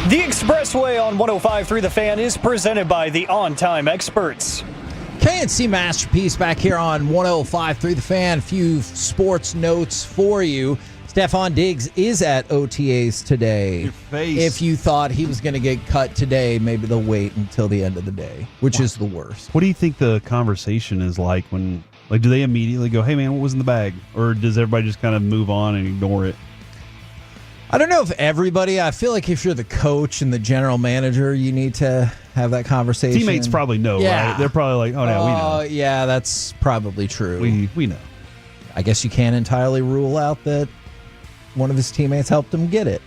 The Expressway on 105.3 The Fan is presented by the On Time Experts. KNC Masterpiece back here on 105.3 The Fan. A few sports notes for you. Stephon Diggs is at OTAs today. If you thought he was going to get cut today, maybe they'll wait until the end of the day, which is the worst. What do you think the conversation is like when, like, do they immediately go, hey, man, what was in the bag? Or does everybody just kind of move on and ignore it? I don't know if everybody. I feel like if you're the coach and the general manager, you need to have that conversation. Teammates probably know, right? They're probably like, oh, no, we know. Yeah, that's probably true. We know. I guess you can't entirely rule out that one of his teammates helped him get it.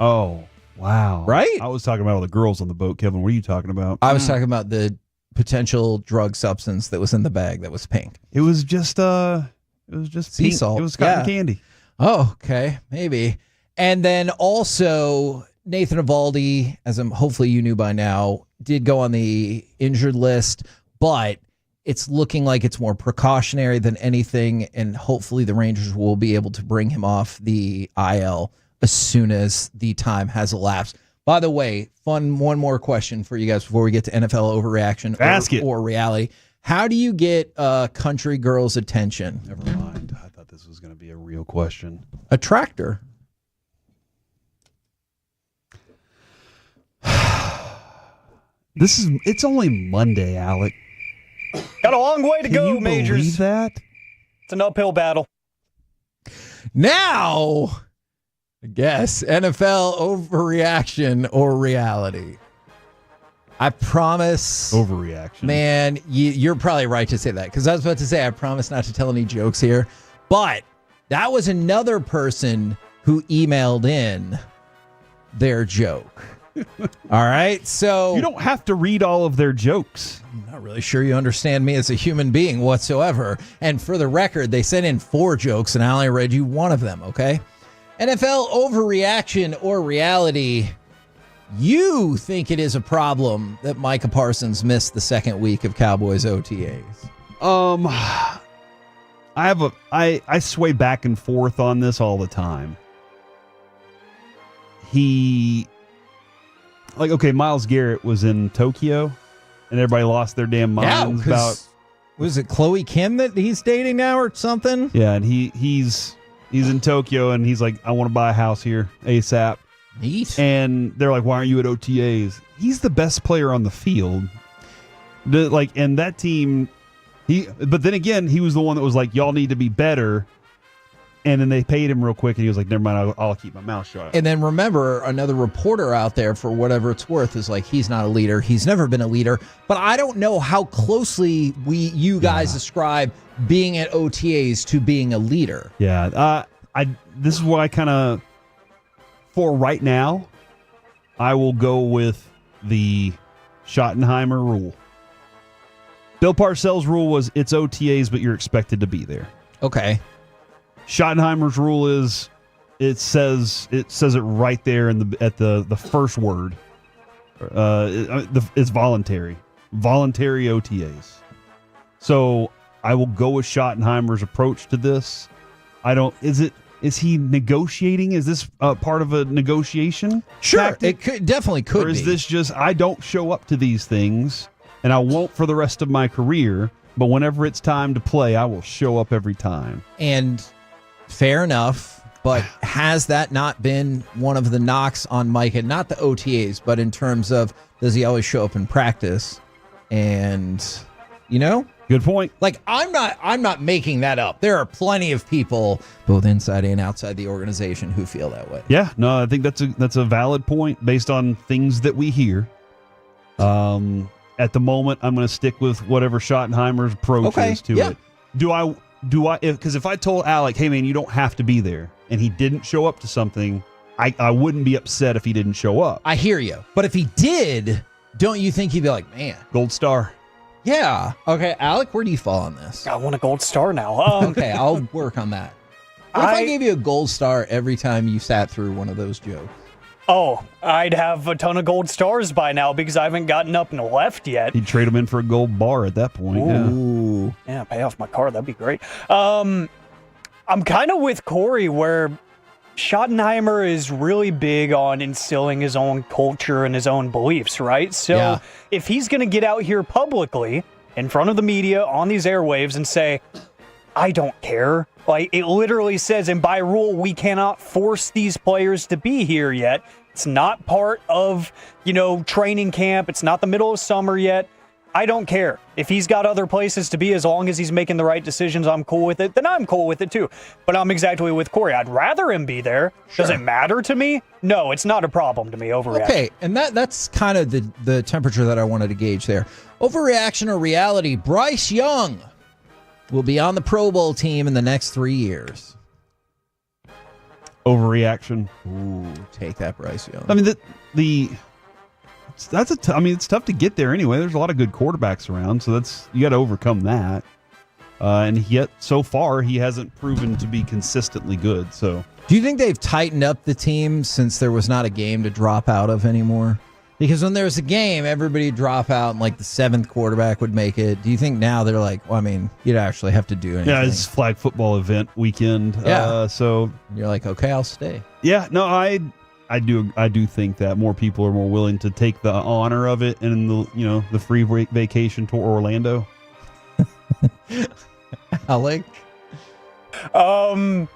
Oh, wow. Right? I was talking about all the girls on the boat, Kevin. What are you talking about? I was talking about the potential drug substance that was in the bag that was pink. It was just sea pink. salt. It was cotton candy. Oh, okay. Maybe. And then also Nathan Eovaldi, as hopefully you knew by now, did go on the injured list, but it's looking like it's more precautionary than anything, and hopefully the Rangers will be able to bring him off the IL as soon as the time has elapsed. By the way, one more question for you guys before we get to NFL overreaction or reality. How do you get country girls' attention? Never mind. I thought this was going to be a real question. A tractor. It's only Monday, Alec. Got a long way to Can go, you Majors. believe that? It's an uphill battle. Now, I guess, NFL overreaction or reality. I promise. Overreaction. Man, you're probably right to say that, because I was about to say I promise not to tell any jokes here. But that was another person who emailed in their joke. All right, so you don't have to read all of their jokes. I'm not really sure you understand me as a human being whatsoever. And for the record, they sent in 4 jokes, and I only read you one of them, okay? NFL overreaction or reality. You think it is a problem that Micah Parsons missed the second week of Cowboys OTAs? I sway back and forth on this all the time. Myles Garrett was in Tokyo, and everybody lost their damn minds about. Was it Chloe Kim that he's dating now or something? Yeah, and he's in Tokyo, and he's like, I want to buy a house here ASAP. Neat. And they're like, why aren't you at OTAs? He's the best player on the field. And that team, but then again, he was the one that was like, y'all need to be better. And then they paid him real quick, and he was like, never mind, I'll keep my mouth shut. And then remember, another reporter out there, for whatever it's worth, is like, he's not a leader. He's never been a leader. But I don't know how closely you guys describe being at OTAs to being a leader. Yeah. This is what I kind of, for right now, I will go with the Schottenheimer rule. Bill Parcells' rule was it's OTAs, but you're expected to be there. Okay. Schottenheimer's rule is it says it right there at the first word. It's voluntary OTAs. So I will go with Schottenheimer's approach to this. Is he negotiating? Is this part of a negotiation? Sure, tactic? it definitely could. Or is this just I don't show up to these things and I won't for the rest of my career, but whenever it's time to play, I will show up every time. And fair enough, but has that not been one of the knocks on Mike, and not the OTAs, but in terms of does he always show up in practice? And good point. Like I'm not making that up. There are plenty of people both inside and outside the organization who feel that way. Yeah, no, I think that's a valid point based on things that we hear. At the moment, I'm going to stick with whatever Schottenheimer's approach is to it. Because if I told Alec, hey man, you don't have to be there, and he didn't show up to something, I wouldn't be upset if he didn't show up. I hear you. But if he did, don't you think he'd be like, man, gold star? Yeah. Okay, Alec, where do you fall on this? I want a gold star now. Okay, I'll work on that. What if I gave you a gold star every time you sat through one of those jokes? Oh, I'd have a ton of gold stars by now because I haven't gotten up and left yet. He'd trade them in for a gold bar at that point. Ooh. Yeah, pay off my car. That'd be great. I'm kind of with Corey where Schottenheimer is really big on instilling his own culture and his own beliefs, right? So if he's going to get out here publicly in front of the media on these airwaves and say, I don't care. Like it literally says, and by rule, we cannot force these players to be here yet. It's not part of, training camp. It's not the middle of summer yet. I don't care. If he's got other places to be, as long as he's making the right decisions, I'm cool with it. Then I'm cool with it too. But I'm exactly with Corey. I'd rather him be there. Sure. Does it matter to me? No, it's not a problem to me. Overreaction. Okay, and that's kind of the temperature that I wanted to gauge there. Overreaction or reality? Bryce Young will be on the Pro Bowl team in the next 3 years. Overreaction. Ooh, take that, Bryce Young. I mean, it's tough to get there anyway. There's a lot of good quarterbacks around, so you got to overcome that. And yet, so far, he hasn't proven to be consistently good. So, do you think they've tightened up the team since there was not a game to drop out of anymore? Because when there was a game, everybody would drop out, and like the seventh quarterback would make it. Do you think now they're like, well, I mean, you'd actually have to do anything? Yeah, it's flag football event weekend. Yeah. So you're like, okay, I'll stay. Yeah, no, I do think that more people are more willing to take the honor of it and the free vacation to Orlando. Alec? I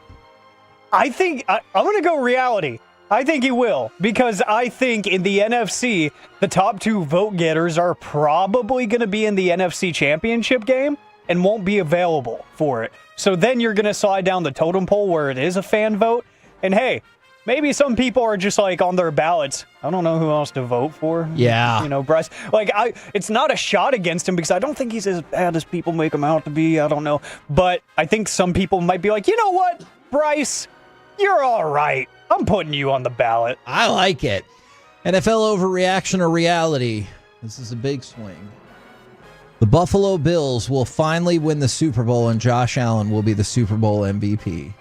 think I'm going to go reality. I think he will, because I think in the NFC, the top two vote getters are probably going to be in the NFC Championship game and won't be available for it. So then you're going to slide down the totem pole where it is a fan vote. And hey, maybe some people are just like on their ballots, I don't know who else to vote for. Yeah. Bryce. It's not a shot against him because I don't think he's as bad as people make him out to be. I don't know. But I think some people might be like, you know what, Bryce, you're all right. I'm putting you on the ballot. I like it. NFL overreaction or reality? This is a big swing. The Buffalo Bills will finally win the Super Bowl, and Josh Allen will be the Super Bowl MVP.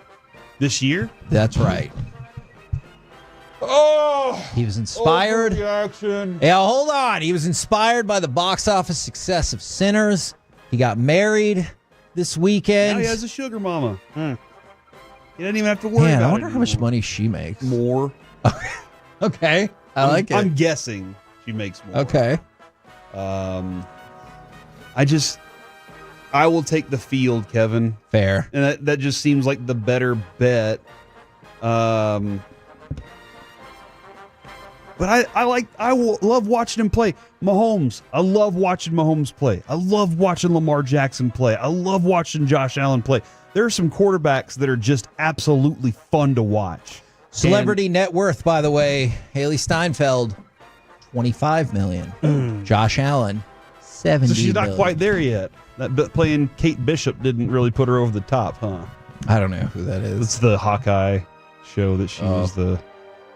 This year? That's right. Oh! He was inspired. Overreaction. Yeah, hold on. He was inspired by the box office success of Sinners. He got married this weekend. Now he has a sugar mama. He doesn't even have to worry about it. I wonder how much money she makes. More. Okay. I like it. I'm guessing she makes more. Okay. I will take the field, Kevin. Fair. And that just seems like the better bet. But I love watching him play. Mahomes. I love watching Mahomes play. I love watching Lamar Jackson play. I love watching Josh Allen play. There are some quarterbacks that are just absolutely fun to watch. Celebrity net worth, by the way, Haley Steinfeld, $25 million. Josh Allen, $70 So she's not million. quite there yet. That playing Kate Bishop didn't really put her over the top, huh? I don't know who that is. It's the Hawkeye show that she was the.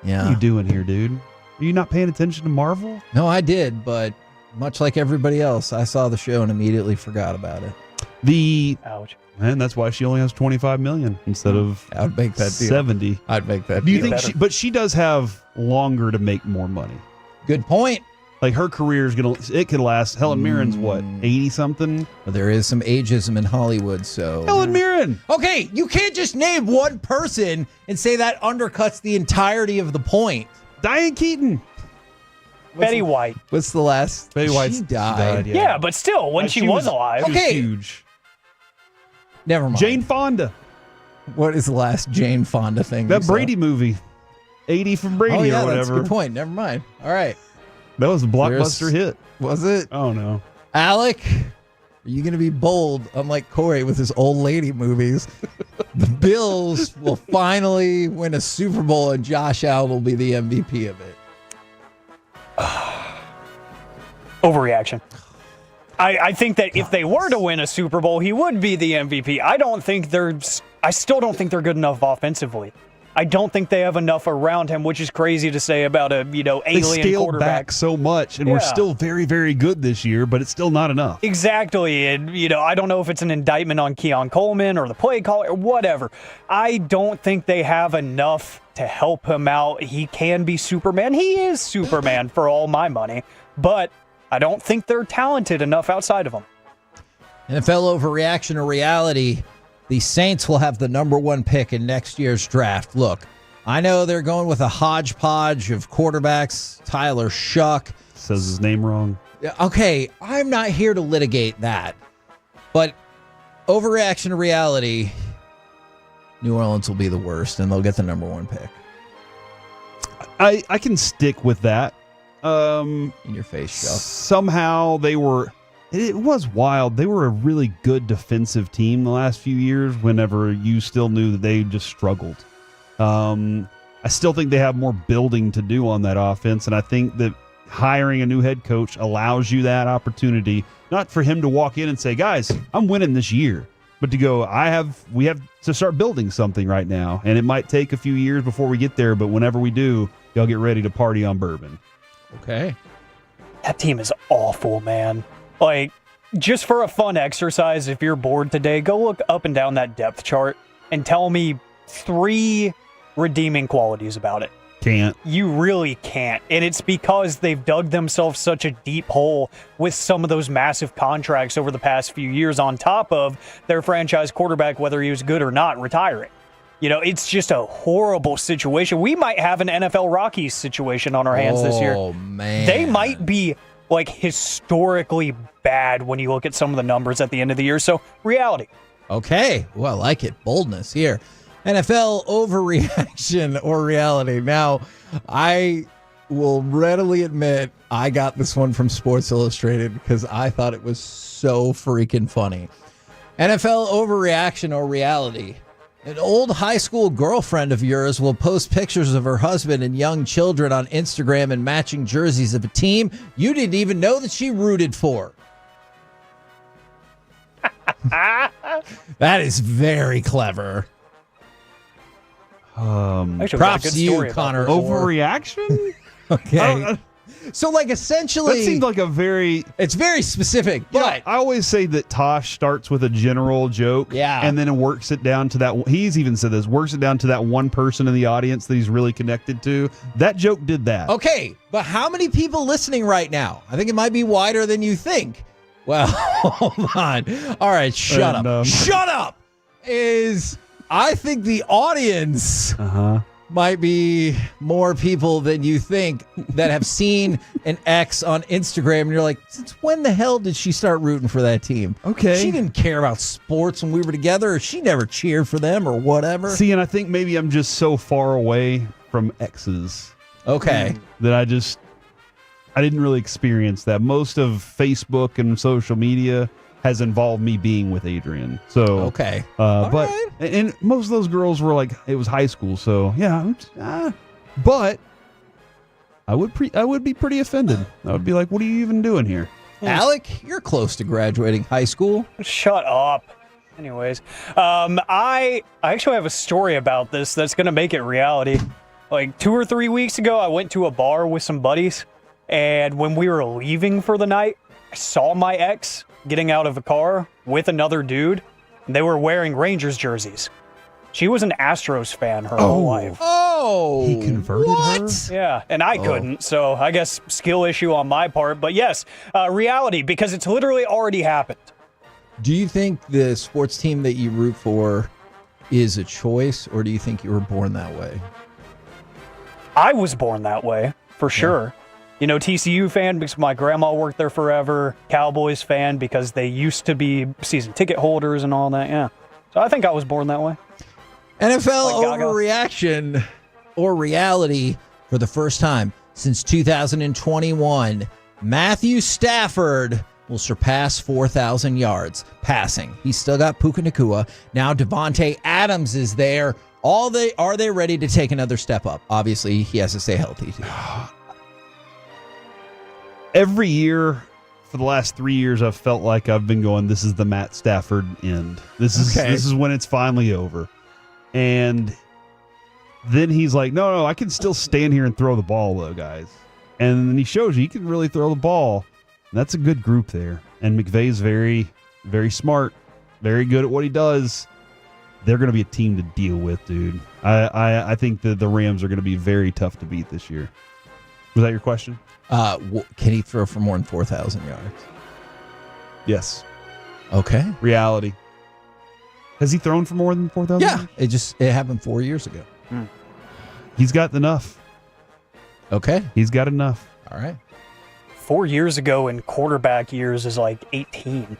Yeah. What are you doing here, dude? Are you not paying attention to Marvel? No, I did, but much like everybody else, I saw the show and immediately forgot about it. Ouch. And that's why she only has $25 million instead of I would make that deal. 70. I'd make that Do you deal. think but she does have longer to make more money. Good point. Like her career is it could last. Helen Mirren's what, 80 something? Well, there is some ageism in Hollywood, so Helen Mirren. Okay, you can't just name one person and say that undercuts the entirety of the point. Diane Keaton. Betty White. What's the last? Betty White. She died. Yeah, but still, when she was alive. She was Okay. huge. Never mind. Jane Fonda. What is the last Jane Fonda thing? That you saw? Brady movie. 80 from Brady Oh yeah, or whatever. that's a good point. Never mind. All right. That was a blockbuster hit. Was it? Oh no. Alec, are you going to be bold, unlike Corey with his old lady movies? The Bills will finally win a Super Bowl, and Josh Allen will be the MVP of it. Overreaction. I think that if they were to win a Super Bowl, he would be the MVP. I still don't think they're good enough offensively. I don't think they have enough around him, which is crazy to say about a They alien scaled quarterback. back so much, and we're Yeah. still very, very good this year, but it's still not enough. Exactly. And, I don't know if it's an indictment on Keon Coleman or the play call or whatever. I don't think they have enough to help him out. He can be Superman. He is Superman for all my money, but I don't think they're talented enough outside of him. NFL overreaction or reality, the Saints will have the number 1 pick in next year's draft. Look, I know they're going with a hodgepodge of quarterbacks. Tyler Shuck. Says his name wrong. Okay, I'm not here to litigate that. But overreaction or reality, New Orleans will be the worst, and they'll get the number 1 pick. I can stick with that. In your face, Shuck. Somehow they were... It was wild. They were a really good defensive team the last few years whenever you still knew that they just struggled. I still think they have more building to do on that offense, and I think that hiring a new head coach allows you that opportunity, not for him to walk in and say, guys, I'm winning this year, but to go, we have to start building something right now, and it might take a few years before we get there, but whenever we do, y'all get ready to party on bourbon. Okay. That team is awful, man. Like, just for a fun exercise, if you're bored today, go look up and down that depth chart and tell me 3 redeeming qualities about it. Can't. You really can't. And it's because they've dug themselves such a deep hole with some of those massive contracts over the past few years on top of their franchise quarterback, whether he was good or not, retiring. It's just a horrible situation. We might have an NFL Rockies situation on our hands this year. Oh, man. They might be historically bad when you look at some of the numbers at the end of the year. So, reality. Okay. Well, I like it. Boldness here. NFL overreaction or reality. Now, I will readily admit I got this one from Sports Illustrated because I thought it was so freaking funny. NFL overreaction or reality. An old high school girlfriend of yours will post pictures of her husband and young children on Instagram and matching jerseys of a team you didn't even know that she rooted for. That is very clever. Props to you, Connor. Overreaction? Okay. So, essentially... That seems like a very... It's very specific, but... I always say that Tosh starts with a general joke. Yeah. And then works it down to that... He's even said this. Works it down to that one person in the audience that he's really connected to. That joke did that. Okay, but how many people listening right now? I think it might be wider than you think. Well, hold on. All right, shut up. Shut up! I think the audience... might be more people than you think that have seen an ex on Instagram, and you're like, since when the hell did she start rooting for that team? Okay. She didn't care about sports when we were together, or she never cheered for them or whatever. See, and I think maybe I'm just so far away from exes. Okay. That I didn't really experience that. Most of Facebook and social media has involved me being with Adrian. So okay. And most of those girls were it was high school, so yeah. But I would be pretty offended. I would be like, what are you even doing here? Alec, you're close to graduating high school. Shut up. Anyways, I actually have a story about this that's going to make it reality. Like 2 or 3 weeks ago, I went to a bar with some buddies, and when we were leaving for the night, I saw my ex getting out of a car with another dude, and they were wearing Rangers jerseys. She was an Astros fan her whole life. Oh, he converted her? Yeah, and I couldn't, so I guess skill issue on my part. But yes, reality, because it's literally already happened. Do you think the sports team that you root for is a choice, or do you think you were born that way? I was born that way, for sure. You know, TCU fan because my grandma worked there forever. Cowboys fan because they used to be season ticket holders and all that, yeah. So I think I was born that way. NFL overreaction or reality for the first time since 2021. Matthew Stafford will surpass 4,000 yards passing. He's still got Puka Nacua. Now Devontae Adams is there. Are they ready to take another step up? Obviously, he has to stay healthy too. Every year for the last 3 years, I've felt like I've been going, this is the Matt Stafford end. This is when it's finally over. And then he's like, no, I can still stand here and throw the ball, though, guys. And then he shows you he can really throw the ball. And that's a good group there. And McVay's very, very smart, very good at what he does. They're going to be a team to deal with, dude. I think the Rams are going to be very tough to beat this year. Was that your question? Can he throw for more than 4,000 yards? Yes. Okay. Reality. Has he thrown for more than 4,000? Yeah. It happened 4 years ago. He's got enough. Okay. He's got enough. All right. 4 years ago in quarterback years is like 18.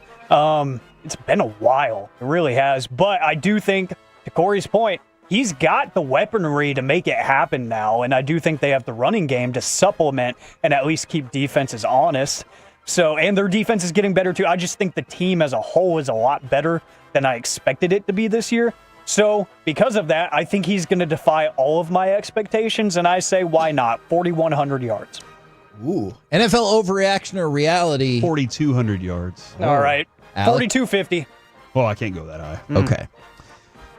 It's been a while. It really has. But I do think, to Corey's point, he's got the weaponry to make it happen now. And I do think they have the running game to supplement and at least keep defenses honest. So, and their defense is getting better too. I just think the team as a whole is a lot better than I expected it to be this year. So, because of that, I think he's going to defy all of my expectations. And I say, why not? 4,100 yards. Ooh. NFL overreaction or reality? 4,200 yards. All right. 4,250. Well, I can't go that high. Okay.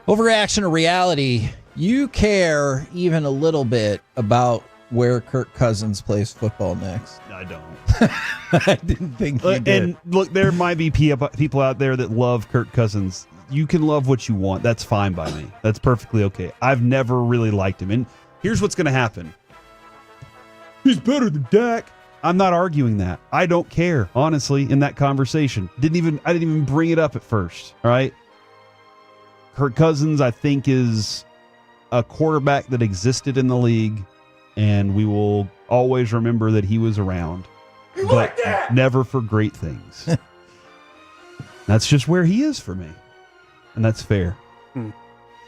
Overreaction or reality? You care even a little bit about where Kirk Cousins plays football next. I don't. I didn't think you did. And look, there might be people out there that love Kirk Cousins. You can love what you want. That's fine by me. That's perfectly okay. I've never really liked him. And here's what's going to happen. He's better than Dak. I'm not arguing that. I don't care, honestly, in that conversation. I didn't even bring it up at first. All right. Kirk Cousins, I think, is a quarterback that existed in the league, and we will always remember that he was around, but never for great things. That's just where he is for me, and that's fair.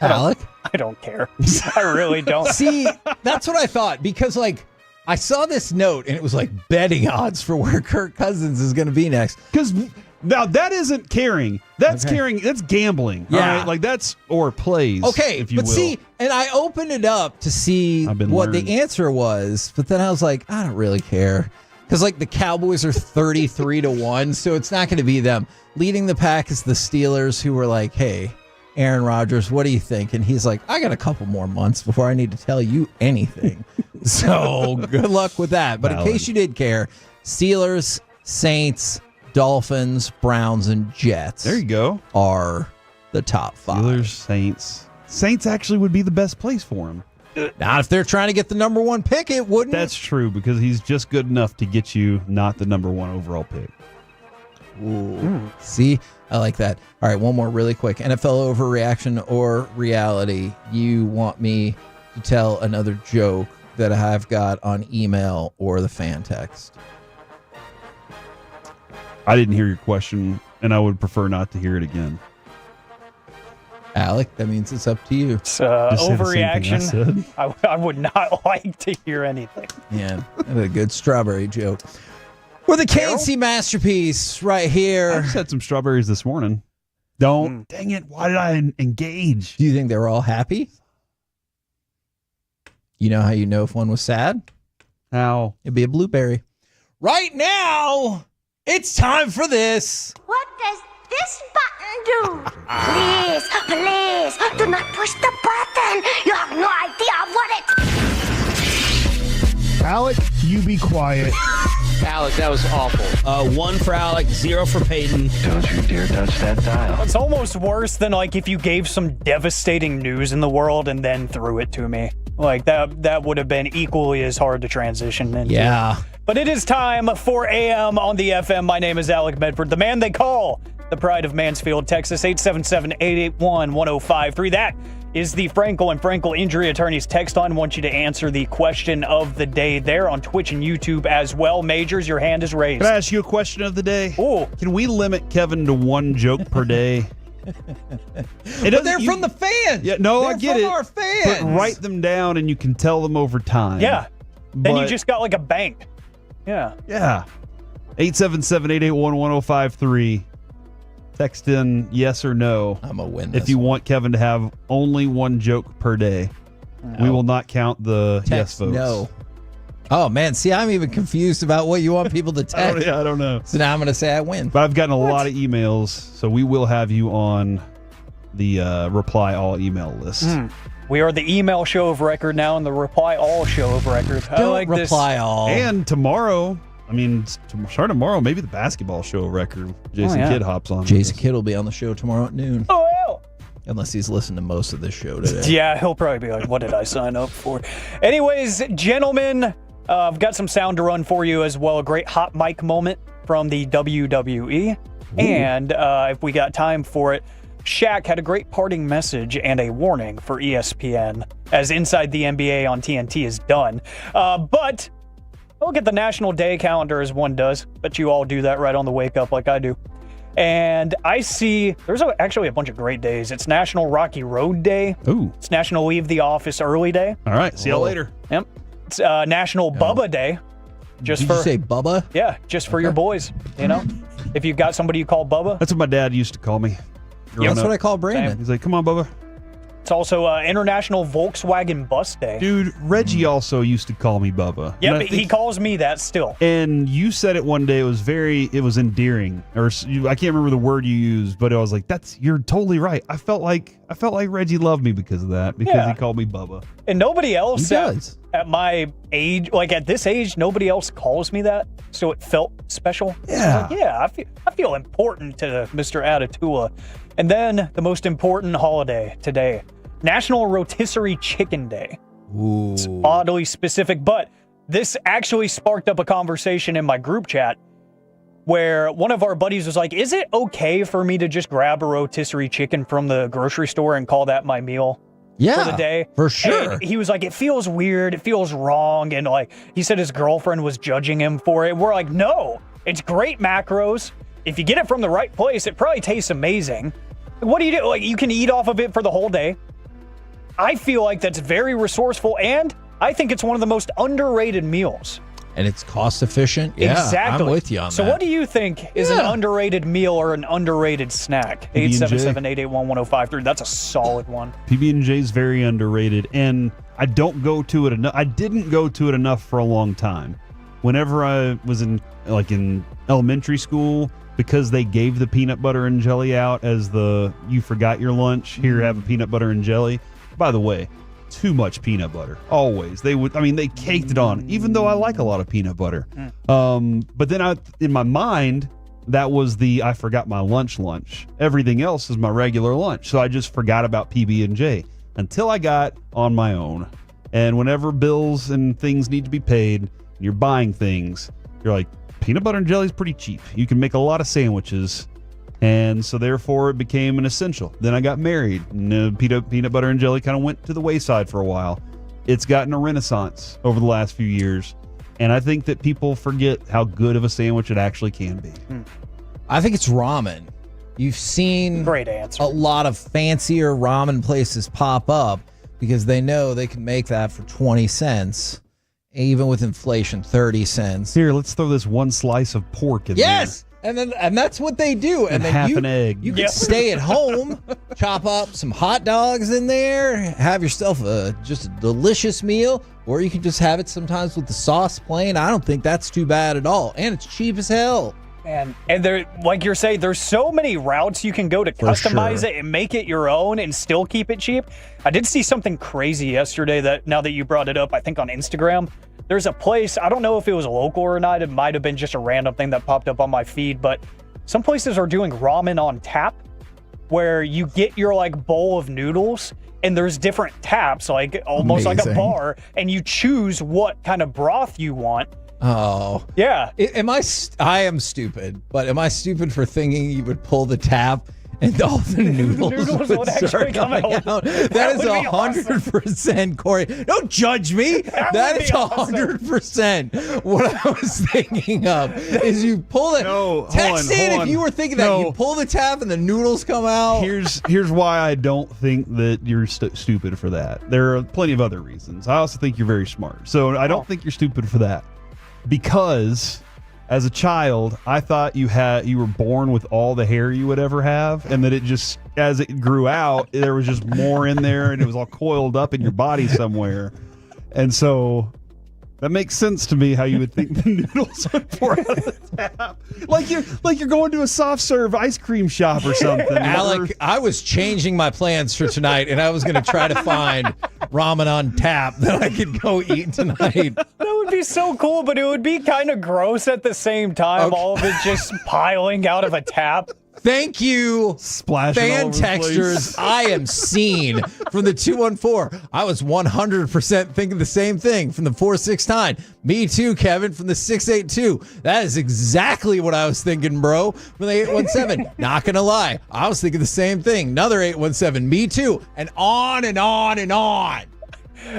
Alec? I don't care. I really don't. See, that's what I thought, because I saw this note and it was like betting odds for where Kirk Cousins is going to be next. Because now that isn't caring. That's caring. That's gambling. Yeah. All right? That's or plays. Okay. if you will. See, and I opened it up to see what the answer was, but then I was like, I don't really care. Because the Cowboys are 33-1, so it's not going to be them. Leading the pack is the Steelers, who were like, hey, Aaron Rodgers, what do you think? And he's like, I got a couple more months before I need to tell you anything. So good luck with that. But in case you did care, Steelers, Saints, Dolphins, Browns, and Jets. There you go. Are the top five. Steelers, Saints. Saints actually would be the best place for him. Not if they're trying to get the number one pick, it wouldn't. That's true, because he's just good enough to get you not the number one overall pick. Ooh. See, I like that. All right, one more really quick. NFL overreaction or reality? You want me to tell another joke that I've got on email or the fan text? I didn't hear your question, and I would prefer not to hear it again. Alec, that means it's up to you. It's overreaction. I would not like to hear anything. Yeah, a good strawberry joke. We're the KNC masterpiece right here. I just had some strawberries this morning. Dang it. Why did I engage? Do you think they were all happy? You know how you know if one was sad? How? It'd be a blueberry. Right now, it's time for this. What does this button do? Please, do not push the button. You have no idea what it... Alec, you be quiet. Alec, that was awful. 1 for Alec, 0 for Peyton. Don't you dare touch that dial. It's almost worse than like if you gave some devastating news in the world and then threw it to me. Like that would have been equally as hard to transition into. Yeah. But it is time for AM on the FM. My name is Alec Medford, the man they call the pride of Mansfield, Texas. 877-881-1053. That is the Frankel and Frankel Injury Attorneys text line. I want you to answer the question of the day there on Twitch and YouTube as well. Majors, your hand is raised. Can I ask you a question of the day? Ooh. Can we limit Kevin to 1 joke per day? But they're from the fans. Yeah, no, they're I get from it. Our fans. But write them down and you can tell them over time. Yeah. Then you But- just got like a bank. Yeah. Yeah. 877-881-1053. Text in yes or no. I'm a win. If you want Kevin to have only 1 joke per day. We will not count the yes Text votes. no. Oh man, see, I'm even confused about what you want people to text. I don't know. So now I'm going to say I win. But I've gotten a lot of emails, so we will have you on the reply all email list. We are the email show of record now and the reply all show of record. I Don't like this. reply all. And tomorrow, starting tomorrow, maybe the basketball show of record. Jason yeah. Kidd hops on. Jason Kidd will be on the show tomorrow at noon. Oh, hell. Unless he's listened to most of this show today. Yeah, he'll probably be like, what did I sign up for? Anyways, gentlemen, I've got some sound to run for you as well. A great hot mic moment from the WWE. And if we got time for it, Shaq had a great parting message and a warning for ESPN as Inside the NBA on TNT is done. But look at the National Day calendar as one does. Bet you all do that right on the wake up like I do. And I see there's actually a bunch of great days. It's National Rocky Road Day. Ooh. It's National Leave the Office Early Day. All right. See y'all later. Yep. It's National Bubba Day. Just Did for you say Bubba? Yeah, just for your boys. You know, if you've got somebody you call Bubba. That's what my dad used to call me. That's what I call Brandon. He's like, come on, Bubba. It's also International Volkswagen Bus Day. Dude, Reggie also used to call me Bubba. Yeah, And I but he think- calls me that still. And you said it one day. It was endearing, or I can't remember the word you used, but I was like, you're totally right. I felt like Reggie loved me because of that, because Yeah. he called me Bubba. And nobody else He does. at my age, like at this age, nobody else calls me that. So it felt special. Yeah. So I feel important to Mr. Atatula. And then the most important holiday today, National Rotisserie Chicken Day. Ooh. It's oddly specific, but this actually sparked up a conversation in my group chat where one of our buddies was like, is it okay for me to just grab a rotisserie chicken from the grocery store and call that my meal? Yeah, For the day. for sure. And he was like, it feels weird. It feels wrong. And like, he said his girlfriend was judging him for it. We're like, no, it's great macros. If you get it from the right place, it probably tastes amazing. What do you do? Like, you can eat off of it for the whole day. I feel like that's very resourceful, and I think it's one of the most underrated meals. And it's cost efficient. Yeah, Exactly. I'm with you on so that. what do you think is an underrated meal or an underrated snack? PB&J. 877-881-1053. That's a solid one. PB&J is very underrated, and I don't go to it enough. I didn't go to it enough for a long time. Whenever I was in elementary school, because they gave the peanut butter and jelly out as you forgot your lunch. Here, have a peanut butter and jelly. By the way, too much peanut butter. Always. They caked it on, even though I like a lot of peanut butter. But then in my mind, that was I forgot my lunch. Everything else is my regular lunch. So I just forgot about PB&J until I got on my own. And whenever bills and things need to be paid, and you're buying things, you're like, peanut butter and jelly is pretty cheap. You can make a lot of sandwiches. And so therefore it became an essential. Then I got married, and peanut butter and jelly kind of went to the wayside for a while. It's gotten a renaissance over the last few years. And I think that people forget how good of a sandwich it actually can be. I think it's ramen. You've seen Great answer. a lot of fancier ramen places pop up because they know they can make that for 20 cents. Even with inflation, 30 cents. Here, let's throw this one slice of pork in there. Yes! And that's what they do. And half an egg. You can stay at home, chop up some hot dogs in there, have yourself just a delicious meal, or you can just have it sometimes with the sauce plain. I don't think that's too bad at all. And it's cheap as hell. And there, like you're saying, there's so many routes you can go to customize sure. it and make it your own and still keep it cheap. I did see something crazy yesterday that, now that you brought it up, I think on Instagram, there's a place, I don't know if it was local or not, it might have been just a random thing that popped up on my feed, but some places are doing ramen on tap, where you get your like bowl of noodles and there's different taps, like almost like a bar, and you choose what kind of broth you want. Oh. Yeah. I am stupid, but am I stupid for thinking you would pull the tap and all the noodles would actually come out? That is 100%, Corey. Don't judge me. That is 100%. What I was thinking of is you pull it. No, Text in if you were thinking that. You pull the tap and the noodles come out. Here's why I don't think that you're stupid for that. There are plenty of other reasons. I also think you're very smart. So I don't think you're stupid for that. Because as a child, I thought you were born with all the hair you would ever have, and that it just, as it grew out, there was just more in there, and it was all coiled up in your body somewhere. And so that makes sense to me how you would think the noodles would pour out of the tap. Like you're going to a soft serve ice cream shop or something. Alec, I was changing my plans for tonight, and I was going to try to find ramen on tap that I could go eat tonight. That would be so cool, but it would be kind of gross at the same time. Okay. All of it just piling out of a tap. Thank you, Splashing fan texters. I am seen from the 214. I was 100% thinking the same thing from the 469. Me too, Kevin, from the 682. That is exactly what I was thinking, bro. From the 817. Not gonna lie, I was thinking the same thing. Another 817. Me too, and on and on and on.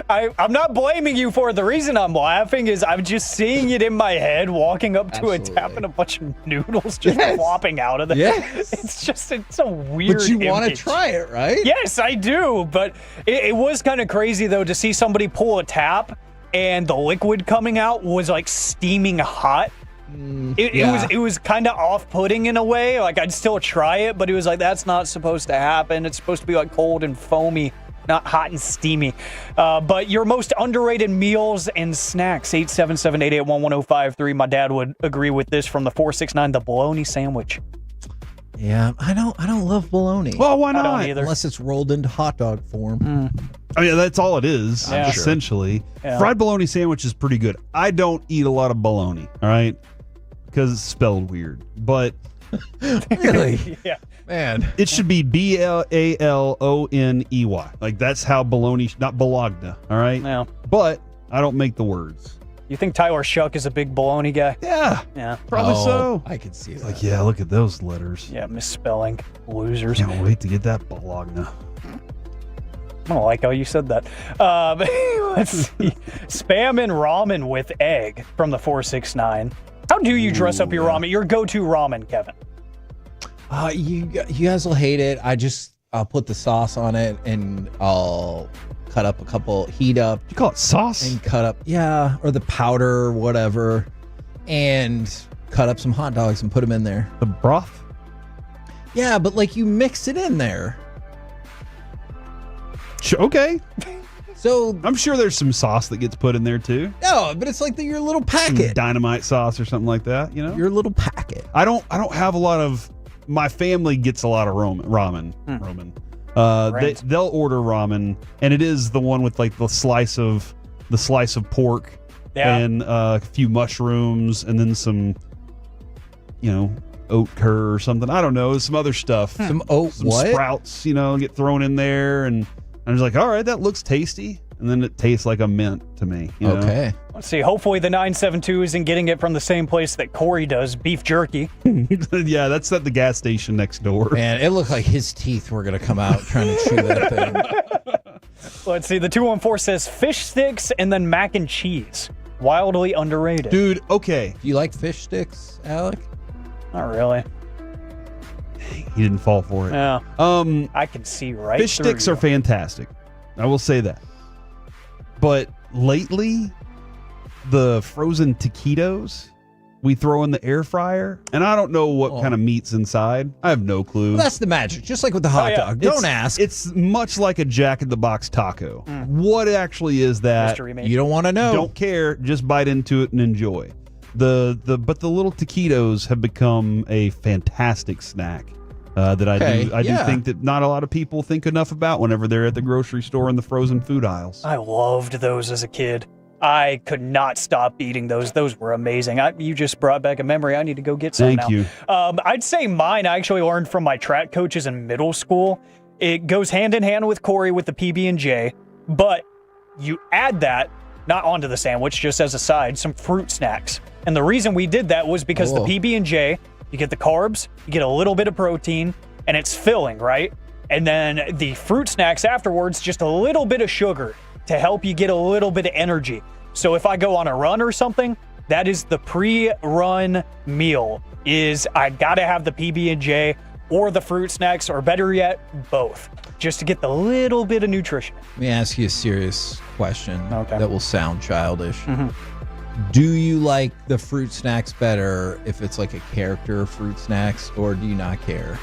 I'm not blaming you for it. The reason I'm laughing is I'm just seeing it in my head, walking up to a tap and a bunch of noodles just flopping out of there. Yes. It's a weird But you want to image. try it, right? Yes, I do. But it was kind of crazy, though, to see somebody pull a tap and the liquid coming out was like steaming hot. It was kind of off-putting in a way. Like, I'd still try it, but it was like, that's not supposed to happen. It's supposed to be like cold and foamy, not hot and steamy. But your most underrated meals and snacks, 877-881-1053. My dad would agree with this from the 469, the bologna sandwich. Yeah, I don't love bologna. Well, why I not? don't either. Unless it's rolled into hot dog form. I mean, that's all it is, Yeah. essentially. Yeah. Fried bologna sandwich is pretty good. I don't eat a lot of bologna, all right? Because it's spelled weird. But Really? Yeah. Man. it should be Baloney. Like, that's how bologna, not Bologna, all right? Yeah. But I don't make the words. You think Tyler Shuck is a big bologna guy? Yeah. Yeah. Probably so. I could see that. Like, yeah, look at those letters. Yeah, misspelling. Losers. Can't wait to get that Bologna. I don't like how you said that. Let's see. Spam and ramen with egg from the 469. How do you dress up your ramen? Your go-to ramen, Kevin? You guys will hate it. I'll put the sauce on it and I'll cut up heat up. You call it sauce? And cut up, yeah, or the powder or whatever, and cut up some hot dogs and put them in there. The broth? Yeah, but like you mix it in there. Okay. So I'm sure there's some sauce that gets put in there too. No, but it's like your little packet. Dynamite sauce or something like that, you know? Your little packet. I don't have a lot of, my family gets a lot of ramen. They'll order ramen, and it is the one with like the slice of pork and a few mushrooms and then some, oat cur or something. I don't know, some other stuff. Some oat some what? Sprouts, get thrown in there, and I'm just like, all right, that looks tasty. And then it tastes like a mint to me. Okay. Let's see. Hopefully the 972 isn't getting it from the same place that Corey does, beef jerky. Yeah, that's at the gas station next door. Man, it looked like his teeth were going to come out trying to chew that thing. Let's see. The 214 says fish sticks and then mac and cheese. Wildly underrated. Dude, okay. Do you like fish sticks, Alec? Not really. He didn't fall for it. Yeah. I can see right Fish through sticks you. are fantastic. I will say that. But lately, the frozen taquitos we throw in the air fryer, and I don't know what kind of meat's inside. I have no clue. Well, that's the magic. Just like with the hot dog. Don't ask. It's much like a Jack in the Box taco. What actually is that? Mystery meat. You don't want to know. Don't care. Just bite into it and enjoy. But the little taquitos have become a fantastic snack that I do think that not a lot of people think enough about whenever they're at the grocery store in the frozen food aisles. I loved those as a kid. I could not stop eating those. Those were amazing. You just brought back a memory. I need to go get some now. Thank you. I'd say mine I actually learned from my track coaches in middle school. It goes hand in hand with Corey with the PB&J, but you add that, not onto the sandwich, just as a side, some fruit snacks. And the reason we did that was because the PB&J, you get the carbs, you get a little bit of protein, and it's filling, right? And then the fruit snacks afterwards, just a little bit of sugar to help you get a little bit of energy. So if I go on a run or something, that is the pre-run meal, is I gotta have the PB&J or the fruit snacks, or better yet, both, just to get the little bit of nutrition. Let me ask you a serious question that will sound childish. Mm-hmm. Do you like the fruit snacks better if it's like a character fruit snacks, or do you not care?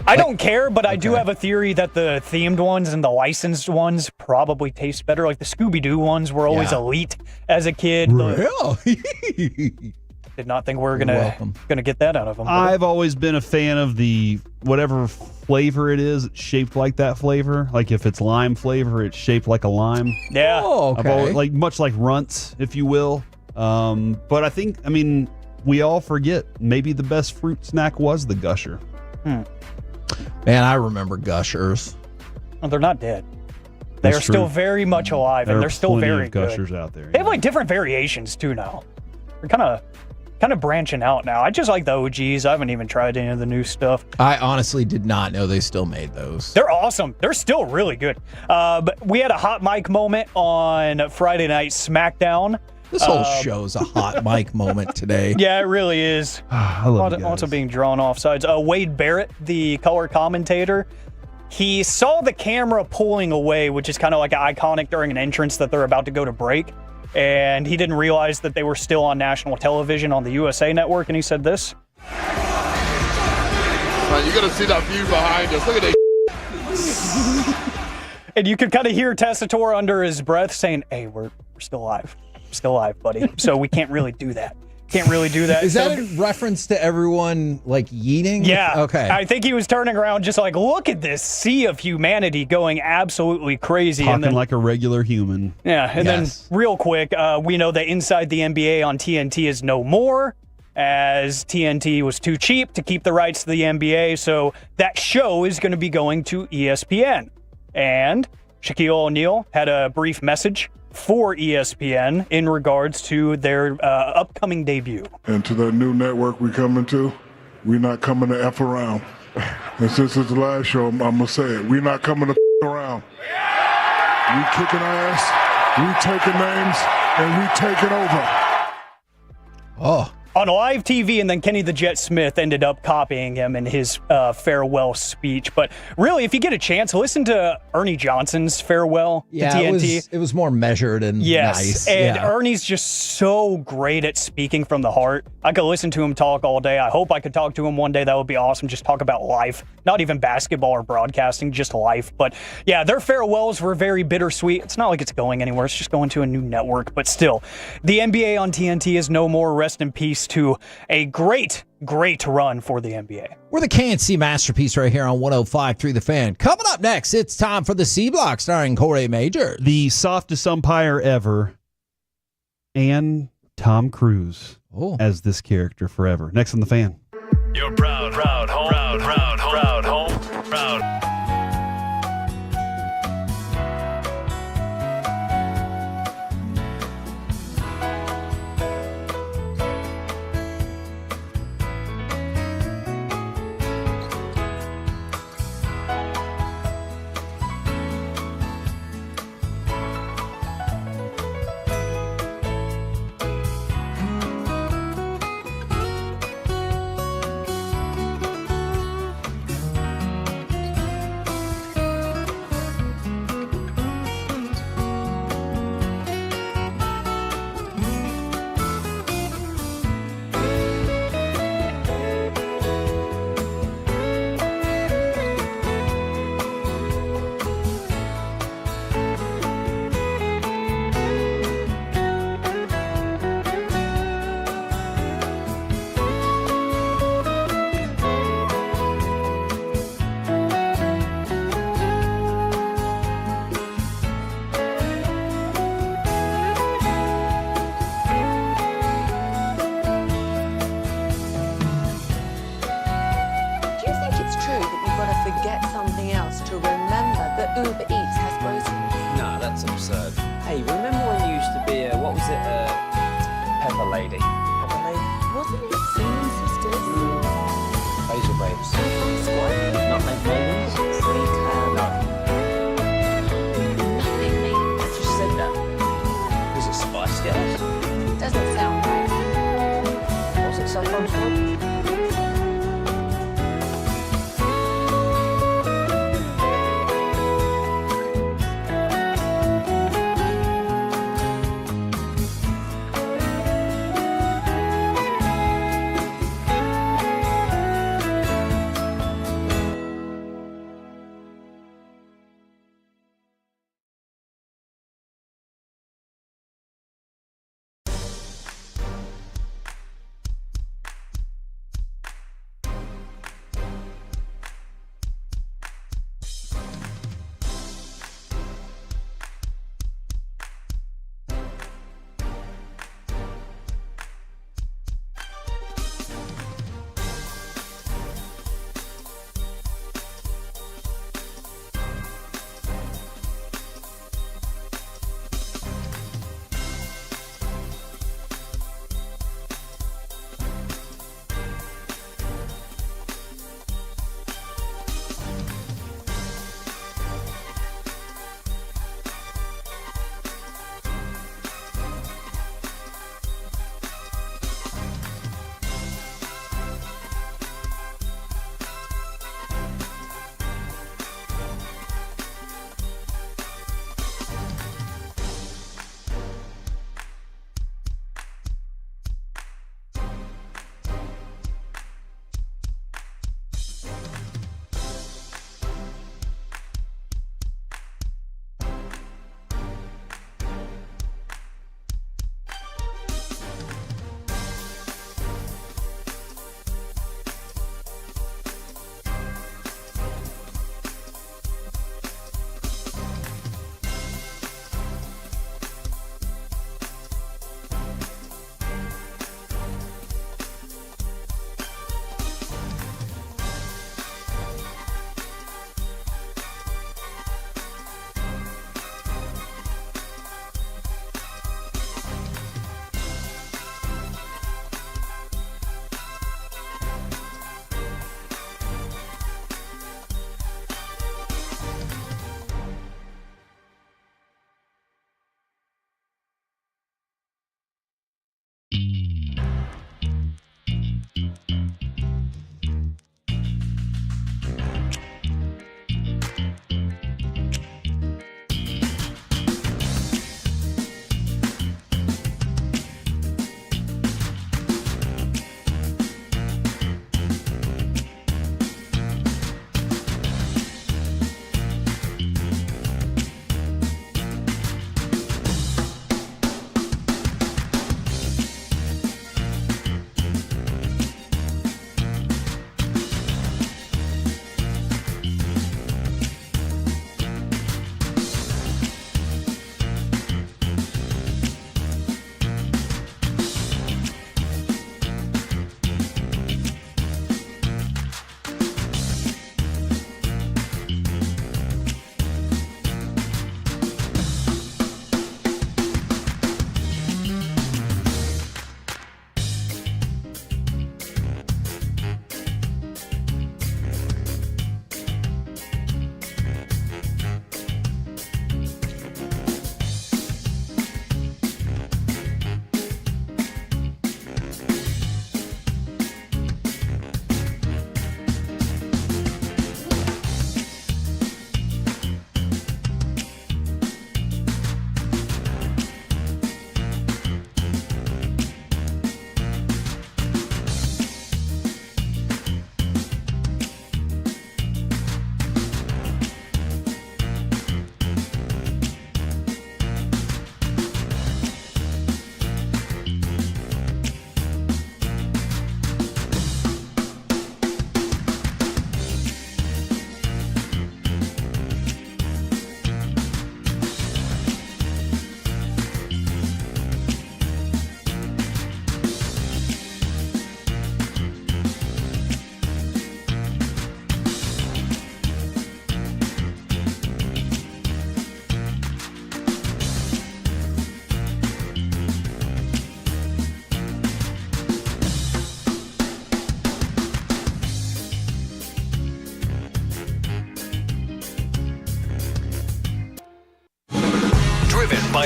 I don't care, but I do have a theory that the themed ones and the licensed ones probably taste better. Like the Scooby-Doo ones were always elite as a kid. Really? Did not think we were gonna get that out of them. I've always been a fan of the whatever flavor it is, it's shaped like that flavor. Like if it's lime flavor, it's shaped like a lime. Yeah. Oh, I've always, much like Runts, if you will. But I think, we all forget maybe the best fruit snack was the Gusher. Man, I remember Gushers. Well, they're not dead. They are still very much alive, and they're still very good. Gushers out there. They have like different variations too now. They're kind of branching out now. I just like the OGs. I haven't even tried any of the new stuff. I honestly did not know they still made those. They're awesome. They're still really good. But we had a hot mic moment on Friday Night SmackDown. This whole show's a hot mic moment today. Yeah, it really is. I love you guys. Also being drawn off sides. Wade Barrett, the color commentator, he saw the camera pulling away, which is kind of like iconic during an entrance that they're about to go to break. And he didn't realize that they were still on national television on the USA Network, and he said this. Man, you gotta see that view behind us. Look at that. And you could kind of hear Tessitore under his breath saying, "Hey, we're still alive. We're still alive, buddy. So we can't really do that. Can't really do that." Is that a reference to everyone like yeeting? Yeah. Okay. I think he was turning around just like, look at this sea of humanity going absolutely crazy. Talking and then, like a regular human. Yeah. And then real quick, we know that Inside the NBA on TNT is no more, as TNT was too cheap to keep the rights to the NBA. So that show is going to be going to ESPN. And Shaquille O'Neal had a brief message for ESPN in regards to their upcoming debut. And to that new network we coming to, we're not coming to F around. And since it's the last show, I'm going to say it. We're not coming to F around. We kicking ass, we taking names, and we taking over. Oh. On live TV, and then Kenny the Jet Smith ended up copying him in his farewell speech. But really, if you get a chance, listen to Ernie Johnson's farewell to TNT. It was more measured and nice. And Ernie's just so great at speaking from the heart. I could listen to him talk all day. I hope I could talk to him one day. That would be awesome. Just talk about life, not even basketball or broadcasting, just life. But yeah, their farewells were very bittersweet. It's not like it's going anywhere. It's just going to a new network. But still, the NBA on TNT is no more. Rest in peace to a great run for the NBA. We're the KNC Masterpiece right here on 105.3 The Fan. Coming up next, it's time for the C Block starring Corey Majors. The softest umpire ever, and Tom Cruise as this character forever. Next on The Fan. You're proud home. Uber Eats has groceries? No, that's absurd. Hey, remember when you used to be what was it, Pepper Lady? Pepper Lady? Wasn't it Seaman Sisters? Razor Babes. From Squad? Nutmeg Maidens? Free Club? No, Nutmeg Maidens? I just said that. Was it Spice Girls? Doesn't sound right. Was it Saffron Squad?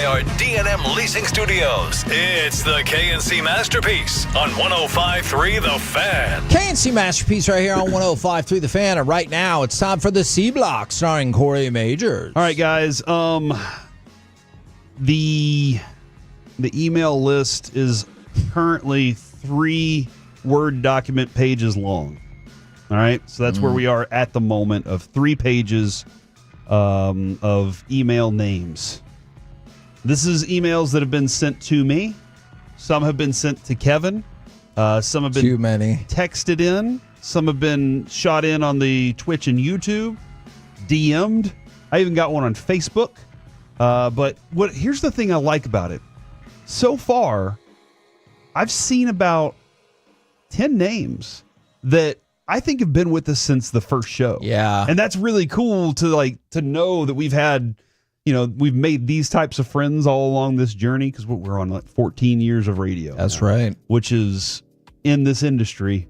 by our D&M Leasing Studios. It's the KNC Masterpiece on 105.3 The Fan. KNC Masterpiece right here on 105.3 The Fan. And right now, it's time for the C Block starring Corey Majors. All right, guys. The email list is currently 3 Word document pages long. All right, so that's where we are at the moment of 3 pages of email names. This is emails that have been sent to me. Some have been sent to Kevin. Some have been too many texted in. Some have been shot in on the Twitch and YouTube, DM'd. I even got one on Facebook. But here's the thing I like about it. So far, I've seen about 10 names that I think have been with us since the first show. Yeah. And that's really cool to know that we've had, we've made these types of friends all along this journey, because we're on 14 years of radio. That's right. Which is, in this industry,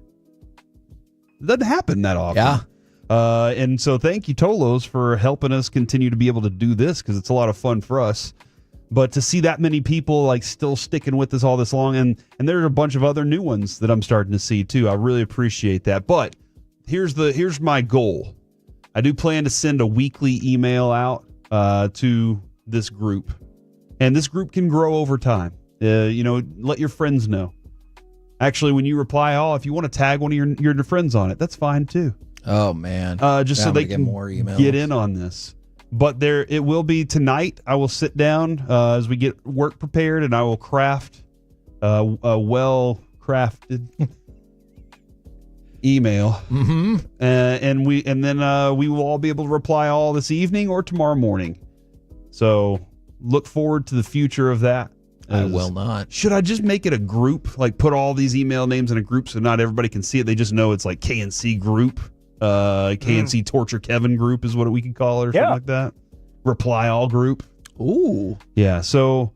it doesn't happen that often. Yeah. And so thank you, Tolos, for helping us continue to be able to do this, because it's a lot of fun for us. But to see that many people still sticking with us all this long, and there's a bunch of other new ones that I'm starting to see too. I really appreciate that. But here's my goal. I do plan to send a weekly email out to this group, and this group can grow over time. Let your friends know. Actually, when you reply all, if you want to tag one of your friends on it, that's fine too. Oh man! Just so they can more emails. Get in on this. But it will be tonight. I will sit down as we get work prepared, and I will craft a well-crafted email. Mm-hmm. And then we will all be able to reply all this evening or tomorrow morning. So look forward to the future of that. I will not. Should I just make it a group? Put all these email names in a group so not everybody can see it. They just know it's KNC group. KNC Torture Kevin group is what we can call it, or something like that. Reply all group. Ooh. Yeah. So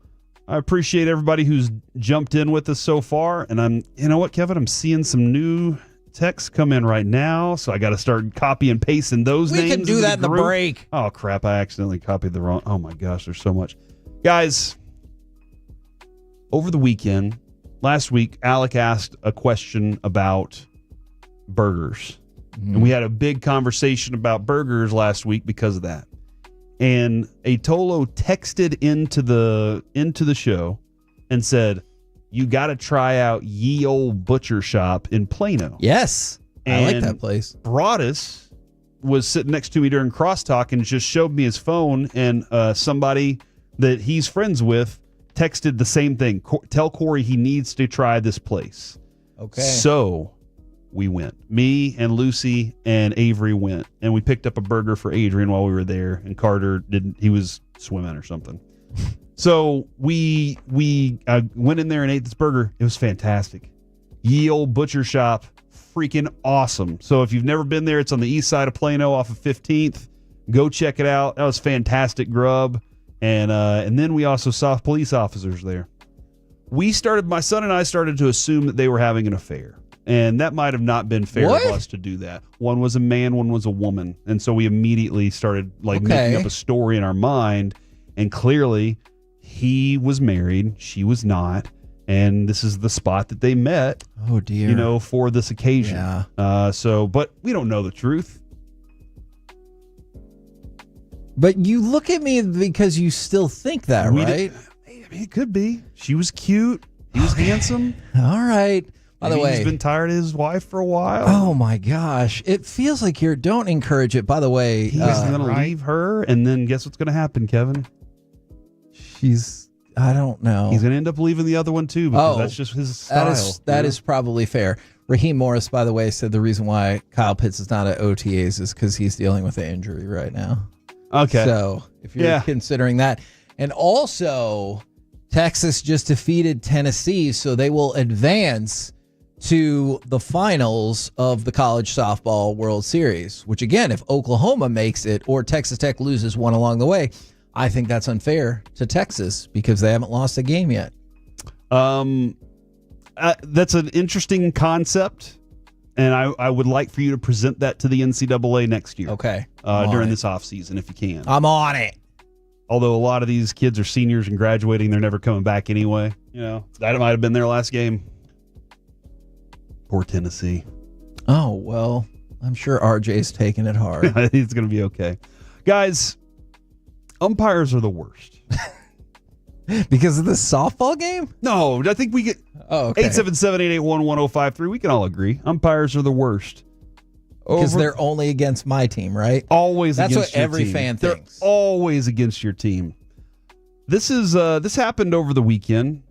I appreciate everybody who's jumped in with us so far. And you know what, Kevin? I'm seeing some new texts come in right now. So I got to start copy and pasting those names. We can do that in the break. Oh, crap. I accidentally copied the wrong. Oh, my gosh. There's so much. Guys, over the weekend, last week, Alec asked a question about burgers. And we had a big conversation about burgers last week because of that. And a Tolo texted into the show and said, "You got to try out Ye Old Butcher Shop in Plano." Yes, I like that place. Broadus was sitting next to me during crosstalk and just showed me his phone, and somebody that he's friends with texted the same thing. Tell Corey he needs to try this place. Okay. So we went. Me and Lucy and Avery went, and we picked up a burger for Adrian while we were there, and Carter didn't. He was swimming or something. So we went in there and ate this burger. It was fantastic. Ye Old Butcher Shop, freaking awesome. So if you've never been there, it's on the east side of Plano off of 15th. Go check it out. That was fantastic grub. And then we also saw police officers there. My son and I started to assume that they were having an affair. And that might have not been fair of us to do that. One was a man, one was a woman. And so we immediately started making up a story in our mind. And clearly he was married. She was not. And this is the spot that they met. Oh, dear. For this occasion. Yeah. But we don't know the truth. But you look at me because you still think that, right? It could be. She was cute. He was handsome. All right. By the way, he's been tired of his wife for a while. Oh my gosh. It feels like don't encourage it. By the way, he's going to leave her, and then guess what's going to happen, Kevin? I don't know. He's going to end up leaving the other one too, because that's just his style. That is probably fair. Raheem Morris, by the way, said the reason why Kyle Pitts is not at OTAs is because he's dealing with an injury right now. Okay. So if you're considering that. And also, Texas just defeated Tennessee, so they will advance to the finals of the College Softball World Series, which again, if Oklahoma makes it or Texas Tech loses one along the way, I think that's unfair to Texas because they haven't lost a game yet. That's an interesting concept, and I would like for you to present that to the NCAA next year. Okay. During this offseason, if you can. I'm on it. Although a lot of these kids are seniors and graduating, they're never coming back anyway. That might have been their last game. Poor Tennessee. Oh, well, I'm sure RJ's taking it hard. He's going to be okay. Guys, umpires are the worst. Because of this softball game? No, I think we get 877-881-1053. We can all agree. Umpires are the worst. Because they're only against my team, right? Always That's against what your every team. fan They're thinks. always against your team. This happened over the weekend.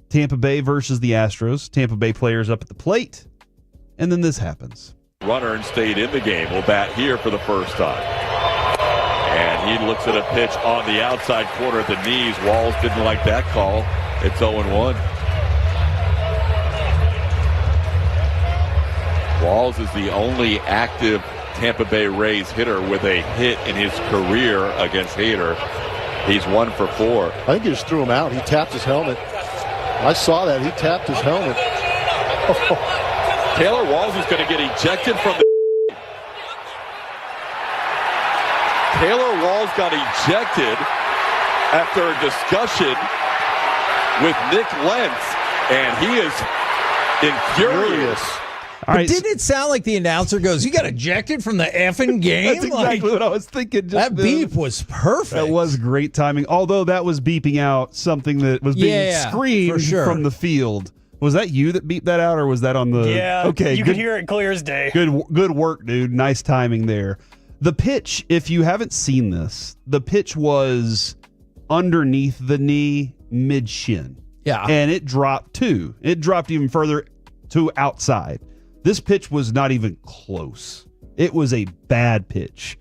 Tampa Bay versus the Astros. Tampa Bay players up at the plate. And then this happens. Runner and stayed in the game will bat here for the first time. And he looks at a pitch on the outside corner at the knees. Walls didn't like that call. It's 0-1. Walls is the only active Tampa Bay Rays hitter with a hit in his career against Hader. He's 1 for 4. I think he just threw him out. He tapped his helmet. I saw that. He tapped his helmet. Taylor Walls is going to get ejected from the... Taylor Walls got ejected after a discussion with Nick Lentz, and he is infuriated. But didn't it sound like the announcer goes, "You got ejected from the effing game"? That's exactly what I was thinking. That beep was perfect. That was great timing. Although that was beeping out something that was being screamed for sure. from the field. Was that you that beeped that out, or was that on the? Yeah. Okay. You could hear it clear as day. Good work, dude. Nice timing there. The pitch, if you haven't seen this, the pitch was underneath the knee, mid shin. Yeah. And it dropped too. It dropped even further to outside. This pitch was not even close. It was a bad pitch.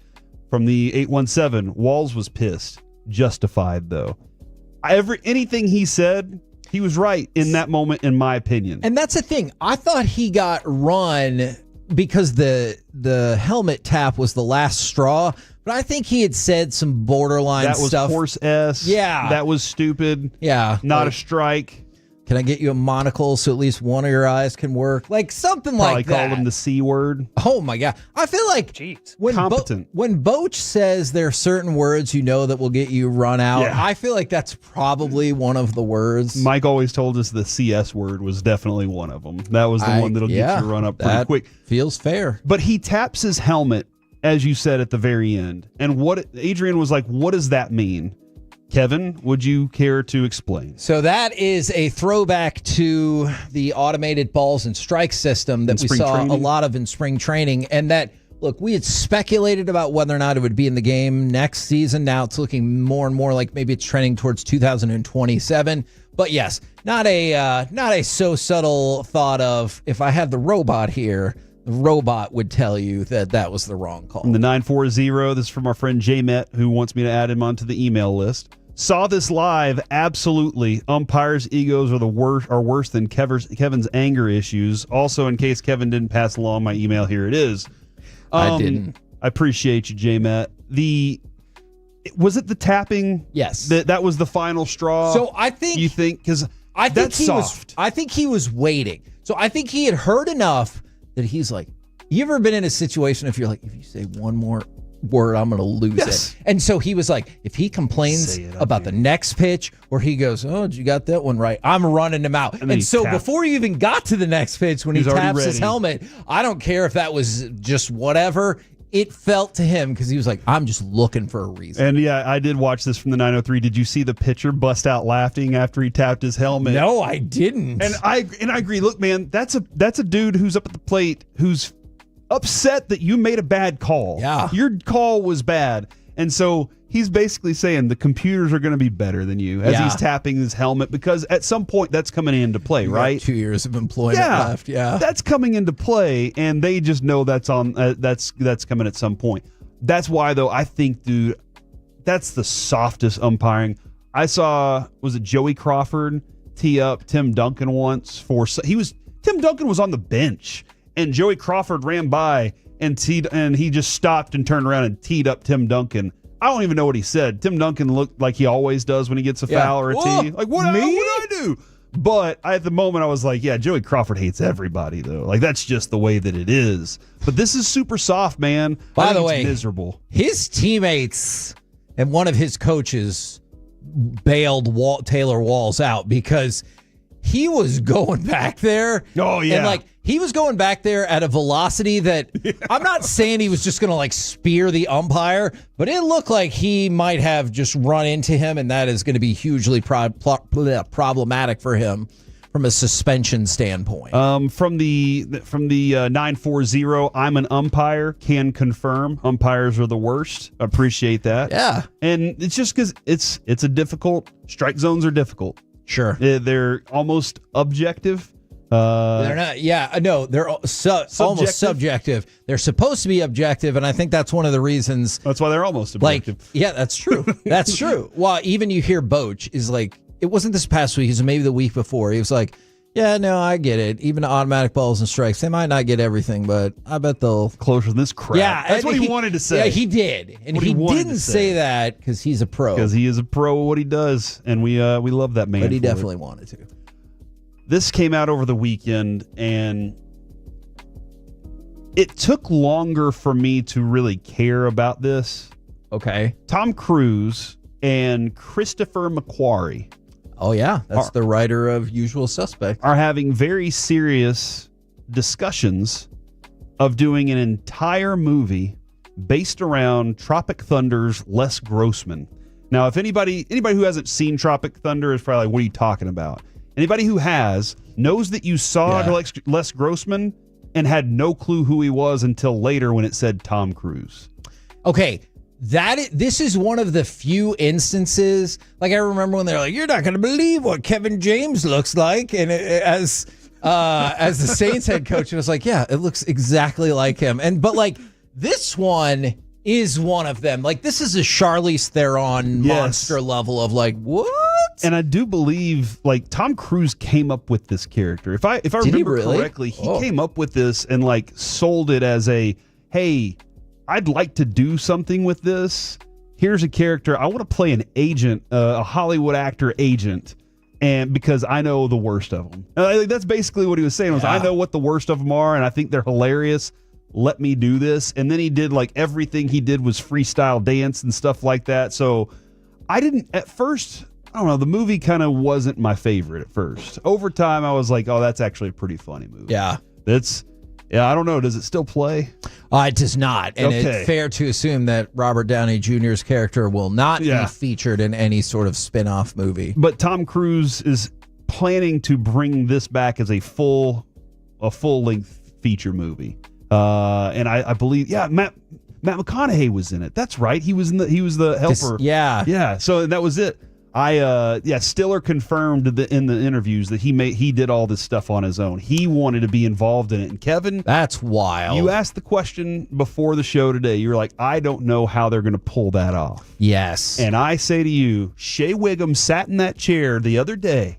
From the 817, Walls was pissed. Justified, though. Anything he said, he was right in that moment, in my opinion. And that's the thing. I thought he got run because the helmet tap was the last straw, but I think he had said some borderline that was stuff. Horse S. Yeah. That was stupid. Yeah. Not a strike. Can I get you a monocle so at least one of your eyes can work? Like something Probably like that. called him the C word. Oh my God. I feel like when competent. When Boach says there are certain words that will get you run out, Yeah. I feel like that's probably one of the words. Mike always told us the CS word was definitely one of them. That was the one that'll get you run up pretty that quick. Feels fair. But he taps his helmet, as you said, at the very end. And what Adrian was like, what does that mean? Kevin, would you care to explain? So that is a throwback to the automated balls and strike system that we saw a lot of in spring training. And that, look, we had speculated about whether or not it would be in the game next season. Now it's looking more and more like maybe it's trending towards 2027. But yes, not a so subtle thought of if I had the robot here, the robot would tell you that was the wrong call. The 940, this is from our friend J Met, who wants me to add him onto the email list. Saw this live. Absolutely. Umpires' egos are worse than Kevin's anger issues. Also, in case Kevin didn't pass along my email, here it is. I didn't. I appreciate you, J Matt. Was it the tapping? Yes. That was the final straw. So I think you think because that's soft. I think he was waiting. So I think he had heard enough that he's like, you ever been in a situation if you're like, if you say one more word, I'm going to lose it. And so he was like, if he complains about the next pitch or he goes, oh, you got that one right, I'm running him out. And so before he even got to the next pitch, when he taps his helmet, I don't care if that was just whatever. It felt to him because he was like, I'm just looking for a reason. And yeah, I did watch this from the 903. Did you see the pitcher bust out laughing after he tapped his helmet? No, I didn't. And I agree. Look, man, that's a dude who's up at the plate who's upset that you made a bad call. Yeah. Your call was bad. And so he's basically saying the computers are going to be better than you as he's tapping his helmet because at some point that's coming into play, right? 2 years of employment left. Yeah. That's coming into play and they just know that's coming at some point. That's why though, I think, dude, that's the softest umpiring. I saw, was it Joey Crawford tee up Tim Duncan once Tim Duncan was on the bench and Joey Crawford ran by and he just stopped and turned around and teed up Tim Duncan. I don't even know what he said. Tim Duncan looked like he always does when he gets a foul or a tee. Like, what did I do? But at the moment, I was like, yeah, Joey Crawford hates everybody, though. Like, that's just the way that it is. But this is super soft, man. By the way, it's miserable. His teammates and one of his coaches bailed Taylor Walls out because he was going back there. Oh, yeah. And like he was going back there at a velocity that I'm not saying he was just going to like spear the umpire, but it looked like he might have just run into him, and that is going to be hugely problematic for him from a suspension standpoint. From the 940, I'm an umpire, can confirm. Umpires are the worst. Appreciate that. Yeah. And it's just because it's a difficult, strike zones are difficult. Sure. They're almost objective. They're not. Yeah, no, they're almost subjective. They're supposed to be objective, and I think that's one of the reasons. That's why they're almost objective. Like, yeah, that's true. That's true. Well, even you hear Boch is like, it wasn't this past week, it was maybe the week before. He was like, yeah, no, I get it. Even automatic balls and strikes, they might not get everything, but I bet they'll closer than this crap. Yeah, that's what he wanted to say. Yeah, he did, and he didn't say that because he's a pro. Because he is a pro at what he does, and we love that man. But he definitely wanted to. This came out over the weekend, and it took longer for me to really care about this. Okay. Tom Cruise and Christopher McQuarrie. Oh, yeah. That's the writer of Usual Suspect. Are having very serious discussions of doing an entire movie based around Tropic Thunder's Les Grossman. Now, if anybody who hasn't seen Tropic Thunder is probably like, what are you talking about? Anybody who has knows that you saw Les Grossman and had no clue who he was until later when it said Tom Cruise. Okay, this is one of the few instances. Like I remember when they're like, "You're not going to believe what Kevin James looks like," and as the Saints head coach, and I was like, "Yeah, it looks exactly like him." But like this one is one of them. Like this is a Charlize Theron monster level of like what? And I do believe like Tom Cruise came up with this character. If I remember correctly, he came up with this and like sold it as a, hey, I'd like to do something with this. Here's a character. I want to play an agent, a Hollywood actor agent, and because I know the worst of them. That's basically what he was saying. Was I know what the worst of them are, and I think they're hilarious. Let me do this. And then he did like everything he did was freestyle dance and stuff like that. So I didn't at first. I don't know. The movie kind of wasn't my favorite at first. Over time, I was like, "Oh, that's actually a pretty funny movie." Yeah, I don't know. Does it still play? It does not, and it's fair to assume that Robert Downey Jr.'s character will not be featured in any sort of spin-off movie. But Tom Cruise is planning to bring this back as a full-length feature movie, and I believe, Matt McConaughey was in it. That's right. He was the helper. Yeah. So that was it. Stiller confirmed in the interviews that he did all this stuff on his own. He wanted to be involved in it. And Kevin, that's wild. You asked the question before the show today. You were like, I don't know how they're going to pull that off. Yes. And I say to you, Shea Wiggum sat in that chair the other day,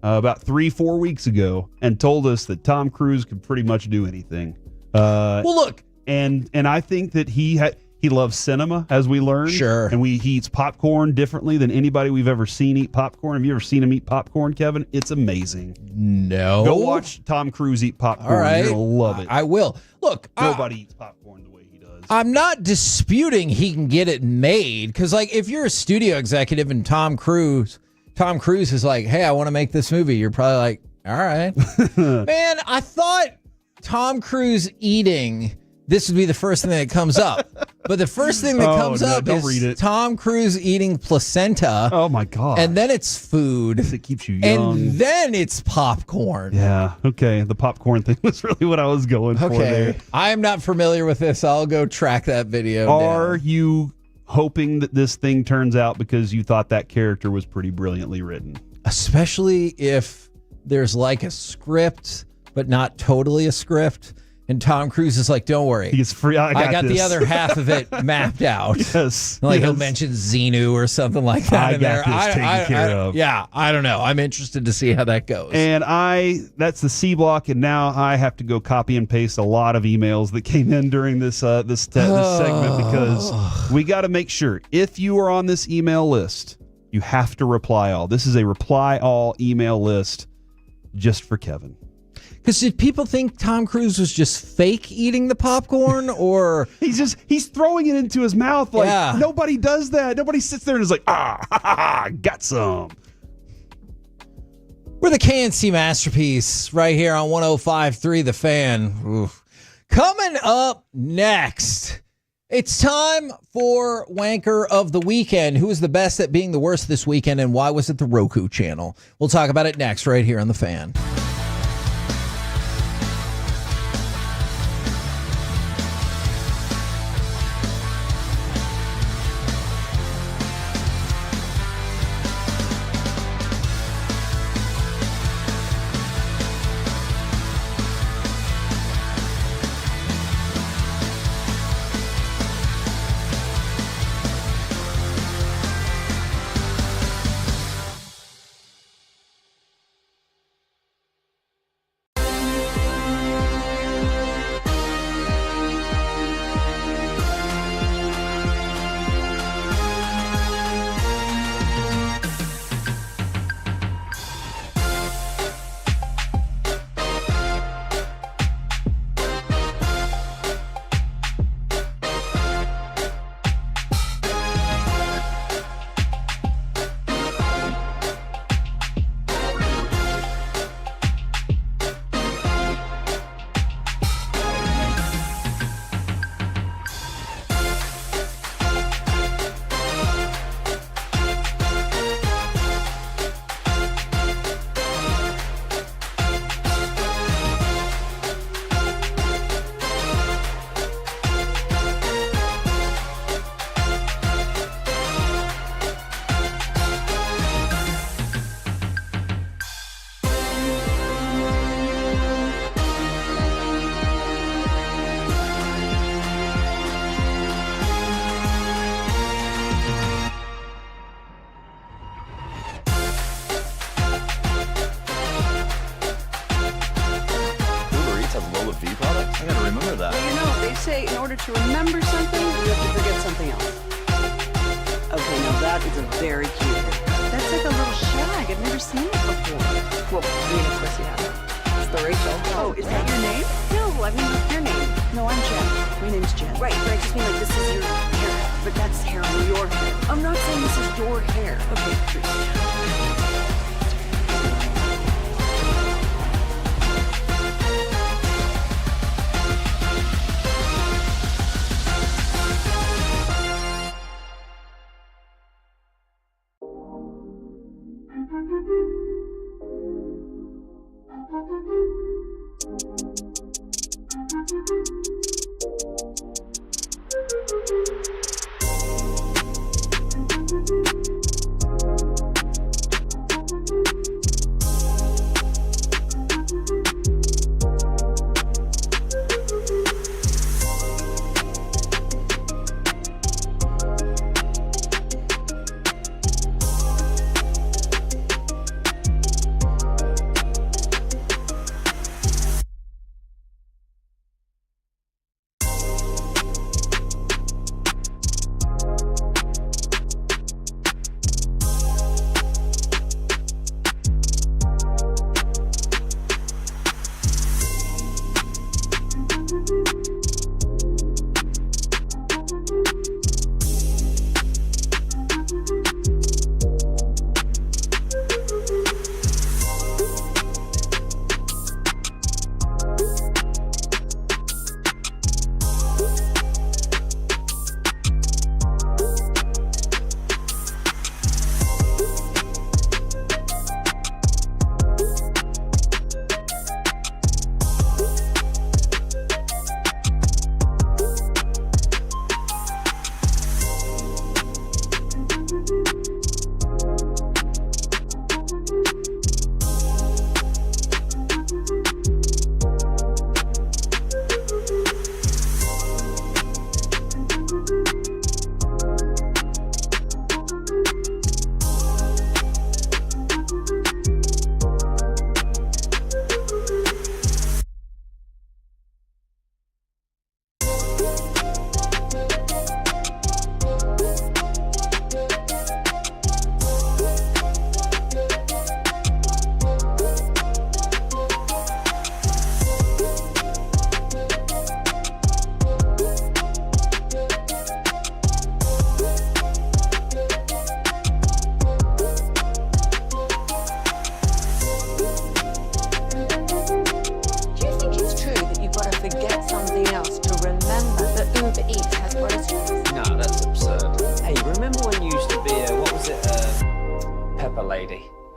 about 3-4 weeks ago, and told us that Tom Cruise could pretty much do anything. Well, look, and I think that he loves cinema, as we learned. Sure. And he eats popcorn differently than anybody we've ever seen eat popcorn. Have you ever seen him eat popcorn, Kevin? It's amazing. No. Go watch Tom Cruise eat popcorn. All right. You're going to love it. I will. Look. Nobody eats popcorn the way he does. I'm not disputing he can get it made. Because, like, if you're a studio executive and Tom Cruise is like, hey, I want to make this movie, you're probably like, all right. Man, I thought Tom Cruise eating... This would be the first thing that comes up. But the first thing that comes up is Tom Cruise eating placenta. Oh, my God. And then it's food. It keeps you young. And then it's popcorn. Yeah. Okay. The popcorn thing was really what I was going for there. I am not familiar with this. I'll go track that video. Are you hoping that this thing turns out because you thought that character was pretty brilliantly written? Especially if there's like a script, but not totally a script. And Tom Cruise is like, don't worry. He's free. I got the other half of it mapped out. Yes. Like he'll mention Xenu or something like that in there. This taken care of. Yeah, I don't know. I'm interested to see how that goes. And that's the C block, and now I have to go copy and paste a lot of emails that came in during this segment because we got to make sure if you are on this email list, you have to reply all. This is a reply all email list just for Kevin. Because did people think Tom Cruise was just fake eating the popcorn, or he's throwing it into his mouth like nobody does that. Nobody sits there and is like, got some. We're the KNC Masterpiece right here on 105.3 The Fan. Oof. Coming up next, it's time for Wanker of the Weekend. Who is the best at being the worst this weekend, and why was it the Roku channel? We'll talk about it next right here on The Fan. say in order to remember something, you have to forget something else. Okay, now that is a very cute haircut. That's like a little shag. I've never seen it before. Well, I mean, of course you have. It's the Rachel. Oh, is that your name? No, I mean your name. No, I'm Jen. My name's Jen. Right, but I just mean like this is your hair. But that's hair on your hair. I'm not saying this is your hair. Okay, please.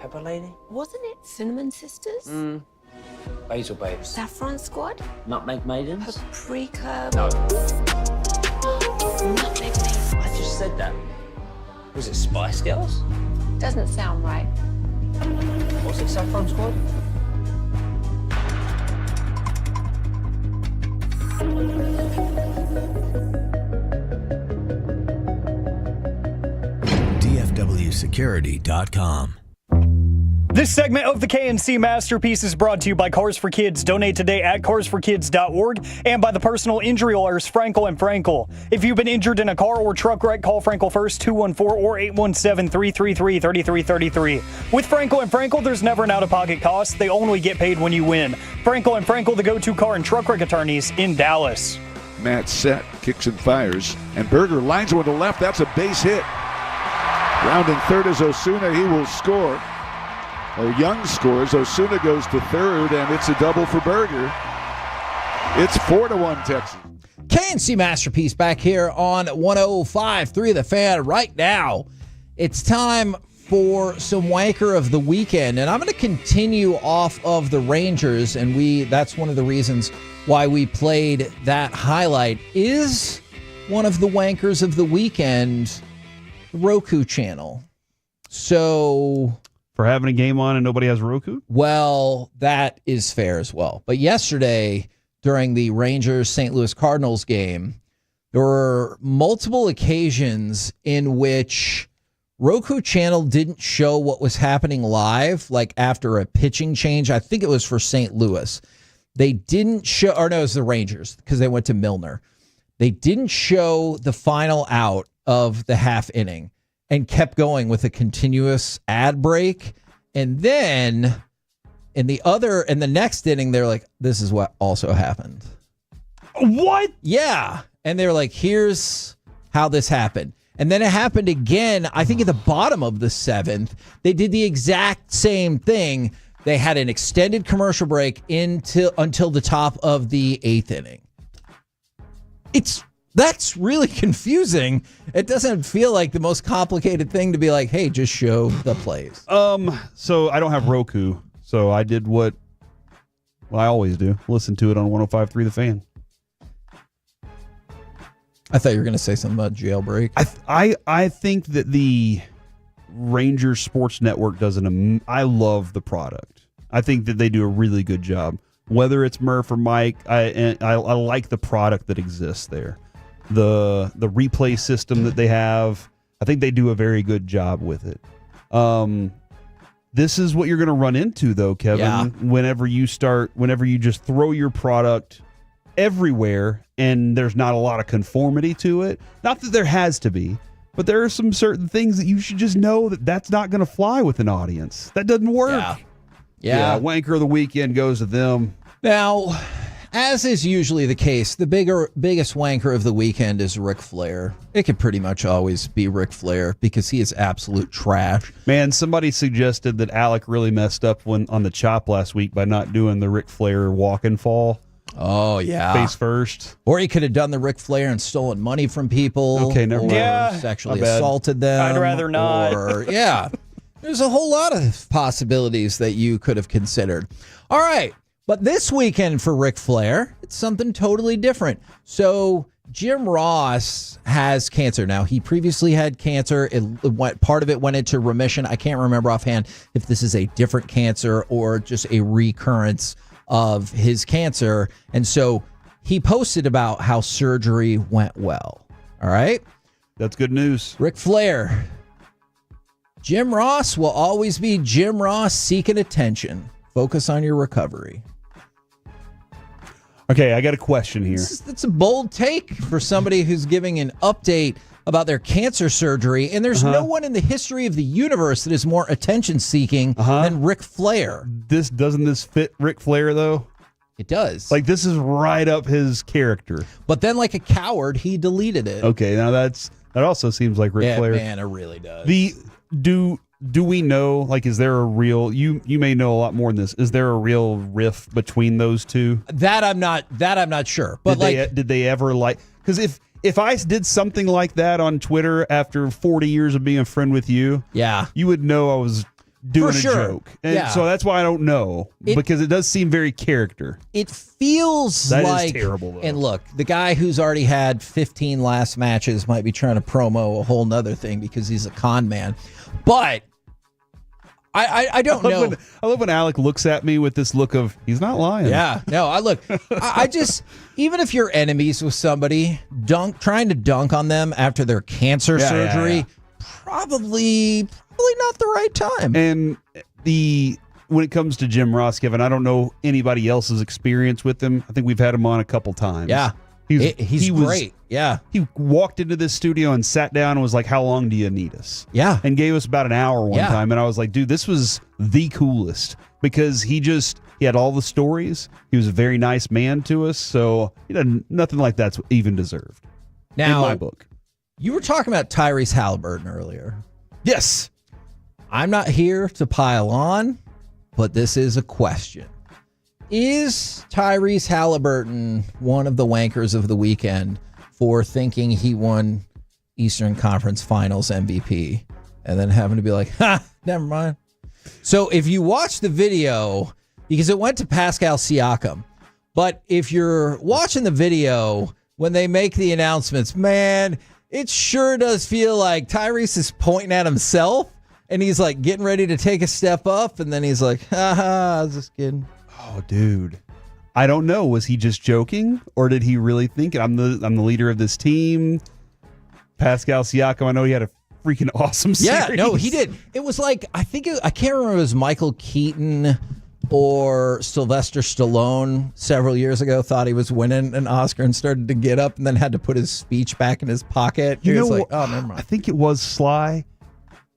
Pepper Lady? Wasn't it Cinnamon Sisters? Basil Babes? Saffron Squad? Nutmeg Maidens? Paprika? No. Nutmeg Maidens. I just said that. Was it Spice Girls? Doesn't sound right. Was it Saffron Squad? DFWsecurity.com. This segment of the KNC Masterpiece is brought to you by Cars for Kids. Donate today at carsforkids.org and by the personal injury lawyers Frankel and Frankel. If you've been injured in a car or truck wreck, call Frankel first, 214 or 817-333-3333. With Frankel and Frankel, there's never an out-of-pocket cost. They only get paid when you win. Frankel and Frankel, the go-to car and truck wreck attorneys in Dallas. Matt set, kicks and fires, and Berger lines one to left. That's a base hit. Rounding third is Osuna. He will score. Young scores. Osuna goes to third, and it's a double for Berger. It's 4-1 Texas. KNC Masterpiece back here on 105.3 The Fan. Right now, it's time for some Wanker of the Weekend, and I'm going to continue off of the Rangers, and that's one of the reasons why we played that highlight. Is one of the Wankers of the Weekend the Roku channel. So... For having a game on and nobody has Roku? Well, that is fair as well. But yesterday, during the Rangers-St. Louis Cardinals game, there were multiple occasions in which Roku channel didn't show what was happening live, like after a pitching change. I think it was for St. Louis. They didn't show, or no, it was the Rangers, because they went to Milner. They didn't show the final out of the half inning and kept going with a continuous ad break. And then in the next inning, they're like, this is what also happened. What? Yeah. And they were like, here's how this happened. And then it happened again, I think at the bottom of the seventh. They did the exact same thing. They had an extended commercial break until the top of the eighth inning. That's really confusing. It doesn't feel like the most complicated thing to be like, hey, just show the plays. So I don't have Roku, so I did what I always do. Listen to it on 105.3 The Fan. I thought you were going to say something about jailbreak. I think that the Rangers Sports Network does I love the product. I think that they do a really good job. Whether it's Murph or Mike, I like the product that exists there. The replay system that they have, I think they do a very good job with it. This is what you're going to run into, though, Kevin, Yeah. whenever you just throw your product everywhere and there's not a lot of conformity to it. Not that there has to be, but there are some certain things that you should just know that's not going to fly with an audience. That doesn't work. Yeah. Wanker of the Weekend goes to them. Now, as is usually the case, the biggest wanker of the weekend is Ric Flair. It could pretty much always be Ric Flair because he is absolute trash. Man, somebody suggested that Alec really messed up on the chop last week by not doing the Ric Flair walk and fall. Oh, yeah. Face first. Or he could have done the Ric Flair and stolen money from people. Okay, never mind. Or sexually assaulted them. I'd rather not. Or, yeah. There's a whole lot of possibilities that you could have considered. All right. But this weekend for Ric Flair, it's something totally different. So Jim Ross has cancer. Now, he previously had cancer. Part of it went into remission. I can't remember offhand if this is a different cancer or just a recurrence of his cancer. And so he posted about how surgery went well. All right? That's good news. Ric Flair. Jim Ross will always be Jim Ross seeking attention. Focus on your recovery. Okay, I got a question here. It's a bold take for somebody who's giving an update about their cancer surgery, and there's no one in the history of the universe that is more attention-seeking than Ric Flair. Doesn't this fit Ric Flair, though? It does. Like, this is right up his character. But then, like a coward, he deleted it. Okay, now that also seems like Ric Flair. Man, it really does. Do we know, like, is there a real, you may know a lot more than this, is there a real rift between those two? That I'm not sure. But did they ever, like, because if I did something like that on Twitter after 40 years of being a friend with you, yeah, you would know I was doing For a sure. joke. And Yeah. so that's why I don't know, because it does seem very character. It feels That is like terrible, though. And look, the guy who's already had 15 last matches might be trying to promo a whole nother thing because he's a con man. But I don't know. I love when Alec looks at me with this look of, he's not lying. Yeah, no, I just, even if you're enemies with somebody, trying to dunk on them after their cancer surgery, probably not the right time. And when it comes to Jim Ross, Kevin, I don't know anybody else's experience with him. I think we've had him on a couple times. Yeah. He's great. Yeah. He walked into this studio and sat down and was like, how long do you need us? Yeah. And gave us about an hour one Yeah. time. And I was like, dude, this was the coolest because he had all the stories. He was a very nice man to us. So nothing like that's even deserved. Now, in my book. You were talking about Tyrese Halliburton earlier. Yes. I'm not here to pile on, but this is a question. Is Tyrese Halliburton one of the wankers of the weekend for thinking he won Eastern Conference Finals MVP and then having to be like, never mind? So if you watch the video, because it went to Pascal Siakam, but if you're watching the video, when they make the announcements, man, it sure does feel like Tyrese is pointing at himself and he's like getting ready to take a step up. And then he's like, I was just kidding. Oh, dude. I don't know. Was he just joking or did he really think it? I'm the leader of this team. Pascal Siakam, I know he had a freaking awesome series. Yeah, no, he did. It was like, I can't remember if it was Michael Keaton or Sylvester Stallone several years ago thought he was winning an Oscar and started to get up and then had to put his speech back in his pocket. He was like, oh, never mind. I think it was Sly,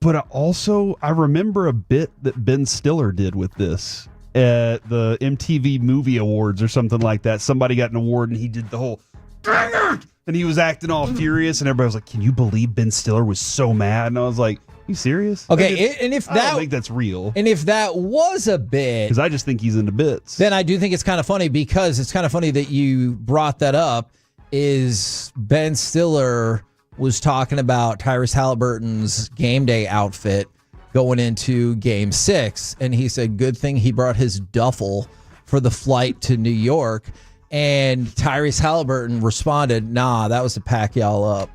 but I remember a bit that Ben Stiller did with this at the MTV Movie Awards or something like that. Somebody got an award and he did the whole and he was acting all furious and everybody was like, can you believe Ben Stiller was so mad? And I was like, you serious? Okay, and if I don't think that's real. And if that was a bit, because I just think he's into bits, then I do think it's kind of funny because it's kind of funny that you brought that up. Is Ben Stiller was talking about Tyrese Halliburton's game day outfit going into Game 6, and he said, good thing he brought his duffel for the flight to New York. And Tyrese Halliburton responded, nah, that was to pack y'all up.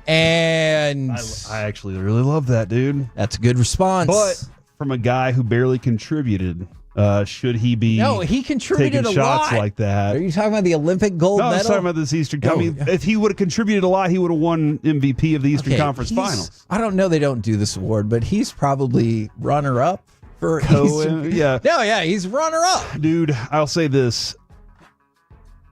And I actually really love that, dude. That's a good response. But from a guy who barely contributed, should he be he contributed taking a shots lot. like that? Are you talking about the Olympic gold No, I was medal? talking about this Eastern. I mean, if he would have contributed a lot, he would have won MVP of the Eastern Conference Finals. I don't know. They don't do this award, but he's probably runner-up for Eastern. Yeah. No, yeah, he's runner-up. Dude, I'll say this.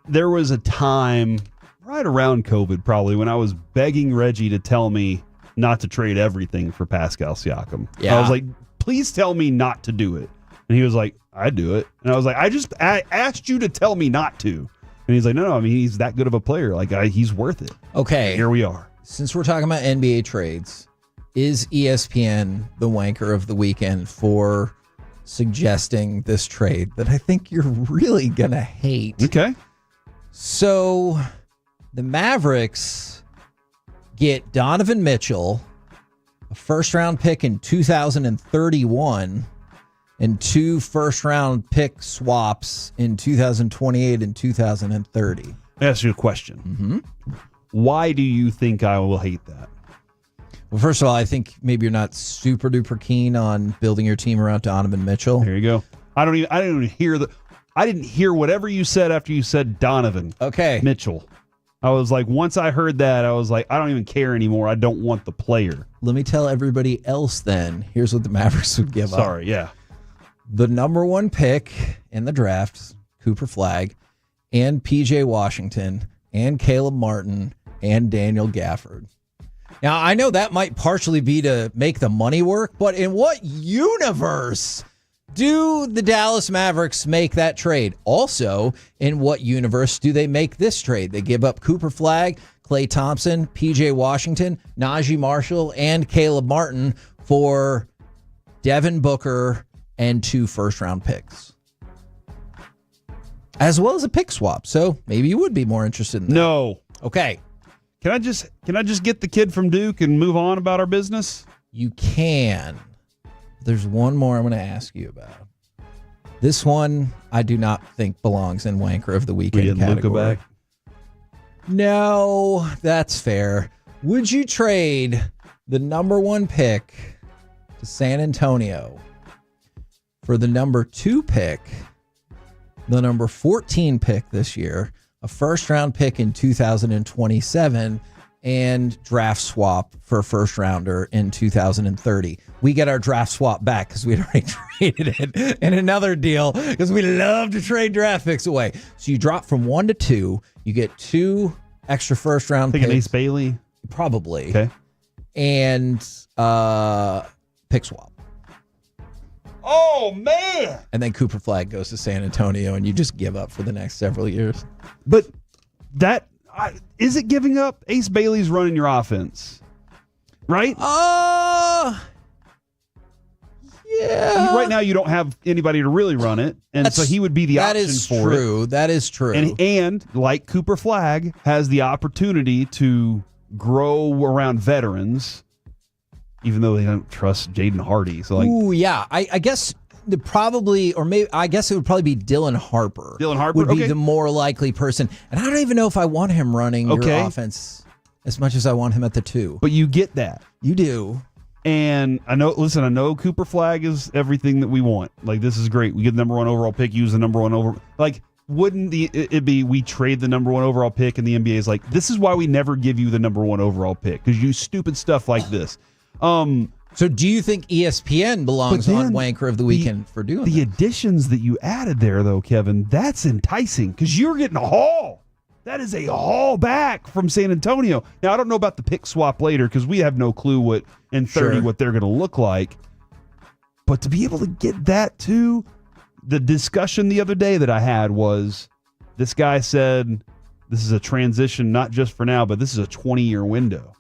There was a time right around COVID probably when I was begging Reggie to tell me not to trade everything for Pascal Siakam. Yeah. I was like, please tell me not to do it. And he was like, I'd do it. And I was like, I asked you to tell me not to. And he's like, no, I mean, he's that good of a player. Like, he's worth it. Okay. Here we are. Since we're talking about NBA trades, is ESPN the wanker of the weekend for suggesting this trade that I think you're really going to hate? Okay. So the Mavericks get Donovan Mitchell, a first-round pick in 2031, and 2 first-round pick swaps in 2028 and 2030. Let me ask you a question. Mm-hmm. Why do you think I will hate that? Well, first of all, I think maybe you're not super duper keen on building your team around Donovan Mitchell. There you go. I didn't hear whatever you said after you said Donovan. Okay. Mitchell. I was like, once I heard that, I was like, I don't even care anymore. I don't want the player. Let me tell everybody else then. Here's what the Mavericks would give up. Sorry, yeah. The number 1 pick in the draft, Cooper Flagg, and PJ Washington, and Caleb Martin, and Daniel Gafford. Now, I know that might partially be to make the money work, but in what universe do the Dallas Mavericks make that trade? Also, in what universe do they make this trade? They give up Cooper Flagg, Klay Thompson, PJ Washington, Najee Marshall, and Caleb Martin for Devin Booker and 2 first-round picks, as well as a pick swap. So maybe you would be more interested in that. No. Okay. Can I just get the kid from Duke and move on about our business? You can. there's one more I'm going to ask you about. This one I do not think belongs in Wanker of the Weekend category. Luka back? No, that's fair. Would you trade the number 1 pick to San Antonio for the number 2 pick, the number 14 pick this year, a first-round pick in 2027, and draft swap for a first-rounder in 2030? We get our draft swap back because we'd already traded it in another deal because we love to trade draft picks away. So you drop from 1 to 2. You get 2 extra first-round picks. Take an Ace Bailey? Probably. Okay. And pick swap. Oh, man. And then Cooper Flag goes to San Antonio, and you just give up for the next several years. But that is it giving up? Ace Bailey's running your offense, right? Yeah. Right now, you don't have anybody to really run it, and so he would be the option for it. That is true. And like Cooper Flag has the opportunity to grow around veterans, even though they don't trust Jaden Hardy. So, like, ooh, yeah. I guess probably, or maybe, I guess it would probably be Dylan Harper. Dylan Harper would be the more likely person. And I don't even know if I want him running your offense as much as I want him at the 2. But you get that. You do. And I know Cooper Flag is everything that we want. Like, this is great. We get the number 1 overall pick, use the number 1 overall. Like, wouldn't it be we trade the number 1 overall pick, and the NBA is like, this is why we never give you the number 1 overall pick, because you stupid stuff like this. So do you think ESPN belongs on Wanker of the Weekend for doing the additions that you added there, though, Kevin? That's enticing because you're getting a haul. That is a haul back from San Antonio. Now, I don't know about the pick swap later because we have no clue what in 30 what they're going to look like. But to be able to get that too, the discussion the other day that I had was this guy said this is a transition not just for now, but this is a 20-year window.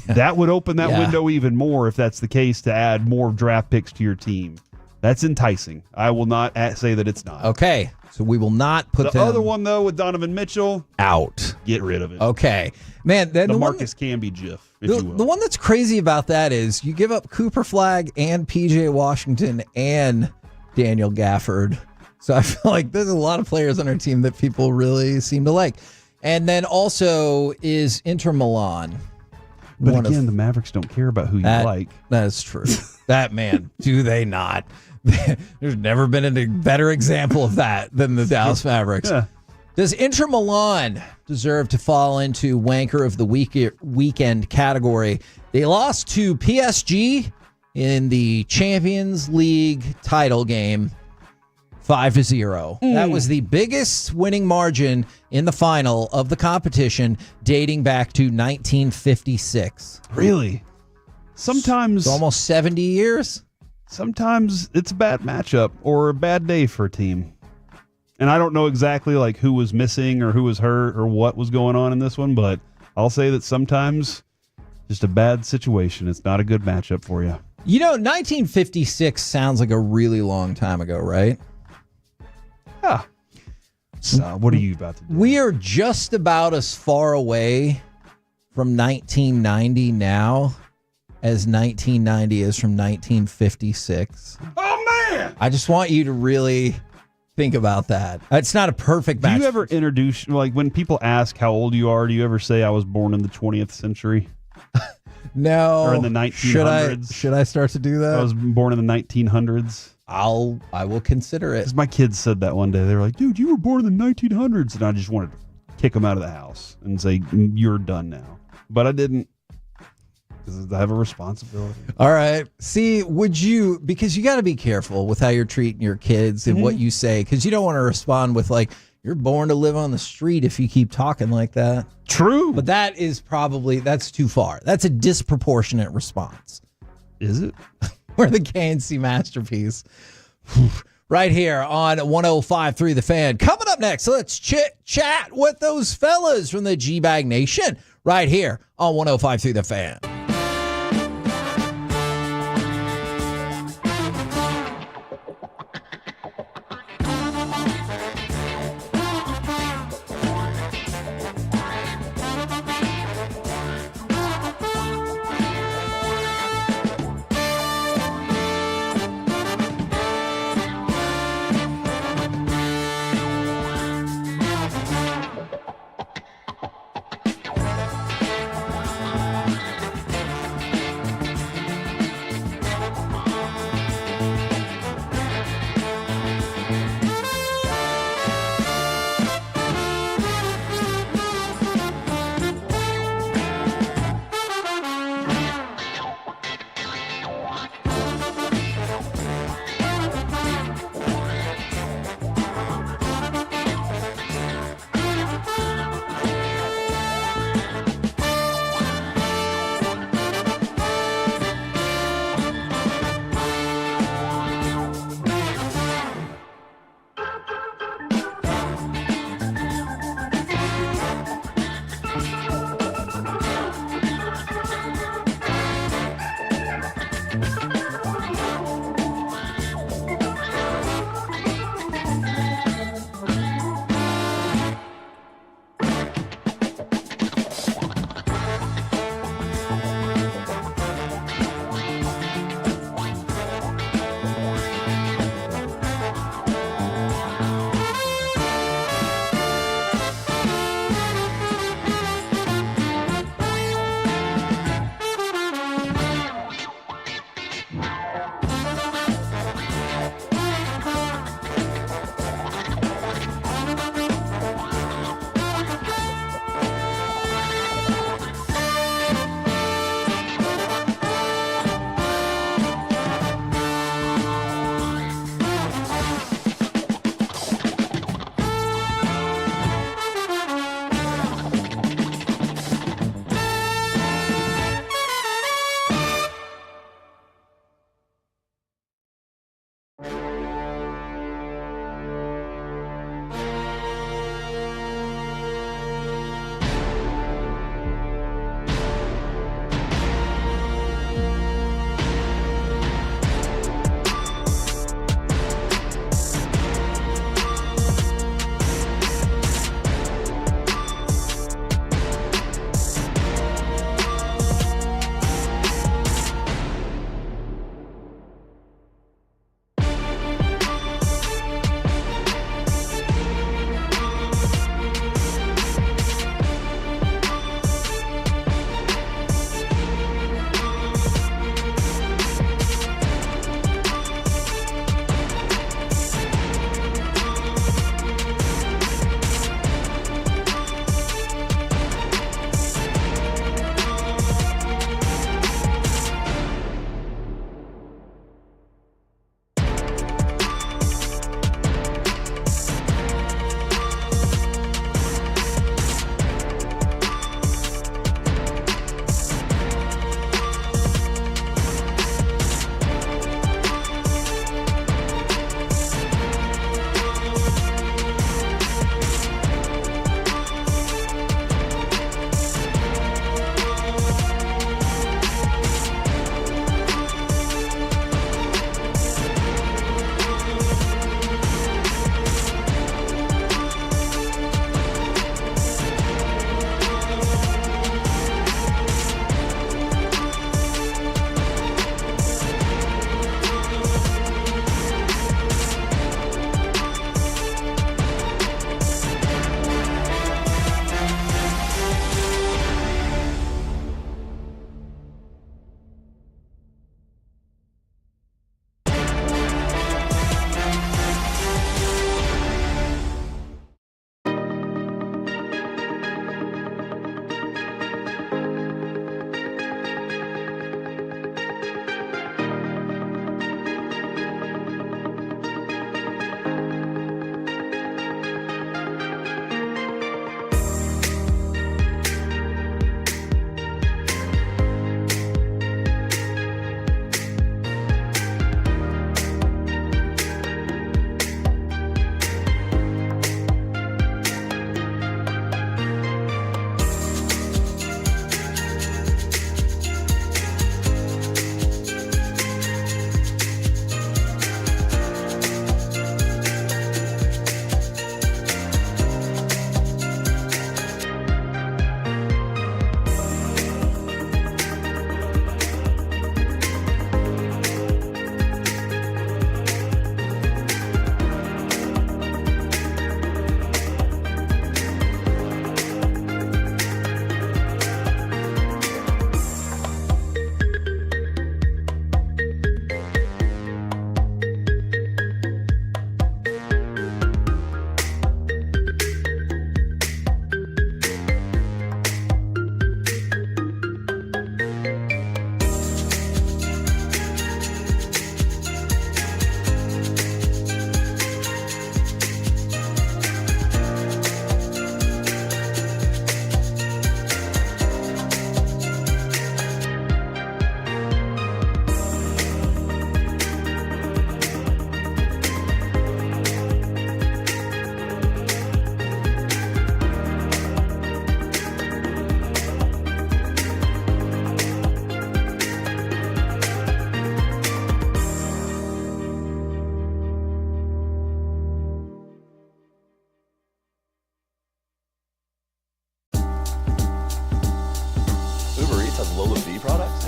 That would open that window even more if that's the case, to add more draft picks to your team. That's enticing. I will not say that it's not. Okay, so we will not put the other one, though, with Donovan Mitchell. Out. Get rid of it. Okay. Man, then the Marcus Camby gif, if you will. The one that's crazy about that is you give up Cooper Flag and PJ Washington and Daniel Gafford. So I feel like there's a lot of players on our team that people really seem to like. And then also is Inter Milan. But again, the Mavericks don't care about who you like. That's true. That, man, do they not? There's never been a better example of that than the Dallas Mavericks. Yeah. Does Inter Milan deserve to fall into Wanker of the Weekend category? They lost to PSG in the Champions League title game 5-0. That was the biggest winning margin in the final of the competition dating back to 1956. Really? Sometimes... It's almost 70 years? Sometimes it's a bad matchup or a bad day for a team. And I don't know exactly like who was missing or who was hurt or what was going on in this one, but I'll say that sometimes just a bad situation. It's not a good matchup for you. You know, 1956 sounds like a really long time ago, right? Yeah. So what are you about to do? We are just about as far away from 1990 now as 1990 is from 1956. Oh, man! I just want you to really think about that. It's not a perfect match. Do you ever introduce, like, when people ask how old you are, do you ever say I was born in the 20th century? No. Or in the 1900s? Should I start to do that? I was born in the 1900s. I will consider it. Because my kids said that one day. They were like, dude, you were born in the 1900s. And I just wanted to kick them out of the house and say, you're done now. But I didn't. Because I have a responsibility. All right. See, because you got to be careful with how you're treating your kids and what you say. Because you don't want to respond with like, you're born to live on the street if you keep talking like that. True. But that's too far. That's a disproportionate response. Is it? We're the KNC Masterpiece. Right here on 105.3 The Fan. Coming up next, let's chat with those fellas from the Gbag Nation. Right here on 105.3 The Fan.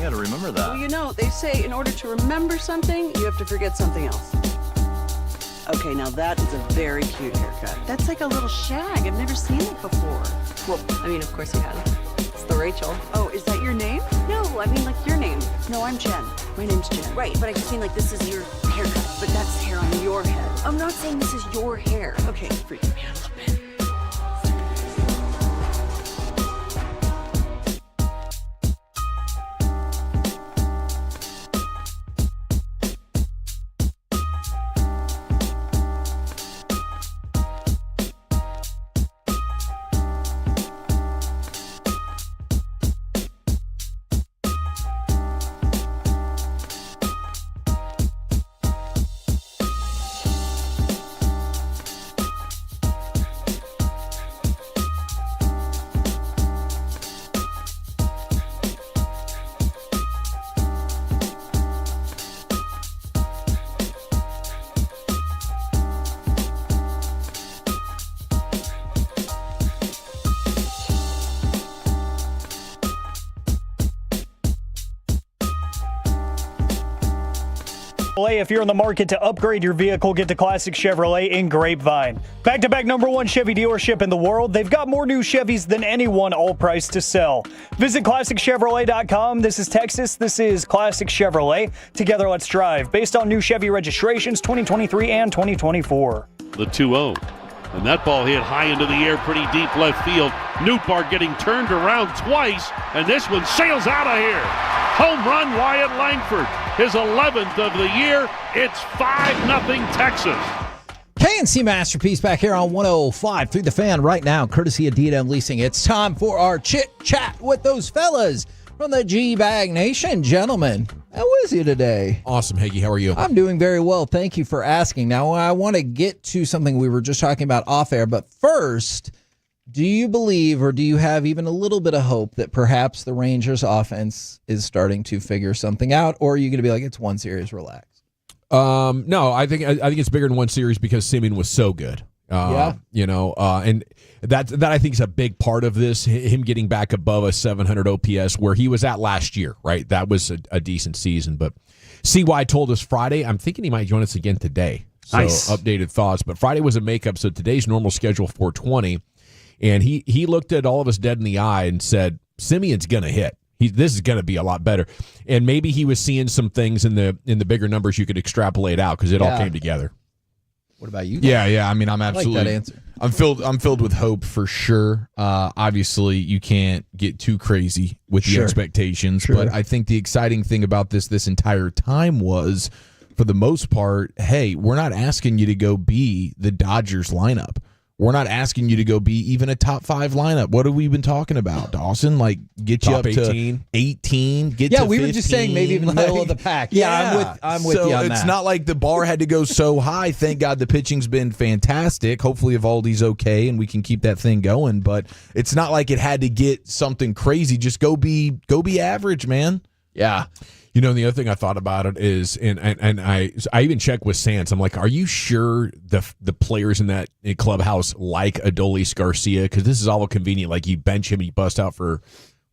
got to remember that. Well, you know, they say in order to remember something, you have to forget something else. Okay, now that is a very cute haircut. That's like a little shag. I've never seen it before. Well, I mean, of course you have. It's the Rachel. Oh, is that your name? No, I mean like your name. No, I'm Jen. My name's Jen. Right, but I just mean like this is your haircut. But that's hair on your head. I'm not saying this is your hair. Okay, freaking me out a little bit. If you're in the market to upgrade your vehicle, get to Classic Chevrolet in Grapevine. Back-to-back #1 Chevy dealership in the world. They've got more new Chevys than anyone, all priced to sell. Visit ClassicChevrolet.com. This is Texas. This is Classic Chevrolet. Together, let's drive. Based on new Chevy registrations 2023 and 2024. The 2-0. And that ball hit high into the air, pretty deep left field. Nootbaar getting turned around twice, and this one sails out of here. Home run, Wyatt Langford. His 11th of the year. It's 5-0 Texas. KNC Masterpiece back here on 105 through the fan right now, courtesy of D&M Leasing. It's time for our chit-chat with those fellas from the Gbag Nation. Gentlemen, how is you today? Awesome, Hagee. How are you? I'm doing very well. Thank you for asking. Now, I want to get to something we were just talking about off air, but first, do you believe or do you have even a little bit of hope that perhaps the Rangers offense is starting to figure something out, or are you going to be like, it's one series, relax? No, I think it's bigger than one series because Simeon was so good. And that I think is a big part of this, him getting back above a 700 OPS where he was at last year, right? That was a decent season. But CY told us Friday, I'm thinking he might join us again today. So nice. Updated thoughts. But Friday was a makeup, so today's normal schedule 420. And he looked at all of us dead in the eye and said, Simeon's going to hit. This is going to be a lot better. And maybe he was seeing some things in the bigger numbers you could extrapolate out because it all came together. What about you? Yeah. I mean, I'm absolutely. I like that answer. I'm filled with hope for sure. Obviously, you can't get too crazy with the expectations, but I think the exciting thing about this entire time was, for the most part, hey, we're not asking you to go be the Dodgers lineup. We're not asking you to go be even a top 5 lineup. What have we been talking about, Dawson? Like, get top you up 18. to 18, get to 15. Yeah, we were just saying maybe even middle of the pack. Yeah, I'm with you on that. It's not like the bar had to go so high. Thank God the pitching's been fantastic. Hopefully Evaldi's okay and we can keep that thing going. But it's not like it had to get something crazy. Just go be average, man. Yeah. You know, the other thing I thought about it is, and I even checked with Sands. I'm like, are you sure the players in that clubhouse like Adolis Garcia? Because this is all convenient. Like, you bench him, he bust out for,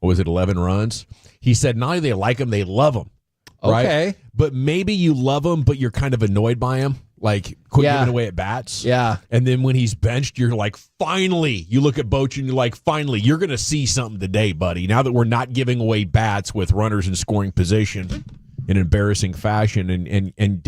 11 runs. He said not only they like him, they love him. Right? Okay. But maybe you love him, but you're kind of annoyed by him. Like, quit giving away at bats. Yeah. And then when he's benched, you're like, finally. You look at Boch and you're like, finally, you're going to see something today, buddy. Now that we're not giving away bats with runners in scoring position in embarrassing fashion. And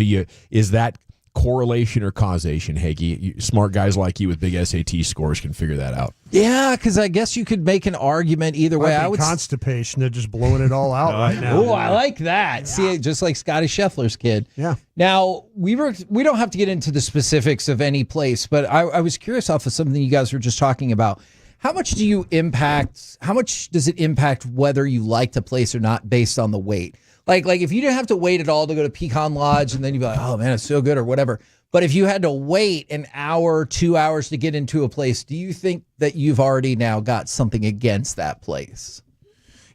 is that correlation or causation, Hagee? Smart guys like you with big SAT scores can figure that out. Yeah, because I guess you could make an argument either way. I would constipation. They're just blowing it all out right now. Oh, I like that. Yeah. See, just like Scotty Scheffler's kid. Yeah. Now, we don't have to get into the specifics of any place, but I was curious off of something you guys were just talking about. How much does it impact whether you like the place or not based on the weight? Like if you didn't have to wait at all to go to Pecan Lodge and then you'd be like, oh man, it's so good or whatever. But if you had to wait an hour, 2 hours to get into a place, do you think that you've already now got something against that place?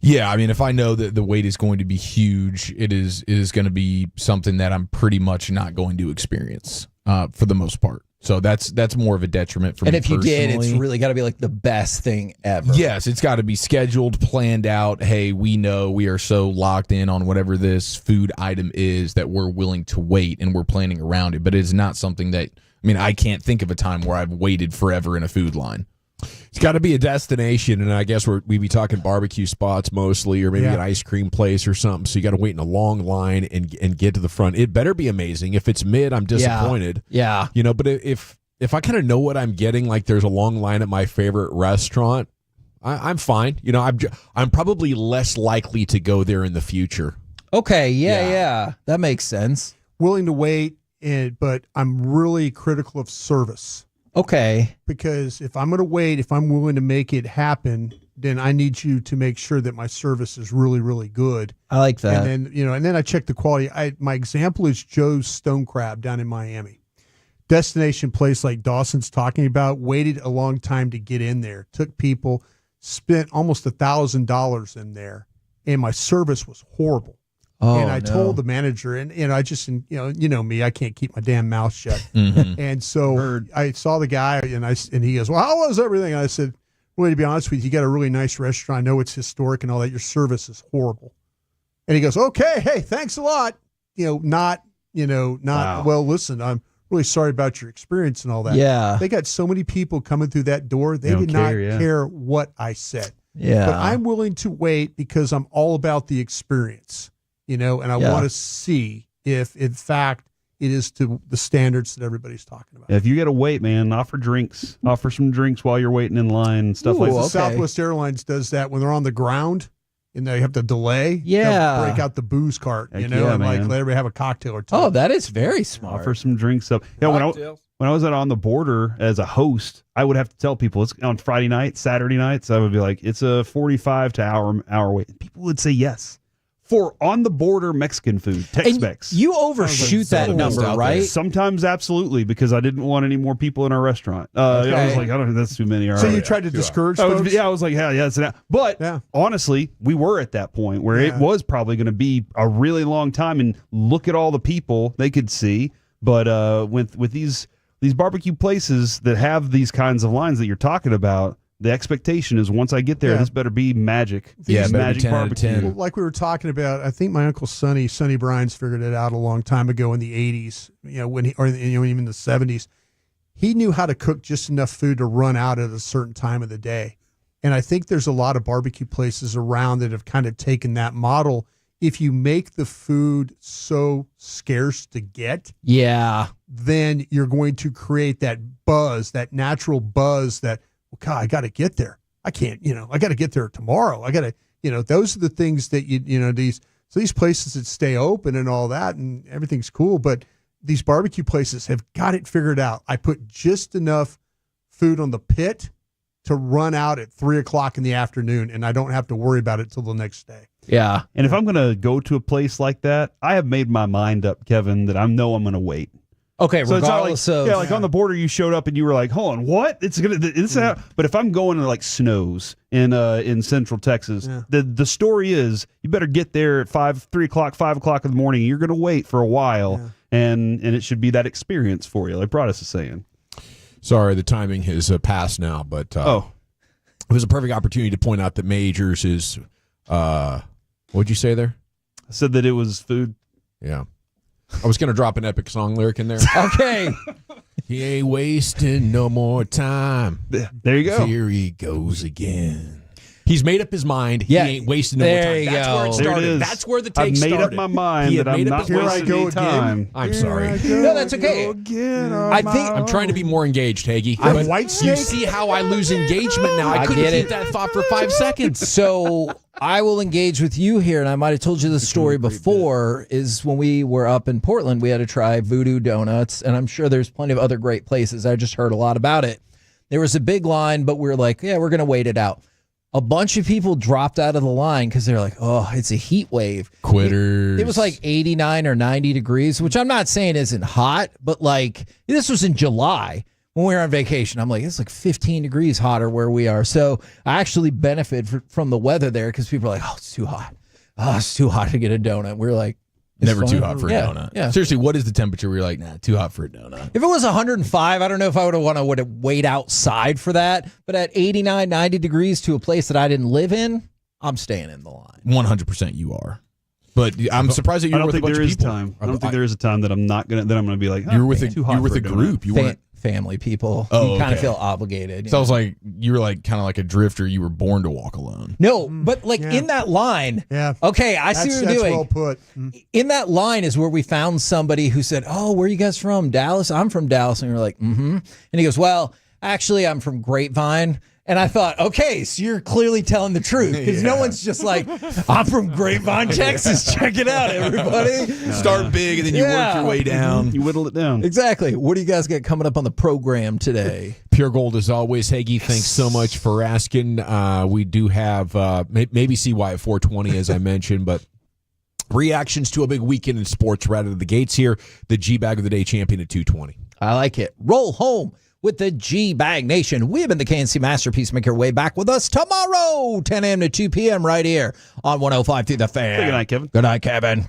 Yeah, I mean, if I know that the wait is going to be huge, it is going to be something that I'm pretty much not going to experience for the most part. So that's more of a detriment for me. And if you did, it's personally. really got to be like the best thing ever. Yes, it's got to be scheduled, planned out. Hey, we know we are so locked in on whatever this food item is that we're willing to wait, and we're planning around it. But it's not something that, I can't think of a time where I've waited forever in a food line. It's got to be a destination, and I guess we'd be talking barbecue spots mostly, or maybe an ice cream place or something. So you got to wait in a long line and get to the front. It better be amazing. If it's mid, I'm disappointed. Yeah. But if I kind of know what I'm getting, like there's a long line at my favorite restaurant, I'm fine. I'm probably less likely to go there in the future. Okay, yeah. That makes sense. Willing to wait, but I'm really critical of service. Okay. Because if I'm going to wait, if I'm willing to make it happen, then I need you to make sure that my service is really, really good. I like that. And then I check the quality. My example is Joe's Stone Crab down in Miami. Destination place like Dawson's talking about, waited a long time to get in there. Took people, spent almost $1,000 in there, and my service was horrible. Oh, and I told the manager, and I just, you know me, I can't keep my damn mouth shut. Mm-hmm. And so I saw the guy, and he goes, "Well, how was everything?" And I said, "Well, to be honest with you, you got a really nice restaurant. I know it's historic and all that. Your service is horrible." And he goes, "Okay, hey, thanks a lot." Not. Wow. Well, listen, I'm really sorry about your experience and all that. Yeah. They got so many people coming through that door. They don't did not care, care what I said. Yeah. But I'm willing to wait because I'm all about the experience. And I want to see if, in fact, it is to the standards that everybody's talking about. If you got to wait, man, offer drinks. Offer some drinks while you're waiting in line and stuff like that. Southwest Airlines does that when they're on the ground and they have to delay. Yeah. They'll break out the booze cart, Heck and yeah, let man. everybody have a cocktail or two. Oh, that is very smart. Offer some drinks up. When I was on the border as a host, I would have to tell people it's on Friday night, Saturday nights. I would be like, it's a 45 to hour wait. And people would say yes. For on the border Mexican food, Tex-Mex. You overshoot that number, right? Sometimes, absolutely, because I didn't want any more people in our restaurant. I was like, I don't think that's too many. So you tried to discourage folks? I was like, hell yeah, it's an But honestly, we were at that point where it was probably going to be a really long time. And look at all the people they could see. But with these barbecue places that have these kinds of lines that you're talking about, the expectation is once I get there, this better be magic. Magic barbecue. Well, like we were talking about, I think my Uncle Sonny Bryan's figured it out a long time ago in the 80s, even in the 70s. He knew how to cook just enough food to run out at a certain time of the day. And I think there's a lot of barbecue places around that have kind of taken that model. If you make the food so scarce to get, then you're going to create that buzz, that natural buzz that, well, God, I got to get there. I can't, I got to get there tomorrow. I got to, those are the things that these places that stay open and all that, and everything's cool. But these barbecue places have got it figured out. I put just enough food on the pit to run out at 3:00 in the afternoon, and I don't have to worry about it till the next day. Yeah. And if I'm going to go to a place like that, I have made my mind up, Kevin, that I know I'm going to wait. Okay, so regardless it's not like, like on the border, you showed up and you were like, "Hold on, what? It's But if I'm going to like Snows in Central Texas, the story is you better get there at 3:00, 5:00 in the morning. You're going to wait for a while, and it should be that experience for you, like Broadus is saying. Sorry, the timing has passed now, but it was a perfect opportunity to point out that Majors is. What'd you say there? I said that it was food. Yeah. I was going to drop an epic song lyric in there. Okay. He ain't wasting no more time. There you go. Here he goes again. He's made up his mind. Yeah. He ain't wasting no more time. There you That's go. where it started. There it is. That's where the take started. I've made up my mind that I'm not wasting any time. I'm sorry. No, that's okay. I think I'm trying to be more engaged, Hagee. I'm White You Snake? see how I lose engagement now. I couldn't keep that thought for 5 seconds. So I will engage with you here, and I might have told you this story before, is when we were up in Portland, we had to try Voodoo Donuts, and I'm sure there's plenty of other great places. I just heard a lot about it. There was a big line, but we were like, yeah, we're going to wait it out. A bunch of people dropped out of the line because they're like, oh, it's a heat wave. Quitters. It was like 89 or 90 degrees, which I'm not saying isn't hot, but like this was in July when we were on vacation. I'm like, it's like 15 degrees hotter where we are. So I actually benefit from the weather there because people are like, oh, it's too hot. Oh, it's too hot to get a donut. We're like, Never fine. too hot for a Yeah, donut. yeah. Seriously, what is the temperature where you're like, nah, too hot for a donut? If it was 105, I don't know if I would have wait outside for that. But at 89, 90 degrees to a place that I didn't live in, I'm staying in the line. 100% you are. But I'm surprised that I you're don't with a think bunch there of is people. time. I don't think there is a time that I'm gonna be like, You're with too hot for a donut. group. You weren't. Family people. Oh, you kind of okay. feel obligated. Sounds like you were like kind of like a drifter. You were born to walk alone. No, but like in that line. Yeah. Okay, I see what you're that's doing. well put. In that line is where we found somebody who said, "Oh, where are you guys from? Dallas? I'm from Dallas." And we were like, "Mm-hmm." And he goes, "Well, actually, I'm from Grapevine." And I thought, okay, so you're clearly telling the truth because no one's just like, I'm from Grapevine, Texas. Check it out, everybody. Start big and then you work your way down. You whittle it down. Exactly. What do you guys get coming up on the program today? Pure Gold as always. Hagee, thanks so much for asking. We do have maybe CY at 420, as I mentioned, but reactions to a big weekend in sports right out of the gates here. The Gbag of the Day champion at 220. I like it. Roll home with the Gbag Nation. We have been the KNC Masterpiece. Make your way back with us tomorrow, 10 a.m. to 2 p.m. right here on 105 through the Fan. Good night, Kevin. Good night, Kevin.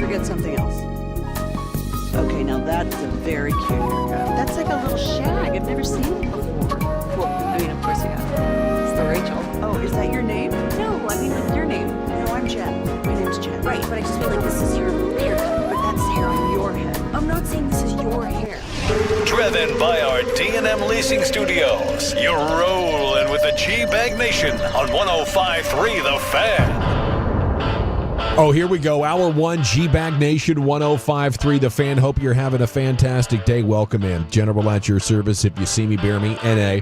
forget something else? Okay, now that is a very cute haircut. That's like a little shag. I've never seen it before. Well, I mean, of course you have. It's the Rachel. Oh, is that your name? No, I mean like your name. No, I'm Jen. My name's Jen. Right, but I just feel like this is your haircut. But that's hair on your head. I'm not saying this is your hair. Driven by our D&M Leasing Studios, you're rolling with the Gbag Nation on 105.3 The Fan. Oh, here we go. Hour 1, Gbag Nation, 105.3 The Fan. Hope you're having a fantastic day. Welcome in. General at your service. If you see me, bear me. NA.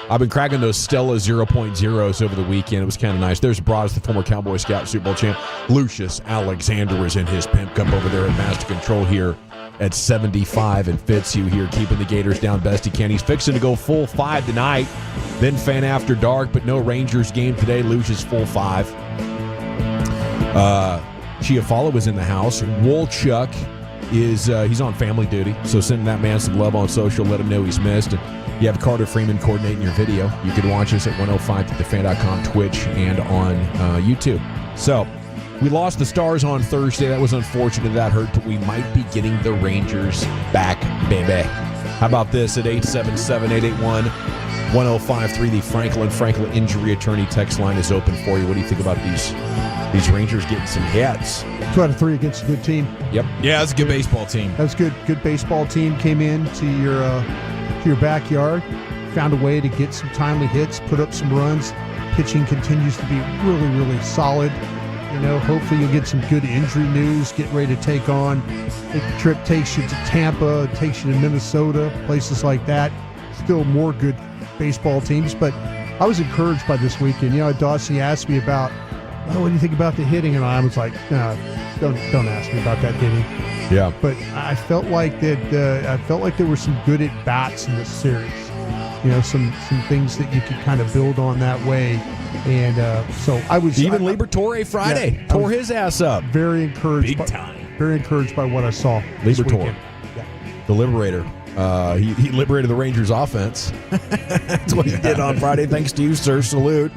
I've been cracking those Stella 0.0s over the weekend. It was kind of nice. There's Braz, the former Cowboy Scout Super Bowl champ. Lucius Alexander is in his pimp cup over there at Master Control here at 75 and Fitzhugh here, keeping the Gators down best he can. He's fixing to go full 5 tonight. Then Fan After Dark, but no Rangers game today. Lucius full 5. Chiafalo was in the house. Wolchuk is he's on family duty, so sending that man some love on social. Let him know he's missed. And you have Carter Freeman coordinating your video. You can watch us at 105thefan.com, Twitch, and on YouTube. So we lost the Stars on Thursday. That was unfortunate. That hurt, but we might be getting the Rangers back, baby. How about this at 877-881-1053? The Franklin injury attorney text line is open for you. What do you think about these Rangers getting some hits? 2 out of 3 against a good team. Yep. Yeah, that's a good baseball team. That's good. Good baseball team came in to your backyard, found a way to get some timely hits, put up some runs. Pitching continues to be really, really solid. You know, hopefully you'll get some good injury news. Get ready to take on. The trip takes you to Tampa, takes you to Minnesota, places like that. Still more good baseball teams, but I was encouraged by this weekend. You know, Dawson asked me about, what do you think about the hitting? And I was like, no, don't ask me about that hitting. Yeah. But I felt like that. I felt like there were some good at bats in this series. You know, some things that you could kind of build on that way. And so I was even Liberatore Friday tore his ass up. Very encouraged, big time. Very encouraged by what I saw. Liberatore, the Liberator. He liberated the Rangers' offense. That's what he did on Friday. Thanks to you, sir. Salute.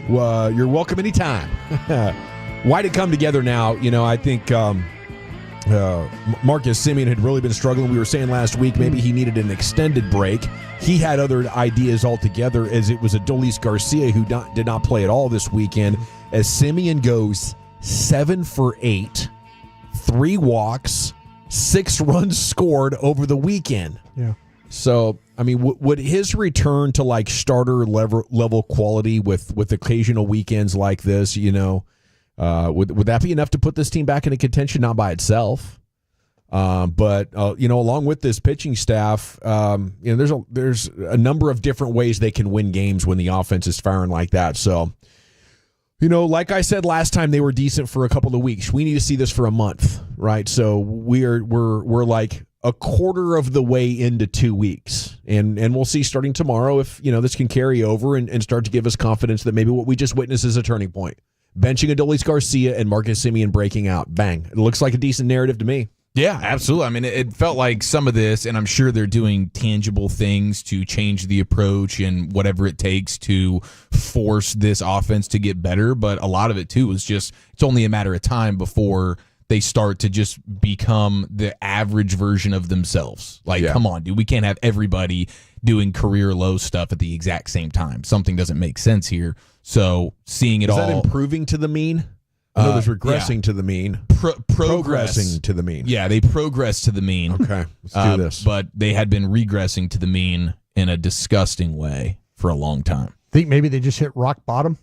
You're welcome anytime. Why did it come together now? You know, I think Marcus Semien had really been struggling. We were saying last week maybe he needed an extended break. He had other ideas altogether, as it was Adolis Garcia who did not play at all this weekend. As Semien goes 7 for 8, 3 walks, 6 runs scored over the weekend. Yeah. So, I mean, would his return to like starter level quality with occasional weekends like this, you know, would that be enough to put this team back into contention? Not by itself, but you know, along with this pitching staff, you know, there's a number of different ways they can win games when the offense is firing like that. So, you know, like I said last time, they were decent for a couple of weeks. We need to see this for a month, right? So we're like a quarter of the way into 2 weeks, and we'll see starting tomorrow if, you know, this can carry over and start to give us confidence that maybe what we just witnessed is a turning point. Benching Adolis Garcia and Marcus Semien breaking out. Bang. It looks like a decent narrative to me. Yeah, absolutely. I mean, it felt like some of this, and I'm sure they're doing tangible things to change the approach and whatever it takes to force this offense to get better. But a lot of it, too, is just it's only a matter of time before they start to just become the average version of themselves. Like, come on, dude. We can't have everybody doing career low stuff at the exact same time. Something doesn't make sense here. So seeing it all. Is that improving to the mean? No, there's regressing to the mean. Progressing to the mean. Yeah, they progressed to the mean. Okay, let's do this. But they had been regressing to the mean in a disgusting way for a long time. Think maybe they just hit rock bottom?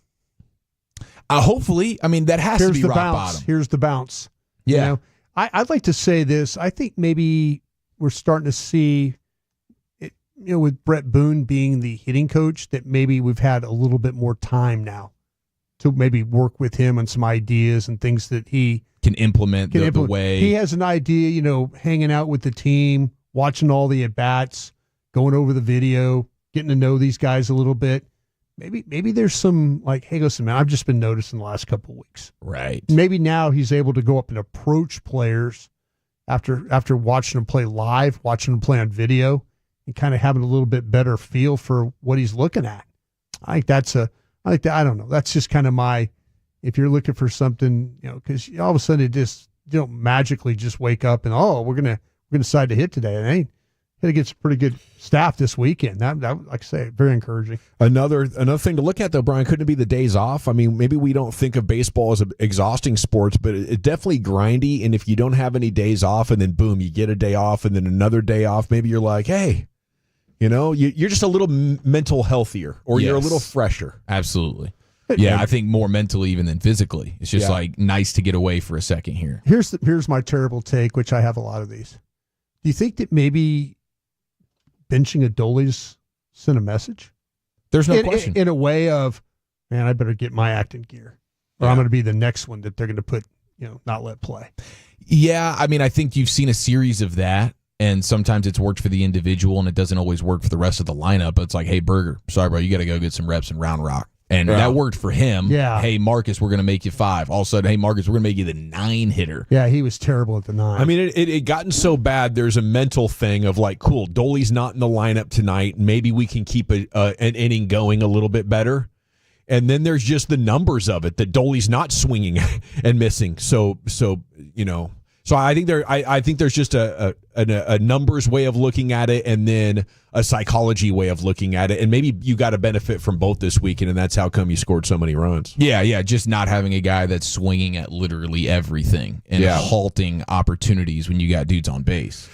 Hopefully. I mean, that has to be rock bottom. Here's the bounce. Yeah. You know, I'd like to say this. I think maybe we're starting to see, it, you know, with Brett Boone being the hitting coach, that maybe we've had a little bit more time now to maybe work with him on some ideas and things that he can implement the way. He has an idea, you know, hanging out with the team, watching all the at-bats, going over the video, getting to know these guys a little bit. Maybe there's some like, hey, listen, man, I've just been noticing the last couple of weeks. Right. Maybe now he's able to go up and approach players after watching them play live, watching them play on video, and kind of having a little bit better feel for what he's looking at. I think I don't know. That's just kind of my, if you're looking for something, you know, because all of a sudden don't magically just wake up and we're gonna decide to hit today. And they hit against a pretty good staff this weekend. That like I say, very encouraging. Another thing to look at though, Brian, couldn't it be the days off? I mean, maybe we don't think of baseball as an exhausting sports, but it's definitely grindy. And if you don't have any days off, and then boom, you get a day off, and then another day off, maybe you're like, hey, you're just a little mental healthier, or you're a little fresher. Absolutely. Yeah, I think more mentally even than physically. It's just like nice to get away for a second here. Here's my terrible take, which I have a lot of these. Do you think that maybe benching Adolis sent a message? There's no question. In a way of, man, I better get my act in gear, or I'm going to be the next one that they're going to put, not let play. Yeah, I mean, I think you've seen a series of that, and sometimes it's worked for the individual, and it doesn't always work for the rest of the lineup. But it's like, hey, Berger, sorry, bro, you got to go get some reps in Round Rock. And that worked for him. Yeah. Hey, Marcus, we're going to make you 5. All of a sudden, hey, Marcus, we're going to make you the 9 hitter. Yeah, he was terrible at the 9. I mean, it gotten so bad, there's a mental thing of like, cool, Dolly's not in the lineup tonight. Maybe we can keep an inning going a little bit better. And then there's just the numbers of it, that Dolly's not swinging and missing. So I think there's just a numbers way of looking at it, and then a psychology way of looking at it, and maybe you got to benefit from both this weekend, and that's how come you scored so many runs. Yeah, just not having a guy that's swinging at literally everything and halting opportunities when you got dudes on base.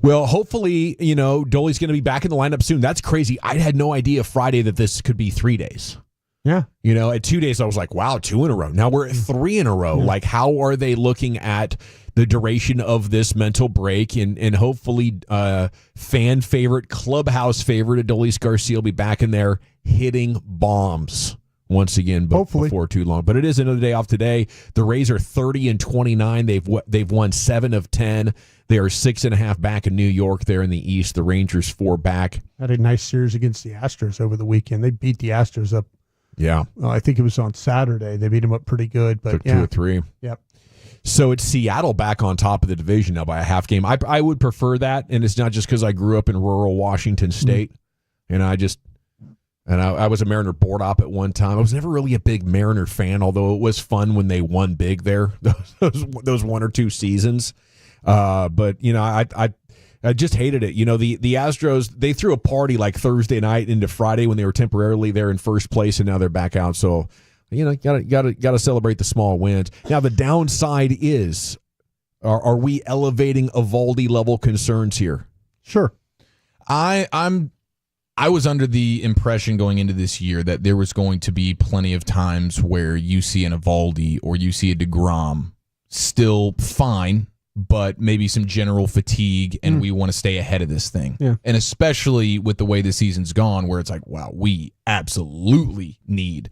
Well, hopefully, Dolly's going to be back in the lineup soon. That's crazy. I had no idea Friday that this could be 3 days. Yeah. At 2 days, I was like, wow, 2 in a row. Now we're at 3 in a row. Yeah. Like, how are they looking at the duration of this mental break? And hopefully fan favorite, clubhouse favorite, Adolis Garcia will be back in there hitting bombs once again before too long. But it is another day off today. The Rays are 30-29. They've won 7 of 10. They are 6.5 back in New York there in the East. The Rangers 4 back. Had a nice series against the Astros over the weekend. They beat the Astros up. Yeah. Well, I think it was on Saturday. They beat them up pretty good. But took 2 or 3. Yep. So it's Seattle back on top of the division now by a half game. I would prefer that, and it's not just because I grew up in rural Washington State, and I was a Mariner board op at one time. I was never really a big Mariner fan, although it was fun when they won big there, those 1 or 2 seasons. But I just hated it. The Astros, they threw a party like Thursday night into Friday when they were temporarily there in first place, and now they're back out. So, gotta celebrate the small wins. Now the downside is, are we elevating Eovaldi level concerns here? Sure. I was under the impression going into this year that there was going to be plenty of times where you see an Eovaldi or you see a DeGrom still fine, but maybe some general fatigue, and we want to stay ahead of this thing. Yeah. And especially with the way the season's gone, where it's like, wow, we absolutely need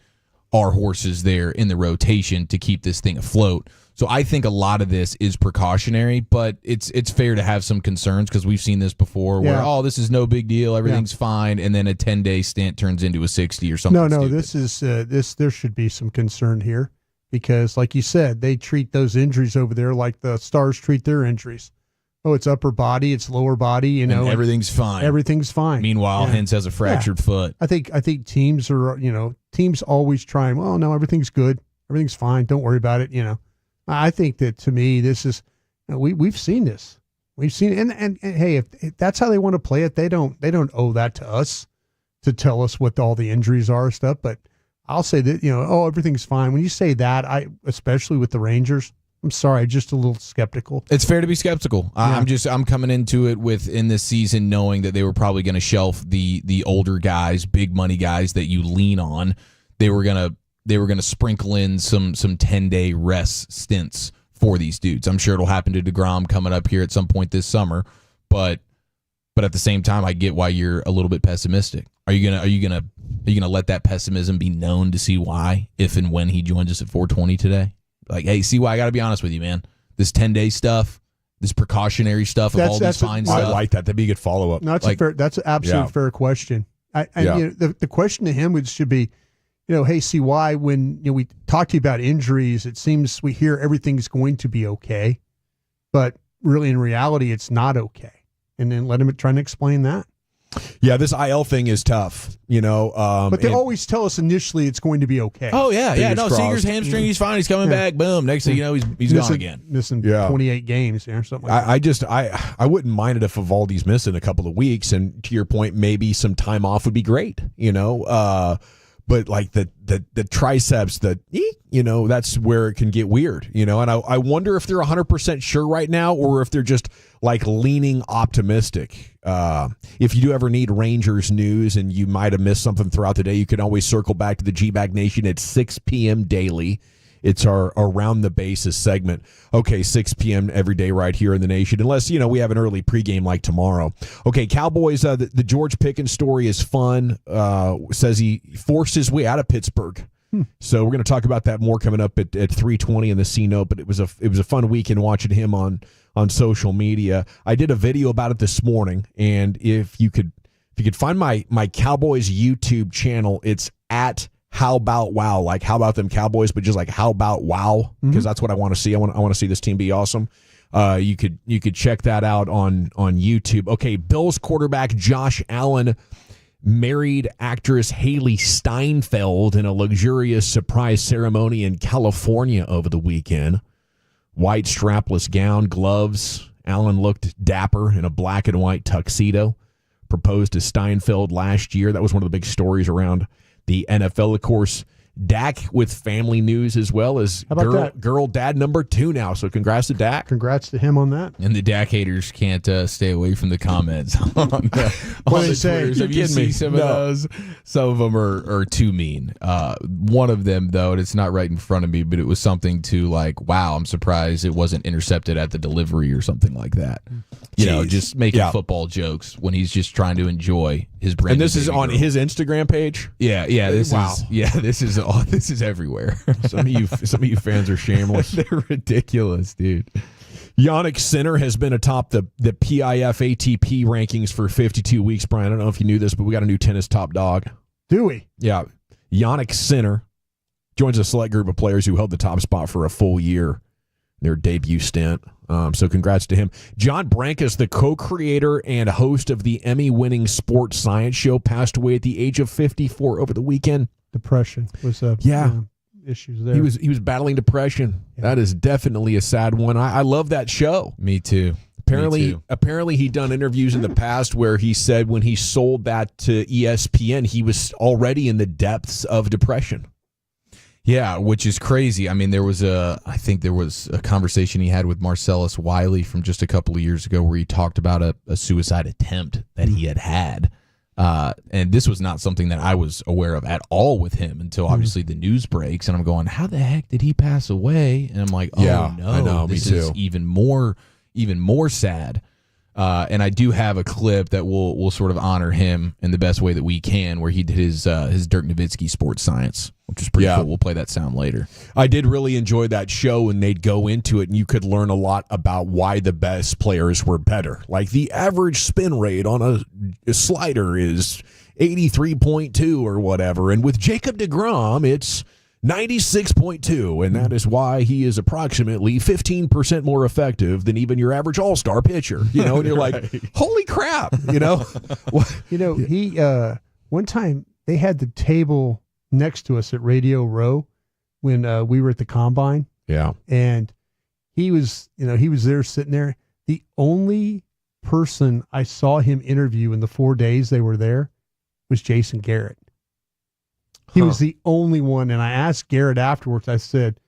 our horses there in the rotation to keep this thing afloat. So I think a lot of this is precautionary, but it's fair to have some concerns because we've seen this before where, this is no big deal, everything's fine, and then a 10-day stint turns into a 60 or something. No, stupid. this is there should be some concern here because, like you said, they treat those injuries over there like the Stars treat their injuries. Oh, it's upper body, it's lower body, and everything's fine. Everything's fine. Meanwhile, Hintz has a fractured foot. I think teams are, teams always try, well, no, everything's good. Everything's fine. Don't worry about it, I think that, to me, this is, we've seen this. We've seen it. And hey, if that's how they want to play it, they don't owe that to us to tell us what all the injuries are and stuff. But I'll say that, everything's fine. When you say that, especially with the Rangers, I'm sorry, just a little skeptical. It's fair to be skeptical. Yeah. I'm coming into it in this season knowing that they were probably going to shelf the older guys, big money guys that you lean on. They were going to sprinkle in some 10-day rest stints for these dudes. I'm sure it'll happen to DeGrom coming up here at some point this summer, but at the same time, I get why you're a little bit pessimistic. Are you gonna let that pessimism be known to see why if and when he joins us at 420 today? Like, hey, see why I got to be honest with you, man. This 10-day stuff, this precautionary stuff of all these fine stuff. I like that. That'd be a good follow-up. No, that's an absolute fair question. The question to him should be, hey, CY, when we talk to you about injuries, it seems we hear everything's going to be okay, but really in reality, it's not okay. And then let him try and explain that. Yeah, this IL thing is tough, but they always tell us initially it's going to be okay. Oh, yeah. Yeah, no, crossed. Seager's hamstring, he's fine. He's coming back. Boom. Next thing you know, he's gone again. Missing 28 games or something like that. I wouldn't mind it if Evaldi's missing a couple of weeks. And to your point, maybe some time off would be great, but like the triceps, that's where it can get weird, and I wonder if they're 100% sure right now or if they're just like leaning optimistic. If you do ever need Rangers news and you might have missed something throughout the day, you can always circle back to the Gbag Nation at 6 p.m. daily. It's our Around the Bases segment. Okay, 6 p.m. every day right here in the nation, unless, we have an early pregame like tomorrow. Okay, Cowboys, the George Pickens story is fun. Says he forced his way out of Pittsburgh. So we're going to talk about that more coming up at 3:20 in the C note, but it was a fun weekend watching him on social media. I did a video about it this morning, and if you could find my Cowboys YouTube channel, it's at How About Wow, like how about them Cowboys, but just like how about wow, because that's what I want to see. I want to see this team be awesome. You could check that out on YouTube. Okay, Bills quarterback Josh Allen married actress Haley Steinfeld in a luxurious surprise ceremony in California over the weekend. White strapless gown, gloves. Allen looked dapper in a black and white tuxedo. Proposed to Steinfeld last year. That was one of the big stories around the NFL, of course. Dak with family news as well as girl dad number 2 now. So congrats to Dak. Congrats to him on that. And the Dak haters can't stay away from the comments on what they say. Twitters. Have you seen some of those? Some of them are too mean. One of them, though, and it's not right in front of me, but it was something to like, wow, I'm surprised it wasn't intercepted at the delivery or something like that. Just making football jokes when he's just trying to enjoy his brand. And this is on his Instagram page? Yeah. This is everywhere. Some of you fans are shameless. They're ridiculous, dude. Yannick Sinner has been atop the PIF ATP rankings for 52 weeks, Brian. I don't know if you knew this, but we got a new tennis top dog. Do we? Yeah. Yannick Sinner joins a select group of players who held the top spot for a full year, their debut stint. So congrats to him. John Brankus, the co-creator and host of the Emmy-winning sports science show, passed away at the age of 54 over the weekend. Depression was issues there. He was battling depression. Yeah. That is definitely a sad one. I love that show. Me too. Apparently he'd done interviews in the past where he said when he sold that to ESPN, he was already in the depths of depression. Yeah, which is crazy. I mean, I think there was a conversation he had with Marcellus Wiley from just a couple of years ago where he talked about a suicide attempt that he had. And this was not something that I was aware of at all with him until obviously the news breaks, and I'm going, how the heck did he pass away? And I'm like, oh yeah, no, I know, this me too. is even more sad. And I do have a clip that will sort of honor him in the best way that we can, where he did his Dirk Nowitzki sports science, which is pretty cool. We'll play that sound later. I did really enjoy that show, and they'd go into it, and you could learn a lot about why the best players were better. Like the average spin rate on a slider is 83.2 or whatever, and with Jacob deGrom, it's 96.2, and that is why he is approximately 15% more effective than even your average all-star pitcher. And you're like, holy crap, he one time they had the table next to us at Radio Row when we were at the Combine. Yeah. And he was there sitting there. The only person I saw him interview in the 4 days they were there was Jason Garrett. He was the only one, and I asked Garrett afterwards, I said,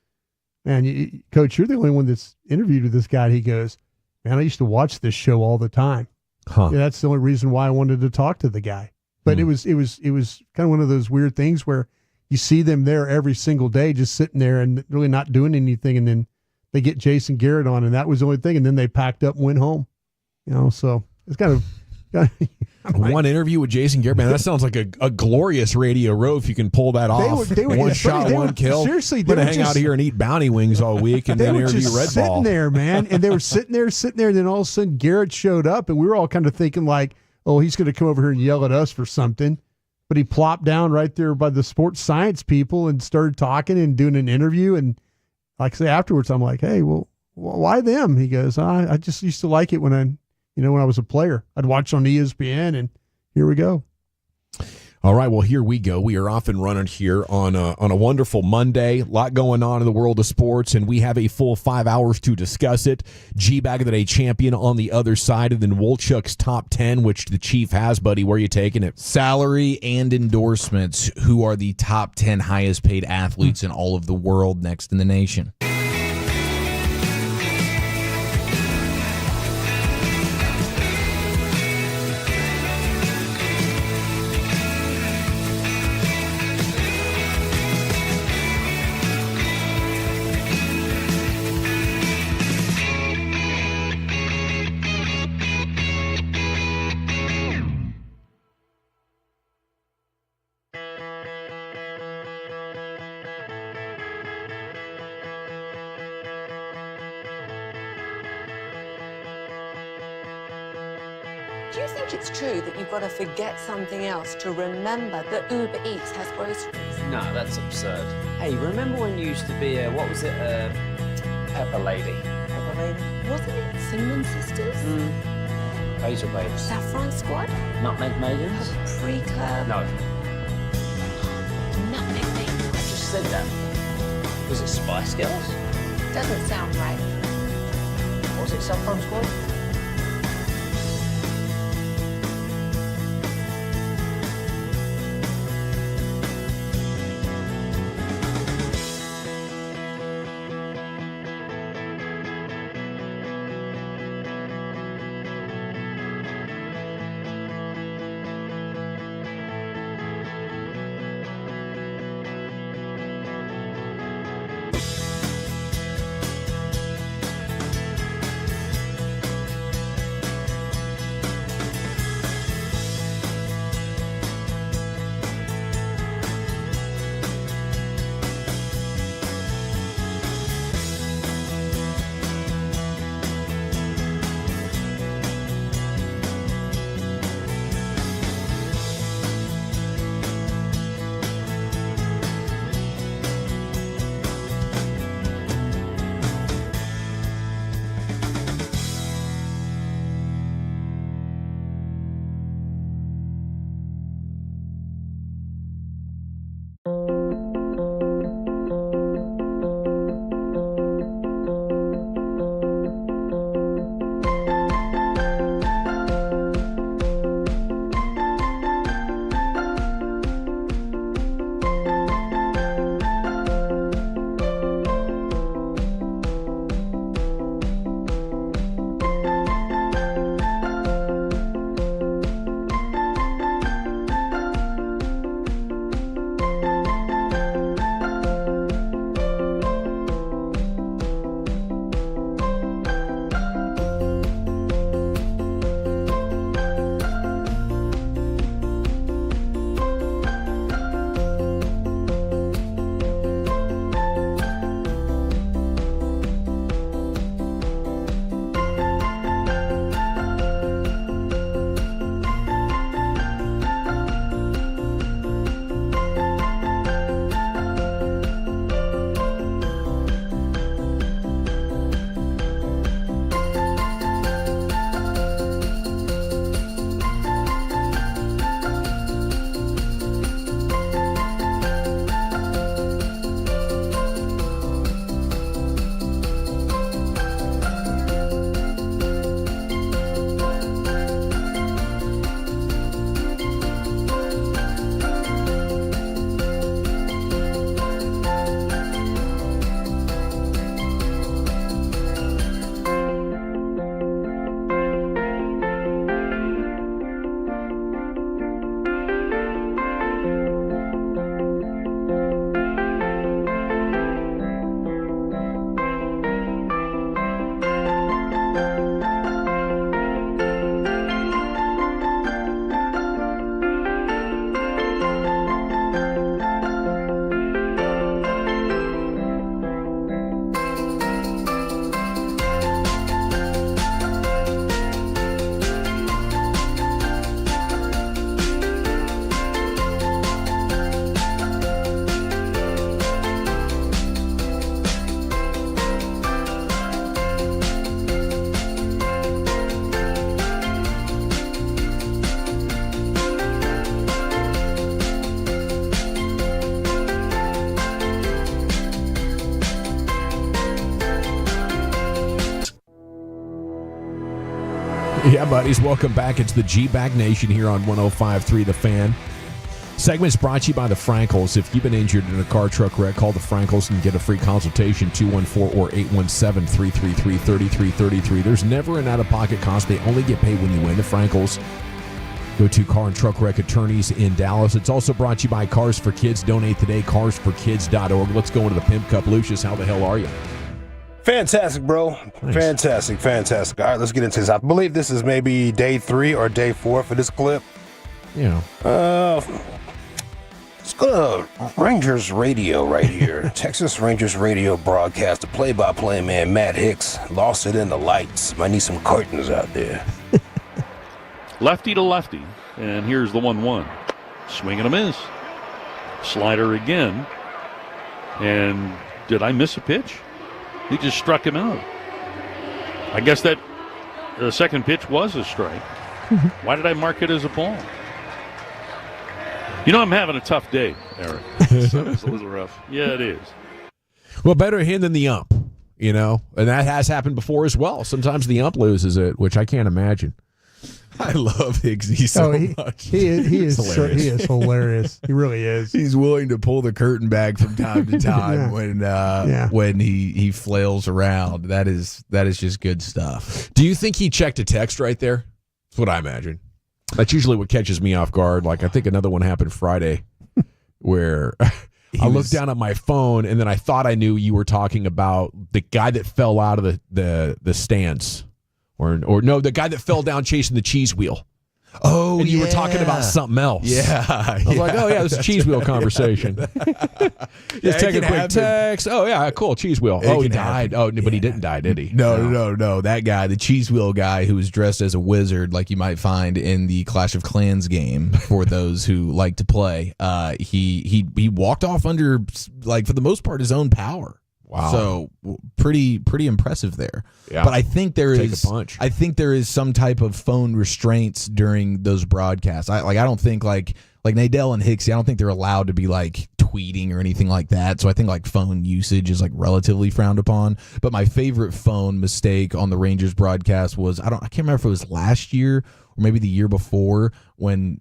man, Coach, you're the only one that's interviewed with this guy. And he goes, man, I used to watch this show all the time. Yeah, that's the only reason why I wanted to talk to the guy. But it was kind of one of those weird things where you see them there every single day just sitting there and really not doing anything, and then they get Jason Garrett on, and that was the only thing, and then they packed up and went home. So it's kind of one interview with Jason Garrett, man, that sounds like a glorious Radio Row if you can pull that off. One shot, one kill. Seriously, I'm going to hang out here and eat bounty wings all week and then interview Red Ball. Sitting there, man, and they were sitting there, and then all of a sudden Garrett showed up, and we were all kind of thinking like, oh, he's going to come over here and yell at us for something. But he plopped down right there by the sports science people and started talking and doing an interview. And like I say afterwards, I'm like, hey, well, why them? He goes, I just used to like it when I was a player. I'd watch on ESPN, and here we go. All right, well, here we go. We are off and running here on a wonderful Monday. A lot going on in the world of sports, and we have a full 5 hours to discuss it. Gbag of the Day champion on the other side, and then Wolchuk's top 10, which the Chief has, buddy. Where are you taking it? Salary and endorsements. Who are the top 10 highest paid athletes in all of the world next in the nation? Do you think it's true that you've got to forget something else to remember that Uber Eats has groceries? No, that's absurd. Hey, remember when you used to be a, what was it, Pepper Lady? Pepper Lady? Wasn't it Cinnamon Sisters? Hazel Babes. Saffron Squad? Nutmeg Maidens? Pre-Club? No. Nutmeg Maidens? I just said that. Was it Spice Girls? Doesn't sound right. Was it Saffron Squad? Yeah, buddies, welcome back. It's the Gbag Nation here on 105.3 The Fan. Segment's brought to you by the Frankels. If you've been injured in a car, truck wreck, call the Frankels and get a free consultation, 214 or 817-333-3333. There's never an out-of-pocket cost. They only get paid when you win. The Frankels go to car and truck wreck attorneys in Dallas. It's also brought to you by Cars for Kids. Donate today, carsforkids.org. Let's go into the Pimp Cup. Lucius, how the hell are you? Fantastic, bro. Nice. Fantastic. All right, let's get into this. I believe this is maybe day 3 or day 4 for this clip. Yeah. Let's go to Rangers Radio right here. Texas Rangers Radio broadcast. The play-by-play man, Matt Hicks, lost it in the lights. Might need some curtains out there. Lefty to lefty. And here's the 1-1. Swing and a miss. Slider again. And did I miss a pitch? He just struck him out. I guess that the second pitch was a strike. Why did I mark it as a ball? You know, I'm having a tough day, Eric. It's a little rough. Yeah, it is. Well, better him than the ump, you know, and that has happened before as well. Sometimes the ump loses it, which I can't imagine. I love Higgsy so much. He is hilarious. He really is. He's willing to pull the curtain back from time to time when he flails around. That is just good stuff. Do you think he checked a text right there? That's what I imagine. That's usually what catches me off guard. Like, I think another one happened Friday where I looked down at my phone and then I thought I knew you were talking about the guy that fell out of the stands. Or no, the guy that fell down chasing the cheese wheel. Oh, and you were talking about something else. Yeah. I was like, oh, yeah, this is a cheese wheel conversation. Just take a quick text. Oh, yeah, cool, cheese wheel. He died. Oh, but he didn't die, did he? No. That guy, the cheese wheel guy who was dressed as a wizard like you might find in the Clash of Clans game for those who like to play, he walked off under, like, for the most part, his own power. Wow. So pretty impressive there. Yeah. But I think there Take is a punch. I think there is some type of phone restraints during those broadcasts. I don't think like Nadell and Hicks, I don't think they're allowed to be like tweeting or anything like that. So I think like phone usage is like relatively frowned upon. But my favorite phone mistake on the Rangers broadcast was I can't remember if it was last year or maybe the year before when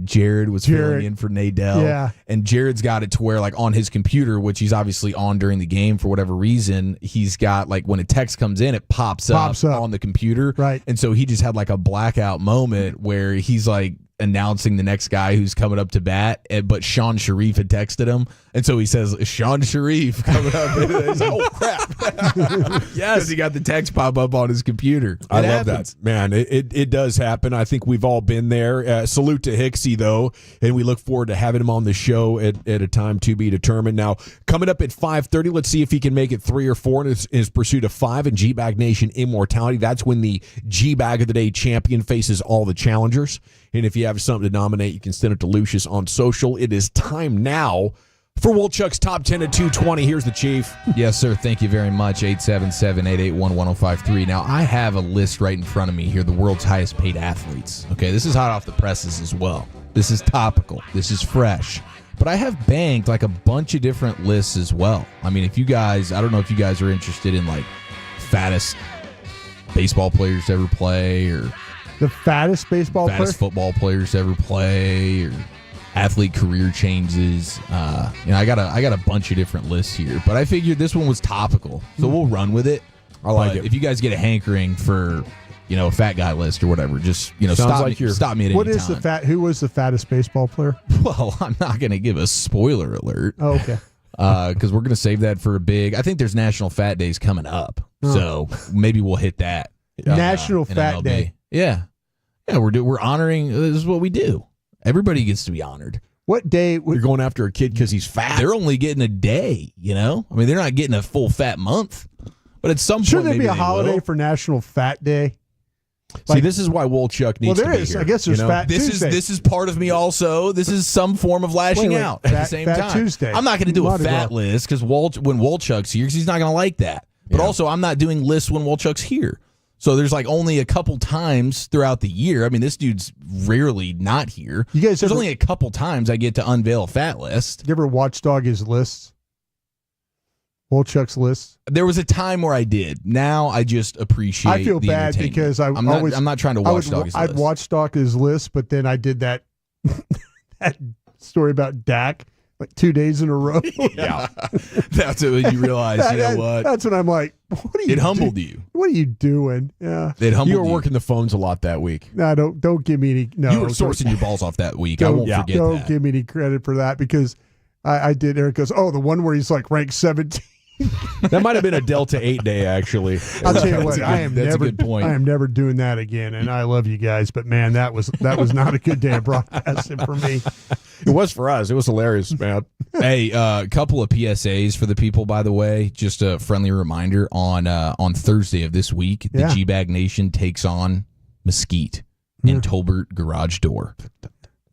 Jared was filling in for Nadell. Yeah. And Jared's got it to where, like, on his computer, which he's obviously on during the game for whatever reason, he's got, like, when a text comes in, it pops up on the computer. Right. And so he just had, like, a blackout moment where he's, like, announcing the next guy who's coming up to bat, but Sean Sharif had texted him. And so he says, Sean Sharif coming up. And he's like, oh, crap. Yes. He got the text pop up on his computer. I love that. Man, it does happen. I think we've all been there. Salute to Hicksy, though, and we look forward to having him on the show at a time to be determined. Now, coming up at 5:30, let's see if he can make it 3 or 4 in his pursuit of 5 and Gbag Nation immortality. That's when the Gbag of the Day champion faces all the challengers. And if you have something to nominate, you can send it to Lucius on social. It is time now for Wolchuk's Top 10 at 220. Here's the Chief. Yes, sir. Thank you very much. 877-881-1053. Now, I have a list right in front of me here, the world's highest paid athletes. Okay, this is hot off the presses as well. This is topical. This is fresh. But I have banked like a bunch of different lists as well. I mean, if you guys, I don't know if you guys are interested in like fattest baseball players to ever play or the fattest baseball player? Fattest football players to ever play or athlete career changes. I got a bunch of different lists here, but I figured this one was topical, so we'll run with it. I like it. If you guys get a hankering for, a fat guy list or whatever, just stop me at What any is time. who was the fattest baseball player? Well, I'm not going to give a spoiler alert. Oh, okay. Because we're going to save that for a big. I think there's National Fat Days coming up, so maybe we'll hit that. National in Fat MLB. Day. Yeah. We're honoring. This is what we do. Everybody gets to be honored. What day? You're going after a kid because he's fat. They're only getting a day. I mean, they're not getting a full fat month. But at some point, Should there maybe be a they holiday will. for National Fat Day? See, this is why Wolchuk needs to be here. I guess there's Fat This Tuesday. is part of me also. This is some form of lashing Wait, out at the same Fat time. Tuesday. I'm not going to do a Mardi fat Gras. list because when Wolchuk's here, because he's not going to like that. But also, I'm not doing lists when Wolchuk's here. So there's like only a couple times throughout the year. I mean, this dude's rarely not here. There's only a couple times I get to unveil a fat list. You ever watchdog his lists? Wolchuk's list. There was a time where I did. Now I just appreciate. I feel the bad entertainment. because I'm not trying to watchdog his I'd list. watchdog his list, but then I did that that story about Dak like 2 days in a row. Yeah, that's when you realize. You know what? That's when I'm like, what are you? It humbled you. What are you doing? Yeah, It humbled You were working the phones a lot that week. No, don't give me any. No, you were sourcing your balls off that week. I won't forget Don't that. give me any credit for that because I did. Eric goes, the one where he's like ranked 17. That might have been a Delta 8 day, actually. I'll tell you what, that's a good point. I am never doing that again, and I love you guys, but man, that was not a good day of broadcasting for me. It was for us. It was hilarious, man. Hey, a couple of PSAs for the people, by the way. Just a friendly reminder on Thursday of this week, the Gbag Nation takes on Mesquite in Tolbert Garage Door.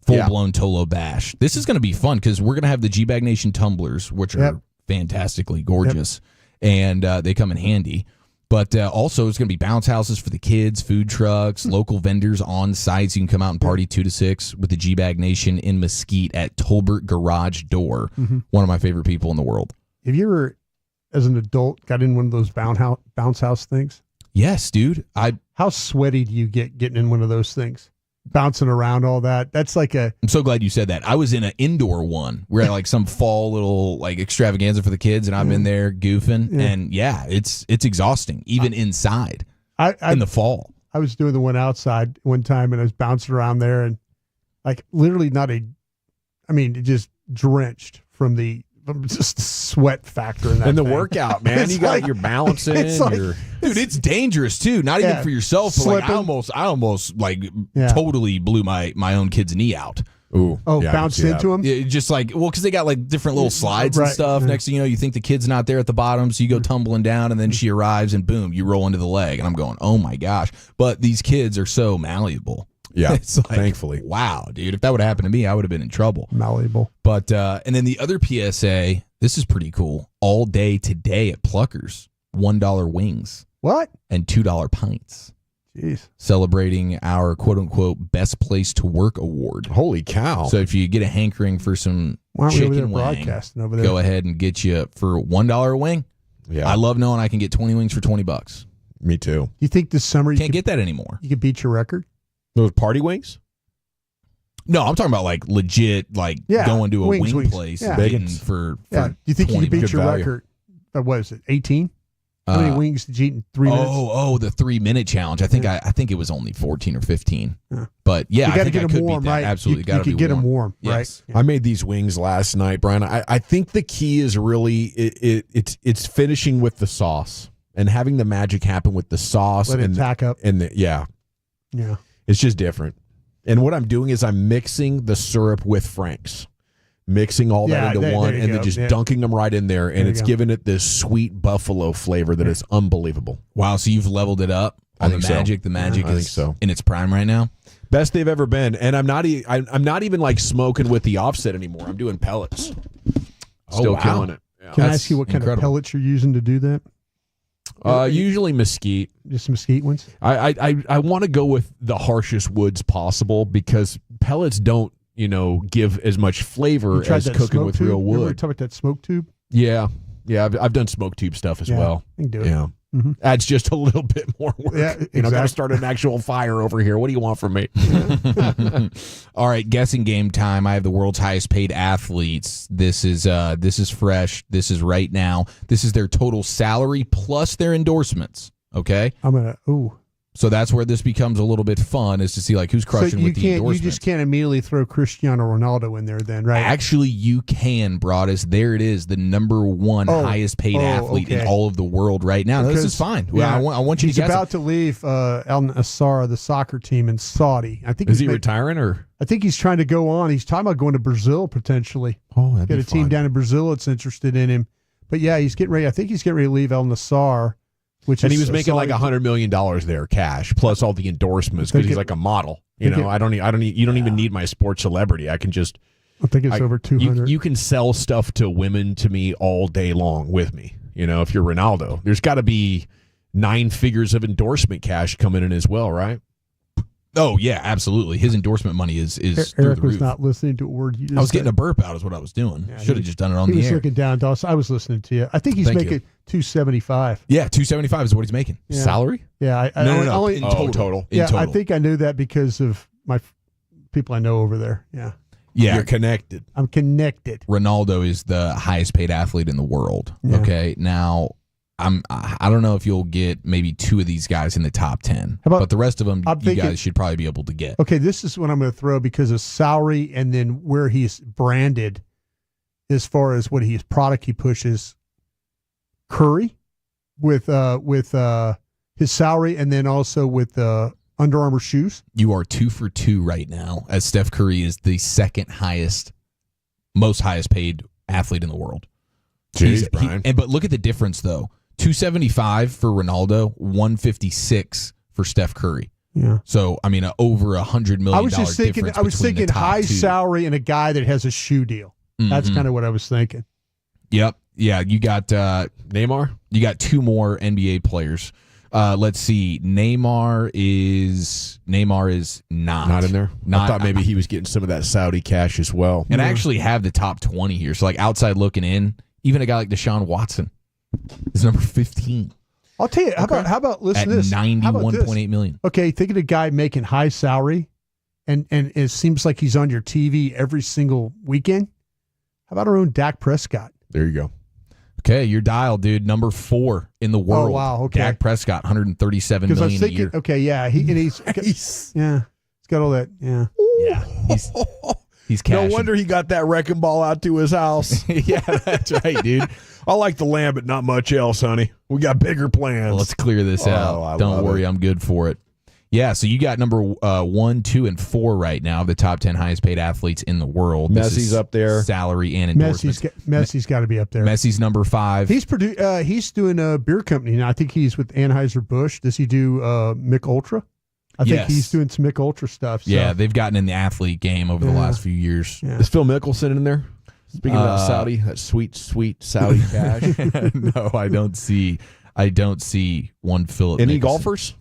Full-blown Tolo Bash. This is going to be fun because we're going to have the Gbag Nation tumblers, which are fantastically gorgeous, and they come in handy. But also, it's going to be bounce houses for the kids, food trucks, local vendors on site. So you can come out and party 2 to 6 with the Gbag Nation in Mesquite at Tolbert Garage Door. One of my favorite people in the world. Have you ever, as an adult, got in one of those bounce house things? Yes, dude. How sweaty do you get getting in one of those things? Bouncing around all that. That's like I'm so glad you said that. I was in an indoor one. We're at like some fall little like extravaganza for the kids, and I'm in there goofing. And it's exhausting, even inside in the fall. I was doing the one outside one time, and I was bouncing around there, and like literally just drenched from just the sweat factor in that. And the thing. workout, man. You got your balancing. Dude, it's dangerous too. Not even for yourself, but like I almost totally blew my own kid's knee out. Ooh. Oh, bounced into him? Yeah, just like, because they got like different little slides and stuff. Next thing you know, you think the kid's not there at the bottom, so you go tumbling down, and then she arrives, and boom, you roll into the leg. And I'm going, oh my gosh. But these kids are so malleable. Yeah, it's like, thankfully. Wow, dude. If that would have happened to me, I would have been in trouble. Malleable. But, and then the other PSA, this is pretty cool. All day today at Pluckers, $1 wings. What? And $2 pints. Jeez. Celebrating our quote-unquote best place to work award. Holy cow. So if you get a hankering for some Why aren't we over chicken there wing, broadcasting over there? go ahead and get you for $1 a wing. Yeah. I love knowing I can get 20 wings for $20. Me too. Do you think this summer you Can't get that anymore. You could beat your record? Those party wings? No, I'm talking about like legit, like going to a wing place and getting for Do you think you could beat your record? What is it, 18? How many wings did you eat in 3 minutes? Oh, the 3-minute challenge. I think I think it was only 14 or 15. But you I got to think get I them could warm, beat that. right? Absolutely, got to be You get them warm, yes. right? I made these wings last night, Brian. I think the key is really it's finishing with the sauce and having the magic happen with the sauce. Let it tack up. And Yeah. it's just different. And what I'm doing is I'm mixing the syrup with Frank's. Mixing all that into one and then just dunking them right in there. And it's giving it this sweet buffalo flavor that is unbelievable. Wow, so you've leveled it up on the magic. The magic is in its prime right now. Best they've ever been. And I'm not even like smoking with the offset anymore. I'm doing pellets. Still killing it. Yeah. Can I ask you what kind of pellets you're using to do that? Usually mesquite. Just mesquite ones? I want to go with the harshest woods possible because pellets don't, give as much flavor as cooking with real wood. Remember talking about that smoke tube? Yeah. I've done smoke tube stuff as well. You can do it. Yeah. Adds just a little bit more work. Yeah, exactly. Got to start an actual fire over here. What do you want from me? All right, guessing game time. I have the world's highest paid athletes. This is fresh. This is right now. This is their total salary plus their endorsements. Okay. So that's where this becomes a little bit fun, is to see like who's crushing with the endorsements. You just can't immediately throw Cristiano Ronaldo in there then, right? Actually, you can, Broadus. There it is, the number one highest paid athlete in all of the world right now. This is fine. I want you to guess. He's about to leave Al Nassr, the soccer team in Saudi. I think is he retiring or? I think he's trying to go on. He's talking about going to Brazil potentially. Oh, that'd got a team down in Brazil that's interested in him. But yeah, he's getting ready. I think he's getting ready to leave Al Nassr. And he was making like $100 million there, cash, plus all the endorsements because he's like a model. You don't even need my sports celebrity. I can just. I think it's over 200. You can sell stuff to women to me all day long with me. If you're Ronaldo, there's got to be 9 figures of endorsement cash coming in as well, right? Oh yeah, absolutely. His endorsement money is through Eric the was roof. not listening to a word you just I was getting said. a burp out is what I was doing. Yeah, Should have just done it on he the was air. looking down, Dawson. I was listening to you. I think he's Thank making you. $275. Yeah, $275 is what he's making. Yeah. Salary? Yeah, No. only In total. Yeah, In total. I think I knew that because of my people I know over there. Yeah, Yeah. You're connected. I'm connected. Ronaldo is the highest paid athlete in the world. Yeah. Okay. Now I don't know if you'll get maybe 2 of these guys in the top 10. How about- but the rest of them I'm you thinking- guys should probably be able to get. Okay, this is what I'm going to throw because of salary and then where he's branded as far as what product he pushes. Curry with his salary and then also with Under Armour shoes. You are 2 for 2 right now, as Steph Curry is the most highest paid athlete in the world. Jeez, Brian. But look at the difference though. 275 for Ronaldo, 156 for Steph Curry. Yeah. So I mean, over $100 million. I was just thinking. difference I was between the thinking top high 2. salary and a guy that has a shoe deal. That's Mhm. kind of what I was thinking. Yep. Yeah. You got Neymar. You got 2 more NBA players. Let's see. Neymar is not in there. I thought maybe he was getting some of that Saudi cash as well. And I actually have the top 20 here. So like outside looking in, even a guy like Deshaun Watson is number 15. I'll tell you. How about listen At to this? $91.8 million. Okay, think of a guy making high salary, and it seems like he's on your TV every single weekend. How about our own Dak Prescott? There you go. Okay, you're dialed, dude. Number 4 in the world. Oh, wow, okay. Dak Prescott, $137 Because I was million a thinking, year. okay, yeah, he's yeah, he's got all that, yeah. Yeah, he's No cashing. wonder he got that wrecking ball out to his house. Yeah, that's right, dude. I like the land, but not much else, honey. We got bigger plans. Well, let's clear this out. I Don't love worry, it. I'm good for it. Yeah, so you got number 1, 2, and 4 right now, the top 10 highest paid athletes in the world. This Messi's is up there. Salary and endorsements. Messi's got to be up there. Messi's number 5. He's he's doing a beer company now. I think he's with Anheuser-Busch. Does he do Mick Ultra? I think Yes. he's doing some Mick Ultra stuff. So. Yeah, they've gotten in the athlete game over the last few years. Yeah. Is Phil Mickelson in there? Speaking about Saudi, that sweet, sweet Saudi cash. No, I don't see one Philip. Any Mickelson. golfers?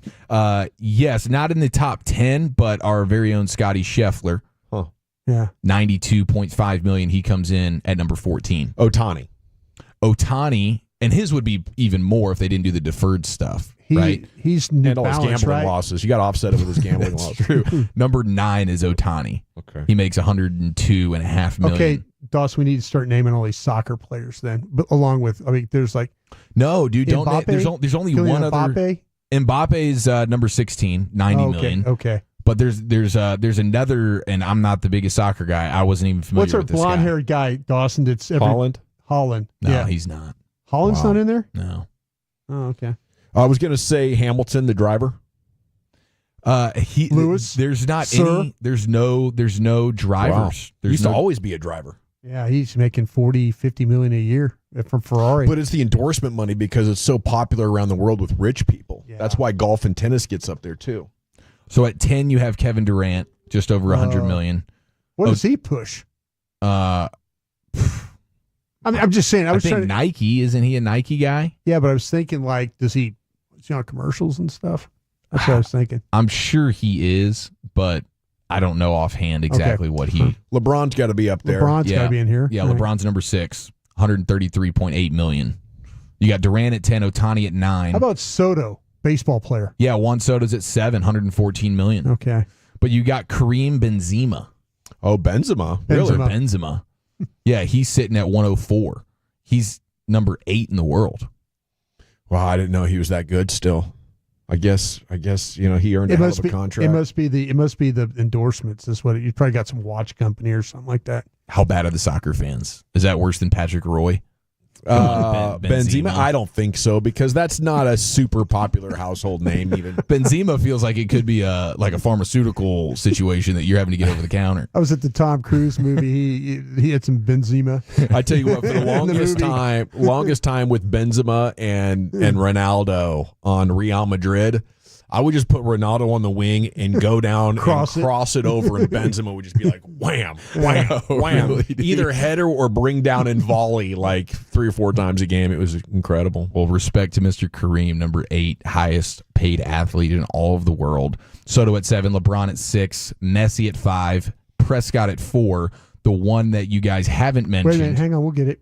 Yes, not in the top 10, but our very own Scotty Scheffler. Huh. Yeah. $92.5 million. He comes in at number 14. Ohtani, and his would be even more if they didn't do the deferred stuff, right? He's New and all his Balance, gambling right? losses. You got to offset it with his gambling losses. True. Number 9 is Ohtani. Okay. He makes $102.5 million. Okay, Doss, we need to start naming all these soccer players then. But along with, I mean, there's like No, dude, don't. Mbappe? There's only Kylian one other. Mbappe? Mbappe's number 16, $90 million. Okay. But there's another, and I'm not the biggest soccer guy. I wasn't even familiar What's our with this guy. blonde-haared guy, Dawson? That's Holland? Holland. No, yeah. he's not. Holland's Wow. not in there? No. Oh, okay. I was going to say Hamilton, the driver. Lewis? There's not Sir? any. There's no drivers. Wow. There's Used no, to always be a driver. Yeah, he's making $40-50 million a year from Ferrari. But it's the endorsement money because it's so popular around the world with rich people. Yeah. That's why golf and tennis gets up there too. So at 10, you have Kevin Durant, just over $100 million. What does he push? Uh, I mean, I'm just saying. I was think trying to, Nike. Isn't he a Nike guy? yeah, but I was thinking like, is he on commercials and stuff? That's what I was thinking. I'm sure he is, but I don't know offhand exactly what he. LeBron's got to be up there. LeBron's got to be in here. Yeah, Right. LeBron's number 6, $133.8 million. You got Durant at 10, Ohtani at 9. How about Soto, baseball player? Yeah, Juan Soto's at 7, $114 million. Okay. But you got Kareem Benzema. Oh, Benzema. Really? Benzema. Benzema. Yeah, he's sitting at 104. He's number 8 in the world. Wow, I didn't know he was that good still. I guess he earned a hell of a contract. It must be the endorsements. Is what you probably got some watch company or something like that. How bad are the soccer fans? Is that worse than Patrick Roy? Benzema? I don't think so because that's not a super popular household name even. Benzema feels like it could be a pharmaceutical situation that you're having to get over the counter. I was at the Tom Cruise movie. He had some Benzema. I tell you what, for the In the longest time with Benzema and Ronaldo on Real Madrid, I would just put Ronaldo on the wing and go down Cross and cross it over, and Benzema would just be like, wham, wham, wham. Really, dude? Either header or bring down and volley like 3 or 4 times a game. It was incredible. Well, respect to Mr. Kareem, number 8, highest paid athlete in all of the world. Soto at 7, LeBron at 6, Messi at 5, Prescott at 4. The one that you guys haven't mentioned. Wait a minute, hang on, we'll get it.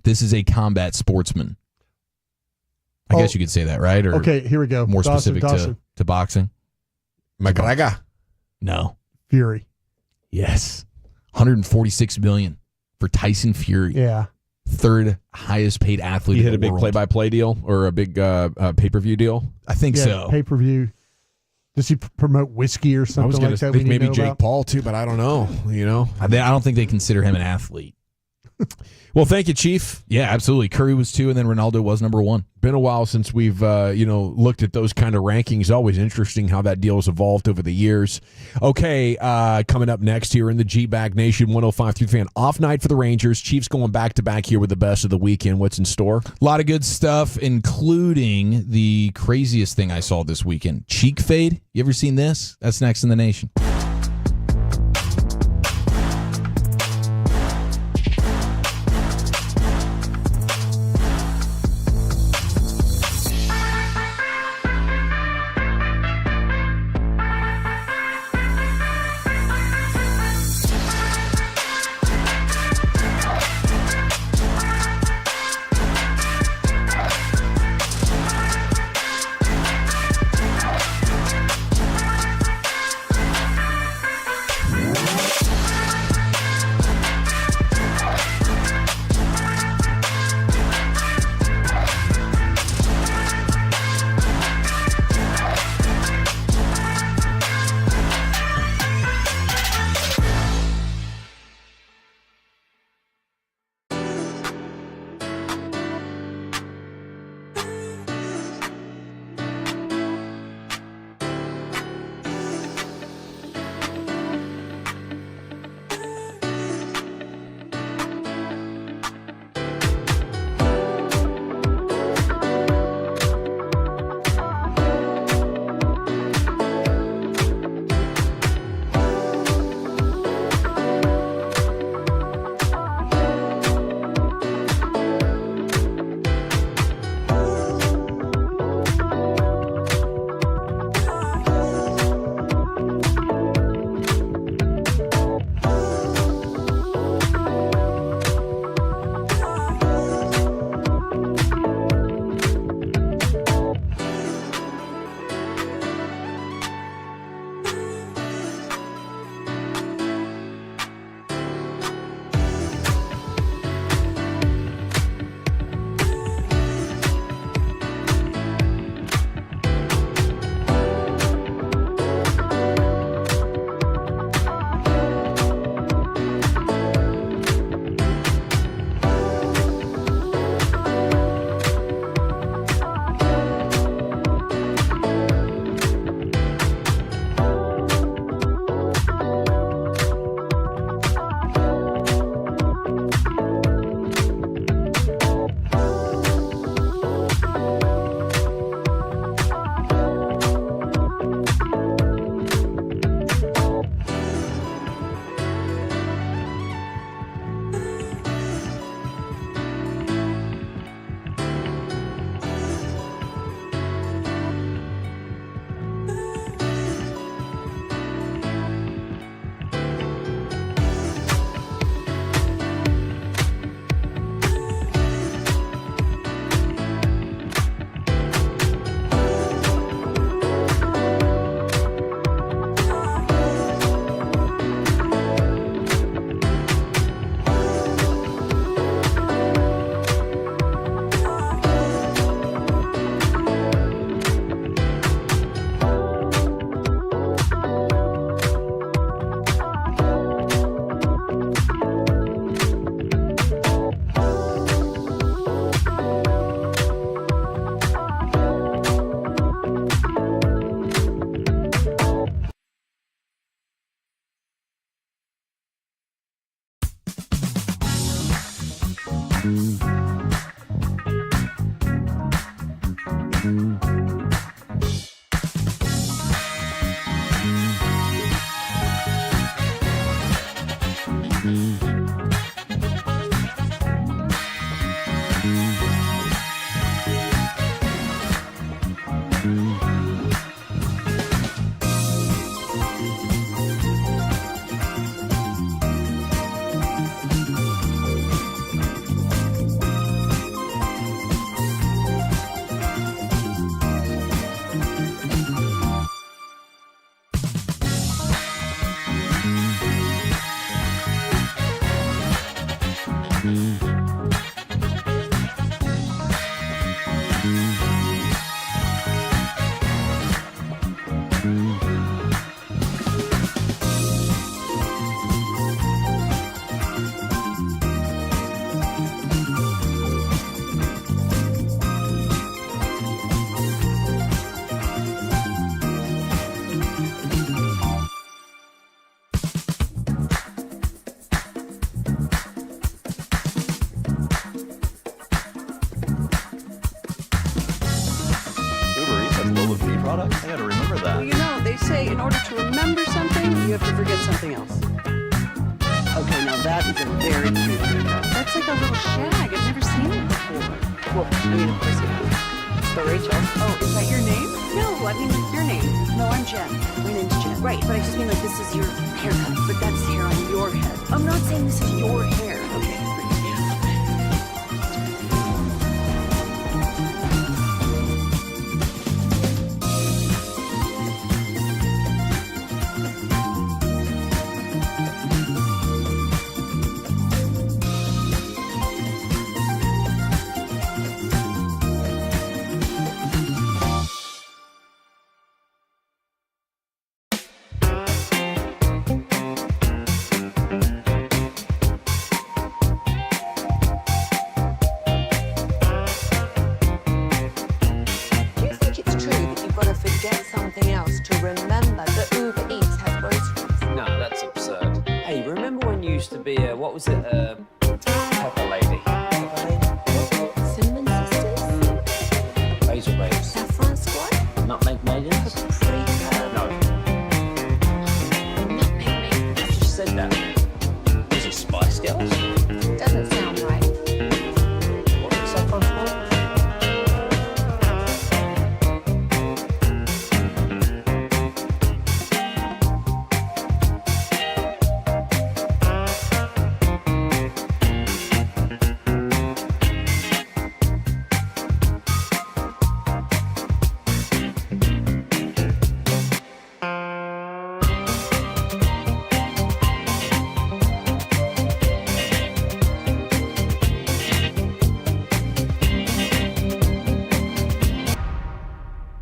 This is a combat sportsman. I guess you could say that, right? Or okay, here we go. More Dawson, specific to boxing. McGregor. No. Fury. Yes. $146 million for Tyson Fury. Yeah. 3rd highest paid athlete. He hit in the a big world. play-by-play deal or a big pay-per-view deal? I think so. Pay-per-view. Does he promote whiskey or something I was going like to that? think we need to maybe know Jake about? Paul too, but I don't know. I don't think they consider him an athlete. Well, thank you, Chief. Yeah, absolutely. Curry was 2, and then Ronaldo was number 1. Been a while since we've looked at those kind of rankings. Always interesting how that deal has evolved over the years. Okay, coming up next here in the Gbag Nation 105.3 Fan off night for the Rangers. Chiefs going back to back here with the best of the weekend. What's in store? A lot of good stuff, including the craziest thing I saw this weekend. Cheek fade. You ever seen this? That's next in the nation. say in order to remember something, you have to forget something else. Okay, now that is a very cute haircut. That's like a little shag. I've never seen it before. Well, I mean, of course you have. So Rachel. Oh, is that your name? No, I mean your name. No, I'm Jen. My name's Jen. Right, but I just mean like this is your haircut, but that's hair on your head. I'm not saying this is your hair. Okay. What was it? Pepper lady. Cinnamon sisters? Basil babes. Saffron squad? Nutmeg maidens? Paprika? No. Nutmeg maidens? I just said that. Was it Spice Girls? Doesn't sound right. What was it, Saffron squad?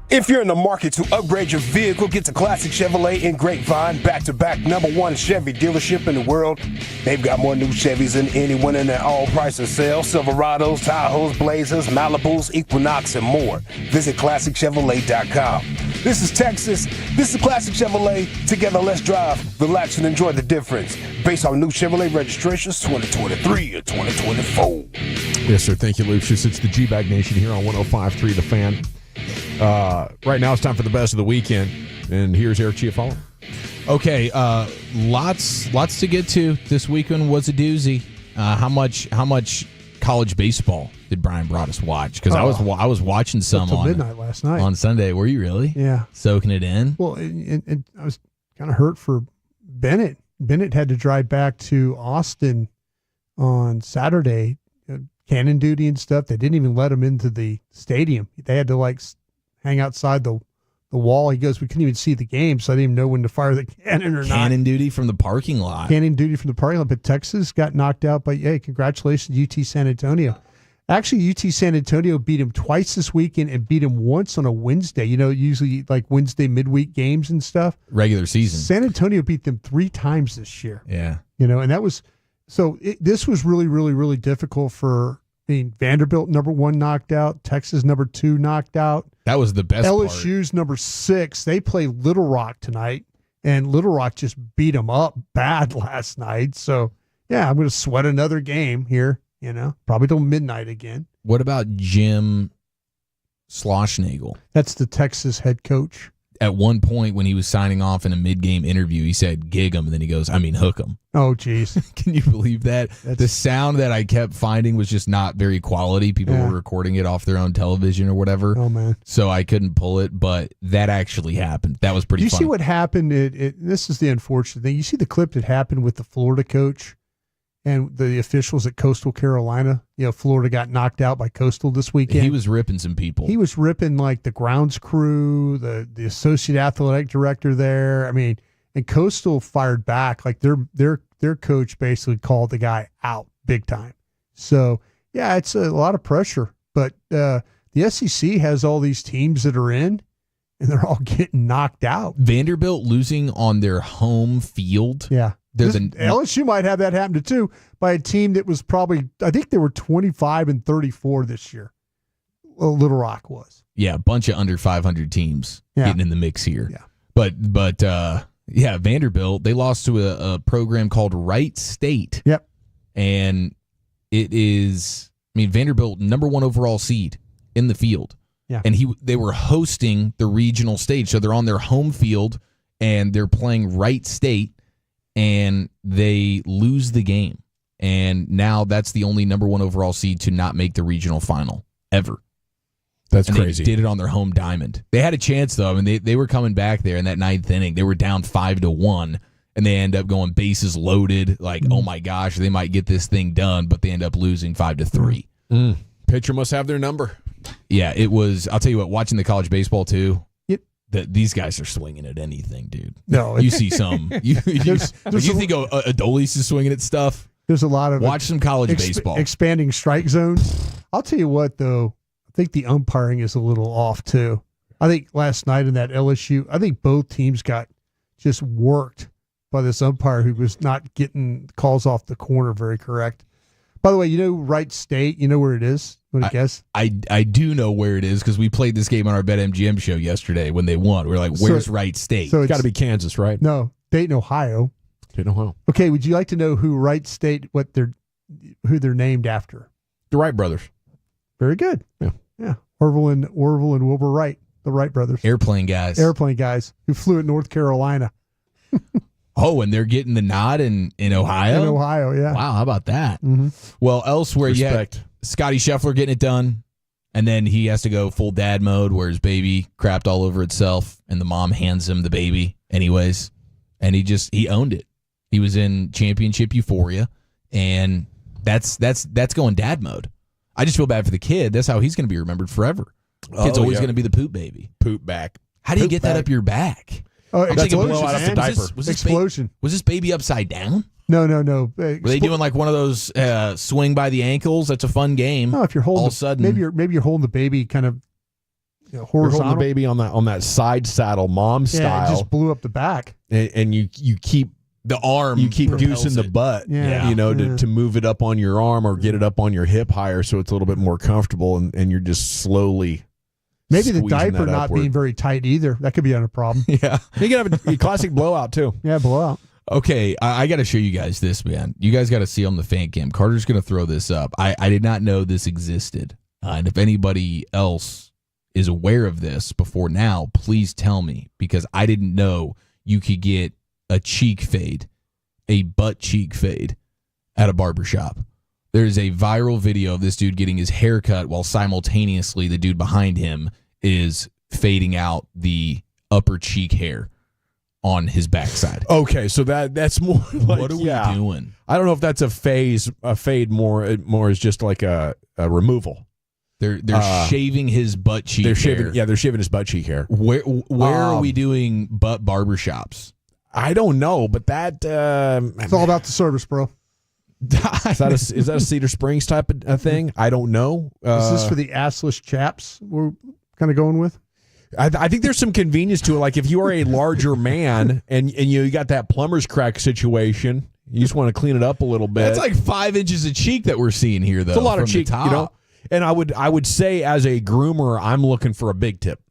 If you're in the market to upgrade your vehicle, get to Classic Chevrolet in Grapevine, back-to-back #1 Chevy dealership in the world. They've got more new Chevys than anyone in their all-price sale. Silverados, Tahoes, Blazers, Malibus, Equinox, and more. Visit ClassicChevrolet.com. This is Texas. This is Classic Chevrolet. Together, let's drive, relax, and enjoy the difference. Based on new Chevrolet registrations 2023 or 2024. Yes, sir. Thank you, Lucius. It's the Gbag Nation here on 105.3 The Fan. Right now it's time for the best of the weekend, and here's Eric Chiafalo. Okay, lots to get to. This weekend was a doozy. How much college baseball did Brian Broaddus watch? Because I was watching some till on midnight last night on Sunday. Were you really? Yeah, soaking it in. Well, and I was kind of hurt for Bennett. Bennett had to drive back to Austin on Saturday, cannon duty and stuff. They didn't even let him into the stadium. They had to hang outside the wall. He goes, we couldn't even see the game, so I didn't even know when to fire the cannon or not. Cannon duty from the parking lot. Cannon duty from the parking lot. But Texas got knocked out by, hey, congratulations, UT San Antonio. Actually, UT San Antonio beat him twice this weekend and beat him once on a Wednesday. Usually like Wednesday midweek games and stuff. Regular season. San Antonio beat them 3 times this year. Yeah. And that was, this was really, really, really difficult for, Vanderbilt #1 knocked out, Texas #2 knocked out. That was the best LSU's #6. They play Little Rock tonight, and Little Rock just beat them up bad last night. So, yeah, I'm going to sweat another game here, probably till midnight again. What about Jim Schlossnagle? That's the Texas head coach. At one point when he was signing off in a mid-game interview, he said, gig him, and then he goes, hook him. Oh, geez. Can you believe that? The sound that I kept finding was just not very quality. People were recording it off their own television or whatever. Oh, man. So I couldn't pull it, but that actually happened. That was pretty funny. fun. You see what happened? This is the unfortunate thing. You see the clip that happened with the Florida coach and the officials at Coastal Carolina. Florida got knocked out by Coastal this weekend. He was ripping some people. He was ripping the grounds crew, the associate athletic director there. And Coastal fired back. Their coach basically called the guy out big time. So, yeah, it's a lot of pressure. But the SEC has all these teams that are in, and they're all getting knocked out. Vanderbilt losing on their home field. Yeah. LSU might have that happen too by a team that was probably, I think they were 25-34 this year. Little Rock was. Yeah, a bunch of under 500 teams getting in the mix here. Yeah. But Vanderbilt, they lost to a program called Wright State. Yep. And it is, Vanderbilt, #1 overall seed in the field. Yeah. And they were hosting the regional stage. So they're on their home field and they're playing Wright State, and they lose the game. And now that's the only number 1 overall seed to not make the regional final ever. That's and crazy. They did it on their home diamond. They had a chance, though. I mean, they were coming back there in that 9th inning. They were down 5-1, and they end up going bases loaded. Like, oh my gosh, they might get this thing done, but they end up losing 5-3. Pitcher must have their number. Yeah, it was. I'll tell you what. Watching the college baseball too. Yep. These guys are swinging at anything, dude. No, you see some. You think Adolis is swinging at stuff? There's a lot of watch some college baseball. Expanding strike zones. I'll tell you what, though. I think the umpiring is a little off too. I think last night in that LSU, I think both teams got just worked by this umpire who was not getting calls off the corner very correct. By the way, you know Wright State, you know where it is? Want to guess? I do know where it is because we played this game on our BetMGM show yesterday when they won. We were like, where's Wright State? So it's got to be Kansas, right? No, Dayton, Ohio. Dayton, Ohio. Okay, would you like to know who Wright State, who they're named after? The Wright brothers. Very good. Yeah. Orville and Wilbur Wright, the Wright brothers. Airplane guys who flew at North Carolina. Oh, and they're getting the nod in Ohio? In Ohio, yeah. Wow, how about that? Mm-hmm. Well, elsewhere, you had Scotty Scheffler getting it done, and then he has to go full dad mode where his baby crapped all over itself, and the mom hands him the baby anyways, and he owned it. He was in championship euphoria, and that's going dad mode. I just feel bad for the kid. That's how he's going to be remembered forever. Kid's always going to be the poop baby. Poop back. How do you get that up your back? Oh, that's a blowout off the diaper. Was this explosion. Was this baby upside down? No. Were they doing like one of those swing by the ankles? That's a fun game. No, if you're holding all of a sudden, maybe you're holding the baby kind of horizontal. You're holding the baby on that side saddle, mom style. It just blew up the back. And you keep the arm. You keep goosing the butt. Yeah. To move it up on your arm or get it up on your hip higher so it's a little bit more comfortable, and you're just slowly. Maybe the squeezing diaper that not upward. being very tight either. That could be a problem. Yeah. You can have a classic blowout, too. Yeah, blowout. Okay, I got to show you guys this, man. You guys got to see on the fan cam. Carter's going to throw this up. I did not know this existed. And if anybody else is aware of this before now, please tell me, because I didn't know you could get a cheek fade, a butt cheek fade at a barbershop. There's a viral video of this dude getting his hair cut while simultaneously the dude behind him is fading out the upper cheek hair on his backside. Okay, so that's more like, what are we doing? I don't know if that's a fade more is just like a removal. They're shaving his butt cheek hair. They're shaving his butt cheek hair. Where are we doing butt barbershops? I don't know, but that it's all about the service, bro. Is that a Cedar Springs type of thing? I don't know. Is this for the assless chaps we're kind of going with? I think there's some convenience to it. Like if you are a larger man and you got that plumber's crack situation, you just want to clean it up a little bit. That's like 5 inches of cheek that we're seeing here, though. It's a lot of from cheek, the top. And I would say as a groomer, I'm looking for a big tip.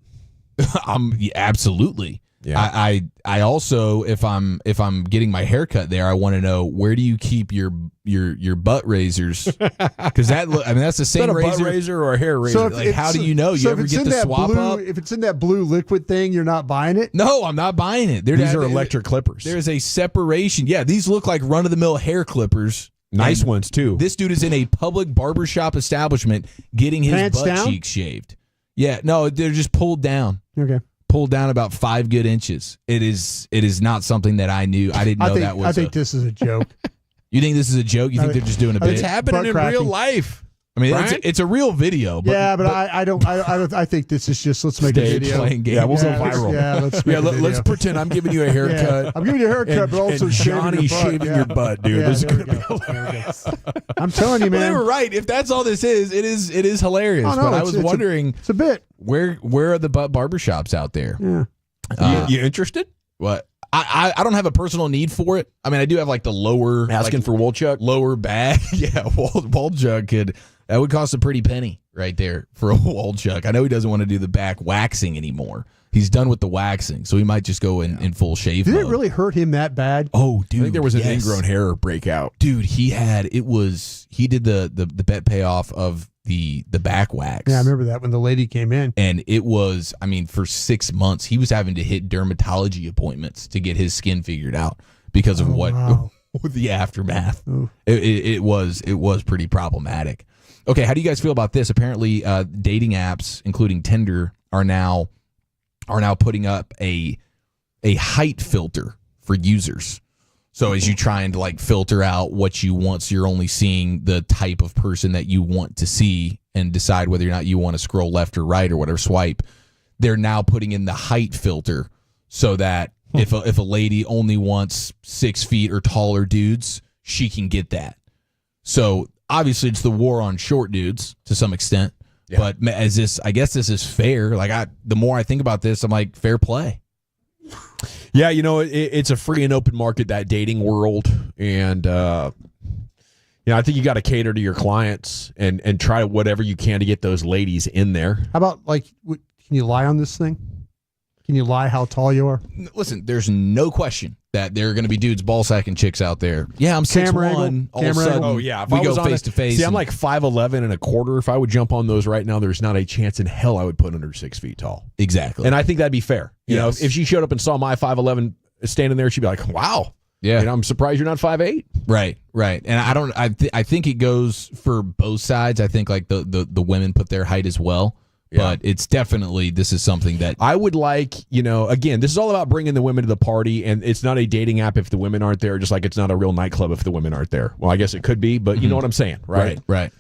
Absolutely. Yeah. I also if I'm getting my hair cut there, I want to know, where do you keep your butt razors? Because that's the same Is that a razor. butt razor or a hair razor? So how do you know? You ever get the swap up? If it's in that blue liquid thing, you're not buying it? No, I'm not buying it. These are electric clippers. There's a separation. Yeah, these look like run-of-the-mill hair clippers. Nice ones, too. This dude is in a public barbershop establishment getting his Pants butt down? cheeks shaved. Yeah, no, they're just pulled down. Okay. Pulled down about 5 good inches. It is not something that I knew. I didn't know that was. I think this is a joke. You think this is a joke? You think they're just doing a bit? It's happening in real life. I mean, right? it's a real video. But, yeah, but I don't. I think this is just let's make a video. Playing games. Yeah, we'll go viral. Let's pretend I'm giving you a haircut. Yeah, I'm giving you a haircut, but also Johnny shaving your butt, dude. Yeah, this is there gonna we be go. hilarious. I'm telling you, man. Well, they were right. If that's all this is, it is hilarious. Oh, no, but I was wondering, it's a bit. Where are the butt barbershops out there? Yeah. You interested? What? I don't have a personal need for it. I mean, I do have like the lower Asking for wool chuck? lower back. Yeah, wall chuck that would cost a pretty penny right there for a wall chuck. I know he doesn't want to do the back waxing anymore. He's done with the waxing, so he might just go in full shave Did mode. it really hurt him that bad? Oh, dude, I think there was an yes. ingrown hair breakout. Dude, he did the bet payoff of the back wax. Yeah, I remember that when the lady came in. And it was, I mean, for 6 months, he was having to hit dermatology appointments to get his skin figured out because of the aftermath. It was pretty problematic. Okay, how do you guys feel about this? Apparently, dating apps, including Tinder, are now putting up a height filter for users. So as you try and like filter out what you want, so you're only seeing the type of person that you want to see and decide whether or not you want to scroll left or right or whatever, swipe. They're now putting in the height filter so that if a lady only wants 6 feet or taller dudes, she can get that. So obviously it's the war on short dudes to some extent. Yeah. But I guess this is fair. Like the more I think about this, I'm like, fair play. Yeah, it's a free and open market, that dating world, and I think you got to cater to your clients and try whatever you can to get those ladies in there. How about can you lie on this thing? Can you lie how tall you are? Listen, there's no question that there are going to be dudes ball sacking chicks out there. Yeah, I'm 6'1". All of a sudden, if we I was go face to face. See, I'm like 5'11" and a quarter. If I would jump on those right now, there's not a chance in hell I would put under 6 feet tall. Exactly. And I think that'd be fair. You know, Yes. if she showed up and saw my 5'11" standing there, she'd be like, wow. Yeah. And I'm surprised you're not 5'8". Right. And I think it goes for both sides. I think like the women put their height as well. But it's definitely, this is something that I would like, again, this is all about bringing the women to the party, and it's not a dating app if the women aren't there, just like it's not a real nightclub if the women aren't there. Well, I guess it could be, but you know what I'm saying, right? Right.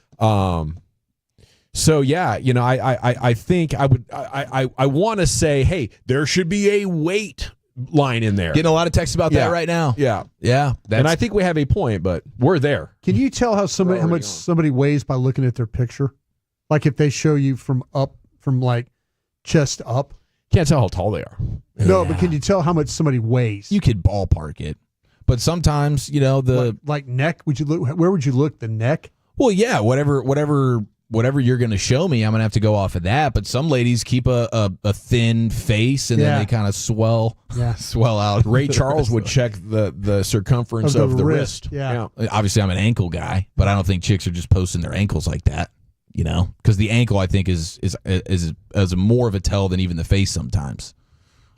So yeah, I think I want to say, hey, there should be a weight line in there. Getting a lot of texts about that right now. Yeah. And I think we have a point, but we're there. Can you tell how much somebody weighs by looking at their picture? Like if they show you from like chest up. Can't tell how tall they are. No, but can you tell how much somebody weighs? You could ballpark it. But sometimes, like neck, where would you look? The neck? Well, yeah, whatever you're going to show me, I'm going to have to go off of that. But some ladies keep a thin face and then they kind of swell out. Ray Charles would check the circumference of the wrist. Yeah. Obviously, I'm an ankle guy, but I don't think chicks are just posting their ankles like that. Because the ankle, I think, is more of a tell than even the face sometimes,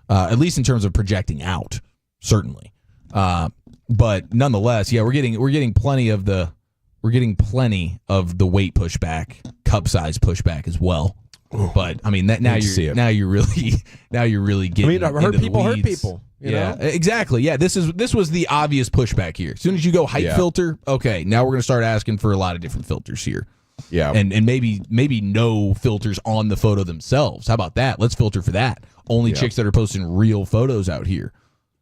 at least in terms of projecting out, certainly. But nonetheless, yeah, we're getting plenty of the weight pushback, cup size pushback as well. Ooh, but I mean, now you're really getting. I mean, hurt people. You know? Exactly. Yeah, this was the obvious pushback here. As soon as you go height filter, okay, now we're gonna start asking for a lot of different filters here. Yeah, and maybe no filters on the photo themselves. How about that? Let's filter for that. Only chicks that are posting real photos out here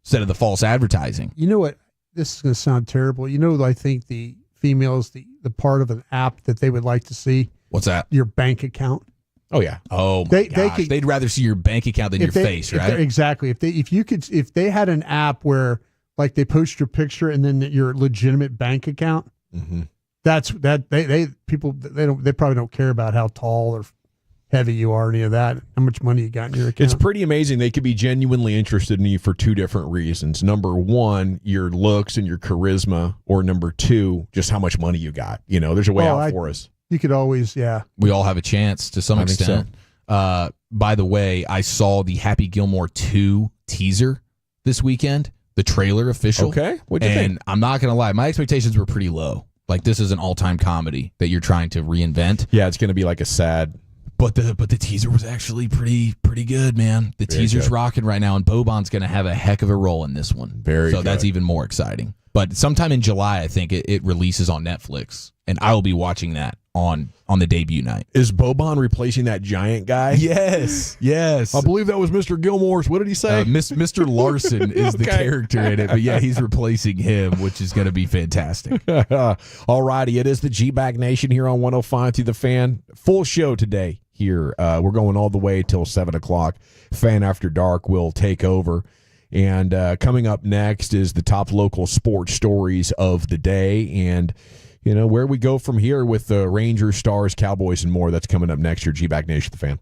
instead of the false advertising. You know what? This is going to sound terrible. I think the females, the part of an app that they would like to see. What's that? Your bank account. Oh yeah. Oh my gosh. They'd rather see your bank account than your face, right? Exactly. If they had an app where like they post your picture and then your legitimate bank account. Mm-hmm. They probably don't care about how tall or heavy you are, any of that, how much money you got in your account. It's pretty amazing. They could be genuinely interested in you for two different reasons. Number one, your looks and your charisma, or number two, just how much money you got. There's a way out for us. You could always, we all have a chance to some extent. So. By the way, I saw the Happy Gilmore 2 teaser this weekend, the trailer official. Okay, what'd you think? And I'm not gonna lie, my expectations were pretty low. Like, this is an all-time comedy that you're trying to reinvent. Yeah, it's going to be like a sad. But the teaser was actually pretty good, man. The teaser's rocking right now, and Boban's going to have a heck of a role in this one. So that's even more exciting. But sometime in July, I think it releases on Netflix, and I will be watching that on the debut night. Is Boban replacing that giant guy? Yes. I believe that was Mr. Gilmore's. What did he say? Mr. Larson is the character in it, but yeah, he's replacing him, which is going to be fantastic. All righty, it is the Gbag Nation here on 105 to the Fan. Full show today here. We're going all the way till 7 o'clock. Fan After Dark will take over. And coming up next is the top local sports stories of the day, and where we go from here with the Rangers, Stars, Cowboys, and more. That's coming up next. Your Gbag Nation, the Fan.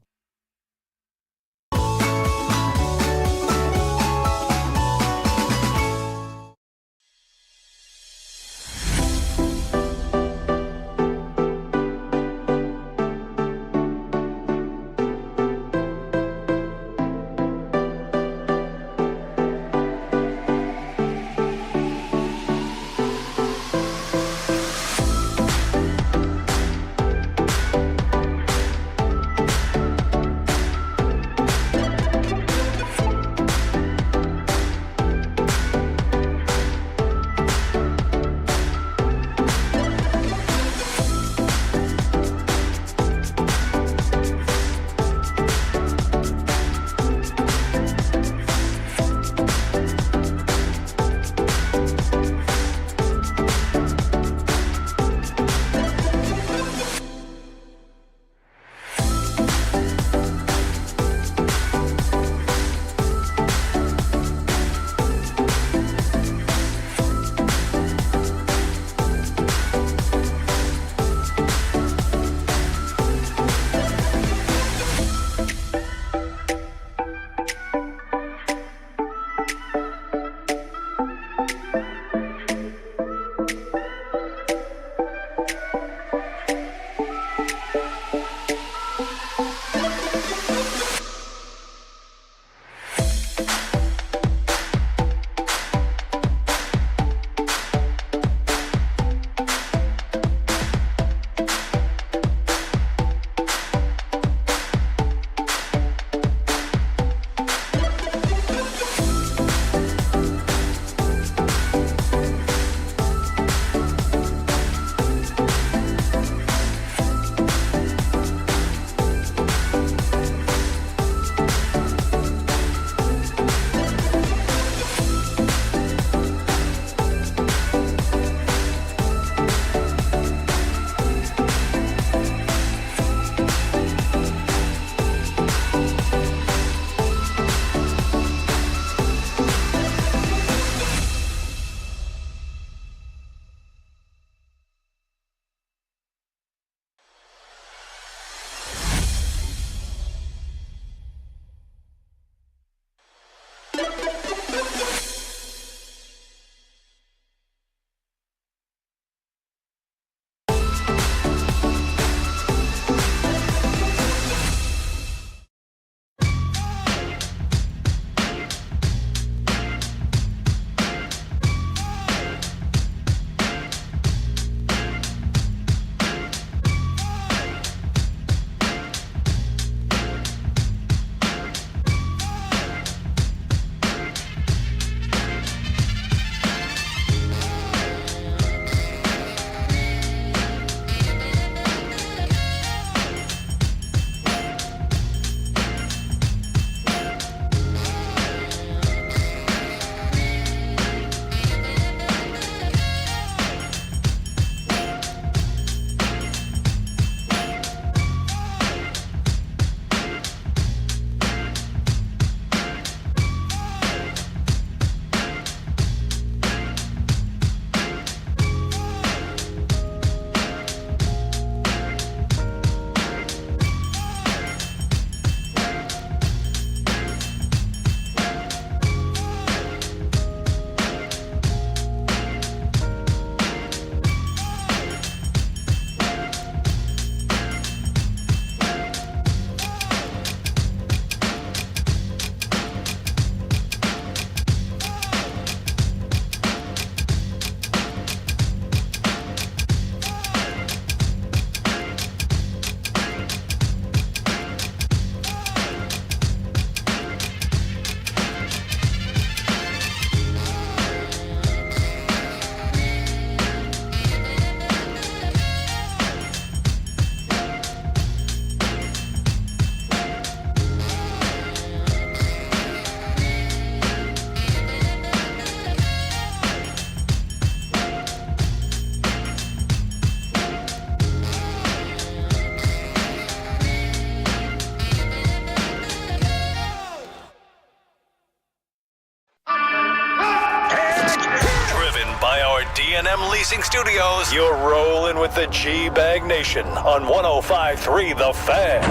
D&M Leasing Studios, you're rolling with the Gbag Nation on 105.3 The Fan.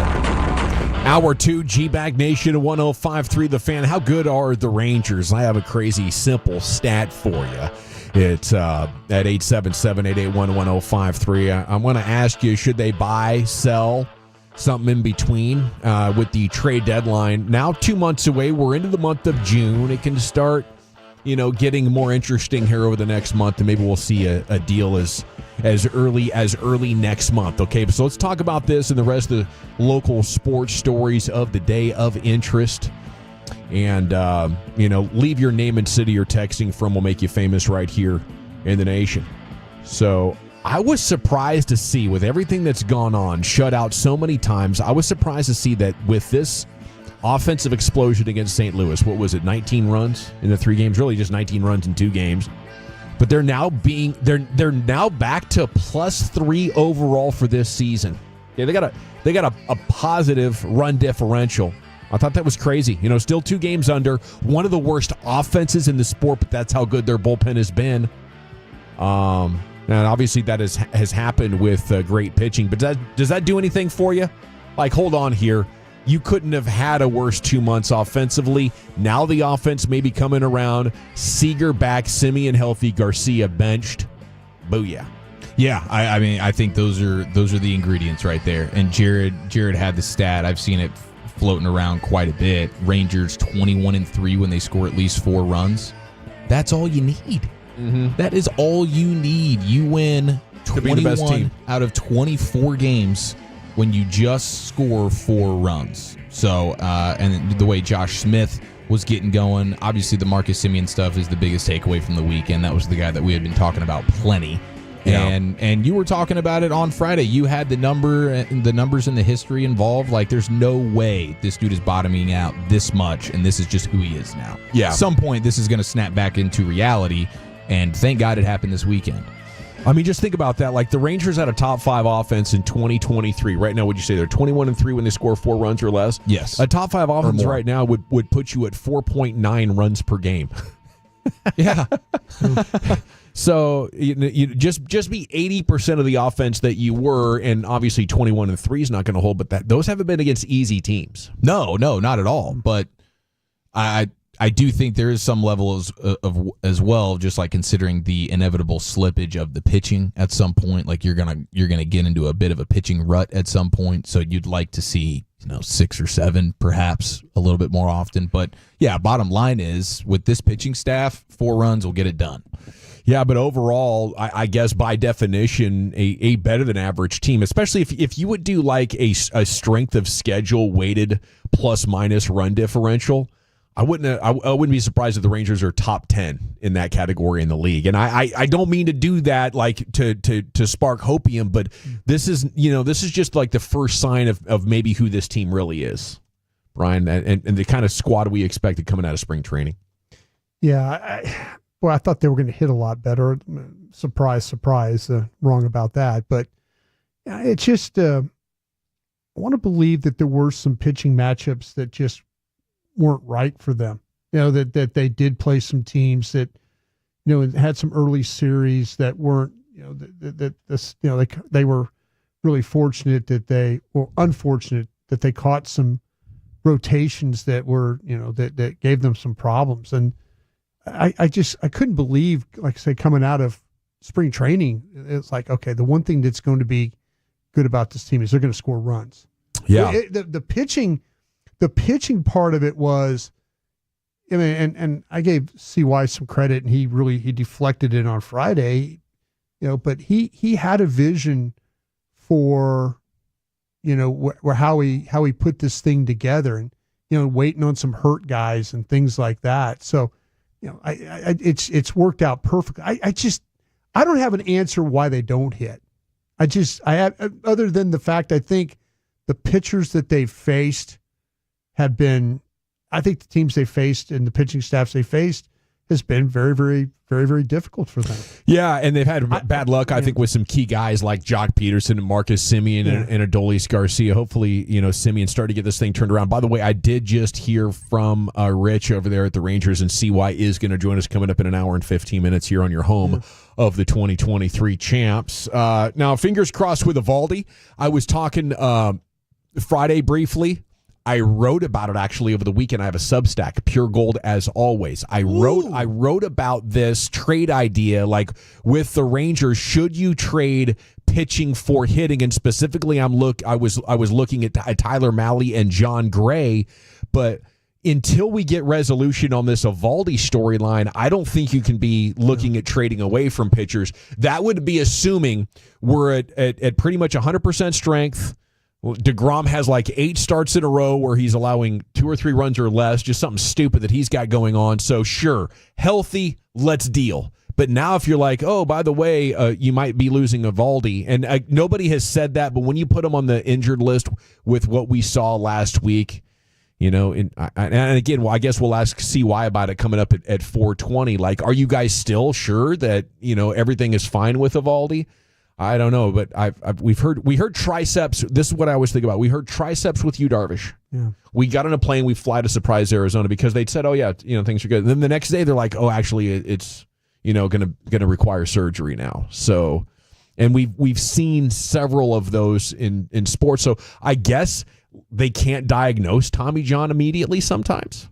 Hour 2, Gbag Nation, 105.3 The Fan. How good are the Rangers? I have a crazy simple stat for you. It's at 877-881-1053. I'm going to ask you, should they buy, sell, something in between with the trade deadline? Now 2 months away. We're into the month of June. It can start, getting more interesting here over the next month, and maybe we'll see a deal as early next month. Okay, so let's talk about this and the rest of the local sports stories of the day of interest. And, leave your name and city you're texting from. Will make you famous right here in the nation. So I was surprised to see, with everything that's gone on, shut out so many times, I was surprised to see that with this offensive explosion against St. Louis, what was it, 19 runs in the 3 games? Really just 19 runs in 2 games. But they're now back to +3 overall for this season. Yeah, they got a positive run differential. I thought that was crazy. Still 2 games under, one of the worst offenses in the sport, but that's how good their bullpen has been. And obviously that has happened with great pitching. But does that do anything for you? Like, hold on here. You couldn't have had a worse 2 months offensively. Now the offense may be coming around. Seager back, Simeon healthy, Garcia benched. Booyah. Yeah, I mean, I think those are the ingredients right there. And Jared had the stat. I've seen it floating around quite a bit. Rangers 21-3 when they score at least 4 runs. That's all you need. Mm-hmm. That is all you need. You win 21 out of 24 games when you just score 4 runs. So, and the way Josh Smith was getting going, obviously the Marcus Semien stuff is the biggest takeaway from the weekend. That was the guy that we had been talking about plenty. Yeah. And you were talking about it on Friday. You had the numbers and the history involved. Like, there's no way this dude is bottoming out this much, and this is just who he is now. Yeah. At some point, this is going to snap back into reality, and thank God it happened this weekend. I mean, just think about that. Like, the Rangers had a top 5 offense in 2023. Right now, would you say they're 21-3 when they score 4 runs or less? Yes. A top 5 offense right now would put you at 4.9 runs per game. Yeah. So you just be 80% of the offense that you were, and obviously 21-3 is not going to hold. But those haven't been against easy teams. No, not at all. But I I do think there is some level of as well, just like considering the inevitable slippage of the pitching at some point. Like you're gonna get into a bit of a pitching rut at some point, so you'd like to see 6 or 7 perhaps a little bit more often. But yeah, bottom line is with this pitching staff, 4 runs will get it done. Yeah, but overall, I guess by definition, a better than average team, especially if you would do like a strength of schedule weighted plus minus run differential. I wouldn't be surprised if the Rangers are top 10 in that category in the league. And I don't mean to do that like to spark hopium, but this is just like the first sign of maybe who this team really is, Brian, and the kind of squad we expected coming out of spring training. Yeah, I thought they were going to hit a lot better. Surprise, surprise. Wrong about that. But it's just, I want to believe that there were some pitching matchups that just weren't right for them. That they did play some teams that, had some early series that weren't, they were really fortunate unfortunate that they caught some rotations that were, that gave them some problems. And I couldn't believe, like I say, coming out of spring training, it's like, okay, the one thing that's going to be good about this team is they're going to score runs. Yeah. The pitching part of it was, and I gave CY some credit, and he deflected it on Friday, but he had a vision for, how he put this thing together, and waiting on some hurt guys and things like that. So, it's worked out perfectly. I don't have an answer why they don't hit. I have, other than the fact I think the pitchers that they've faced have been, I think the teams they faced and the pitching staffs they faced has been very, very, very, very difficult for them. Yeah, and they've had bad luck, I think, with some key guys like Jock Peterson and Marcus Semien and Adolis Garcia. Hopefully, Semien start to get this thing turned around. By the way, I did just hear from Rich over there at the Rangers, and CY is going to join us coming up in an hour and 15 minutes here on your home of the 2023 champs. Now, fingers crossed with Eovaldi. I was talking Friday briefly. I wrote about it actually over the weekend. I have a Substack, Pure Gold as always. I wrote about this trade idea, like with the Rangers, should you trade pitching for hitting? And specifically, I was looking at Tyler Mahle and John Gray, but until we get resolution on this Eovaldi storyline, I don't think you can be looking at trading away from pitchers. That would be assuming we're at pretty much 100% strength. DeGrom has like 8 starts in a row where he's allowing 2 or 3 runs or less, just something stupid that he's got going on. So sure, healthy, let's deal. But now if you're like, oh, by the way, you might be losing Eovaldi, and nobody has said that, but when you put him on the injured list with what we saw last week, and again, I guess we'll ask CY about it coming up at 4:20. Like, are you guys still sure that, everything is fine with Eovaldi? I don't know, but we heard triceps. This is what I always think about. We heard triceps with you, Darvish. Yeah. We got on a plane. We fly to Surprise, Arizona, because they'd said, "Oh yeah, things are good." And then the next day, they're like, "Oh, actually, it's going to require surgery now." So, and we've seen several of those in sports. So I guess they can't diagnose Tommy John immediately. Sometimes,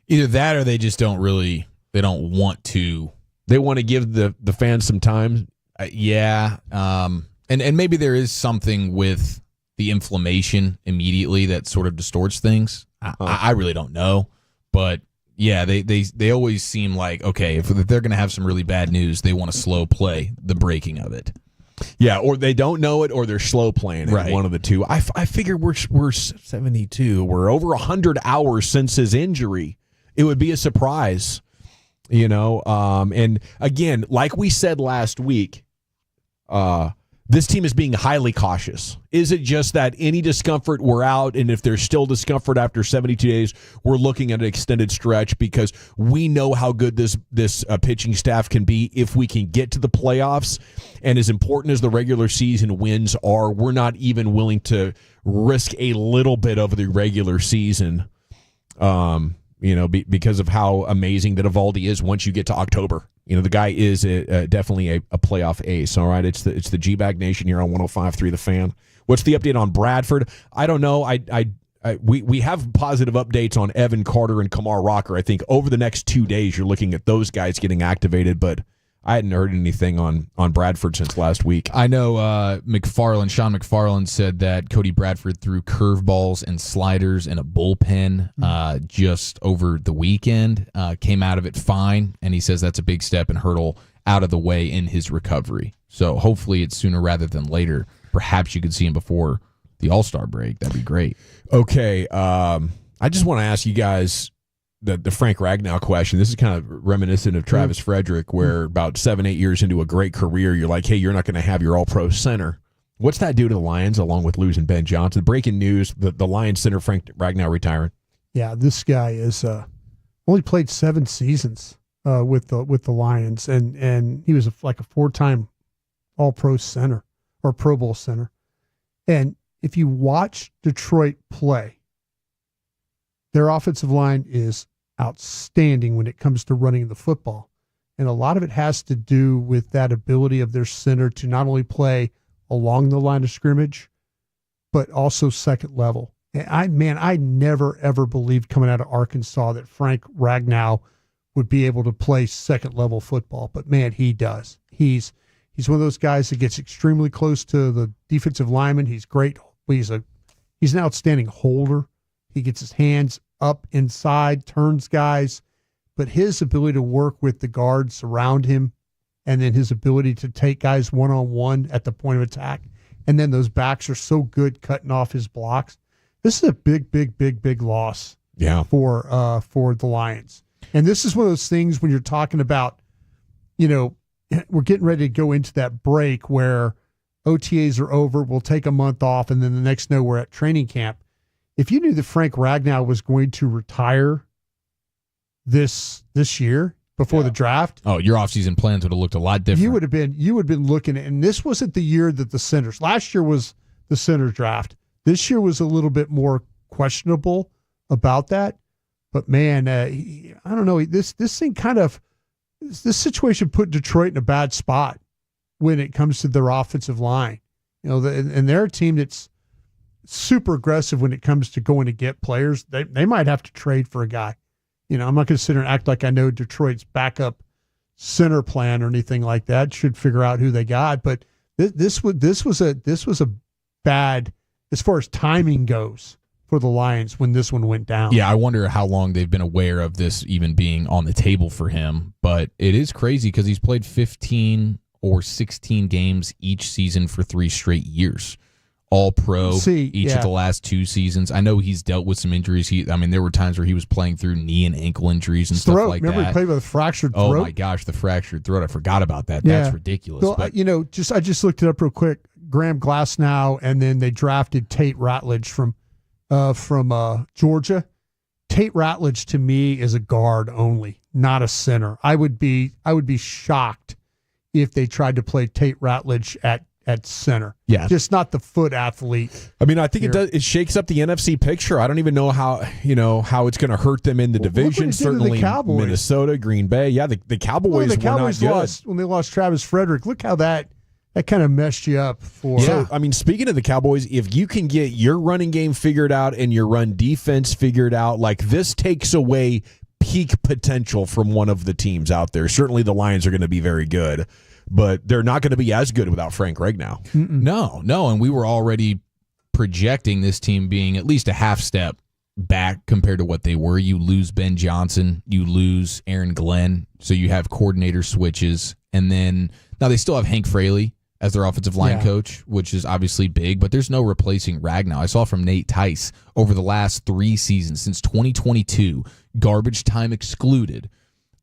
either that or they just don't want to. They want to give the fans some time. And maybe there is something with the inflammation immediately that sort of distorts things. I really don't know, but yeah, they always seem like, okay, if they're going to have some really bad news, they want to slow play the breaking of it. Yeah, or they don't know it, or they're slow playing it. Right. One of the two. I figure we're 72. We're over 100 hours since his injury. It would be a surprise, And again, like we said last week, this team is being highly cautious. Is it just that any discomfort, we're out, and if there's still discomfort after 72 days, we're looking at an extended stretch because we know how good this pitching staff can be if we can get to the playoffs. And as important as the regular season wins are, we're not even willing to risk a little bit of the regular season, because of how amazing that Eovaldi is once you get to October. The guy is definitely a playoff ace. All right, it's the Gbag Nation here on 105.3 The Fan. What's the update on Bradford? I don't know. I we have positive updates on Evan Carter and Kamar Rocker. I think over the next 2 days, you're looking at those guys getting activated, but I hadn't heard anything on Bradford since last week. I know Sean McFarland said that Cody Bradford threw curveballs and sliders in a bullpen just over the weekend, came out of it fine, and he says that's a big step and hurdle out of the way in his recovery. So hopefully it's sooner rather than later. Perhaps you could see him before the All-Star break. That'd be great. Okay, I just want to ask you guys the Frank Ragnow question. This is kind of reminiscent of Travis Frederick, where about 7-8 years into a great career, you're like, hey, you're not going to have your all-pro center. What's that do to the Lions, along with losing Ben Johnson? Breaking news, the Lions center, Frank Ragnow, retiring. Yeah, this guy is only played 7 seasons with the Lions, and he was like a 4-time all-pro center or Pro Bowl center. And if you watch Detroit play, their offensive line is outstanding when it comes to running the football. And a lot of it has to do with that ability of their center to not only play along the line of scrimmage, but also second level. And I never, ever believed coming out of Arkansas that Frank Ragnow would be able to play second level football. But man, he does. He's one of those guys that gets extremely close to the defensive lineman. He's great. He's an outstanding holder. He gets his hands up inside, turns guys, but his ability to work with the guards around him, and then his ability to take guys one-on-one at the point of attack, and then those backs are so good cutting off his blocks. This is a big loss for the Lions. And this is one of those things when you're talking about, we're getting ready to go into that break where OTAs are over, we'll take a month off, and then the next we're at training camp. If you knew that Frank Ragnow was going to retire this year before the draft, your offseason plans would have looked a lot different. You would have been looking at, and this wasn't the year that the centers. Last year was the center draft. This year was a little bit more questionable about that. But man, I don't know. This situation put Detroit in a bad spot when it comes to their offensive line. And they're a team that's super aggressive when it comes to going to get players. They might have to trade for a guy. I'm not going to sit here and act like I know Detroit's backup center plan or anything like that. Should figure out who they got. But this was a bad, as far as timing goes, for the Lions when this one went down. Yeah, I wonder how long they've been aware of this even being on the table for him. But it is crazy because he's played 15 or 16 games each season for 3 straight years. All pro of the last 2 seasons. I know he's dealt with some injuries. There were times where he was playing through knee and ankle injuries and stuff like Remember that. He played with a fractured throat? Oh my gosh, the fractured throat. I forgot about that. Yeah. That's ridiculous. Well, I just looked it up real quick. Graham Glasnow, and then they drafted Tate Ratledge from Georgia. Tate Ratledge to me is a guard only, not a center. I would be shocked if they tried to play Tate Ratledge at center. Yeah. Just not the foot athlete. I think it does. It shakes up the NFC picture. I don't even know how it's going to hurt them in the division. Certainly Minnesota, Green Bay. Yeah, the Cowboys, the Cowboys were not lost when they lost Travis Frederick. Look how that kind of messed you up for. So, speaking of the Cowboys, if you can get your running game figured out and your run defense figured out, like this takes away peak potential from one of the teams out there. Certainly the Lions are going to be very good, but they're not going to be as good without Frank Ragnow. No, and we were already projecting this team being at least a half step back compared to what they were. You lose Ben Johnson, you lose Aaron Glenn, so you have coordinator switches, and then now they still have Hank Fraley as their offensive line coach, which is obviously big, but there's no replacing Ragnow. I saw from Nate Tice over the last 3 seasons, since 2022, garbage time excluded,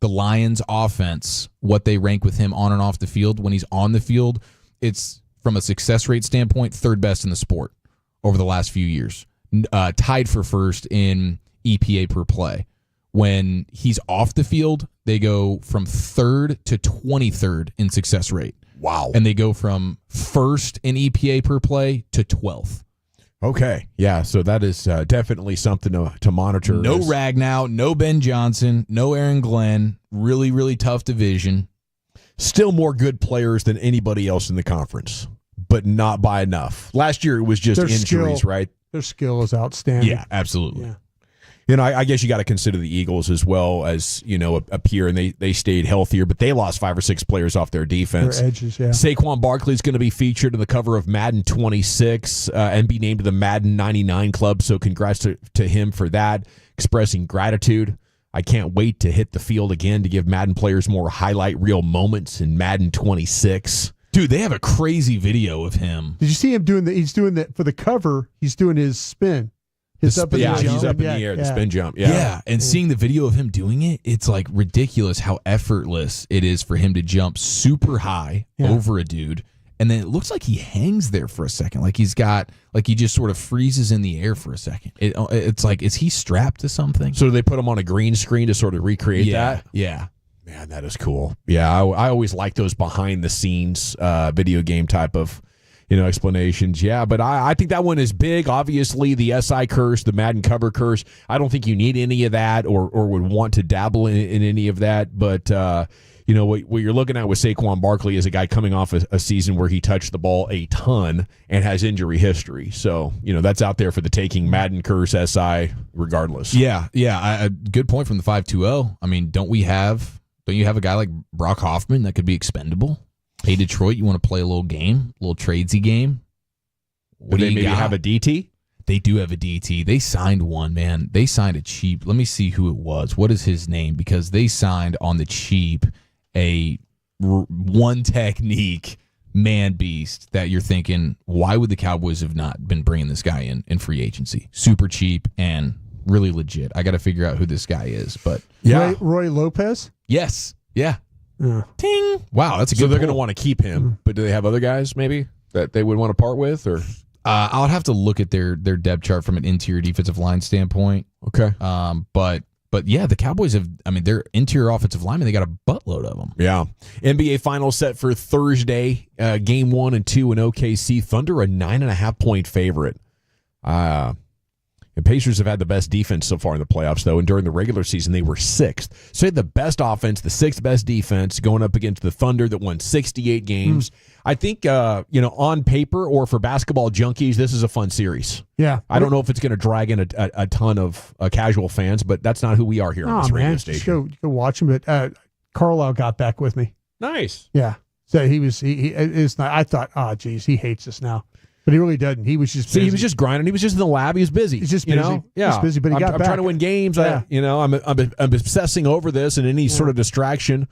the Lions offense, what they rank with him on and off the field. When he's on the field, it's, from a success rate standpoint, 3rd best in the sport over the last few years. Tied for 1st in EPA per play. When he's off the field, they go from 3rd to 23rd in success rate. Wow. And they go from 1st in EPA per play to 12th. Okay. Yeah, so that is definitely something to monitor. No Ragnow, no Ben Johnson, no Aaron Glenn. Really, really tough division. Still more good players than anybody else in the conference, but not by enough. Last year it was just injuries, right? Their skill is outstanding. Yeah, absolutely. Yeah. I guess you got to consider the Eagles as well as, up here, and they stayed healthier, but they lost 5 or 6 players off their defense. Their edges, yeah. Saquon Barkley is going to be featured on the cover of Madden 26 and be named to the Madden 99 club, so congrats to him for that, expressing gratitude. I can't wait to hit the field again to give Madden players more highlight reel moments in Madden 26. Dude, they have a crazy video of him. Did you see him he's doing that for the cover, he's doing his spin. He's up in the air, the spin jump. Yeah, and seeing the video of him doing it, it's like ridiculous how effortless it is for him to jump super high over a dude. And then it looks like he hangs there for a second. Like he just sort of freezes in the air for a second. It's like, is he strapped to something? So they put him on a green screen to sort of recreate that? Yeah. Man, that is cool. Yeah, I always like those behind the scenes video game type of explanations. Yeah, but I think that one is big. Obviously, the SI curse, the Madden cover curse. I don't think you need any of that or would want to dabble in any of that. But, what you're looking at with Saquon Barkley is a guy coming off a season where he touched the ball a ton and has injury history. So, that's out there for the taking. Madden curse, SI, regardless. Yeah. A good point from the 520. I mean, don't you have a guy like Brock Hoffman that could be expendable? Hey, Detroit, you want to play a little game, a little tradesy game? What do they maybe have a DT? They do have a DT. They signed one, man. They signed a cheap. Let me see who it was. What is his name? Because they signed on the cheap a one technique man beast that you're thinking, why would the Cowboys have not been bringing this guy in free agency? Super cheap and really legit. I got to figure out who this guy is, but yeah, Roy Lopez. Yes, yeah. Ting. Wow, that's a good. So they're going to want to keep him, but do they have other guys maybe that they would want to part with, or? I'll have to look at their depth chart from an interior defensive line standpoint. Okay. But yeah, the Cowboys have. I mean, their interior offensive linemen, they got a buttload of them. Yeah. NBA Finals set for Thursday. Game 1 and 2 in OKC. Thunder a 9.5-point favorite. The Pacers have had the best defense so far in the playoffs, though, and during the regular season, they were 6th. So they had the best offense, the 6th best defense, going up against the Thunder that won 68 games. I think, on paper or for basketball junkies, this is a fun series. Yeah. I don't know if it's going to drag in a ton of casual fans, but that's not who we are here on this radio station. Just go watch him. But Carlisle got back with me. Nice. Yeah. So he was. It's not. I thought, geez, he hates us now. But he really doesn't. He was just busy. See, he was just grinding. He was just in the lab. He was busy. He's just busy. Yeah. He's busy, but he got I'm back. trying to win games. Yeah. I'm obsessing over this and any sort of distraction.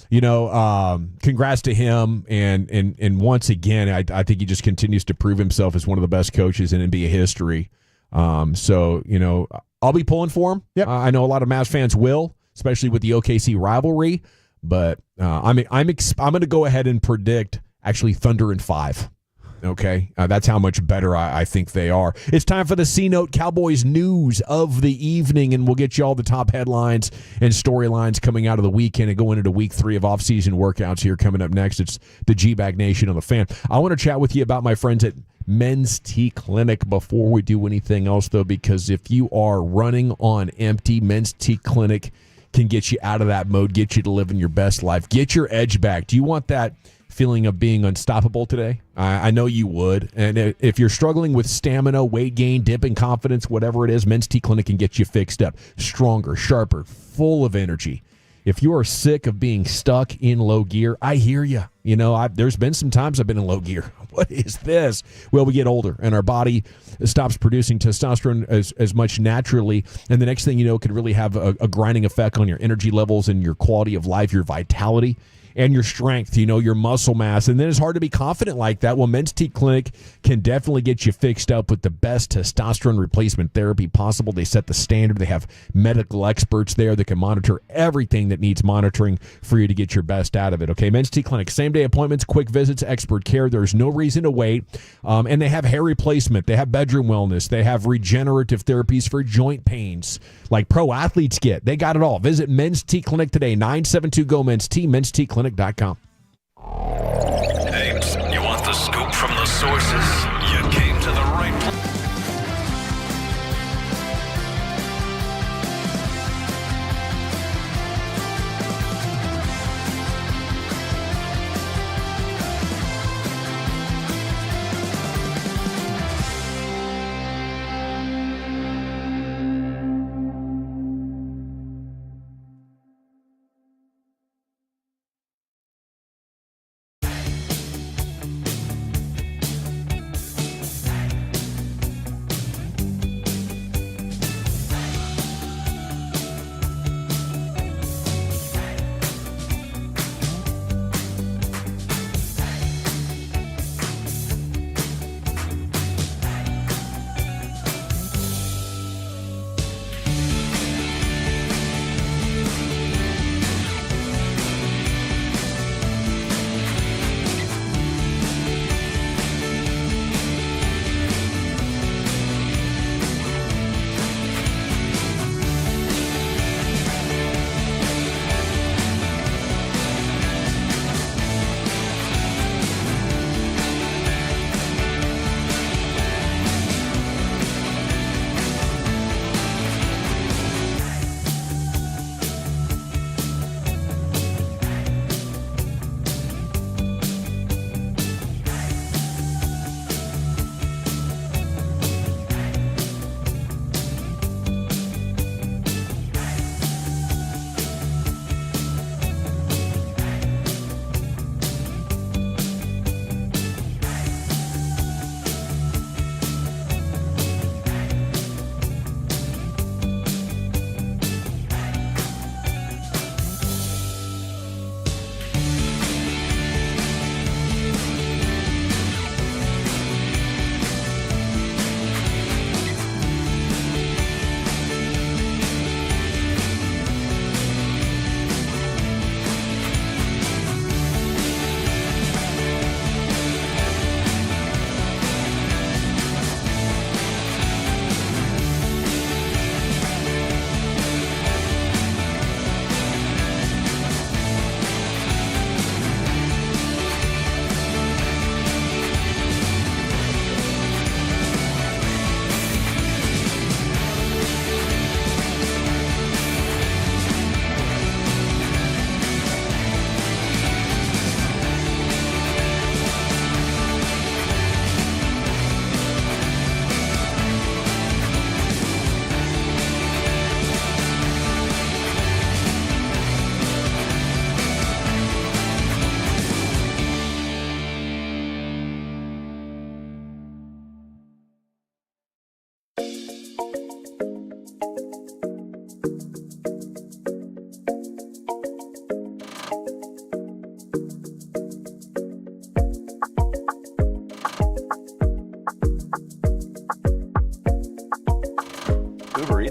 Congrats to him. And once again, I think he just continues to prove himself as one of the best coaches in NBA history. So, I'll be pulling for him. Yep. I know a lot of Mavs fans will, especially with the OKC rivalry. But I'm going to go ahead and predict actually Thunder in 5. Okay, that's how much better I think they are. It's time for the C-Note Cowboys news of the evening, and we'll get you all the top headlines and storylines coming out of the weekend and going into week 3 of off-season workouts here coming up next. It's the Gbag Nation on the Fan. I want to chat with you about my friends at Men's T Clinic before we do anything else, though, because if you are running on empty, Men's T Clinic can get you out of that mode, get you to living your best life, get your edge back. Do you want that feeling of being unstoppable today? I know you would. And if you're struggling with stamina, weight gain, dip in confidence, whatever it is, Men's T Clinic can get you fixed up. Stronger, sharper, full of energy. If you are sick of being stuck in low gear, I hear you. There's been some times I've been in low gear. What is this? Well, we get older and our body stops producing testosterone as much naturally. And the next thing you know, it could really have a grinding effect on your energy levels and your quality of life, your vitality, and your strength, your muscle mass. And then it's hard to be confident like that. Well, Men's T Clinic can definitely get you fixed up with the best testosterone replacement therapy possible. They set the standard. They have medical experts there that can monitor everything that needs monitoring for you to get your best out of it. Okay, Men's T Clinic, same-day appointments, quick visits, expert care. There's no reason to wait. And they have hair replacement. They have bedroom wellness. They have regenerative therapies for joint pains like pro athletes get. They got it all. Visit Men's T Clinic today, 972-GO-MEN'S T, mensteclinic.com. Ames, you want the scoop from the sources? You came to the right place.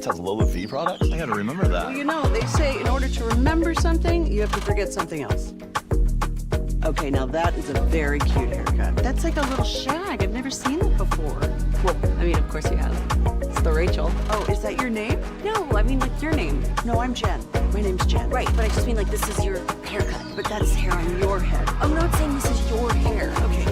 It has low fee products? I gotta remember that. Well, you know, they say in order to remember something, you have to forget something else. Okay, now that is a very cute haircut. That's like a little shag. I've never seen it before. Well, I mean, of course you have. It's the Rachel. Oh, is that your name? No, I mean like your name. No, I'm Jen. My name's Jen. Right, but I just mean like this is your haircut. But that's hair on your head. I'm not saying this is your hair. Okay,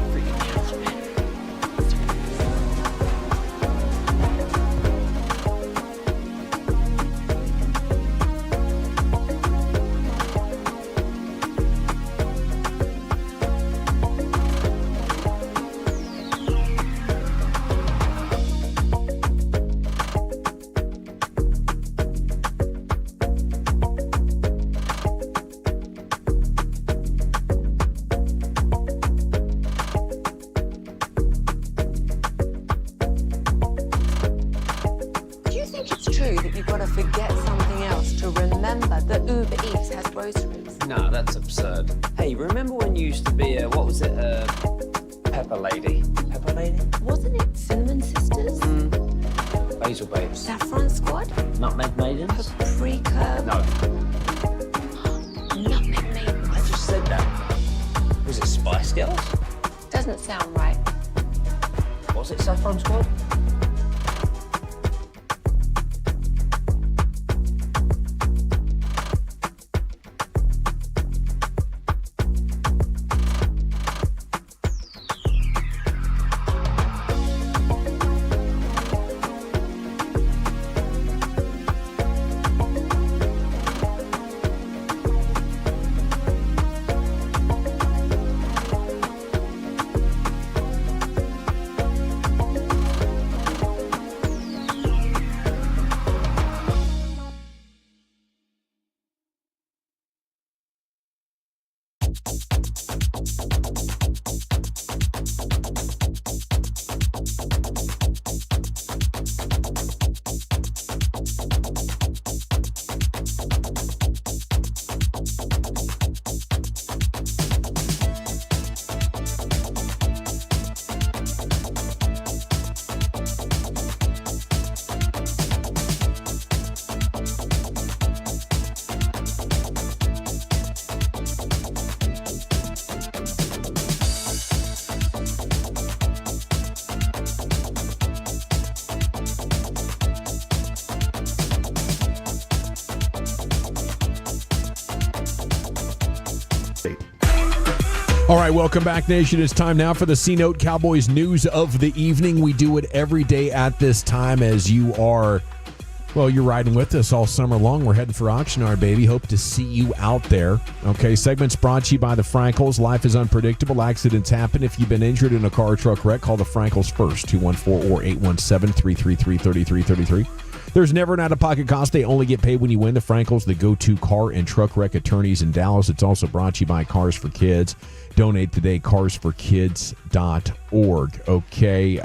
no, that's absurd. Hey, remember when you used to be a, what was it, Pepper Lady? Pepper Lady? Wasn't it Cinnamon Sisters? Basil Babes. Saffron Squad? Nutmeg Maidens? Paprika? No. Nutmeg Maidens. I just said that. Was it Spice Girls? Doesn't sound right. Was it Saffron Squad? All right, welcome back, Nation. It's time now for the C-Note Cowboys news of the evening. We do it every day at this time as you are, well, you're riding with us all summer long. We're heading for Oxnard, baby. Hope to see you out there. Okay, segment's brought to you by the Frankels. Life is unpredictable. Accidents happen. If you've been injured in a car or truck wreck, call the Frankels first, 214 or 817-333-3333. There's never an out-of-pocket cost. They only get paid when you win. The Frankels, the go-to car and truck wreck attorneys in Dallas. It's also brought to you by Cars for Kids. Donate today, carsforkids.org. Okay.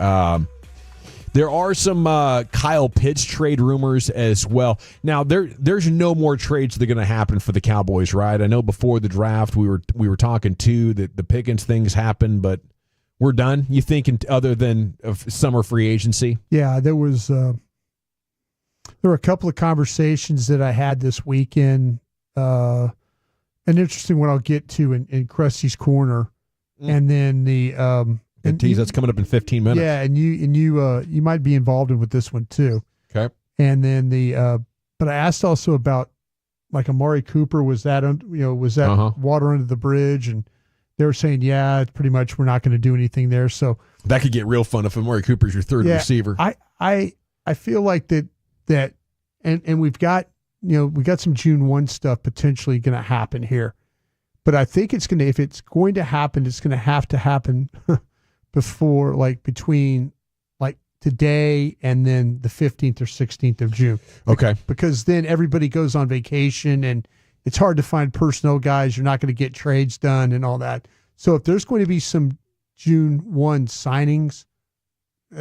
There are some Kyle Pitts trade rumors as well. Now, there's no more trades that are going to happen for the Cowboys, right? I know before the draft we were talking too that the Pickens things happened, but we're done. You think, other than summer free agency? Yeah, there was. There were a couple of conversations that I had this weekend. An interesting one I'll get to in Krusty's Corner, and then the good tease that's coming up in 15 minutes. Yeah, and you might be involved with this one too. Okay. And then but I asked also about like Amari Cooper. Was that water under the bridge? And they were saying, yeah, it's pretty much we're not going to do anything there. So that could get real fun if Amari Cooper's your third receiver. I feel like that and we've got we got some June 1 stuff potentially going to happen here, but I think if it's going to happen, it's going to happen before between today and then the 15th or 16th of June. Okay, because then everybody goes on vacation and it's hard to find personnel guys. You're not going to get trades done and all that. So if there's going to be some June 1 signings,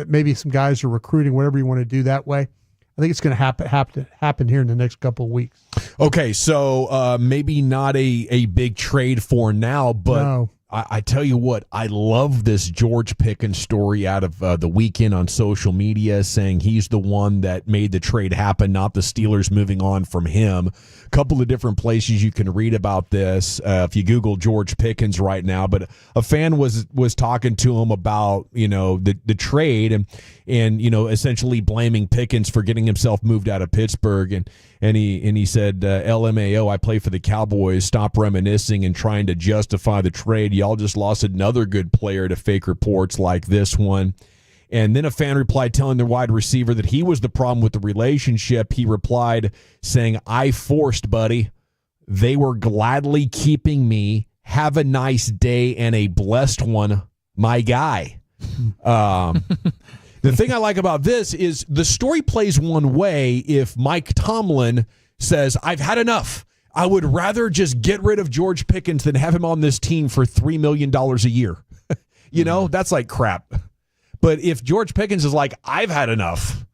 maybe some guys are recruiting, whatever you want to do that way, I think it's going to happen here in the next couple of weeks. Okay, so maybe not a big trade for now, but no. I tell you what, I love this George Pickens story out of the weekend on social media, saying he's the one that made the trade happen, not the Steelers moving on from him. A couple of different places you can read about this if you Google George Pickens right now. But a fan was talking to him about the trade and essentially blaming Pickens for getting himself moved out of Pittsburgh, and he said, LMAO, I play for the Cowboys. Stop reminiscing and trying to justify the trade. Y'all just lost another good player to fake reports like this one. And then a fan replied telling their wide receiver that he was the problem with the relationship. He replied saying, I forced, buddy. They were gladly keeping me. Have a nice day and a blessed one, my guy. The thing I like about this is the story plays one way if Mike Tomlin says, I've had enough. I would rather just get rid of George Pickens than have him on this team for $3 million a year. That's like crap. But if George Pickens is like, I've had enough.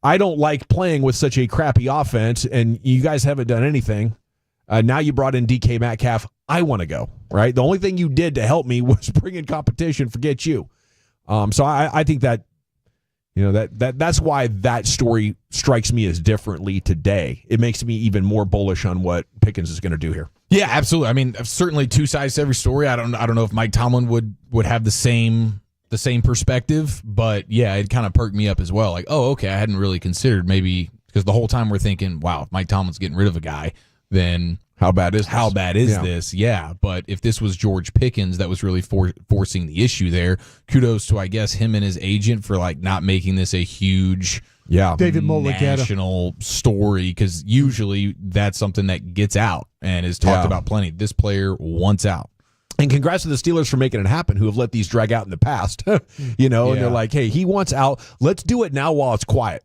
I don't like playing with such a crappy offense, and you guys haven't done anything. Now you brought in DK Metcalf. I want to go, right? The only thing you did to help me was bring in competition. Forget you. So I think that, that's why that story strikes me as differently today. It makes me even more bullish on what Pickens is going to do here. Yeah, absolutely. I mean, certainly two sides to every story. I don't know if Mike Tomlin would have the same perspective, but yeah, it kind of perked me up as well. Like, oh, okay, I hadn't really considered maybe, because the whole time we're thinking, wow, if Mike Tomlin's getting rid of a guy, then how bad is this? Yeah, but if this was George Pickens that was really forcing the issue there, kudos to, I guess, him and his agent for like not making this a huge David national story, because usually that's something that gets out and is talked about plenty. This player wants out. And congrats to the Steelers for making it happen, who have let these drag out in the past. And they're like, hey, he wants out. Let's do it now while it's quiet.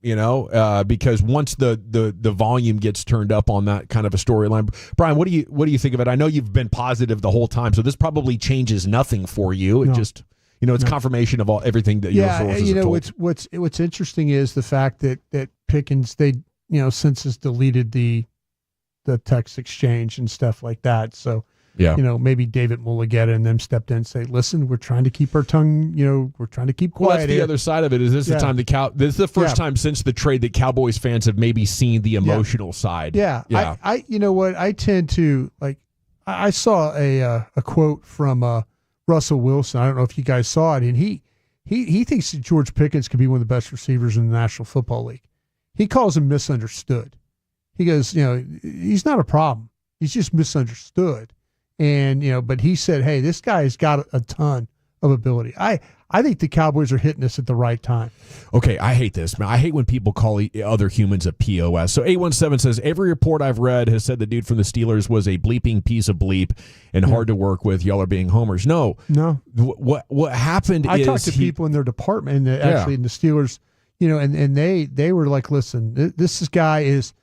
Because once the volume gets turned up on that kind of a storyline. Brian, what do you think of it? I know you've been positive the whole time, so this probably changes nothing for you. It just it's confirmation of everything that your sources have told. What's interesting is the fact that Pickens, they since has deleted the text exchange and stuff like that. So maybe David Mulligetta and them stepped in and say, listen, we're trying to keep our tongue, we're trying to keep quiet. Well, that's the other side of it. Is this the time this is the first time since the trade that Cowboys fans have maybe seen the emotional side. Yeah. I I tend to I saw a quote from Russell Wilson. I don't know if you guys saw it, and he thinks that George Pickens could be one of the best receivers in the National Football League. He calls him misunderstood. He goes, he's not a problem. He's just misunderstood. And, but he said, hey, this guy's got a ton of ability. I think the Cowboys are hitting this at the right time. Okay, I hate this, man. I hate when people call other humans a POS. So 817 says, every report I've read has said the dude from the Steelers was a bleeping piece of bleep and hard to work with. Y'all are being homers. No. What happened is... I talked to people in their department, actually in the Steelers, and they were like, listen, this guy is...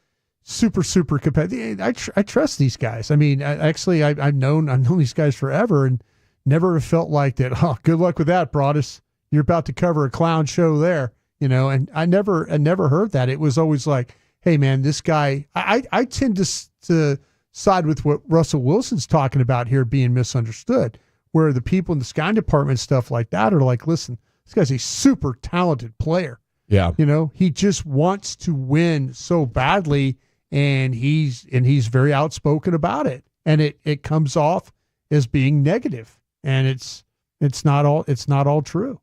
super competitive. I trust these guys. I mean, I've known these guys forever and never felt like that. Oh, good luck with that, Broadus. You're about to cover a clown show there, And I never heard that. It was always like, hey, man, this guy. I tend to side with what Russell Wilson's talking about here being misunderstood, where the people in the scouting department stuff like that are like, listen, this guy's a super talented player. Yeah, he just wants to win so badly. And he's very outspoken about it, and it comes off as being negative, and it's not all true.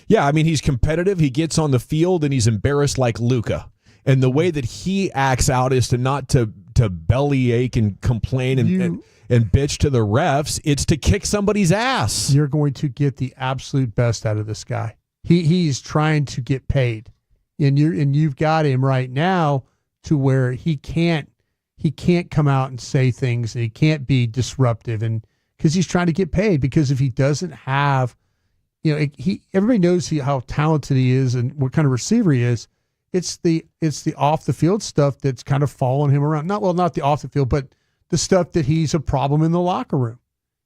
Yeah, I mean, he's competitive. He gets on the field and he's embarrassed like Luka, and the way that he acts out is not to bellyache and complain and bitch to the refs. It's to kick somebody's ass. You're going to get the absolute best out of this guy. He's trying to get paid, and you've got him right now to where he can't come out and say things, and he can't be disruptive, and because he's trying to get paid. Because if he doesn't have, everybody knows how talented he is and what kind of receiver he is. It's the off the field stuff that's kind of following him around. Not the off the field, but the stuff that he's a problem in the locker room.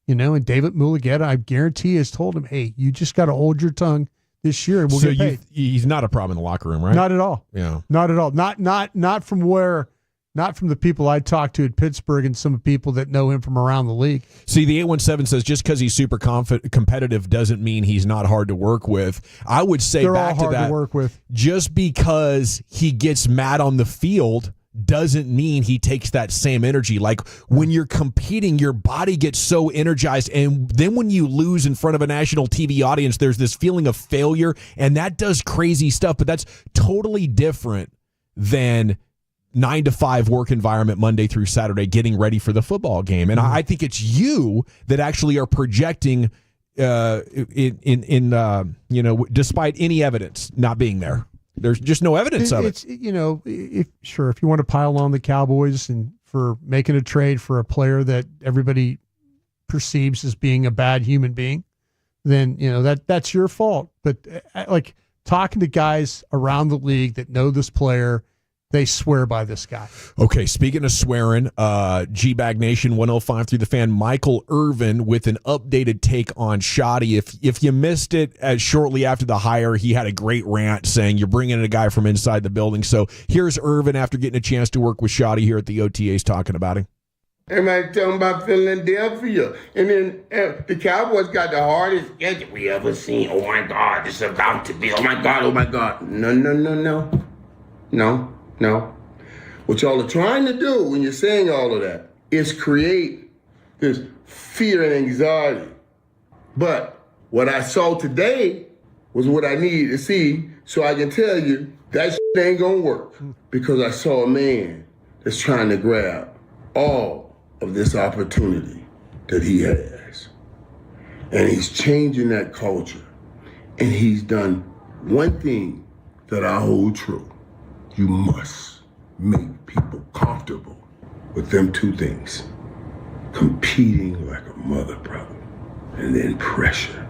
And David Mulligetta, I guarantee, has told him, hey, you just got to hold your tongue this year, and we'll get paid. He's not a problem in the locker room, right? Not at all. Yeah, not at all. Not from where not from the people I talked to at Pittsburgh and some people that know him from around the league. See, the 817 says just because he's super competitive doesn't mean he's not hard to work with. I would say They're back all hard to that. to work with. Just because he gets mad on the field doesn't mean he takes that same energy. Like when you're competing, your body gets so energized, and then when you lose in front of a national TV audience, there's this feeling of failure, and that does crazy stuff. But that's totally different than 9 to 5 work environment Monday through Saturday, getting ready for the football game. And I think it's you that actually are projecting despite any evidence not being there. There's just no evidence of it. If you want to pile on the Cowboys and for making a trade for a player that everybody perceives as being a bad human being, then that's your fault. But like talking to guys around the league that know this player, they swear by this guy. Okay, speaking of swearing, Gbag Nation 105 through the fan, Michael Irvin with an updated take on Shoddy. If you missed it, shortly after the hire, he had a great rant saying you're bringing in a guy from inside the building. So here's Irvin after getting a chance to work with Shoddy here at the OTAs talking about him. Everybody talking about Philadelphia. And then the Cowboys got the hardest schedule we ever seen. Oh, my God, it's about to be. Oh, my God, oh, my God. No. What y'all are trying to do when you're saying all of that is create this fear and anxiety. But what I saw today was what I needed to see so I can tell you that shit ain't gonna work. Because I saw a man that's trying to grab all of this opportunity that he has. And he's changing that culture. And he's done one thing that I hold true. You must make people comfortable with them two things. Competing like a mother, brother, and then pressure.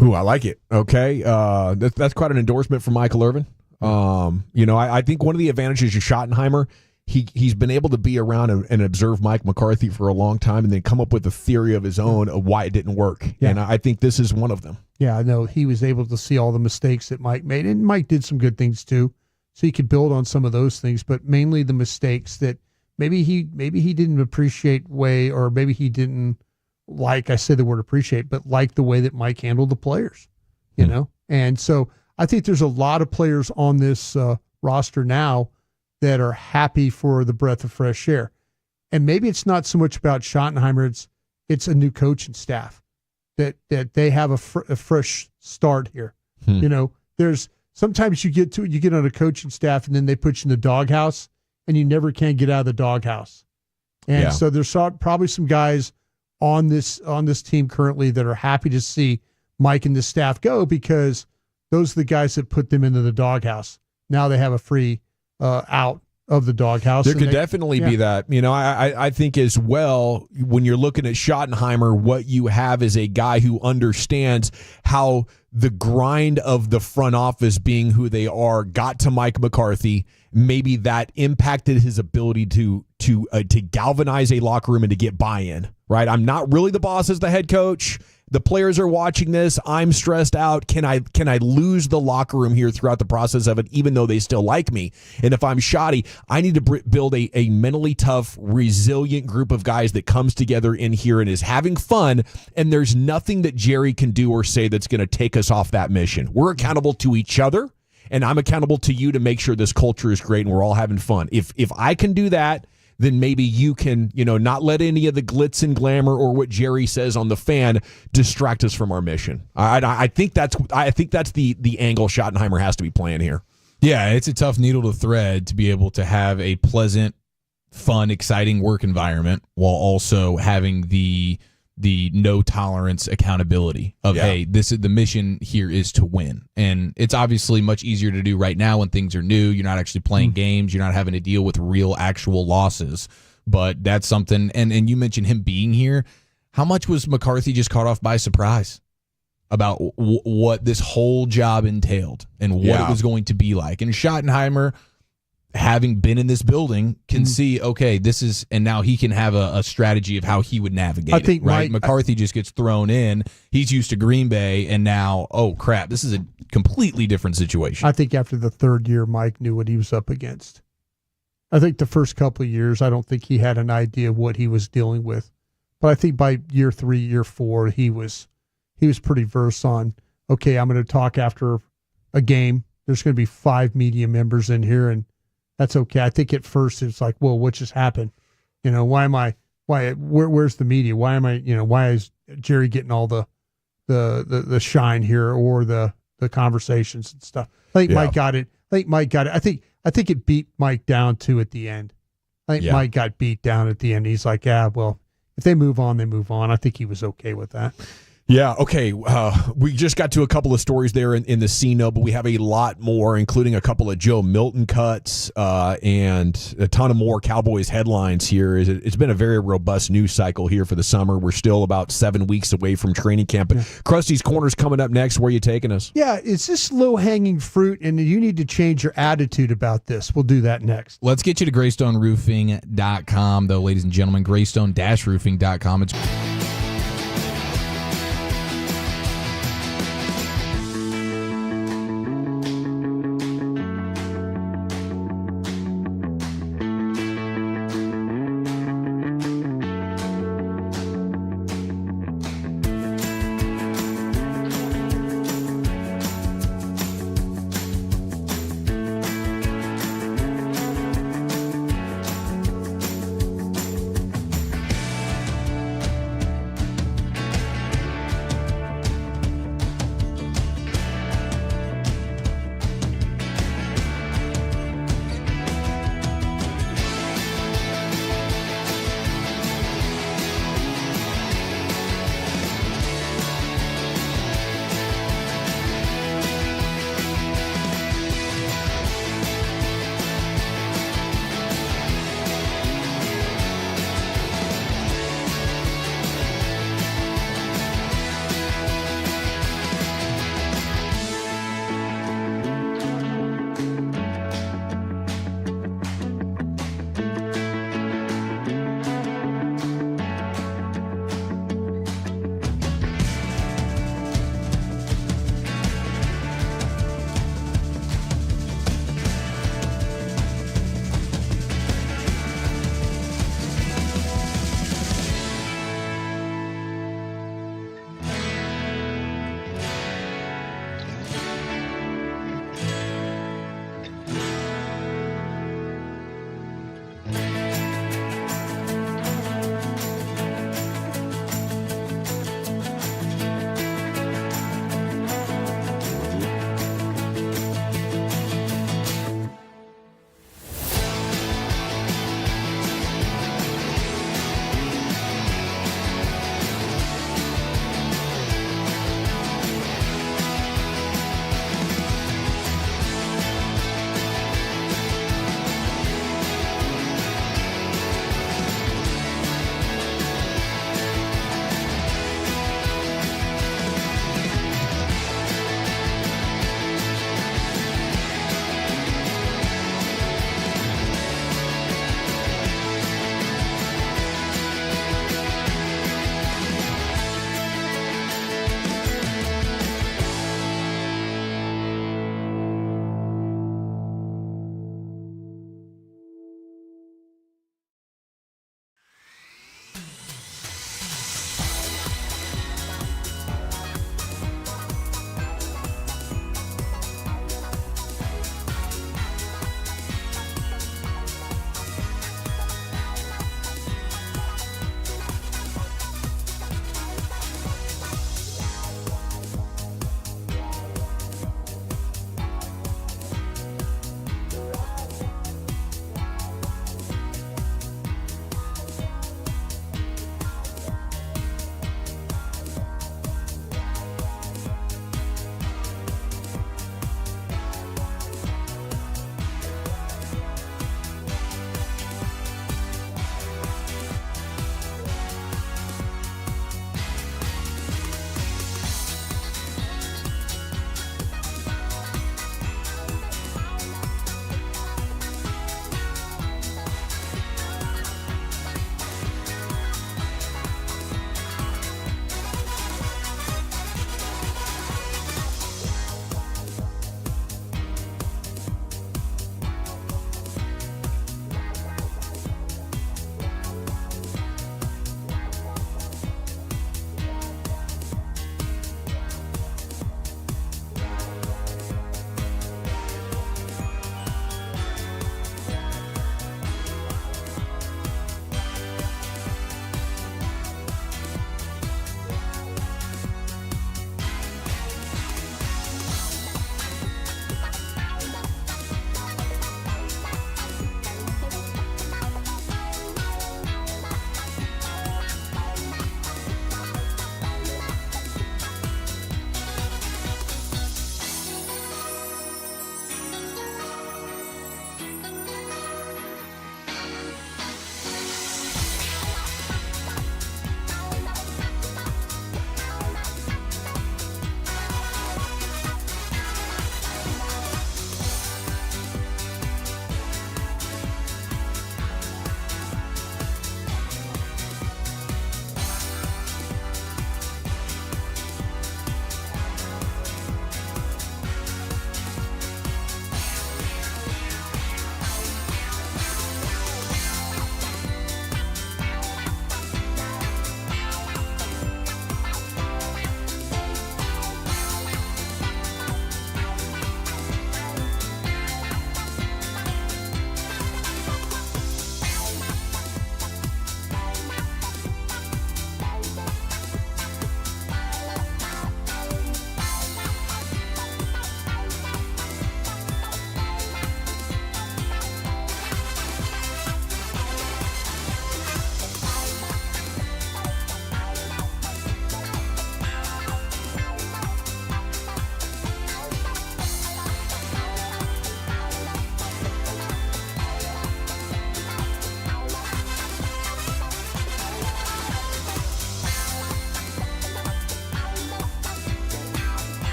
Ooh, I like it. Okay. That's quite an endorsement from Michael Irvin. I think one of the advantages of Schottenheimer, he's been able to be around and observe Mike McCarthy for a long time and then come up with a theory of his own of why it didn't work. Yeah. And I think this is one of them. Yeah, I know he was able to see all the mistakes that Mike made, and Mike did some good things too. So he could build on some of those things, but mainly the mistakes that maybe he didn't appreciate or maybe he didn't like, I say the word appreciate, but like the way that Mike handled the players, you know? And so I think there's a lot of players on this roster now that are happy for the breath of fresh air. And maybe it's not so much about Schottenheimer, it's a new coaching staff that they have a fresh start here. There's sometimes you get on a coaching staff and then they put you in the doghouse and you never can get out of the doghouse. And so there's probably some guys on this team currently that are happy to see Mike and the staff go because those are the guys that put them into the doghouse. Now they have a free out of the doghouse. There could definitely be that. I think as well, when you're looking at Schottenheimer, what you have is a guy who understands how the grind of the front office being who they are got to Mike McCarthy. Maybe that impacted his ability to galvanize a locker room and to get buy-in, right? I'm not really the boss as the head coach. The players are watching this. I'm stressed out. Can I lose the locker room here throughout the process of it, even though they still like me? And if I'm Shoddy, I need to build a mentally tough, resilient group of guys that comes together in here and is having fun. And there's nothing that Jerry can do or say that's going to take us off that mission. We're accountable to each other, and I'm accountable to you to make sure this culture is great and we're all having fun. If I can do that, then maybe you can, not let any of the glitz and glamour or what Jerry says on the fan distract us from our mission. I think that's the angle Schottenheimer has to be playing here. Yeah, it's a tough needle to thread to be able to have a pleasant, fun, exciting work environment while also having the no tolerance accountability of, hey, this is the mission here is to win. And it's obviously much easier to do right now when things are new. You're not actually playing games. You're not having to deal with real actual losses. But that's something. And you mentioned him being here. How much was McCarthy just caught off by surprise about what this whole job entailed and what it was going to be like? And Schottenheimer, having been in this building, can see, okay, this is, and now he can have a strategy of how he would navigate it, right? McCarthy just gets thrown in. He's used to Green Bay, and now, oh, crap, this is a completely different situation. I think after the third year, Mike knew what he was up against. I think the first couple of years, I don't think he had an idea of what he was dealing with. But I think by year 3, year 4, he was pretty versed on, okay, I'm going to talk after a game. There's going to be 5 media members in here, and that's okay. I think at first it's like, well, what just happened? Where's the media? Why is Jerry getting all the shine here, or the conversations and stuff? I think Mike got it. I think it beat Mike down too at the end. I think Mike got beat down at the end. He's like, well, if they move on, they move on. I think he was okay with that. Yeah, okay. We just got to a couple of stories there in the C-Note, but we have a lot more, including a couple of Joe Milton cuts and a ton of more Cowboys headlines here. It's been a very robust news cycle here for the summer. We're still about 7 weeks away from training camp. But Krusty's Corner's coming up next. Where are you taking us? Yeah, it's just low-hanging fruit, and you need to change your attitude about this. We'll do that next. Let's get you to GreystoneRoofing.com, though, ladies and gentlemen. Greystone-roofing.com. It's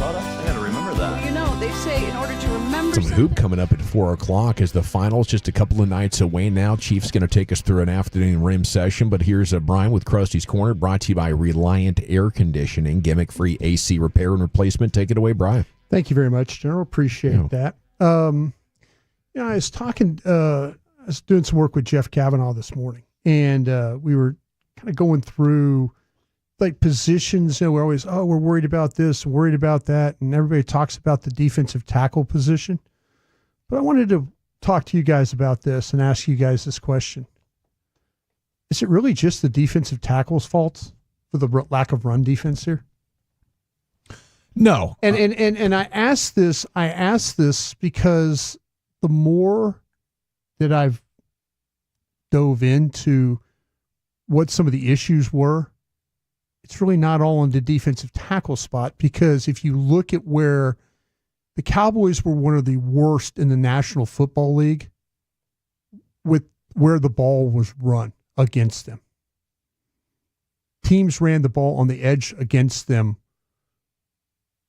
product? I got to remember that. You know, they say in order to remember Some hoop coming up at 4 o'clock as the finals just a couple of nights away now. Chief's going to take us through an afternoon rim session, but here's Brian with Krusty's Corner, brought to you by Reliant Air Conditioning, gimmick-free AC repair and replacement. Take it away, Brian. Thank you very much, General. Appreciate that. I was talking, I was doing some work with Jeff Kavanaugh this morning, and we were kind of going through like positions. We're always, we're worried about this, worried about that, and everybody talks about the defensive tackle position. But I wanted to talk to you guys about this and ask you guys this question. Is it really just the defensive tackle's fault for the lack of run defense here? No. And I ask this because the more that I've dove into what some of the issues were, it's really not all on the defensive tackle spot, because if you look at where the Cowboys were one of the worst in the National Football League with where the ball was run against them. Teams ran the ball on the edge against them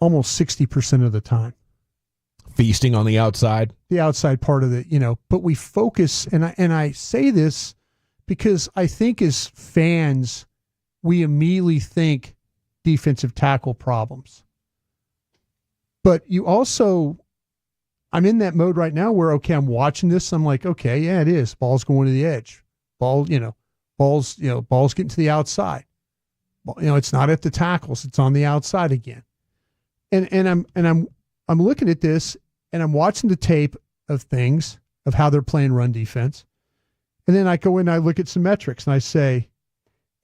almost 60% of the time. Feasting on the outside. The outside part of it, but we focus, and I say this because I think as fans, we immediately think defensive tackle problems. But you also, I'm in that mode right now where, okay, I'm watching this. I'm like, okay, yeah, it is. Ball's going to the edge. Ball's getting to the outside. It's not at the tackles. It's on the outside again. And I'm looking at this, and I'm watching the tape of things of how they're playing run defense. And then I go in and I look at some metrics, and I say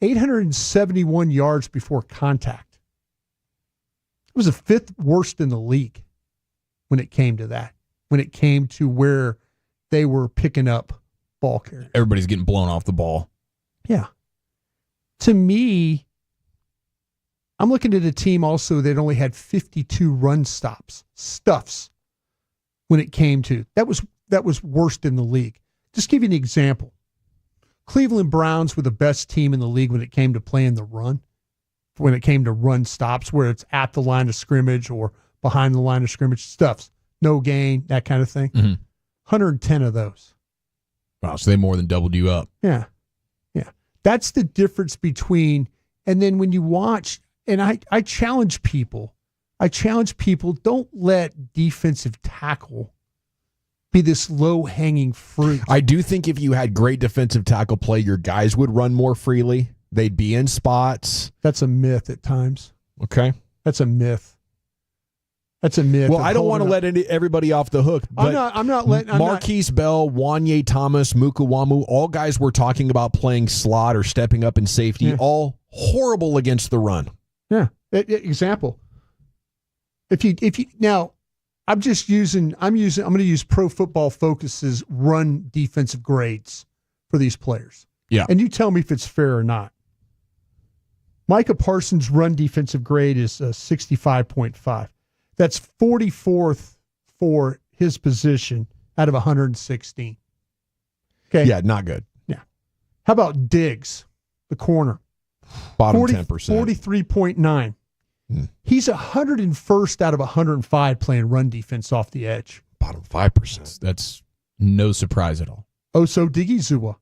871 yards before contact. It was the 5th worst in the league when it came to that, when it came to where they were picking up ball carriers. Everybody's getting blown off the ball. Yeah. To me, I'm looking at a team also that only had 52 run stuffs when it came to. That was worst in the league. Just give you an example. Cleveland Browns were the best team in the league when it came to playing the run, when it came to run stops, where it's at the line of scrimmage or behind the line of scrimmage stuffs, no gain, that kind of thing. 110 of those. Wow, so they more than doubled you up. Yeah. That's the difference between, and then when you watch, and I challenge people, don't let defensive tackle be this low-hanging fruit. I do think if you had great defensive tackle play, your guys would run more freely. They'd be in spots. That's a myth at times. Okay. That's a myth. Well, I don't want to let everybody off the hook. But I'm not letting Marquise Bell, Wanye Thomas, Mukawamu, all guys were talking about playing slot or stepping up in safety, all horrible against the run. Yeah. Example. If you now, I'm going to use Pro Football Focus's run defensive grades for these players. Yeah. And you tell me if it's fair or not. Micah Parsons' run defensive grade is 65.5. That's 44th for his position out of 116. Okay. Yeah, not good. Yeah. How about Diggs, the corner? Bottom 10%. 43.9. He's 101st out of 105 playing run defense off the edge. Bottom 5%. That's no surprise at all. Oso Digizua,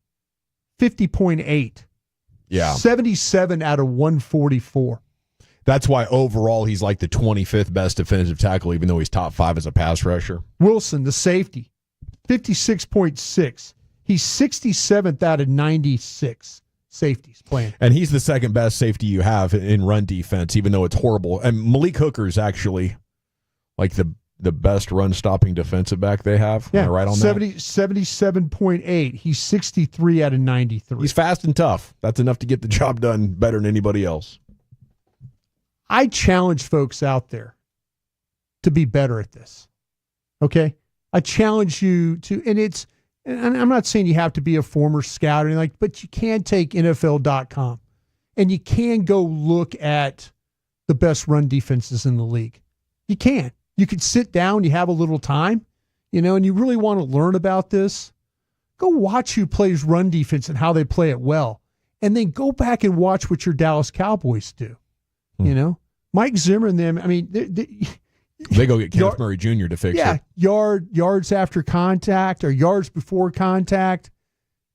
50.8. Yeah. 77 out of 144. That's why overall he's like the 25th best defensive tackle, even though he's top 5 as a pass rusher. Wilson, the safety, 56.6. He's 67th out of 96 safeties playing. And he's the second best safety you have in run defense, even though it's horrible. And Malik Hooker's actually like the best run-stopping defensive back they have. Yeah, Am I right on 77.8. He's 63 out of 93. He's fast and tough. That's enough to get the job done better than anybody else. I challenge folks out there to be better at this. Okay? I challenge you to, and I'm not saying you have to be a former scout or anything, but you can take NFL.com and you can go look at the best run defenses in the league. You can. You could sit down, you have a little time, and you really want to learn about this. Go watch who plays run defense and how they play it well. And then go back and watch what your Dallas Cowboys do. Mike Zimmer and them, I mean, they go get Kenneth Murray Jr. to fix it. Yards after contact or yards before contact.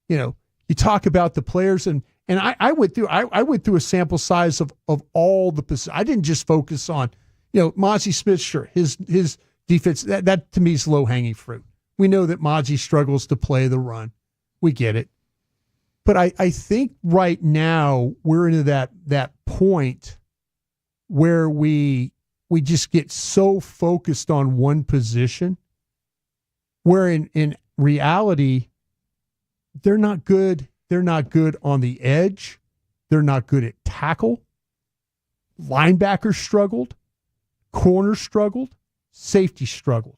You talk about the players, and I went through a sample size of all the positions. I didn't just focus on, Mozzie Smith, sure, his defense, that to me is low-hanging fruit. We know that Mozzie struggles to play the run. We get it. But I think right now we're into that point where we just get so focused on one position, where in reality, they're not good. They're not good on the edge. They're not good at tackle. Linebackers struggled. Corner struggled. Safety struggled.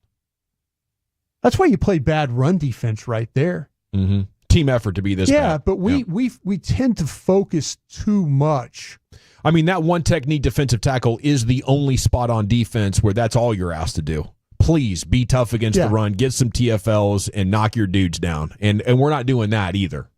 That's why you play bad run defense right there. Mm-hmm. Team effort to be this bad. Yeah, but we tend to focus too much. I mean, that one technique defensive tackle is the only spot on defense where that's all you're asked to do. Please be tough against the run, get some TFLs, and knock your dudes down. And we're not doing that either.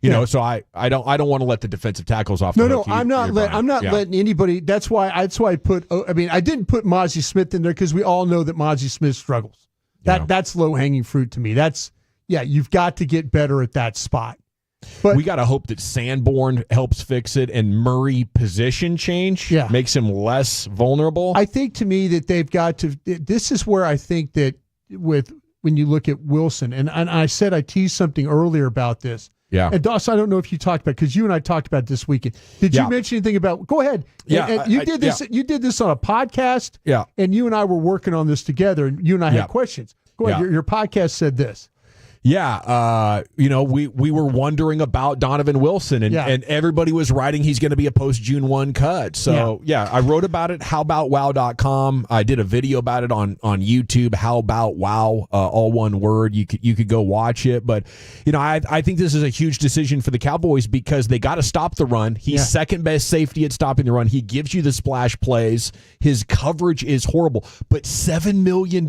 You know, so I don't want to let the defensive tackles off. No, I'm not letting anybody. That's why I put. I mean, I didn't put Mozzie Smith in there because we all know that Mozzie Smith struggles. That's low hanging fruit to me. You've got to get better at that spot. But we got to hope that Sanborn helps fix it and Murray position change makes him less vulnerable. I think to me that they've got to. This is where I think that when you look at Wilson, and I said I teased something earlier about this. Yeah. And Doss, I don't know if you talked about, because you and I talked about this weekend. Did you mention anything about? Go ahead. Yeah. And you did this. You did this on a podcast. Yeah. And you and I were working on this together, and you and I had questions. Go ahead. Your podcast said this. Yeah, we were wondering about Donovan Wilson, and everybody was writing he's going to be a post-June 1 cut. So, I wrote about it, howboutwow.com. I did a video about it on YouTube, How About Wow, all one word. You could go watch it. But, I think this is a huge decision for the Cowboys because they got to stop the run. He's second best safety at stopping the run. He gives you the splash plays. His coverage is horrible. But $7 million,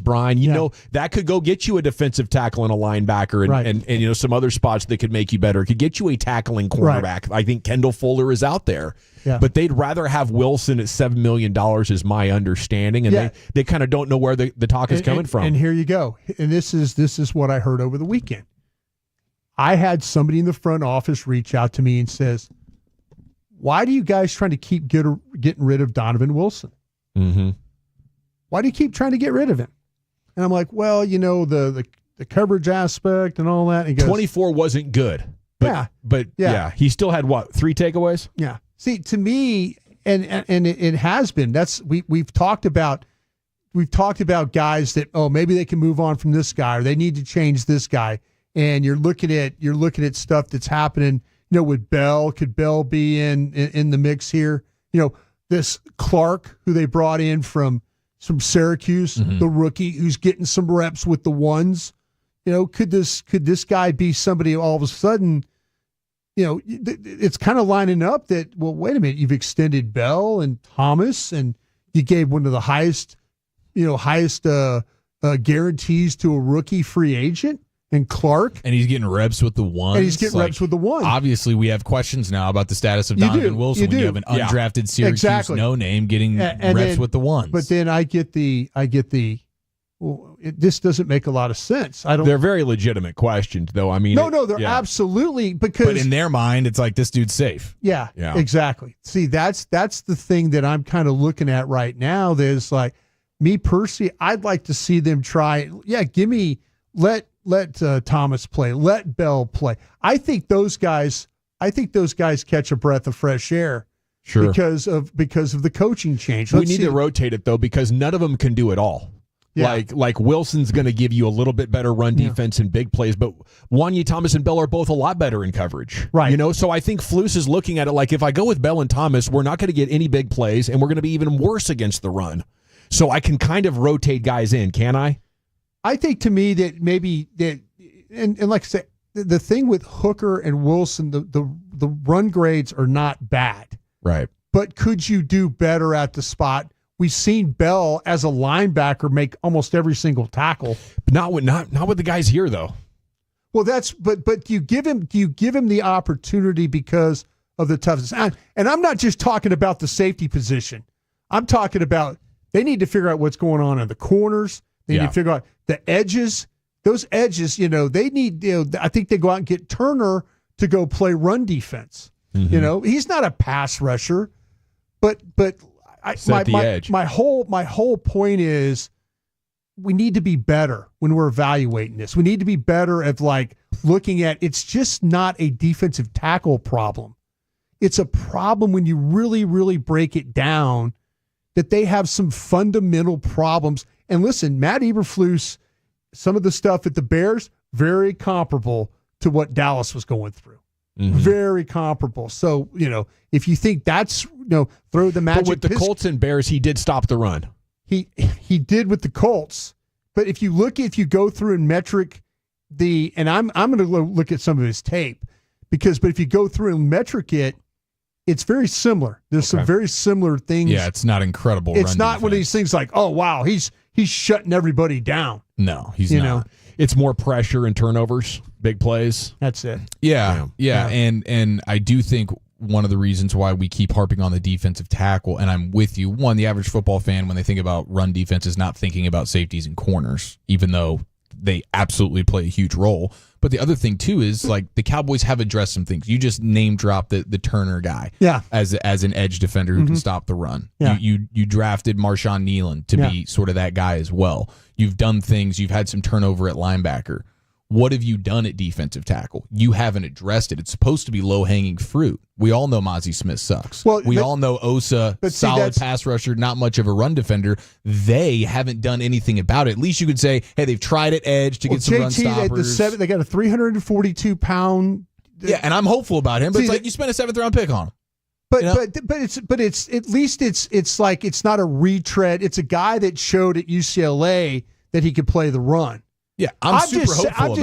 Brian, you know, that could go get you a defensive tackle and a linebacker and some other spots that could make you better. It could get you a tackling cornerback. I think Kendall Fuller is out there. Yeah. But they'd rather have Wilson at $7 million is my understanding. And they kind of don't know where the talk is coming from. And here you go. And this is what I heard over the weekend. I had somebody in the front office reach out to me and says, why do you guys trying to keep getting rid of Donovan Wilson? Mm-hmm. Why do you keep trying to get rid of him? And I'm like, well, the coverage aspect and all that. And he goes, 24 wasn't good. But he still had 3 takeaways? Yeah. See, to me, and it has been. We've talked about guys that maybe they can move on from this guy or they need to change this guy. And you're looking at stuff that's happening. With Bell, could Bell be in the mix here? This Clark, who they brought in from Syracuse, the rookie who's getting some reps with the ones. Could this guy be somebody all of a sudden, it's kind of lining up that, well, wait a minute, you've extended Bell and Thomas and you gave one of the highest guarantees to a rookie free agent and Clark. And he's getting reps with the ones. Obviously, we have questions now about the status of Donovan Wilson when you have an undrafted Syracuse no-name getting reps with the ones. But then I get the this doesn't make a lot of sense. They're very legitimate questions, though. I mean, they're absolutely, because. But in their mind, it's like, this dude's safe. Yeah, exactly. See, that's the thing that I'm kind of looking at right now. There's like, me personally, I'd like to see them try. Yeah, let Thomas play, let Bell play. I think those guys catch a breath of fresh air. Sure. Because of the coaching change. We need to rotate it though, because none of them can do it all. Yeah. Like Wilson's going to give you a little bit better run defense and big plays, but Wanya Thomas and Bell are both a lot better in coverage. Right. So I think Flus is looking at it like, if I go with Bell and Thomas, we're not going to get any big plays, and we're going to be even worse against the run. So I can kind of rotate guys in, can I? I think to me that maybe that, and like I said, the thing with Hooker and Wilson, the run grades are not bad. Right. But could you do better at the spot? We've seen Bell as a linebacker make almost every single tackle. But not with the guys here though. Well, but do you give him the opportunity because of the toughness? And I'm not just talking about the safety position. I'm talking about they need to figure out what's going on in the corners. They need to figure out the edges. Those edges, they need, I think they go out and get Turner to go play run defense. Mm-hmm. He's not a pass rusher, but my whole point is we need to be better when we're evaluating this. We need to be better at looking at, it's just not a defensive tackle problem. It's a problem when you really, really break it down that they have some fundamental problems. And listen, Matt Eberflus, some of the stuff at the Bears, very comparable to what Dallas was going through. Mm-hmm. Very comparable. So, if you think that's, throw the magic. But with the Colts and Bears, he did stop the run. He did with the Colts. But if you go through and metric and I'm going to look at some of his tape but if you go through and metric it, it's very similar. There's some very similar things. Yeah, it's not incredible. It's not one of these things like, oh wow, he's shutting everybody down. No, he's not. It's more pressure and turnovers, big plays. That's it. Yeah. And I do think one of the reasons why we keep harping on the defensive tackle, and I'm with you, the average football fan, when they think about run defense, is not thinking about safeties and corners, even though they absolutely play a huge role. But the other thing, too, is the Cowboys have addressed some things. You just name dropped the Turner guy as an edge defender who can stop the run. Yeah. You drafted Marshawn Nealon to be sort of that guy as well. You've done things. You've had some turnover at linebacker. What have you done at defensive tackle? You haven't addressed it. It's supposed to be low-hanging fruit. We all know Mozzie Smith sucks. We all know Osa, solid pass rusher, not much of a run defender. They haven't done anything about it. At least you could say, hey, they've tried at edge to get some run stoppers. They got a 342-pound. Yeah, and I'm hopeful about him, but it's you spent a 7th-round pick on him. But it's at least it's like it's not a retread. It's a guy that showed at UCLA that he could play the run. Yeah, I'm super hopeful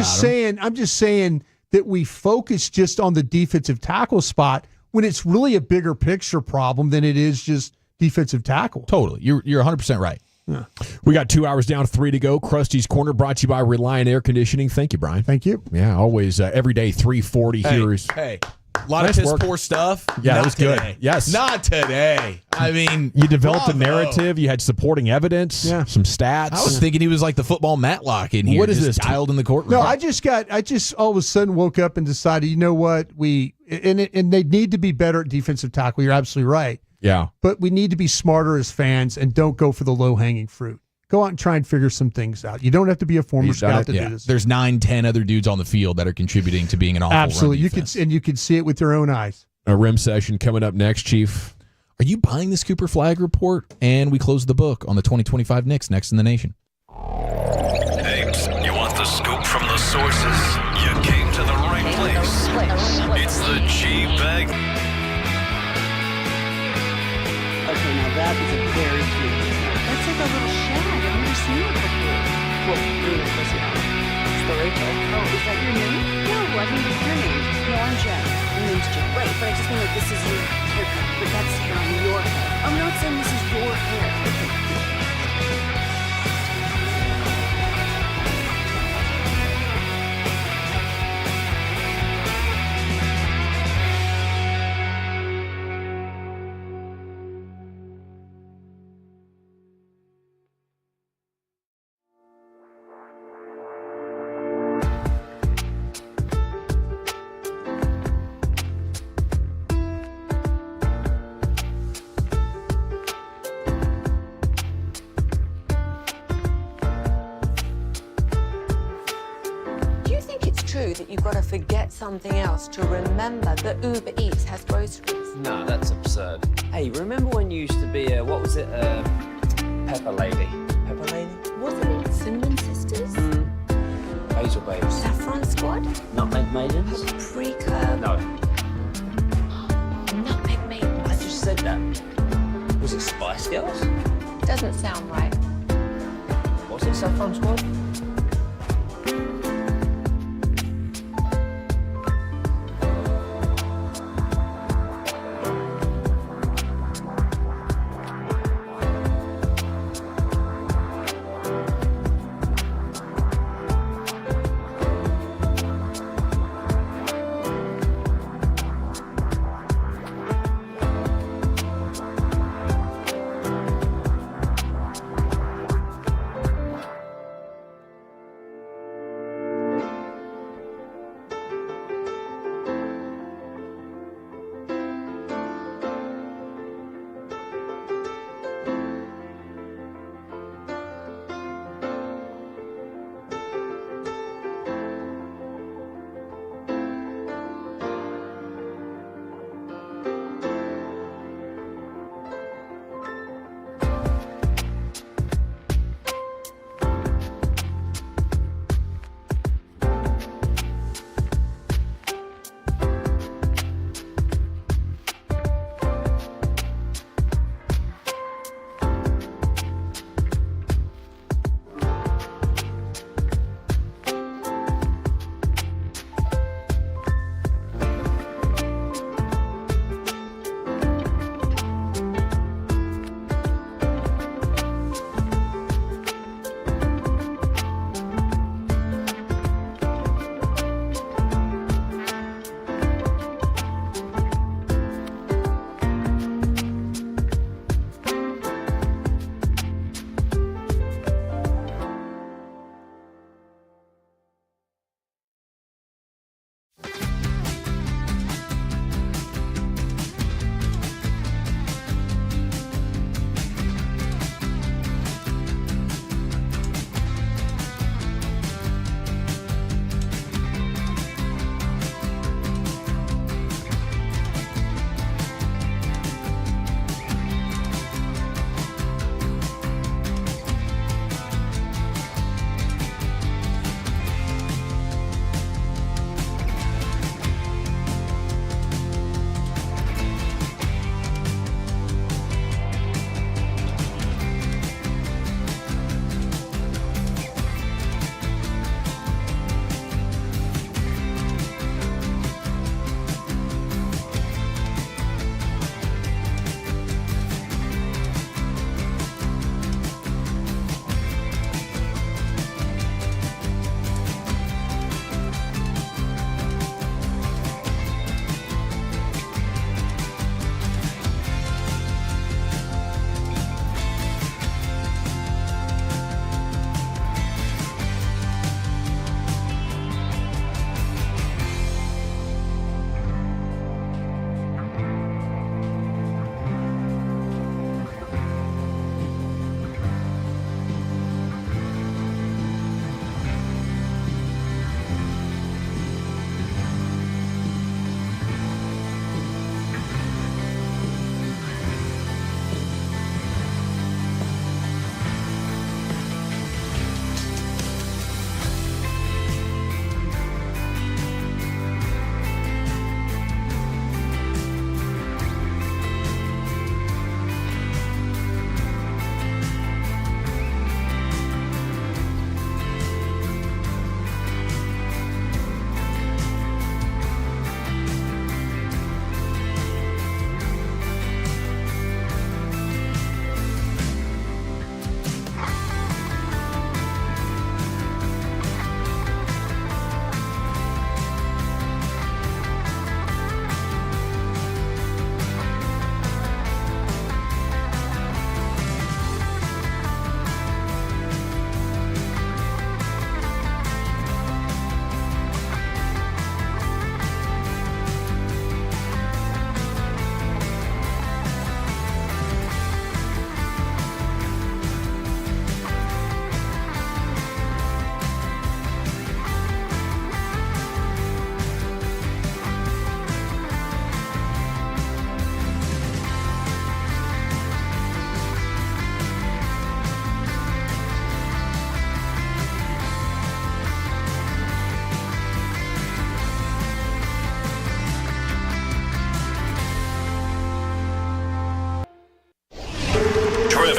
I'm just saying that we focus just on the defensive tackle spot when it's really a bigger picture problem than it is just defensive tackle. Totally. You're 100% right. Yeah. We got 2 hours down, 3 to go. Krusty's Corner brought to you by Reliant Air Conditioning. Thank you, Brian. Thank you. Yeah, always every day 340 here is. Hey. A lot of piss poor stuff. Yeah, that was today. good. Yes. Not today. I mean, you developed a narrative. You had supporting evidence, some stats. I was thinking he was like the football Matlock in here. What is just this? dialed in the courtroom. No, I just all of a sudden woke up and decided, you know what? And they need to be better at defensive tackle. You're absolutely right. Yeah. But we need to be smarter as fans and don't go for the low-hanging fruit. Go out and try and figure some things out. You don't have to be a former scout to do this. There's 9-10 other dudes on the field that are contributing to being an awful absolutely. Run defense. You could see it with your own eyes. A rim session coming up next, Chief. Are you buying this Cooper Flag report? And we close the book on the 2025 Knicks next in the nation. Hey, you want the scoop from the sources? You came to the right place. It's the Gbag. Okay, now that is a very cute. That's like a little shag. I've never seen it before. Well, of course you have. It's the Rachel. Oh, is that your name? No, I think it's your name. No, I'm Jen. My name's Jen. Right, but I just mean this is your haircut. But that's hair on your head. I'm not saying this is your hair. Okay. That you've got to forget something else to remember that Uber Eats has groceries. No, that's absurd. Hey, remember when you used to be a, what was it, Pepper Lady? Pepper Lady? Wasn't it Cinnamon Sisters? Hazel Babes. Saffron Squad? Nutmeg Maidens? Paprika? No. Nutmeg Maidens. I just said that. Was it Spice Girls? Doesn't sound right. Was it Saffron Squad?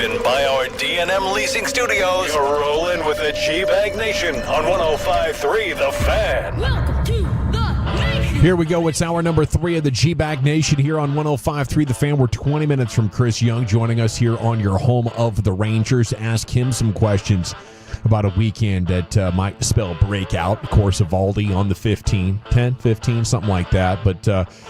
Driven by our D&M Leasing Studios. You're rolling with the Gbag Nation on 105.3 The Fan. Welcome to the Nation. Here we go. It's hour number 3 of the Gbag Nation here on 105.3 The Fan. We're 20 minutes from Chris Young joining us here on your home of the Rangers. Ask him some questions about a weekend that might spell breakout. Of course, Evaldi on the 10-15, something like that. But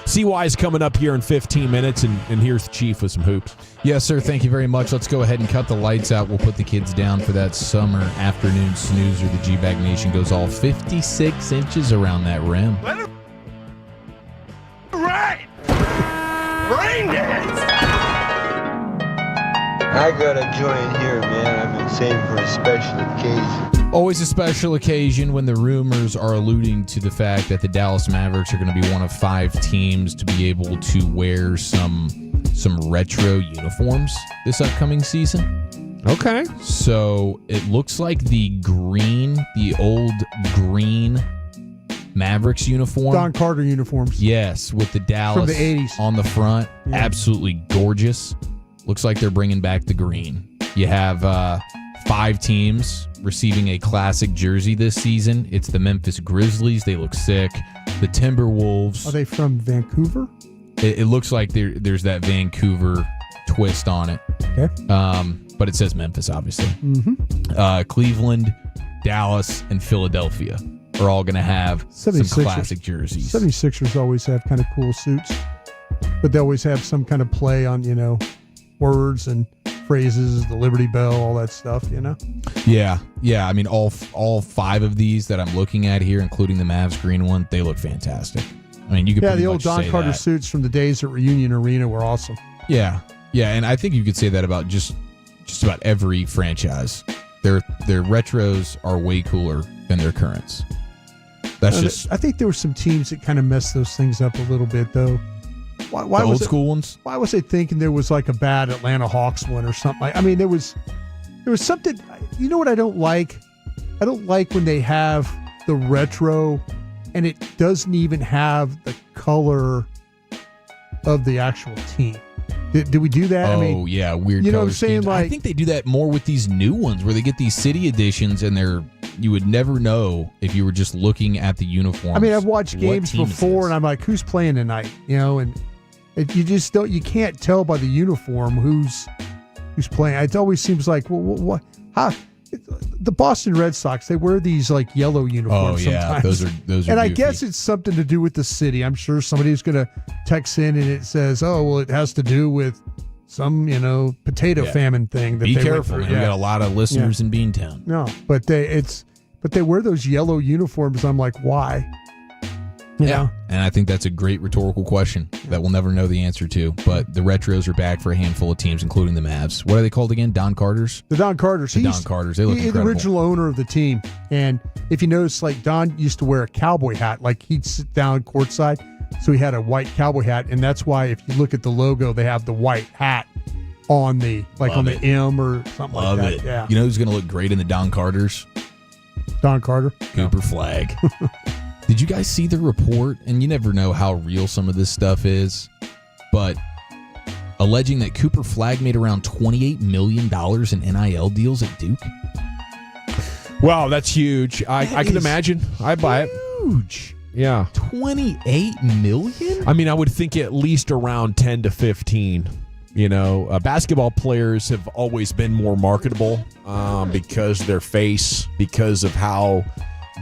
CY is coming up here in 15 minutes, and here's the Chief with some hoops. Yes, sir. Thank you very much. Let's go ahead and cut the lights out. We'll put the kids down for that summer afternoon snoozer. The Gbag Nation goes all 56 inches around that rim. Right. Rain dance. I gotta join here, man. I've been saving for a special occasion. Always a special occasion when the rumors are alluding to the fact that the Dallas Mavericks are going to be one of 5 teams to be able to wear some retro uniforms this upcoming season. Okay. So it looks like the old green Mavericks uniform. Don Carter uniforms. Yes, with the Dallas from the 80s on the front. Yeah. Absolutely gorgeous. Looks like they're bringing back the green. You have 5 teams receiving a classic jersey this season. It's the Memphis Grizzlies. They look sick. The Timberwolves. Are they from Vancouver? It looks like there's that Vancouver twist on it. Okay. But it says Memphis, obviously. Mm-hmm. Cleveland, Dallas, and Philadelphia are all going to have some classic jerseys. 76ers always have kind of cool suits, but they always have some kind of play on, words and phrases, the Liberty Bell, all that stuff, Yeah. I mean, all 5 of these that I'm looking at here, including the Mavs green one, they look fantastic. I mean, you could the old Don Carter suits from the days at Reunion Arena were awesome. Yeah, and I think you could say that about just about every franchise. Their retros are way cooler than their currents. I think there were some teams that kind of messed those things up a little bit, though. Why the was old school ones? Why was I thinking there was like a bad Atlanta Hawks one or something? I mean, there was something. You know what I don't like? I don't like when they have the retro and it doesn't even have the color of the actual team. Did we do that? Oh, yeah, weird. You know what I'm saying? Schemes. I think they do that more with these new ones where they get these city editions and you would never know if you were just looking at the uniforms. I mean, I've watched games before and I'm like, who's playing tonight? And you just don't. You can't tell by the uniform who's playing. It always seems like, well, what? How? The Boston Red Sox, they wear these like yellow uniforms. Oh yeah, sometimes. those are. And goofy. I guess it's something to do with the city. I'm sure somebody's going to text in and it says, "Oh, well, it has to do with some potato famine thing." That Be they careful. went We got a lot of listeners in Beantown. No, but they wear those yellow uniforms. I'm like, why? You know? And I think that's a great rhetorical question that we'll never know the answer to. But the retros are back for a handful of teams, including the Mavs. What are they called again? Don Carters? The Don Carters. The Don Carters. They look He's incredible. the original owner of the team. And if you notice, like Don used to wear a cowboy hat. Like he'd sit down courtside. So he had a white cowboy hat. And that's why if you look at the logo, they have the white hat on the M or something Love like that. it. Yeah. You know who's going to look great in the Don Carters? Don Carter. Cooper Flagg. Did you guys see the report? And you never know how real some of this stuff is, but alleging that Cooper Flagg made around $28 million in NIL deals at Duke. Wow, that's huge. I can imagine. I'd buy it. Huge. Yeah. 28 million? I mean, I would think at least around 10 to 15. Basketball players have always been more marketable because their face, because of how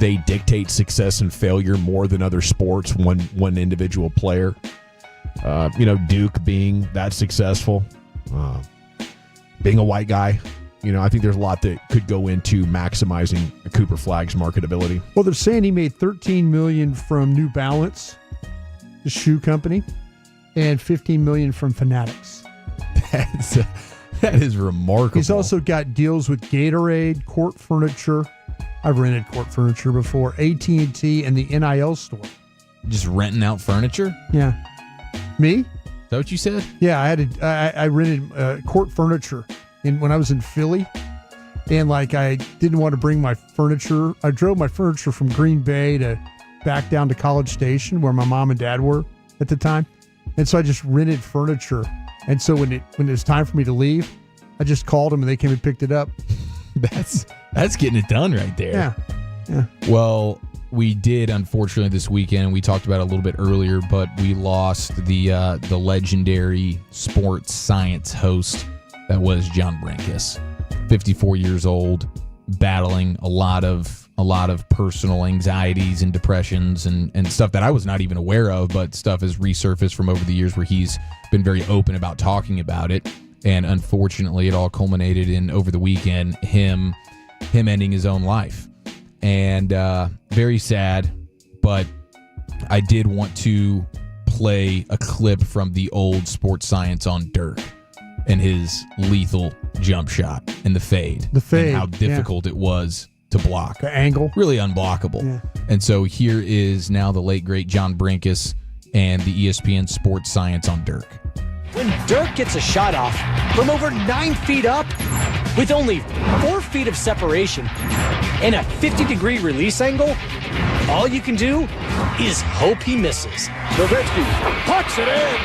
they dictate success and failure more than other sports, one individual player. Duke being that successful, being a white guy. I think there's a lot that could go into maximizing Cooper Flagg's marketability. Well, they're saying he made $13 million from New Balance, the shoe company, and $15 million from Fanatics. That is remarkable. He's also got deals with Gatorade, Court Furniture. I've rented Court Furniture before. AT&T and the NIL store. Just renting out furniture? Yeah. Me? Is that what you said? Yeah, I rented Court Furniture when I was in Philly. And I didn't want to bring my furniture. I drove my furniture from Green Bay to back down to College Station where my mom and dad were at the time. And so I just rented furniture. And so when it was time for me to leave, I just called them and they came and picked it up. That's getting it done right there. Yeah. Well, we did, unfortunately, this weekend. We talked about it a little bit earlier, but we lost the legendary sports science host that was John Brinkus, 54 years old, battling a lot of personal anxieties and depressions and stuff that I was not even aware of, but stuff has resurfaced from over the years where he's been very open about talking about it. And unfortunately, it all culminated in, over the weekend, him ending his own life. And very sad, but I did want to play a clip from the old sports science on Dirk and his lethal jump shot and the fade. And how difficult it was to block. The angle. Really unblockable. Yeah. And so here is now the late, great John Brinkus and the ESPN sports science on Dirk. When Dirk gets a shot off from over 9 feet up with only 4 feet of separation and a 50-degree release angle, all you can do is hope he misses. Nowitzki pucks it in.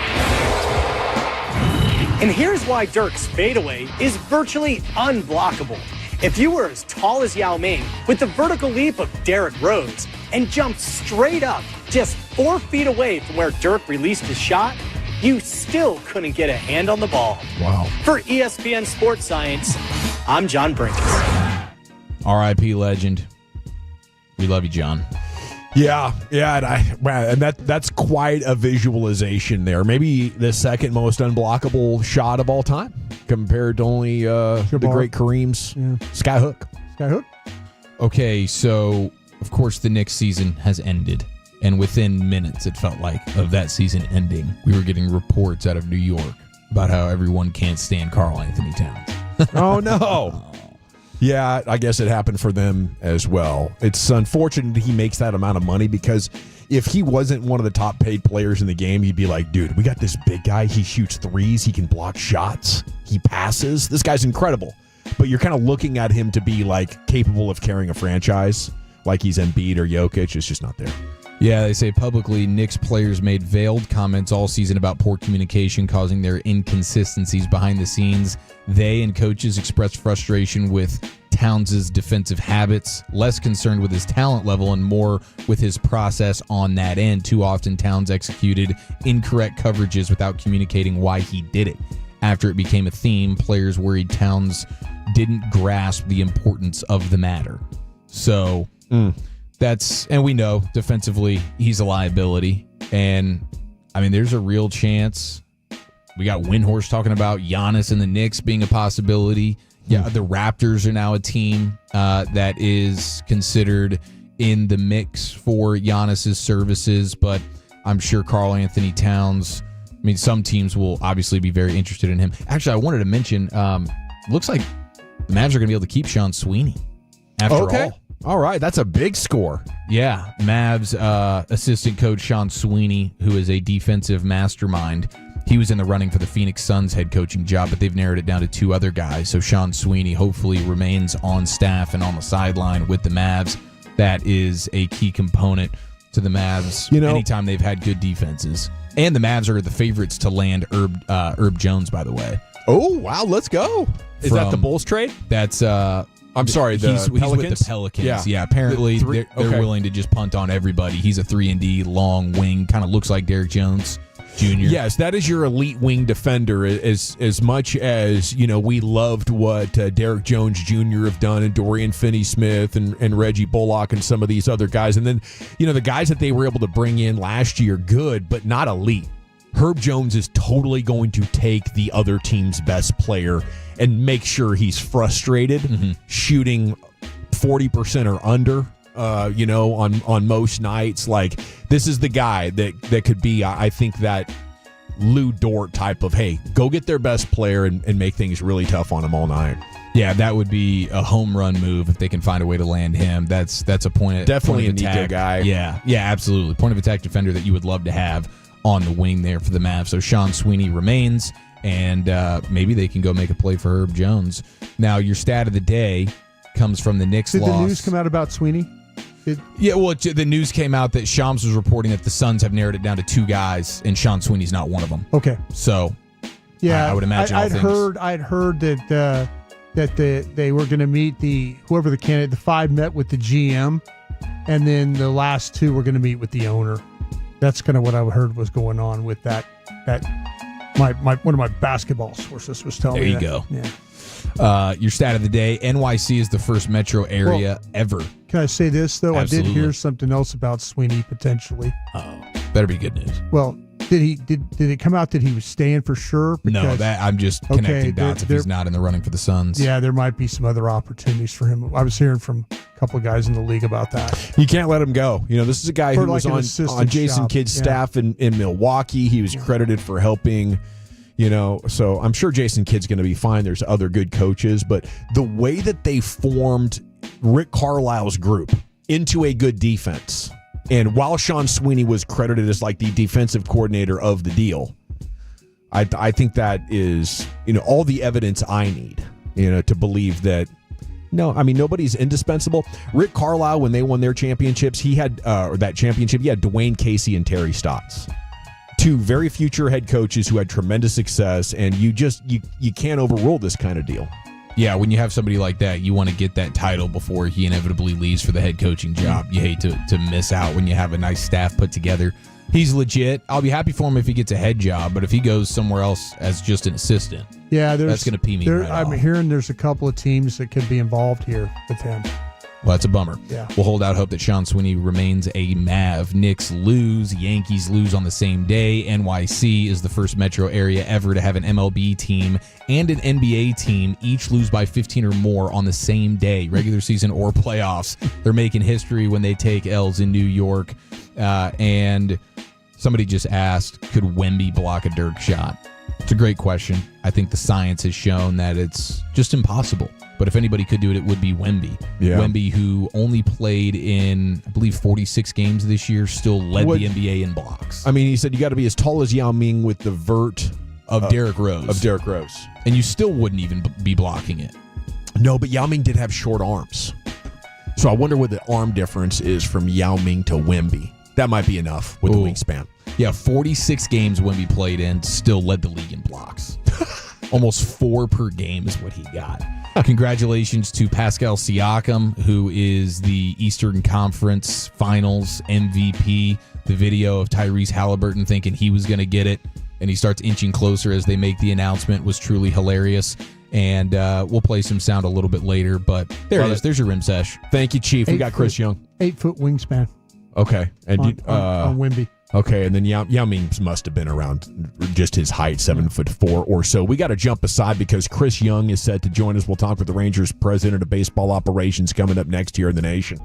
And here's why Dirk's fadeaway is virtually unblockable. If you were as tall as Yao Ming with the vertical leap of Derrick Rose and jumped straight up just 4 feet away from where Dirk released his shot, you still couldn't get a hand on the ball. Wow. For ESPN Sports Science, I'm John Brinkus. R.I.P. legend. We love you, John. Yeah, and that's quite a visualization there. Maybe the second most unblockable shot of all time, compared to only the great Kareem's skyhook. Skyhook. Okay, so of course the Knicks season has ended, and within minutes, it felt like, of that season ending, we were getting reports out of New York about how everyone can't stand Karl-Anthony Towns. Oh no. Yeah, I guess it happened for them as well. It's unfortunate he makes that amount of money, because if he wasn't one of the top paid players in the game, you'd be like, dude, we got this big guy. He shoots threes. He can block shots. He passes. This guy's incredible. But you're kind of looking at him to be like capable of carrying a franchise, like he's Embiid or Jokic. It's just not there. Yeah, they say publicly Knicks players made veiled comments all season about poor communication causing their inconsistencies behind the scenes. They and coaches expressed frustration with Towns' defensive habits, less concerned with his talent level and more with his process on that end. Too often, Towns executed incorrect coverages without communicating why he did it. After it became a theme, players worried Towns didn't grasp the importance of the matter. So... and we know defensively he's a liability. And I mean, there's a real chance. We got Windhorst talking about Giannis and the Knicks being a possibility. Yeah, the Raptors are now a team that is considered in the mix for Giannis's services. But I'm sure Karl-Anthony Towns, I mean, some teams will obviously be very interested in him. Actually, I wanted to mention, looks like the Mavs are going to be able to keep Sean Sweeney after all. All right, that's a big score. Yeah, Mavs assistant coach Sean Sweeney, who is a defensive mastermind, he was in the running for the Phoenix Suns head coaching job, but they've narrowed it down to 2 other guys. So Sean Sweeney hopefully remains on staff and on the sideline with the Mavs. That is a key component to the Mavs anytime they've had good defenses. And the Mavs are the favorites to land Herb Jones, by the way. Oh, wow, let's go. Is that the Bulls trade? That's... I'm sorry, he's Pelicans? with the Pelicans. Yeah, apparently they're willing to just punt on everybody. He's a 3-and-D long wing, kind of looks like Derrick Jones Jr. Yes, that is your elite wing defender. As much as we loved what Derrick Jones Jr. have done, and Dorian Finney-Smith and Reggie Bullock and some of these other guys, and then the guys that they were able to bring in last year, good but not elite. Herb Jones is totally going to take the other team's best player and make sure he's frustrated, shooting 40% or under, on most nights. Like, this is the guy that could be, I think, that Lou Dort type of, hey, go get their best player and make things really tough on him all night. Yeah, that would be a home run move if they can find a way to land him. That's a point. Definitely point of a Nico attack guy. Yeah, absolutely. Point of attack defender that you would love to have on the wing there for the Mavs. So Sean Sweeney remains, and maybe they can go make a play for Herb Jones. Now, your stat of the day comes from the Knicks Did loss. the news come out about Sweeney? The news came out that Shams was reporting that the Suns have narrowed it down to 2 guys, and Sean Sweeney's not one of them. Okay. So Yeah, I would imagine. I'd heard that they were going to meet whoever the candidate. The 5 met with the GM, and then the last 2 were going to meet with the owner. That's kind of what I heard was going on with that. One of my basketball sources was telling me. There you go. Yeah. Your stat of the day: NYC is the first metro area ever. Can I say this though? Absolutely. I did hear something else about Sweeney potentially. Oh, better be good news. Well, did it come out that he was staying for sure? No, that I'm just connecting dots if he's not in the running for the Suns. Yeah, there might be some other opportunities for him. I was hearing from a couple of guys in the league about that. You can't let him go. This is a guy who was on Jason Kidd's staff in Milwaukee. He was credited for helping, so I'm sure Jason Kidd's going to be fine. There's other good coaches, but the way that they formed Rick Carlisle's group into a good defense, and while Sean Sweeney was credited as like the defensive coordinator of the deal, I think that is, all the evidence I need, to believe that. No, I mean, nobody's indispensable. Rick Carlisle, when they won their championships, he had Dwayne Casey and Terry Stotts, 2 very future head coaches who had tremendous success, and you can't overrule this kind of deal. Yeah, when you have somebody like that, you want to get that title before he inevitably leaves for the head coaching job. You hate to miss out when you have a nice staff put together. He's legit. I'll be happy for him if he gets a head job, but if he goes somewhere else as just an assistant, that's going to pee me right off. I'm hearing there's a couple of teams that could be involved here with him. Well, that's a bummer. Yeah. We'll hold out hope that Sean Sweeney remains a Mav. Knicks lose. Yankees lose on the same day. NYC is the first metro area ever to have an MLB team and an NBA team each lose by 15 or more on the same day, regular season or playoffs. They're making history when they take L's in New York. And somebody just asked, could Wemby block a Dirk shot? It's a great question. I think the science has shown that it's just impossible. But if anybody could do it, it would be Wemby. Yeah. Wemby, who only played in, I believe, 46 games this year, still led the NBA in blocks. I mean, he said you got to be as tall as Yao Ming with the vert of Derrick Rose. And you still wouldn't even be blocking it. No, but Yao Ming did have short arms. So I wonder what the arm difference is from Yao Ming to Wemby. That might be enough with the wingspan. Yeah, 46 games Wemby played in, still led the league in blocks. Almost 4 per game is what he got. Congratulations to Pascal Siakam, who is the Eastern Conference Finals MVP. The video of Tyrese Halliburton thinking he was going to get it, and he starts inching closer as they make the announcement, was truly hilarious. And we'll play some sound a little bit later, but there it is. There's your rim sesh. Thank you, Chief. We got Chris Young. 8-foot wingspan. Okay. And on Wemby. Okay, and then Yao Ming must have been around just his height, 7'4" or so. We got to jump aside because Chris Young is set to join us. We'll talk with the Rangers president of baseball operations coming up next here in the nation.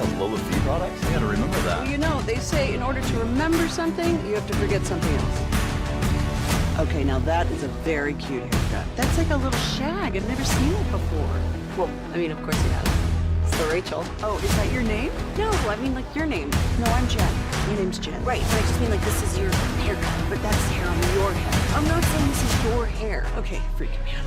a Lola Fee product? I gotta remember that. Well, you know, they say in order to remember something, you have to forget something else. Okay, now that is a very cute haircut. That's like a little shag. I've never seen it before. Well, I mean, of course you have. So Rachel. Oh, is that your name? No, I mean like your name. No, I'm Jen. Your name's Jen. Right, but I just mean like this is your haircut. But that's hair on your head. I'm not saying this is your hair. Okay, freaking me out.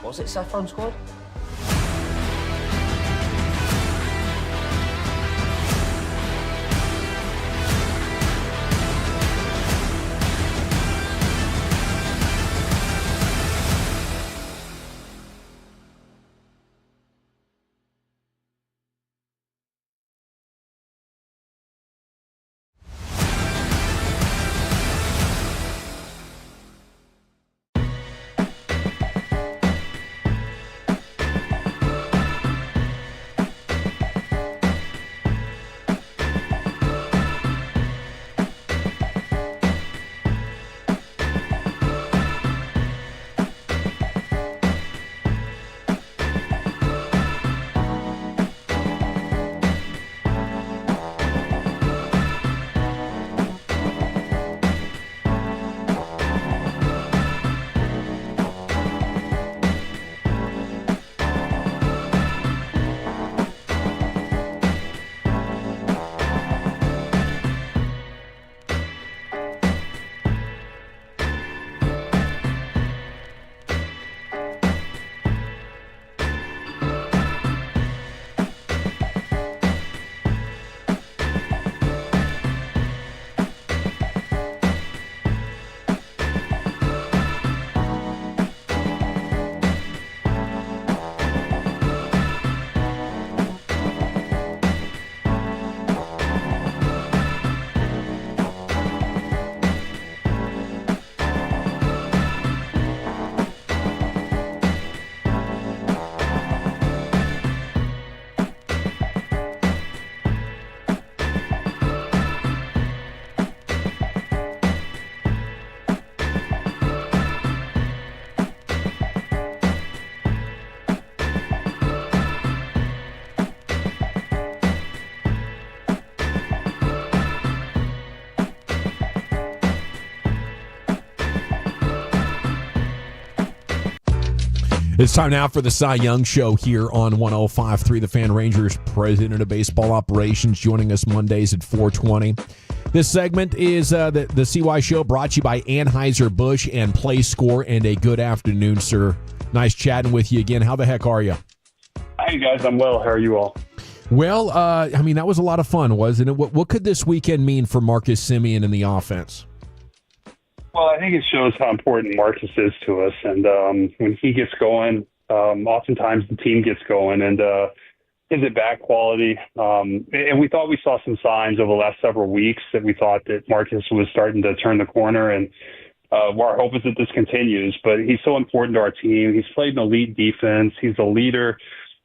Was it Saffron Squad? It's time now for the Cy Young Show here on 105.3 The Fan. Rangers president of baseball operations joining us Mondays at 4:20. This segment is the CY Show brought to you by Anheuser-Busch and Play Score. And a good afternoon, sir. Nice chatting with you again. How the heck are you? Hey, guys. I'm well. How are you all? Well, I mean, that was a lot of fun, wasn't it? What could this weekend mean for Marcus Semien and the offense? Well, I think it shows how important Marcus is to us. And when he gets going, oftentimes the team gets going. And his at-bat quality. And we thought we saw some signs over the last several weeks that we thought that Marcus was starting to turn the corner. And our hope is that this continues. But he's so important to our team. He's played an elite defense. He's a leader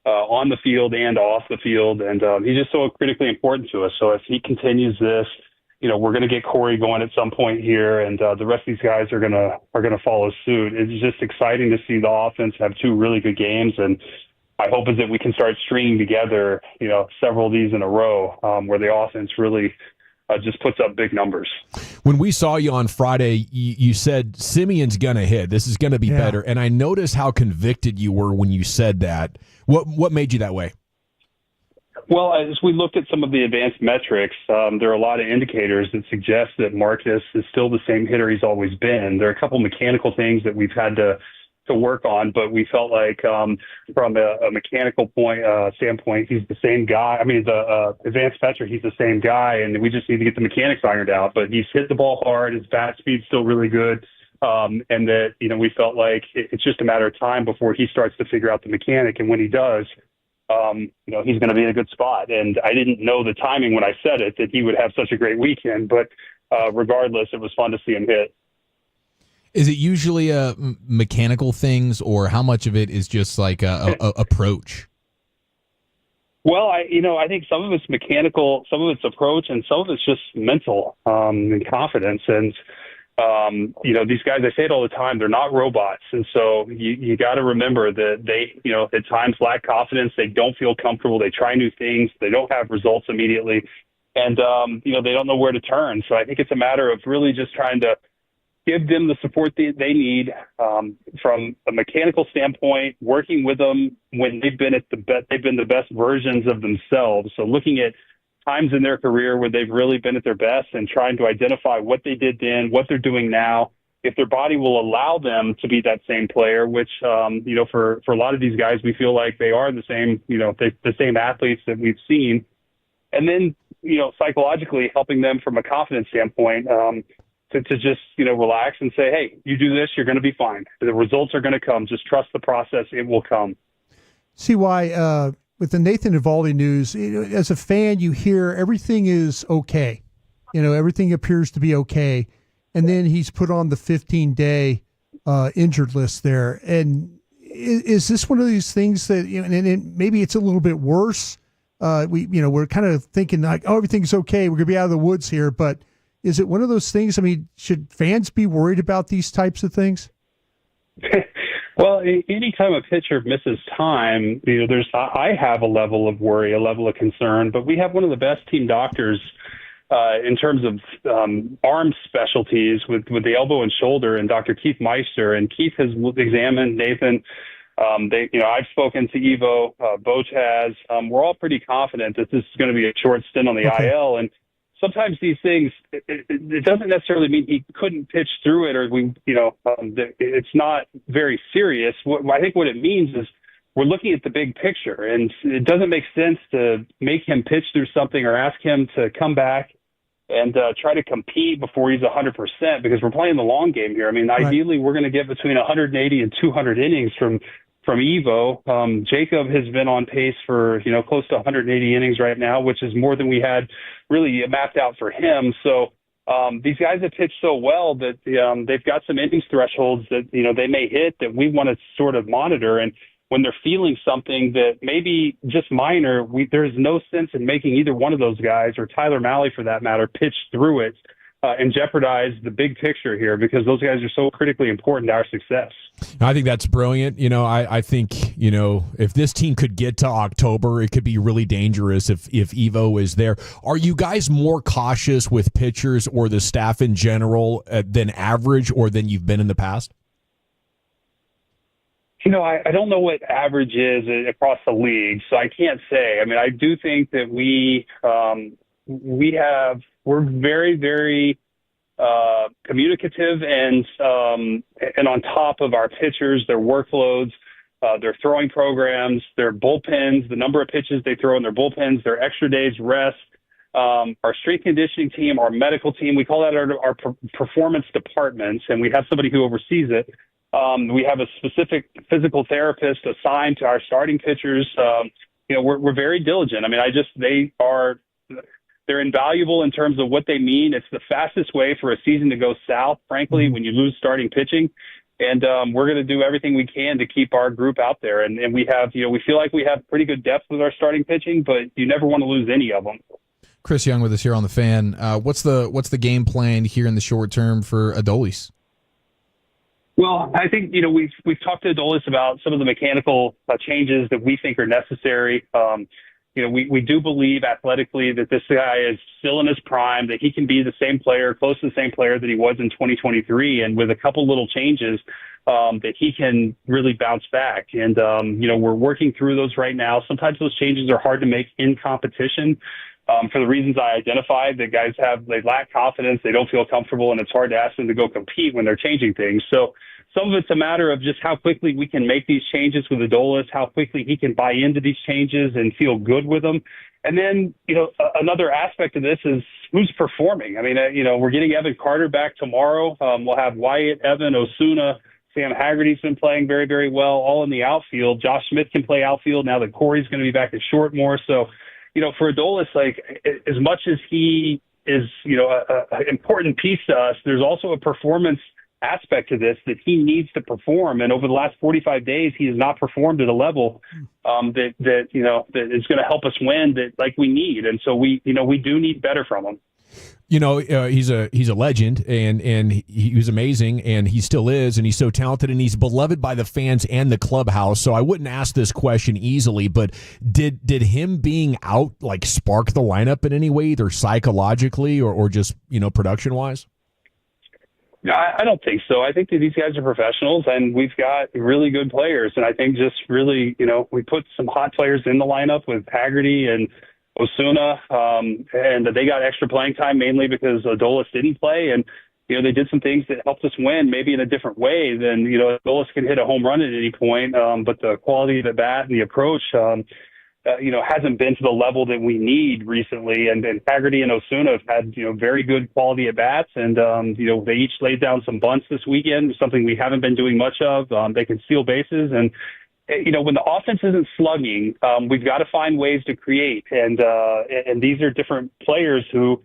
on the field and off the field. And he's just so critically important to us. So if he continues this, you know, we're going to get Corey going at some point here, and the rest of these guys are going to follow suit. It's just exciting to see the offense have two really good games, and my hope is that we can start stringing together, you know, several of these in a row where the offense really just puts up big numbers. When we saw you on Friday, you said Simeon's going to hit. This is going to be better, and I noticed how convicted you were when you said that. What made you that way? Well, as we looked at some of the advanced metrics, there are a lot of indicators that suggest that Marcus is still the same hitter he's always been. There are a couple mechanical things that we've had to work on, but we felt like from a mechanical standpoint, he's the same guy. I mean, the advanced metric, he's the same guy, and we just need to get the mechanics ironed out. But he's hit the ball hard. His bat speed's still really good. And that, we felt like it's just a matter of time before he starts to figure out the mechanic. And when he does, he's going to be in a good spot. And I didn't know the timing when I said it, that he would have such a great weekend. But regardless, it was fun to see him hit. Is it usually mechanical things, or how much of it is just like a approach? Well, I think some of it's mechanical, some of it's approach, and some of it's just mental and confidence. And these guys, I say it all the time, they're not robots. And so you got to remember that they, at times lack confidence. They don't feel comfortable. They try new things. They don't have results immediately. And, they don't know where to turn. So I think it's a matter of really just trying to give them the support they need from a mechanical standpoint, working with them when they've been they've been the best versions of themselves. So looking at times in their career where they've really been at their best and trying to identify what they did then, what they're doing now, if their body will allow them to be that same player, which, for a lot of these guys, we feel like they are the same, the same athletes that we've seen. And then, psychologically helping them from a confidence standpoint, to just, relax and say, hey, you do this, you're going to be fine. The results are going to come. Just trust the process. It will come. See why, with the Nathan Eovaldi news, as a fan, you hear everything is okay. Everything appears to be okay. And then he's put on the 15-day injured list there. And is this one of these things that, and maybe it's a little bit worse? We're kind of thinking like, oh, everything's okay. We're going to be out of the woods here. But is it one of those things? I mean, should fans be worried about these types of things? Well, anytime a pitcher misses time, I have a level of worry, a level of concern, but we have one of the best team doctors in terms of arm specialties with the elbow and shoulder, and Dr. Keith Meister. And Keith has examined Nathan. I've spoken to Evo, Boch has. We're all pretty confident that this is going to be a short stint on the IL. And sometimes these things, it doesn't necessarily mean he couldn't pitch through it, or it's not very serious. I think what it means is we're looking at the big picture, and it doesn't make sense to make him pitch through something or ask him to come back and try to compete before he's 100%, because we're playing the long game here. I mean, ideally, we're going to get between 180 and 200 innings from Evo. Jacob has been on pace for, close to 180 innings right now, which is more than we had really mapped out for him. So these guys have pitched so well that they've got some innings thresholds that, they may hit that we want to sort of monitor. And when they're feeling something that maybe just minor, there's no sense in making either one of those guys, or Tyler Mahle for that matter, pitch through it and jeopardize the big picture here, because those guys are so critically important to our success. I think that's brilliant. I think, if this team could get to October, it could be really dangerous if Evo is there. Are you guys more cautious with pitchers or the staff in general than average, or than you've been in the past? I don't know what average is across the league, so I can't say. I mean, I do think that we're very, very communicative and on top of our pitchers, their workloads, their throwing programs, their bullpens, the number of pitches they throw in their bullpens, their extra days rest, our strength conditioning team, our medical team. We call that our performance departments, and we have somebody who oversees it. We have a specific physical therapist assigned to our starting pitchers. We're very diligent. I mean, they're invaluable in terms of what they mean. It's the fastest way for a season to go south, frankly, when you lose starting pitching. And we're going to do everything we can to keep our group out there. And we have, we feel like we have pretty good depth with our starting pitching, but you never want to lose any of them. Chris Young with us here on the Fan. What's the game plan here in the short term for Adolis? Well, I think, we've talked to Adolis about some of the mechanical changes that we think are necessary. we do believe athletically that this guy is still in his prime, that he can be the same player, close to the same player that he was in 2023. And with a couple little changes, that he can really bounce back. And, we're working through those right now. Sometimes those changes are hard to make in competition. For the reasons I identified, that guys they lack confidence, they don't feel comfortable, and it's hard to ask them to go compete when they're changing things. So some of it's a matter of just how quickly we can make these changes with Adolis, how quickly he can buy into these changes and feel good with them. And then, another aspect of this is who's performing. I mean, we're getting Evan Carter back tomorrow. We'll have Wyatt, Evan, Osuna, Sam Haggerty's been playing very, very well, all in the outfield. Josh Smith can play outfield now that Corey's going to be back at short more. So, for Adolis, as much as he is, an important piece to us, there's also a performance aspect to this that he needs to perform. And over the last 45 days, he has not performed at a level that is going to help us win that we need. And so we do need better from him. He's a legend, and he was amazing, and he still is, and he's so talented, and he's beloved by the fans and the clubhouse. So I wouldn't ask this question easily, but did him being out spark the lineup in any way, either psychologically or just production wise? No, I don't think so. I think that these guys are professionals, and we've got really good players. And I think just really, we put some hot players in the lineup with Haggerty and Osuna, and they got extra playing time mainly because Adolis didn't play. And, they did some things that helped us win maybe in a different way than, Adolis can hit a home run at any point. But the quality of the bat and the approach, hasn't been to the level that we need recently. And Haggerty and Osuna have had, very good quality at bats. And, they each laid down some bunts this weekend, something we haven't been doing much of. They can steal bases. And, when the offense isn't slugging, we've got to find ways to create. And these are different players who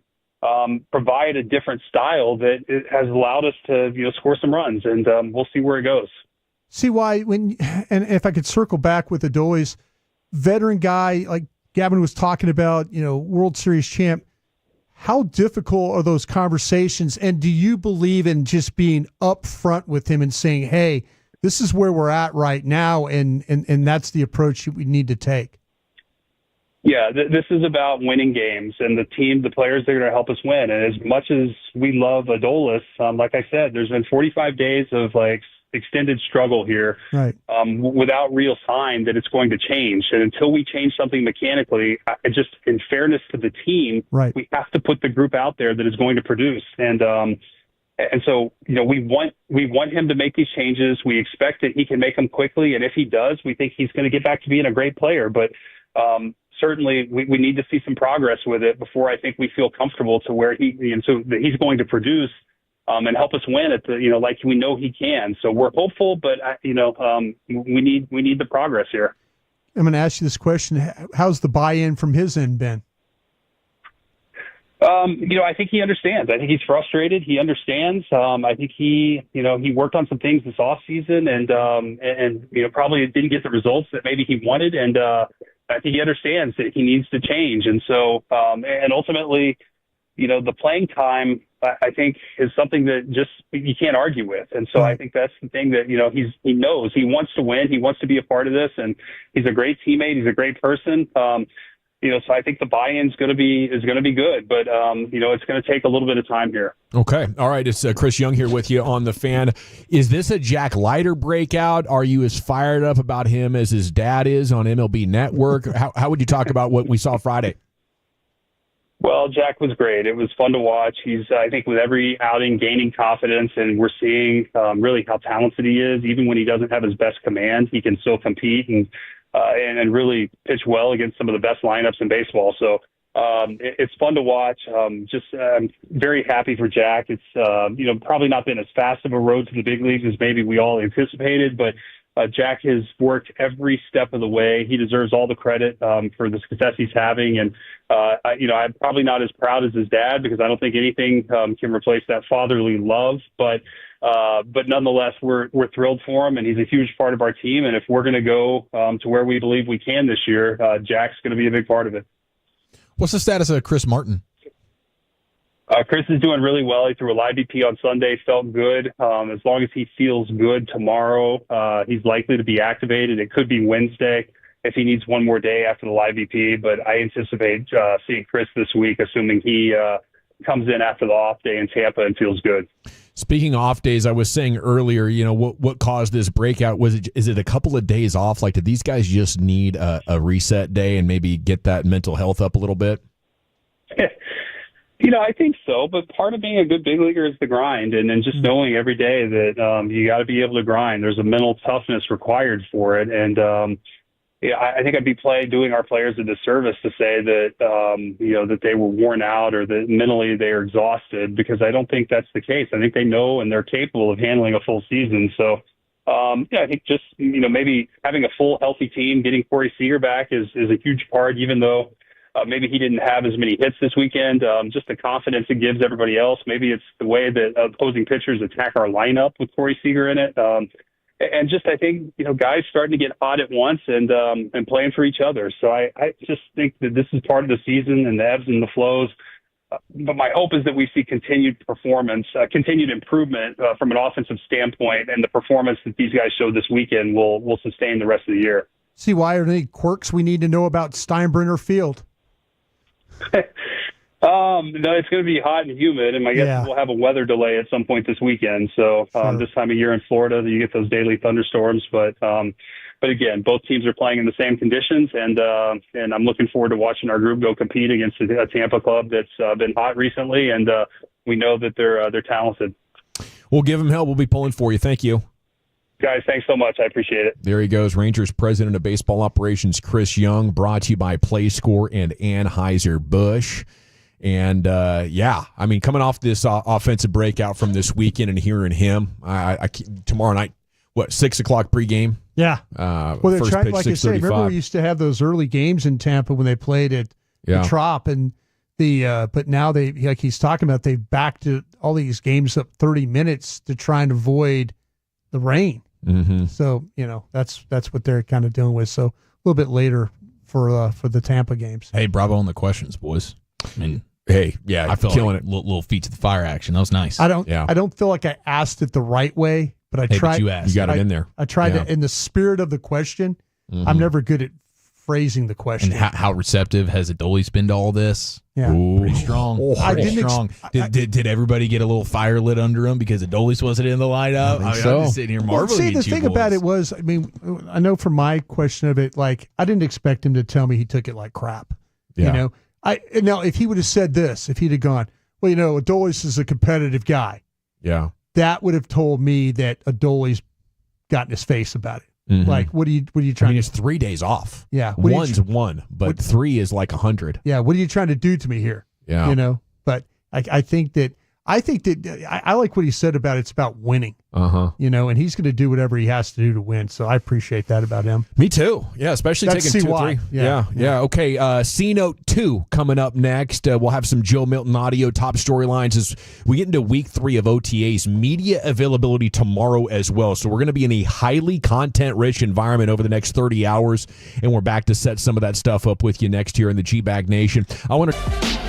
provide a different style that has allowed us to, score some runs. And we'll see where it goes. See why and if I could circle back with Adolis, veteran guy like Gavin was talking about, World Series champ. How difficult are those conversations? And do you believe in just being upfront with him and saying, hey, this is where we're at right now, and that's the approach we need to take? Yeah, this is about winning games, and the players that are going to help us win. And as much as we love Adolis, like I said, there's been 45 days of extended struggle here, right? Without real sign that it's going to change. And until we change something mechanically, just in fairness to the team, right, we have to put the group out there that is going to produce. And so, we want him to make these changes. We expect that he can make them quickly. And if he does, we think he's going to get back to being a great player. But certainly we need to see some progress with it before I think we feel comfortable to where so that he's going to produce and help us win at like we know he can. So we're hopeful, but we need the progress here. I'm going to ask you this question. How's the buy-in from his end been? I think he understands. I think he's frustrated. He understands. I think he worked on some things this off season and probably didn't get the results that maybe he wanted. And I think he understands that he needs to change. And so, and ultimately, the playing time, I think, is something that just you can't argue with. And so I think that's the thing that, he knows. He wants to win. He wants to be a part of this. And he's a great teammate. He's a great person. So I think the buy-in is going to be good, but it's going to take a little bit of time here. Okay, all right. It's Chris Young here with you on The Fan. Is this a Jack Leiter breakout? Are you as fired up about him as his dad is on MLB Network? How would you talk about what we saw Friday? Well, Jack was great. It was fun to watch. He's, I think, with every outing gaining confidence, and we're seeing really how talented he is. Even when he doesn't have his best command, he can still compete and really pitch well against some of the best lineups in baseball. So it's fun to watch. I'm very happy for Jack. It's probably not been as fast of a road to the big leagues as maybe we all anticipated, but Jack has worked every step of the way. He deserves all the credit for the success he's having. And, I'm probably not as proud as his dad because I don't think anything can replace that fatherly love. But nonetheless, we're thrilled for him, and he's a huge part of our team. And if we're going to go to where we believe we can this year, Jack's going to be a big part of it. What's the status of Chris Martin? Chris is doing really well. He threw a live BP on Sunday, felt good. As long as he feels good tomorrow, he's likely to be activated. It could be Wednesday. if he needs one more day after the live EP. But I anticipate seeing Chris this week, assuming he comes in after the off day in Tampa and feels good. Speaking of off days, I was saying earlier, what caused this breakout? Is it a couple of days off? Like, did these guys just need a reset day and maybe get that mental health up a little bit? I think so, but part of being a good big leaguer is the grind, and then just knowing every day that you got to be able to grind. There's a mental toughness required for it, and I think I'd be doing our players a disservice to say that that they were worn out or that mentally they are exhausted, because I don't think that's the case. I think they know and they're capable of handling a full season. So I think just maybe having a full healthy team, getting Corey Seager back is a huge part, even though. Maybe he didn't have as many hits this weekend. Just the confidence it gives everybody else. Maybe it's the way that opposing pitchers attack our lineup with Corey Seager in it. And just, I think, guys starting to get hot at once and playing for each other. So I just think that this is part of the season and the ebbs and the flows. But my hope is that we see continued performance, continued improvement from an offensive standpoint, and the performance that these guys showed this weekend will sustain the rest of the year. See, why are there any quirks we need to know about Steinbrenner Field? No, it's going to be hot and humid, and I guess we'll have a weather delay at some point this weekend. So this time of year in Florida, you get those daily thunderstorms. But again, both teams are playing in the same conditions, and I'm looking forward to watching our group go compete against a Tampa club that's been hot recently, and we know that they're talented. We'll give them hell. We'll be pulling for you. Thank you. Guys, thanks so much. I appreciate it. There he goes, Rangers President of Baseball Operations, Chris Young, brought to you by PlayScore and Anheuser-Busch. And, coming off this offensive breakout from this weekend and hearing him, tomorrow night, 6 o'clock pregame? Yeah. Well, they're trying, like I say, remember we used to have those early games in Tampa when they played at the Trop, and but now they, like he's talking about, they've backed all these games up 30 minutes to try and avoid the rain. Mm-hmm. So, that's what they're kind of dealing with. So a little bit later for the Tampa games. Hey, bravo on the questions, boys. I mean, I feel killing like little feet to the fire action. That was nice. I don't feel like I asked it the right way, but I tried. But you asked. You got it in there. I tried to, in the spirit of the question. Mm-hmm. I'm never good at phrasing the question. And how receptive has Adolis been to all this? Yeah. Pretty strong. Pretty strong. Did everybody get a little fire lit under him because Adolis wasn't in the lineup? I'm just sitting here marveling at you. The thing about it was, I know from my question of it, like, I didn't expect him to tell me he took it like crap. Yeah. Now, if he would have said this, if he'd have gone, well, Adolis is a competitive guy. Yeah. That would have told me that Adolis got in his face about it. Mm-hmm. Like, what are you trying? It's 3 days off. Yeah. One's one, but 3 is like 100. Yeah. What are you trying to do to me here? Yeah. But I think that I like what he said about it's about winning. And he's going to do whatever he has to do to win. So I appreciate that about him. Me too. Yeah, especially taking 2 or 3. Yeah. Okay. C-Note 2 coming up next. We'll have some Joe Milton audio, top storylines as we get into week 3 of OTAs. Media availability tomorrow as well. So we're going to be in a highly content-rich environment over the next 30 hours, and we're back to set some of that stuff up with you next here in the Gbag Nation. I want to...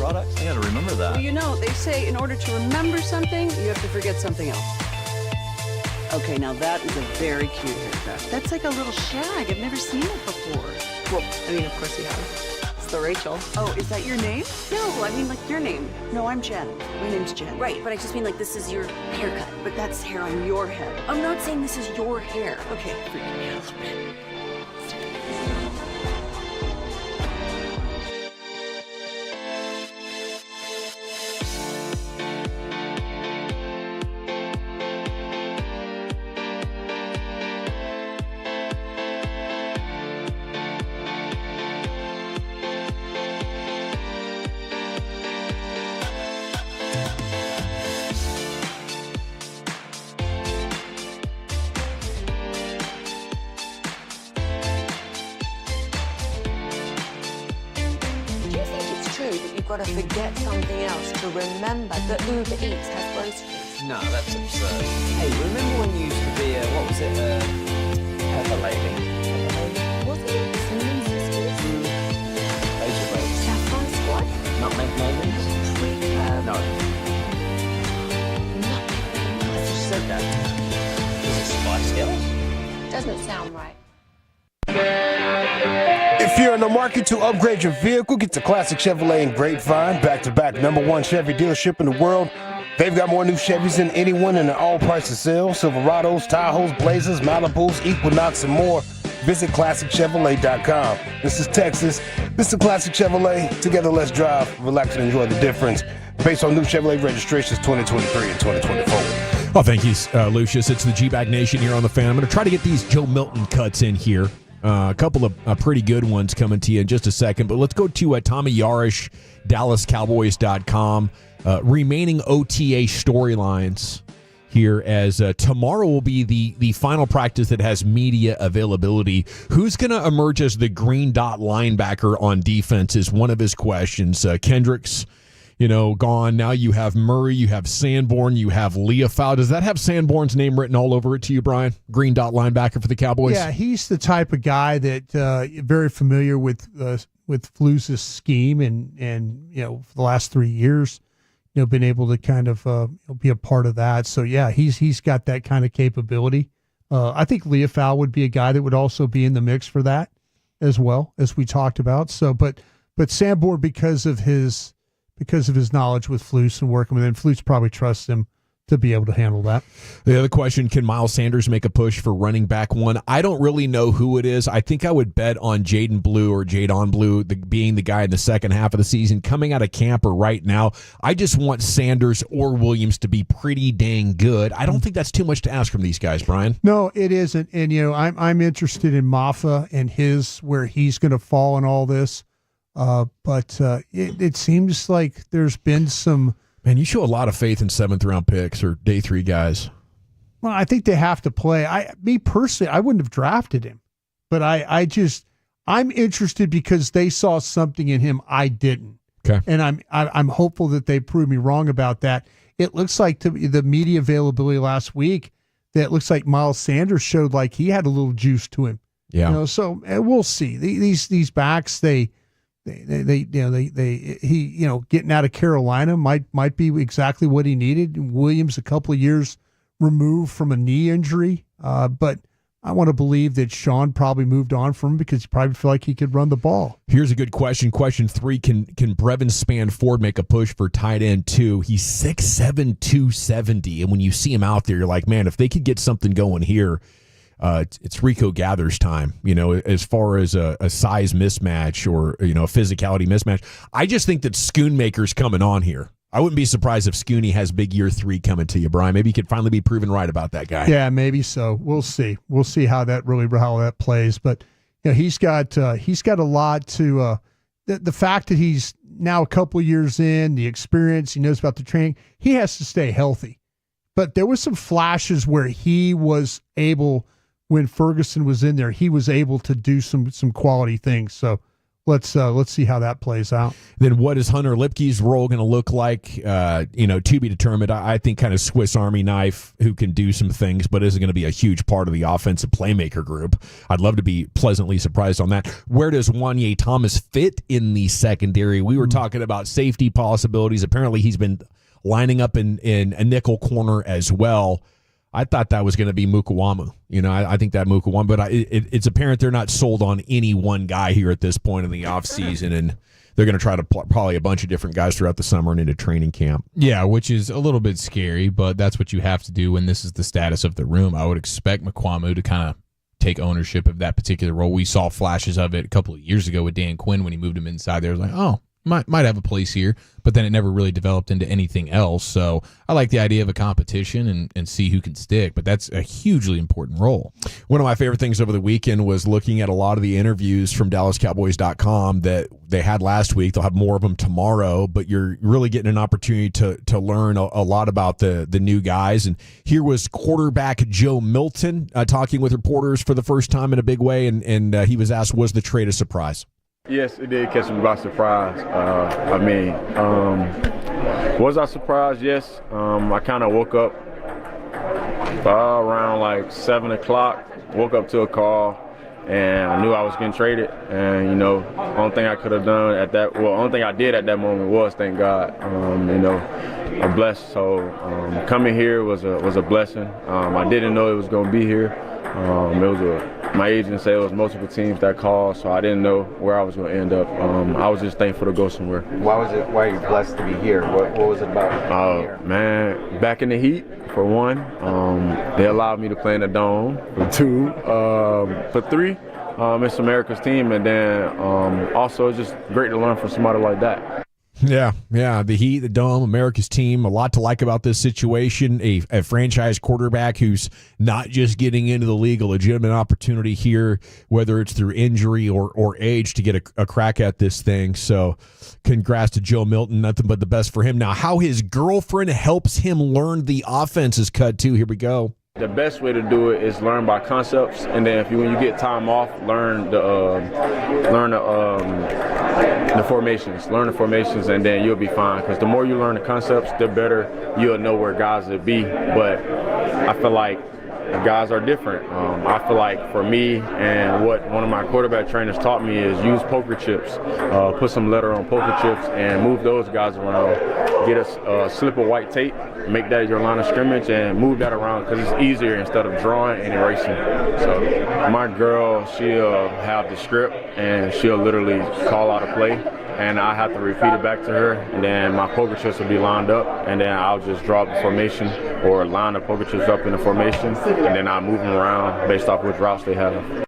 products? I gotta remember that. Well, you know, they say in order to remember something, you have to forget something else. Okay, now that is a very cute haircut. That's like a little shag. I've never seen it before. Well, I mean, of course you have. It's the Rachel. Oh, is that your name? No, I mean like your name. No, I'm Jen. My name's Jen. Right, but I just mean like this is your haircut. But that's hair on your head. I'm not saying this is your hair. Okay, freaking me out. Got to forget something else to remember that Uber Eats has groceries. No, that's absurd. Hey, remember when you used to be what was it, Pepper Lady? Wasn't it the Cinnamon Sisters? Razor Blades. Saffron Squad? Nutmeg Maidens? No. Nutmeg Maidens. I just said that. Is it Spice Girls? Doesn't sound right. If you're in the market to upgrade your vehicle, get to Classic Chevrolet in Grapevine, back-to-back #1 Chevy dealership in the world. They've got more new Chevys than anyone in an all-prices sale. Silverados, Tahoes, Blazers, Malibus, Equinox, and more. Visit ClassicChevrolet.com. This is Texas. This is Classic Chevrolet. Together, let's drive, relax, and enjoy the difference. Based on new Chevrolet registrations 2023 and 2024. Well, thank you, Lucius. It's the Gbag Nation here on the Fan. I'm going to try to get these Joe Milton cuts in here. A couple of pretty good ones coming to you in just a second. But let's go to Tommy Yarish, DallasCowboys.com. Remaining OTA storylines here, as tomorrow will be the final practice that has media availability. Who's going to emerge as the green dot linebacker on defense is one of his questions. Kendricks, gone. Now you have Murray, you have Sanborn, you have Leofau. Does that have Sanborn's name written all over it to you, Brian? Green dot linebacker for the Cowboys? Yeah, he's the type of guy that very familiar with Flu's scheme, and for the last 3 years, been able to kind of be a part of that. So yeah, he's got that kind of capability. I think Leofau would be a guy that would also be in the mix for that as well, as we talked about. So, but Sanborn, because of his knowledge with Flus and working with him, Flus probably trusts him to be able to handle that. The other question, can Miles Sanders make a push for running back one? I don't really know who it is. I think I would bet on Jaden Blue or Jadon Blue being the guy in the second half of the season. Coming out of camp or right now, I just want Sanders or Williams to be pretty dang good. I don't think that's too much to ask from these guys, Brian. No, it isn't. And, I'm interested in Maffa and where he's going to fall in all this. But it seems like there's been some. Man, you show a lot of faith in 7th-round picks or day 3 guys. Well, I think they have to play. Me personally, I wouldn't have drafted him, but I'm interested because they saw something in him I didn't. Okay, and I'm hopeful that they prove me wrong about that. It looks like the media availability last week that it looks like Miles Sanders showed like he had a little juice to him. Yeah. So we'll see. These backs, he getting out of Carolina might be exactly what he needed. Williams a couple of years removed from a knee injury, but I want to believe that Sean probably moved on from him because he probably felt like he could run the ball. Here's a good question. Question 3, can Brevin Spanford make a push for tight end 2? He's 6'7", 270, and when you see him out there, you're like, man, if they could get something going here, it's Rico Gathers time, as far as a size mismatch or, a physicality mismatch. I just think that Schoonmaker's coming on here. I wouldn't be surprised if Scooney has big year 3 coming to you, Brian. Maybe he could finally be proven right about that guy. Yeah, maybe so. We'll see. We'll see how that plays. But he's got a lot to the fact that he's now a couple of years in, the experience, he knows about the training. He has to stay healthy. But there was some flashes where he was able, when Ferguson was in there, he was able to do some quality things. So let's see how that plays out. Then what is Hunter Lipke's role going to look like? To be determined. I think kind of Swiss Army knife who can do some things, but isn't going to be a huge part of the offensive playmaker group. I'd love to be pleasantly surprised on that. Where does Wanye Thomas fit in the secondary? We were talking about safety possibilities. Apparently he's been lining up in a nickel corner as well. I thought that was going to be Mukawamu. I think that Mukawamu, but it's apparent they're not sold on any one guy here at this point in the offseason, and they're going to try to probably a bunch of different guys throughout the summer and into training camp. Yeah, which is a little bit scary, but that's what you have to do when this is the status of the room. I would expect Mukawamu to kind of take ownership of that particular role. We saw flashes of it a couple of years ago with Dan Quinn when he moved him inside there. It was like, oh, might have a place here, but then it never really developed into anything else. So I like the idea of a competition and see who can stick, but that's a hugely important role. One of my favorite things over the weekend was looking at a lot of the interviews from DallasCowboys.com that they had last week. They'll have more of them tomorrow, but you're really getting an opportunity to learn a lot about the new guys. And here was quarterback Joe Milton talking with reporters for the first time in a big way, and he was asked, was the trade a surprise? Yes, it did catch me by surprise. Was I surprised? Yes. I kind of woke up around like 7 o'clock, woke up to a call, and I knew I was getting traded. And, only thing I could have done only thing I did at that moment was thank God. I'm blessed. So coming here was a blessing. I didn't know it was going to be here. My agent said it was multiple teams that called, so I didn't know where I was going to end up. I was just thankful to go somewhere. Why are you blessed to be here? What was it about here? Man, back in the heat, for one. They allowed me to play in the dome, for 2. For 3, it's America's team, and then also it's just great to learn from somebody like that. Yeah. The Heat, the Dome, America's team, a lot to like about this situation. A franchise quarterback who's not just getting into the league, a legitimate opportunity here, whether it's through injury or age, to get a crack at this thing. So congrats to Joe Milton, nothing but the best for him. Now, how his girlfriend helps him learn the offense is cut too. Here we go. The best way to do it is learn by concepts, and then when you get time off, learn the formations. Learn the formations, and then you'll be fine. Because the more you learn the concepts, the better you'll know where guys will be. But I feel like the guys are different. I feel like for me, and what one of my quarterback trainers taught me is use poker chips. Put some letter on poker chips and move those guys around. Get a slip of white tape, make that your line of scrimmage, and move that around because it's easier instead of drawing and erasing. So my girl, she'll have the script and she'll literally call out a play, and I have to repeat it back to her, and then my poker chips will be lined up, and then I'll just draw the formation or line the poker chips up in the formation, and then I'll move them around based off which routes they have.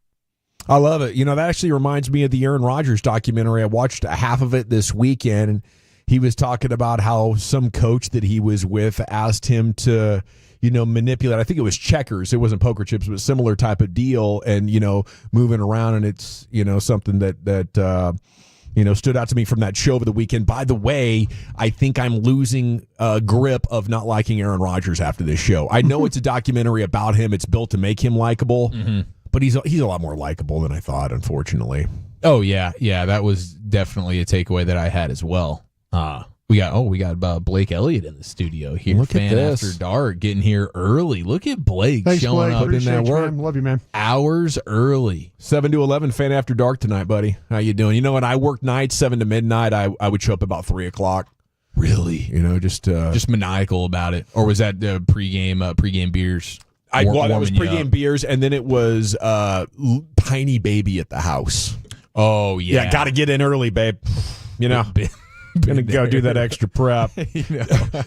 I love it. That actually reminds me of the Aaron Rodgers documentary. I watched half of it this weekend, and he was talking about how some coach that he was with asked him to, manipulate. I think it was checkers. It wasn't poker chips, but similar type of deal, and, moving around. And it's, something that stood out to me from that show over the weekend. By the way, I think I'm losing a grip of not liking Aaron Rodgers after this show. I know it's a documentary about him. It's built to make him likable, but he's a lot more likable than I thought, unfortunately. Oh, yeah. Yeah, that was definitely a takeaway that I had as well. We got Blake Elliott in the studio here. Look at this. After Dark, getting here early. Look at Blake Thanks, showing Blake. up in Appreciate that you, work. man. Love you, man. Hours early. 7 to 11, Fan After Dark tonight, buddy. How you doing? You know, when I work nights, 7 to midnight, I would show up about 3 o'clock. Really? Just maniacal about it. Or was that pregame beers? That was pregame beers, and then it was tiny baby at the house. Oh, yeah. Yeah, got to get in early, babe. Gonna go do that extra prep.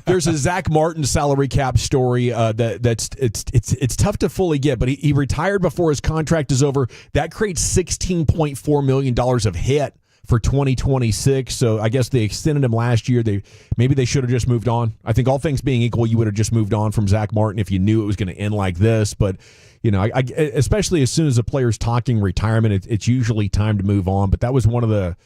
There's a Zach Martin salary cap story it's tough to fully get, but he retired before his contract is over. That creates $16.4 million of hit for 2026. So I guess they extended him last year. Maybe they should have just moved on. I think all things being equal, you would have just moved on from Zach Martin if you knew it was going to end like this. But I especially as soon as a player's talking retirement, it's usually time to move on. But that was one of the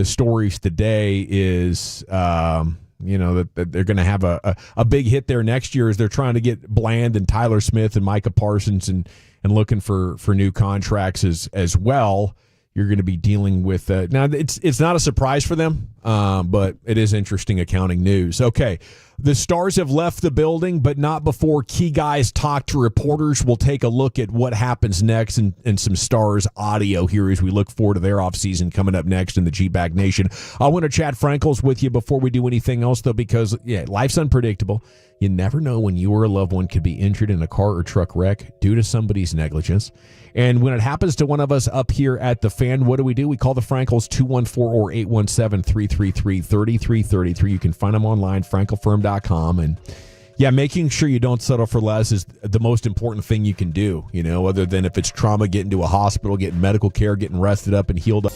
stories today is, that they're going to have a big hit there next year as they're trying to get Bland and Tyler Smith and Micah Parsons and looking for new contracts as well. You're going to be dealing with now. It's not a surprise for them, but it is interesting accounting news. Okay, the Stars have left the building, but not before key guys talk to reporters. We'll take a look at what happens next and some Stars audio here as we look forward to their offseason coming up next in the Gbag Nation. I want to chat Frankels with you before we do anything else, though, because life's unpredictable. You never know when you or a loved one could be injured in a car or truck wreck due to somebody's negligence. And when it happens to one of us up here at the Fan, what do? We call the Frankels 214 or 817-333-3333. You can find them online, frankelfirm.com. And making sure you don't settle for less is the most important thing you can do, other than if it's trauma, getting to a hospital, getting medical care, getting rested up and healed up.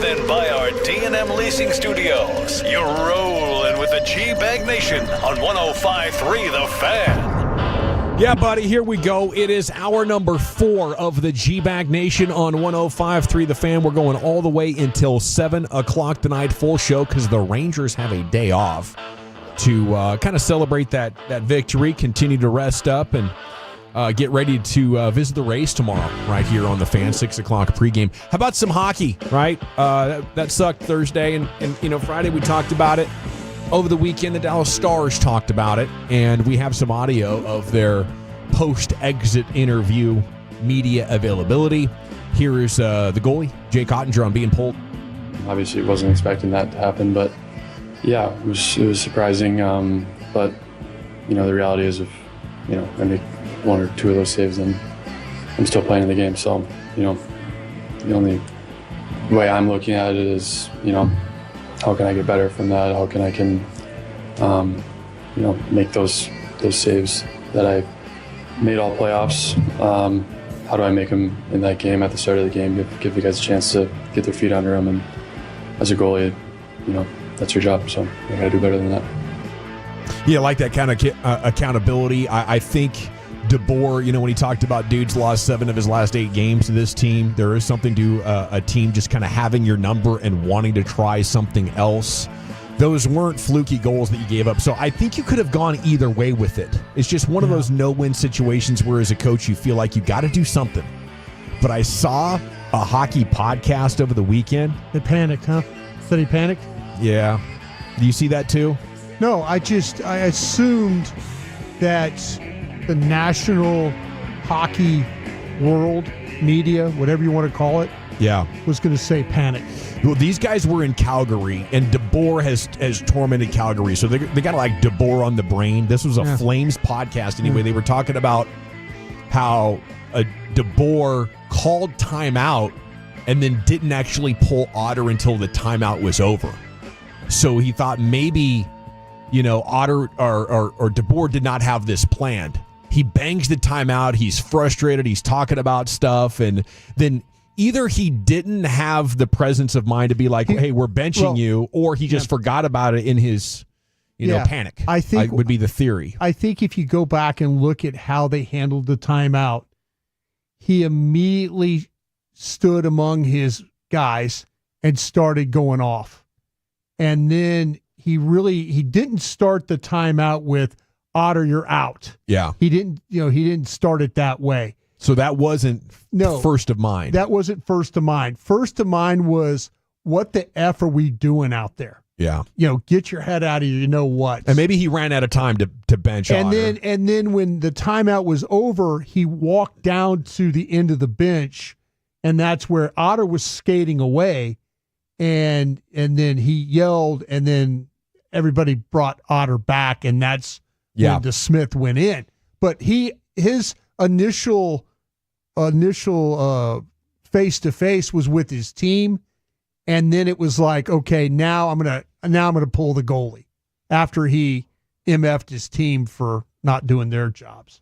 driven by our D&M Leasing Studios. You're rolling with the Gbag Nation on 105.3 The Fan. Yeah, buddy, here we go. It is hour number 4 of the Gbag Nation on 105.3 The Fan. We're going all the way until 7 o'clock tonight, full show, because the Rangers have a day off to kind of celebrate that victory, continue to rest up, and get ready to visit the Rays tomorrow right here on The Fan, 6 o'clock pregame. How about some hockey, right? That sucked Thursday, and Friday we talked about it. Over the weekend, the Dallas Stars talked about it, and we have some audio of their post-exit interview media availability. Here is the goalie, Jake Ottinger, on being pulled. Obviously, wasn't expecting that to happen, but yeah, it was surprising. But the reality is, if I make 1 or 2 of those saves, then I'm still playing in the game. So the only way I'm looking at it is how can I get better from that? How can I make those saves that I made all playoffs? How do I make them in that game at the start of the game? Give the guys a chance to get their feet under them. And as a goalie, that's your job. So I got to do better than that. Yeah, I like that kind of accountability. I think DeBoer, when he talked about dudes lost 7 of his last 8 games to this team, there is something to a team just kind of having your number and wanting to try something else. Those weren't fluky goals that you gave up. So I think you could have gone either way with it. It's just one of those no-win situations where as a coach you feel like you got to do something. But I saw a hockey podcast over the weekend. They panicked, huh? Said he panicked? Yeah. Do you see that too? No, I assumed that the national hockey world media, whatever you want to call it, was going to say panic. Well, these guys were in Calgary, and DeBoer has tormented Calgary, so they got like DeBoer on the brain. This was a Flames podcast anyway. They were talking about how DeBoer called timeout and then didn't actually pull Otter until the timeout was over. So he thought maybe Otter or DeBoer did not have this planned. He bangs the timeout. He's frustrated. He's talking about stuff. And then either he didn't have the presence of mind to be like, hey, we're benching you, or he just forgot about it in his, panic. I think would be the theory. I think if you go back and look at how they handled the timeout, he immediately stood among his guys and started going off. And then he didn't start the timeout with Otter, you're out. Yeah. He didn't start it that way. So that wasn't first of mind. That wasn't first of mind. First of mind was, what the F are we doing out there? Yeah. Get your head out of your what. And maybe he ran out of time to bench Otter. And then when the timeout was over, he walked down to the end of the bench, and that's where Otter was skating away. And then he yelled, and then everybody brought Otter back, and that's when the Smith went in. But his initial face-to-face was with his team, and then it was like, okay, now I'm gonna pull the goalie after he MF'd his team for not doing their jobs.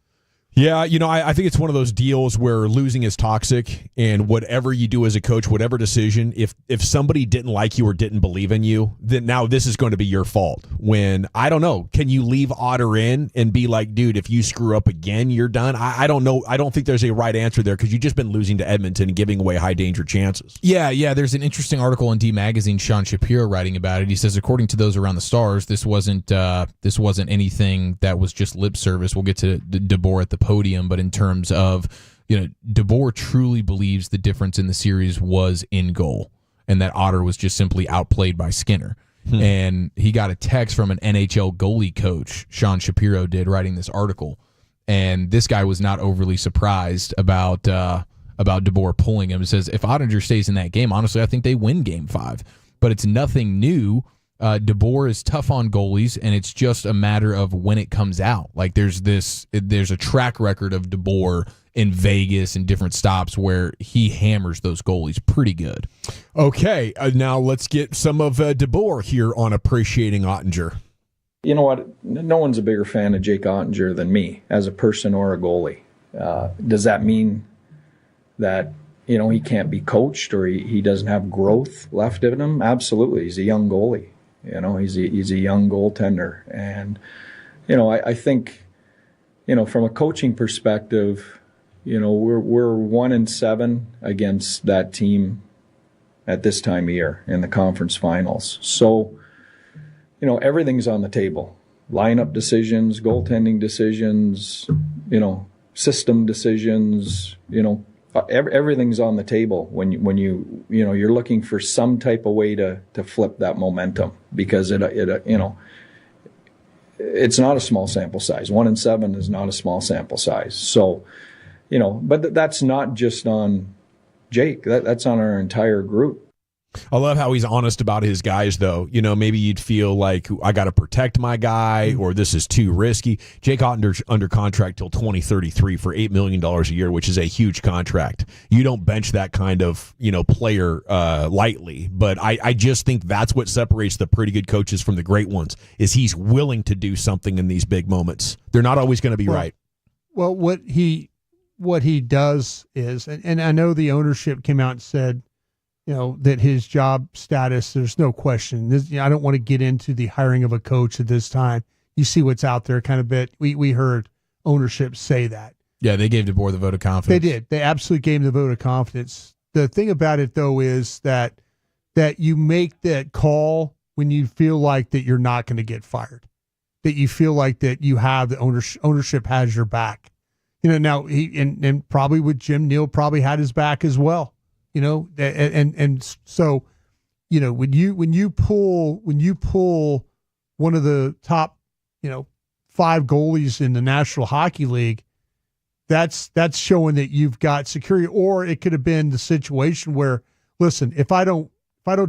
Yeah, I think it's one of those deals where losing is toxic, and whatever you do as a coach, whatever decision, if somebody didn't like you or didn't believe in you, then now this is going to be your fault. When, I don't know, can you leave Otter in and be like, dude, if you screw up again, you're done? I don't know. I don't think there's a right answer there, because you've just been losing to Edmonton and giving away high-danger chances. Yeah, there's an interesting article in D Magazine, Sean Shapiro writing about it. He says, according to those around the Stars, this wasn't anything that was just lip service. We'll get to DeBoer at the podium, but in terms of, DeBoer truly believes the difference in the series was in goal, and that Otter was just simply outplayed by Skinner. And he got a text from an NHL goalie coach, Sean Shapiro did, writing this article, and this guy was not overly surprised about DeBoer pulling him. It says, if Ottinger stays in that game, honestly, I think they win Game 5, but it's nothing new. DeBoer is tough on goalies, and it's just a matter of when it comes out. Like there's a track record of DeBoer in Vegas and different stops where he hammers those goalies pretty good. Okay, now let's get some of DeBoer here on appreciating Ottinger. You know what? No one's a bigger fan of Jake Ottinger than me as a person or a goalie. Does that mean that, he can't be coached or he doesn't have growth left in him. Absolutely. He's a young goalie. He's a young goaltender. And, I think, from a coaching perspective, we're 1-7 against that team at this time of year in the conference finals. So, everything's on the table. Lineup decisions, goaltending decisions, system decisions, everything's on the table when you're looking for some type of way to flip that momentum, because it's not a small sample size. 1-7 is not a small sample size. So, but that's not just on Jake. That's on our entire group. I love how he's honest about his guys, though. Maybe you'd feel like I got to protect my guy, or this is too risky. Jake Ottinger's under contract till 2033 for $8 million a year, which is a huge contract. You don't bench that kind of player lightly. But I just think that's what separates the pretty good coaches from the great ones, is he's willing to do something in these big moments. They're not always going to be right. Well, what he does is, and I know the ownership came out and said, that his job status, there's no question. I don't want to get into the hiring of a coach at this time. You see what's out there kind of bit. We heard ownership say that. Yeah, they gave DeBoer the vote of confidence. They did. They absolutely gave him the vote of confidence. The thing about it, though, is that you make that call when you feel like that you're not going to get fired, that you feel like that you have the ownership has your back. Now he and probably with Jim Neal probably had his back as well. And so, when you pull one of the top, 5 goalies in the National Hockey League, that's showing that you've got security. Or it could have been the situation where, listen, if I don't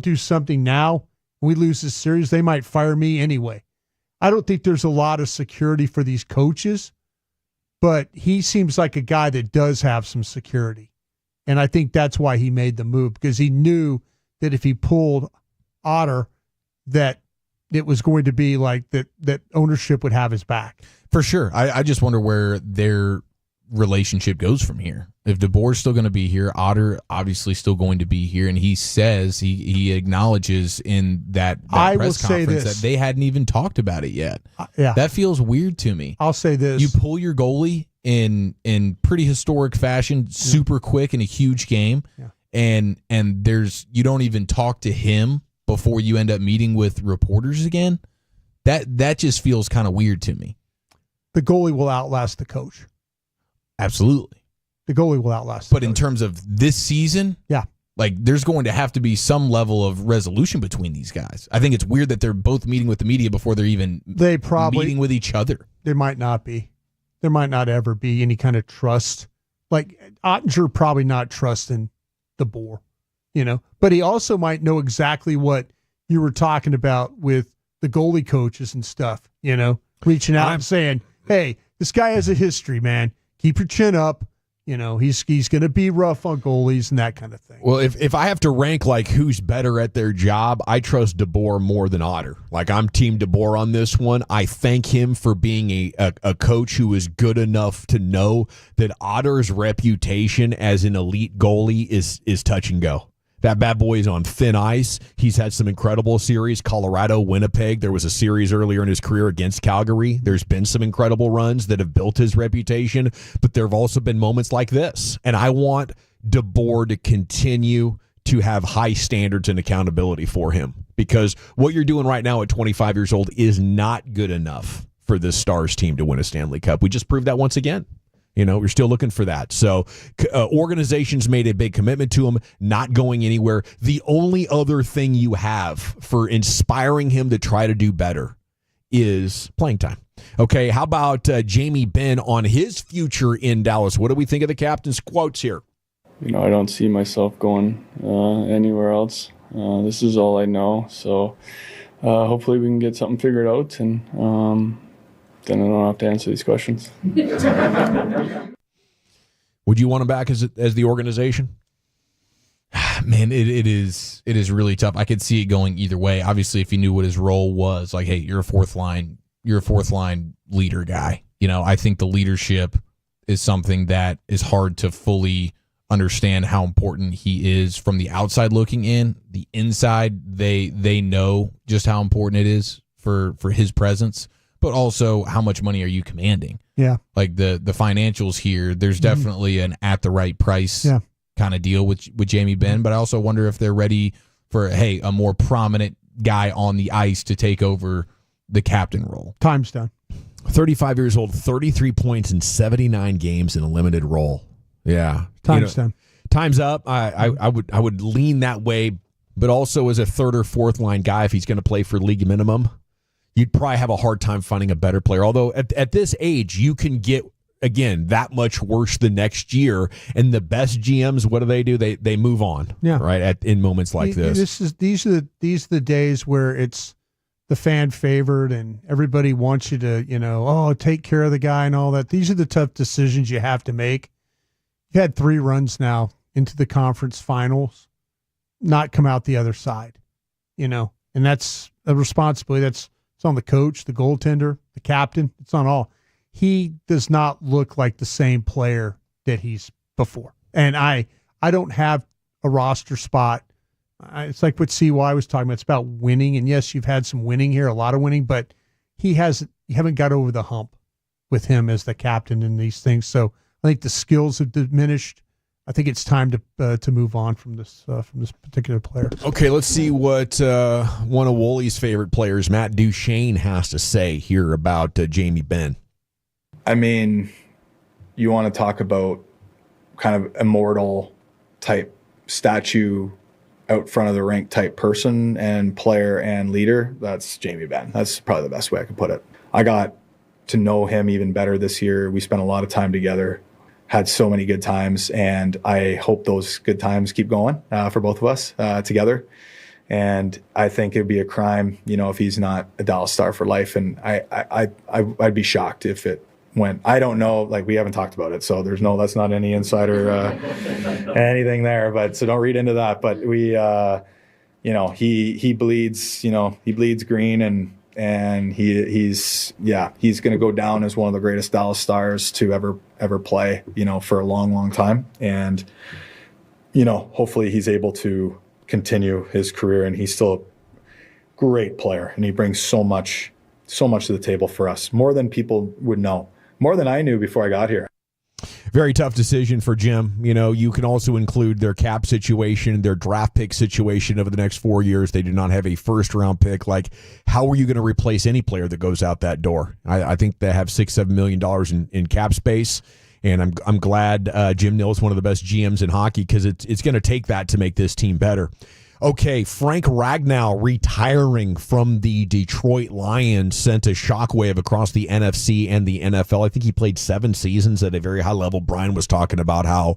do something now, and we lose this series, they might fire me anyway. I don't think there's a lot of security for these coaches, but he seems like a guy that does have some security. And I think that's why he made the move, because he knew that if he pulled Otter, that it was going to be like that ownership would have his back. For sure. I just wonder where their relationship goes from here. If DeBoer's still going to be here, Otter obviously still going to be here, and he says he acknowledges in that press conference that they hadn't even talked about it yet. Yeah. That feels weird to me. I'll say this. You pull your goalie in pretty historic fashion, super quick in a huge game, and you don't even talk to him before you end up meeting with reporters again. That just feels kind of weird to me. The goalie will outlast the coach. Absolutely. The goalie will outlast the coach. In terms of this season, like there's going to have to be some level of resolution between these guys. I think it's weird that they're both meeting with the media before they're even meeting with each other. There might not be. There might not ever be any kind of trust. Like Ottinger probably not trusting DeBoer, but he also might know exactly what you were talking about with the goalie coaches and stuff, reaching out and saying, hey, this guy has a history, man. Keep your chin up. He's going to be rough on goalies and that kind of thing. Well, if I have to rank like who's better at their job, I trust DeBoer more than Otter. Like I'm Team DeBoer on this one. I thank him for being a coach who is good enough to know that Otter's reputation as an elite goalie is touch and go. That bad boy is on thin ice. He's had some incredible series. Colorado, Winnipeg. There was a series earlier in his career against Calgary. There's been some incredible runs that have built his reputation, but there have also been moments like this. And I want DeBoer to continue to have high standards and accountability for him, because what you're doing right now at 25 years old is not good enough for this Stars team to win a Stanley Cup. We just proved that once again. We're still looking for that. So organizations made a big commitment to him, not going anywhere. The only other thing you have for inspiring him to try to do better is playing time. Okay, how about Jamie Benn on his future in Dallas? What do we think of the captain's quotes here? I don't see myself going anywhere else. This is all I know. So hopefully we can get something figured out, and then I don't have to answer these questions. Would you want him back as the organization? Man, it is really tough. I could see it going either way. Obviously, if he knew what his role was, like, hey, you're a fourth line leader guy. I think the leadership is something that is hard to fully understand how important he is from the outside looking in. The inside, they know just how important it is for his presence, but also how much money are you commanding? Yeah. Like the financials here, there's definitely an at the right price kind of deal with Jamie Benn, but I also wonder if they're ready for, hey, a more prominent guy on the ice to take over the captain role. Time's done. 35 years old, 33 points in 79 games in a limited role. Yeah. Time's done. Time's up. I would lean that way, but also as a third or fourth line guy, if he's going to play for league minimum, you'd probably have a hard time finding a better player. Although at this age, you can get, again, that much worse the next year. And the best GMs, what do? They move on. Yeah. Right. In moments like this. These are the days where it's the fan favorite and everybody wants you to, take care of the guy and all that. These are the tough decisions you have to make. You've had 3 runs now into the conference finals, not come out the other side, and that's a responsibility. It's on the coach, the goaltender, the captain. It's on all. He does not look like the same player that he's before. And I don't have a roster spot. It's like what CY was talking about. It's about winning. And yes, you've had some winning here, a lot of winning, but you haven't got over the hump with him as the captain in these things. So I think the skills have diminished. I think it's time to move on from this particular player. Okay, let's see what one of Wooley's favorite players, Matt Duchene, has to say here about Jamie Benn. I mean, you want to talk about kind of immortal type statue out front of the rink type person and player and leader. That's Jamie Benn. That's probably the best way I could put it. I got to know him even better this year. We spent a lot of time together. Had so many good times, and I hope those good times keep going for both of us together. And I think it'd be a crime, if he's not a Dallas Star for life. And I'd be shocked if it went. I don't know. Like, we haven't talked about it, so that's not any insider anything there. But so don't read into that. But we, he bleeds. He bleeds green, and he's going to go down as one of the greatest Dallas Stars to ever play, for a long, long time. And, hopefully he's able to continue his career, and he's still a great player, and he brings so much to the table for us, more than people would know, more than I knew before I got here. Very tough decision for Jim. You can also include their cap situation, their draft pick situation over the next 4 years. They do not have a first-round pick. Like, how are you going to replace any player that goes out that door? I think they have $6-7 million in cap space, and I'm glad Jim Nill is one of the best GMs in hockey, because it's going to take that to make this team better. Okay, Frank Ragnow retiring from the Detroit Lions sent a shockwave across the NFC and the NFL. I think he played 7 seasons at a very high level. Brian was talking about how,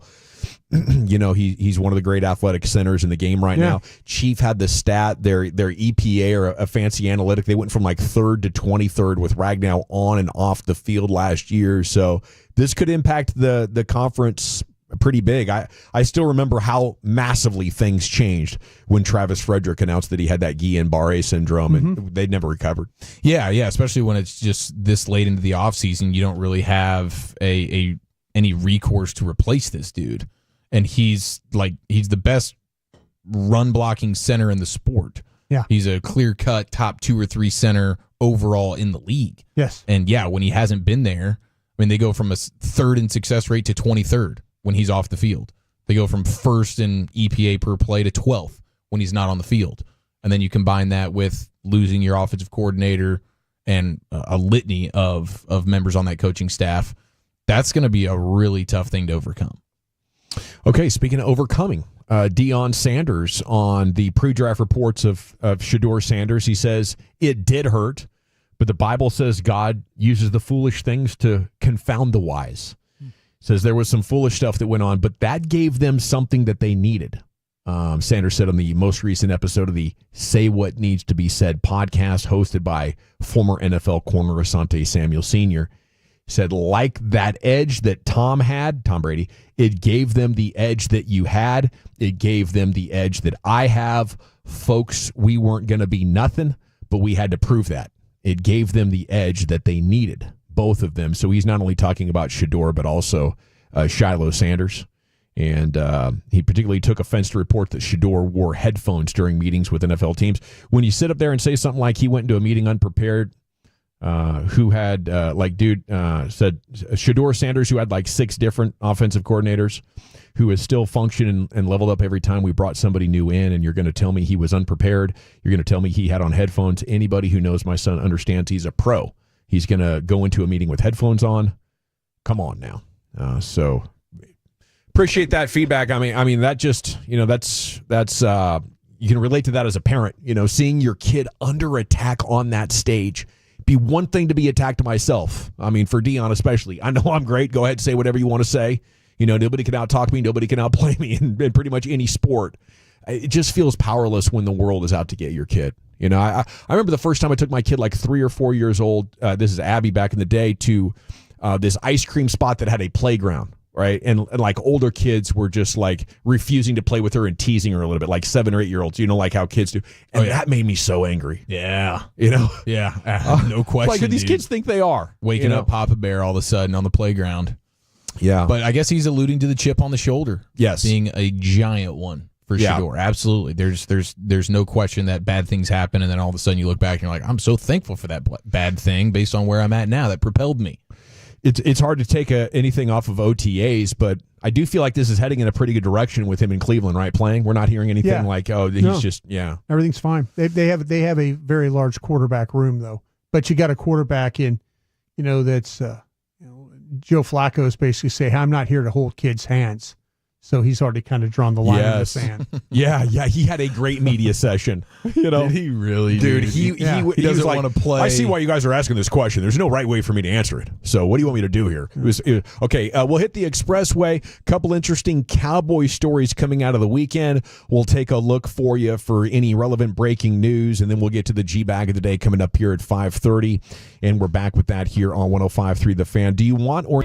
he's one of the great athletic centers in the game right now. Chief had the stat, their EPA, or a fancy analytic, they went from like 3rd to 23rd with Ragnow on and off the field last year. So this could impact the conference pretty big. I still remember how massively things changed when Travis Frederick announced that he had that Guillain-Barré syndrome, and they'd never recovered. Yeah, especially when it's just this late into the offseason. You don't really have any recourse to replace this dude. And he's the best run blocking center in the sport. Yeah. He's a clear-cut top 2 or 3 center overall in the league. Yes. And when he hasn't been there, they go from a 3rd in success rate to 23rd. When he's off the field. They go from 1st in EPA per play to 12th when he's not on the field. And then you combine that with losing your offensive coordinator and a litany of members on that coaching staff. That's going to be a really tough thing to overcome. Okay, speaking of overcoming, Deion Sanders on the pre-draft reports of Shedeur Sanders, he says, it did hurt, but the Bible says God uses the foolish things to confound the wise. Says there was some foolish stuff that went on, but that gave them something that they needed. Sanders said on the most recent episode of the Say What Needs to Be Said podcast, hosted by former NFL corner Asante Samuel Sr., said, like that edge that Tom Brady, it gave them the edge that you had. It gave them the edge that I have. Folks, we weren't going to be nothing, but we had to prove that. It gave them the edge that they needed. Both of them. So he's not only talking about Shedeur, but also Shiloh Sanders. And he particularly took offense to report that Shedeur wore headphones during meetings with NFL teams. When you sit up there and say something like he went into a meeting unprepared, who had, said Shedeur Sanders, who had like 6 different offensive coordinators, who is still functioning and leveled up every time we brought somebody new in, and you're going to tell me he was unprepared? You're going to tell me he had on headphones? Anybody who knows my son understands he's a pro. He's going to go into a meeting with headphones on? Come on now. So appreciate that feedback. I mean that just, that's you can relate to that as a parent, seeing your kid under attack on that stage. Be one thing to be attacked myself. I mean, for Dion especially. I know I'm great. Go ahead and say whatever you want to say. Nobody can out-talk me. Nobody can outplay me in pretty much any sport. It just feels powerless when the world is out to get your kid. I remember the first time I took my kid, like 3 or 4 years old, this is Abby back in the day, to this ice cream spot that had a playground, right? And like older kids were just like refusing to play with her and teasing her a little bit, like 7 or 8 year olds, like how kids do. And that made me so angry. Yeah. Yeah. No question. Like, who these kids think they are? Waking up Papa Bear all of a sudden on the playground. Yeah. But I guess he's alluding to the chip on the shoulder. Yes. Being a giant one for Shedeur. Absolutely. There's no question that bad things happen, and then all of a sudden you look back and you're like, I'm so thankful for that bad thing based on where I'm at now that propelled me. It's hard to take anything off of OTAs, but I do feel like this is heading in a pretty good direction with him in Cleveland, right? Playing. We're not hearing anything like, he's everything's fine. They have a very large quarterback room though, but you got a quarterback in, that's Joe Flacco is basically saying, I'm not here to hold kids' hands. So he's already kind of drawn the line in the sand. Yeah. He had a great media session. Did he really? Dude, he doesn't want to play. I see why you guys are asking this question. There's no right way for me to answer it. So what do you want me to do here? Okay, we'll hit the expressway. Couple interesting Cowboy stories coming out of the weekend. We'll take a look for you for any relevant breaking news, and then we'll get to the Gbag of the day coming up here at 5:30. And we're back with that here on 105.3 The Fan. Do you want or...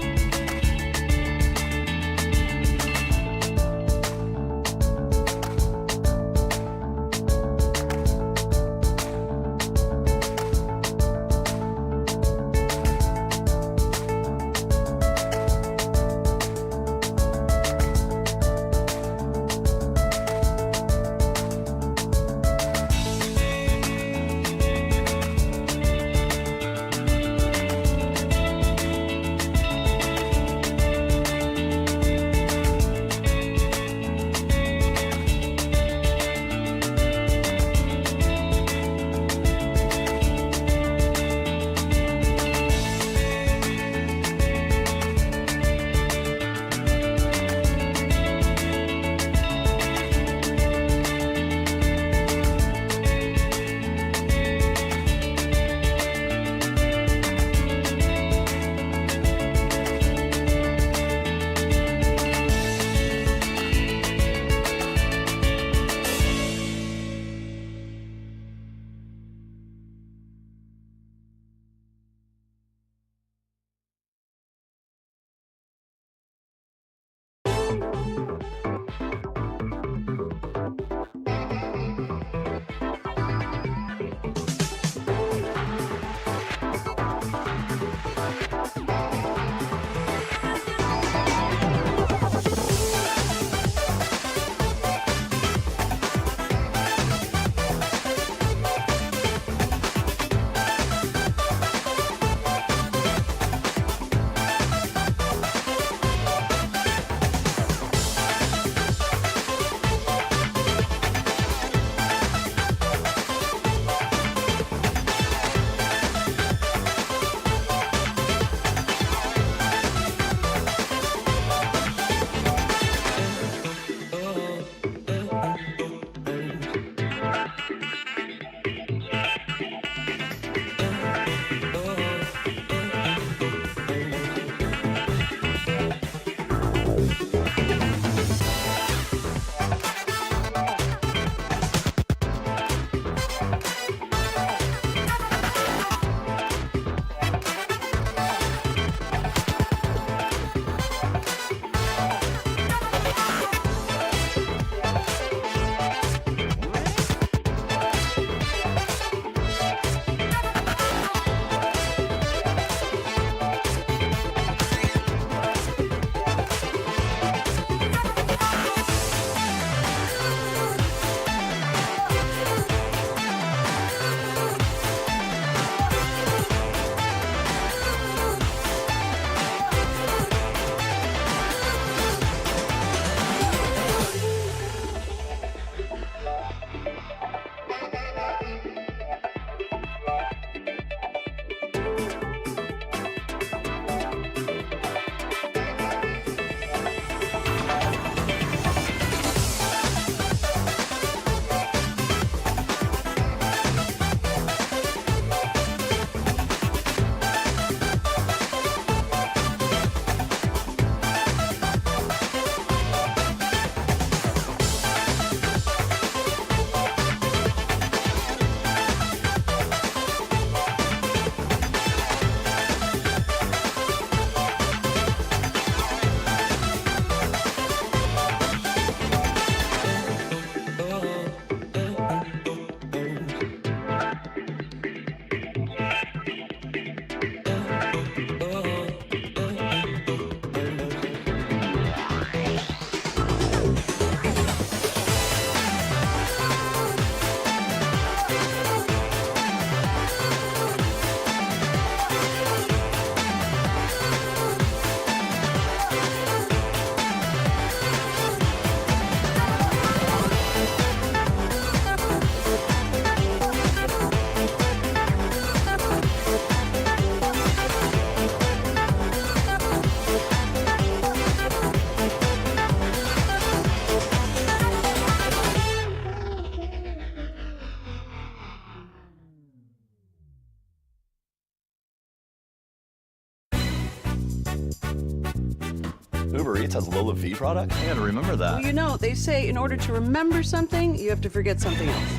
Uber Eats has Lola V products? I gotta remember that. Well, you know, they say in order to remember something, you have to forget something else.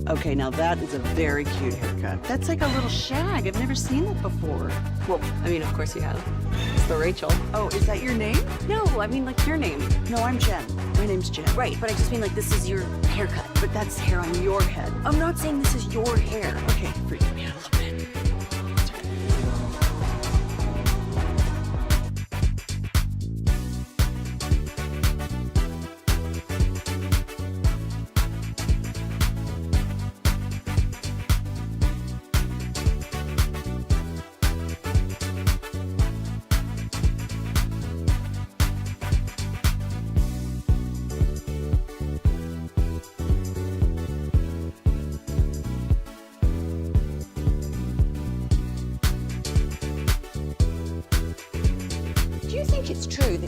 Okay, now that is a very cute haircut. That's like a little shag. I've never seen that before. Well, I mean, of course you have. It's the Rachel. Oh, is that your name? No, I mean like your name. No, I'm Jen. My name's Jen. Right, but I just mean like this is your haircut. But that's hair on your head. I'm not saying this is your hair. Okay, freak me out a little bit.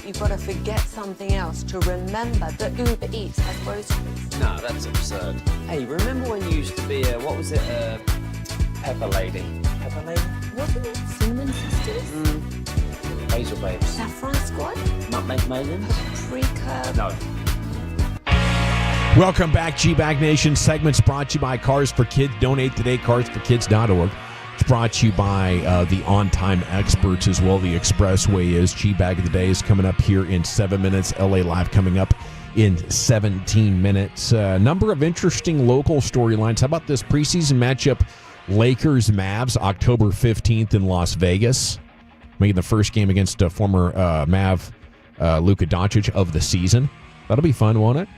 You've got to forget something else to remember that Uber Eats has groceries. No, that's absurd. Hey, remember when you used to be a, what was it, a pepper lady? Pepper lady? Wasn't it Cinnamon Sisters? Hazel Babes. Saffron Squad? Nutmeg Maidens? Pre-curb? No. Welcome back, Gbag Nation. Segments brought to you by Cars for Kids. Donate today, carsforkids.org. It's brought to you by the on-time experts as well. The Expressway is. Gbag of the Day is coming up here in 7 minutes. LA Live coming up in 17 minutes. Number of interesting local storylines. How about this preseason matchup? Lakers-Mavs, October 15th in Las Vegas. Making the first game against former Mav Luka Doncic of the season. That'll be fun, won't it?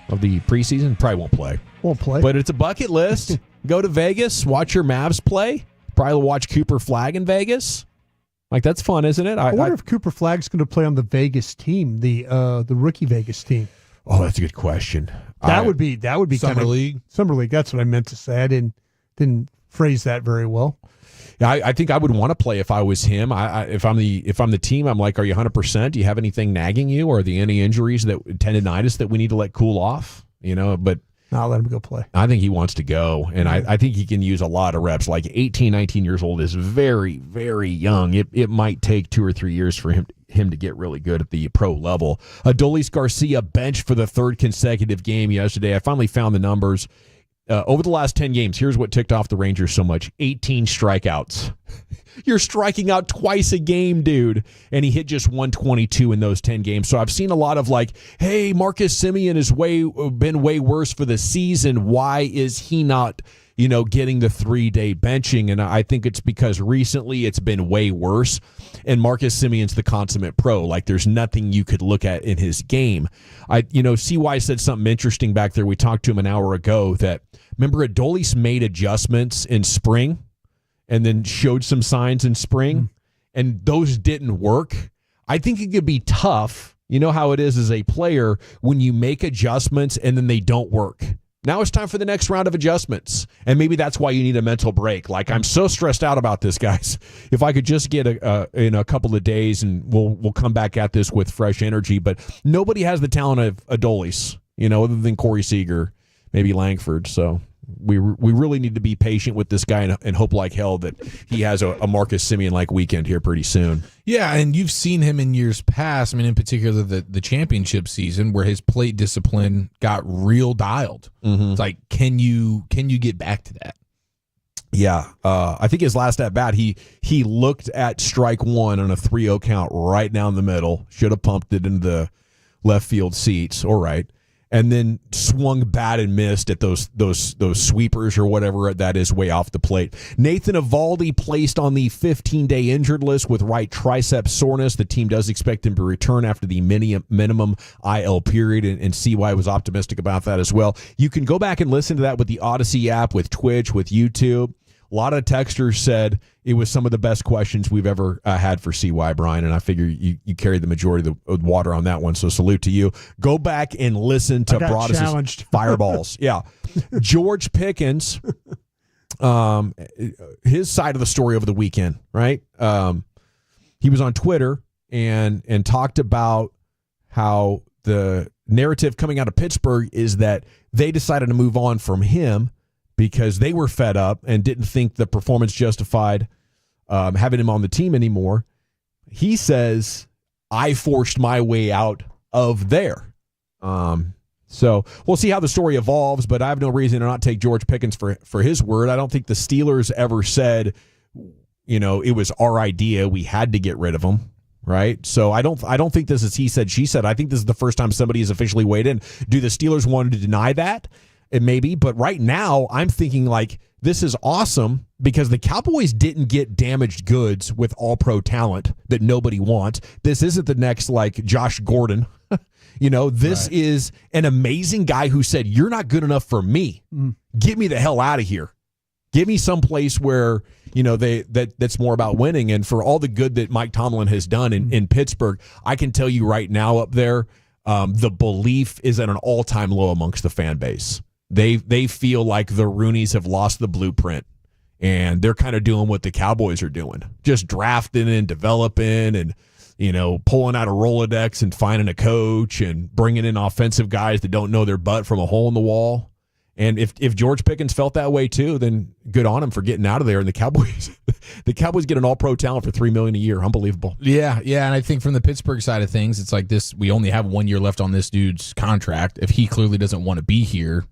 Of the preseason. Probably won't play. Won't play. But it's a bucket list. Go to Vegas, watch your Mavs play. Probably watch Cooper Flag in Vegas. Like, that's fun, isn't it? I wonder if Cooper Flag's going to play on the Vegas team, the rookie Vegas team. Oh, that's a good question. That would be Summer League. Summer League. That's what I meant to say. I didn't phrase that very well. Yeah, I think I would want to play if I was him. If I'm the team, I'm like, are you 100%? Do you have anything nagging you, or are there any injuries tendonitis that we need to let cool off? You know, but I'll let him go play. I think he wants to go, and I think he can use a lot of reps. Like 18, 19 years old is very, very young. It might take 2 or 3 years for him to get really good at the pro level. Adolis Garcia benched for the third consecutive game yesterday. I finally found the numbers. Over the last 10 games, here's what ticked off the Rangers so much. 18 strikeouts. You're striking out twice a game, dude. And he hit just 122 in those 10 games. So I've seen a lot of like, hey, Marcus Semien has been way worse for the season. Why is he not, getting the 3-day benching? And I think it's because recently it's been way worse. And Marcus Semien's the consummate pro. Like, there's nothing you could look at in his game. CY said something interesting back there. We talked to him an hour ago that, remember, Adolis made adjustments in spring and then showed some signs in spring, and those didn't work. I think it could be tough. You know how it is as a player when you make adjustments and then they don't work. Now it's time for the next round of adjustments, and maybe that's why you need a mental break. Like, I'm so stressed out about this, guys. If I could just get in a couple of days, and we'll come back at this with fresh energy. But nobody has the talent of Adolis, other than Corey Seager, maybe Langford. So we really need to be patient with this guy and hope like hell that he has a Marcus Semien-like weekend here pretty soon. Yeah, and you've seen him in years past. I mean, in particular, the championship season where his plate discipline got real dialed. Mm-hmm. It's like, can you get back to that? Yeah, I think his last at bat, he looked at strike one on a 3-0 count right down the middle. Should have pumped it into the left field seats. All right. And then swung bat and missed at those sweepers or whatever that is way off the plate. Nathan Eovaldi placed on the 15-day injured list with right tricep soreness. The team does expect him to return after the minimum IL period, and CY was optimistic about that as well. You can go back and listen to that with the Odyssey app, with Twitch, with YouTube. A lot of texters said it was some of the best questions we've ever had for CY, Brian, and I figure you carried the majority of the water on that one, so salute to you. Go back and listen to Broadus' Fireballs. Yeah. George Pickens, his side of the story over the weekend, right? He was on Twitter and talked about how the narrative coming out of Pittsburgh is that they decided to move on from him because they were fed up and didn't think the performance justified having him on the team anymore. He says, I forced my way out of there. So we'll see how the story evolves, but I have no reason to not take George Pickens for his word. I don't think the Steelers ever said, it was our idea. We had to get rid of him, right? So I don't think this is he said, she said. I think this is the first time somebody has officially weighed in. Do the Steelers want to deny that? It may be, but right now I'm thinking like this is awesome because the Cowboys didn't get damaged goods with all-pro talent that nobody wants. This isn't the next like Josh Gordon. This is an amazing guy who said, you're not good enough for me. Get me the hell out of here. Give me some place where, that's more about winning. And for all the good that Mike Tomlin has done in Pittsburgh, I can tell you right now up there, the belief is at an all-time low amongst the fan base. They feel like the Rooneys have lost the blueprint, and they're kind of doing what the Cowboys are doing, just drafting and developing and, pulling out a Rolodex and finding a coach and bringing in offensive guys that don't know their butt from a hole in the wall. And if George Pickens felt that way too, then good on him for getting out of there. And the Cowboys get an all-pro talent for $3 million a year. Unbelievable. Yeah. And I think from the Pittsburgh side of things, it's like this: we only have 1 year left on this dude's contract. If he clearly doesn't want to be here,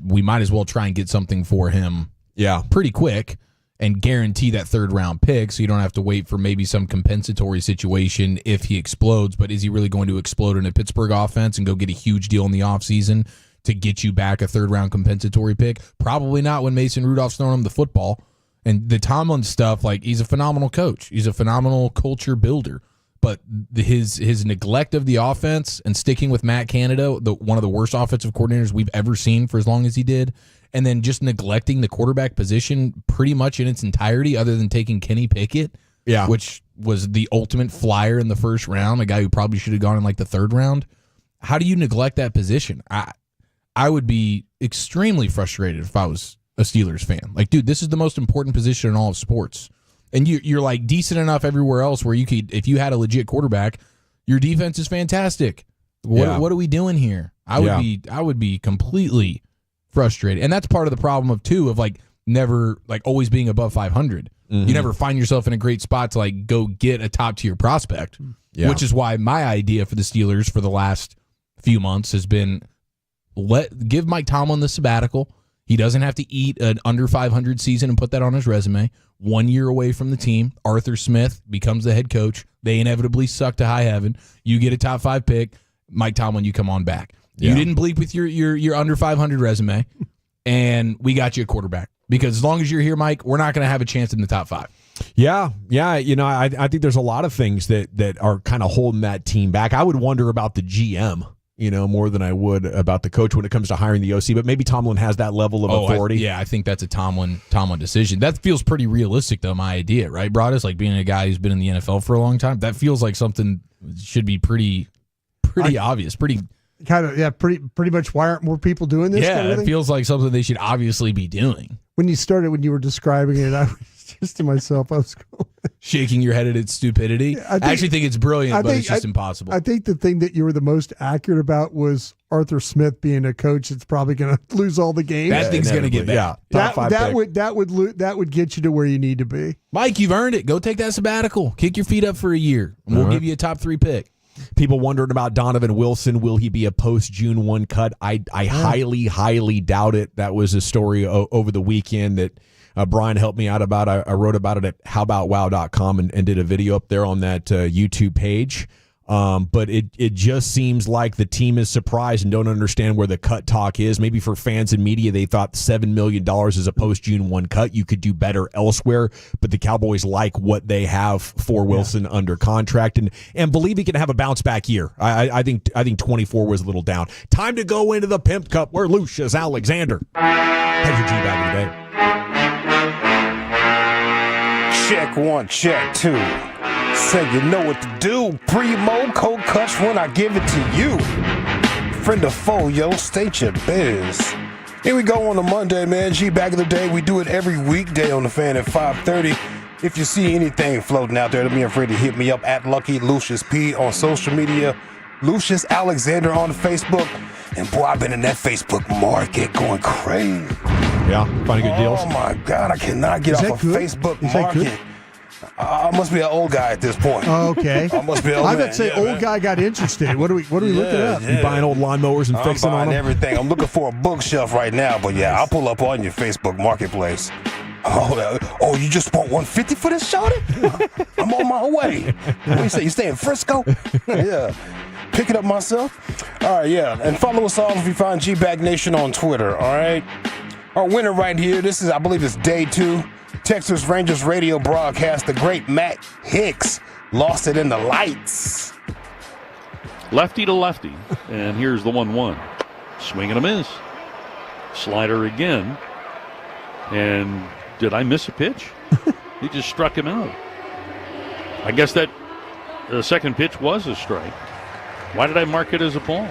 we might as well try and get something for him. Yeah, pretty quick. And guarantee that third-round pick so you don't have to wait for maybe some compensatory situation if he explodes. But is he really going to explode in a Pittsburgh offense and go get a huge deal in the offseason to get you back a third-round compensatory pick? Probably not when Mason Rudolph's throwing him the football. And the Tomlin stuff, like, he's a phenomenal coach. He's a phenomenal culture builder. But his neglect of the offense and sticking with Matt Canada, one of the worst offensive coordinators we've ever seen for as long as he did, and then just neglecting the quarterback position pretty much in its entirety other than taking Kenny Pickett, which was the ultimate flyer in the first round, a guy who probably should have gone in like the third round. How do you neglect that position? I would be extremely frustrated if I was a Steelers fan. Like, dude, this is the most important position in all of sports. And you're like decent enough everywhere else where you could, if you had a legit quarterback, your defense is fantastic. What are we doing here? I would be completely frustrated. And that's part of the problem of like never like always being above 500. You never find yourself in a great spot to like go get a top tier prospect, which is why my idea for the Steelers for the last few months has been give Mike Tomlin the sabbatical. He doesn't have to eat an under 500 season and put that on his resume. 1 year away from the team, Arthur Smith becomes the head coach. They inevitably suck to high heaven. You get a top 5 pick. Mike Tomlin, you come on back. You didn't bleep with your under 500 resume, and we got you a quarterback. Because as long as you're here, Mike, we're not going to have a chance in the top 5. Yeah. I think there's a lot of things that are kind of holding that team back. I would wonder about the GM, more than I would about the coach when it comes to hiring the OC. But maybe Tomlin has that level of authority. I think that's a Tomlin decision. That feels pretty realistic, though, my idea, right, Broadus? Like being a guy who's been in the NFL for a long time. That feels like something should be pretty obvious, pretty much. Why aren't more people doing this? Yeah, it feels like something they should obviously be doing. When you were describing it, I was just to myself, I was going, shaking your head at its stupidity. I actually think it's brilliant, but it's just impossible. I think the thing that you were the most accurate about was Arthur Smith being a coach that's probably going to lose all the games. That thing's going to get bad. Top 5 that would get you to where you need to be. Mike, you've earned it. Go take that sabbatical. Kick your feet up for a year, and we'll give you a top 3 pick. People wondering about Donovan Wilson. Will he be a post-June 1 cut? I highly, highly doubt it. That was a story over the weekend that Brian helped me out about. I wrote about it at howboutwow.com and did a video up there on that YouTube page. But it just seems like the team is surprised and don't understand where the cut talk is. Maybe for fans and media, they thought $7 million is a post-June 1 cut. You could do better elsewhere, but the Cowboys like what they have for Wilson under contract and believe he can have a bounce-back year. I think 24 was a little down. Time to go into the Pimp Cup where Lucius Alexander has your Gbag of the day. Check 1, check 2. Say you know what to do. Primo, cold cuts when I give it to you. Friend of foe, yo, state your biz. Here we go on a Monday, man. Gbag of the day. We do it every weekday on the Fan at 5:30. If you see anything floating out there, don't be afraid to hit me up at Lucky Lucius P on social media. Lucius Alexander on Facebook. And boy, I've been in that Facebook market going crazy. Yeah, finding good deals. Oh my God, I cannot get off a Facebook market. I must be an old guy at this point. Oh, okay. I must be an old I man. would say old guy got interested. What are we looking up? You buying old lawnmowers and I'm fixing on buying them? everything. I'm looking for a bookshelf right now, but yeah, I'll pull up on your Facebook Marketplace. Oh, you just bought $150 for this, shorty? I'm on my way. What do you say? You stay in Frisco? Yeah. Pick it up myself. All right, yeah. And follow us all if you find Gbag Nation on Twitter, all right? Our winner right here, this is, I believe it's day 2. Texas Rangers radio broadcast. The great Matt Hicks lost it in the lights. Lefty to lefty. And here's the 1-1. Swing and a miss. Slider again. And did I miss a pitch? He just struck him out. I guess that the second pitch was a strike. Why did I mark it as a ball?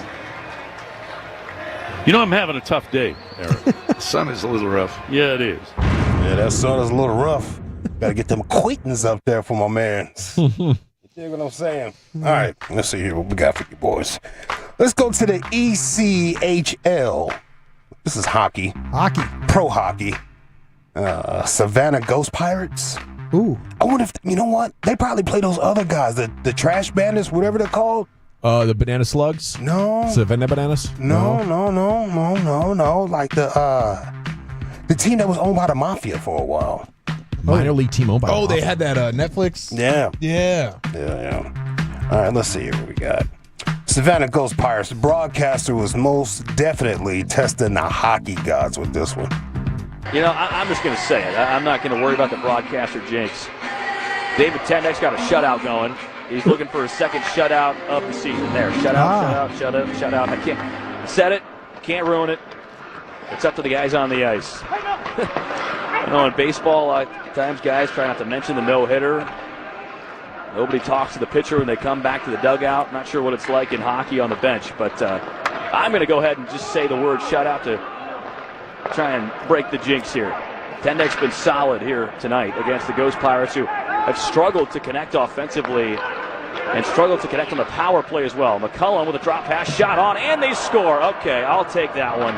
You know, I'm having a tough day, Eric. The sun is a little rough. Yeah, it is. Yeah, that sun is a little rough. Got to get them Quaitons up there for my man. You dig what I'm saying? All right, let's see here what we got for you boys. Let's go to the ECHL. This is hockey. Hockey. Pro hockey. Savannah Ghost Pirates. Ooh. I wonder if, you know what? They probably play those other guys, the Trash Bandits, whatever they're called. The Banana Slugs? No. Savannah Bananas? No. Like the team that was owned by the Mafia for a while. Minor league team owned by Oh, the they Mafia. had that Netflix? Yeah. Yeah. All right, let's see here what we got. Savannah Ghost Pirates. The broadcaster was most definitely testing the hockey gods with this one. You know, I'm just going to say it. I'm not going to worry about the broadcaster jinx. David Tendek's got a shutout going. He's looking for his second shutout of the season. There, shutout. I can't said it. Can't ruin it. It's up to the guys on the ice. You know, in baseball, at times guys try not to mention the no-hitter. Nobody talks to the pitcher when they come back to the dugout. Not sure what it's like in hockey on the bench, but I'm going to go ahead and just say the word shutout to try and break the jinx here. Tendek's been solid here tonight against the Ghost Pirates, who have struggled to connect offensively and struggled to connect on the power play as well. McCullum with a drop pass, shot on, and they score. Okay, I'll take that one.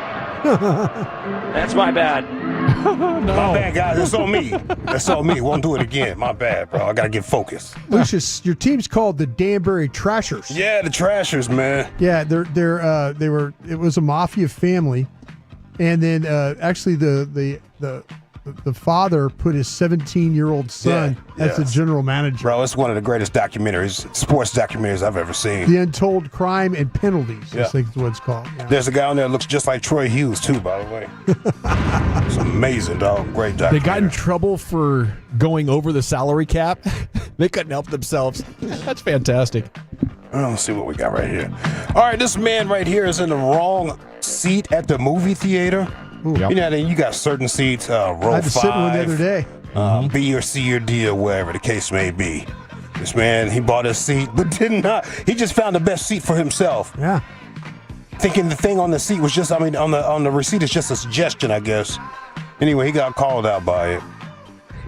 That's my bad. My bad, guys. It's on me. That's on me. Won't do it again. My bad, bro. I got to get focused. Lucius, your team's called the Danbury Trashers. Yeah, the Trashers, man. Yeah, they were. It was a mafia family, and then actually the father put his 17-year-old son as the general manager. Bro, it's one of the greatest documentaries, sports documentaries I've ever seen. The Untold Crime and Penalties, I think is what it's called. Yeah. There's a guy on there that looks just like Troy Hughes, too, by the way. It's amazing, dog. Great documentary. They got in trouble for going over the salary cap. They couldn't help themselves. That's fantastic. Let's see what we got right here. All right, this man right here is in the wrong seat at the movie theater. Ooh. You know, you got certain seats, row 5. I had to sit in one the other day. B or C or D or wherever the case may be. This man, he bought a seat, but did not. He just found the best seat for himself. Yeah. Thinking the thing on the seat was just, on the receipt is just a suggestion, I guess. Anyway, he got called out by it.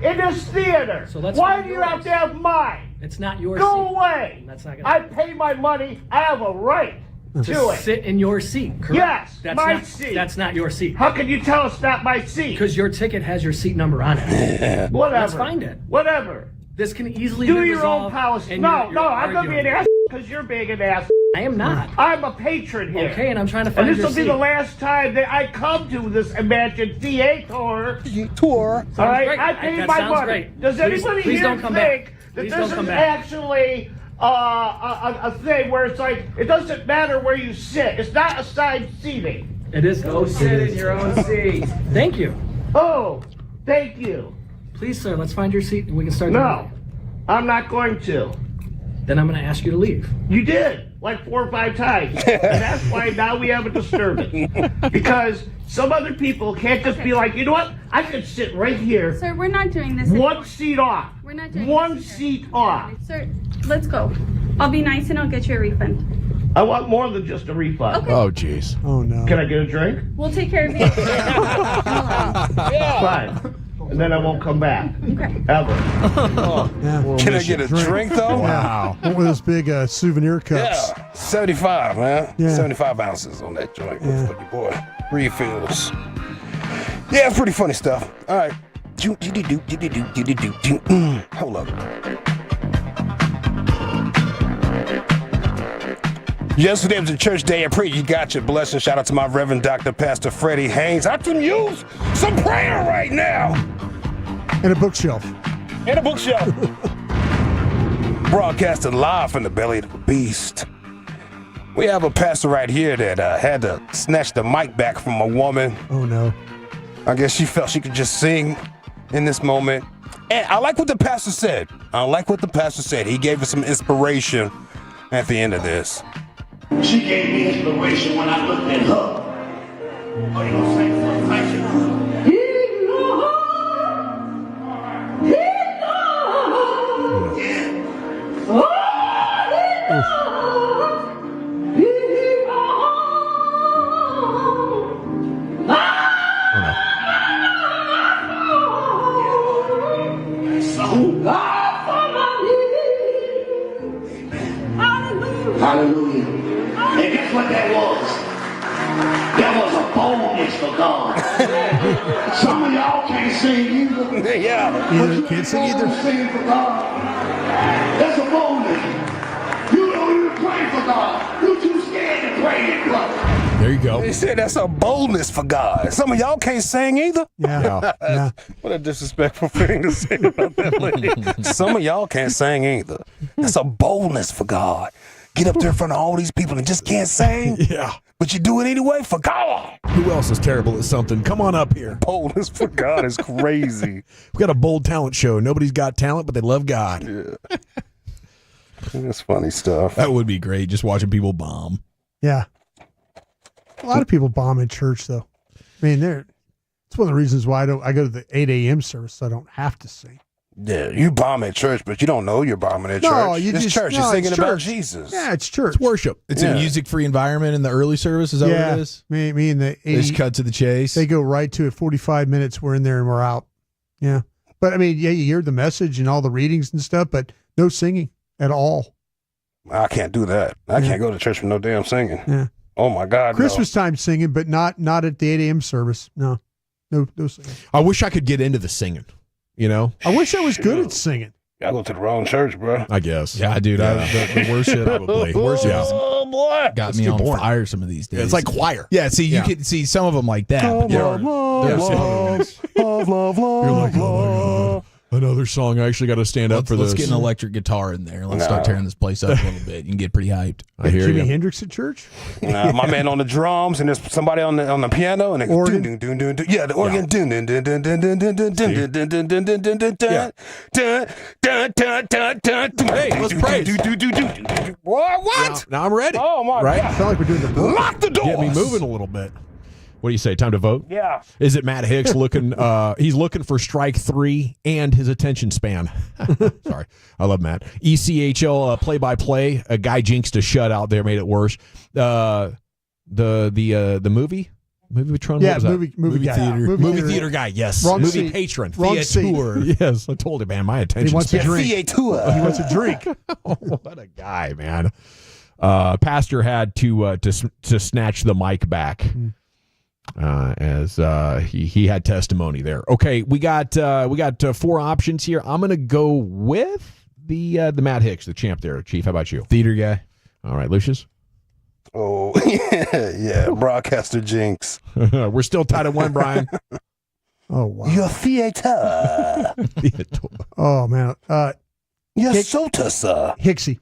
In this theater. So that's why do you have to have mine? It's not your Go seat. away. That's not gonna I pay my money. I have a right to it. Sit in your seat, correct? Yes, that's my not, seat. That's not your seat. How can you tell it's not my seat? Because your ticket has your seat number on it. Whatever. Let's find it. Whatever. This can easily Do be your own resolved. policy. and No, you're I'm going to be an arguing. ass because you're being an ass. I am not. I'm a patron here. Okay, and I'm trying to find And this your will be seat. the last time that I come to this imagined theater. Tour. All right, great. I paid That my sounds money. great. Does Please- anybody please here don't come think back. that Please this don't is come back. actually a thing where it's like it doesn't matter where you sit? It's not assigned seating. It is. Go sit in your own seat. Thank you. Oh, thank you. Please, sir, let's find your seat and we can start. No, I'm not going to. Then I'm going to ask you to leave. You did, like 4 or 5 times. And that's why now we have a disturbance. Because some other people can't just be like, you know what? I could sit right here. Sir, we're not doing this. One seat off. We're not doing One this. seat off. Sir, let's go. I'll be nice and I'll get you a refund. I want more than just a refund. Okay. Oh, jeez. Oh, no. Can I get a drink? We'll take care of you. Fine. And then I won't come back. Okay. Ever. Can I get a drink, though? Wow. One with those big souvenir cups. Yeah, 75, man. Yeah. 75 ounces on that joint. Good for your boy. Refills. Yeah, pretty funny stuff. All right. Hold up. Yesterday was a church day. I pray you got your blessing. Shout out to my Reverend Dr. Pastor Freddie Haynes. I can use some prayer right now. And a bookshelf. Broadcasting live from the belly of the beast. We have a pastor right here that had to snatch the mic back from a woman. Oh, no. I guess she felt she could just sing in this moment. And I like what the pastor said. He gave us some inspiration at the end of this. She gave me inspiration when I looked at her. Oh, you gonna sing something like that? Hallelujah. And guess what that was? That was a boldness for God. Some of y'all can't sing either. Can't sing either. Sing for God. That's a boldness. You don't even pray for God. You too scared to pray in public. There you go. They said that's a boldness for God. Some of y'all can't sing either. Yeah. What a disrespectful thing to say about that lady. Some of y'all can't sing either. That's a boldness for God. Get up there in front of all these people and just can't sing. Yeah. But you do it anyway for God. Who else is terrible at something? Come on up here. Boldness for God is crazy. We got a bold talent show. Nobody's got talent, but they love God. Yeah. That's funny stuff. That would be great, just watching people bomb. Yeah. A lot of people bomb in church, though. I mean, it's one of the reasons why I go to the 8 a.m. service, so I don't have to sing. Yeah, you bomb at church, but you don't know you're bombing at church. It's church. You're singing about Jesus. Yeah, it's church. It's worship. It's a music-free environment in the early service. Is that what it is? Me and the 80, Just cut to the chase. They go right to it. 45 minutes, we're in there and we're out. Yeah. But, I mean, yeah, you hear the message and all the readings and stuff, but no singing at all. I can't do that. I can't go to church with no damn singing. Yeah. Oh, my God, Christmas time singing, but not at the 8 a.m. service. No singing. I wish I could get into the singing. You know, I wish I was good at singing. I go to the wrong church, bro. I guess. Yeah, dude. The worship probably. Worship got me on fire some of these days. It's like choir. Yeah. See, you can see some of them like that. Love. You're like, oh, another song. I actually got to stand up for this. Let's get an electric guitar in there. Let's start tearing this place up a little bit. You can get pretty hyped. I hear Jimi you. Hendrix at church? My man on the drums, and there's somebody on the piano, and organ. Yeah, the organ. Hey, let's praise. What? Now I'm ready. Oh my right? God! Sound like we're doing the book. Lock the doors. Get me moving a little bit. What do you say? Time to vote? Yeah. Is it Matt Hicks looking? He's looking for strike 3 and his attention span. Sorry, I love Matt. ECHL play-by-play. A guy jinxed a shutout there, made it worse. The movie Patron. Yeah, what was that? movie guy. theater. Movie Movie theater. theater guy. Yes. Wrong movie seat. patron. Wrong seat. Fiateur. Yes, I told you, man. My attention. He wants a span. drink. Fiateur. He wants a drink. What a guy, man. Pastor had to snatch the mic back. As he had testimony there. Okay, we got 4 options here. I'm gonna go with the Matt Hicks, the champ there. Chief, how about you? Theater guy. All right, Lucius. Oh yeah, broadcaster jinx. We're still tied at 1, Brian. Oh wow. Your theater. Oh man. Your sota, sir. Hicksy.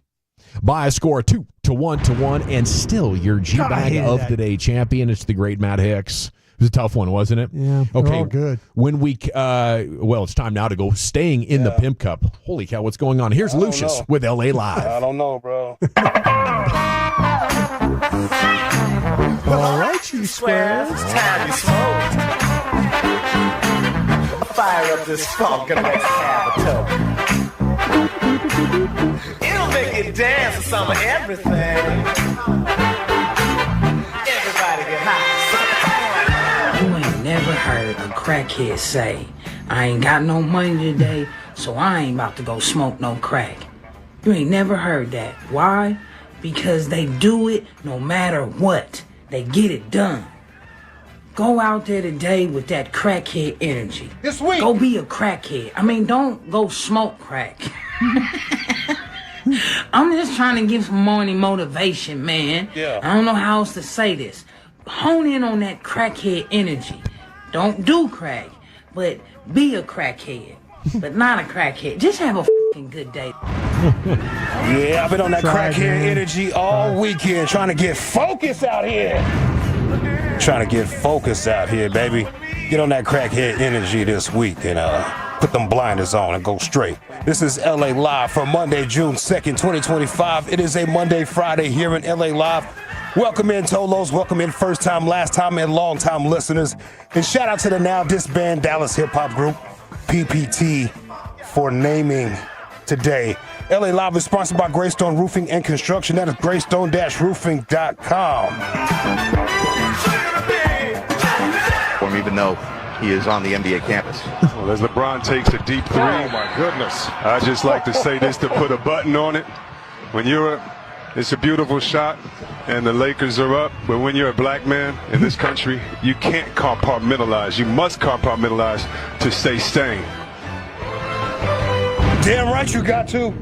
By a score of 2-1, and still your Gbag of the Day champion. It's the great Matt Hicks. It was a tough one, wasn't it? Yeah. Okay. All good. When we it's time now to go staying in the Pimp Cup. Holy cow, what's going on? Here's Lucius with LA Live. I don't know, bro. All right, you squares. It's time to smoke. Fire up this funk and let's have a toke. It'll make you dance to some of everything. Everybody get high. You ain't never heard a crackhead say, I ain't got no money today, so I ain't about to go smoke no crack. You ain't never heard that. Why? Because they do it no matter what. They get it done. go out there today with that crackhead energy. This week. Go be a crackhead. I mean, don't go smoke crack. I'm just trying to give some morning motivation, man. Yeah. I don't know how else to say this. Hone in on that crackhead energy. Don't do crack, but be a crackhead. But not a crackhead. Just have a fucking good day. Yeah, I've been on that crackhead energy all weekend, trying to get focused out here. Trying to get focused out here, baby. Get on that crackhead energy this week and put them blinders on and go straight. This is LA Live for Monday, June 2nd, 2025. It is a Monday, Friday here in LA Live. Welcome in, Tolos. Welcome in first time, last time, and long time listeners. And shout out to the now disbanded Dallas hip hop group, PPT, for naming today. LA Live is sponsored by Greystone Roofing and Construction. That is greystone-roofing.com. Even though he is on the NBA campus. Well, as LeBron takes a deep three, oh my goodness! I just like to say this to put a button on it. When it's a beautiful shot, and the Lakers are up. But when you're a black man in this country, you can't compartmentalize. You must compartmentalize to stay sane. Damn right you got to.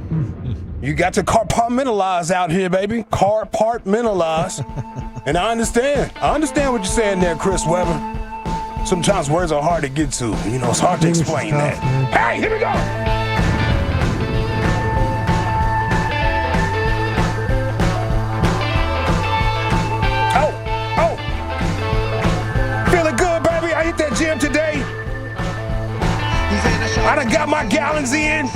You got to compartmentalize out here, baby. Compartmentalize. And I understand. I understand what you're saying there, Chris Webber. Sometimes words are hard to get to. You know, it's hard to explain that. Hey, here we go. Oh. Feeling good, baby. I hit that gym today. I done got my gallons in.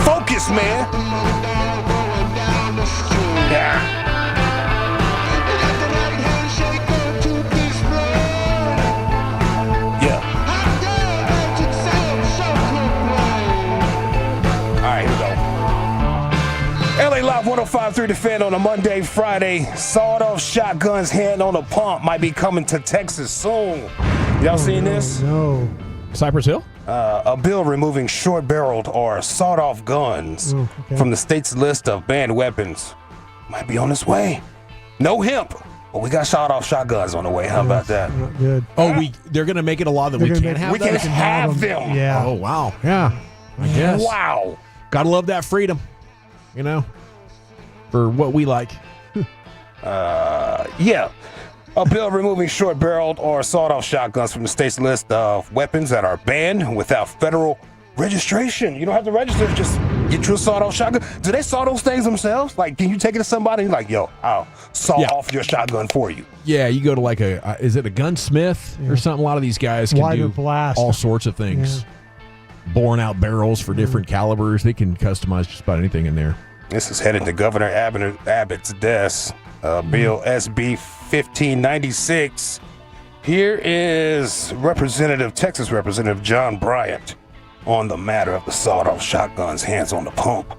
Focus, man. Yeah. LA Live 105.3 The Fan on a Monday, Friday. Sawed-off shotguns, hand on a pump might be coming to Texas soon. Y'all seen this? No. Cypress Hill? A bill removing short-barreled or sawed-off guns from the state's list of banned weapons might be on its way. No hemp, but we got sawed-off shotguns on the way. How about that? Not good. Oh, they're going to make it a law that we can't have We can those? have them. Yeah. Oh, wow. Yeah. I guess. Wow. Gotta love that freedom, you know, for what we like. Yeah. A bill removing short-barreled or sawed-off shotguns from the state's list of weapons that are banned without federal registration. You don't have to register, just get you a sawed-off shotgun. Do they saw those things themselves? Like, can you take it to somebody and like, yo, I'll saw off your shotgun for you? Yeah, you go to like is it a gunsmith or something? A lot of these guys can Wider do blast. all sorts of things. Boring out barrels for different calibers. They can customize just about anything in there. This is headed to Governor Abbott's desk. Bill SB 1596. Here is Texas Representative John Bryant on the matter of the sawed-off shotguns, hands on the pump.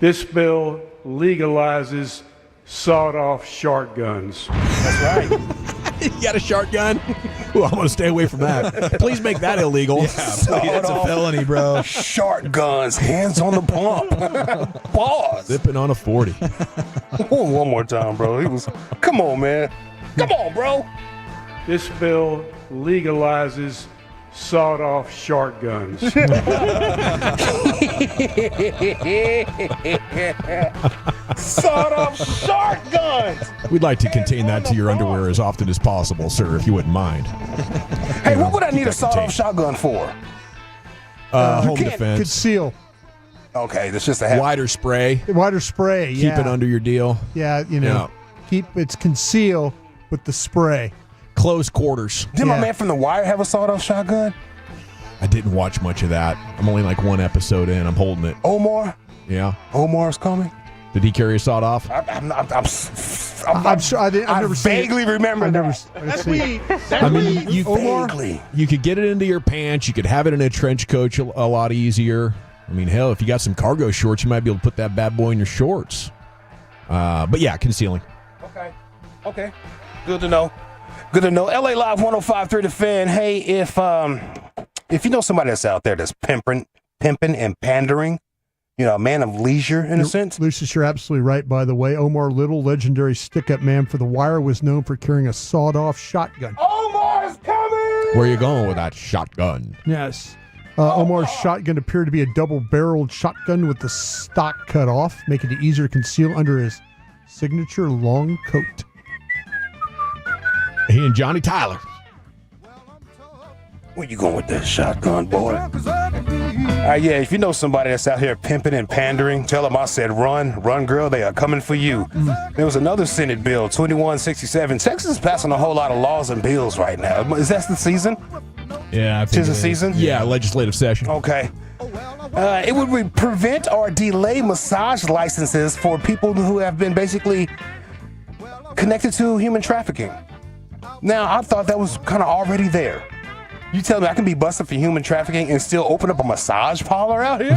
This bill legalizes sawed-off shotguns. That's right. You got a shotgun? Ooh, I'm going to stay away from that. Please make that illegal. Yeah, please. That's a felony, bro. Shotguns, hands on the pump. Pause. Sipping on a 40. One more time, bro. Come on, man. Come on, bro. This bill legalizes sawed-off shotguns. Sawed-off shotguns. We'd like to contain that to your underwear as often as possible, sir, if you wouldn't mind. Hey, what would I need a sawed-off shotgun for? Home defense. Conceal. Okay, that's just a wider spray. Wider spray, Keep it under your deal. Yeah, you know, it's conceal with the spray. Close quarters. Did my man from The Wire have a sawed-off shotgun? I didn't watch much of that. I'm only like one episode in. I'm holding it. Omar? Yeah. Omar's coming? Did he carry a sawed off? I'm sure I've never vaguely remember that. That's weed. I mean, you could get it into your pants. You could have it in a trench coat a lot easier. I mean, hell, if you got some cargo shorts, you might be able to put that bad boy in your shorts. But yeah, concealing. Okay. Good to know. LA Live 105.3 The Fan. Hey, if you know somebody that's out there that's pimping and pandering, a man of leisure in a sense. Lucius, you're absolutely right, by the way. Omar Little, legendary stick-up man for the Wire, was known for carrying a sawed-off shotgun. Omar's coming! Where you going with that shotgun? Yes. Omar's shotgun appeared to be a double-barreled shotgun with the stock cut off, making it easier to conceal under his signature long coat. He and Johnny Tyler. Where you going with that shotgun, boy? Yeah, if you know somebody that's out here pimping and pandering, tell them I said run, girl, they are coming for you. There was another Senate bill, 2167. Texas is passing a whole lot of laws and bills right now. Is that the season? Yeah, I think Tis the season? Yeah, legislative session. Okay. It would prevent or delay massage licenses for people who have been basically connected to human trafficking. Now, I thought that was kind of already there. You tell me I can be busted for human trafficking and still open up a massage parlor out here?